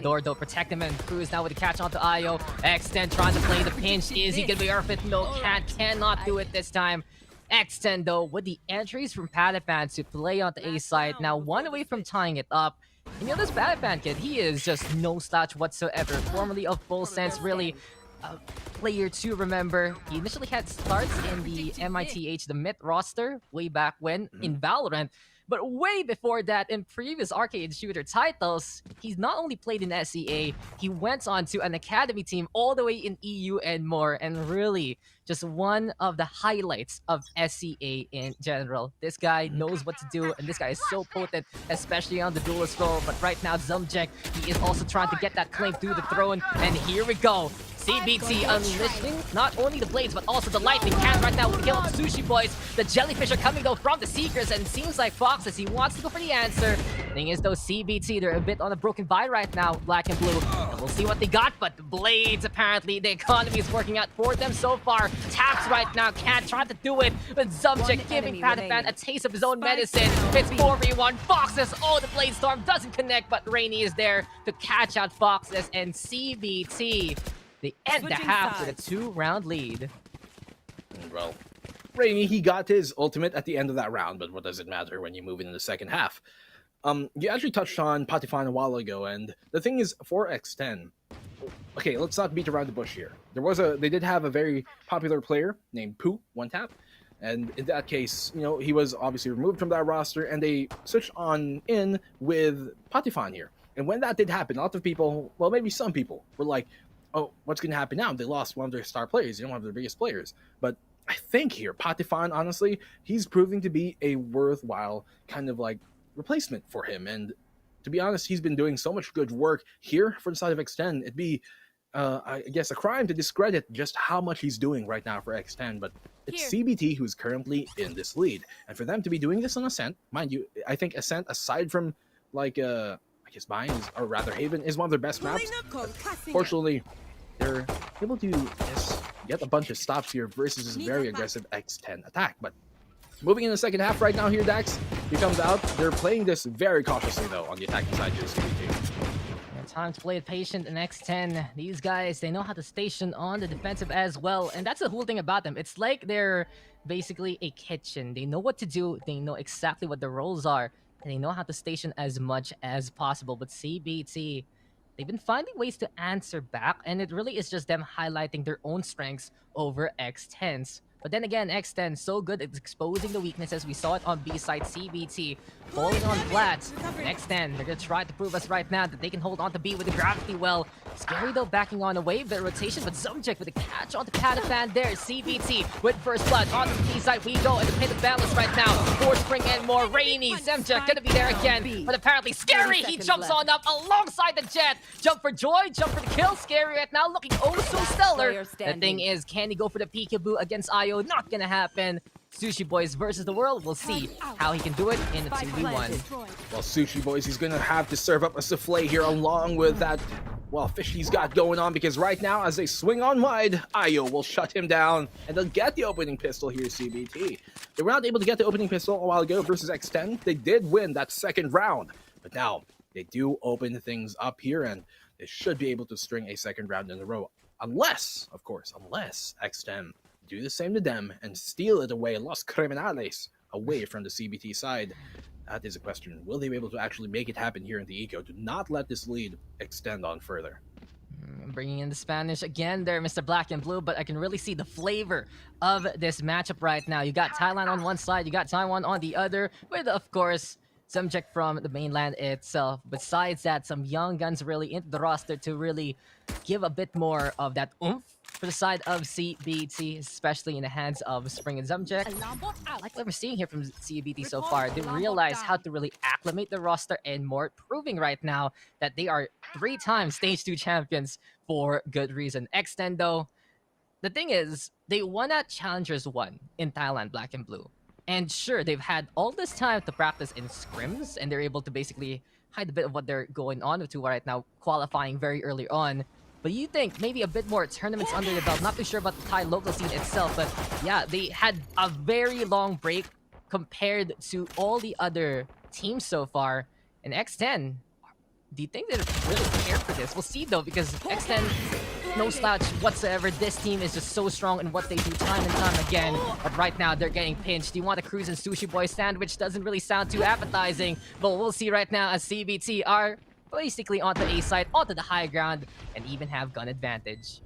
Door though, protect him, and Cruz now with the catch onto Ayo. X10 trying to play the pinch. Is he gonna be earth it? No, cannot do it this time. X10 though, with the entries from Patifan to play on the A side. Now one away from tying it up. And this Batman kid, he is just no slouch whatsoever. Formerly of Full Sense, really a player to remember. He initially had starts in the MITH, the Myth roster, way back when in Valorant. But way before that, in previous arcade shooter titles, he's not only played in SEA, he went on to an academy team all the way in EU and more, and really just one of the highlights of SEA in general. This guy knows what to do, and this guy is so potent, especially on the duelist role. But right now, Zumjek, he is also trying to get that claim through the throne, and here we go. CBT unleashing not only the blades, but also the lightning cannon right now with the kill of the Sushi Boys. The Jellyfish are coming though from the Seekers, and it seems like Foxes, he wants to go for the answer. Thing is though, CBT, they're a bit on a broken buy right now, Black and Blue. And we'll see what they got, but the blades, apparently, the economy is working out for them so far. Taps right now, can't try to do it, but Zumjek giving Pataphan a taste of his own medicine. It's 4v1, Foxes, oh, the Blade Storm doesn't connect, but Rainy is there to catch out Foxes, and CBT, they end the half with a 2-round lead. Well, Rainy, he got his ultimate at the end of that round, but what does it matter when you move into the second half? You actually touched on Patifan a while ago, and the thing is, for X10, okay, let's not beat around the bush here. They did have a very popular player named Pooh, One Tap, and in that case, he was obviously removed from that roster, and they switched on in with Patifan here. And when that did happen, a lot of people, well, maybe some people, were like, oh, what's going to happen now? They lost one of their star players. They don't have their biggest players. But I think here, Patifan, honestly, he's proving to be a worthwhile kind of like replacement for him. And to be honest, he's been doing so much good work here for the side of X10. It'd be, I guess, a crime to discredit just how much he's doing right now for X10. But it's CBT who's currently in this lead. And for them to be doing this on Ascent, mind you, I think Ascent, aside from like, I guess Mine, or rather Haven, is one of their best maps. Fortunately, they're able to get a bunch of stops here versus this very aggressive X10 attack. But moving in the second half right now here, Dax, he comes out. They're playing this very cautiously, though, on the attacking side here, CBT. Time to play it patient in X10. These guys, they know how to station on the defensive as well. And that's the whole thing about them. It's like they're basically a kitchen. They know what to do. They know exactly what the roles are. And they know how to station as much as possible. But CBT, they've been finding ways to answer back, and it really is just them highlighting their own strengths over X10's. But then again, X10 so good at exposing the weaknesses. We saw it on B side, CBT falling on flat. X10, they're gonna try to prove us right now that they can hold on to B with the gravity well. Scary though, backing on a wave, the rotation, but Zumjek with a catch on the Pataphan there. CBT with first blood on the B side we go, and the pit of balance right now. Force Spring and more. Rainy, Zumjek gonna be there again, but apparently Scary, he jumps on up alongside the Jet. Jump for joy, jump for the kill. Scary right now looking oh so stellar. The thing is, can he go for the peekaboo against IO? Not gonna happen. Sushi Boys versus the world. We'll see how he can do it in a 2v1. Well, Sushi Boys, he's gonna have to serve up a souffle here along with that, well, fish he's got going on, because right now, as they swing on wide, Io will shut him down, and they'll get the opening pistol here, CBT. They were not able to get the opening pistol a while ago versus X10. They did win that second round, but now they do open things up here, and they should be able to string a second round in a row. Unless, of course, X10 do the same to them and steal it away, Los Criminales, away from the CBT side. That is a question. Will they be able to actually make it happen here in the Eco to not let this lead extend on further? Bringing in the Spanish again there, Mr. Black and Blue, but I can really see the flavor of this matchup right now. You got Thailand on one side, you got Taiwan on the other, with, of course, Zumjek from the mainland itself. Besides that, some young guns really into the roster to really give a bit more of that oomph for the side of CBT, especially in the hands of Spring and Zumjek. Like what we're seeing here from CBT so far, they realize how to really acclimate the roster and more, proving right now that they are 3-time Stage 2 champions for good reason. X10 though, the thing is, they won at Challengers 1 in Thailand, Black and Blue. And sure, they've had all this time to practice in scrims, and they're able to basically hide a bit of what they're going on to right now, qualifying very early on. But you think maybe a bit more tournaments under the belt. Not too sure about the Thai local scene itself, but yeah, they had a very long break compared to all the other teams so far. And X10 Do you think they're really prepared for this? We'll see though, because X10, no slouch whatsoever. This team is just so strong in what they do time and time again. But right now, they're getting pinched. Do you want a cruise and sushi boy sandwich? Doesn't really sound too appetizing. But we'll see right now as CBT are basically onto A side, onto the high ground, and even have gun advantage.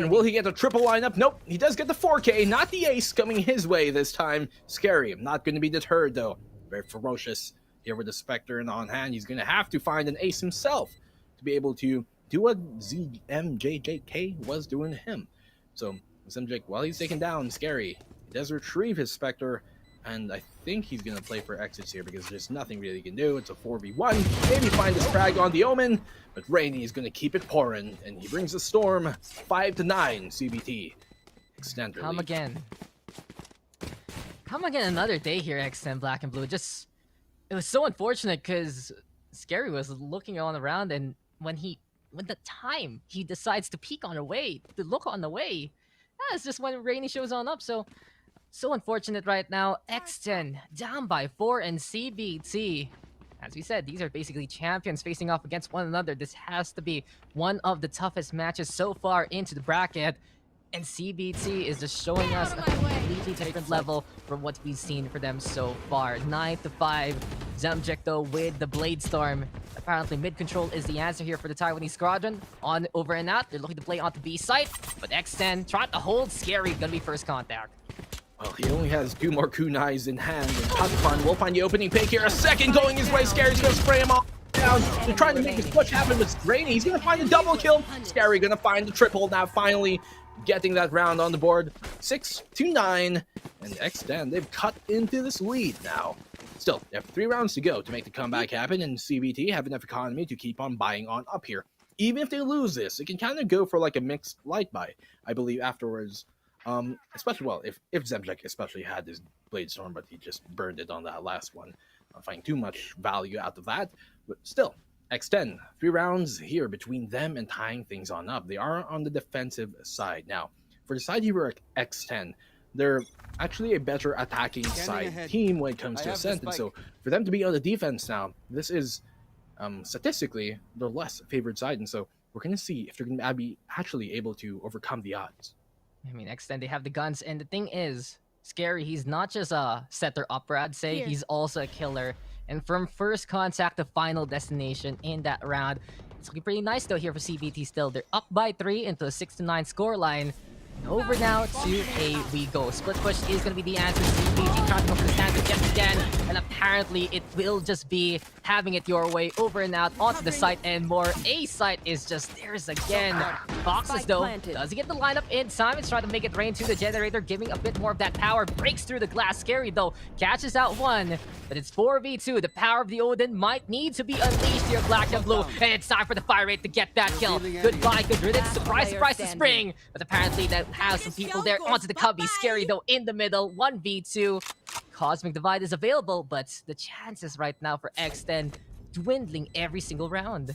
Will he get a triple lineup? Nope, he does get the 4K, not the ace coming his way this time. Scary, not going to be deterred though. Very ferocious here with the Spectre and on hand. He's going to have to find an ace himself to be able to do what ZMJJK was doing to him. So ZMJK, while he's taken down Scary, he does retrieve his Spectre, and I think he's going to play for exits here because there's nothing really he can do. It's a 4v1. Maybe find his frag on the Omen, but Rainy is going to keep it pouring, and he brings the Storm 5-9 CBT. Extender Come lead. again. Come again another day here, X10 Black and Blue. Just, it was so unfortunate because Scary was looking on around, and when the time he decides to peek on the way, to look on the way, that's just when Rainy shows on up. So unfortunate right now. X10 down by 4, and CBT, as we said, these are basically champions facing off against one another. This has to be one of the toughest matches so far into the bracket. And CBT is just showing us a completely different level from what we've seen for them so far. 9-5. ZMJJK though with the Blade Storm. Apparently mid control is the answer here for the Taiwanese squadron. On over and out. They're looking to play onto B site. But X10 trying to hold Scary. Gonna be first contact. Well, he only has 2 more kunais in hand, and Patafan will find the opening pick here. A second going his way. Scary's gonna spray him all down. They're trying to make his push happen with Rainy. He's gonna find a double kill. Scary gonna find the triple now, finally getting that round on the board. 6-9, and X10, they've cut into this lead now. Still, they have 3 rounds to go to make the comeback happen, and CBT have enough economy to keep on buying on up here. Even if they lose this, it can kind of go for like a mixed light buy, I believe, afterwards. Especially, well, if ZMJJK especially had his Blade Storm, but he just burned it on that last one. Not finding too much value out of that, but still, X10, 3 rounds here between them and tying things on up. They are on the defensive side. Now, for the side here at X10, they're actually a better attacking side team when it comes to Ascent, and so for them to be on the defense now, this is statistically the less favored side, and so we're going to see if they're going to be actually able to overcome the odds. I mean, X10, they have the guns, and the thing is, Scary, he's not just a setter upper, I'd say, he's also a killer. And from first contact to final destination in that round, it's looking pretty nice though here for CBT still. They're up by 3 into a 6-9 scoreline. Over now to A we go. Split push is going to be the answer. CBT trying to go for the standard yet again. And apparently it will just be having it your way. Over and out onto the site and more. A site is just theirs again. Foxes though, does he get the lineup in time? It's trying to make it rain to the generator, giving a bit more of that power. Breaks through the glass. Scary though, catches out one. But it's 4v2. The power of the Odin might need to be unleashed here, Black and Blue. And it's time for the fire rate to get that kill. Goodbye, good riddance. Surprise, surprise to Spring. But apparently that has some people there onto the Cubby. Scary though in the middle. 1v2. Cosmic Divide is available, but the chances right now for X10 dwindling every single round.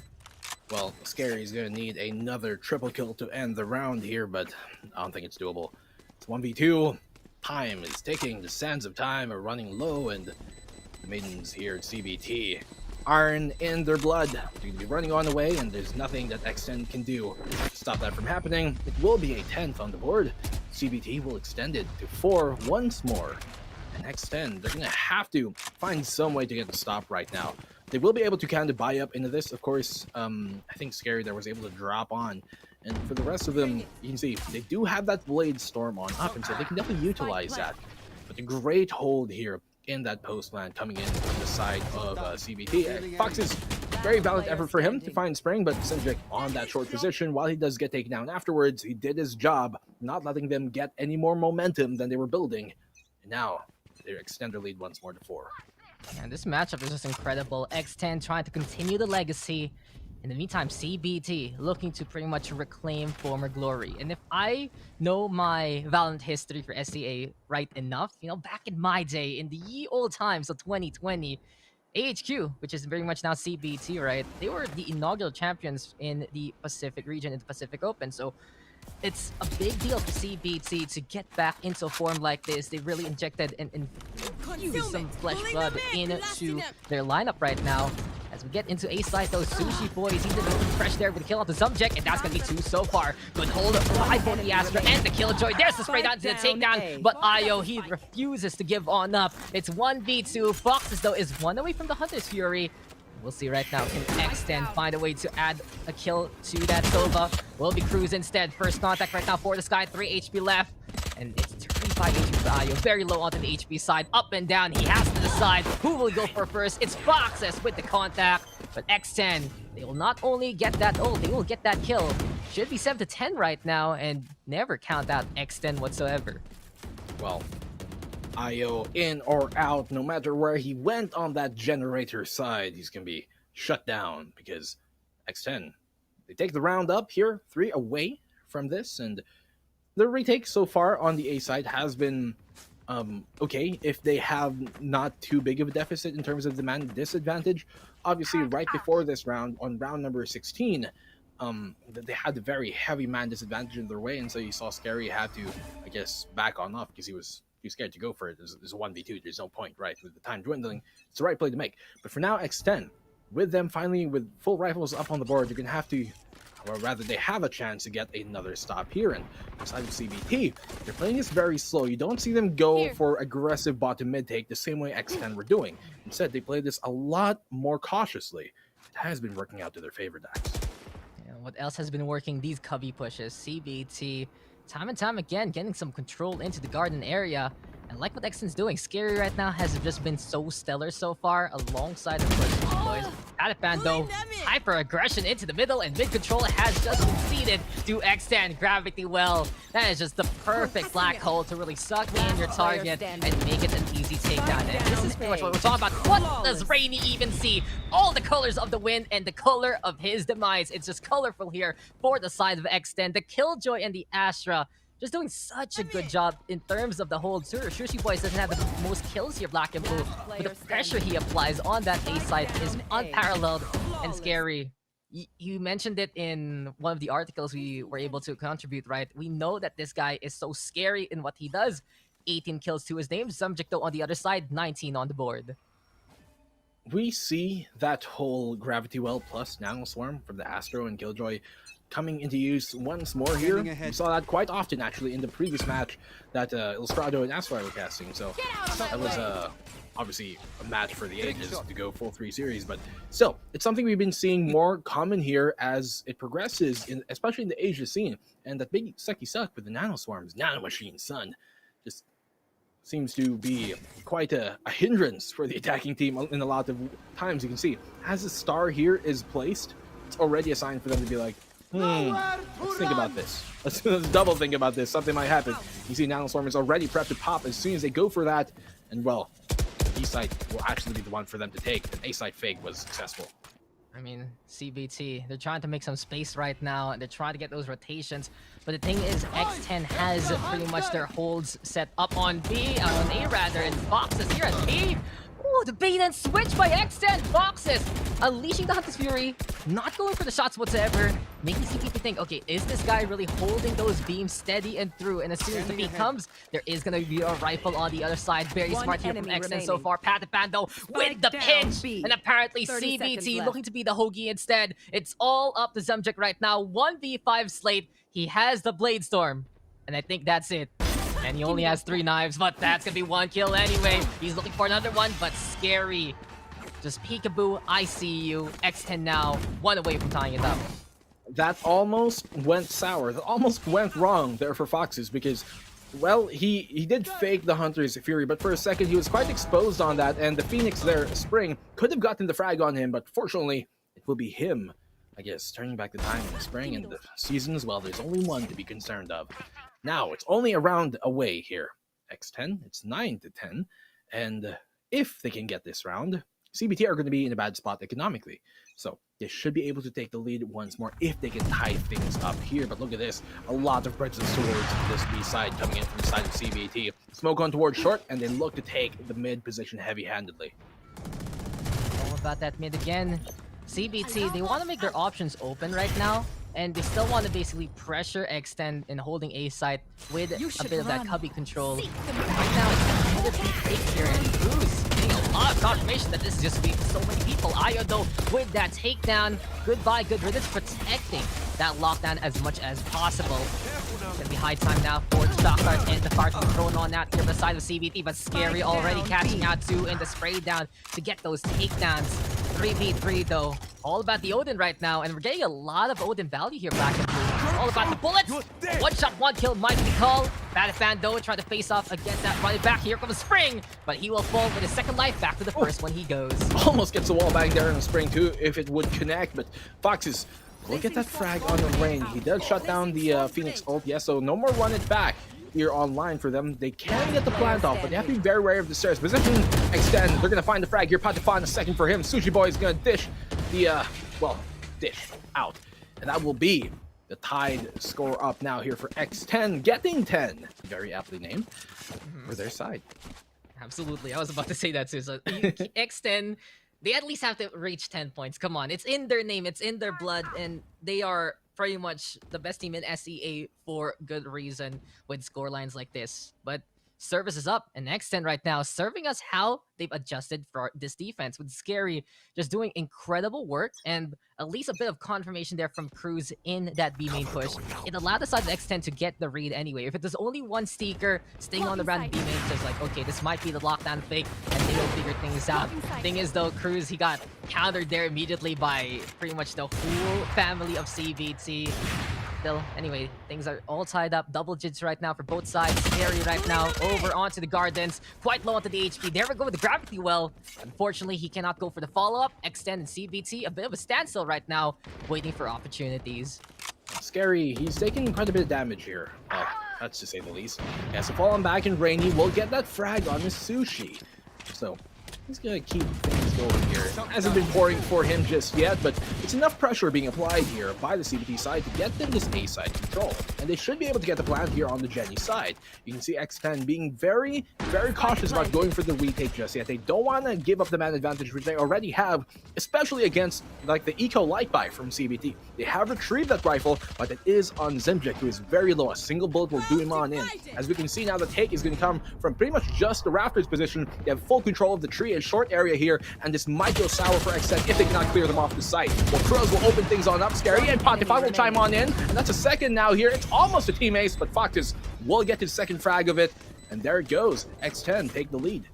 Well, Scary's gonna need another triple kill to end the round here, but I don't think it's doable. It's 1v2. Time is ticking. The sands of time are running low, and the maidens here at CBT, iron in their blood. They're gonna be running on the way, and there's nothing that X10 can do to stop that from happening. It will be a 10th on the board. CBT will extend it to 4 once more. And X10, they're gonna have to find some way to get the stop right now. They will be able to kind of buy up into this, of course. I think Scary there was able to drop on. And for the rest of them, you can see they do have that Blade Storm on up, and so they can definitely utilize that. But the great hold here in that post land coming in from the side of CBT. Fox's very valiant effort for him to find Spring, but ZMJJK on that short position. While he does get taken down afterwards, he did his job, not letting them get any more momentum than they were building. And now they extend their lead once more to 4. And this matchup is just incredible. X10 trying to continue the legacy. In the meantime, CBT looking to pretty much reclaim former glory. And if I know my Valorant history for SEA right enough, you know, back in my day, in the ye old times of 2020, AHQ, which is very much now CBT, right? They were the inaugural champions in the Pacific region, in the Pacific Open. So it's a big deal for CBT to get back into a form like this. They really injected and infused some flesh blood into their lineup right now. As we get into A side, those Sushi Boys, he's gonna be fresh there with the kill off the Zumjek, and that's gonna be 2 so far. Good hold by both the Astra and the Killjoy. There's the spray down to the takedown, but Io, he refuses to give on up. It's 1v2. Foxes, though, is 1 away from the Hunter's Fury. We'll see right now. Can Extend find a way to add a kill to that Sova? Will be Cruz instead. First contact right now for the Sky. 3 HP left. And it's 35 HP for Io. Very low onto the HP side. Up and down. He has to decide who will go for first. It's Foxes with the contact. But X10, they will not only get that ult, they will get that kill. Should be 7-10 right now. And never count out X10 whatsoever. Well, Io in or out, no matter where he went on that generator side, he's going to be shut down because X10, they take the round up here, 3 away from this, and the retake so far on the A side has been okay if they have not too big of a deficit in terms of the man disadvantage. Obviously, right before this round, on round number 16, they had a very heavy man disadvantage in their way, and so you saw Scary had to, I guess, back on off because he was too scared to go for it. There's a 1v2, there's no point, right? With the time dwindling, it's the right play to make. But for now, X10, with them finally with full rifles up on the board, you're going to have to, or rather they have a chance to get another stop here. And besides CBT, they're playing this very slow. You don't see them go for aggressive bottom mid take the same way X10 were doing. Instead, they play this a lot more cautiously. It has been working out to their favor, Dax. Yeah, what else has been working? These cubby pushes. CBT, time and time again, getting some control into the garden area. And like what Exton's doing, Scary right now has just been so stellar so far alongside the push boys. Catapan though, hyper aggression into the middle, and mid control has just succeeded to extend Gravity Well. That is just the perfect black hole to really suck in your target and make it an easy takedown. And this is pretty much what we're talking about. What does Rainy even see? All the colors of the wind and the color of his demise. It's just colorful here for the side of Extend. The Killjoy and the Astra just doing such a good job in terms of the hold. Sushi Boys doesn't have the most kills here, Black and Blue, but the pressure he applies on that A side is unparalleled and Scary. You mentioned it in one of the articles we were able to contribute, right? We know that this guy is so scary in what he does. 18 kills to his name. Subject though on the other side, 19 on the board. We see that whole Gravity Well plus Nano Swarm from the Astro and Killjoy coming into use once more here. We saw that quite often actually in the previous match that Illustrado and Asfire were casting, so that was obviously a match for the ages to go full 3 series, but still, it's something we've been seeing more common here as it progresses, especially in the Asia scene, and that big sucky suck with the Nano Swarms, Nano Machine Sun, just seems to be quite a hindrance for the attacking team in a lot of times. You can see, as the star here is placed, it's already a sign for them to be like, let's think about this. Let's double think about this. Something might happen. You see Nano Swarm is already prepped to pop as soon as they go for that. And well, B-side will actually be the one for them to take. The A-side fake was successful. I mean, CBT, they're trying to make some space right now, and they're trying to get those rotations. But the thing is, X10 has pretty much their holds set up on B, on A rather, and Foxes here at B. Ooh, the bait and switch by X10. Foxes unleashing the Hunter's Fury, not going for the shots whatsoever, making CBT think, okay, is this guy really holding those beams steady and through? And as soon as the beat comes, there is going to be a rifle on the other side. Very smart here from X10 so far. Patapan though with the pinch, and apparently CBT looking to be the Hoagie instead. It's all up to Zumjek right now. 1v5 slate. He has the Blade Storm, and I think that's it. And he only has 3 knives, but that's gonna be 1 kill anyway. He's looking for another one, but Scary. Just peekaboo, I see you. X10 now, 1 away from tying it up. That almost went sour. That almost went wrong there for Foxes because, well, he did fake the Hunter's Fury, but for a second he was quite exposed on that, and the Phoenix there, Spring, could have gotten the frag on him, but fortunately, it will be him, I guess, turning back the time in the Spring and the season as well. There's only one to be concerned of. Now, it's only a round away here. X10, it's 9-10. And if they can get this round, CBT are going to be in a bad spot economically. So they should be able to take the lead once more if they can tie things up here. But look at this. A lot of Bridges towards this B side coming in from the side of CBT. Smoke on towards short, and they look to take the mid position heavy-handedly. All about that mid again. CBT, they want to make their options open right now. And they still want to basically pressure Extend in holding A site with a bit of that cubby control. Right now, it's a bit of big here, and Cruz getting a a lot of confirmation that this is just being so many people. Io, though, with that takedown, goodbye, good riddance, protecting that lockdown as much as possible. It's gonna be high time now for the shock dart and the fire to be thrown on out here beside the CBT, but Scary already catching out 2 in the spray down to get those takedowns. 3v3 though, all about the Odin right now, and we're getting a lot of Odin value here, Black and Blue. All about the bullets. One shot, one kill might be called. Batafan though trying to face off against that running back. Here comes Spring, but he will fall with his second life back to the first when he goes. Almost gets the wall back there in the Spring too if it would connect, but Foxes, look at that frag on the Rain. He does shut down the Phoenix ult. Yes, so no more run it back here online for them. They can get the plant off, but they have to be very wary of the stairs. Position extend. They're going to find the frag here. Patafan a second for him. Sushi Boy is going to dish the, dish out. And that will be the tied score up now here for X10 getting 10. Very aptly named for their side. Absolutely. I was about to say that too. So X10, they at least have to reach 10 points. Come on. It's in their name. It's in their blood. And they are pretty much the best team in SEA for good reason with scorelines like this. But Cerberus is up, and X10 right now serving us how they've adjusted for this defense, with Scary just doing incredible work, and at least a bit of confirmation there from Cruz in that B main push. It allowed the side of X10 to get the read anyway. If it was only one Steaker staying on the random B main, just like, okay, this might be the lockdown fake, and they will figure things out. Thing is though, Cruz, he got countered there immediately by pretty much the whole family of CBT. Still, anyway, things are all tied up. Double digits right now for both sides. Scary right now over onto the Gardens. Quite low onto the HP. There we go with the Gravity Well. Unfortunately, he cannot go for the follow-up. Extend and CBT, a bit of a standstill right now, waiting for opportunities. Scary, he's taking quite a bit of damage here. Well, that's to say the least. Yeah, so falling back in Rainy will get that frag on his Sushi. So he's gonna keep things going here. It hasn't been pouring for him just yet, but it's enough pressure being applied here by the CBT side to get them this A side control. And they should be able to get the plant here on the Jenny side. You can see X10 being very, very cautious about going for the retake just yet. They don't want to give up the man advantage, which they already have, especially against like the Eco Light Buy from CBT. They have retrieved that rifle, but it is on Zemjek, who is very low. A single bullet will do him on in. As we can see now, the take is going to come from pretty much just the Raptors position. They have full control of the tree, a short area here, and this might go sour for X10 if they cannot clear them off the site. Well, Crows will open things on up. Scary and Potify will chime on in, and that's a second now here. It's almost a team ace, but Foxes will get his second frag of it, and there it goes. X10 take the lead.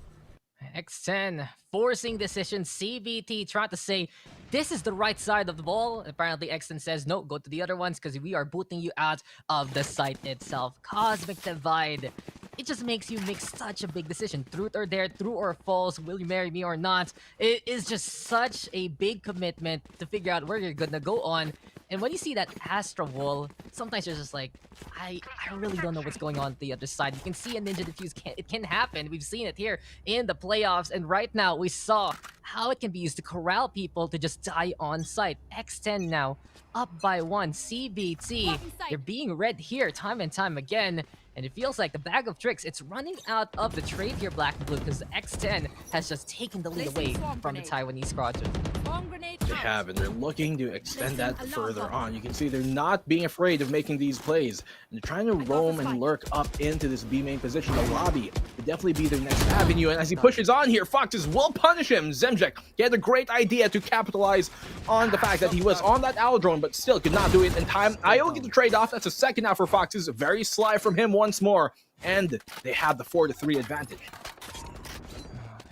X10 forcing decision. CBT trying to say this is the right side of the ball. Apparently X10 says no, go to the other ones because we are booting you out of the site itself. Cosmic Divide. It just makes you make such a big decision. Truth or dare, true or false, will you marry me or not? It is just such a big commitment to figure out where you're gonna go on. And when you see that Astra wall, sometimes you're just like, I really don't know what's going on the other side. You can see a Ninja Diffuse, it can happen. We've seen it here in the playoffs. And right now, we saw how it can be used to corral people to just die on site. X10 now, up by 1. CBT, they're being read here time and time again. And it feels like the bag of tricks, it's running out of the trade here, Black and Blue, because X10 has just taken the lead away from the Taiwanese squadron. They have, and they're looking to extend that further on. You can see they're not being afraid of making these plays. And they're trying to roam and lurk up into this B main position. The lobby would definitely be their next avenue. And as he pushes on here, Foxes will punish him. Zemjek, he had a great idea to capitalize on the fact that he was on that owl drone, but still could not do it in time. Io get the trade off. That's a second now for Foxes. Very sly from him once more. And they have the 4-3 advantage.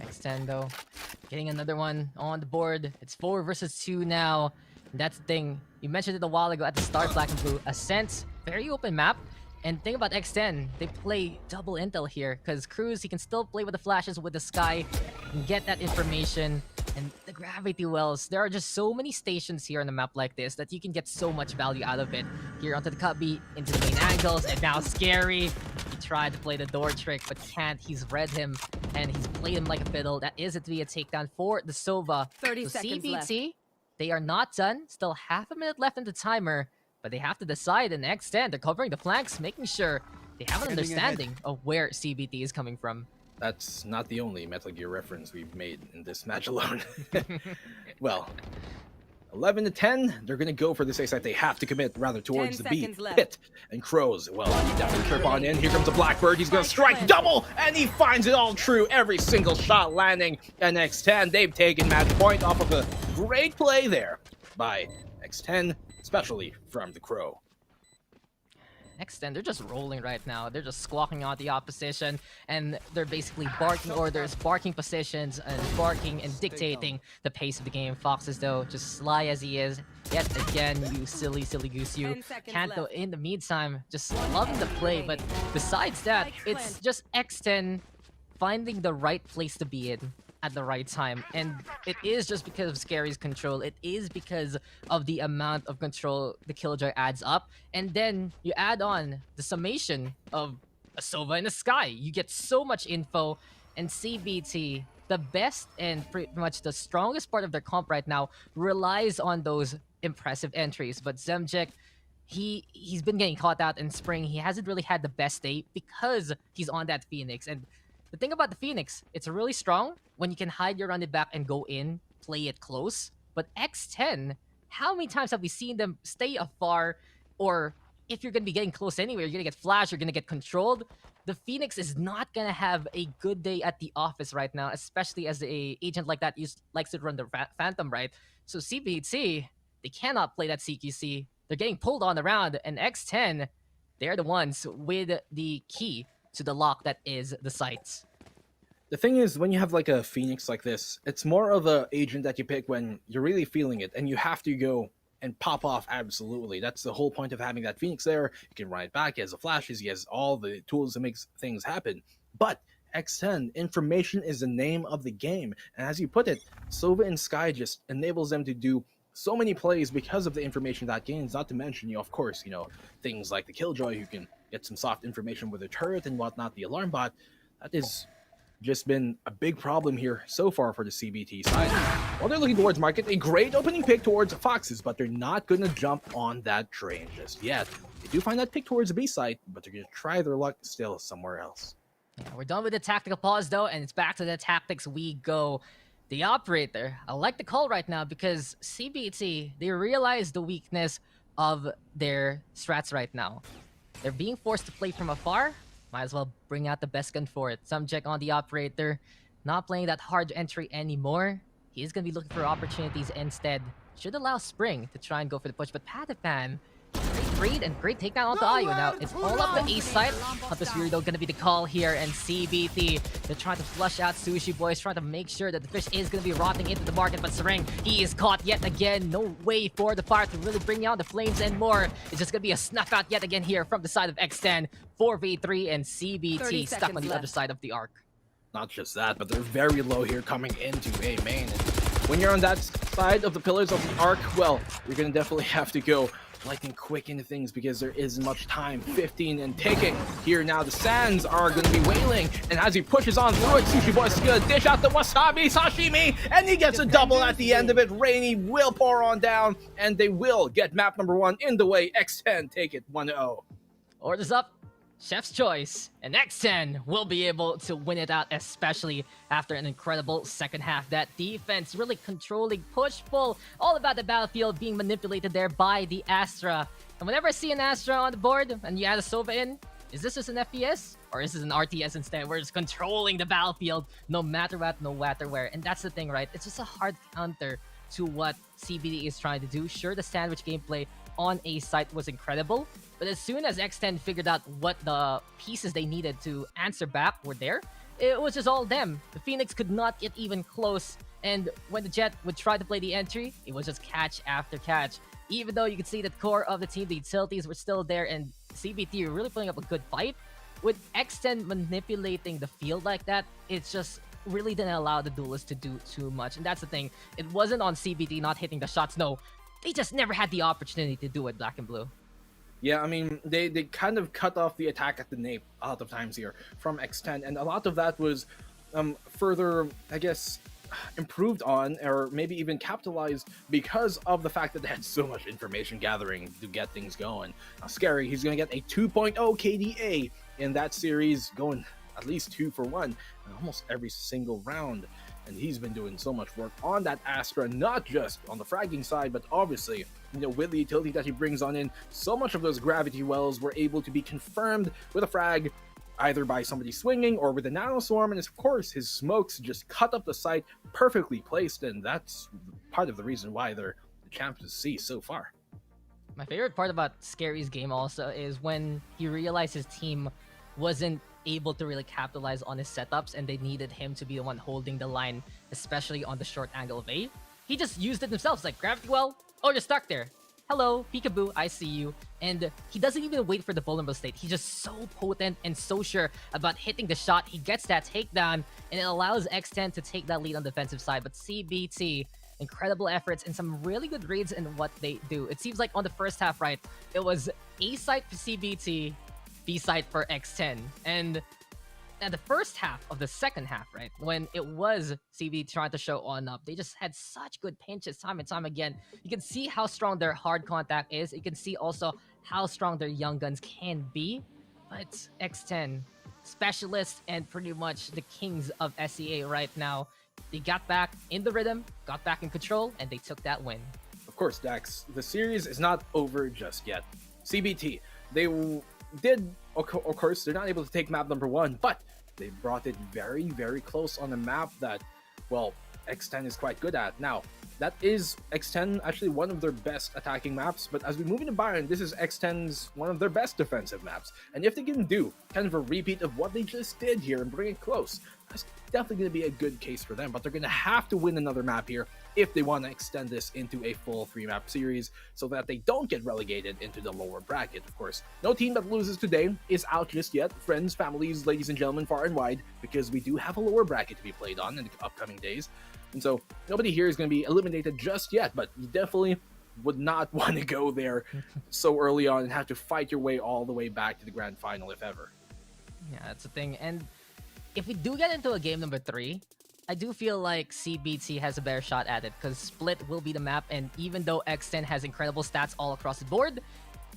X10 though, getting another one on the board. It's 4 versus 2 now. And that's the thing. You mentioned it a while ago at the start, Black and Blue. Ascent, very open map. And think about X10, they play double intel here. Because Cruz, he can still play with the flashes with the sky. And get that information. And the gravity wells, there are just so many stations here on the map like this that you can get so much value out of it. Here onto the cubby, into the main angles, and now Scary. He tried to play the door trick, but can't. He's read him, and he's played him like a fiddle. That is it to be a takedown for the Sova. 30 so seconds CBT, left. they are not done. Still half a minute left in the timer, but they have to decide. And X10, they're covering the flanks, making sure they have an understanding of where CBT is coming from. That's not the only Metal Gear reference we've made in this match alone. Well, 11 to 10, they're going to go for this A site. They have to commit rather towards the B. seconds left. Pit and Crows. Well, he definitely trip on in. Here comes a Blackbird. He's going to strike double, and he finds it all true. Every single shot landing. And X10, they've taken match point off of a great play there by X10, especially from the Crow. Extend, they're just rolling right now. They're just squawking out the opposition, and they're basically barking orders, barking positions, and barking and dictating the pace of the game. Foxes, though, just sly as he is, yet again, you silly goose, you can't though. In the meantime, just loving the play, but besides that, it's just X10 finding the right place to be in at the right time, and it is just because of Scary's control. It is because of the amount of control the Killjoy adds up, and then you add on the summation of a Sova in the sky. You get so much info, and CBT, the best and pretty much the strongest part of their comp right now, relies on those impressive entries. But Zemjek, he's been getting caught out in spring. He hasn't really had the best day because he's on that Phoenix. And the thing about the Phoenix, it's really strong when you can hide your running back and go in, play it close. But X10, how many times have we seen them stay afar? Or if you're going to be getting close anyway, you're going to get flashed, you're going to get controlled. The Phoenix is not going to have a good day at the office right now, especially as a agent like that likes to run the Phantom, right? So CBT, they cannot play that CQC. They're getting pulled on the round, and X10, they're the ones with the key to the lock that is the sites. The thing is, when you have like a Phoenix like this, it's more of a agent that you pick when you're really feeling it, and you have to go and pop off absolutely. That's the whole point of having that Phoenix there. You can run it back, he has the flashes, he has all the tools to make things happen. But X10, information is the name of the game, and as you put it, Sova in Sky just enables them to do so many plays because of the information that gains, not to mention, of course, things like the Killjoy, who can get some soft information with the turret and whatnot, the alarm bot. That is just been a big problem here so far for the CBT side. While they're looking towards market, a great opening pick towards Foxes, but they're not going to jump on that train just yet. They do find that pick towards the B side, but they're going to try their luck still somewhere else. Yeah, we're done with the tactical pause though, and it's back to the tactics we go. The operator, I like the call right now because CBT, they realize the weakness of their strats right now. They're being forced to play from afar. Might as well bring out the best gun for it. Subject on the operator, not playing that hard entry anymore. He is going to be looking for opportunities instead. Should allow Spring to try and go for the push, but Pataphan, great read and great takedown onto Ayo. Now, it's all up the A side. Hunter's Fury, though, going to be the call here, and CBT, they're trying to flush out Sushi Boys, trying to make sure that the fish is going to be rotting into the market, but Sereng, he is caught yet again. No way for the fire to really bring out the flames and more. It's just going to be a snuff out yet again here from the side of X10. 4v3 and CBT stuck on the other side of the arc. Not just that, but they're very low here coming into A main. And when you're on that side of the pillars of the arc, well, you're going to definitely have to go lightning quick into things because there isn't much time. 15 and taking. Here now, the Sands are going to be wailing, and as he pushes on through it, Sushi Boy is going to dish out the wasabi sashimi, and he gets a double at the end of it. Rainy will pour on down, and they will get map number 1 in the way. X10 take it 1-0. Orders up. Chef's choice, and X10 will be able to win it out, especially after an incredible second half. That defense really controlling, push-pull, all about the battlefield being manipulated there by the Astra. And whenever I see an Astra on the board and you add a Sova in, is this just an FPS? Or is this an RTS instead? We're just controlling the battlefield no matter what, no matter where. And that's the thing, right? It's just a hard counter to what CBD is trying to do. Sure, the sandwich gameplay on A site was incredible, but as soon as X10 figured out what the pieces they needed to answer back were there, it was just all them. The Phoenix could not get even close, and when the Jet would try to play the entry, it was just catch after catch. Even though you could see that core of the team, the utilities were still there, and CBT were really putting up a good fight. With X10 manipulating the field like that, it's just really didn't allow the duelists to do too much. And that's the thing. It wasn't on CBT not hitting the shots. No, they just never had the opportunity to do it, Black and Blue. Yeah, I mean, they kind of cut off the attack at the nape a lot of times here from X10, and a lot of that was further, I guess, improved on, or maybe even capitalized because of the fact that they had so much information gathering to get things going. Now, Scary, he's going to get a 2.0 KDA in that series, going at least 2 for 1 in almost every single round. and he's been doing so much work on that Astra, not just on the fragging side, but obviously, with the utility that he brings on in, so much of those gravity wells were able to be confirmed with a frag, either by somebody swinging or with a nanoswarm, and of course his smokes just cut up the site, perfectly placed, and that's part of the reason why they're the champions of sea so far. My favorite part about Scary's game also is when he realized his team wasn't able to really capitalize on his setups and they needed him to be the one holding the line, especially on the short angle of A. He just used it himself. It's like, gravity well, oh, you're stuck there. Hello, peekaboo, I see you. And he doesn't even wait for the vulnerable state. He's just so potent and so sure about hitting the shot. He gets that takedown, and it allows X10 to take that lead on the defensive side. But CBT, incredible efforts and some really good reads in what they do. It seems like on the first half, right, it was A site for CBT, B site for X10. And at the first half of the second half, right, when it was CB trying to show on up, they just had such good pinches time and time again. You can see how strong their hard contact is. You can see also how strong their young guns can be. But X10, specialists and pretty much the kings of SEA right now, they got back in the rhythm, got back in control, and they took that win. Of course, Dax, the series is not over just yet. CBT, they did, of course, they're not able to take map number 1, but they brought it very, very close on a map that, well, X10 is quite good at. Now, that is X10 actually one of their best attacking maps, but as we move into Byron, this is X10's one of their best defensive maps. And if they can do kind of a repeat of what they just did here and bring it close, that's definitely going to be a good case for them. But they're going to have to win another map here if they want to extend this into a full 3-map series so that they don't get relegated into the lower bracket. Of course, no team that loses today is out just yet. Friends, families, ladies and gentlemen, far and wide, because we do have a lower bracket to be played on in the upcoming days. And so nobody here is going to be eliminated just yet, but you definitely would not want to go there so early on and have to fight your way all the way back to the grand final, if ever. Yeah, that's the thing. And if we do get into a game number 3, I do feel like CBT has a better shot at it because Split will be the map, and even though X10 has incredible stats all across the board,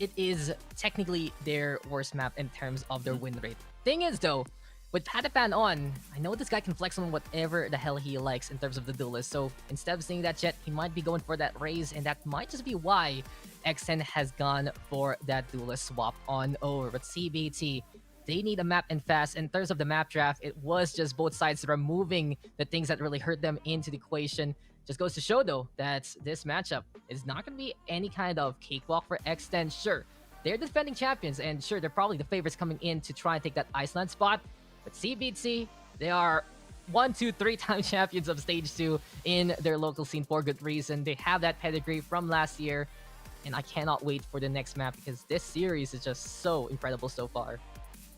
it is technically their worst map in terms of their win rate. Thing is though, with Patapan on, I know this guy can flex on whatever the hell he likes in terms of the duelist, so instead of seeing that jet, he might be going for that raise, and that might just be why X10 has gone for that duelist swap on over. But CBT, they need a map and fast. In terms of the map draft, it was just both sides removing the things that really hurt them into the equation. Just goes to show though that this matchup is not going to be any kind of cakewalk for X10. Sure, they're defending champions, and sure, they're probably the favorites coming in to try and take that Iceland spot. But CBT, they are 1, 2, 3-time champions of Stage 2 in their local scene for good reason. They have that pedigree from last year, and I cannot wait for the next map because this series is just so incredible so far.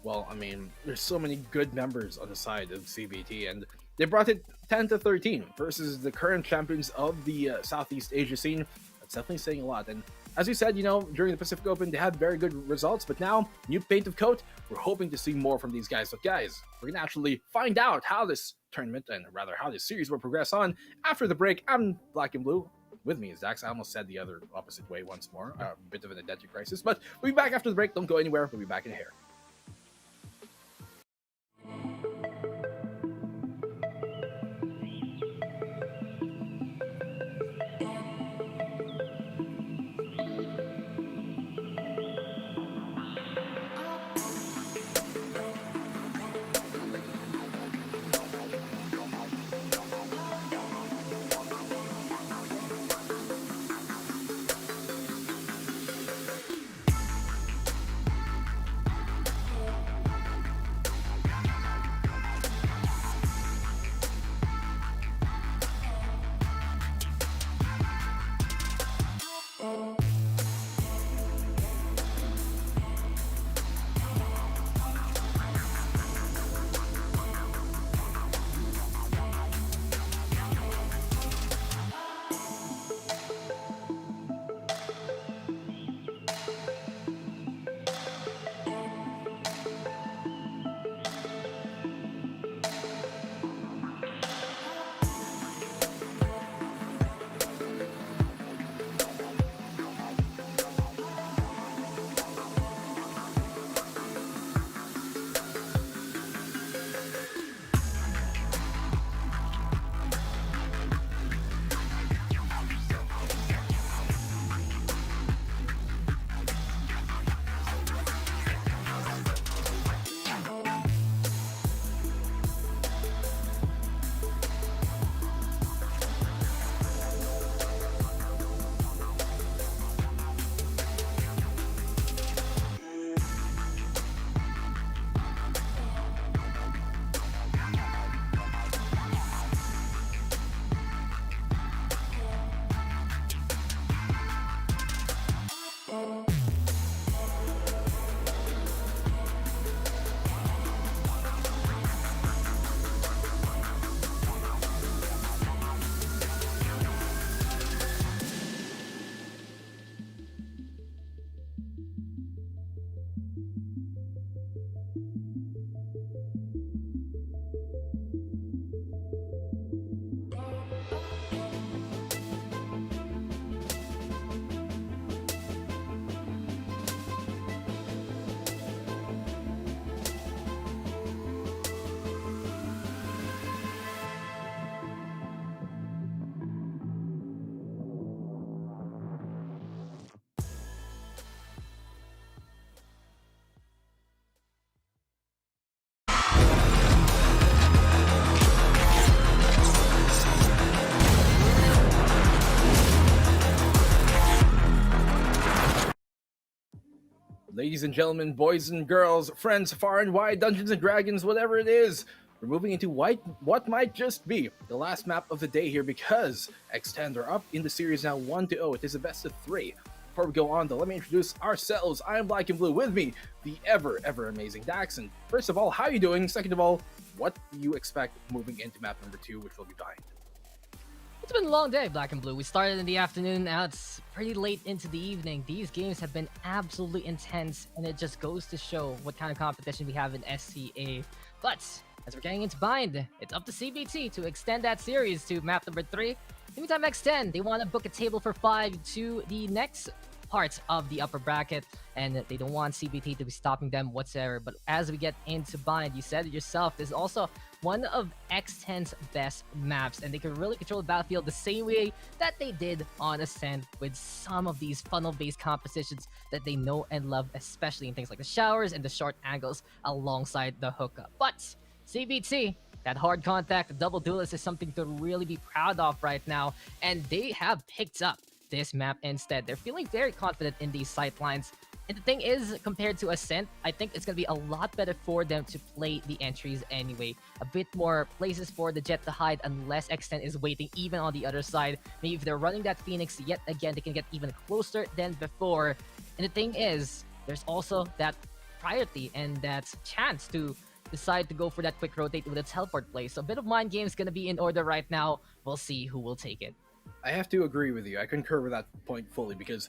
Well, I mean, there's so many good members on the side of CBT, and they brought it 10-13 versus the current champions of the Southeast Asia scene. That's definitely saying a lot. And as we said, during the Pacific Open, they had very good results, but now, new paint of coat, we're hoping to see more from these guys. But guys, we're going to actually find out how this tournament, and rather how this series will progress on after the break. I'm Black and Blue. With me is Dax. I almost said the other opposite way once more. A bit of an identity crisis, but we'll be back after the break. Don't go anywhere. We'll be back in a hair. Ladies and gentlemen, boys and girls, friends far and wide, Dungeons and Dragons, whatever it is, we're moving into what might just be the last map of the day here because X10 are up in the series now 1-0. It is a best of 3. Before we go on, though, let me introduce ourselves. I am Black and Blue. With me, the ever amazing Daxon. First of all, how are you doing? Second of all, what do you expect moving into map number 2, which will be Bind? It's been a long day, Black and Blue. We started in the afternoon, now it's pretty late into the evening. These games have been absolutely intense, and it just goes to show what kind of competition we have in SEA. But as we're getting into Bind, it's up to CBT to extend that series to map number 3. In the meantime, X10, they want to book a table for 5 to the next parts of the upper bracket, and they don't want CBT to be stopping them whatsoever. But as we get into Bind, you said it yourself, this is also one of X10's best maps, and they can really control the battlefield the same way that they did on Ascent with some of these funnel-based compositions that they know and love, especially in things like the showers and the short angles alongside the hookup. But CBT, that hard contact, the double duelist is something to really be proud of right now, and they have picked up this map instead. They're feeling very confident in these sight lines. And the thing is, compared to Ascent, I think it's going to be a lot better for them to play the entries anyway. A bit more places for the Jet to hide unless X10 is waiting even on the other side. Maybe if they're running that Phoenix yet again, they can get even closer than before. And the thing is, there's also that priority and that chance to decide to go for that quick rotate with a teleport play. So a bit of mind game is going to be in order right now. We'll see who will take it. I have to agree with you. I concur with that point fully because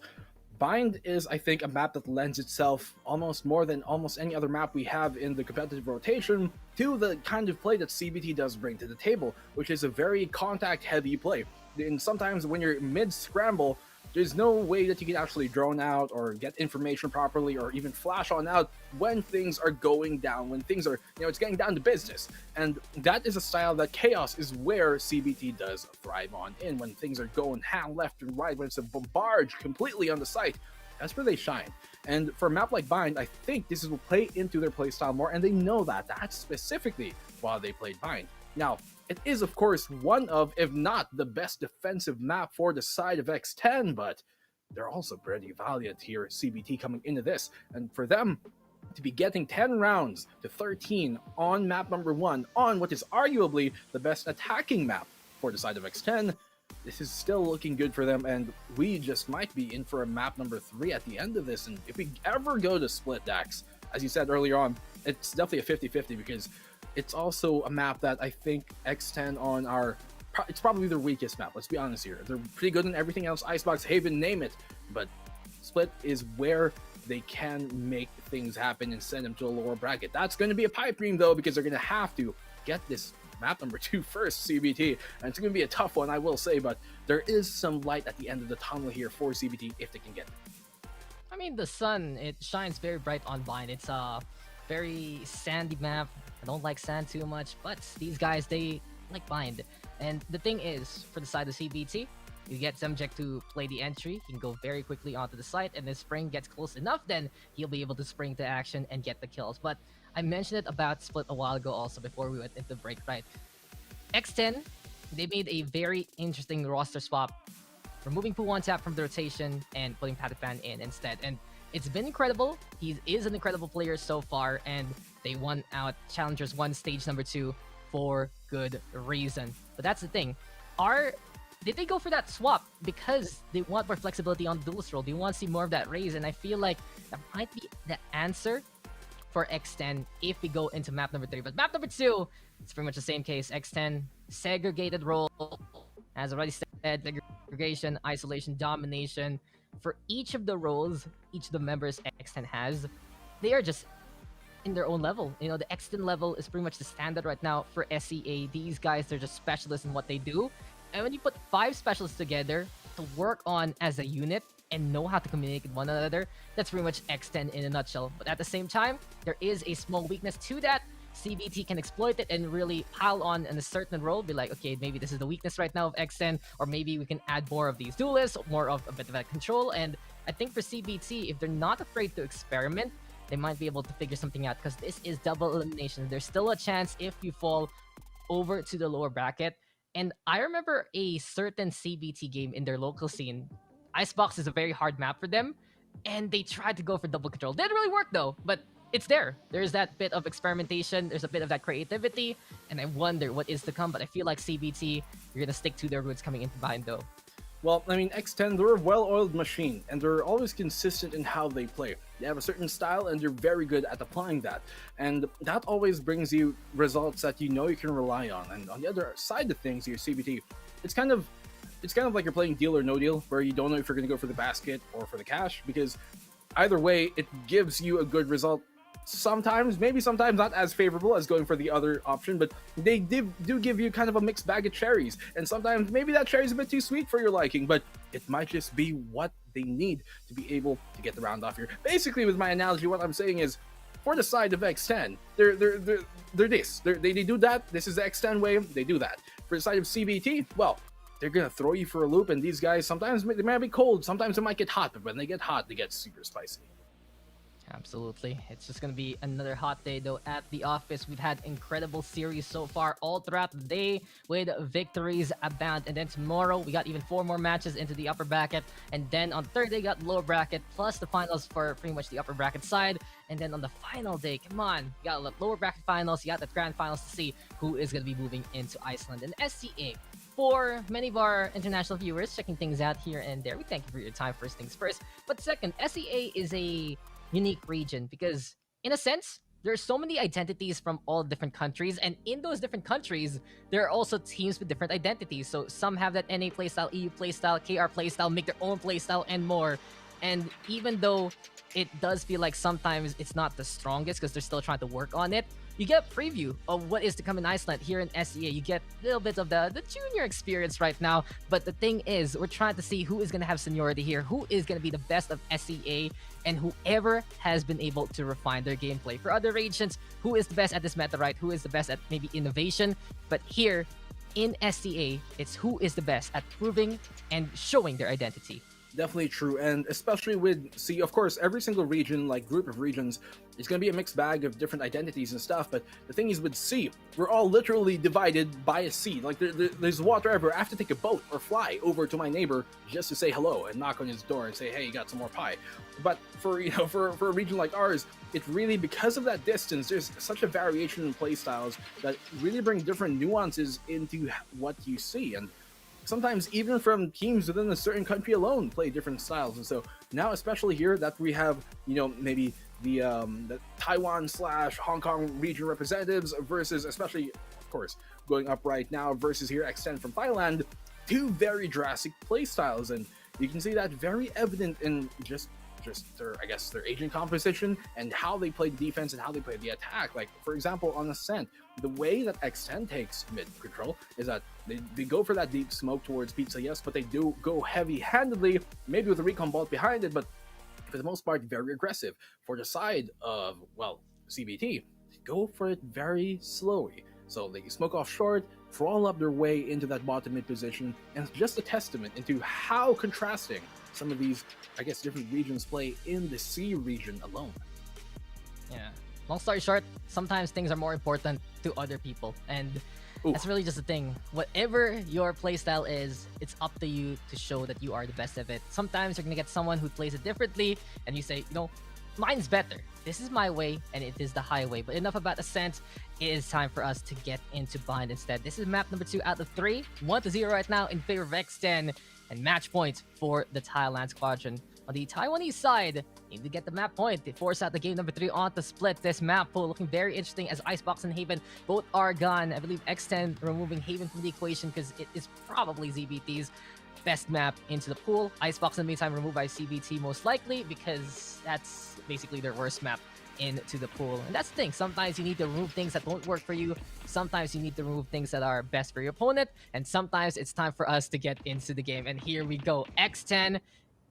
Bind is, I think, a map that lends itself almost more than almost any other map we have in the competitive rotation to the kind of play that CBT does bring to the table, which is a very contact-heavy play. And sometimes when you're mid-scramble, there's no way that you can actually drone out or get information properly or even flash on out when things are going down, when things are, it's getting down to business. And that is a style that Chaos is where CBT does thrive on. And when things are going hand left and right, when it's a barge completely on the site, that's where they shine. And for a map like Bind, I think this will play into their playstyle more, and they know that. That's specifically why they played Bind. Now, it is, of course, one of, if not the best defensive map for the side of X10, but they're also pretty valiant here, CBT coming into this. And for them to be getting 10 rounds to 13 on map number 1, on what is arguably the best attacking map for the side of X10, this is still looking good for them, and we just might be in for a map number 3 at the end of this. And if we ever go to split Dax, as you said earlier on, it's definitely a 50-50 because it's also a map that I think X10 on it's probably their weakest map, let's be honest here. They're pretty good in everything else, Icebox, Haven, name it, but Split is where they can make things happen and send them to a lower bracket. That's going to be a pipe dream though, because they're going to have to get this map number 2 first, CBT, and it's going to be a tough one, I will say, but there is some light at the end of the tunnel here for CBT if they can get it. I mean, the sun, it shines very bright on Bind. It's a very sandy map. I don't like sand too much, but these guys, they like Bind. And the thing is, for the side of CBT, you get Zemjek to play the entry. He can go very quickly onto the site, and if Spring gets close enough, then he'll be able to spring to action and get the kills. But I mentioned it about Split a while ago also before we went into break, right? X10, they made a very interesting roster swap, removing Poo One Tap from the rotation and putting Patiphan in instead. And it's been incredible. He is an incredible player so far, and they won out Challengers 1 stage number 2 for good reason. But that's the thing. Did they go for that swap because they want more flexibility on the duelist role? They want to see more of that raise, and I feel like that might be the answer for X10 if we go into map number 3. But map number 2, it's pretty much the same case. X10, segregated role, as already said, segregation, isolation, domination. For each of the roles, each of the members X10 has, they are just in their own level. The X10 level is pretty much the standard right now for SEA. These guys, they're just specialists in what they do. And when you put 5 specialists together to work on as a unit and know how to communicate with one another, that's pretty much X10 in a nutshell. But at the same time, there is a small weakness to that. CBT can exploit it and really pile on in a certain role, be like, okay, maybe this is the weakness right now of X10, or maybe we can add more of these duelists, more of a bit of that control. And I think for CBT, if they're not afraid to experiment, they might be able to figure something out, because this is double elimination. There's still a chance if you fall over to the lower bracket. And I remember a certain CBT game in their local scene. Icebox is a very hard map for them. and they tried to go for double control. Didn't really work though, but it's there. There's that bit of experimentation. There's a bit of that creativity, and I wonder what is to come. But I feel like CBT, you're gonna stick to their roots coming into behind though. Well, I mean, X10, they're a well-oiled machine, and they're always consistent in how they play. They have a certain style, and they're very good at applying that. And that always brings you results that you know you can rely on. And on the other side of things, your CBT, it's kind of like you're playing Deal or No Deal, where you don't know if you're going to go for the basket or for the cash, because either way, it gives you a good result. Sometimes, maybe sometimes not as favorable as going for the other option, but they do give you kind of a mixed bag of cherries. And sometimes maybe that cherry's a bit too sweet for your liking, but it might just be what they need to be able to get the round off here. Basically, with my analogy, what I'm saying is, for the side of X10, they're this. They do that. This is the X10 way. They do that. For the side of CBT, well, they're gonna throw you for a loop, and these guys sometimes they might be cold, sometimes they might get hot, but when they get hot, they get super spicy. Absolutely. It's just going to be another hot day, though, at the office. We've had incredible series so far all throughout the day with victories abound. And then tomorrow, we got even 4 more matches into the upper bracket. And then on Thursday, got lower bracket, plus the finals for pretty much the upper bracket side. And then on the final day, come on, you got the lower bracket finals, you got the grand finals to see who is going to be moving into Iceland. And SEA, for many of our international viewers checking things out here and there, we thank you for your time, first things first. But second, SEA is a unique region because in a sense there's so many identities from all different countries, and in those different countries there are also teams with different identities. So some have that NA playstyle, EU playstyle, KR playstyle, make their own playstyle and more. And even though it does feel like sometimes it's not the strongest because they're still trying to work on it, you get a preview of what is to come in Iceland here in SEA. You get a little bit of the junior experience right now. But the thing is, we're trying to see who is going to have seniority here, who is going to be the best of SEA, and whoever has been able to refine their gameplay. For other regions, who is the best at this meta, right? Who is the best at maybe innovation? But here in SEA, it's who is the best at proving and showing their identity. Definitely true, and especially with C, of course, every single region, like group of regions, it's going to be a mixed bag of different identities and stuff, but the thing is with C, we're all literally divided by a sea. Like, there's water everywhere. I have to take a boat or fly over to my neighbor just to say hello and knock on his door and say, hey, you got some more pie. But for a region like ours, it really, because of that distance, there's such a variation in play styles that really bring different nuances into what you see. And sometimes even from teams within a certain country alone play different styles. And so now, especially here that we have, maybe the Taiwan / Hong Kong region representatives versus, especially, of course, going up right now versus here Extend from Thailand, 2 very drastic play styles. And you can see that very evident in just their, I guess, their agent composition and how they play the defense and how they play the attack. Like, for example, on Ascent, the way that X10 takes mid control is that they go for that deep smoke towards Pizza, yes, but they do go heavy-handedly, maybe with a recon bolt behind it, but for the most part, very aggressive. For the side of, well, CBT, go for it very slowly. So they smoke off short, crawl up their way into that bottom mid position, and it's just a testament into how contrasting some of these, I guess, different regions play in the C region alone. Yeah. Long story short, sometimes things are more important to other people, and that's really just the thing. Whatever your playstyle is, it's up to you to show that you are the best of it. Sometimes you're gonna get someone who plays it differently, and you say, mine's better. This is my way, and it is the highway. But enough about Ascent. It is time for us to get into Bind instead. This is map number 2 out of 3. 1-0 right now in favor of X10, and match point for the Thailand squadron. On the Taiwanese side, need to get the map point. They force out the game number 3 on to split this map pool. Looking very interesting as Icebox and Haven both are gone. I believe X10 removing Haven from the equation because it is probably ZBT's best map into the pool. Icebox in the meantime removed by CBT most likely because that's basically their worst map into the pool. And that's the thing. Sometimes you need to remove things that don't work for you. Sometimes you need to remove things that are best for your opponent. And sometimes it's time for us to get into the game. And here we go. X10.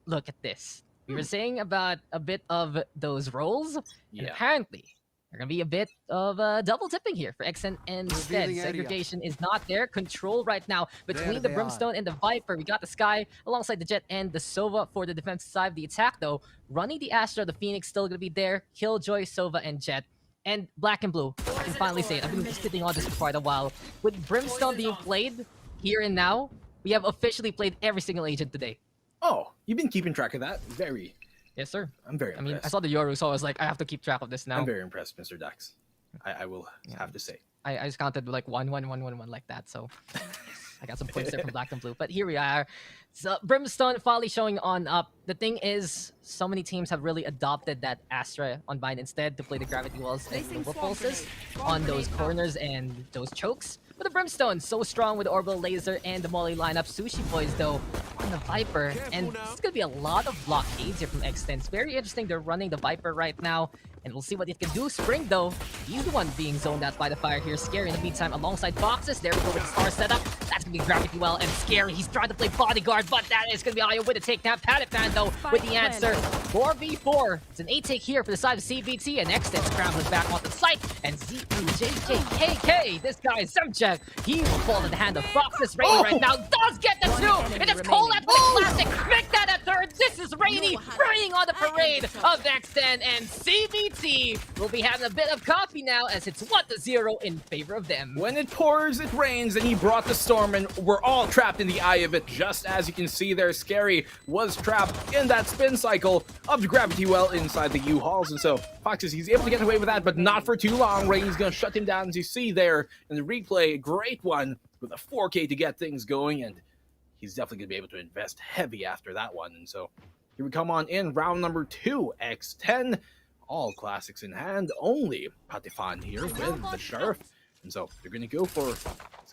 Look at this. We were saying about a bit of those rolls, and apparently there's gonna be a bit of double tipping here for Xen instead. Segregation is not there. Control right now between the Brimstone and the Viper. We got the Sky alongside the Jet and the Sova for the defensive side. The attack though, running the Astra, the Phoenix still gonna be there. Killjoy, Sova, and Jet. And Black and Blue, I can finally say it. I've been sitting on this for quite a while. With Brimstone being played here and now, we have officially played every single agent today. Oh, you've been keeping track of that. Very, Yes, sir. I'm very I impressed. mean, I saw the Yoru, so I was like, I have to keep track of this now. I'm very impressed, Mr. Dax. I will have to say. I just counted like 1, 1, 1, 1, 1 like that, so I got some points there from Black and Blue. But here we are. So Brimstone finally showing on up. The thing is, so many teams have really adopted that Astra on Bind instead to play the Gravity Wells and Nova Pulses on those corners and those chokes. But the Brimstone, so strong with the Orbital Laser and the Molly lineup. Sushi Boys, though, on the Viper. And this is going to be a lot of blockades here from Extend. It's very interesting. They're running the Viper right now. And we'll see what it can do. Spring, though, he's the one being zoned out by the fire here. Scary in the meantime alongside Boxes. There we go with the star setup. That's going to be Gravity Well and Scary. He's trying to play bodyguard, but that is going to be Io with a takedown. Paddock though, with the answer. 4v4. It's an 8-take here for the side of CVT. And Extend scrambling back onto the site. And ZJJKK, this guy, Zemchev, he will fall in the hand of Boxes. Rainy right now does get the 2. And it's Colette with a classic. Make that a 3rd. This is Rainy bringing on the parade of Extend. And CVT will be having a bit of coffee now as it's 1-0 in favor of them. When it pours, it rains, and he brought the storm, and we're all trapped in the eye of it. Just as you can see there, Scary was trapped in that spin cycle of the Gravity Well inside the U-Hauls. And so Foxes, he's able to get away with that, but not for too long. Rain's going to shut him down, as you see there in the replay. A great one with a 4K to get things going, and he's definitely going to be able to invest heavy after that one. And so here we come on in round number 2, X10. All classics in hand, only Patifan here with the Sheriff. And so they're going to go for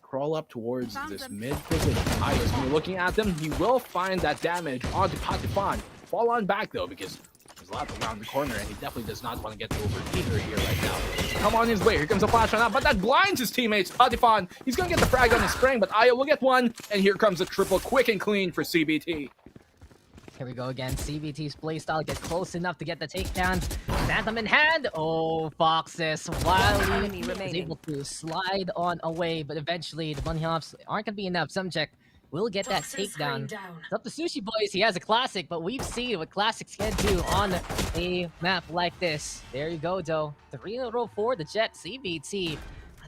crawl up towards this mid position. Ayos, when you're looking at them, he will find that damage onto Patifan. Fall on back though, because there's a lot around the corner, and he definitely does not want to get over either here right now. Come on his way. Here comes a flash on out, but that blinds his teammates. Patifan, he's going to get the frag on his spring, but Ayo will get one, and here comes a triple quick and clean for CBT. Here we go again. CVT's playstyle get close enough to get the takedowns. Phantom in hand. Oh, Foxes. While he was able to slide on away, but eventually the bunny hops aren't going to be enough. Subject will get that takedown. It's up to Sushi Boys. He has a classic, but we've seen what classics can do on a map like this. There you go, though. 3 in a row for the Jet. CVT.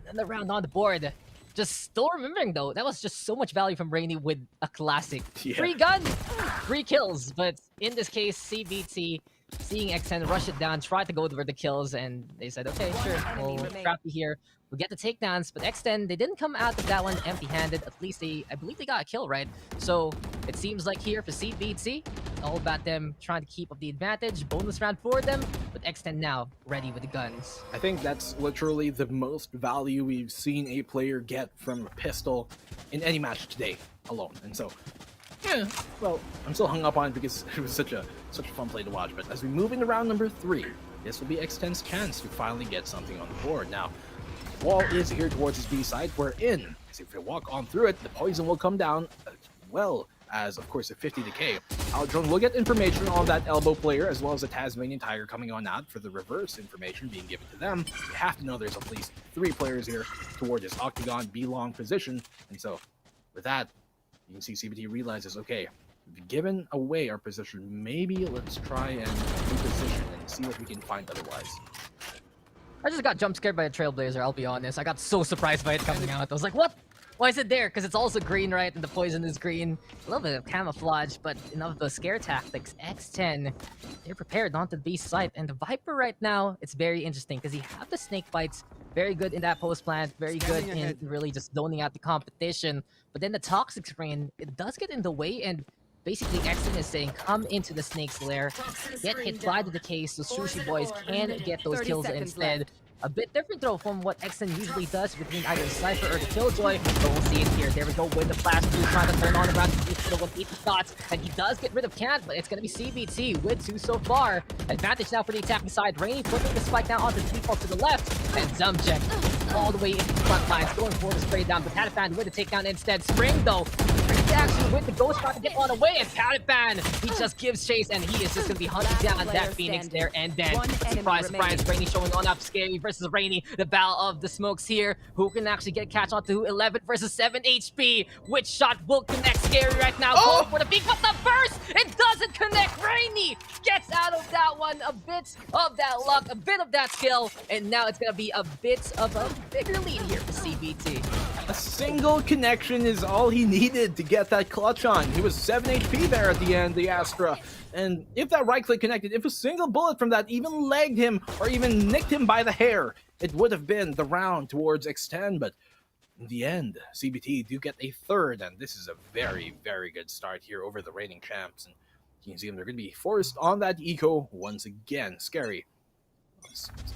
Another round on the board. Just still remembering though, that was just so much value from Rainy with a classic. Yeah. Free gun, 3 kills. But in this case, CVT seeing XN rush it down, try to go for the kills, and they said, okay, sure, we'll trap you here. We'll get the takedowns, but X10, they didn't come out of that one empty-handed. At least I believe they got a kill, right? So it seems like here for CVT, all about them trying to keep up the advantage. Bonus round for them, but X10 now ready with the guns. I think that's literally the most value we've seen a player get from a pistol in any match today alone. And so, yeah, well, I'm still hung up on it because it was such a fun play to watch. But as we move into round number 3, this will be X10's chance to finally get something on the board. Now, wall is here towards his B side. We're in. So if we walk on through it, the poison will come down as well as, of course, a 50 decay. Aldrone will get information on that elbow player as well as a Tasmanian Tiger coming on out for the reverse information being given to them. You have to know there's at least 3 players here toward this Octagon B-long position. And so with that, you can see CBT realizes, okay, we've given away our position. Maybe let's try and reposition and see what we can find otherwise. I just got jump scared by a Trailblazer, I'll be honest. I got so surprised by it coming out. I was like, what? Why is it there? Because it's also green, right? And the poison is green. A little bit of camouflage, but enough of the scare tactics. X10, they're prepared onto the B site. And the Viper right now, it's very interesting because you have the snake bites. Very good in that post plant. Very good in really just zoning out the competition. But then the toxic screen, it does get in the way, and basically X10 is saying, come into the snake's lair, get hit by the decay so Sushi Boys can get those kills instead. A bit different though from what Exen usually does between either Cypher or the Killjoy, but we'll see it here. There we go with the flash blue trying to turn on around the 180 shots, and he does get rid of Cant, but it's going to be CBT with 2 so far. Advantage now for the attacking side. Rainy putting the spike down onto the default to the left, and Zumjek all the way into the front lines, going for the spray down, but Patafan with the takedown instead. Spring though, actually with the ghost trying to get on away, and Patafan, he just gives chase, and he is just going to be hunting down that Phoenix there, and then surprise, surprise, Rainy showing on up. Scary versus Rainy, the battle of the smokes here. Who can actually get catch on to 11 versus 7 HP? Which shot will connect? Scary right now, going for the peak, but the burst, it doesn't connect. Rainy gets out of that one, a bit of that luck, a bit of that skill, and now it's gonna be a bit of a bigger lead here for CBT. A single connection is all he needed to get that clutch on. He was 7 HP there at the end, the Astra. And if that right click connected, if a single bullet from that even legged him or even nicked him by the hair, it would have been the round towards X10. But in the end, CBT do get a third, and this is a very, very good start here over the reigning champs. And you can see them, they're going to be forced on that eco once again. Scary.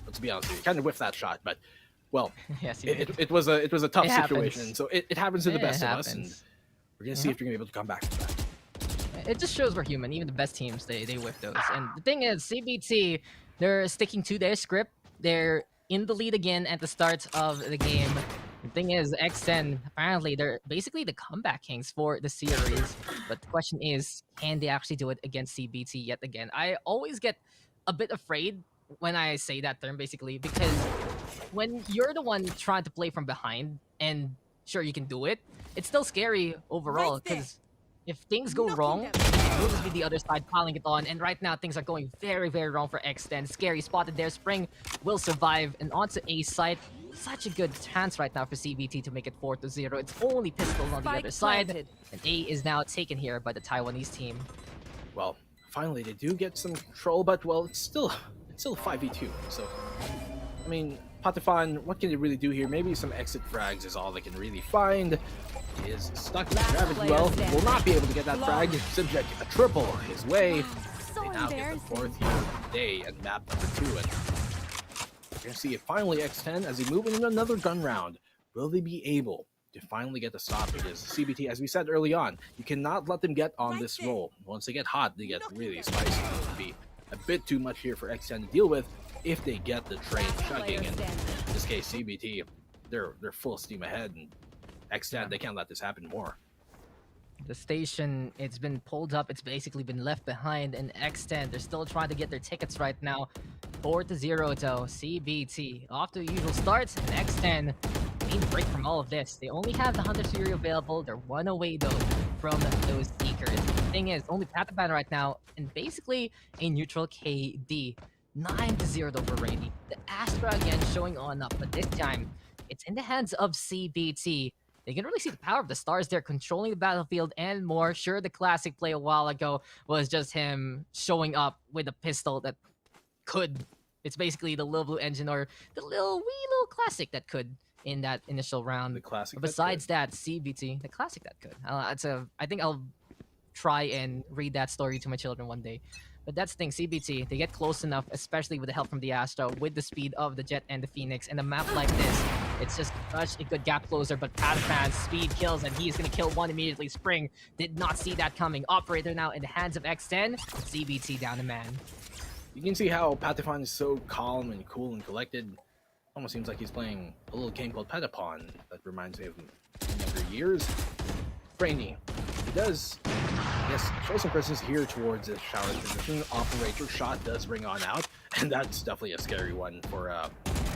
Let's be honest with you, kind of whiffed that shot, but well, yes, it was a tough It situation. happens. So it happens to the best of us, happens. and we're going to see if you're going to be able to come back from that. It just shows we're human. Even the best teams, they whiff those. And the thing is, CBT, they're sticking to their script. They're in the lead again at the start of the game. The thing is, X10, apparently, they're basically the comeback kings for the series. But the question is, can they actually do it against CBT yet again? I always get a bit afraid when I say that term, basically, because when you're the one trying to play from behind, and sure, you can do it, it's still scary overall, because if things go wrong, you'll just be the other side piling it on. And right now, things are going very, very wrong for X10. Scary spotted there. Spring will survive. And onto A side. Such a good chance right now for CBT to make it 4-0. It's only pistols on the other side. And A is now taken here by the Taiwanese team. Well, finally they do get some control, but well, it's still 5v2. So, I mean, Pataphan, what can they really do here? Maybe some exit frags is all they can really find. He is stuck in gravity well, will not be able to get that frag. Subject a triple his way. They now get the fourth here of the day and map number 2. And you're going to see it finally X10 as they move into another gun round. Will they be able to finally get the stop? Because CBT, as we said early on, you cannot let them get on this roll. Once they get hot, they get really spicy. It will be a bit too much here for X10 to deal with if they get the train chugging. And in this case, CBT, they're full steam ahead, and X10, they can't let this happen more. The station, it's been pulled up. It's basically been left behind. And X10, they're still trying to get their tickets right now. 4-0 though. CBT off to the usual starts. And X10 need a break from all of this. They only have the Hunter Series available. They're one away though from those Seekers. The thing is, only Pataphan right now, and basically a neutral KD. 9-0 though for Rainy. The Astra again showing on up, but this time it's in the hands of CBT. They can really see the power of the stars there, controlling the battlefield and more. Sure, the classic play a while ago was just him showing up with a pistol that could. It's basically the little blue engine or the wee little classic that could in that initial round. The classic. But besides that, CBT, the classic that could. I think I'll try and read that story to my children one day. But that's the thing, CBT, they get close enough, especially with the help from the Astra, with the speed of the Jet and the Phoenix. And a map like this, it's just such a good gap closer, but Pataphan's speed kills, and he's going to kill one immediately. Spring did not see that coming. Operator now in the hands of X10. CBT down to man. You can see how Pataphan is so calm and cool and collected. Almost seems like he's playing a little game called Patapon that reminds me of younger years. Brainy. He does, yes, show some presence here towards his shower position. Operator shot does ring on out, and that's definitely a scary one for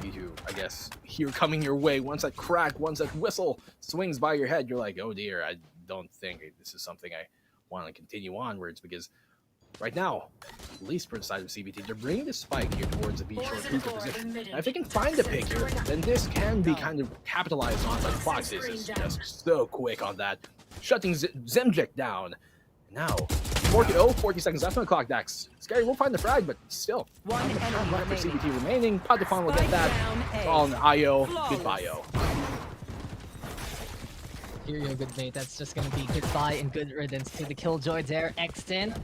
you to, I guess, hear coming your way. Once that crack, once that whistle swings by your head, you're like, oh dear, I don't think this is something I want to continue onwards, because right now, at least for the side of CBT, they're bringing the spike here towards the B short hooker position. Now, if they can find a pick here, then this can be kind of capitalized on, but Fox is just so quick on that, shutting Zemjik down. Now, 40 seconds left on the clock, Dax. Scary will find the frag, but still, One enemy left for CBT remaining. Pataphan will get that. It's all in the IO. Goodbye, IO. Here you go, good mate. That's just going to be goodbye and good riddance to the Killjoy there. X10.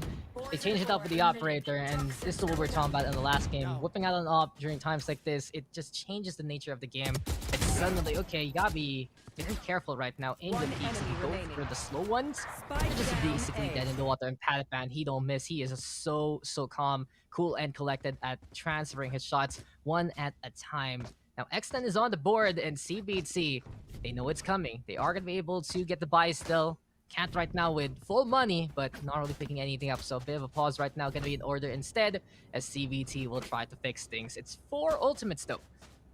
They changed it up with the Operator, and this is what we were talking about in the last game. Whipping out an op during times like this, it just changes the nature of the game. It's suddenly, okay, you gotta be very careful right now. In the peaks, if you go for the slow ones, you're just basically dead in the water. And Pataphan, he don't miss. He is so calm, cool, and collected at transferring his shots one at a time. Now, X10 is on the board, and CBT, they know it's coming. They are going to be able to get the buy still. Can't right now with full money, but not really picking anything up. So a bit of a pause right now. Going to be in order instead, as CBT will try to fix things. It's 4 ultimates, though.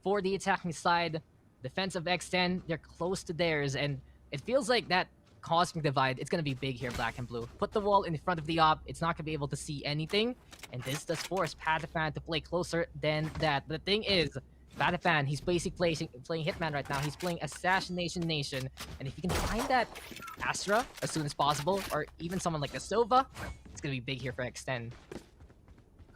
For the attacking side, defense of X10, they're close to theirs, and it feels like that Cosmic Divide, it's going to be big here, Black and Blue. Put the wall in front of the op, it's not going to be able to see anything. And this does force Pataphan to play closer than that. But the thing is, Pataphan, he's basically playing Hitman right now. He's playing Assassination Nation. And if he can find that Astra as soon as possible, or even someone like the Sova, it's going to be big here for X10.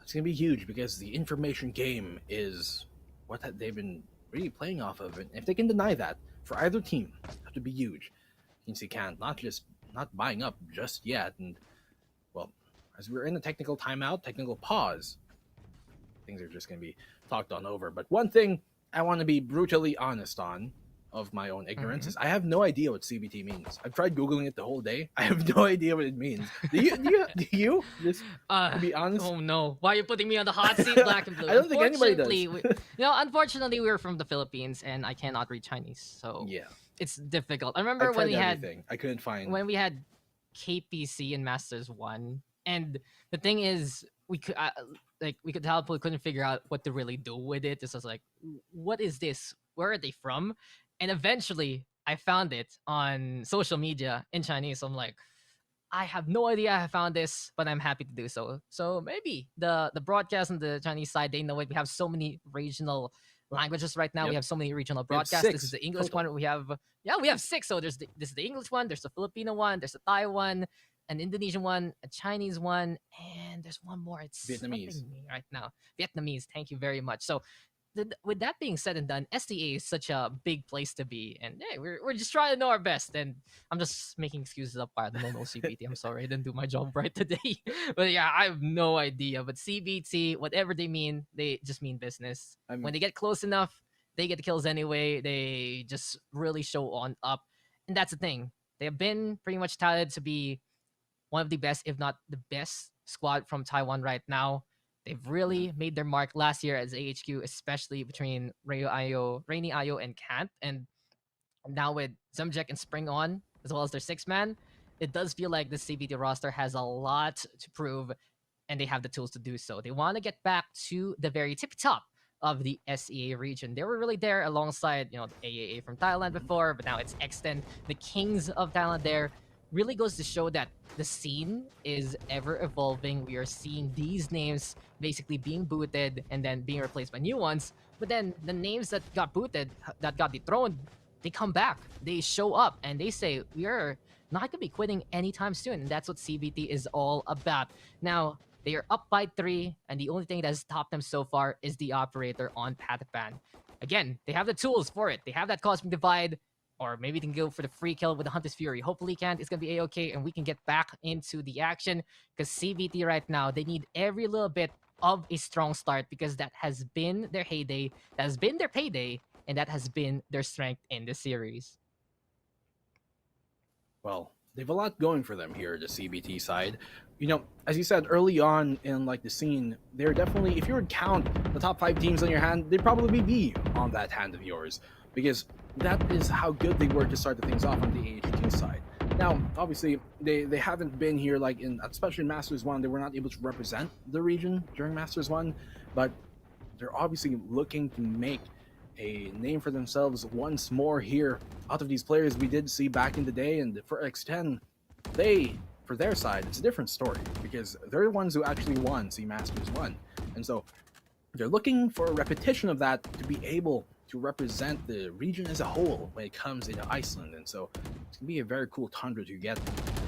It's going to be huge because the information game is what they've been really playing off of. And if they can deny that for either team, it have to be huge. Team can't not buying up just yet. And, well, as we're in a technical timeout, technical pause, things are just going to be talked on over. But one thing I want to be brutally honest on, of my own ignorance, is I have no idea what CBT means. I've tried Googling it the whole day. I have no idea what it means. Do you? Just to be honest? Oh no. Why are you putting me on the hot seat, Black and Blue? I don't think anybody does. Unfortunately, we're from the Philippines and I cannot read Chinese. So Yeah. it's difficult. I remember I when we everything. I couldn't find when we had KPC in Masters 1, and the thing is, we could tell people couldn't figure out what to really do with it. It's just like, what is this? Where are they from? And eventually, I found it on social media in Chinese. So I'm like, I have no idea I found this, but I'm happy to do so. So maybe the broadcast on the Chinese side, they know it. We have so many regional languages right now. Yep. We have so many regional broadcasts. This is the English one. We have 6. So this is the English one. There's the Filipino one. There's the Thai one, an Indonesian one, a Chinese one, and there's one more. It's Vietnamese slipping me right now. Vietnamese. Thank you very much. So with that being said and done, STA is such a big place to be, and hey, we're just trying to know our best. And I'm just making excuses up by the no CBT. I'm sorry, I didn't do my job right today. But yeah, I have no idea. But CBT, whatever they mean, they just mean business. When they get close enough, they get the kills anyway. They just really show on up, and that's the thing. They have been pretty much touted to be one of the best, if not the best, squad from Taiwan right now. They've really made their mark last year as AHQ, especially between Rainy Ayo, and Kant. And now with Zemjek and Spring on, as well as their 6-man, it does feel like the CBT roster has a lot to prove, and they have the tools to do so. They want to get back to the very tippy top of the SEA region. They were really there alongside, the AAA from Thailand before, but now it's X10, the kings of Thailand there. Really goes to show that the scene is ever evolving. We are seeing these names basically being booted and then being replaced by new ones. But then the names that got booted, that got dethroned, they come back. They show up and they say, we are not going to be quitting anytime soon. And that's what CBT is all about. Now, they are up by 3, and the only thing that has stopped them so far is the operator on Pataphan. Again, they have the tools for it. They have that Cosmic Divide. Or maybe they can go for the free kill with the Hunter's Fury. Hopefully he can. It's going to be A-okay, and we can get back into the action. Because CBT right now, they need every little bit of a strong start because that has been their heyday, that has been their payday, and that has been their strength in the series. Well, they have a lot going for them here, the CBT side. As you said early on in the scene, they're definitely, if you would count the top 5 teams on your hand, they'd probably be on that hand of yours. Because that is how good they were to start the things off on the AHQ side. Now, obviously, they haven't been here especially in Masters 1, they were not able to represent the region during Masters 1, but they're obviously looking to make a name for themselves once more here out of these players we did see back in the day. And for X10, for their side, it's a different story because they're the ones who actually won C Masters 1. And so they're looking for a repetition of that to be able to represent the region as a whole when it comes into Iceland. And so it's gonna be a very cool tundra to get,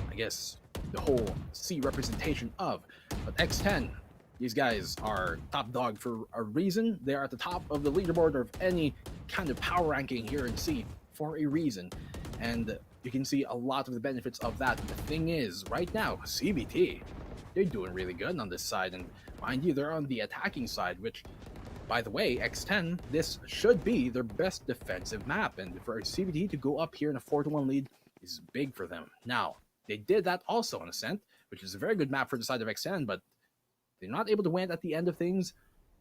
I guess, the whole C representation of. But X10, these guys are top dog for a reason. They are at the top of the leaderboard of any kind of power ranking here in C for a reason. And you can see a lot of the benefits of that. The thing is, right now, CBT, they're doing really good on this side. And mind you, they're on the attacking side, which, by the way, X10, this should be their best defensive map. And for CBT to go up here in a 4-1 lead is big for them. Now, they did that also on Ascent, which is a very good map for the side of X10, but they're not able to win at the end of things.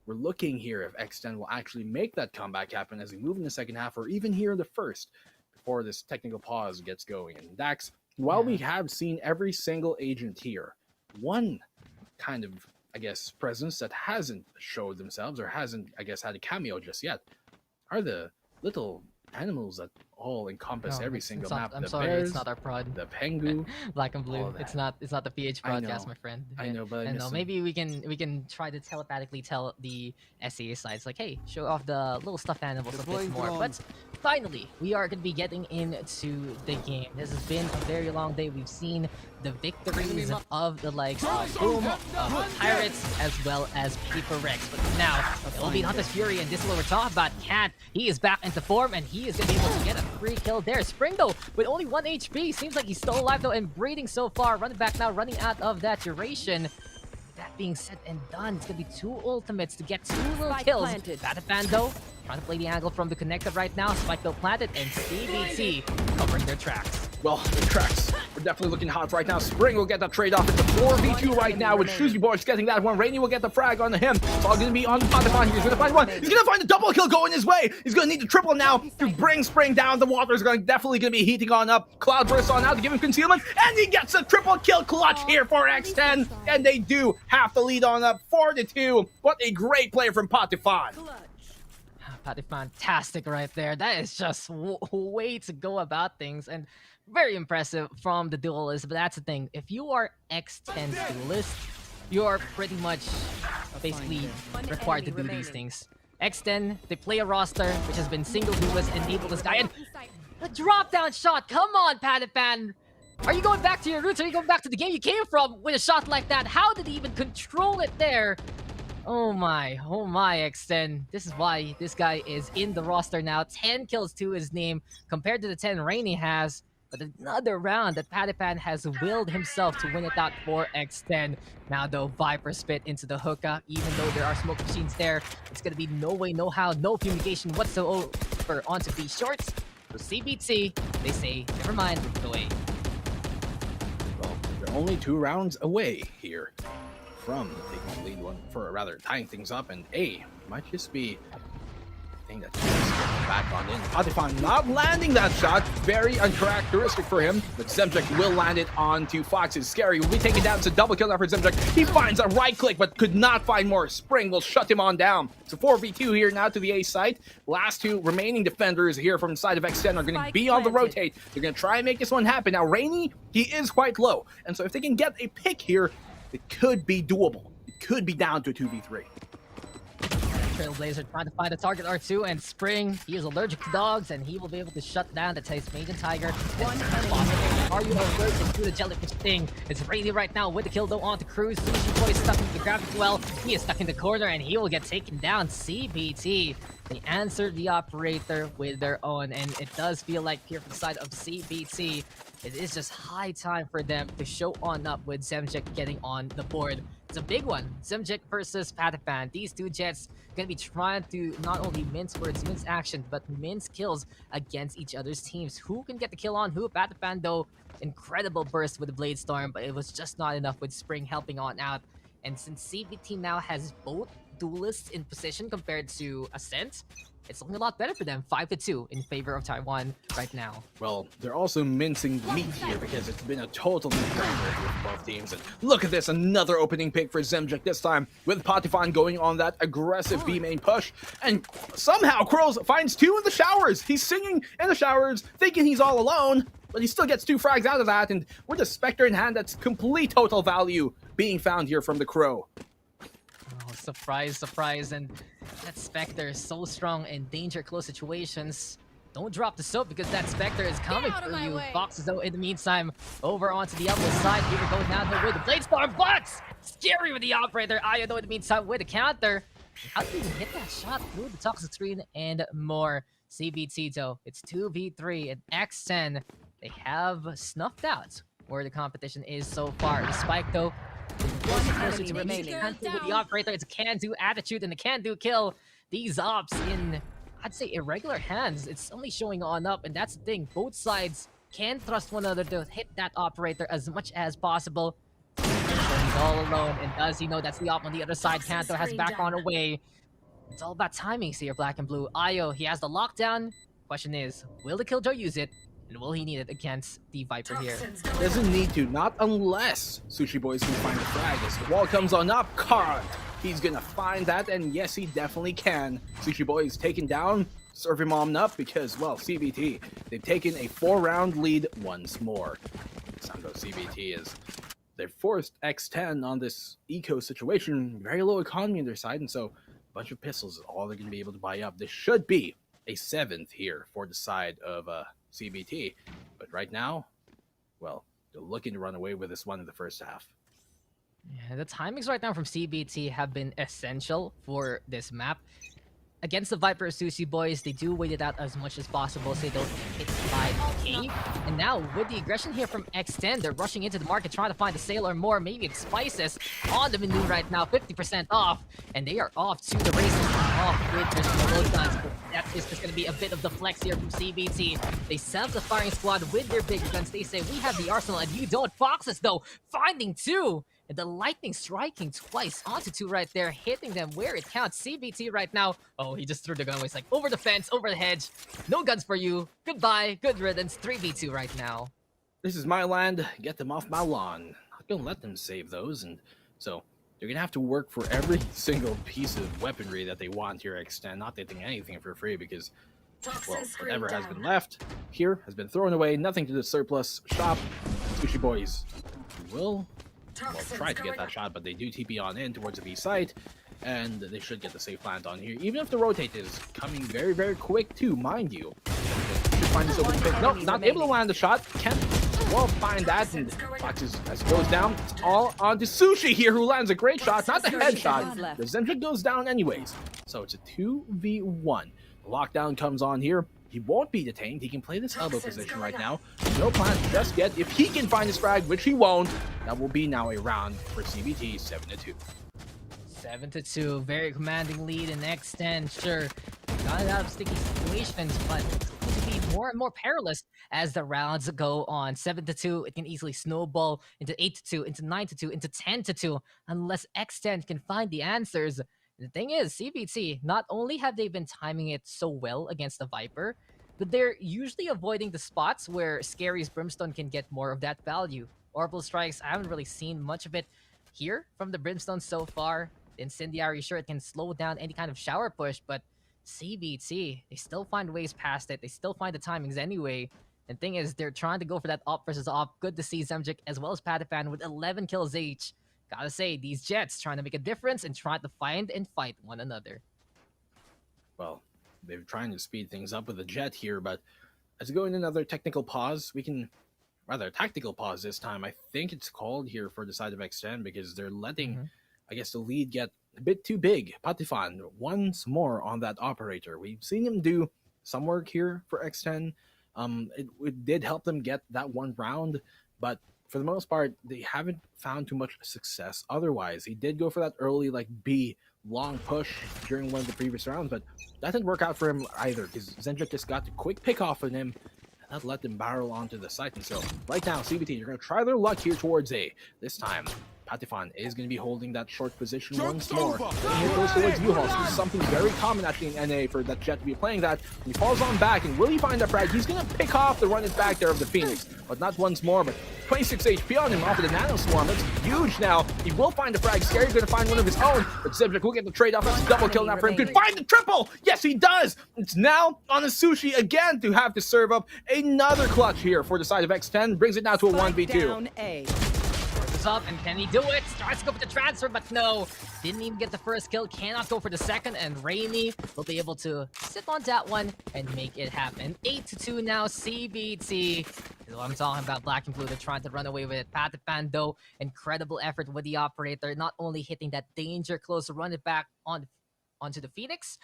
We're looking here if X10 will actually make that comeback happen as we move in the second half, or even here in the first, before this technical pause gets going. And Dax, while we have seen every single agent here, one kind of, I guess, presence that hasn't showed themselves or hasn't, I guess, had a cameo just yet are the little animals that all encompass every single map. I'm The sorry, Bears, it's not our prod. the Pengu, Black and blue. all It's that. not the PH I broadcast, know. my friend. I know, but I And miss them. maybe we can try to telepathically tell the SEA sides like, hey, show off the little stuffed animals a bit more. But finally, we are going to be getting into the game. This has been a very long day. We've seen the victories of the likes of Boom, of Pirates, as well as Paper Rex. But now, it will be Hunter's Fury, and this is what we're talking about. Cat, he is back into form, and he is going to be able to get a free kill there. Spring, though, with only 1 HP, seems like he's still alive, though, and breathing so far. Running back now, running out of that duration. That being said and done, it's gonna be 2 ultimates to get 2 little kills. Batafan though, trying to play the angle from the connector right now. Spike though planted, and CBT covering their tracks. Well, the tracks are definitely looking hot right now. Spring will get that trade off. It's a 4v2 right now with Sushi Boys getting that one. Rainy will get the frag on him. It's all going to be on Patafon. He's going to find one. He's going to find a double kill going his way. He's going to need the triple now to bring Spring down. The water is definitely going to be heating on up. Cloud bursts on out to give him concealment. And he gets a triple kill clutch here for X10. And they do have to lead on up 4-2. What a great play from Patafon. Patty, fantastic right there. That is just way to go about things, and very impressive from the duelist. But that's the thing, if you are X10 duelist, you're pretty much basically required to do these things. X10, they play a roster which has been single duelist enabled this guy, and the drop down shot. Come on, Patafan. Are you going back to your roots? Are you going back to the game you came from with a shot like that? How did he even control it there? Oh my, X10. This is why this guy is in the roster now. 10 kills to his name compared to the 10 Rainy has. But another round that Patafan has willed himself to win it out for X10. Now though, Viper spit into the hookah. Even though there are smoke machines there, it's gonna be no way, no how, no fumigation whatsoever onto B shorts. So CBT, they say, never mind, go away. Well, they're only 2 rounds away here from taking the lead one, for rather tying things up, and A might just be the thing that's back on in. Patafon not landing that shot, very uncharacteristic for him, but Zemjek will land it onto Fox's. Scary will be taken down. It's a double kill now for Zemjek. He finds a right click, but could not find more. Spring will shut him on down. It's a 4v2 here now to the A site. Last 2 remaining defenders here from the side of X10 are going to be on the rotate. They're going to try and make this one happen. Now, Rainy, he is quite low, and so if they can get a pick here, it could be doable. It could be down to a 2v3. Trailblazer trying to find a target R2, and Spring, he is allergic to dogs, and he will be able to shut down the Tasmanian Tiger. Are you allergic to the jellyfish thing? It's Rainy right now with the kill though onto Cruz. Sushi Boy is stuck in the gravity well. He is stuck in the corner, and he will get taken down. CBT, they answered the operator with their own, and it does feel like here from the side of CBT, it is just high time for them to show on up with Zemjek getting on the board. It's a big one. Zemjek versus Patafan. These 2 Jets gonna be trying to not only mince words, mince action, but mince kills against each other's teams. Who can get the kill on who? Patafan though, incredible burst with the Blade Storm, but it was just not enough with Spring helping on out. And since CBT now has both duelists in position compared to Ascent, it's looking a lot better for them. 5-2 in favor of Taiwan right now. Well, they're also mincing meat here because it's been a total no-brainer with both teams. And look at this, another opening pick for Zemjek this time, with Patafon going on that aggressive B main push. And somehow Crows finds 2 in the showers. He's singing in the showers, thinking he's all alone, but he still gets 2 frags out of that. And with a Spectre in hand, that's complete total value being found here from the Crow. Oh, surprise, surprise. And that Spectre is so strong in danger close situations. Don't drop the soap because that Spectre is coming for you. Fox is though in the meantime over onto the other side. Here we go now with the Blade Storm, but Scary with the operator. Aya though in the meantime with the counter. How did he even hit that shot through the toxic screen and more? CBT though, it's 2v3 and X10. They have snuffed out where the competition is so far. The Spike though, closer to remaining. With the operator, it's a can-do attitude and a can-do kill. These ops in, I'd say, irregular hands. It's only showing on up, and that's the thing. Both sides can trust one another to hit that operator as much as possible. He's all alone, and does he know that's the op on the other side? Kanto has back on away. It's all about timings here, Black and Blue. Ayo, he has the lockdown. Question is, will the Killjoy use it? And will he need it against the Viper here? Doesn't need to, not unless Sushi Boys can find the frag. As the wall comes on up, Card. He's gonna find that, and yes, he definitely can. Sushi Boy is taken down. serve him on up because, well, CBT, they've taken a 4-round lead once more. Sambo CBT is they've forced X10 on this eco situation, very low economy on their side, and so a bunch of pistols is all they're going to be able to buy up. This should be a 7th here for the side of CBT, but right now, well, they're looking to run away with this one in the first half. Yeah, the timings right now from CBT have been essential for this map. Against the Viper Sushi boys, they do wait it out as much as possible so they don't hit by K. And now, with the aggression here from X10, they're rushing into the market trying to find a sale or more. Maybe it's Spices on the menu right now, 50% off. And they are off to the races, off with their small guns. But that is just going to be a bit of the flex here from CBT. They set up the firing squad with their bigger guns. They say, we have the arsenal and you don't. Foxes, though, finding 2. And the lightning striking twice onto 2 right there, hitting them where it counts. CBT right now. Oh, he just threw the gun away. It's like, over the fence, over the hedge. No guns for you. Goodbye. Good riddance. 3v2 right now. This is my land. Get them off my lawn. Not gonna let them save those. And so they're gonna have to work for every single piece of weaponry that they want here Extend. Not getting anything for free because, well, whatever has been left here has been thrown away. Nothing to the surplus shop. Sushi boys will try to get that shot, but they do TP on in towards the B site, and they should get the safe plant on here, even if the rotate is coming very, very quick too, mind you. Should find this open pick. Nope, not able to land the shot. Can't well find that, and Foxes as it goes down, it's all onto Sushi here, who lands a great shot, not the headshot. The Zentric goes down anyways, so it's a 2v1. The lockdown comes on here. He won't be detained. He can play this elbow position right now. No plan just yet. If he can find his frag, which he won't, that will be now a round for CBT 7-2. 7-2, very commanding lead in X10. Sure, got it out of sticky situations, but it's going to be more and more perilous as the rounds go on. 7-2, it can easily snowball into 8-2, into 9-2, into 10-2, unless X10 can find the answers. The thing is, CBT, not only have they been timing it so well against the Viper, but they're usually avoiding the spots where Scary's Brimstone can get more of that value. Orbital Strikes, I haven't really seen much of it here from the Brimstone so far. Incendiary, sure, it can slow down any kind of shower push, but CBT, they still find ways past it. They still find the timings anyway. And thing is, they're trying to go for that op versus op. Good to see Zemjic as well as Patiphan with 11 kills each. Gotta say, these Jets trying to make a difference and trying to find and fight one another. Well, they're trying to speed things up with the Jet here, but as we go in another technical pause, we can... Rather, tactical pause this time. I think it's called here for the side of X10 because they're letting, I guess, the lead get a bit too big. Patifan once more on that operator. We've seen him do some work here for X10. It did help them get that one round, but for the most part, they haven't found too much success otherwise. He did go for that early, like, B long push during one of the previous rounds, but that didn't work out for him either because Zenjic just got the quick pick off on him. That let them barrel onto the site. And so right now, CBT, you're going to try their luck here towards A. This time, Patifan is going to be holding that short position once more. And here goes towards U-Haul. So something very common actually in NA for that Jet to be playing that. He falls on back, and will he find that frag? He's going to pick off the run it back there of the Phoenix, but not once more, but 26 HP on him off of the Nano Swarm. That's huge now. He will find the frag. Scary going to find one of his own, but Zemjic will get the trade off. That's a double kill now for him. Could find the triple! Yes, he does! It's now on the Sushi again to have to serve up another clutch here for the side of X10. Brings it now to a 1v2. Up, and can he do it? Starts to go for the transfer, but no. Didn't even get the first kill. Cannot go for the second, and Raimi will be able to sit on that one and make it happen. 8-2 now, CBT. Is what I'm talking about. Black and Blue, they're trying to run away with it. Patiphan, though, incredible effort with the operator. Not only hitting that danger close to run it back onto the Phoenix,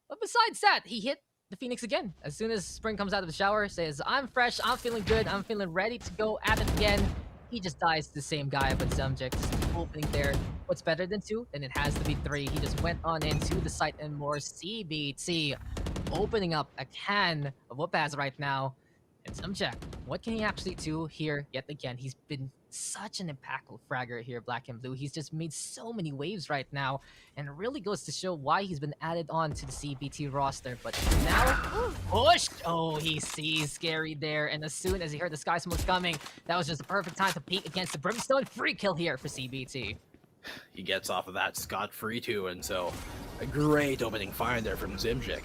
but besides that, he hit the Phoenix again. As soon as Spring comes out of the shower, says, I'm fresh, I'm feeling good, I'm feeling ready to go at it again. He just dies to the same guy, but Zemjic just opening there. What's better than 2? Then it has to be 3. He just went on into the site and more. CBT opening up a can of Whoopaz right now. And Zemjic, what can he actually do here yet again? He's been such an impactful fragger here, Black and Blue. He's just made so many waves right now, and it really goes to show why he's been added on to the CBT roster. But now, pushed! Oh, he sees Scary there, and as soon as he heard the Sky Smoke coming, that was just the perfect time to peek against the Brimstone. Free kill here for CBT. He gets off of that scot-free too, and so a great opening fire there from Zemjic.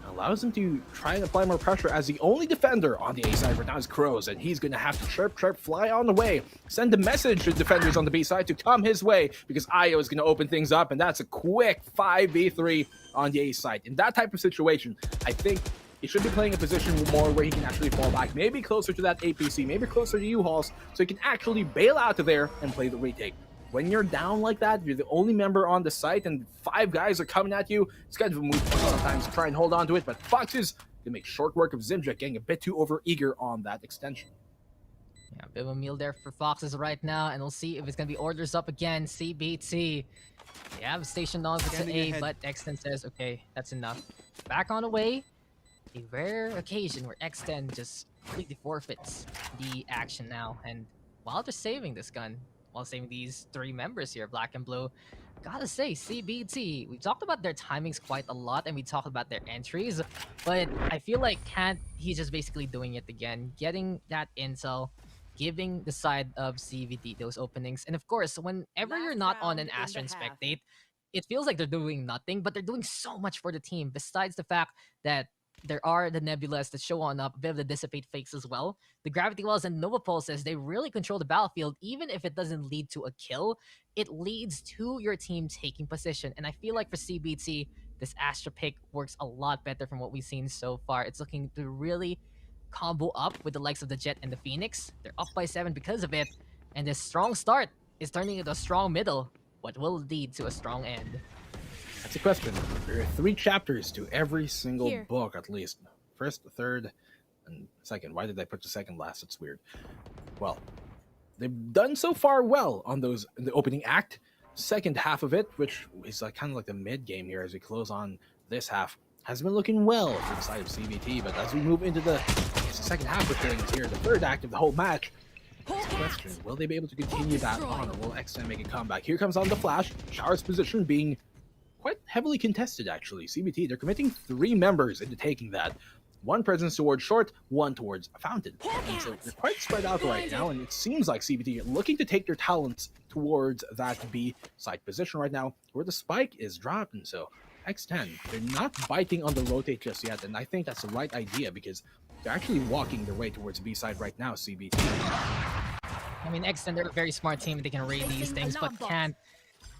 allows him to try and apply more pressure as the only defender on the A side right now is Crows, and he's going to have to chirp, fly on the way, send a message to defenders on the B side to come his way, because Io is going to open things up, and that's a quick 5v3 on the A side. In that type of situation, I think he should be playing a position more where he can actually fall back, maybe closer to that APC, maybe closer to U-Halls, so he can actually bail out of there and play the retake. When you're down like that, you're the only member on the site, and 5 guys are coming at you, it's kind of a move sometimes to try and hold on to it, but Foxes can make short work of Zimjek, getting a bit too over-eager on that extension. Yeah, a bit of a meal there for Foxes right now, and we'll see if it's going to be orders up again. CBT. They have stationed on to A, but Extend says, okay, that's enough. Back on the way. A rare occasion where X10 just completely forfeits the action now, and while they're saving this gun, while saving these 3 members here, Black and Blue, gotta say, CBT, we've talked about their timings quite a lot, and we talked about their entries, but I feel like Kant, he's just basically doing it again, getting that intel, giving the side of CVT those openings, and of course, whenever you're not on an Astron Spectate, it feels like they're doing nothing, but they're doing so much for the team, besides the fact that there are the Nebulas that show on up, a bit of the Dissipate fakes as well. The Gravity Wells and Nova Pulses, they really control the battlefield. Even if it doesn't lead to a kill, it leads to your team taking position. And I feel like for CBT, this Astra pick works a lot better from what we've seen so far. It's looking to really combo up with the likes of the Jet and the Phoenix. They're up by 7 because of it. And this strong start is turning into a strong middle, what will lead to a strong end. That's a question. There are 3 chapters to every single book, at least. First, third, and second. Why did I put the second last? It's weird. Well, they've done so far well on those in the opening act. Second half of it, which is like kind of like the mid game here as we close on this half, has been looking well for the side of CBT. But as we move into the second half of things here, the third act of the whole match, it's a question. Will they be able to continue that on, or will X10 make a comeback? Here comes on the flash. Shower's position being quite heavily contested, actually. CBT, they're committing 3 members into taking that. 1 presence towards short, 1 towards fountain. And so they're quite spread out right now, and it seems like CBT are looking to take their talents towards that B side position right now, where the spike is dropped. And so X10, they're not biting on the rotate just yet, and I think that's the right idea because they're actually walking their way towards B side right now, CBT. I mean, X10, they're a very smart team, they can raid these things, but can't.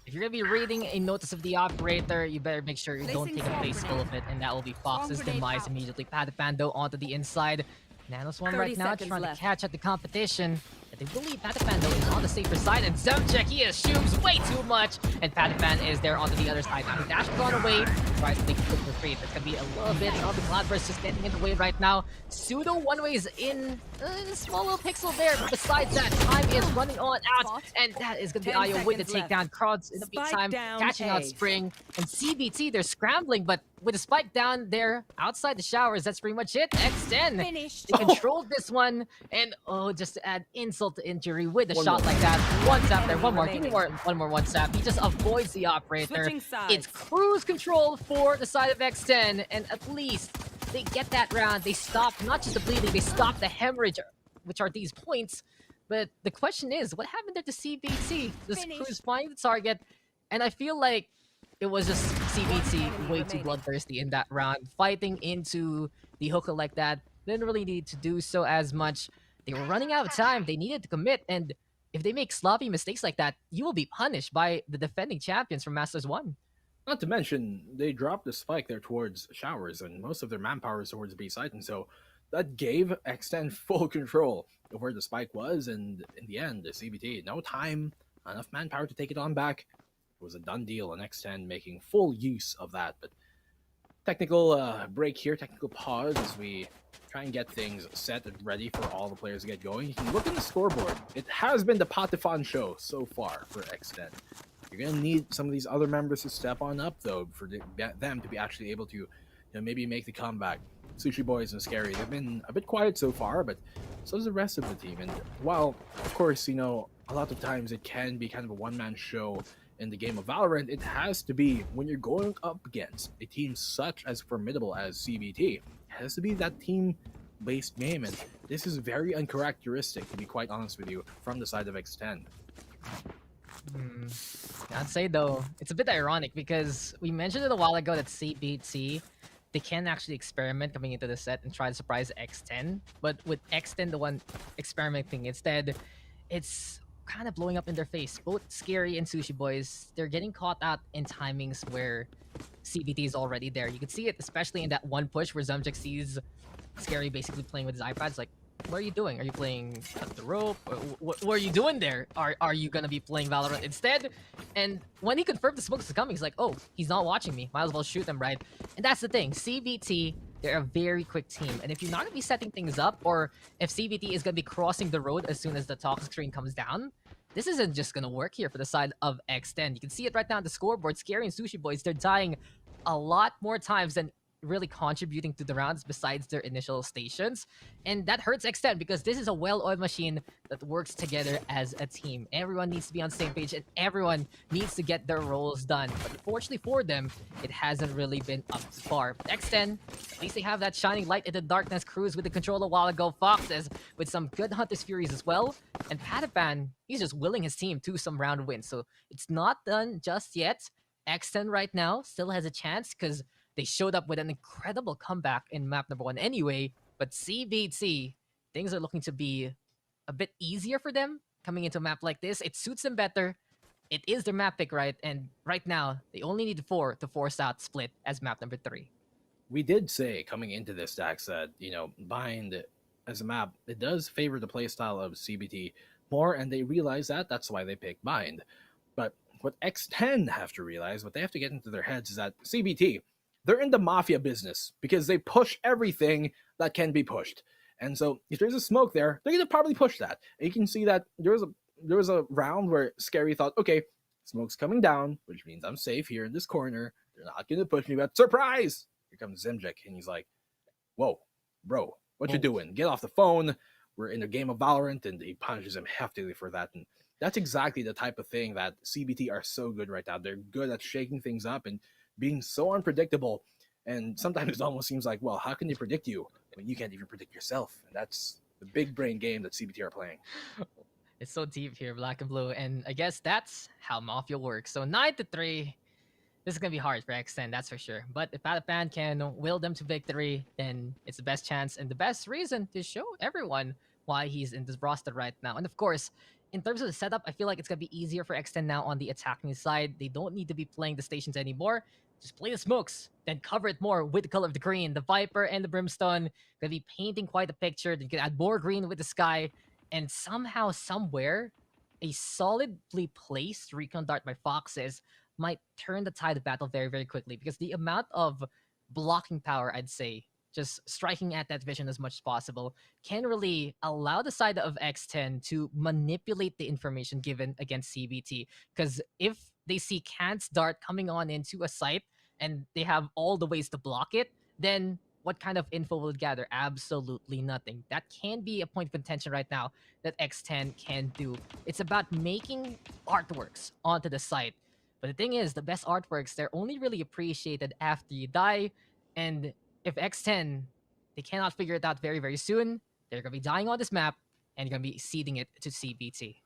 If you're going to be reading a notice of the operator, you better make sure you don't take a face full of it, and that will be Fox's demise immediately. Patapando onto the inside. Nanoswarm right now trying to catch at the competition. But they believe Patapando is on the safer side, and Zemchek, he assumes way too much, and Patapan is there onto the other side. Now, Dash has gone away, tries to make a quick retreat. There's going to be a little bit of the Cloudburst just getting in the way right now. Pseudo one-way is in a small little pixel there, but besides that, time is running on out, and that is going to be Io with the takedown. Crowds in the meantime catching out Spring, and CBT, they're scrambling, but with the spike down there outside the showers, that's pretty much it. X10, they controlled this one, and just to add insult to injury with a shot like that. One tap there, one more, give me one more one tap. He just avoids the operator. It's cruise control for the side of X10, and at least they get that round. They stop not just the bleeding, they stop the hemorrhage, which are these points. But the question is, what happened there to CBT? Does Cruz find the target? And I feel like it was just CBT way too bloodthirsty in that round. Fighting into the hookah like that, didn't really need to do so as much. They were running out of time. They needed to commit. And if they make sloppy mistakes like that, you will be punished by the defending champions from Masters 1. Not to mention, they dropped the spike there towards Showers, and most of their manpower is towards B side, and so that gave X10 full control of where the spike was, and in the end, the CBT, no time, enough manpower to take it on back. It was a done deal, and X10 making full use of that. But technical break here, technical pause as we try and get things set and ready for all the players to get going. You can look in the scoreboard. It has been the Patifon show so far for X10. You're going to need some of these other members to step on up, though, for them to be actually able to maybe make the comeback. Sushi Boys and Scary, they've been a bit quiet so far, but so is the rest of the team. And while, of course, a lot of times it can be kind of a one-man show in the game of Valorant, it has to be when you're going up against a team such as formidable as CBT. It has to be that team-based game, and this is very uncharacteristic, to be quite honest with you, from the side of X10. I'd say, though, it's a bit ironic because we mentioned it a while ago that CBT, they can actually experiment coming into the set and try to surprise X10. But with X10, the one experimenting instead, it's kind of blowing up in their face. Both Scary and Sushi Boys, they're getting caught out in timings where CBT is already there. You can see it especially in that one push where Zumjek sees Scary basically playing with his iPads. Like, what are you doing? Are you playing cut the rope? Or what are you doing there? Are you gonna be playing Valorant instead? And when he confirmed the smokes is coming, he's like, oh, he's not watching me. Might as well shoot them, right? And that's the thing. CBT, they're a very quick team. And if you're not gonna be setting things up, or if CBT is gonna be crossing the road as soon as the toxic screen comes down, this isn't just gonna work here for the side of X10. You can see it right now on the scoreboard. Scary and Sushi Boys, they're dying a lot more times than really contributing to the rounds besides their initial stations. And that hurts X10 because this is a well-oiled machine that works together as a team. Everyone needs to be on the same page and everyone needs to get their roles done. But unfortunately for them, it hasn't really been up to par. But X10, at least they have that shining light in the darkness cruise with the control a while ago. Foxes with some good Hunter's Furies as well. And Patapan, he's just willing his team to some round wins. So it's not done just yet. X10 right now still has a chance because they showed up with an incredible comeback in map number 1 anyway, but CBT, things are looking to be a bit easier for them coming into a map like this. It suits them better. It is their map pick, right? And right now, they only need 4 to force out Split as map number 3. We did say coming into this, Dax, that, Bind as a map, it does favor the playstyle of CBT more, and they realize that. That's why they picked Bind. But what X10 have to realize, what they have to get into their heads is that CBT, they're in the mafia business because they push everything that can be pushed. And so if there's a smoke there, they're going to probably push that. And you can see that there was a round where Scary thought, okay, smoke's coming down, which means I'm safe here in this corner. They're not going to push me, but surprise! Here comes Zimjek, and he's like, whoa, bro, what you doing? Get off the phone. We're in a game of Valorant, and he punishes him heftily for that. And that's exactly the type of thing that CBT are so good right now. They're good at shaking things up and being so unpredictable, and sometimes it almost seems like, well, how can they predict you when you can't even predict yourself? And that's the big brain game that CBT are playing. It's so deep here, Black and Blue, and I guess that's how Mafia works. So 9-3, this is gonna be hard for X10, that's for sure. But if Patapan can will them to victory, then it's the best chance and the best reason to show everyone why he's in this roster right now. And of course, in terms of the setup, I feel like it's going to be easier for X10 now on the attacking side. They don't need to be playing the stations anymore. Just play the smokes, then cover it more with the color of the green. The Viper and the Brimstone going to be painting quite a picture. You can add more green with the sky. And somehow, somewhere, a solidly placed recon dart by Foxes might turn the tide of battle very, very quickly. Because the amount of blocking power, I'd say, just striking at that vision as much as possible, can really allow the side of X10 to manipulate the information given against CBT. Because if they see Kant's dart coming on into a site and they have all the ways to block it, then what kind of info will it gather? Absolutely nothing. That can be a point of contention right now that X10 can do. It's about making artworks onto the site. But the thing is, the best artworks, they're only really appreciated after you die. And if X10, they cannot figure it out very, very soon, they're going to be dying on this map, and you're going to be ceding it to CBT.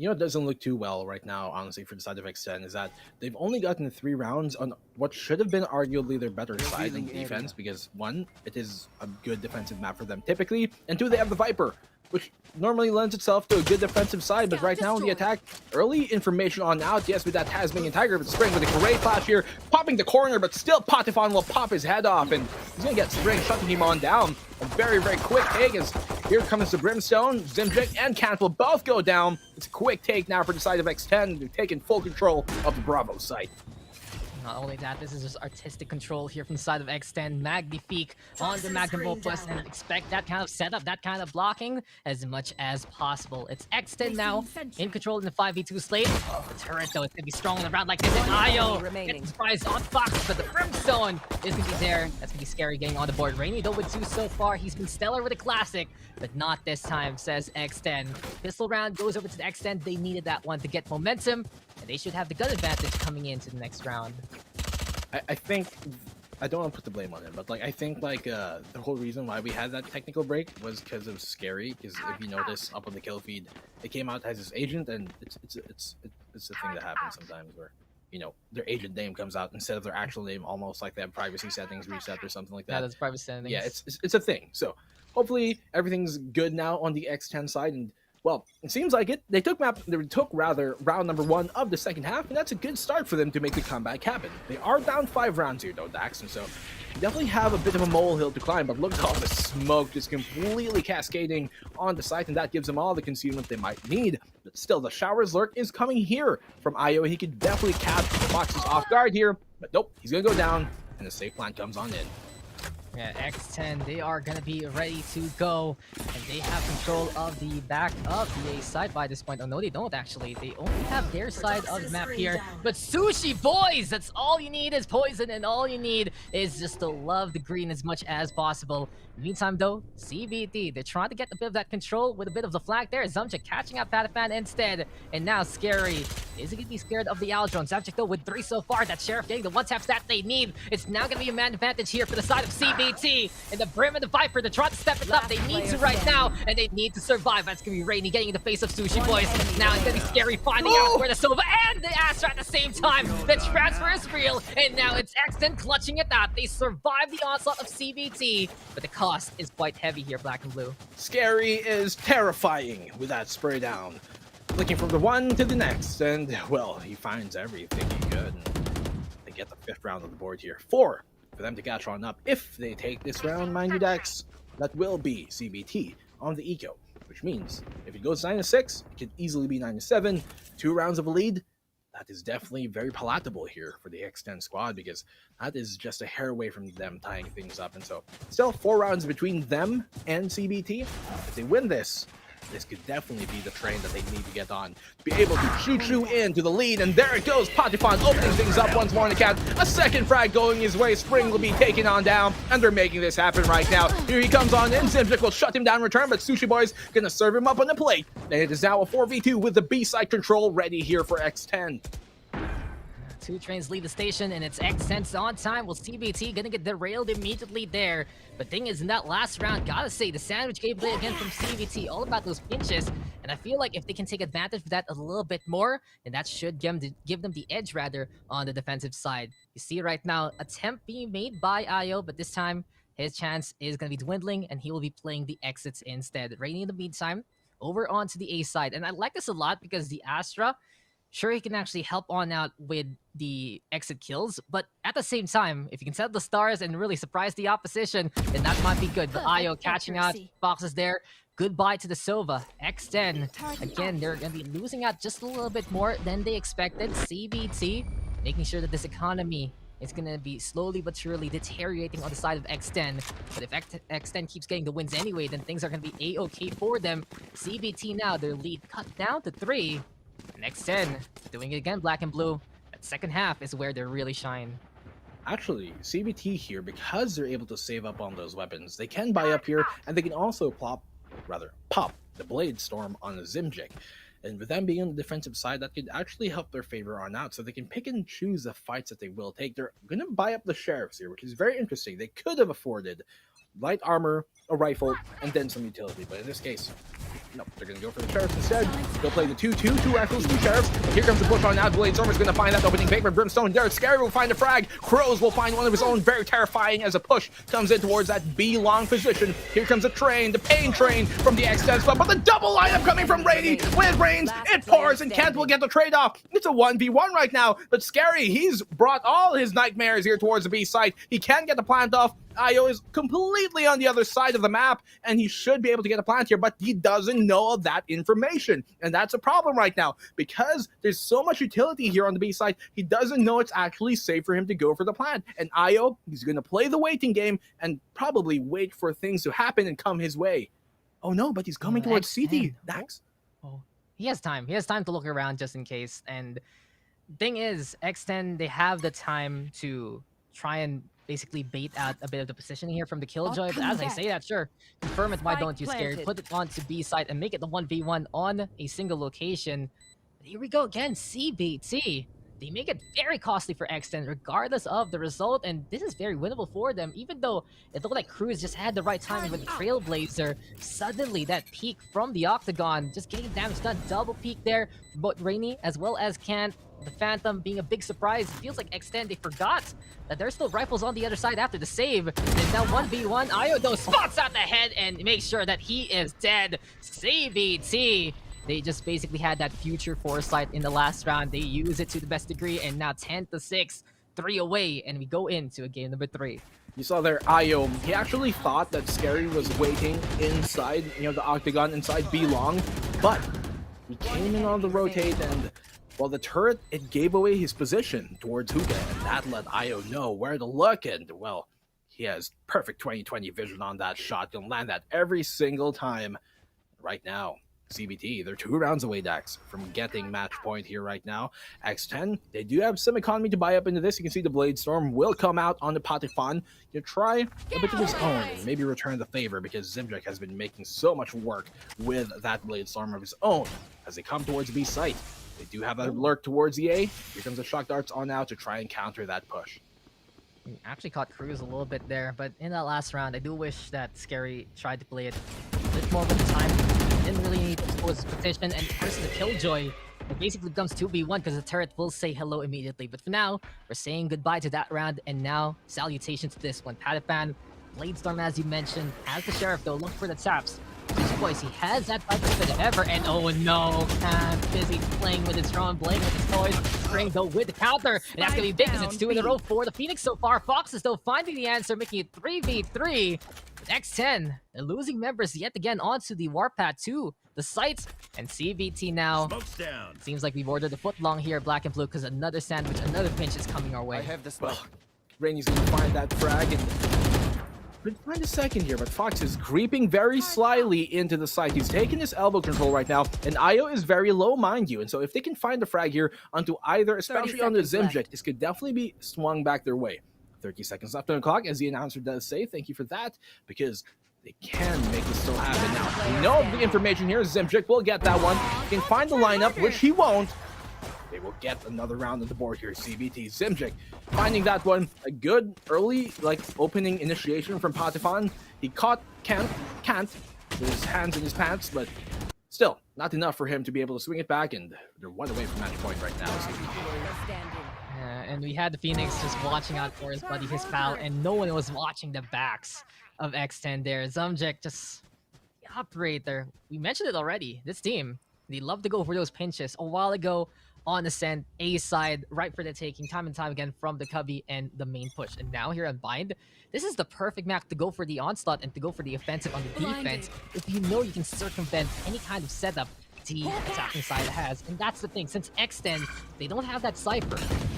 It doesn't look too well right now, honestly, for the side of X10, is that they've only gotten 3 rounds on what should have been arguably their better side in defense, because 1, it is a good defensive map for them typically, and 2, they have the Viper, which normally lends itself to a good defensive side, but right now in the attack, early information on out, yes, with that Tasmanian Tiger, but Spring with a great flash here, popping the corner, but still Potifon will pop his head off, and he's going to get Spring shutting him on down. A very, very quick take as here comes the Brimstone, Zimjek and Kant will both go down. It's a quick take now for the side of X10, they're taking full control of the Bravo site. Not only that, this is just artistic control here from the side of X10. Magnifique on the Magnum Opus, and expect that kind of setup, that kind of blocking as much as possible. It's X10 now in control in the 5v2 slate. The turret, though, it's going to be strong in a round like this. And Ayo getting surprised on Fox, but the Brimstone is going to be there. That's going to be Scary getting on the board. Rainy, though, with 2 so far. He's been stellar with a classic, but not this time, says X10. Pistol round goes over to the X10. They needed that one to get momentum, and they should have the gun advantage coming into the next round. I think, I don't want to put the blame on him, but I think the whole reason why we had that technical break was because it was Scary. Because if you notice up on the kill feed, it came out as his agent, and it's a thing that happens sometimes where you know, their agent name comes out instead of their actual name, almost like they have privacy settings reset or something like that. Yeah, that's private settings. Yeah, it's a thing. So hopefully everything's good now on the X10 side, and well, it seems like it. They took round number 1 of the second half, and that's a good start for them to make the comeback happen. They are down 5 rounds here though, Dax, and so you definitely have a bit of a molehill to climb, but look at all the smoke just completely cascading on the site, and that gives them all the concealment they might need. But still, the Shower's Lurk is coming here from Io. He could definitely catch the Foxes off guard here, but nope, he's gonna go down, and the safe plant comes on in. Yeah, X10, they are going to be ready to go, and they have control of the back of the A side by this point. Oh, no, they don't, actually. They only have their side of the map here. But Sushi, boys, that's all you need is poison, and all you need is just to love the green as much as possible. In the meantime, though, CBT, they're trying to get a bit of that control with a bit of the flag there. Zamchik catching out Patafan instead, and now Scary is going to be scared of the Aldron. Zamchik, though, with 3 so far. That Sheriff getting the one-taps that they need. It's now going to be a man advantage here for the side of CBT. And the Brim and the Viper, they're trying to step it up. They need to right now, and they need to survive. That's going to be Rainy getting in the face of Sushi Boys. Now it's going to be Scary finding out where the Sova and the Astra at the same time. The transfer is real, and now it's X10 clutching it out. They survive the onslaught of CBT, but the cost is quite heavy here, Black and Blue. Scary is terrifying with that spray down. Looking from the one to the next, and, well, he finds everything he could. They get the 5th round on the board here. 4 for them to catch on up. If they take this round, mind you, Dax, that will be CBT on the eco, which means if it goes 9-6, it could easily be 9-7. 2 rounds of a lead, that is definitely very palatable here for the X10 squad, because that is just a hair away from them tying things up. And so still 4 rounds between them and CBT. If they win this could definitely be the train that they need to get on. Be able to choo-choo into the lead, and there it goes. Patifon opening things up once more in the cat. A second frag going his way. Spring will be taken on down, and they're making this happen right now. Here he comes on in. Zimzik will shut him down in return, but Sushi Boy's gonna serve him up on the plate. And it is now a 4v2 with the B-side control ready here for X10. 2 trains leave the station, and it's X10's on time. Well, CBT gonna get derailed immediately there. But thing is, in that last round, gotta say, the sandwich gameplay again from CBT, all about those pinches. And I feel like if they can take advantage of that a little bit more, then that should give them the edge, rather, on the defensive side. You see right now, attempt being made by Io, but this time, his chance is gonna be dwindling, and he will be playing the exits instead. Rainy in the meantime, over onto the A side. And I like this a lot because the Astra, sure, he can actually help on out with the exit kills, but at the same time, if you can set the stars and really surprise the opposition, then that might be good. But Io catching out boxes there. Goodbye to the Sova. X10, again, they're going to be losing out just a little bit more than they expected. CBT, making sure that this economy is going to be slowly but surely deteriorating on the side of X10. But if X10 keeps getting the wins anyway, then things are going to be A-okay for them. CBT now, their lead cut down to 3. Next 10, doing it again, Black and Blue. That second half is where they're really shine. Actually, CBT here, because they're able to save up on those weapons, they can buy up here, and they can also pop the Blade Storm on the Zimjik. And with them being on the defensive side, that could actually help their favor on out, so they can pick and choose the fights that they will take. They're going to buy up the Sheriffs here, which is very interesting. They could have afforded light armor, a rifle, and then some utility, but in this case, no, they're going to go for the Sheriffs instead. They'll play the 2-2, 2 rifles, 2 Sheriffs. And here comes the push on now. Blade Stormer's going to find that opening Vapor Brimstone. Derek Scary will find a frag. Crows will find one of his own. Very terrifying as a push comes in towards that B-long position. Here comes a train, the pain train from the X10 Club, but the double lineup coming from Rainy. When it rains, it pours, and Kent will get the trade-off. It's a 1v1 right now, but Scary, he's brought all his nightmares here towards the B site. He can get the plant off. Io is completely on the other side of the map, and he should be able to get a plant here, but he doesn't know of that information. And that's a problem right now, because there's so much utility here on the B side, he doesn't know it's actually safe for him to go for the plant. And Io, he's going to play the waiting game and probably wait for things to happen and come his way. Oh no, but he's coming towards CT. Dax. Oh, he has time. He has time to look around just in case. And thing is, X10, they have the time to try and basically bait out a bit of the positioning here from the Killjoy. But as I say that, sure, confirm it, why don't you, Scary? Put it onto B side and make it the 1v1 on a single location. Here we go again, CBT. They make it very costly for X10 regardless of the result, and this is very winnable for them. Even though it looked like Cruz just had the right timing with the Trailblazer, suddenly that peak from the Octagon, just getting damage done, double peak there for both Rainy as well as Kant. the Phantom being a big surprise. It feels like X10, they forgot that there's still rifles on the other side after the save. It's now 1v1. Io though spots out the head and makes sure that he is dead. CBT, they just basically had that future foresight in the last round. They use it to the best degree, and now 10-6, 3 away, and we go into a game number 3. You saw there, Io, he actually thought that Scary was waiting inside, the octagon inside B long, but he came in on the rotate, and well, the turret, it gave away his position towards Hookah, and that let Io know where to look, and well, he has perfect 20/20 vision on that shot, can land that every single time. Right now, CBT, they're 2 rounds away, Dax, from getting match point here right now. X10, they do have some economy to buy up into this. You can see the Blade Storm will come out on the Patifan. You try a bit of his own and maybe return the favor, because Zimjek has been making so much work with that Blade Storm of his own as they come towards B site. They do have that alert towards EA. Here comes the Shock Darts on now to try and counter that push. Actually caught Cruz a little bit there, but in that last round, I do wish that Scary tried to play it a bit more with the time. Didn't really need to expose his position, and versus the Killjoy, it basically becomes 2v1 because the turret will say hello immediately. But for now, we're saying goodbye to that round, and now salutations to this one. Patiphan, Bladestorm, as you mentioned, has the Sheriff though. Look for the taps. Boys, he has that Viper Spit if ever, and oh no, Cat busy playing with his drone, playing with his toys. Spring though with the counter, and that's gonna be big because it's 2 in a row for the Phoenix so far. Fox is though finding the answer, making it 3v3. With X10, the losing members yet again onto the Warpath to the site, and CVT now. Seems like we've ordered the footlong here, Black and Blue, because another sandwich, another pinch is coming our way. I have this. Rainy's gonna find that frag, and we'll find a second here, but Fox is creeping very slyly into the site. He's taking his elbow control right now, and Io is very low, mind you. And so if they can find the frag here onto either, especially on the Zimjek, this could definitely be swung back their way. 30 seconds left on the clock, as the announcer does say. Thank you for that, because they can make this still happen. Now, we know the information here. Zimjek will get that one. He can find the lineup, which he won't. They will get another round on the board here. CBT, Zimjek finding that one. A good early, opening initiation from Patifan. He caught Can't with his hands in his pants, but still, not enough for him to be able to swing it back, and they're 1 away from match point right now, CBT. And we had the Phoenix just watching out for his buddy, his pal, and no one was watching the backs of X10 there. Zimjek just the operator. We mentioned it already. This team, they love to go for those pinches. A while ago, on Ascent, A side, right for the taking, time and time again from the Cubby and the main push. And now here on Bind, this is the perfect map to go for the onslaught and to go for the offensive on the defense. If you know you can circumvent any kind of setup the attacking side has. And that's the thing, since X10, they don't have that Cypher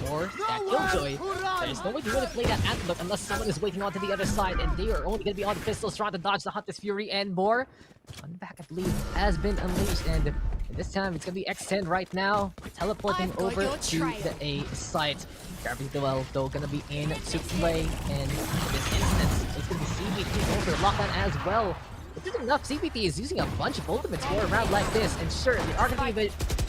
or that Killjoy, there's no way to really play that antidote unless someone is waiting onto the other side, and they are only going to be on the pistols trying to dodge the Hunter's Fury and more. One back, I believe, has been unleashed, and this time it's going to be X10 right now, teleporting over to the A site. Gravity Duel, though, going to be in to play, and in this instance, it's going to be CBT over lockdown as well. It isn't enough. CBT is using a bunch of ultimates for a round like this, and sure, they are going to be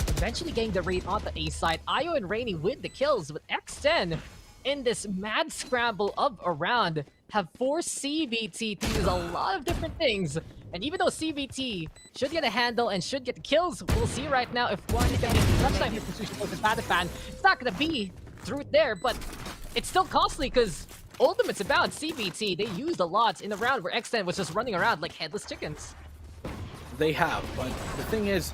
eventually getting the raid on the A side. Io and Rainy with the kills, with X10 in this mad scramble of a round have forced CBT to use a lot of different things. And even though CBT should get a handle and should get the kills, we'll see right now if one is going to be much time for Sushi with Patiphan. It's not going to be through there, but it's still costly because ultimates abound. CBT, they used a lot in the round where X10 was just running around like headless chickens. They have, but the thing is,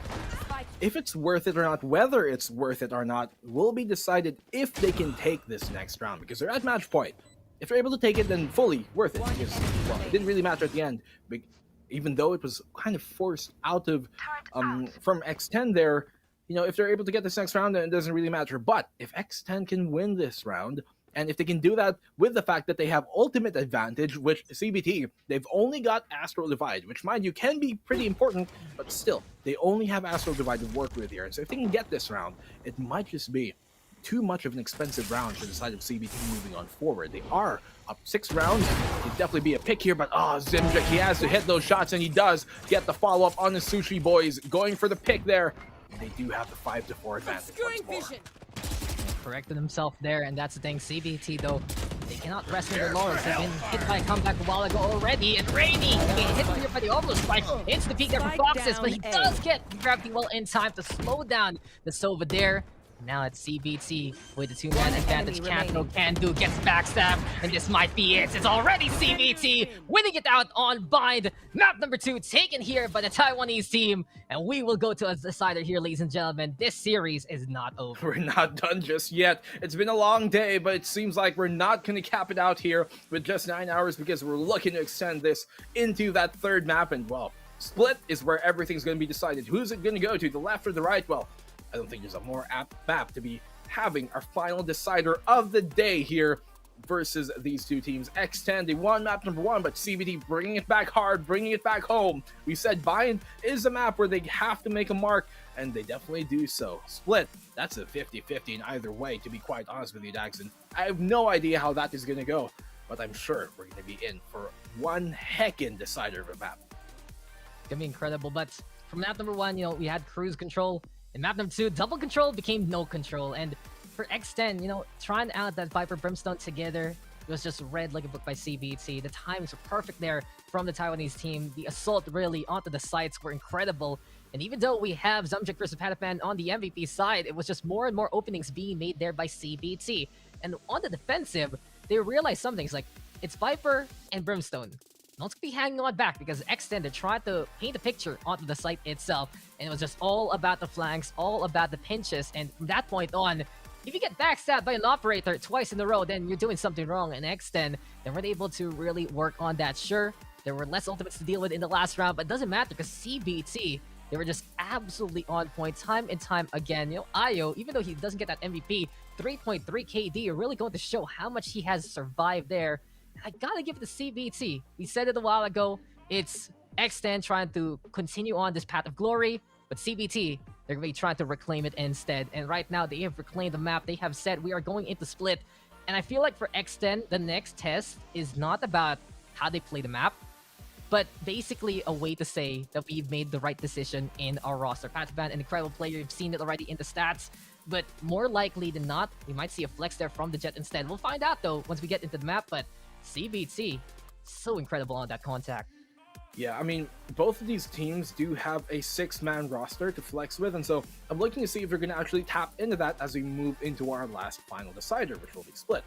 if it's worth it or not, whether it's worth it or not, will be decided if they can take this next round, because they're at match point. If they're able to take it, then fully worth it, because, well, it didn't really matter at the end, even though it was kind of forced out of, from X10 there. You know, if they're able to get this next round, then it doesn't really matter. But if X10 can win this round, and if they can do that with the fact that they have ultimate advantage, which CBT, they've only got Astral Divide, which, mind you, can be pretty important, but still, they only have Astral Divide to work with here. And so if they can get this round, it might just be too much of an expensive round for the side of CBT moving on forward. They are up 6 rounds. It'd definitely be a pick here, but Zimjek, he has to hit those shots, and he does get the follow-up on the Sushi boys, going for the pick there. And they do have the 5-4 advantage once more. Corrected himself there, and that's the thing. CBT, though, they cannot rest in their laurels. They've been hit by a comeback a while ago already, and Rainy getting hit here by the overload spike. It's the peak there for Foxes, but he does get Gravity well in time to slow down the Sova there. Now it's CBT with the two-man advantage. Can't throw, can do, gets backstabbed, and this might be it. It's already CBT winning it out on Bind. Map number 2 taken here by the Taiwanese team, and we will go to a decider here, ladies and gentlemen. This series is not over. We're not done just yet. It's been a long day, but it seems like we're not going to cap it out here with just 9 hours because we're looking to extend this into that third map. And, well, Split is where everything's going to be decided. Who's it going to go to, the left or the right? Well, I don't think there's a more apt map to be having our final decider of the day here versus these two teams. X10, they won map number 1, but CBT bringing it back hard, bringing it back home. We said Bind is a map where they have to make a mark, and they definitely do so. Split, that's a 50-50 in either way, to be quite honest with you, Daxon. I have no idea how that is going to go, but I'm sure we're going to be in for one heckin' decider of a map. It's gonna be incredible, but from map number 1, we had cruise control. In map number 2, double control became no control. And for X10, trying out that Viper Brimstone together, it was just read like a book by CBT. The times were perfect there from the Taiwanese team. The assault really onto the sites were incredible. And even though we have Zumjik versus Patapan on the MVP side, it was just more and more openings being made there by CBT. And on the defensive, they realized something. It's like, it's Viper and Brimstone. Not to be hanging on back because Extended tried to paint a picture onto the site itself, and it was just all about the flanks, all about the pinches, and from that point on, if you get backstabbed by an operator twice in a row, then you're doing something wrong. And Extend, they weren't able to really work on that. Sure, there were less ultimates to deal with in the last round, but it doesn't matter because CBT, they were just absolutely on point time and time again. Io, even though he doesn't get that MVP, 3.3 KD are really going to show how much he has survived there. I gotta give it to CBT. We said it a while ago. It's X10 trying to continue on this path of glory, but CBT, they're gonna be trying to reclaim it instead. And right now, they have reclaimed the map. They have said we are going into Split. And I feel like for X10, the next test is not about how they play the map, but basically a way to say that we've made the right decision in our roster. Patapan, an incredible player. You've seen it already in the stats. But more likely than not, we might see a flex there from the Jet instead. We'll find out, though, once we get into the map. But CBT, so incredible on that contact. Yeah, I mean, both of these teams do have a 6-man roster to flex with, and so I'm looking to see if they're going to actually tap into that as we move into our last final decider, which will be Split.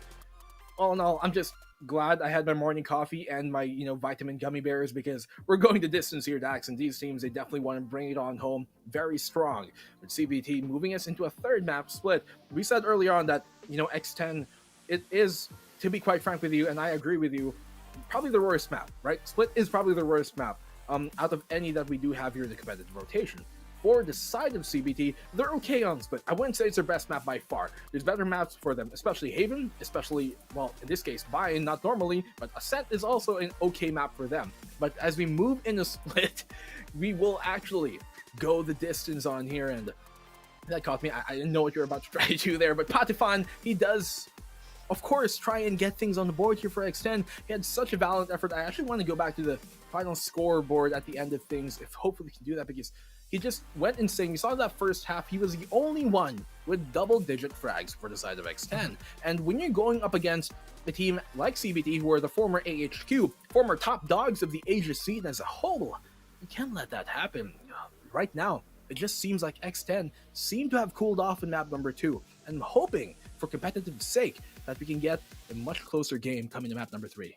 All in all, I'm just glad I had my morning coffee and my, vitamin gummy bears because we're going the distance here, Dax, and these teams, they definitely want to bring it on home very strong. With CBT moving us into a third map, Split, we said earlier on that, X10, it is, to be quite frank with you, and I agree with you, probably the worst map, right? Split is probably the worst map out of any that we do have here in the competitive rotation. For the side of CBT, they're okay on Split. I wouldn't say it's their best map by far. There's better maps for them, especially Haven, especially, well, in this case, Bayern, not normally, but Ascent is also an okay map for them. But as we move into Split, we will actually go the distance on here, and that caught me. I didn't know what you're about to try to do there, but Patifan, he does, of course, try and get things on the board here for X10. He had such a valiant effort. I actually want to go back to the final scoreboard at the end of things, if hopefully we can do that, because he just went insane. You saw that first half, he was the only one with double-digit frags for the side of X10. And when you're going up against a team like CBT, who are the former AHQ, former top dogs of the Asia scene as a whole, you can't let that happen. Right now, it just seems like X10 seem to have cooled off in map number 2. And I'm hoping, for competitive sake, that we can get a much closer game coming to map number 3.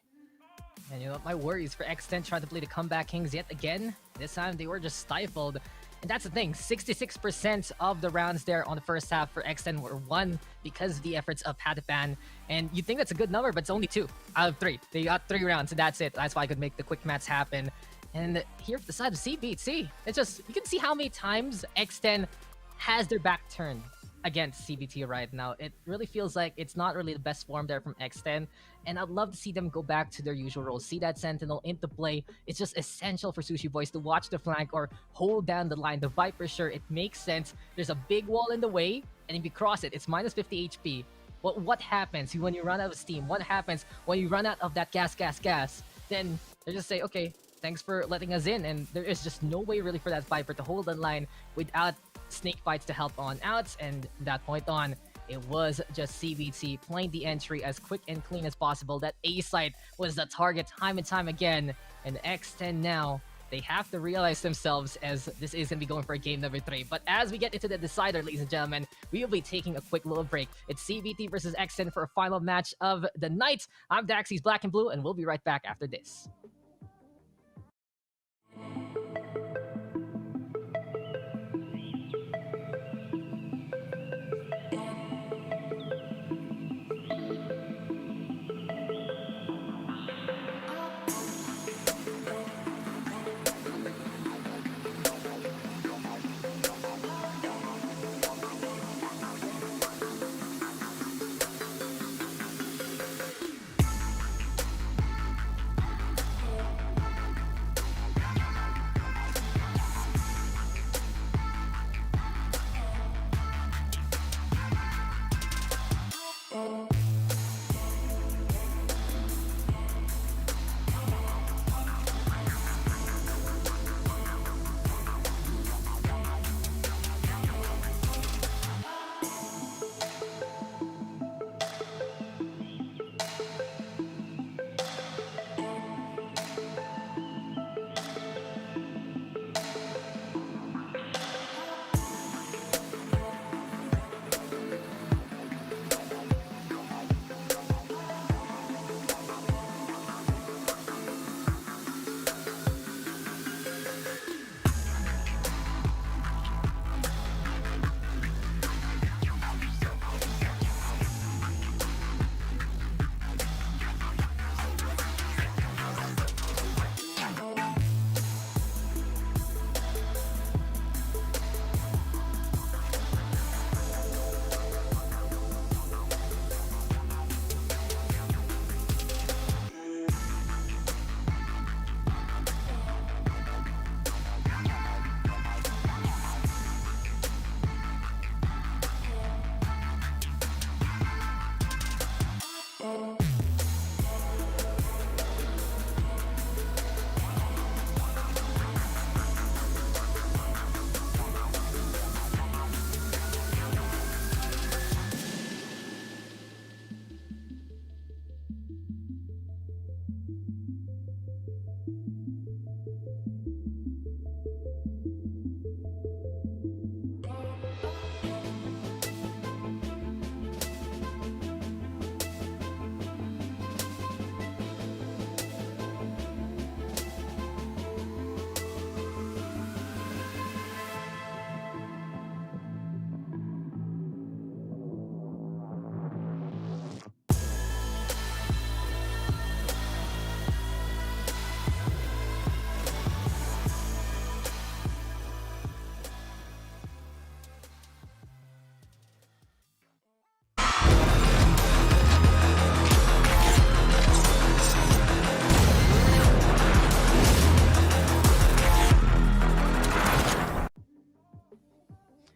And my worries for X10 trying to play the comeback kings yet again. This time they were just stifled. And that's the thing, 66% of the rounds there on the first half for X10 were won because of the efforts of Patapan. And you'd think that's a good number, but it's only 2 out of 3. They got 3 rounds, and that's it. That's why I could make the quick maths happen. And here for the side of CBT, it's just, you can see how many times X10 has their back turned against CBT right now. It really feels like it's not really the best form there from X10, and I'd love to see them go back to their usual roles. See that Sentinel into play. It's just essential for Sushi Boys to watch the flank or hold down the line. The Viper, sure, it makes sense. There's a big wall in the way, and if you cross it, it's minus 50 HP. Well, what happens when you run out of steam? What happens when you run out of that gas? Then they just say, okay, thanks for letting us in, and there is just no way really for that Viper to hold the line without snake fights to help on outs, and from that point on, it was just CBT playing the entry as quick and clean as possible. That A site was the target time and time again, and X10 now they have to realize themselves, as this is going to be going for game number 3. But as we get into the decider, ladies and gentlemen, we will be taking a quick little break. It's CBT versus Xten for a final match of the night. I'm Daxy's Black and Blue, and we'll be right back after this.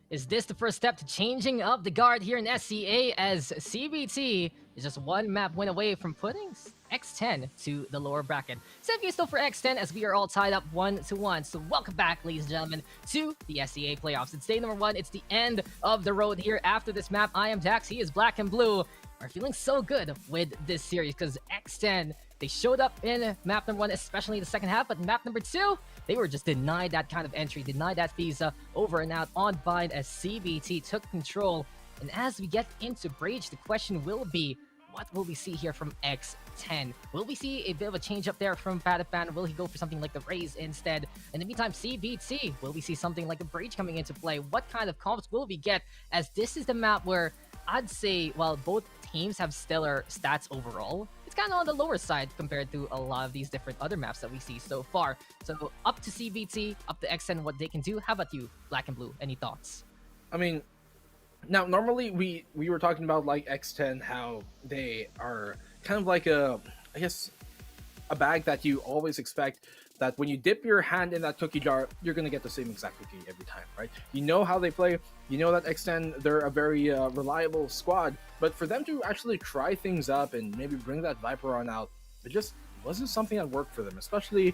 Is this the first step to changing up the guard here in SEA, as CBT is just one map win away from putting X10 to the lower bracket? 7 still for X10 as we are all tied up 1-1. So welcome back, ladies and gentlemen, to the SEA playoffs. It's day number 1. It's the end of the road here after this map. I am Dax. He is Black and Blue. We're feeling so good with this series because X10, they showed up in map number 1, especially in the second half, but map number 2, they were just denied that kind of entry, denied that visa over and out on bind as CBT took control. And as we get into Bridge, the question will be, what will we see here from X10? Will we see a bit of a change up there from Pataphan? Will he go for something like the Raze instead? In the meantime, CBT, will we see something like a Bridge coming into play? What kind of comps will we get, as this is the map where I'd say, while both teams have stellar stats overall, it's kind of on the lower side compared to a lot of these different other maps that we see so far. So up to CBT, up to XN, what they can do. How about you, Black and Blue? Any thoughts? I mean, now normally we were talking about like X10, how they are kind of like a, I guess, a bag that you always expect that when you dip your hand in that cookie jar, you're going to get the same exact cookie every time, right? You know how they play. You know that X10, they're a very reliable squad. But for them to actually try things up and maybe bring that Viper on out, it just wasn't something that worked for them, especially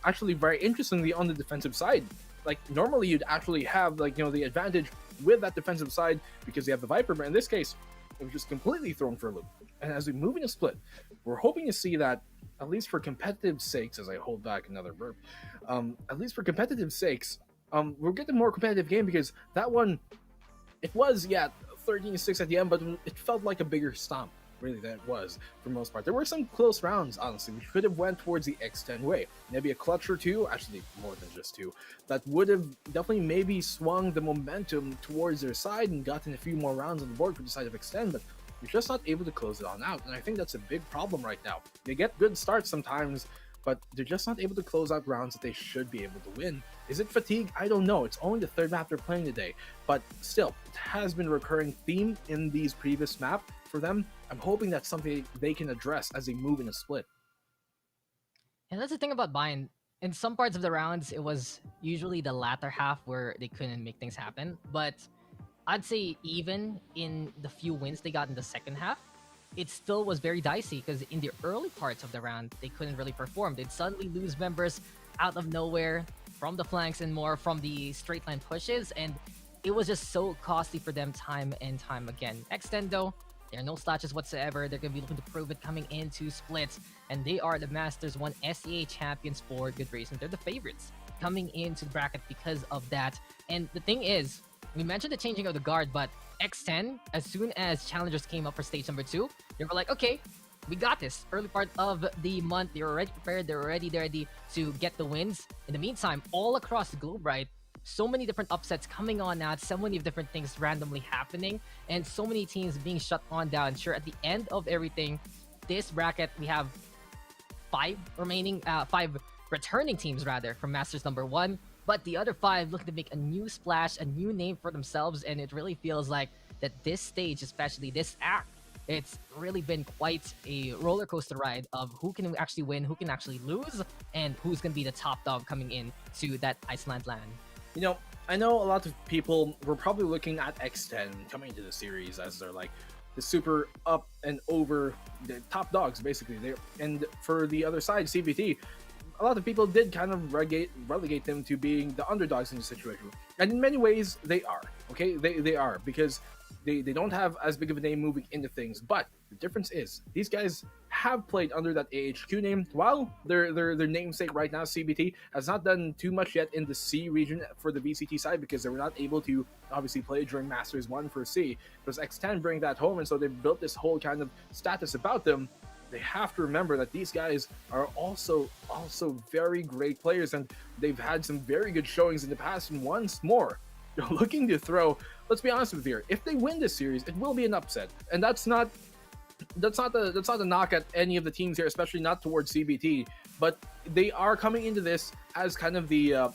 actually very interestingly on the defensive side. Like normally you'd actually have like, you know, the advantage with that defensive side because you have the Viper, but in this case, it was just completely thrown for a loop. And as we move into split, we're hoping to see that, at least for competitive sakes, as I hold back another burp, at least for competitive sakes, we'll get a more competitive game, because that one, it was, 13-6 at the end, but it felt like a bigger stomp, really, than it was for the most part. There were some close rounds, honestly. We could have went towards the X10 way. Maybe a clutch or two, actually more than just two, that would have definitely maybe swung the momentum towards their side and gotten a few more rounds on the board for the side of X10, but you're just not able to close it on out. And I think that's a big problem right now. They get good starts sometimes, but they're just not able to close out rounds that they should be able to win. Is it fatigue? I don't know. It's only the third map they're playing today, but still, it has been a recurring theme in these previous maps for them. I'm hoping that's something they can address as they move in a split. And that's the thing about Bind. In some parts of the rounds, it was usually the latter half where they couldn't make things happen. But I'd say even in the few wins they got in the second half, it still was very dicey, because in the early parts of the round, they couldn't really perform. They'd suddenly lose members out of nowhere, from the flanks and more from the straight line pushes, and it was just so costly for them time and time again. X10 though, there are no slouches whatsoever. They're going to be looking to prove it coming into splits, and they are the Masters 1 SEA champions for good reason. They're the favorites coming into the bracket because of that. And the thing is, we mentioned the changing of the guard, but X10, as soon as challengers came up for stage number 2, they were like, okay, we got this. Early part of the month, they were already prepared, they're ready to get the wins. In the meantime, all across the globe, right, so many different upsets coming on now, so many different things randomly happening, and so many teams being shut on down. Sure, at the end of everything, this bracket, we have 5 returning teams rather from Masters number 1, but the other 5 looking to make a new splash, a new name for themselves, and it really feels like that this stage, especially this act, it's really been quite a roller coaster ride of who can actually win, who can actually lose, and who's going to be the top dog coming in to that Iceland land. You know, I know a lot of people were probably looking at X10 coming into the series as they're like the super up and over the top dogs, basically. And for the other side, CBT, a lot of people did kind of relegate them to being the underdogs in the situation. And in many ways, they are. Okay, they are, because they don't have as big of a name moving into things. But the difference is, these guys have played under that AHQ name, while their namesake right now, CBT, has not done too much yet in the C region for the VCT side, because they were not able to obviously play during Masters 1 for C. Because X10 bring that home, and so they've built this whole kind of status about them. They have to remember that these guys are also very great players, and they've had some very good showings in the past. And once more, they're looking to throw. Let's be honest with you here. If they win this series, it will be an upset, and that's not a knock at any of the teams here, especially not towards CBT. But they are coming into this as kind of the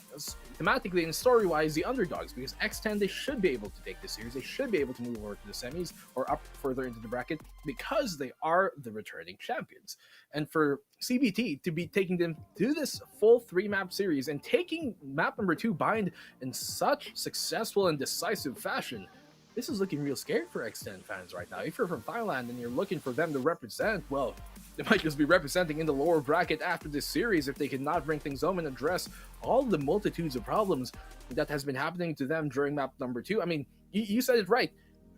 thematically and story-wise the underdogs, because X10, they should be able to take this series. They should be able to move over to the semis or up further into the bracket, because they are the returning champions. And for CBT to be taking them through this full 3-map series and taking map number 2 Bind in such successful and decisive fashion, this is looking real scary for X10 fans right now. If you're from Thailand and you're looking for them to represent, well, they might just be representing in the lower bracket after this series if they cannot bring things home and address all the multitudes of problems that has been happening to them during map number 2. I mean, you said it right.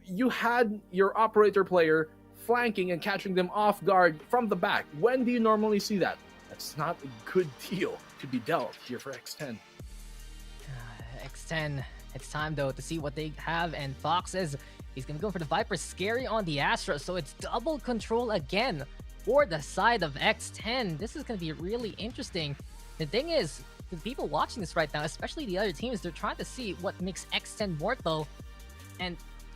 You had your operator player flanking and catching them off guard from the back. When do you normally see that? That's not a good deal to be dealt here for X10. X10, it's time though to see what they have, and Fox says he's gonna go for the Viper. Scary on the Astra, so it's double control again for the side of X10. This is gonna be really interesting. The thing is, the people watching this right now, especially the other teams, they're trying to see what makes X10 mortal, and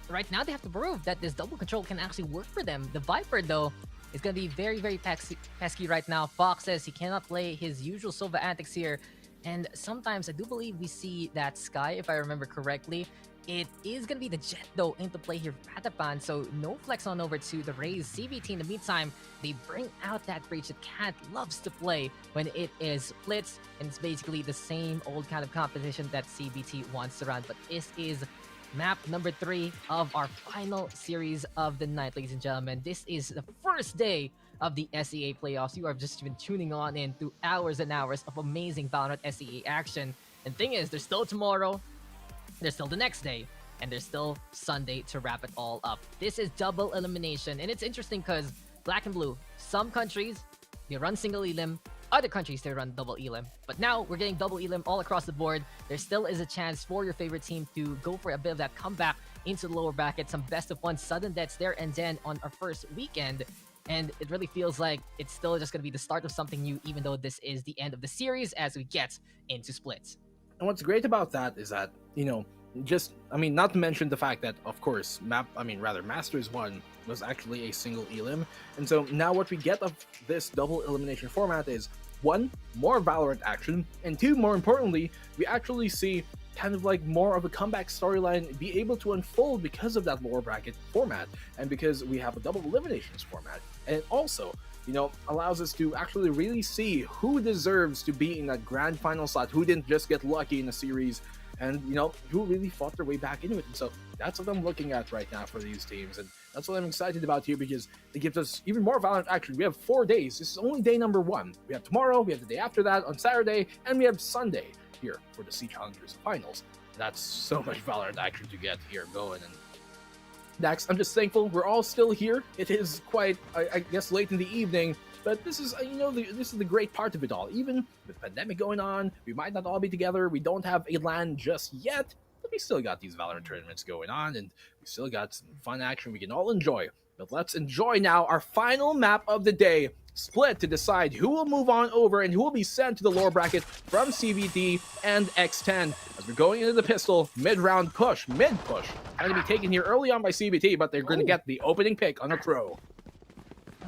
right now they have to prove that this double control can actually work for them. The Viper though is gonna be very, very pesky right now. Fox says he cannot play his usual Sova antics here. And sometimes I do believe we see that Sky, if I remember correctly. It is going to be the Jet, though, into play here for Patapan, so no flex on over to the Raze. CBT, in the meantime, they bring out that Breach that Cat loves to play when it is splits, and it's basically the same old kind of competition that CBT wants to run. But this is map number 3 of our final series of the night, ladies and gentlemen. This is the first day of the SEA playoffs. You have just been tuning on in through hours and hours of amazing Valorant SEA action. And thing is, there's still tomorrow, there's still the next day, and there's still Sunday to wrap it all up. This is double elimination, and it's interesting because Black and Blue, some countries, they run single elim, other countries, they run double elim. But now we're getting double elim all across the board. There still is a chance for your favorite team to go for a bit of that comeback into the lower bracket, some best of one sudden deaths there and then on our first weekend. And it really feels like it's still just going to be the start of something new, even though this is the end of the series as we get into splits. And what's great about that is that, you know, not to mention the fact that, of course, Masters 1 was actually a single elim. And so now what we get of this double elimination format is, 1, more Valorant action, and 2, more importantly, we actually see kind of like more of a comeback storyline be able to unfold because of that lower bracket format, and because we have a double eliminations format. And it also, you know, allows us to actually really see who deserves to be in that grand final slot, who didn't just get lucky in a series, and, you know, who really fought their way back into it. And so that's what I'm looking at right now for these teams, and that's what I'm excited about here, because it gives us even more Valorant action. We have 4 days. This is only day number 1. We have tomorrow, we have the day after that on Saturday, and we have Sunday here for the SEA Challengers Finals. That's so much Valorant action to get here going. And Dax, I'm just thankful we're all still here. It is quite, I guess, late in the evening, but this is, you know, this is the great part of it all. Even with the pandemic going on, we might not all be together. We don't have a LAN just yet, but we still got these Valorant tournaments going on, and we still got some fun action we can all enjoy. But let's enjoy now our final map of the day, Split, to decide who will move on over and who will be sent to the lower bracket from CBT and X10. As we're going into the pistol mid-round push, mid-push. Going to be taken here early on by CBT, but they're going to get the opening pick on a throw.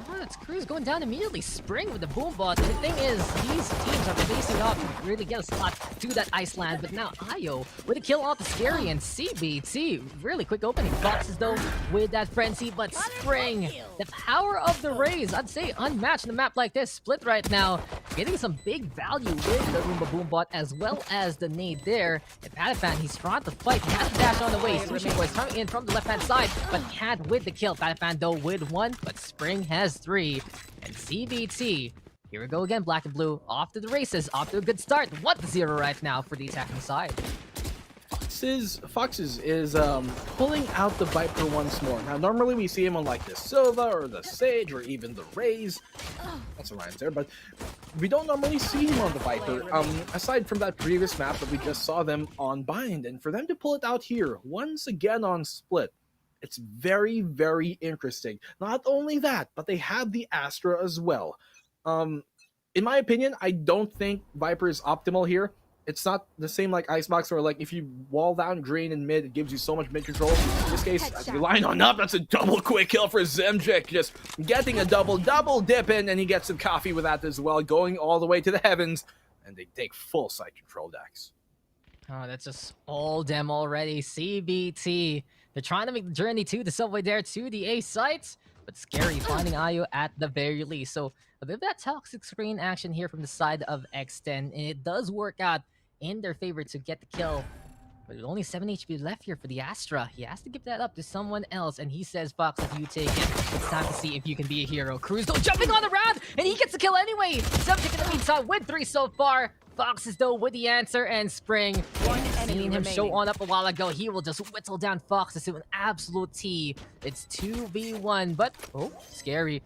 Oh, it's Cruz going down immediately. Spring with the boom bot. And the thing is, these teams are facing up to really get a slot to that Iceland. But now Ayo with a kill off the Scary, and CBT. Really quick opening. Foxes though with that frenzy, but Spring, the power of the Rays, I'd say unmatched in a map like this. Split right now, getting some big value with the Roomba boom bot as well as the nade there. And Patafan, he's trying to fight. He has to dash on the way. Sushi Boy's coming in from the left-hand side, but can't with the kill. Patafan though with 1, but Spring has 3. And CBT, here we go again, Black and Blue, off to the races, off to a good start. 1-0 right now for the attacking side. Foxes is pulling out the Viper once more. Now, normally we see him on like the Silva or the Sage or even the Raze. That's a Ryan's there, but we don't normally see him on the Viper, aside from that previous map that we just saw them on Bind. And for them to pull it out here, once again on Split, it's very, very interesting. Not only that, but they have the Astra as well. In my opinion, I don't think Viper is optimal here. It's not the same like Icebox, or like if you wall down green and mid, it gives you so much mid control. In this case, as you line on up, that's a double quick kill for Zemjik, just getting a double dip in, and he gets some coffee with that as well, going all the way to the heavens, and they take full side control, Dax. Oh, that's just all them already. CBT. They're trying to make the journey to the subway there to the A sites, but Scary finding Ayo at the very least. So a bit of that toxic screen action here from the side of X10, and it does work out in their favor to get the kill. But with only 7 HP left here for the Astra, he has to give that up to someone else, and he says, Fox, if you take it, it's time to see if you can be a hero. Cruz, though, jumping on the round, and he gets the kill anyway. Subject in the meantime with 3 so far. Foxes, though, with the answer, and Spring, seeing him show on up a while ago, he will just whittle down Foxes to an absolute T. It's 2v1, but, oh, Scary,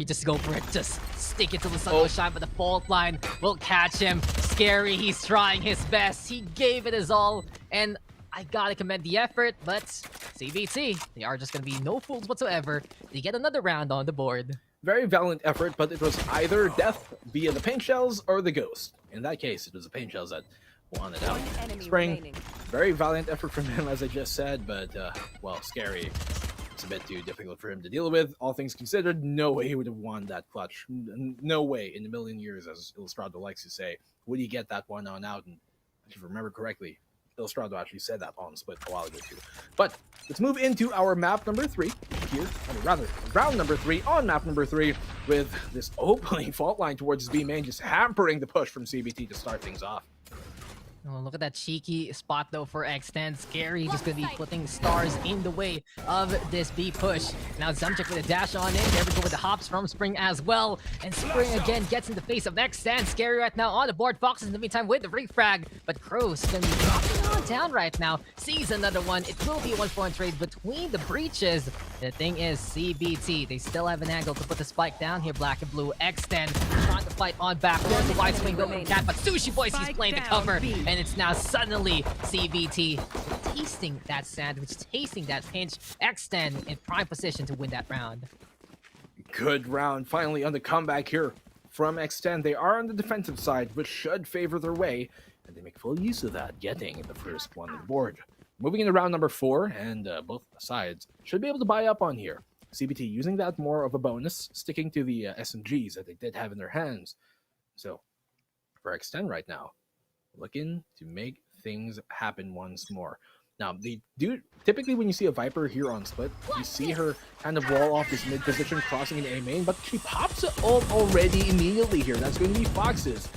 just go for it. Just stick it till the sun will shine, but the fault line will catch him. Scary, he's trying his best. He gave it his all, and I gotta commend the effort, but CBT, they are just gonna be no fools whatsoever. They get another round on the board. Very valiant effort, but it was either death via the paint shells or the ghost. In that case, it was the paint shells that won it out. Spring, very valiant effort from him, as I just said, but, well, Scary. It's a bit too difficult for him to deal with. All things considered, no way he would have won that clutch. No way in a million years, as Illustrado likes to say, would he get that one on out. And if you remember correctly, Illustrado actually said that on Split a while ago too. But let's move into our map number 3 here. Rather, round number 3 on map number 3 with this opening fault line towards B main, just hampering the push from CBT to start things off. Oh, look at that cheeky spot though for Extend. Scary just gonna be putting stars in the way of this B push. Now Zumchik with a dash on in. There we go with the hops from Spring as well. And Spring again gets in the face of Extend. Scary right now on the board. Foxes in the meantime with the refrag. But Crow's gonna be dropping on down right now. Sees another one. It will be a 1-4 trade between the breaches. The thing is CBT. They still have an angle to put the spike down here. Black and blue. Extend trying to fight on back. There's the wide swing going cat. But Sushi Boy sees playing the cover. And it's now suddenly CBT tasting that sandwich, tasting that pinch. Extend in prime position to win that round. Good round, finally on the comeback here from Extend. They are on the defensive side, which should favor their way, and they make full use of that, getting the first one on the board. Moving into round number 4, and both sides should be able to buy up on here. CBT using that more of a bonus, sticking to the SMGs that they did have in their hands. So, for Extend right now, looking to make things happen once more. Now, they do typically when you see a Viper here on split, you see her kind of wall off this mid position, crossing in A main, but she pops it ult already immediately here. That's going to be Foxes.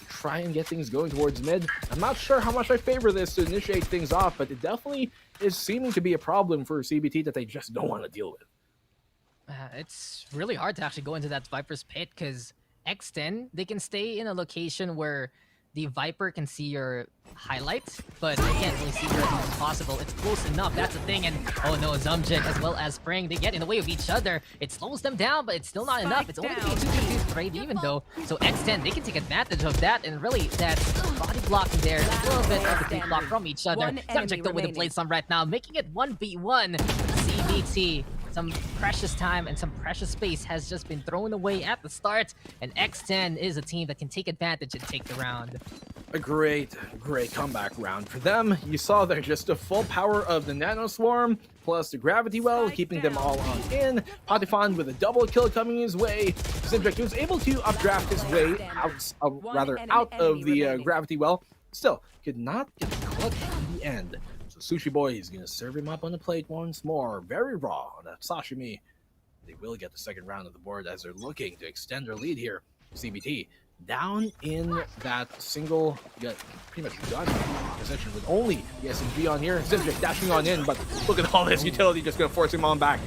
Try and get things going towards mid. I'm not sure how much I favor this to initiate things off, but it definitely is seeming to be a problem for CBT that they just don't want to deal with. It's really hard to actually go into that Viper's pit because Extend, they can stay in a location where the Viper can see your highlights, but they can't really see where it's possible. It's close enough, that's the thing. And oh no, Zumjik as well as Spring, they get in the way of each other. It slows them down, but it's still not enough. It's only going to be a 2-2 trade even though. So X10, they can take advantage of that, and really that body blocking there, a little bit of the deep block from each other. Zumjik though with the Blade Storm right now, making it 1v1. CBT. Some precious time and some precious space has just been thrown away at the start, and X10 is a team that can take advantage and take the round. A great comeback round for them. You saw there just the full power of the Nano Swarm, plus the Gravity Well, keeping them all on in. Patifon with a double kill coming his way. Zimbrick was able to updraft his way out of the Gravity Well. Still, could not get the clutch in the end. Sushi Boy is going to serve him up on the plate once more. Very raw on that sashimi. They will get the second round of the board as they're looking to extend their lead here. CBT down in that single, pretty much done position with only the SMG on here. Zimjic dashing on in, but look at all this utility just going to force him on back.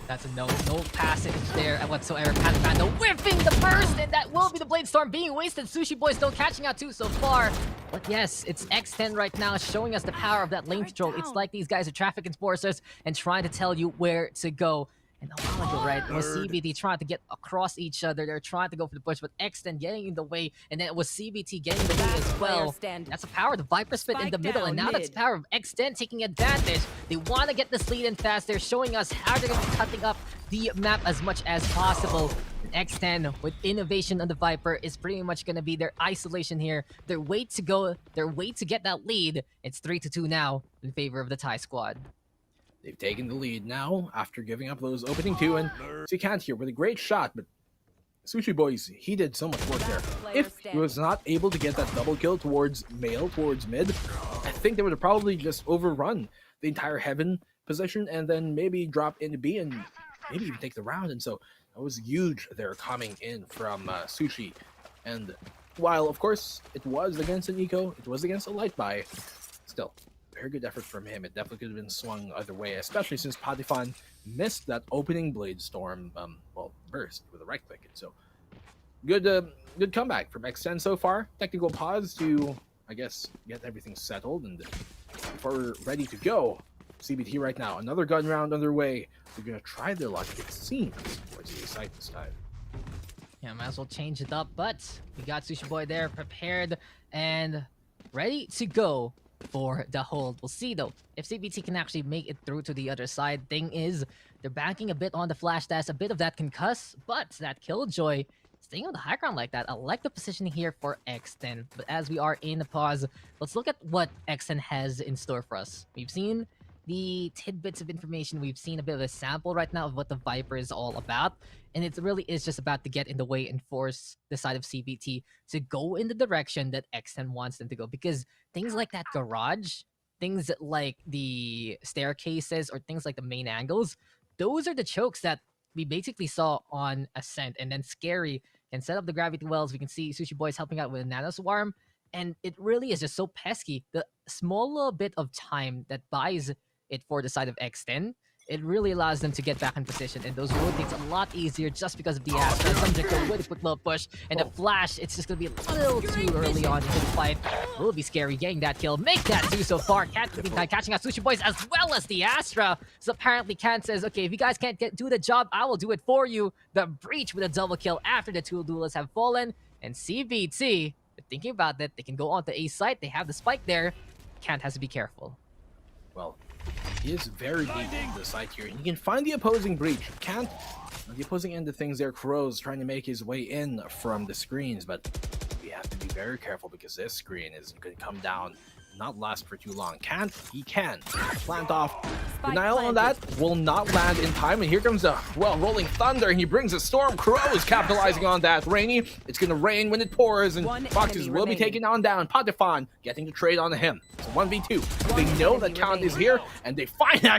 That's a no passage there whatsoever. Panda whiffing the burst, and that will be the Blade Storm being wasted. Sushi Boy still catching out too so far. But yes, it's X10 right now showing us the power of that lane control. It's like these guys are traffic enforcers and trying to tell you where to go. And a while ago, right, it was CBT trying to get across each other. They're trying to go for the push, but X10 getting in the way, and then it was CBT getting in the way as well. That's the power of the Viper Spit in the middle, and now that's the power of X10 taking advantage. They want to get this lead in fast. They're showing us how they're going to be cutting up the map as much as possible. X10 with innovation on the Viper is pretty much going to be their isolation here. Their way to go, their way to get that lead. It's 3-2 now in favor of the Thai squad. They've taken the lead now after giving up those opening two, and so you can't hear with a great shot, but Sushi Boys, he did so much work there. If he was not able to get that double kill towards mid, I think they would have probably just overrun the entire Heaven position and then maybe drop into B and maybe even take the round. And so that was huge there coming in from Sushi. And while, of course, it was against an eco, it was against a light buy, still, very good effort from him. It definitely could have been swung either way, especially since Patifon missed that opening Blade Storm, burst with a right click. And so, good comeback from X10 so far. Technical pause to, I guess, get everything settled, and before we're ready to go, CBT right now, another gun round underway. They're gonna try their luck, it seems, towards the site this time. Yeah, might as well change it up, but we got Sushi Boy there, prepared and ready to go for the hold. We'll see though if CBT can actually make it through to the other side. Thing is, they're banking a bit on the flash dash, a bit of that concuss, but that Killjoy staying on the high ground like that. I like the positioning here for X10. But as we are in the pause, let's look at what X10 has in store for us. We've seen the tidbits of information. We've seen a bit of a sample right now of what the Viper is all about. And it really is just about to get in the way and force the side of CBT to go in the direction that X10 wants them to go. Because things like that garage, things like the staircases, or things like the main angles, those are the chokes that we basically saw on Ascent. And then Scary can set up the Gravity Wells. We can see Sushi Boys helping out with a Nano Swarm. And it really is just so pesky. The small little bit of time that buys it for the side of X10, it really allows them to get back in position, and those rotates a lot easier just because of the Astra. Subject to a really quick little push, and the flash, it's just gonna be a little too early on into the fight. Will be scary getting that kill. Make that 2 so far. Cat catching out Sushi Boys as well as the Astra. So apparently Cat says, okay, if you guys can't do the job, I will do it for you. The breach with a double kill after the 2 duelists have fallen, and CBT, thinking about that, they can go on to A site. They have the spike there. Kant has to be careful. Well, he is very deep into the site here. He can find the opposing breach. Can't. On the opposing end of things there, Crow's trying to make his way in from the screens, but we have to be very careful because this screen is going to come down, not last for too long. Can't. He can. Plant off. Denial on that will not land in time, and here comes a, well, rolling thunder, and he brings a storm. Crow's capitalizing on that. Rainy, it's going to rain when it pours, and Foxes will be taken on down. Patifan getting the trade on him. It's a 1v2. They know that Count is here, and they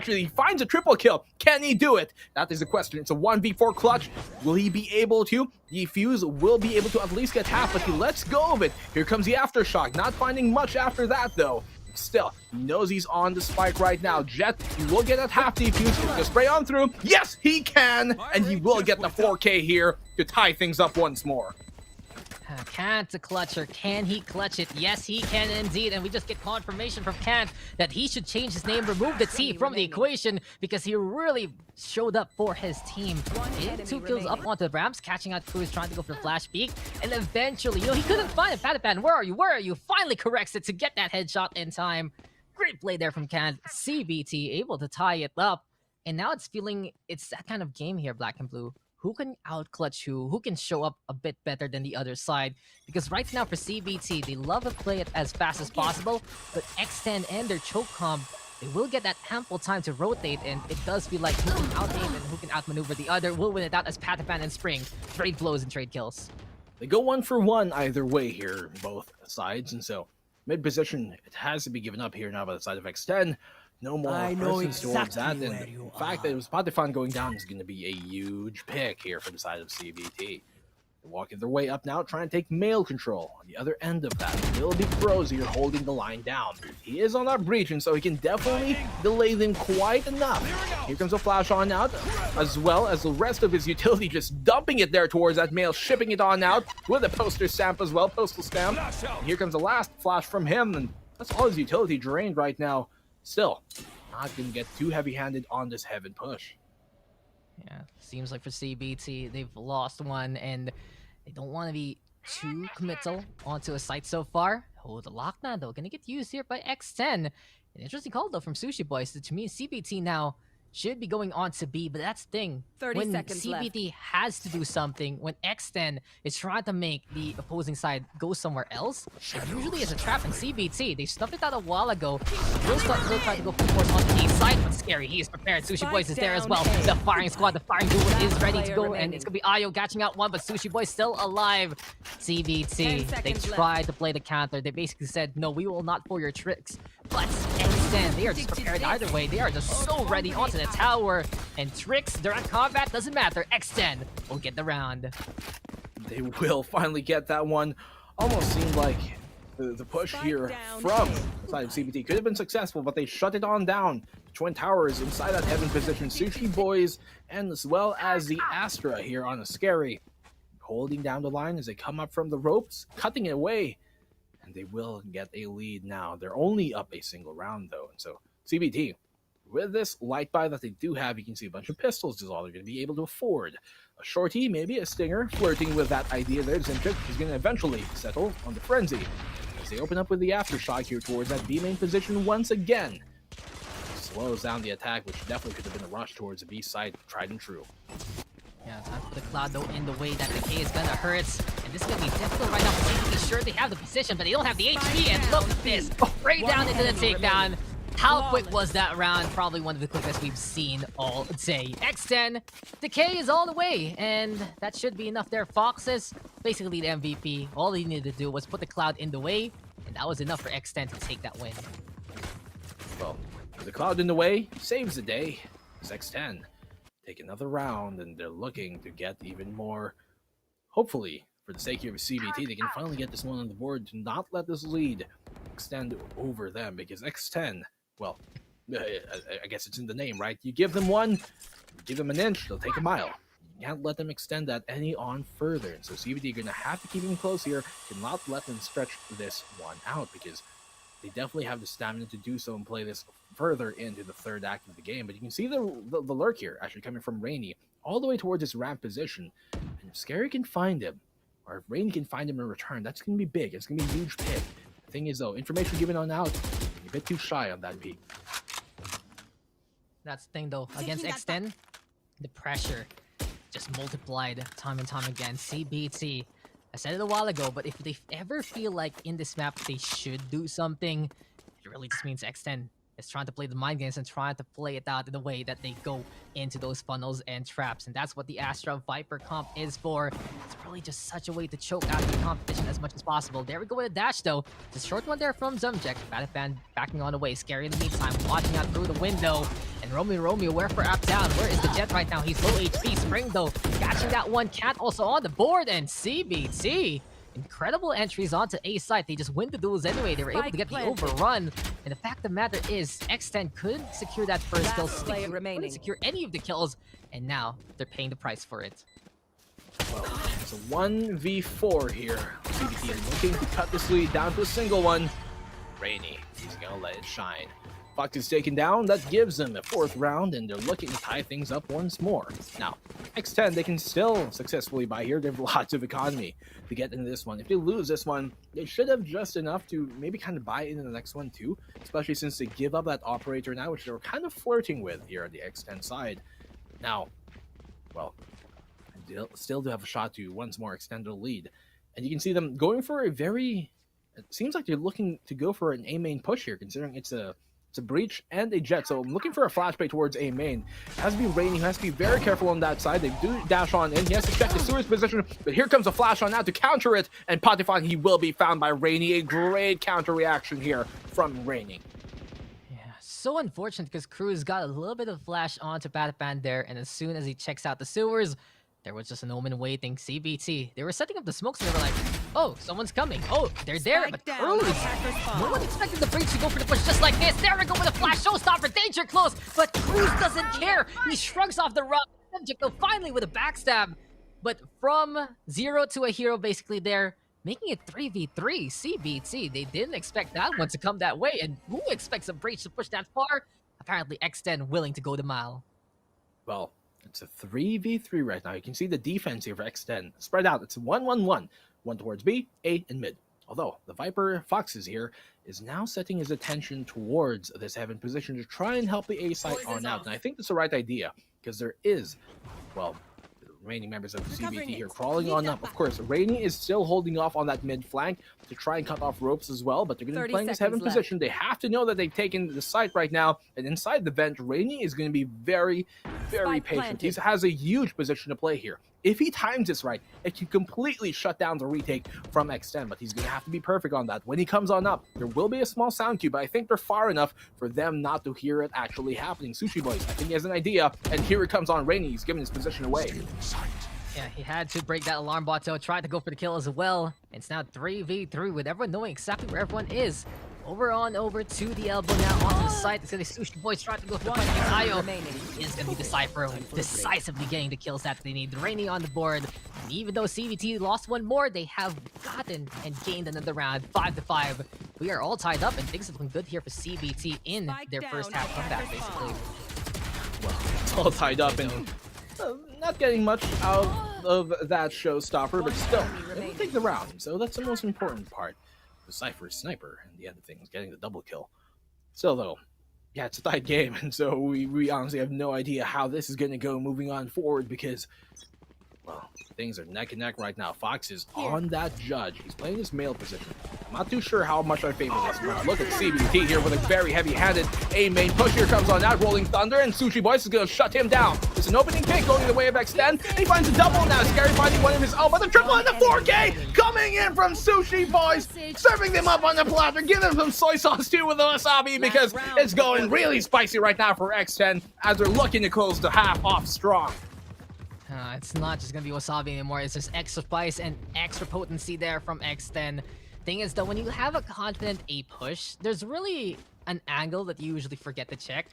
he finds a triple kill. Can he do it? That is the question. It's a 1v4 clutch. Will he be able to? Defuse will be able to at least get half, but he lets go of it. Here comes the aftershock. Not finding much after that, though. Still, he knows he's on the spike right now. Jet, he will get that half defuse. He'll spray on through. Yes, he can! And he will get the 4K here to tie things up once more. Kant to clutcher. Can he clutch it? Yes, he can indeed. And we just get confirmation from Kant that he should change his name, remove the T from the equation, because he really showed up for his team. 2 kills up onto the Rams, catching out Cruz, trying to go for the flash peek. And eventually, he couldn't find it. Patapan, where are you? Where are you? Finally corrects it to get that headshot in time. Great play there from Kant. CBT able to tie it up. And now it's that kind of game here, Black and Blue. Who can out-clutch who can show up a bit better than the other side. Because right now for CBT, they love to play it as fast as possible, but X10 and their choke comp, they will get that ample time to rotate, and it does feel like who can out-aim and who can outmaneuver the other will win it out as Patapan and Spring trade blows and trade kills. They go 1 for 1 either way here, both sides, and so mid-position, it has to be given up here now by the side of X10. No more presence towards that, and the fact that it was Patifan going down is going to be a huge pick here for the side of CBT. They're walking their way up now, trying to take male control. On the other end of that, will be Crows here holding the line down. He is on that breach, and so he can definitely delay them quite enough. Here comes a flash on out, as well as the rest of his utility just dumping it there towards that male, shipping it on out with a poster stamp as well, postal stamp. And here comes the last flash from him, and that's all his utility drained right now. Still, not going to get too heavy-handed on this heaven push. Yeah, seems like for CBT, they've lost one, and they don't want to be too committal onto a site so far. Oh, the lockdown, though, going to get used here by X10. An interesting call, though, from Sushi Boys. To me, CBT now should be going on to B, but that's the thing. 30 when seconds CBT left. has to do something, when X10 is trying to make the opposing side go somewhere else, it usually is a trap in CBT. They snuffed it out a while ago. Will try to go full force on the A side, but scary. He is prepared. Sushi Boys is there as well. The firing squad, the firing duel is ready to go, and it's going to be Ayo catching out one, but Sushi Boys still alive. CBT, they tried to play the counter. They basically said, no, we will not for your tricks. But X10, they are just prepared either way. They are just so ready onto the tower. And tricks, direct combat, doesn't matter. X10 will get the round. They will finally get that one. Almost seemed like the push here from the side of CBT could have been successful, but they shut it on down. The Twin Towers inside that heaven position. Sushi Boys, and as well as the Astra here on a scary. Holding down the line as they come up from the ropes, cutting it away. And they will get a lead now. They're only up a single round, though. And so CBT, with this light buy that they do have, you can see a bunch of pistols is all they're going to be able to afford. A shorty, maybe a stinger, flirting with that idea there. Zinchik is going to eventually settle on the frenzy. As they open up with the aftershock here towards that B main position once again. Slows down the attack, which definitely could have been a rush towards the B side, tried and true. Yeah, time for the Cloud, though, in the way that the K is gonna hurt. And this is gonna be difficult right now for team to be sure they have the position, but they don't have the HP, and look at this! Right down into the takedown. How quick was that round? Probably one of the quickest we've seen all day. X10, the K is all the way, and that should be enough there. Foxes, basically the MVP. All he needed to do was put the Cloud in the way, and that was enough for X10 to take that win. Well, with the Cloud in the way, saves the day. It's X10. Take another round, and they're looking to get even more, hopefully, for the sake here of CBT, they can finally get this one on the board to not let this lead extend over them, because X10, well, I guess it's in the name, right? You give them one, give them an inch, they'll take a mile. You can't let them extend that any on further. And so CBT are going to have to keep them close here, cannot let them stretch this one out, because they definitely have the stamina to do so and play this further into the third act of the game. But you can see the lurk here actually coming from Rainy all the way towards this ramp position. And if Scary can find him, or if Rainy can find him in return, that's going to be big. It's going to be a huge pick. The thing is, though, information given on out, a bit too shy on that peak. That's the thing, though. Against X10, the pressure just multiplied time and time again. CBT, I said it a while ago, but if they ever feel like in this map they should do something, it really just means X10 is trying to play the mind games and trying to play it out in a way that they go into those funnels and traps. And that's what the Astra Viper comp is for. It's really just such a way to choke out the competition as much as possible. There we go with a dash, though. The short one there from Zumjek. Batman backing on the way. Scary in the meantime, watching out through the window. And Romeo, where for up down? Where is the Jet right now? He's low HP. Spring, though, catching that one. Cat also on the board. And CBT, incredible entries onto A site. They just win the duels anyway. They were able to get the overrun. And the fact of the matter is, X10 couldn't secure that first kill. Couldn't secure any of the kills. And now they're paying the price for it. Well, it's a 1v4 here. CBT is looking to cut this lead down to a single one. Rainy, he's gonna let it shine. Fox is taken down, that gives them a 4th round, and they're looking to tie things up once more. Now, X10, they can still successfully buy here. They have lots of economy to get into this one. If they lose this one, they should have just enough to maybe kind of buy into the next one too, especially since they give up that operator now, which they were kind of flirting with here on the X10 side. Now, well, they still do have a shot to once more extend the lead. And you can see them going for a very... It seems like they're looking to go for an A main push here, considering it's a breach and a jet. So I'm looking for a flashbang towards A main. It has to be Rainy, who has to be very careful on that side. They do dash on in. He has to check the Cerberus position, but here comes a flash on now to counter it. And Potifon, he will be found by Rainy. A great counter reaction here from Rainy. Yeah, so unfortunate because Cruz got a little bit of flash onto Batman there, and as soon as he checks out the sewers, there was just an omen waiting. CBT, they were setting up the smokes and they were like, oh, someone's coming. Oh, they're there, but Cruz, no one expected the breach to go for the push just like this. There we go with a flash showstopper, danger close, but Cruz doesn't care. He shrugs off the rug. Finally with a backstab, but from 0 to a hero basically there, making it 3v3. CBT, they didn't expect that one to come that way, and who expects a breach to push that far? Apparently X10 willing to go the mile. Well, it's a 3v3 right now. You can see the defense here for X10. Spread out. It's 1-1-1. One towards B, A, and mid. Although, the Viper Foxes here is now setting his attention towards this heaven position to try and help the A site on out. And I think that's the right idea, because there is, well, the remaining members of the CBT here crawling on up. Of course, Rainy is still holding off on that mid flank to try and cut off ropes as well, but they're going to be playing this heaven position. They have to know that they've taken the site right now, and inside the vent, Rainy is going to be very, very patient. He has a huge position to play here. If he times this right, it can completely shut down the retake from X10, but he's going to have to be perfect on that. When he comes on up, there will be a small sound cue, but I think they're far enough for them not to hear it actually happening. Sushi Boys, I think he has an idea, and here it comes on Rainy. He's giving his position away. Yeah, he had to break that alarm bot, so tried to go for the kill as well. It's now 3v3 with everyone knowing exactly where everyone is. Over to the elbow now, onto the side. It's gonna be Sushi Boys trying to go for the fight against Ayo. Is gonna be Decipher decisively getting the kills that they need. Rainy on the board. And even though CVT lost one more, they have gotten and gained another round, 5-5. We are all tied up, and things are looking good here for CVT in their first half comeback, basically. Well, it's all tied up and not getting much out of that showstopper, but still, they take the round, so that's the most important part. Cypher's sniper and the other thing is getting the double kill. Still though, yeah, it's a tight game, and so we honestly have no idea how this is going to go moving on forward, because well, things are neck and neck right now. Fox is on that judge. He's playing his male position. I'm not too sure how much I favor this, but look at CBT here with a very heavy-handed A main push. Here comes on that Rolling Thunder, and Sushi Boys is going to shut him down. It's an opening pick going the way of Extend. He finds a double now. Scary finding one of his own, but the triple and the 4K coming in from Sushi Boys, serving them up on the platter, giving them some soy sauce too with the wasabi, because it's going really spicy right now for X10 as they're looking to close the half off strong. It's not just gonna be Wasabi anymore. It's just extra spice and extra potency there from X10. Thing is though, when you have a confident A push, there's really an angle that you usually forget to check.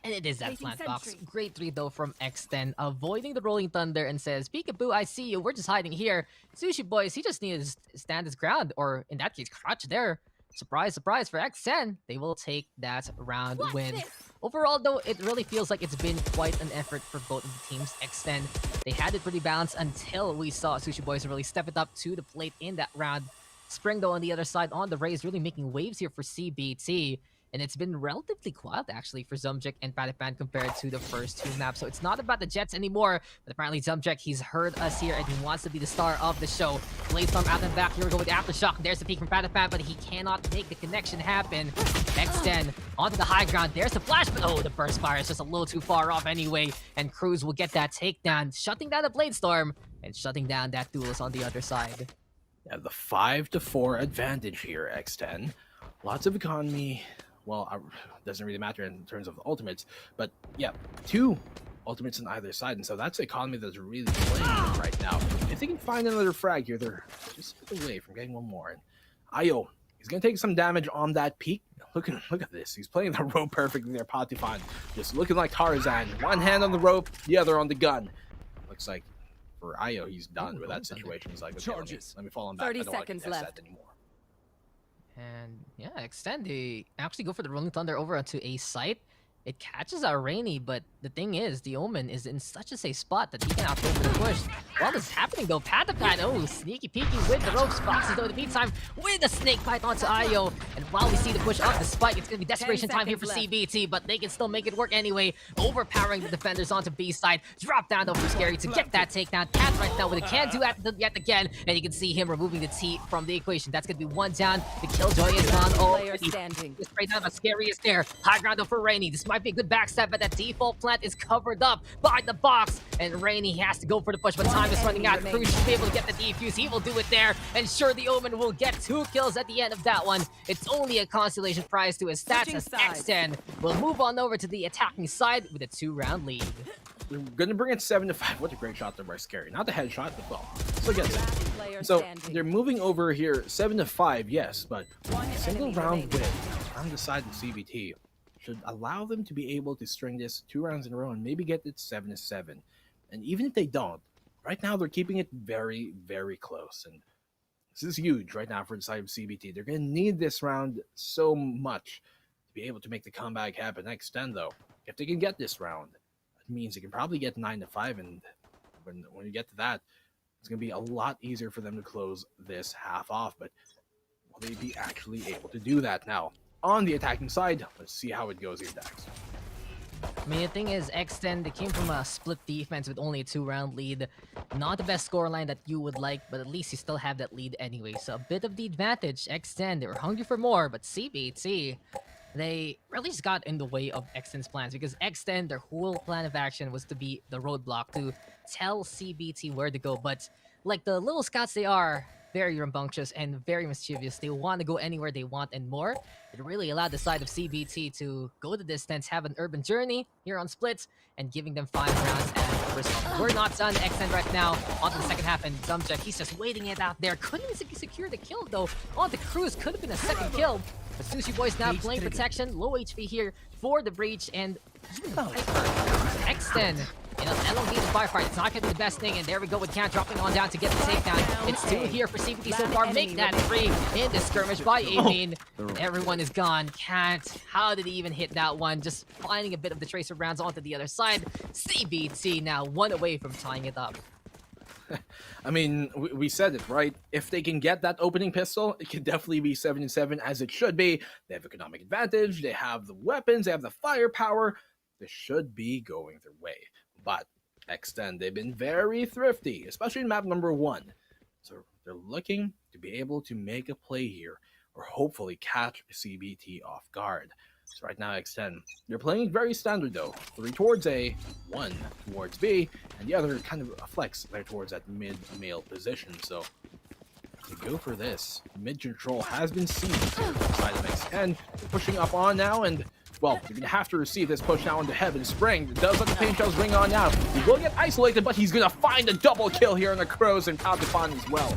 And it is that Placing plant box. sentry. Great 3 though from X10, avoiding the Rolling Thunder and says, "Peekaboo, I see you. We're just hiding here." Sushi Boys, he just needs to stand his ground, or in that case, crouch there. Surprise, surprise for X10. They will take that round win. Overall though, it really feels like it's been quite an effort for both of the teams. X10, they had it pretty balanced until we saw Sushi Boys really step it up to the plate in that round. Spring though on the other side on the Rays really making waves here for CBT. And it's been relatively quiet actually for Zumjek and Patapan compared to the first 2 maps. So it's not about the Jets anymore. But apparently Zumjek, he's heard us here and he wants to be the star of the show. Bladestorm out and back. Here we go with Aftershock. There's the peek from Patapan, but he cannot make the connection happen. X10 onto the high ground. There's the flash, but oh, the burst fire is just a little too far off anyway. And Cruz will get that takedown, shutting down the Bladestorm and shutting down that duelist on the other side. Yeah, the 5-4 advantage here, X10. Lots of economy. Well, doesn't really matter in terms of the ultimates, but yeah, 2 ultimates on either side, and so that's the economy that's really playing them right now. If they can find another frag here, they're just away from getting one more. And Io, he's gonna take some damage on that peak. Look at this. He's playing the rope perfectly there, Patifan. Just looking like Tarzan. One hand on the rope, the other on the gun. Looks like for Io, he's done with that situation. He's like, okay, let me fall on back. 30 I don't want to seconds contest left. that anymore. And yeah, Extend, they actually go for the Rolling Thunder over onto a site. It catches out Rainy, but the thing is, the Omen is in such a safe spot that he cannot go for the push. While this is happening though, Patapan, oh, sneaky peeky with the ropes. Foxy though in the meantime with the snake bite onto Io. And while we see the push up the spike, it's going to be desperation time here for CBT, but they can still make it work anyway. Overpowering the defenders onto B side. Drop down though for Scary to get that takedown. Cat right now with a can do yet again. And you can see him removing the T from the equation. That's going to be 1 down. The Killjoy is gone. Oh, this right now, but Scary is there. High ground though for Rainy. This might be a good backstab, but that default plant is covered up by the box. And Rainy has to go for the push, but time is running out. Cruz should be able to get the defuse. He will do it there. And sure, the Omen will get 2 kills at the end of that one. It's only a consolation prize to his stats as X10 will move on over to the attacking side with a 2-round lead. We're going to bring it 7-5. What a great shot there by Scary. Not the headshot, but well, still gets it. So they're moving over here 7-5, yes, but a single round win on the side of CBT should allow them to be able to string this 2 rounds in a row and maybe get it 7-7. And even if they don't, right now they're keeping it very, very close. And this is huge right now for the side of CBT. They're going to need this round so much to be able to make the comeback happen. Extend though, if they can get this round, it means they can probably get 9-5. And when you get to that, it's going to be a lot easier for them to close this half off. But will they be actually able to do that now? On the attacking side, let's see how it goes here, Dax. I mean, the thing is, X10, they came from a split defense with only a 2-round lead. Not the best scoreline that you would like, but at least you still have that lead anyway. So a bit of the advantage. X10, they were hungry for more, but CBT, they really just got in the way of X10's plans because X10, their whole plan of action was to be the roadblock to tell CBT where to go. But like the little scouts they are, very rambunctious and very mischievous. They want to go anywhere they want and more. It really allowed the side of CBT to go the distance, have an urban journey here on Splits, and giving them 5 rounds as a result. We're not done. X10 right now onto the second half, and Zumjek, he's just waiting it out there. Couldn't even secure the kill though. Onto Cruz, could have been a second kill. But Sushi Boy's now playing protection. Low HP here for the breach, and even X10 in an elongated firefight. It's not going to be the best thing, and there we go with Count dropping on down to get the takedown. It's 2 here for CBT so far. Make that 3 in the skirmish by Amin. Everyone is gone. Can't. How did he even hit that one? Just finding a bit of the tracer rounds onto the other side. CBT now 1 away from tying it up. I mean, we said it, right? If they can get that opening pistol, it can definitely be 7-7 as it should be. They have economic advantage. They have the weapons. They have the firepower. This should be going their way. But Extend, they've been very thrifty, especially in map number 1. So they're looking to be able to make a play here or hopefully catch CBT off guard. So right now, Extend, they're playing very standard though. 3 towards A, 1 towards B, and the other kind of a flex there towards that mid-male position. So to go for this, mid control has been seized here from the side of Extend. They're pushing up on now, and well, you're going to have to receive this push now into heaven. Spring does let the paint shells ring on now. He will get isolated, but he's going to find a double kill here on the Crows and Paltafon as well.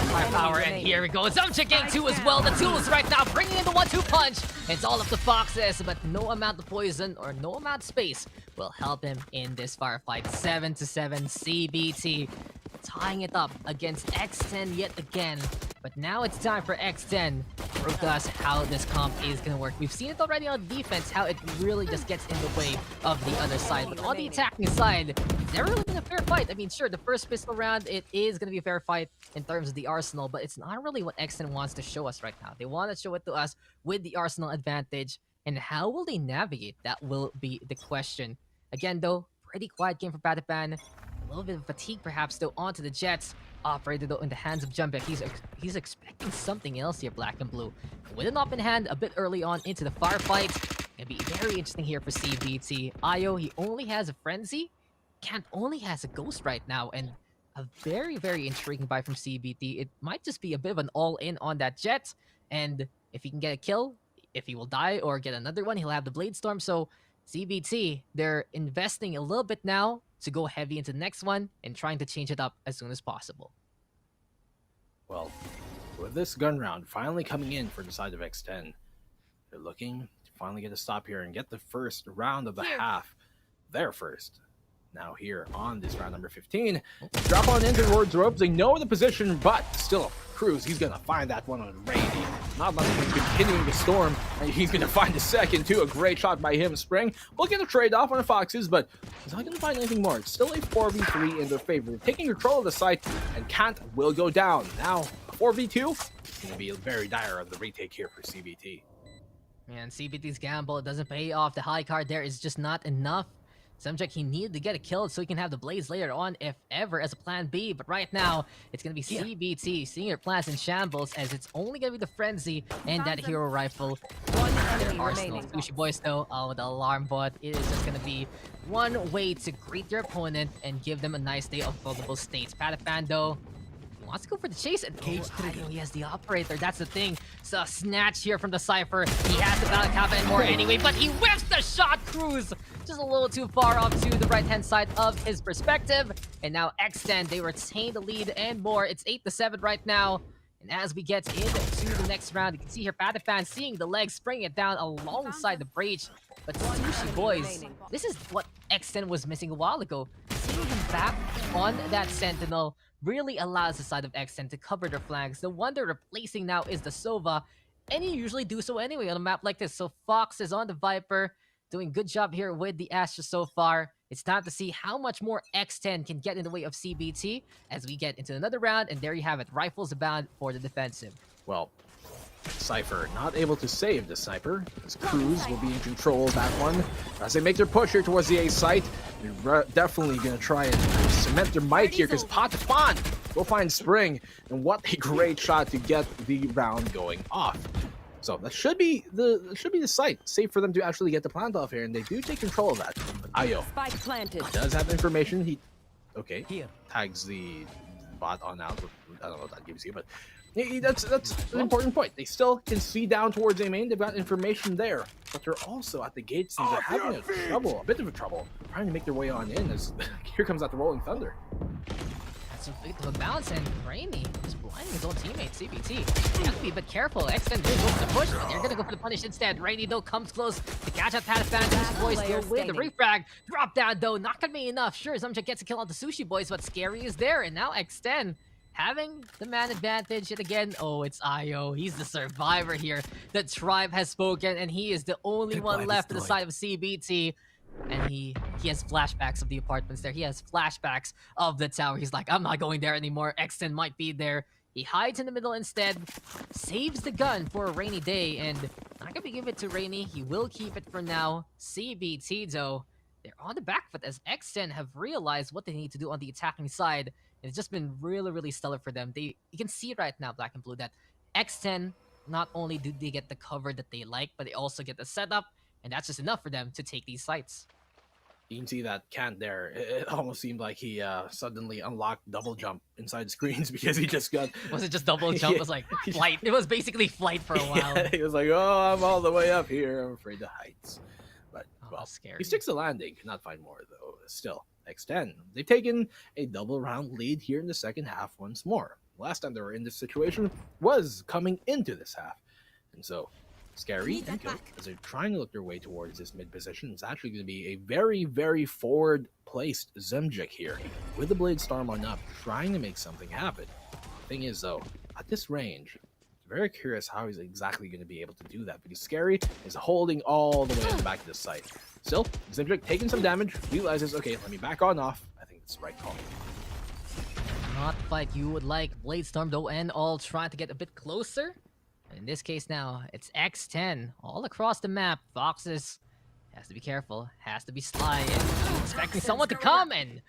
Firepower, and here we go. Zumchik getting 2 as well. The tools right now bringing in the 1-2 punch. It's all up to Foxes, but no amount of poison or no amount of space will help him in this firefight. 7-7 CBT, tying it up against X10 yet again. But now it's time for X10 to prove to us how this comp is going to work. We've seen it already on defense, how it really just gets in the way of the other side. But on the attacking side, it's never really been a fair fight. I mean, sure, the first pistol round, it is going to be a fair fight in terms of the arsenal, but it's not really what X10 wants to show us right now. They want to show it to us with the arsenal advantage. And how will they navigate? That will be the question. Again, though, pretty quiet game for Patapan. A little bit of fatigue, perhaps, though, onto the Jets. Operated, though, in the hands of Jumpek. He's expecting something else here, Black and Blue. With an open hand a bit early on into the firefight. Gonna be very interesting here for CBT. Io, he only has a Frenzy. Kant only has a Ghost right now. And a very, very intriguing buy from CBT. It might just be a bit of an all-in on that Jet. And if he can get a kill, if he will die or get another one, he'll have the Blade Storm. So CBT, they're investing a little bit now to go heavy into the next one and trying to change it up as soon as possible. Well, with this gun round finally coming in for the side of X10, they're looking to finally get a stop here and get the first round of the half. Their first. Now here on this round number 15, drop on in towards ropes. They know the position, but still, Cruz, he's gonna find that one on Rainy. Not letting him continuing the storm, and he's gonna find a second too. A great shot by him. Spring will get a trade off on the Foxes, but he's not gonna find anything more. It's still a 4v3 in their favor. They're taking control of the site, and Kant will go down. Now 4v2, it's gonna be very dire on the retake here for CBT. And CBT's gamble doesn't pay off. The high card there is just not enough. Subject, he needed to get a kill so he can have the Blaze later on, if ever, as a plan B. But right now, it's going to be CBT seeing their plans in shambles, as it's only going to be the Frenzy and that Hero Rifle. Their arsenal. Sushi Boys, though, with the Alarm Bot, it is just going to be one way to greet your opponent and give them a nice day of vulnerable states. Patafan, though, he wants to go for the chase, and he has the Operator. That's the thing. So a snatch here from the Cypher. He has the Battle Kappa and more anyway, but he whiffs the shot. Cruz just a little too far off to the right-hand side of his perspective. And now X10, they retain the lead and more. It's 8-7 right now. And as we get into the next round, you can see here Patafan seeing the legs, spraying it down alongside the breach. But Sushi Boys, this is what X10 was missing a while ago. Seeing him back on that Sentinel really allows the side of X10 to cover their flanks. The one they're replacing now is the Sova, and you usually do so anyway on a map like this. So Fox is on the Viper, doing good job here with the Astra so far. It's time to see how much more X10 can get in the way of CBT as we get into another round, and there you have it. Rifles abound for the defensive. Well, Cypher not able to save the Sniper, as Cruz will be in control of that one. As they make their push here towards the A site, they're definitely going to try and cement their might here, because Patafan will find Spring, and what a great shot to get the round going off. So that should be the site, safe for them to actually get the plant off here, and they do take control of that. But Io does have information. He tags the bot on out. I don't know what that gives you, but that's an important point. They still can see down towards A main. They've got information there, but they're also at the gates, and they're having a bit of a trouble trying to make their way on in. As here comes out the Rolling Thunder. That's a big bounce, and Rainy just blinding his own teammate, CBT. You have to be a bit careful. X10 did go for the push, but they're going to go for the punish instead. Rainy, though, comes close to catch up Patafan. Sushi Boys still with the refrag. Drop down, though. Not going to be enough. Sure, Zumchik gets a kill on the Sushi Boys, but Scary is there, and now X10 having the man advantage yet again. Oh, it's Io. He's the survivor here. The tribe has spoken, and he is the only one left to the side of CBT. And he has flashbacks of the apartments there. He has flashbacks of the tower. He's like, I'm not going there anymore. X10 might be there. He hides in the middle instead, saves the gun for a rainy day, and not gonna give it to Rainy. He will keep it for now. CBT, though, they're on the back foot as X10 have realized what they need to do on the attacking side. And it's just been really, really stellar for them. You can see right now, Black and Blue, that X10, not only do they get the cover that they like, but they also get the setup, and that's just enough for them to take these sites. You can see that Kant there. It almost seemed like he suddenly unlocked double jump inside screens because he just got. Was it just double jump? It was like flight. It was basically flight for a while. Yeah, he was like, "Oh, I'm all the way up here. I'm afraid of heights." But well, scary. He sticks the landing. Cannot find more though. Still, X10. They've taken a double round lead here in the second half once more. Last time they were in this situation was coming into this half, and so. Scary Nico, as they're trying to look their way towards this mid position, it's actually going to be a very, very forward-placed Zemjik here, with the Blade Storm on up, trying to make something happen. Thing is, though, at this range, it's very curious how he's exactly going to be able to do that, because Scary is holding all the way in the back of the site. Still, Zemjik taking some damage, realizes, okay, let me back on off. I think it's the right call. Not the fight you would like. Blade Storm, though, and all trying to get a bit closer. In this case now, it's X10 all across the map. Foxes has to be careful, has to be sly, and expecting someone to come in.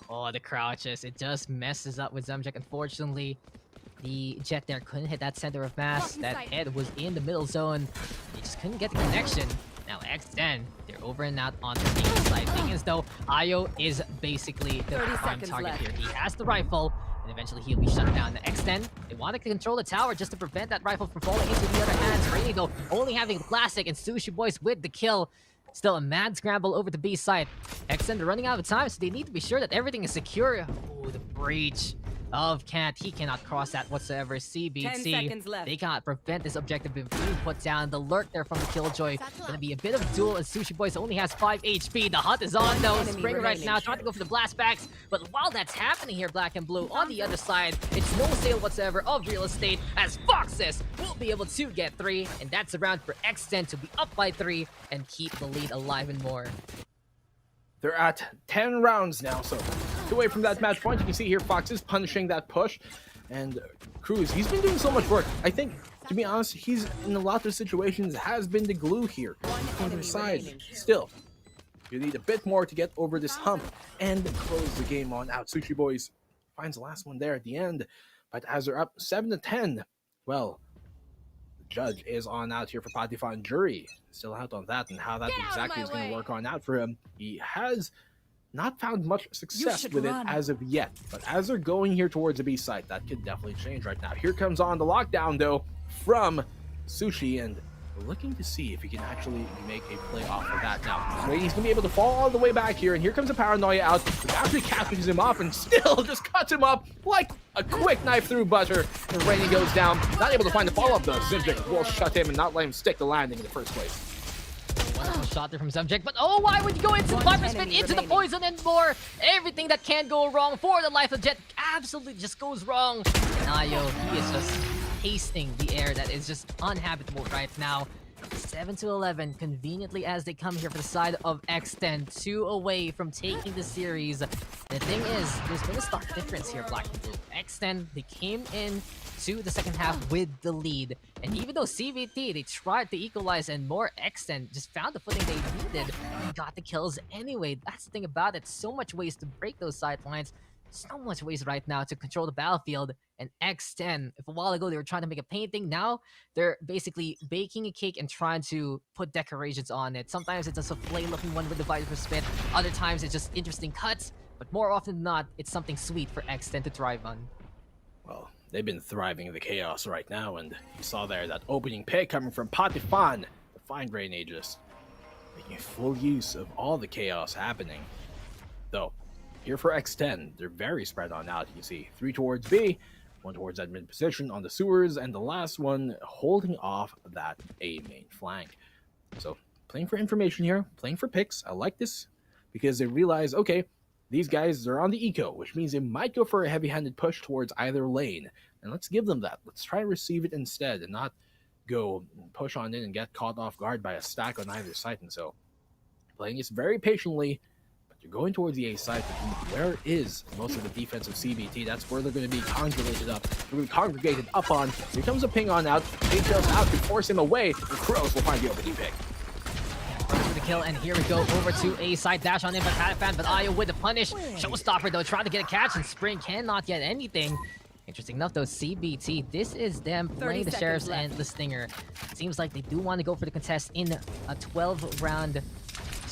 Oh, the crouches, it just messes up with Zemjik. Unfortunately, the Jet there couldn't hit that center of mass. That head was in the middle zone. He just couldn't get the connection. Now X10, they're over and out on the B side. Thing is though, Ayo is basically the prime target here. He has the rifle. And eventually he'll be shut down. The X10, they wanted to control the tower just to prevent that rifle from falling into the other hands. Rainy though, only having Classic and Sushi Boys with the kill. Still a mad scramble over the B side. X10, they're running out of time, so they need to be sure that everything is secure. Oh, the breach of Kant. He cannot cross that whatsoever. CBT, they cannot prevent this objective being put down. The lurk there from the Killjoy. Gonna be a bit of a duel as Sushi Boys only has 5 HP. The hunt is on though. Spring right now trying to go for the blast backs. But while that's happening here, Black and Blue, on the other side, it's no sale whatsoever of real estate as Foxes will be able to get 3. And that's a round for X10 to be up by 3 and keep the lead alive and more. They're at 10 rounds now, so away from that match point. You can see here Fox is punishing that push, and Cruz, he's been doing so much work. I think, to be honest, he's in a lot of situations has been the glue here on their side. Still, you need a bit more to get over this hump and close the game on out. Sushi Boys finds the last one there at the end, but as they're up 7-10, well, the judge is on out here for Patifan Jury. Still out on that and how that exactly is going to work on out for him. He has not found much success with it as of yet, but as they're going here towards the B site, that could definitely change right now. Here comes on the lockdown though from Sushi, and we're looking to see if he can actually make a play off of that now. So he's gonna be able to fall all the way back here, and here comes a Paranoia out, which actually catches him off and still just cuts him up like a quick knife through butter. And Rainy goes down, not able to find the follow-up though. Zemjik will shut him and not let him stick the landing in the first place. Wonderful shot there from Zemjik, but oh, why would you go into the Viper Spin, into the poison and more? Everything that can go wrong for the life of Jet absolutely just goes wrong. And Ayo, he is just tasting the air that is just unhabitable right now. 7-11, conveniently as they come here for the side of X10, 2 away from taking the series. The thing is, there's been a stark difference here, Black and Blue. X10, they came in to the second half with the lead, and even though CVT, they tried to equalize and more, X10 just found the footing they needed and got the kills anyway. That's the thing about it, so much ways to break those sidelines. So much ways right now to control the battlefield, and X10, if a while ago they were trying to make a painting, now they're basically baking a cake and trying to put decorations on it. Sometimes it's a souffle looking one with the Viper Spin, other times it's just interesting cuts, but more often than not, it's something sweet for X10 to thrive on. Well, they've been thriving in the chaos right now, and you saw there that opening pick coming from Patifan, the fine grain Aegis, making full use of all the chaos happening. Though, here for X10, they're very spread on out. You can see 3 towards B, 1 towards that mid position on the sewers, and the last one holding off that A main flank. So, playing for information here, playing for picks. I like this because they realize, okay, these guys are on the eco, which means they might go for a heavy-handed push towards either lane. And let's give them that. Let's try to receive it instead and not go push on in and get caught off guard by a stack on either side. And so, playing this very patiently. You're going towards the A side, but where is most of the defensive CBT? That's where they're going to be congregated up. They're going to be congregated up on. Here comes a ping on out. Ping tails out to force him away. And Crows will find the opening pick. For the kill, and here we go over to A side. Dash on in by Patifan, but Ayo with the punish. Showstopper though, trying to get a catch, and Spring cannot get anything. Interesting enough though, CBT, this is them playing the Sheriffs and the Stinger. It seems like they do want to go for the contest in a 12-round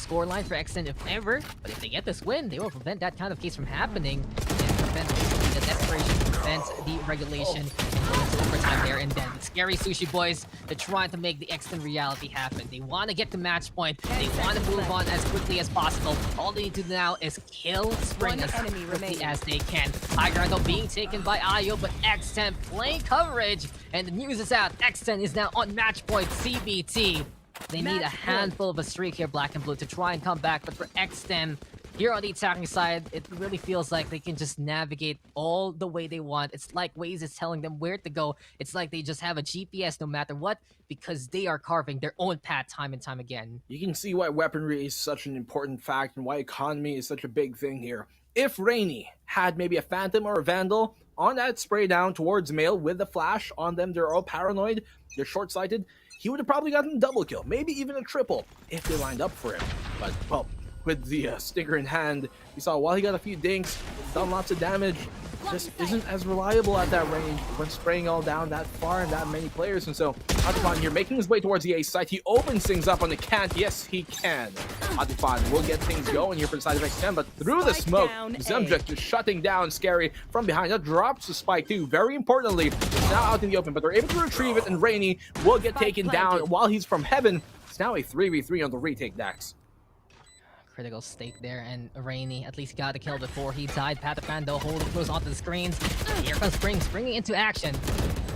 scoreline for Extend if ever, but if they get this win, they will prevent that kind of case from happening and prevent the desperation, prevent the regulation, and go into overtime there. And then the Scary Sushi Boys, they're trying to make the Extend reality happen. They want to get to match point. They want to move on as quickly as possible. All they need to do now is kill Spring as quickly as they can. High ground though being taken by Ayo, but X10 playing coverage, and the news is out. X10 is now on match point. CBT, they need a handful of a streak here, Black and Blue, to try and come back. But for X10, here on the attacking side, it really feels like they can just navigate all the way they want. It's like Waze is telling them where to go. It's like they just have a GPS no matter what, because they are carving their own path time and time again. You can see why weaponry is such an important fact and why economy is such a big thing here. If Rainy had maybe a Phantom or a Vandal on that spray down towards Male with the flash on them, they're all paranoid, they're short-sighted, he would have probably gotten a double kill, maybe even a triple if they lined up for him. But, well, with the stinger in hand, you saw while he got a few dinks, done lots of damage, just isn't as reliable at that range when spraying all down that far and that many players. And so Adifan here making his way towards the A site. He opens things up on the cant. Yes, he can. Adifan will get things going here for the side of X10, but through the smoke, Zemjek just shutting down Scary from behind. That drops the spike too. Very importantly, it's now out in the open, but they're able to retrieve it, and Rainy will get taken down while he's from heaven. It's now a 3v3 on the retake, Dax. Critical stake there, and Rainy at least got a kill before he died. Pataphan though holding close onto the screens. Here comes Spring, springing into action.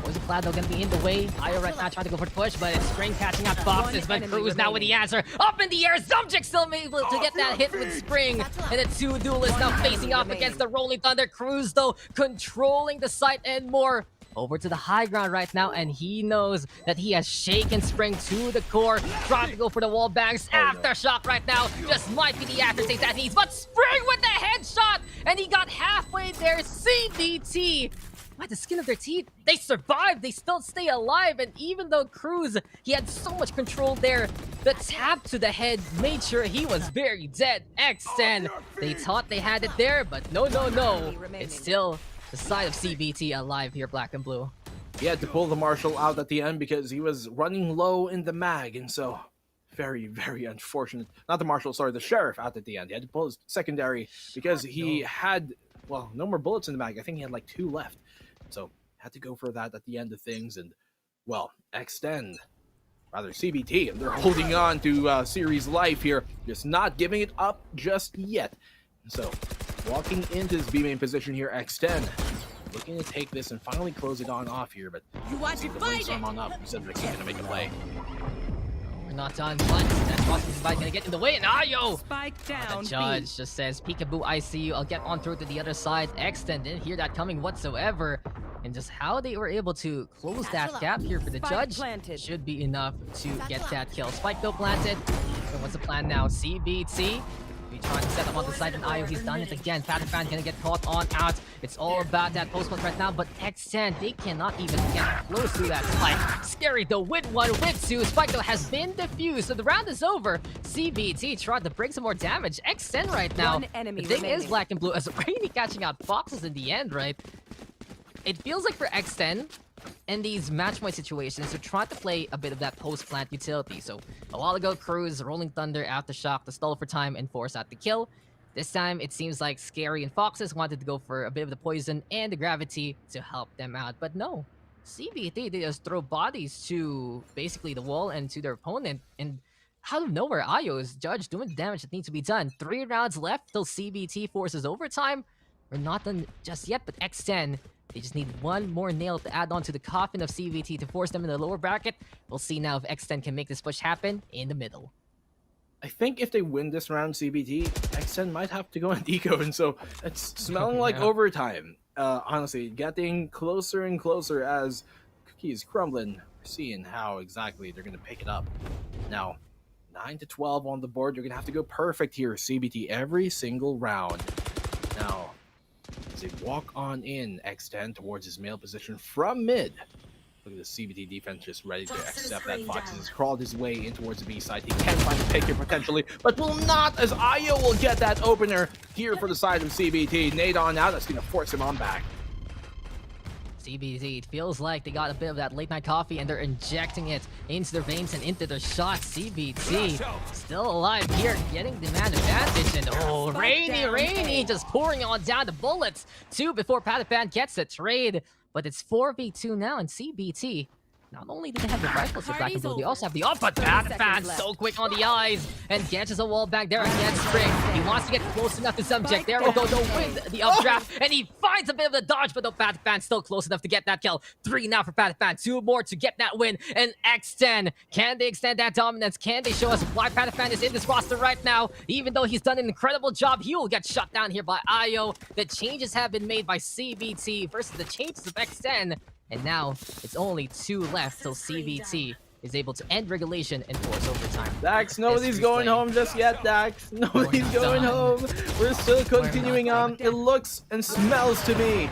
Poison Cloud though gonna be in the way. Ayo right now trying to go for the push, but it's Spring catching out Foxes, but Cruz now with the answer. Up in the air, Zumjik still able to get that hit with Spring. And the two duelists now facing off against the Rolling Thunder. Cruz though controlling the site and more. Over to the high ground right now, and he knows that he has shaken Spring to the core. Trying to go for the wall bangs. Aftershock right now just might be the aftertaste that needs, but Spring with the headshot, and he got halfway there. CBT, by the skin of their teeth, they survived. They still stay alive, and even though Cruz, he had so much control there, the tap to the head made sure he was very dead. X10, they thought they had it there, but no. It's still the side of CBT alive here, Black and Blue. He had to pull the Marshal out at the end because he was running low in the mag, and so very, very unfortunate. Not the Marshal, sorry, the Sheriff out at the end. He had to pull his secondary because he had, well, no more bullets in the mag. I think he had like 2 left. So had to go for that at the end of things, and, well, Extend, rather CBT, and they're holding on to series life here, just not giving it up just yet. So walking into this B main position here, X10 looking to take this and finally close it on off here, but You want to fight it? on up. Cedric's gonna make a play. We're not done. But that crossing spike gonna get in the way, and Ayo! Spike down. The judge just says, peekaboo, I see you. I'll get on through to the other side. Extend didn't hear that coming whatsoever. And just how they were able to close that gap here for the judge should be enough to get that kill. Spike though planted. So what's the plan now? CBT. We trying to set up on the side, and Ayo, he's done it again. Pataphan gonna get caught on out. It's all about that post-plant right now, but X10, they cannot even get close to that spike. Scary though with 1, with 2. Spike though has been defused, so the round is over. CBT tried to bring some more damage. X10 right now. The thing is, Black and Blue, as Rainy catching out Foxes in the end, right? It feels like for X10, in these match point situations, they're trying to play a bit of that post-plant utility. So a while ago, Cruz, Rolling Thunder, Aftershock, to stall for time and force out the kill. This time, it seems like Scary and Foxes wanted to go for a bit of the poison and the gravity to help them out. But no, CBT, they just throw bodies to basically the wall and to their opponent. And out of nowhere, Ayo is judged doing the damage that needs to be done. 3 rounds left till CBT forces overtime. We're not done just yet, but X10, they just need 1 more nail to add on to the coffin of CBT to force them in the lower bracket. We'll see now if X10 can make this push happen in the middle. I think if they win this round, CBT, X10 might have to go on deco, and so it's smelling like overtime. Honestly, getting closer and closer as cookies crumbling. We're seeing how exactly they're going to pick it up. Now, 9 to 12 on the board. You're going to have to go perfect here, CBT, every single round. Now, as they walk on in, X10 towards his male position from mid. Look at the CBT defense just ready to accept that Foxes has crawled his way in towards the B side. He can find a pick here potentially, but will not, as Ayo will get that opener here for the side of CBT. Nade on now, that's going to force him on back. CBT, it feels like they got a bit of that late night coffee and they're injecting it into their veins and into their shots. CBT still alive here, getting the man advantage. And oh, Rainy just pouring on down the bullets. 2 before Patapan gets the trade. But it's 4v2 now, and CBT, not only do they have the rifles for Black and Blue, they also have the up, but Patapan so quick on the eyes and catches a wall back there against Spring. He wants to get close enough to Subject. There we go, with the updraft, and he finds a bit of the dodge, but the Patapan still close enough to get that kill. 3 now for Patapan, 2 more to get that win, and X10, can they extend that dominance? Can they show us why Patapan is in this roster right now? Even though he's done an incredible job, he will get shut down here by Io. The changes have been made by CBT versus the changes of X10. And now, it's only 2 left till CBT is able to end regulation and force overtime. Dax, nobody's going home just yet, Dax. Nobody's going home. We're still continuing on. It looks and smells to me. You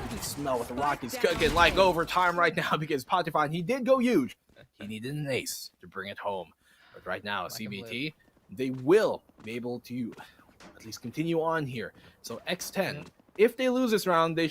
can smell what the Rockies cooking like overtime right now because Potifon, he did go huge. He needed an ace to bring it home. But right now, CBT, they will be able to at least continue on here. So X10, if they lose this round, they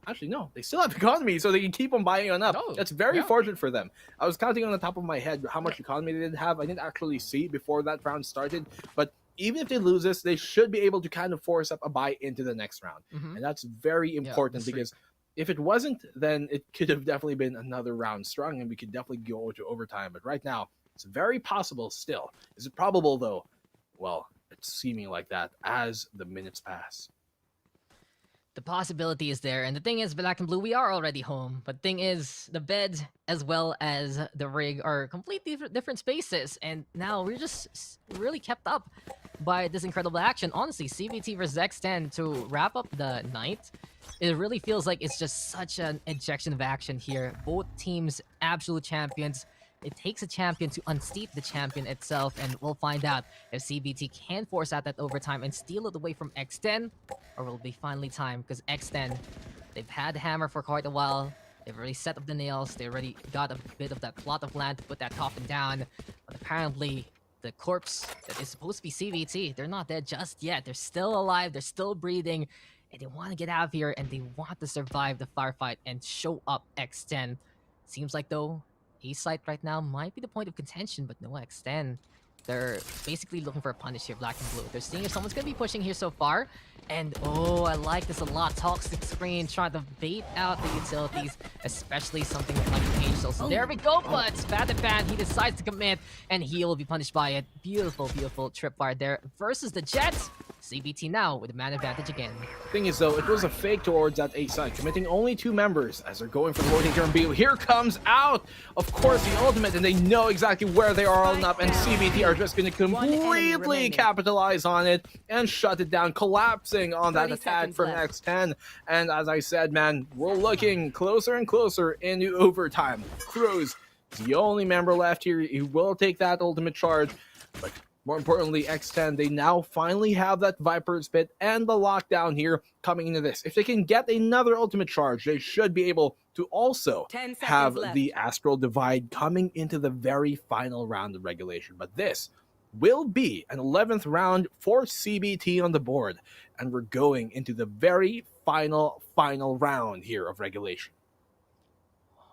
actually, no, they still have economy, so they can keep on buying on up. That's very fortunate for them. I was counting on the top of my head how much economy they did have. I didn't actually see before that round started, but even if they lose this, they should be able to kind of force up a buy into the next round. And that's very important because if it wasn't, then it could have definitely been another round strung and we could definitely go to overtime. But right now, it's very possible still. Is it probable, though? Well, it's seeming like that as the minutes pass. The possibility is there, and the thing is, Black and Blue, we are already home. But thing is, the bed as well as the rig are completely different spaces, and now we're just really kept up by this incredible action. Honestly, CBT versus X10 to wrap up the night, it really feels like it's just such an injection of action here. Both teams, absolute champions. It takes a champion to unsteep the champion itself, and we'll find out if CBT can force out that overtime and steal it away from X10, or will it be finally time? Because X10, they've had the hammer for quite a while. They've already set up the nails. They already got a bit of that plot of land to put that coffin down. But apparently, the corpse that is supposed to be CBT, they're not dead just yet. They're still alive. They're still breathing. And they want to get out of here, and they want to survive the firefight and show up X10. Seems like, though, East side right now might be the point of contention, but no X10. They're basically looking for a punish here, Black and Blue. They're seeing if someone's going to be pushing here so far. And, oh, I like this a lot. Toxic Screen trying to bait out the utilities, especially something like Page. So there we go, but Patapan, he decides to commit, and he will be punished by it. Beautiful, beautiful tripwire there versus the Jets. CBT now with a man advantage again. Thing is, though, it was a fake towards that A side, committing only 2 members as they're going for the loading turn B. Here comes out, of course, the ultimate, and they know exactly where they are all up, and CBT are just going to completely capitalize on it and shut it down, collapsing on that attack from X10. And as I said, man, we're looking closer and closer into overtime. Cruz is the only member left here. He will take that ultimate charge, but more importantly, X10, they now finally have that Viper's Pit and the lockdown here coming into this. If they can get another ultimate charge, they should be able to also have the Astral Divide coming into the very final round of regulation. But this will be an 11th round for CBT on the board, and we're going into the very final round here of regulation.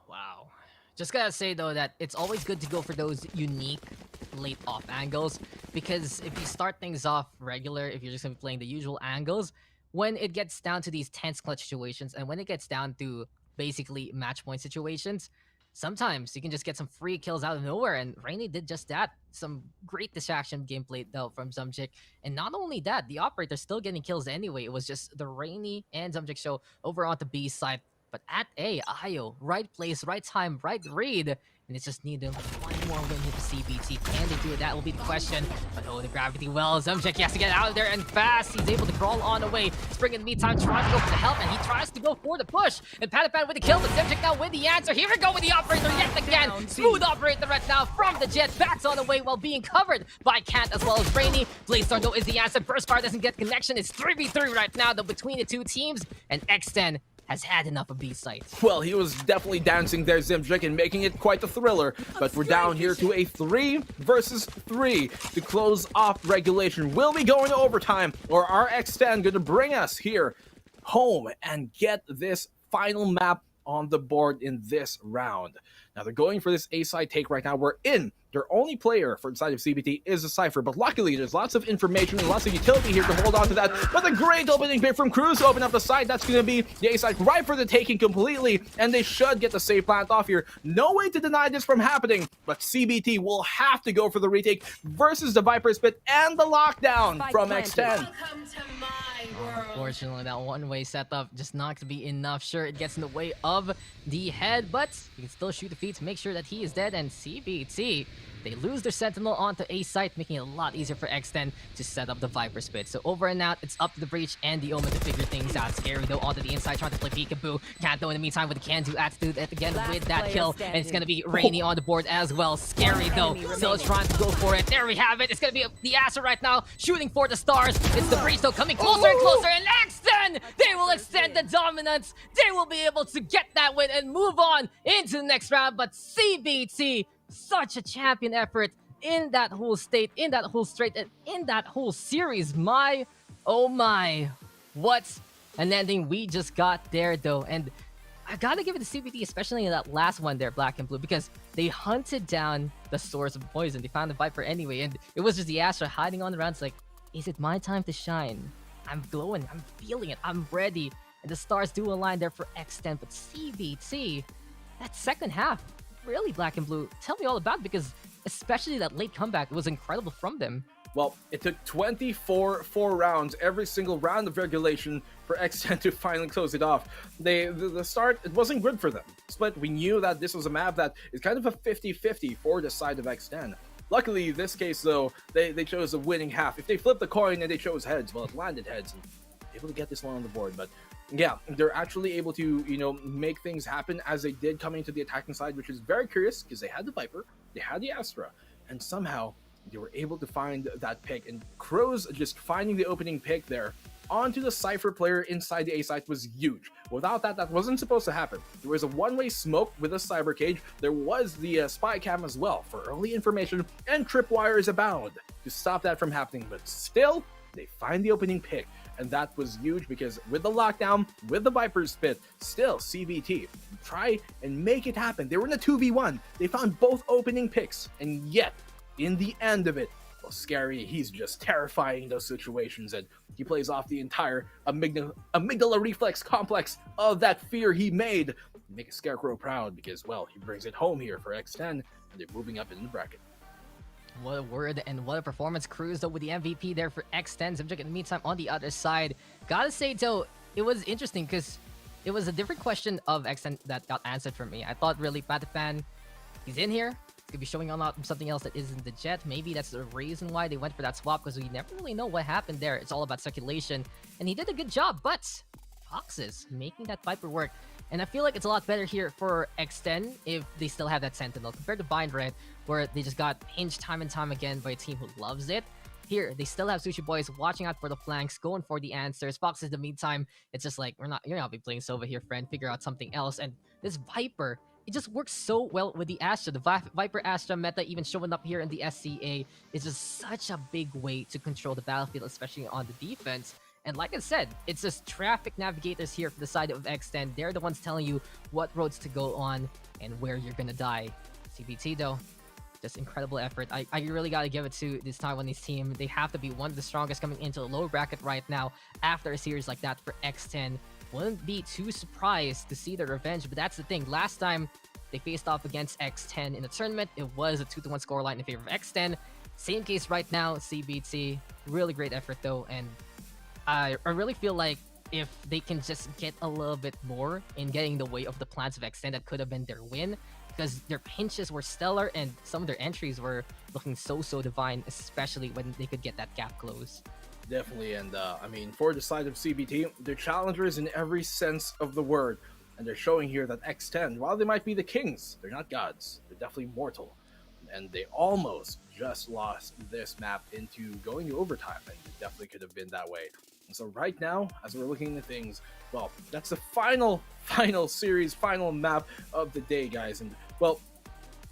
Wow. Just gotta say, though, that it's always good to go for those unique late off angles, because if you start things off regular, if you're just gonna be playing the usual angles, when it gets down to these tense clutch situations, and when it gets down to basically match point situations, sometimes you can just get some free kills out of nowhere, and Rainy did just that. Some great distraction gameplay, though, from Zumjik. And not only that, the operator's still getting kills anyway. It was just the Rainy and Zumjik show over on the B side. But at A, Io, right place, right time, right read. And it's just needed one more win here for CBT. Can they do it? That will be the question. But oh, the gravity well. Zumjik has to get out of there and fast. He's able to crawl on away. Spring in the meantime tries to go for the help, and he tries to go for the push. And Patapan with the kill, but Zumjik now with the answer. Here we go with the operator yet again. Smooth operator right now from the Jet. Backs on the way while being covered by Kant as well as Rainy. Bladestar though is the answer. Burst Fire doesn't get connection. It's 3v3 right now though between the two teams. And X10 has had enough of B sites. Well, he was definitely dancing there, Zimjik, and making it quite a thriller. But we're down here to a 3 versus 3 to close off regulation. Will we go into overtime, or are X10 going to bring us here home and get this final map on the board in this round. Now they're going for this A side take right now. We're in. Their only player for the side of CBT is a Cypher, but luckily there's lots of information and lots of utility here to hold on to that. But a great opening pick from Cruz to open up the side. That's going to be the A side right for the taking completely, and they should get the safe plant off here. No way to deny this from happening, but CBT will have to go for the retake versus the Viper Spit and the lockdown from X10. Unfortunately, that one-way setup just not to be enough. Sure, it gets in the way of the head, but you can still shoot the feet to make sure that he is dead. And CBT, they lose their Sentinel onto A site, making it a lot easier for X10 to set up the Viper Spit. So over and out, it's up to the Breach and the Omen to figure things out. Scary though onto the inside, trying to play peekaboo. Can't though in the meantime with the can-do attitude again with that kill. And it's going to be Rainy on the board as well. Scary though, still trying to go for it. There we have it. It's going to be the Asher right now, shooting for the stars. It's the Breach though coming closer and closer. And X10, they will extend the dominance. They will be able to get that win and move on into the next round. But CBT, such a champion effort in that whole state, in that whole straight, and in that whole series. My, oh my, what an ending we just got there though. And I gotta give it to CBT, especially in that last one there, Black and Blue, because they hunted down the source of poison. They found the Viper anyway, and it was just the Astra hiding on the rounds like, is it my time to shine? I'm glowing, I'm feeling it, I'm ready. And the stars do align there for X10, but CBT, that second half, really, Black and Blue, tell me all about it, because especially that late comeback, it was incredible from them. Well, it took 24 rounds, every single round of regulation for X10 to finally close it off. The start, it wasn't good for them. Split, we knew that this was a map that is kind of a 50-50 for the side of X10. Luckily, in this case, though, they chose a winning half. If they flipped the coin and they chose heads, well, it landed heads, and able to get this one on the board. But yeah, they're actually able to, you know, make things happen as they did coming to the attacking side, which is very curious because they had the Viper, they had the Astra, and somehow they were able to find that pick. And Crows just finding the opening pick there onto the Cypher player inside the A site was huge. Without that, that wasn't supposed to happen. There was a one-way smoke with a Cyber Cage. There was the spy cam as well for early information, and tripwires abound to stop that from happening. But still, they find the opening pick. And that was huge because with the lockdown, with the Viper Spit, still CBT try and make it happen. They were in a 2v1. They found both opening picks, and yet in the end of it, well, Scary, he's just terrifying those situations, and he plays off the entire amygdala reflex complex of that fear he made to make a Scarecrow proud because, well, he brings it home here for X10, and they're moving up in the bracket. What a word and what a performance. Cruz though with the MVP there for X10. Subject in the meantime on the other side. Gotta say though, it was interesting because it was a different question of X10 that got answered for me. I thought really Pataphan, he's in here. He's gonna be showing on something else that isn't the jet. Maybe that's the reason why they went for that swap, because we never really know what happened there. It's all about speculation. And he did a good job, but Foxes making that Viper work. And I feel like it's a lot better here for X10 if they still have that Sentinel compared to Bind Red, where they just got hinged time and time again by a team who loves it. Here, they still have Sushi Boys watching out for the flanks, going for the answers. Foxes, in the meantime, it's just like, you're not be playing Sova here, friend. Figure out something else. And this Viper, it just works so well with the Astra. The Viper Astra meta even showing up here in the SCA is just such a big way to control the battlefield, especially on the defense. And like I said, it's just traffic navigators here for the side of X10. They're the ones telling you what roads to go on and where you're gonna die. CBT though, just incredible effort. I really gotta give it to this Taiwanese team. They have to be one of the strongest coming into the low bracket right now after a series like that for X10. Wouldn't be too surprised to see their revenge, but that's the thing. Last time they faced off against X10 in the tournament, it was a 2-1 scoreline in favor of X10. Same case right now, CBT. Really great effort though, and I really feel like if they can just get a little bit more in getting the way of the plans of X10, that could have been their win, because their pinches were stellar and some of their entries were looking so divine, especially when they could get that gap close. Definitely, and I mean, for the side of CBT, they're challengers in every sense of the word, and they're showing here that X10, while they might be the kings, they're not gods. They're definitely mortal, and they almost just lost this map into going to overtime, and it definitely could have been that way. And so right now, as we're looking into things, well, that's the final series, final map of the day, guys. And well,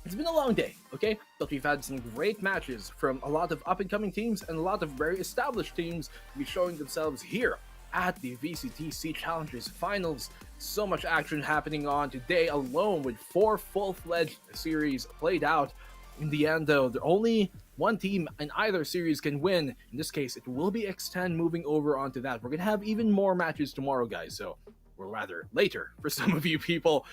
it's been a long day, okay? But we've had some great matches from a lot of up-and-coming teams and a lot of very established teams to be showing themselves here at the VCT SEA Challengers Finals. So much action happening on today alone, with 4 full-fledged series played out. In the end, though, the only one team in either series can win. In this case, it will be X10 moving over onto that. We're going to have even more matches tomorrow, guys, so... or rather later for some of you people,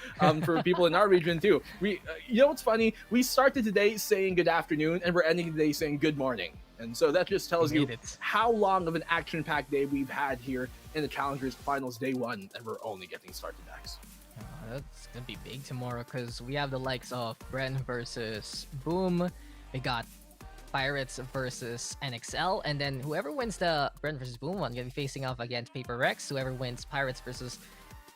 for people in our region too. We, you know what's funny? We started today saying good afternoon, and we're ending today saying good morning. And so that just tells you how long of an action-packed day we've had here in the Challengers Finals Day 1, and we're only getting started, guys. That's gonna be big tomorrow because we have the likes of Bren versus Boom. We got Pirates versus NXL, and then whoever wins the Bren versus Boom one gonna be facing off against Paper Rex. Whoever wins Pirates versus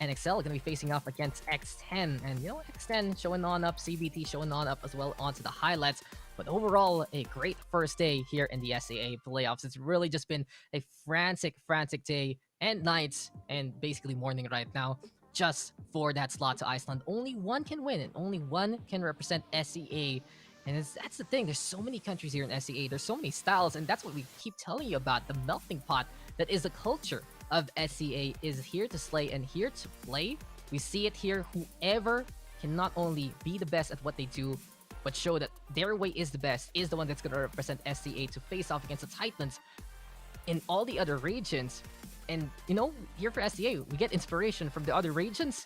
NXL gonna be facing off against X10, and you know, X10 showing on up, CBT showing on up as well onto the highlights. But overall, a great first day here in the SEA playoffs. It's really just been a frantic day and night, and basically morning right now, just for that slot to Iceland. Only one can win, and only one can represent SEA. And that's the thing, there's so many countries here in SEA, there's so many styles, and that's what we keep telling you about. The melting pot that is the culture of SEA is here to slay and here to play. We see it here. Whoever can not only be the best at what they do, but show that their way is the best, is the one that's going to represent SEA to face off against the Titans in all the other regions. And, you know, here for SEA, we get inspiration from the other regions,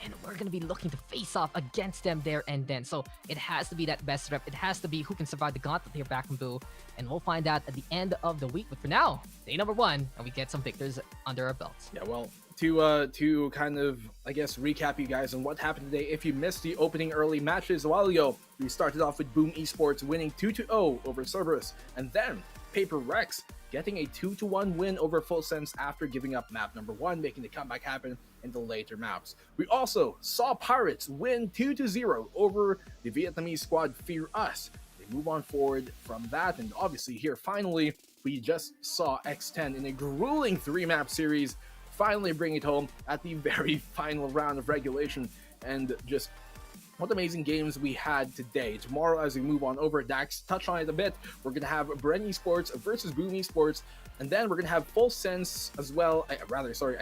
and we're going to be looking to face off against them there and then. So it has to be that best rep. It has to be who can survive the gauntlet here back in Boo. And we'll find out at the end of the week. But for now, day number 1, and we get some victors under our belts. Yeah, well, to kind of, I guess, recap you guys on what happened today. If you missed the opening early matches a while ago, we started off with Boom Esports winning 2-0 over Cerberus. And then Paper Rex getting a 2-1 win over Full Sense after giving up map number 1, making the comeback happen in the later maps. We also saw Pirates win 2-0 over the Vietnamese squad Fear Us. They move on forward from that, and obviously here finally we just saw X10 in a grueling 3-map series finally bring it home at the very final round of regulation. And just what amazing games we had today. Tomorrow, as we move on over, Dax touch on it a bit, we're going to have Bren Esports versus Boom Esports, and then we're going to have Full Sense as well. I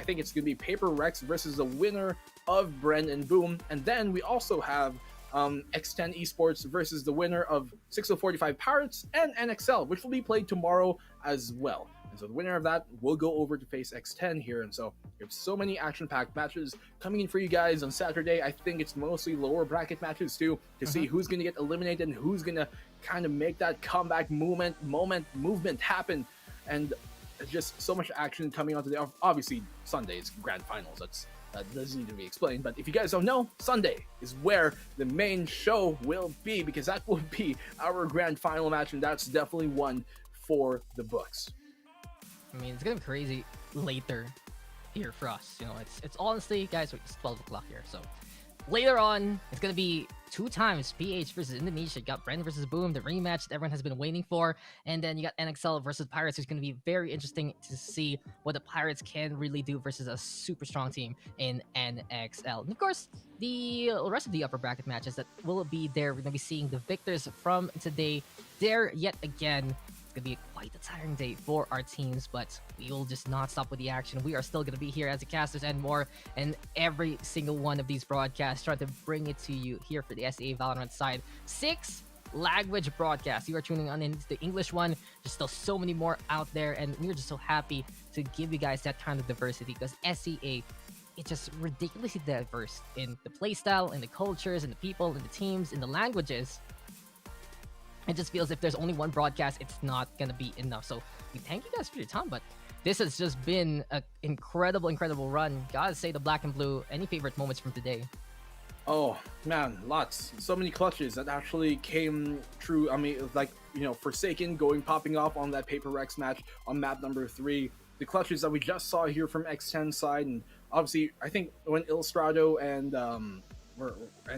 think it's going to be Paper Rex versus the winner of Bren and Boom, and then we also have X10 Esports versus the winner of 6045 Pirates and NXL, which will be played tomorrow as well. And so the winner of that will go over to face X10 here. And so we have so many action-packed matches coming in for you guys on Saturday. I think it's mostly lower bracket matches too, to see who's going to get eliminated and who's going to kind of make that comeback movement happen. And just so much action coming on today. Obviously, Sunday is grand finals. That doesn't need to be explained. But if you guys don't know, Sunday is where the main show will be, because that will be our grand final match, and that's definitely one for the books. I mean, it's gonna be crazy later here for us. You know, it's honestly, guys, it's 12 o'clock here. So later on, it's gonna be 2 times PH versus Indonesia. You got Bren versus Boom, the rematch that everyone has been waiting for. And then you got NXL versus Pirates, who's gonna be very interesting to see what the Pirates can really do versus a super strong team in NXL. And of course, the rest of the upper bracket matches that will be there, we're gonna be seeing the victors from today there yet again. It's going to be quite a tiring day for our teams, but we will just not stop with the action. We are still going to be here as the casters and more, and every single one of these broadcasts trying to bring it to you here for the SEA Valorant side. 6 language broadcasts. You are tuning on into the English one. There's still so many more out there, and we're just so happy to give you guys that kind of diversity, because SEA, it's just ridiculously diverse in the playstyle, in the cultures, in the people, in the teams, in the languages. It just feels if there's only one broadcast, it's not gonna be enough. So we thank you guys for your time, but this has just been an incredible run. Gotta say, the black and blue. Any favorite moments from today? Oh man, lots. So many clutches that actually came true. I mean, like, you know, Forsaken popping off on that Paper Rex match on map number 3. The clutches that we just saw here from X10 side, and obviously I think when Illustrado and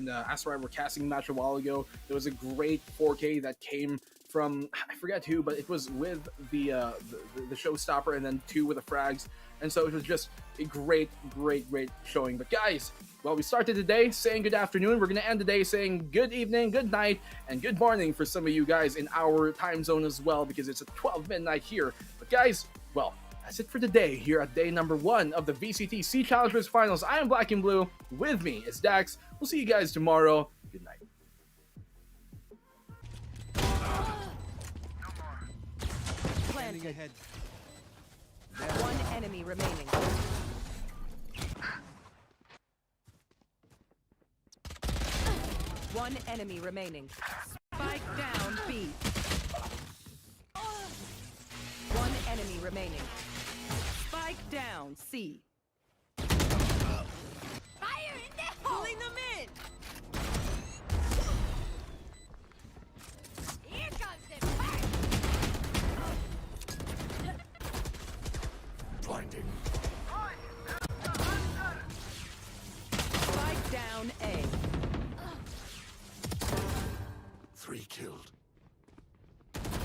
Asteroid were casting a match a while ago, there was a great 4K that came from, I forget who, but it was with the showstopper, and then 2 with the frags, and so it was just a great showing. But guys, well, we started the day saying good afternoon. We're gonna end the day saying good evening, good night, and good morning for some of you guys in our time zone as well, because it's at 12 midnight here. But guys, well, that's it for today here at day number 1 of the VCT SEA Challengers Finals. I am Black and Blue. With me is Dax. We'll see you guys tomorrow. Good night. Planted. Ahead. One enemy remaining. One enemy remaining. Spike down B. One enemy remaining. Spike down C. Fire in the hole! Pulling them in! Here comes the fire! Blinding. Spike down A. 3 killed.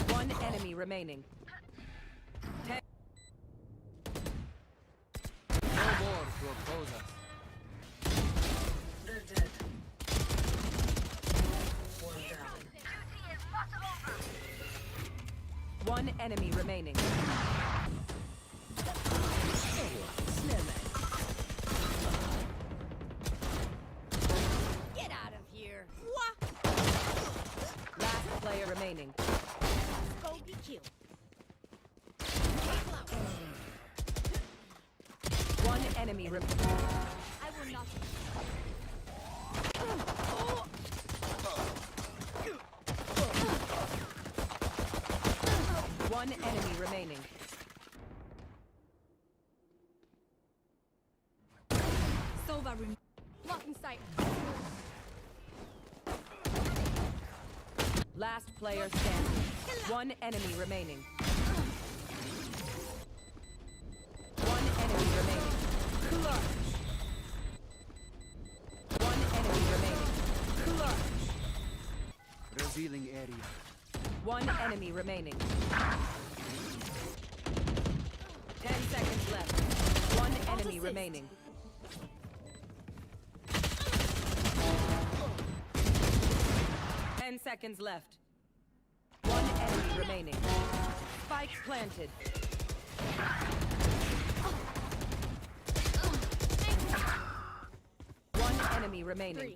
One enemy remaining. No more to oppose us. They're dead. One enemy remaining. Get out of here. Last player remaining. Go be killed. One enemy remaining. I will not. One enemy remaining. Sova room. Blocking sight. Last player standing. One enemy remaining. One enemy remaining. Clutch. One enemy remaining. Clutch. Revealing area. One enemy remaining. 10 seconds left. One enemy remaining. Ten seconds left. One enemy remaining. Spike planted. One enemy remaining.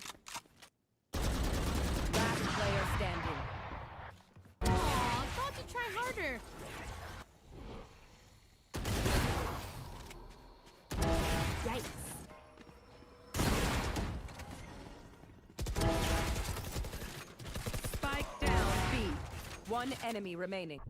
Last player standing. Aw, thought to try harder. Yikes. Spike down B. One enemy remaining.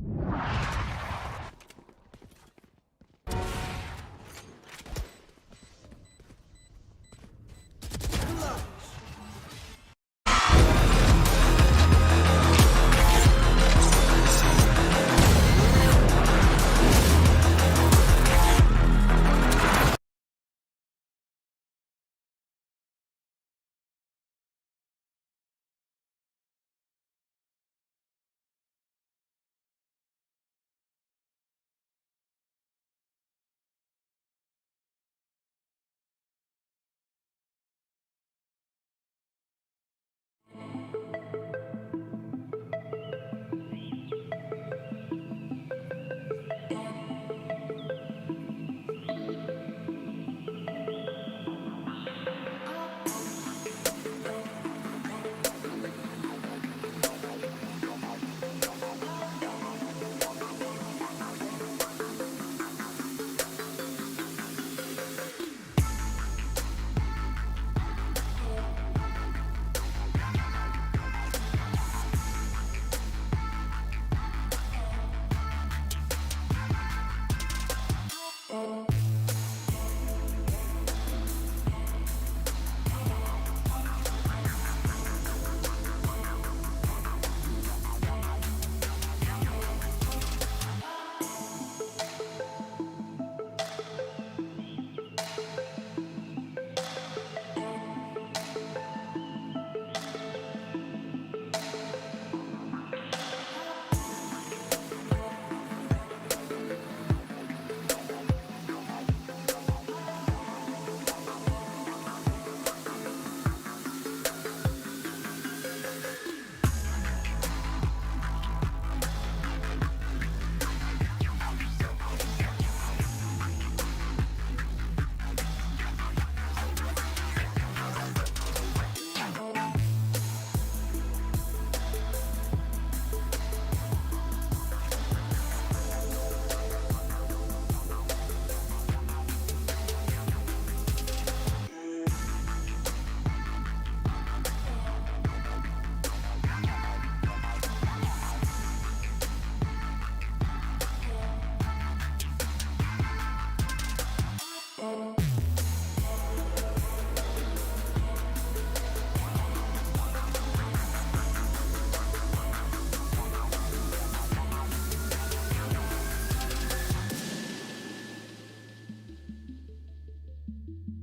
Bye.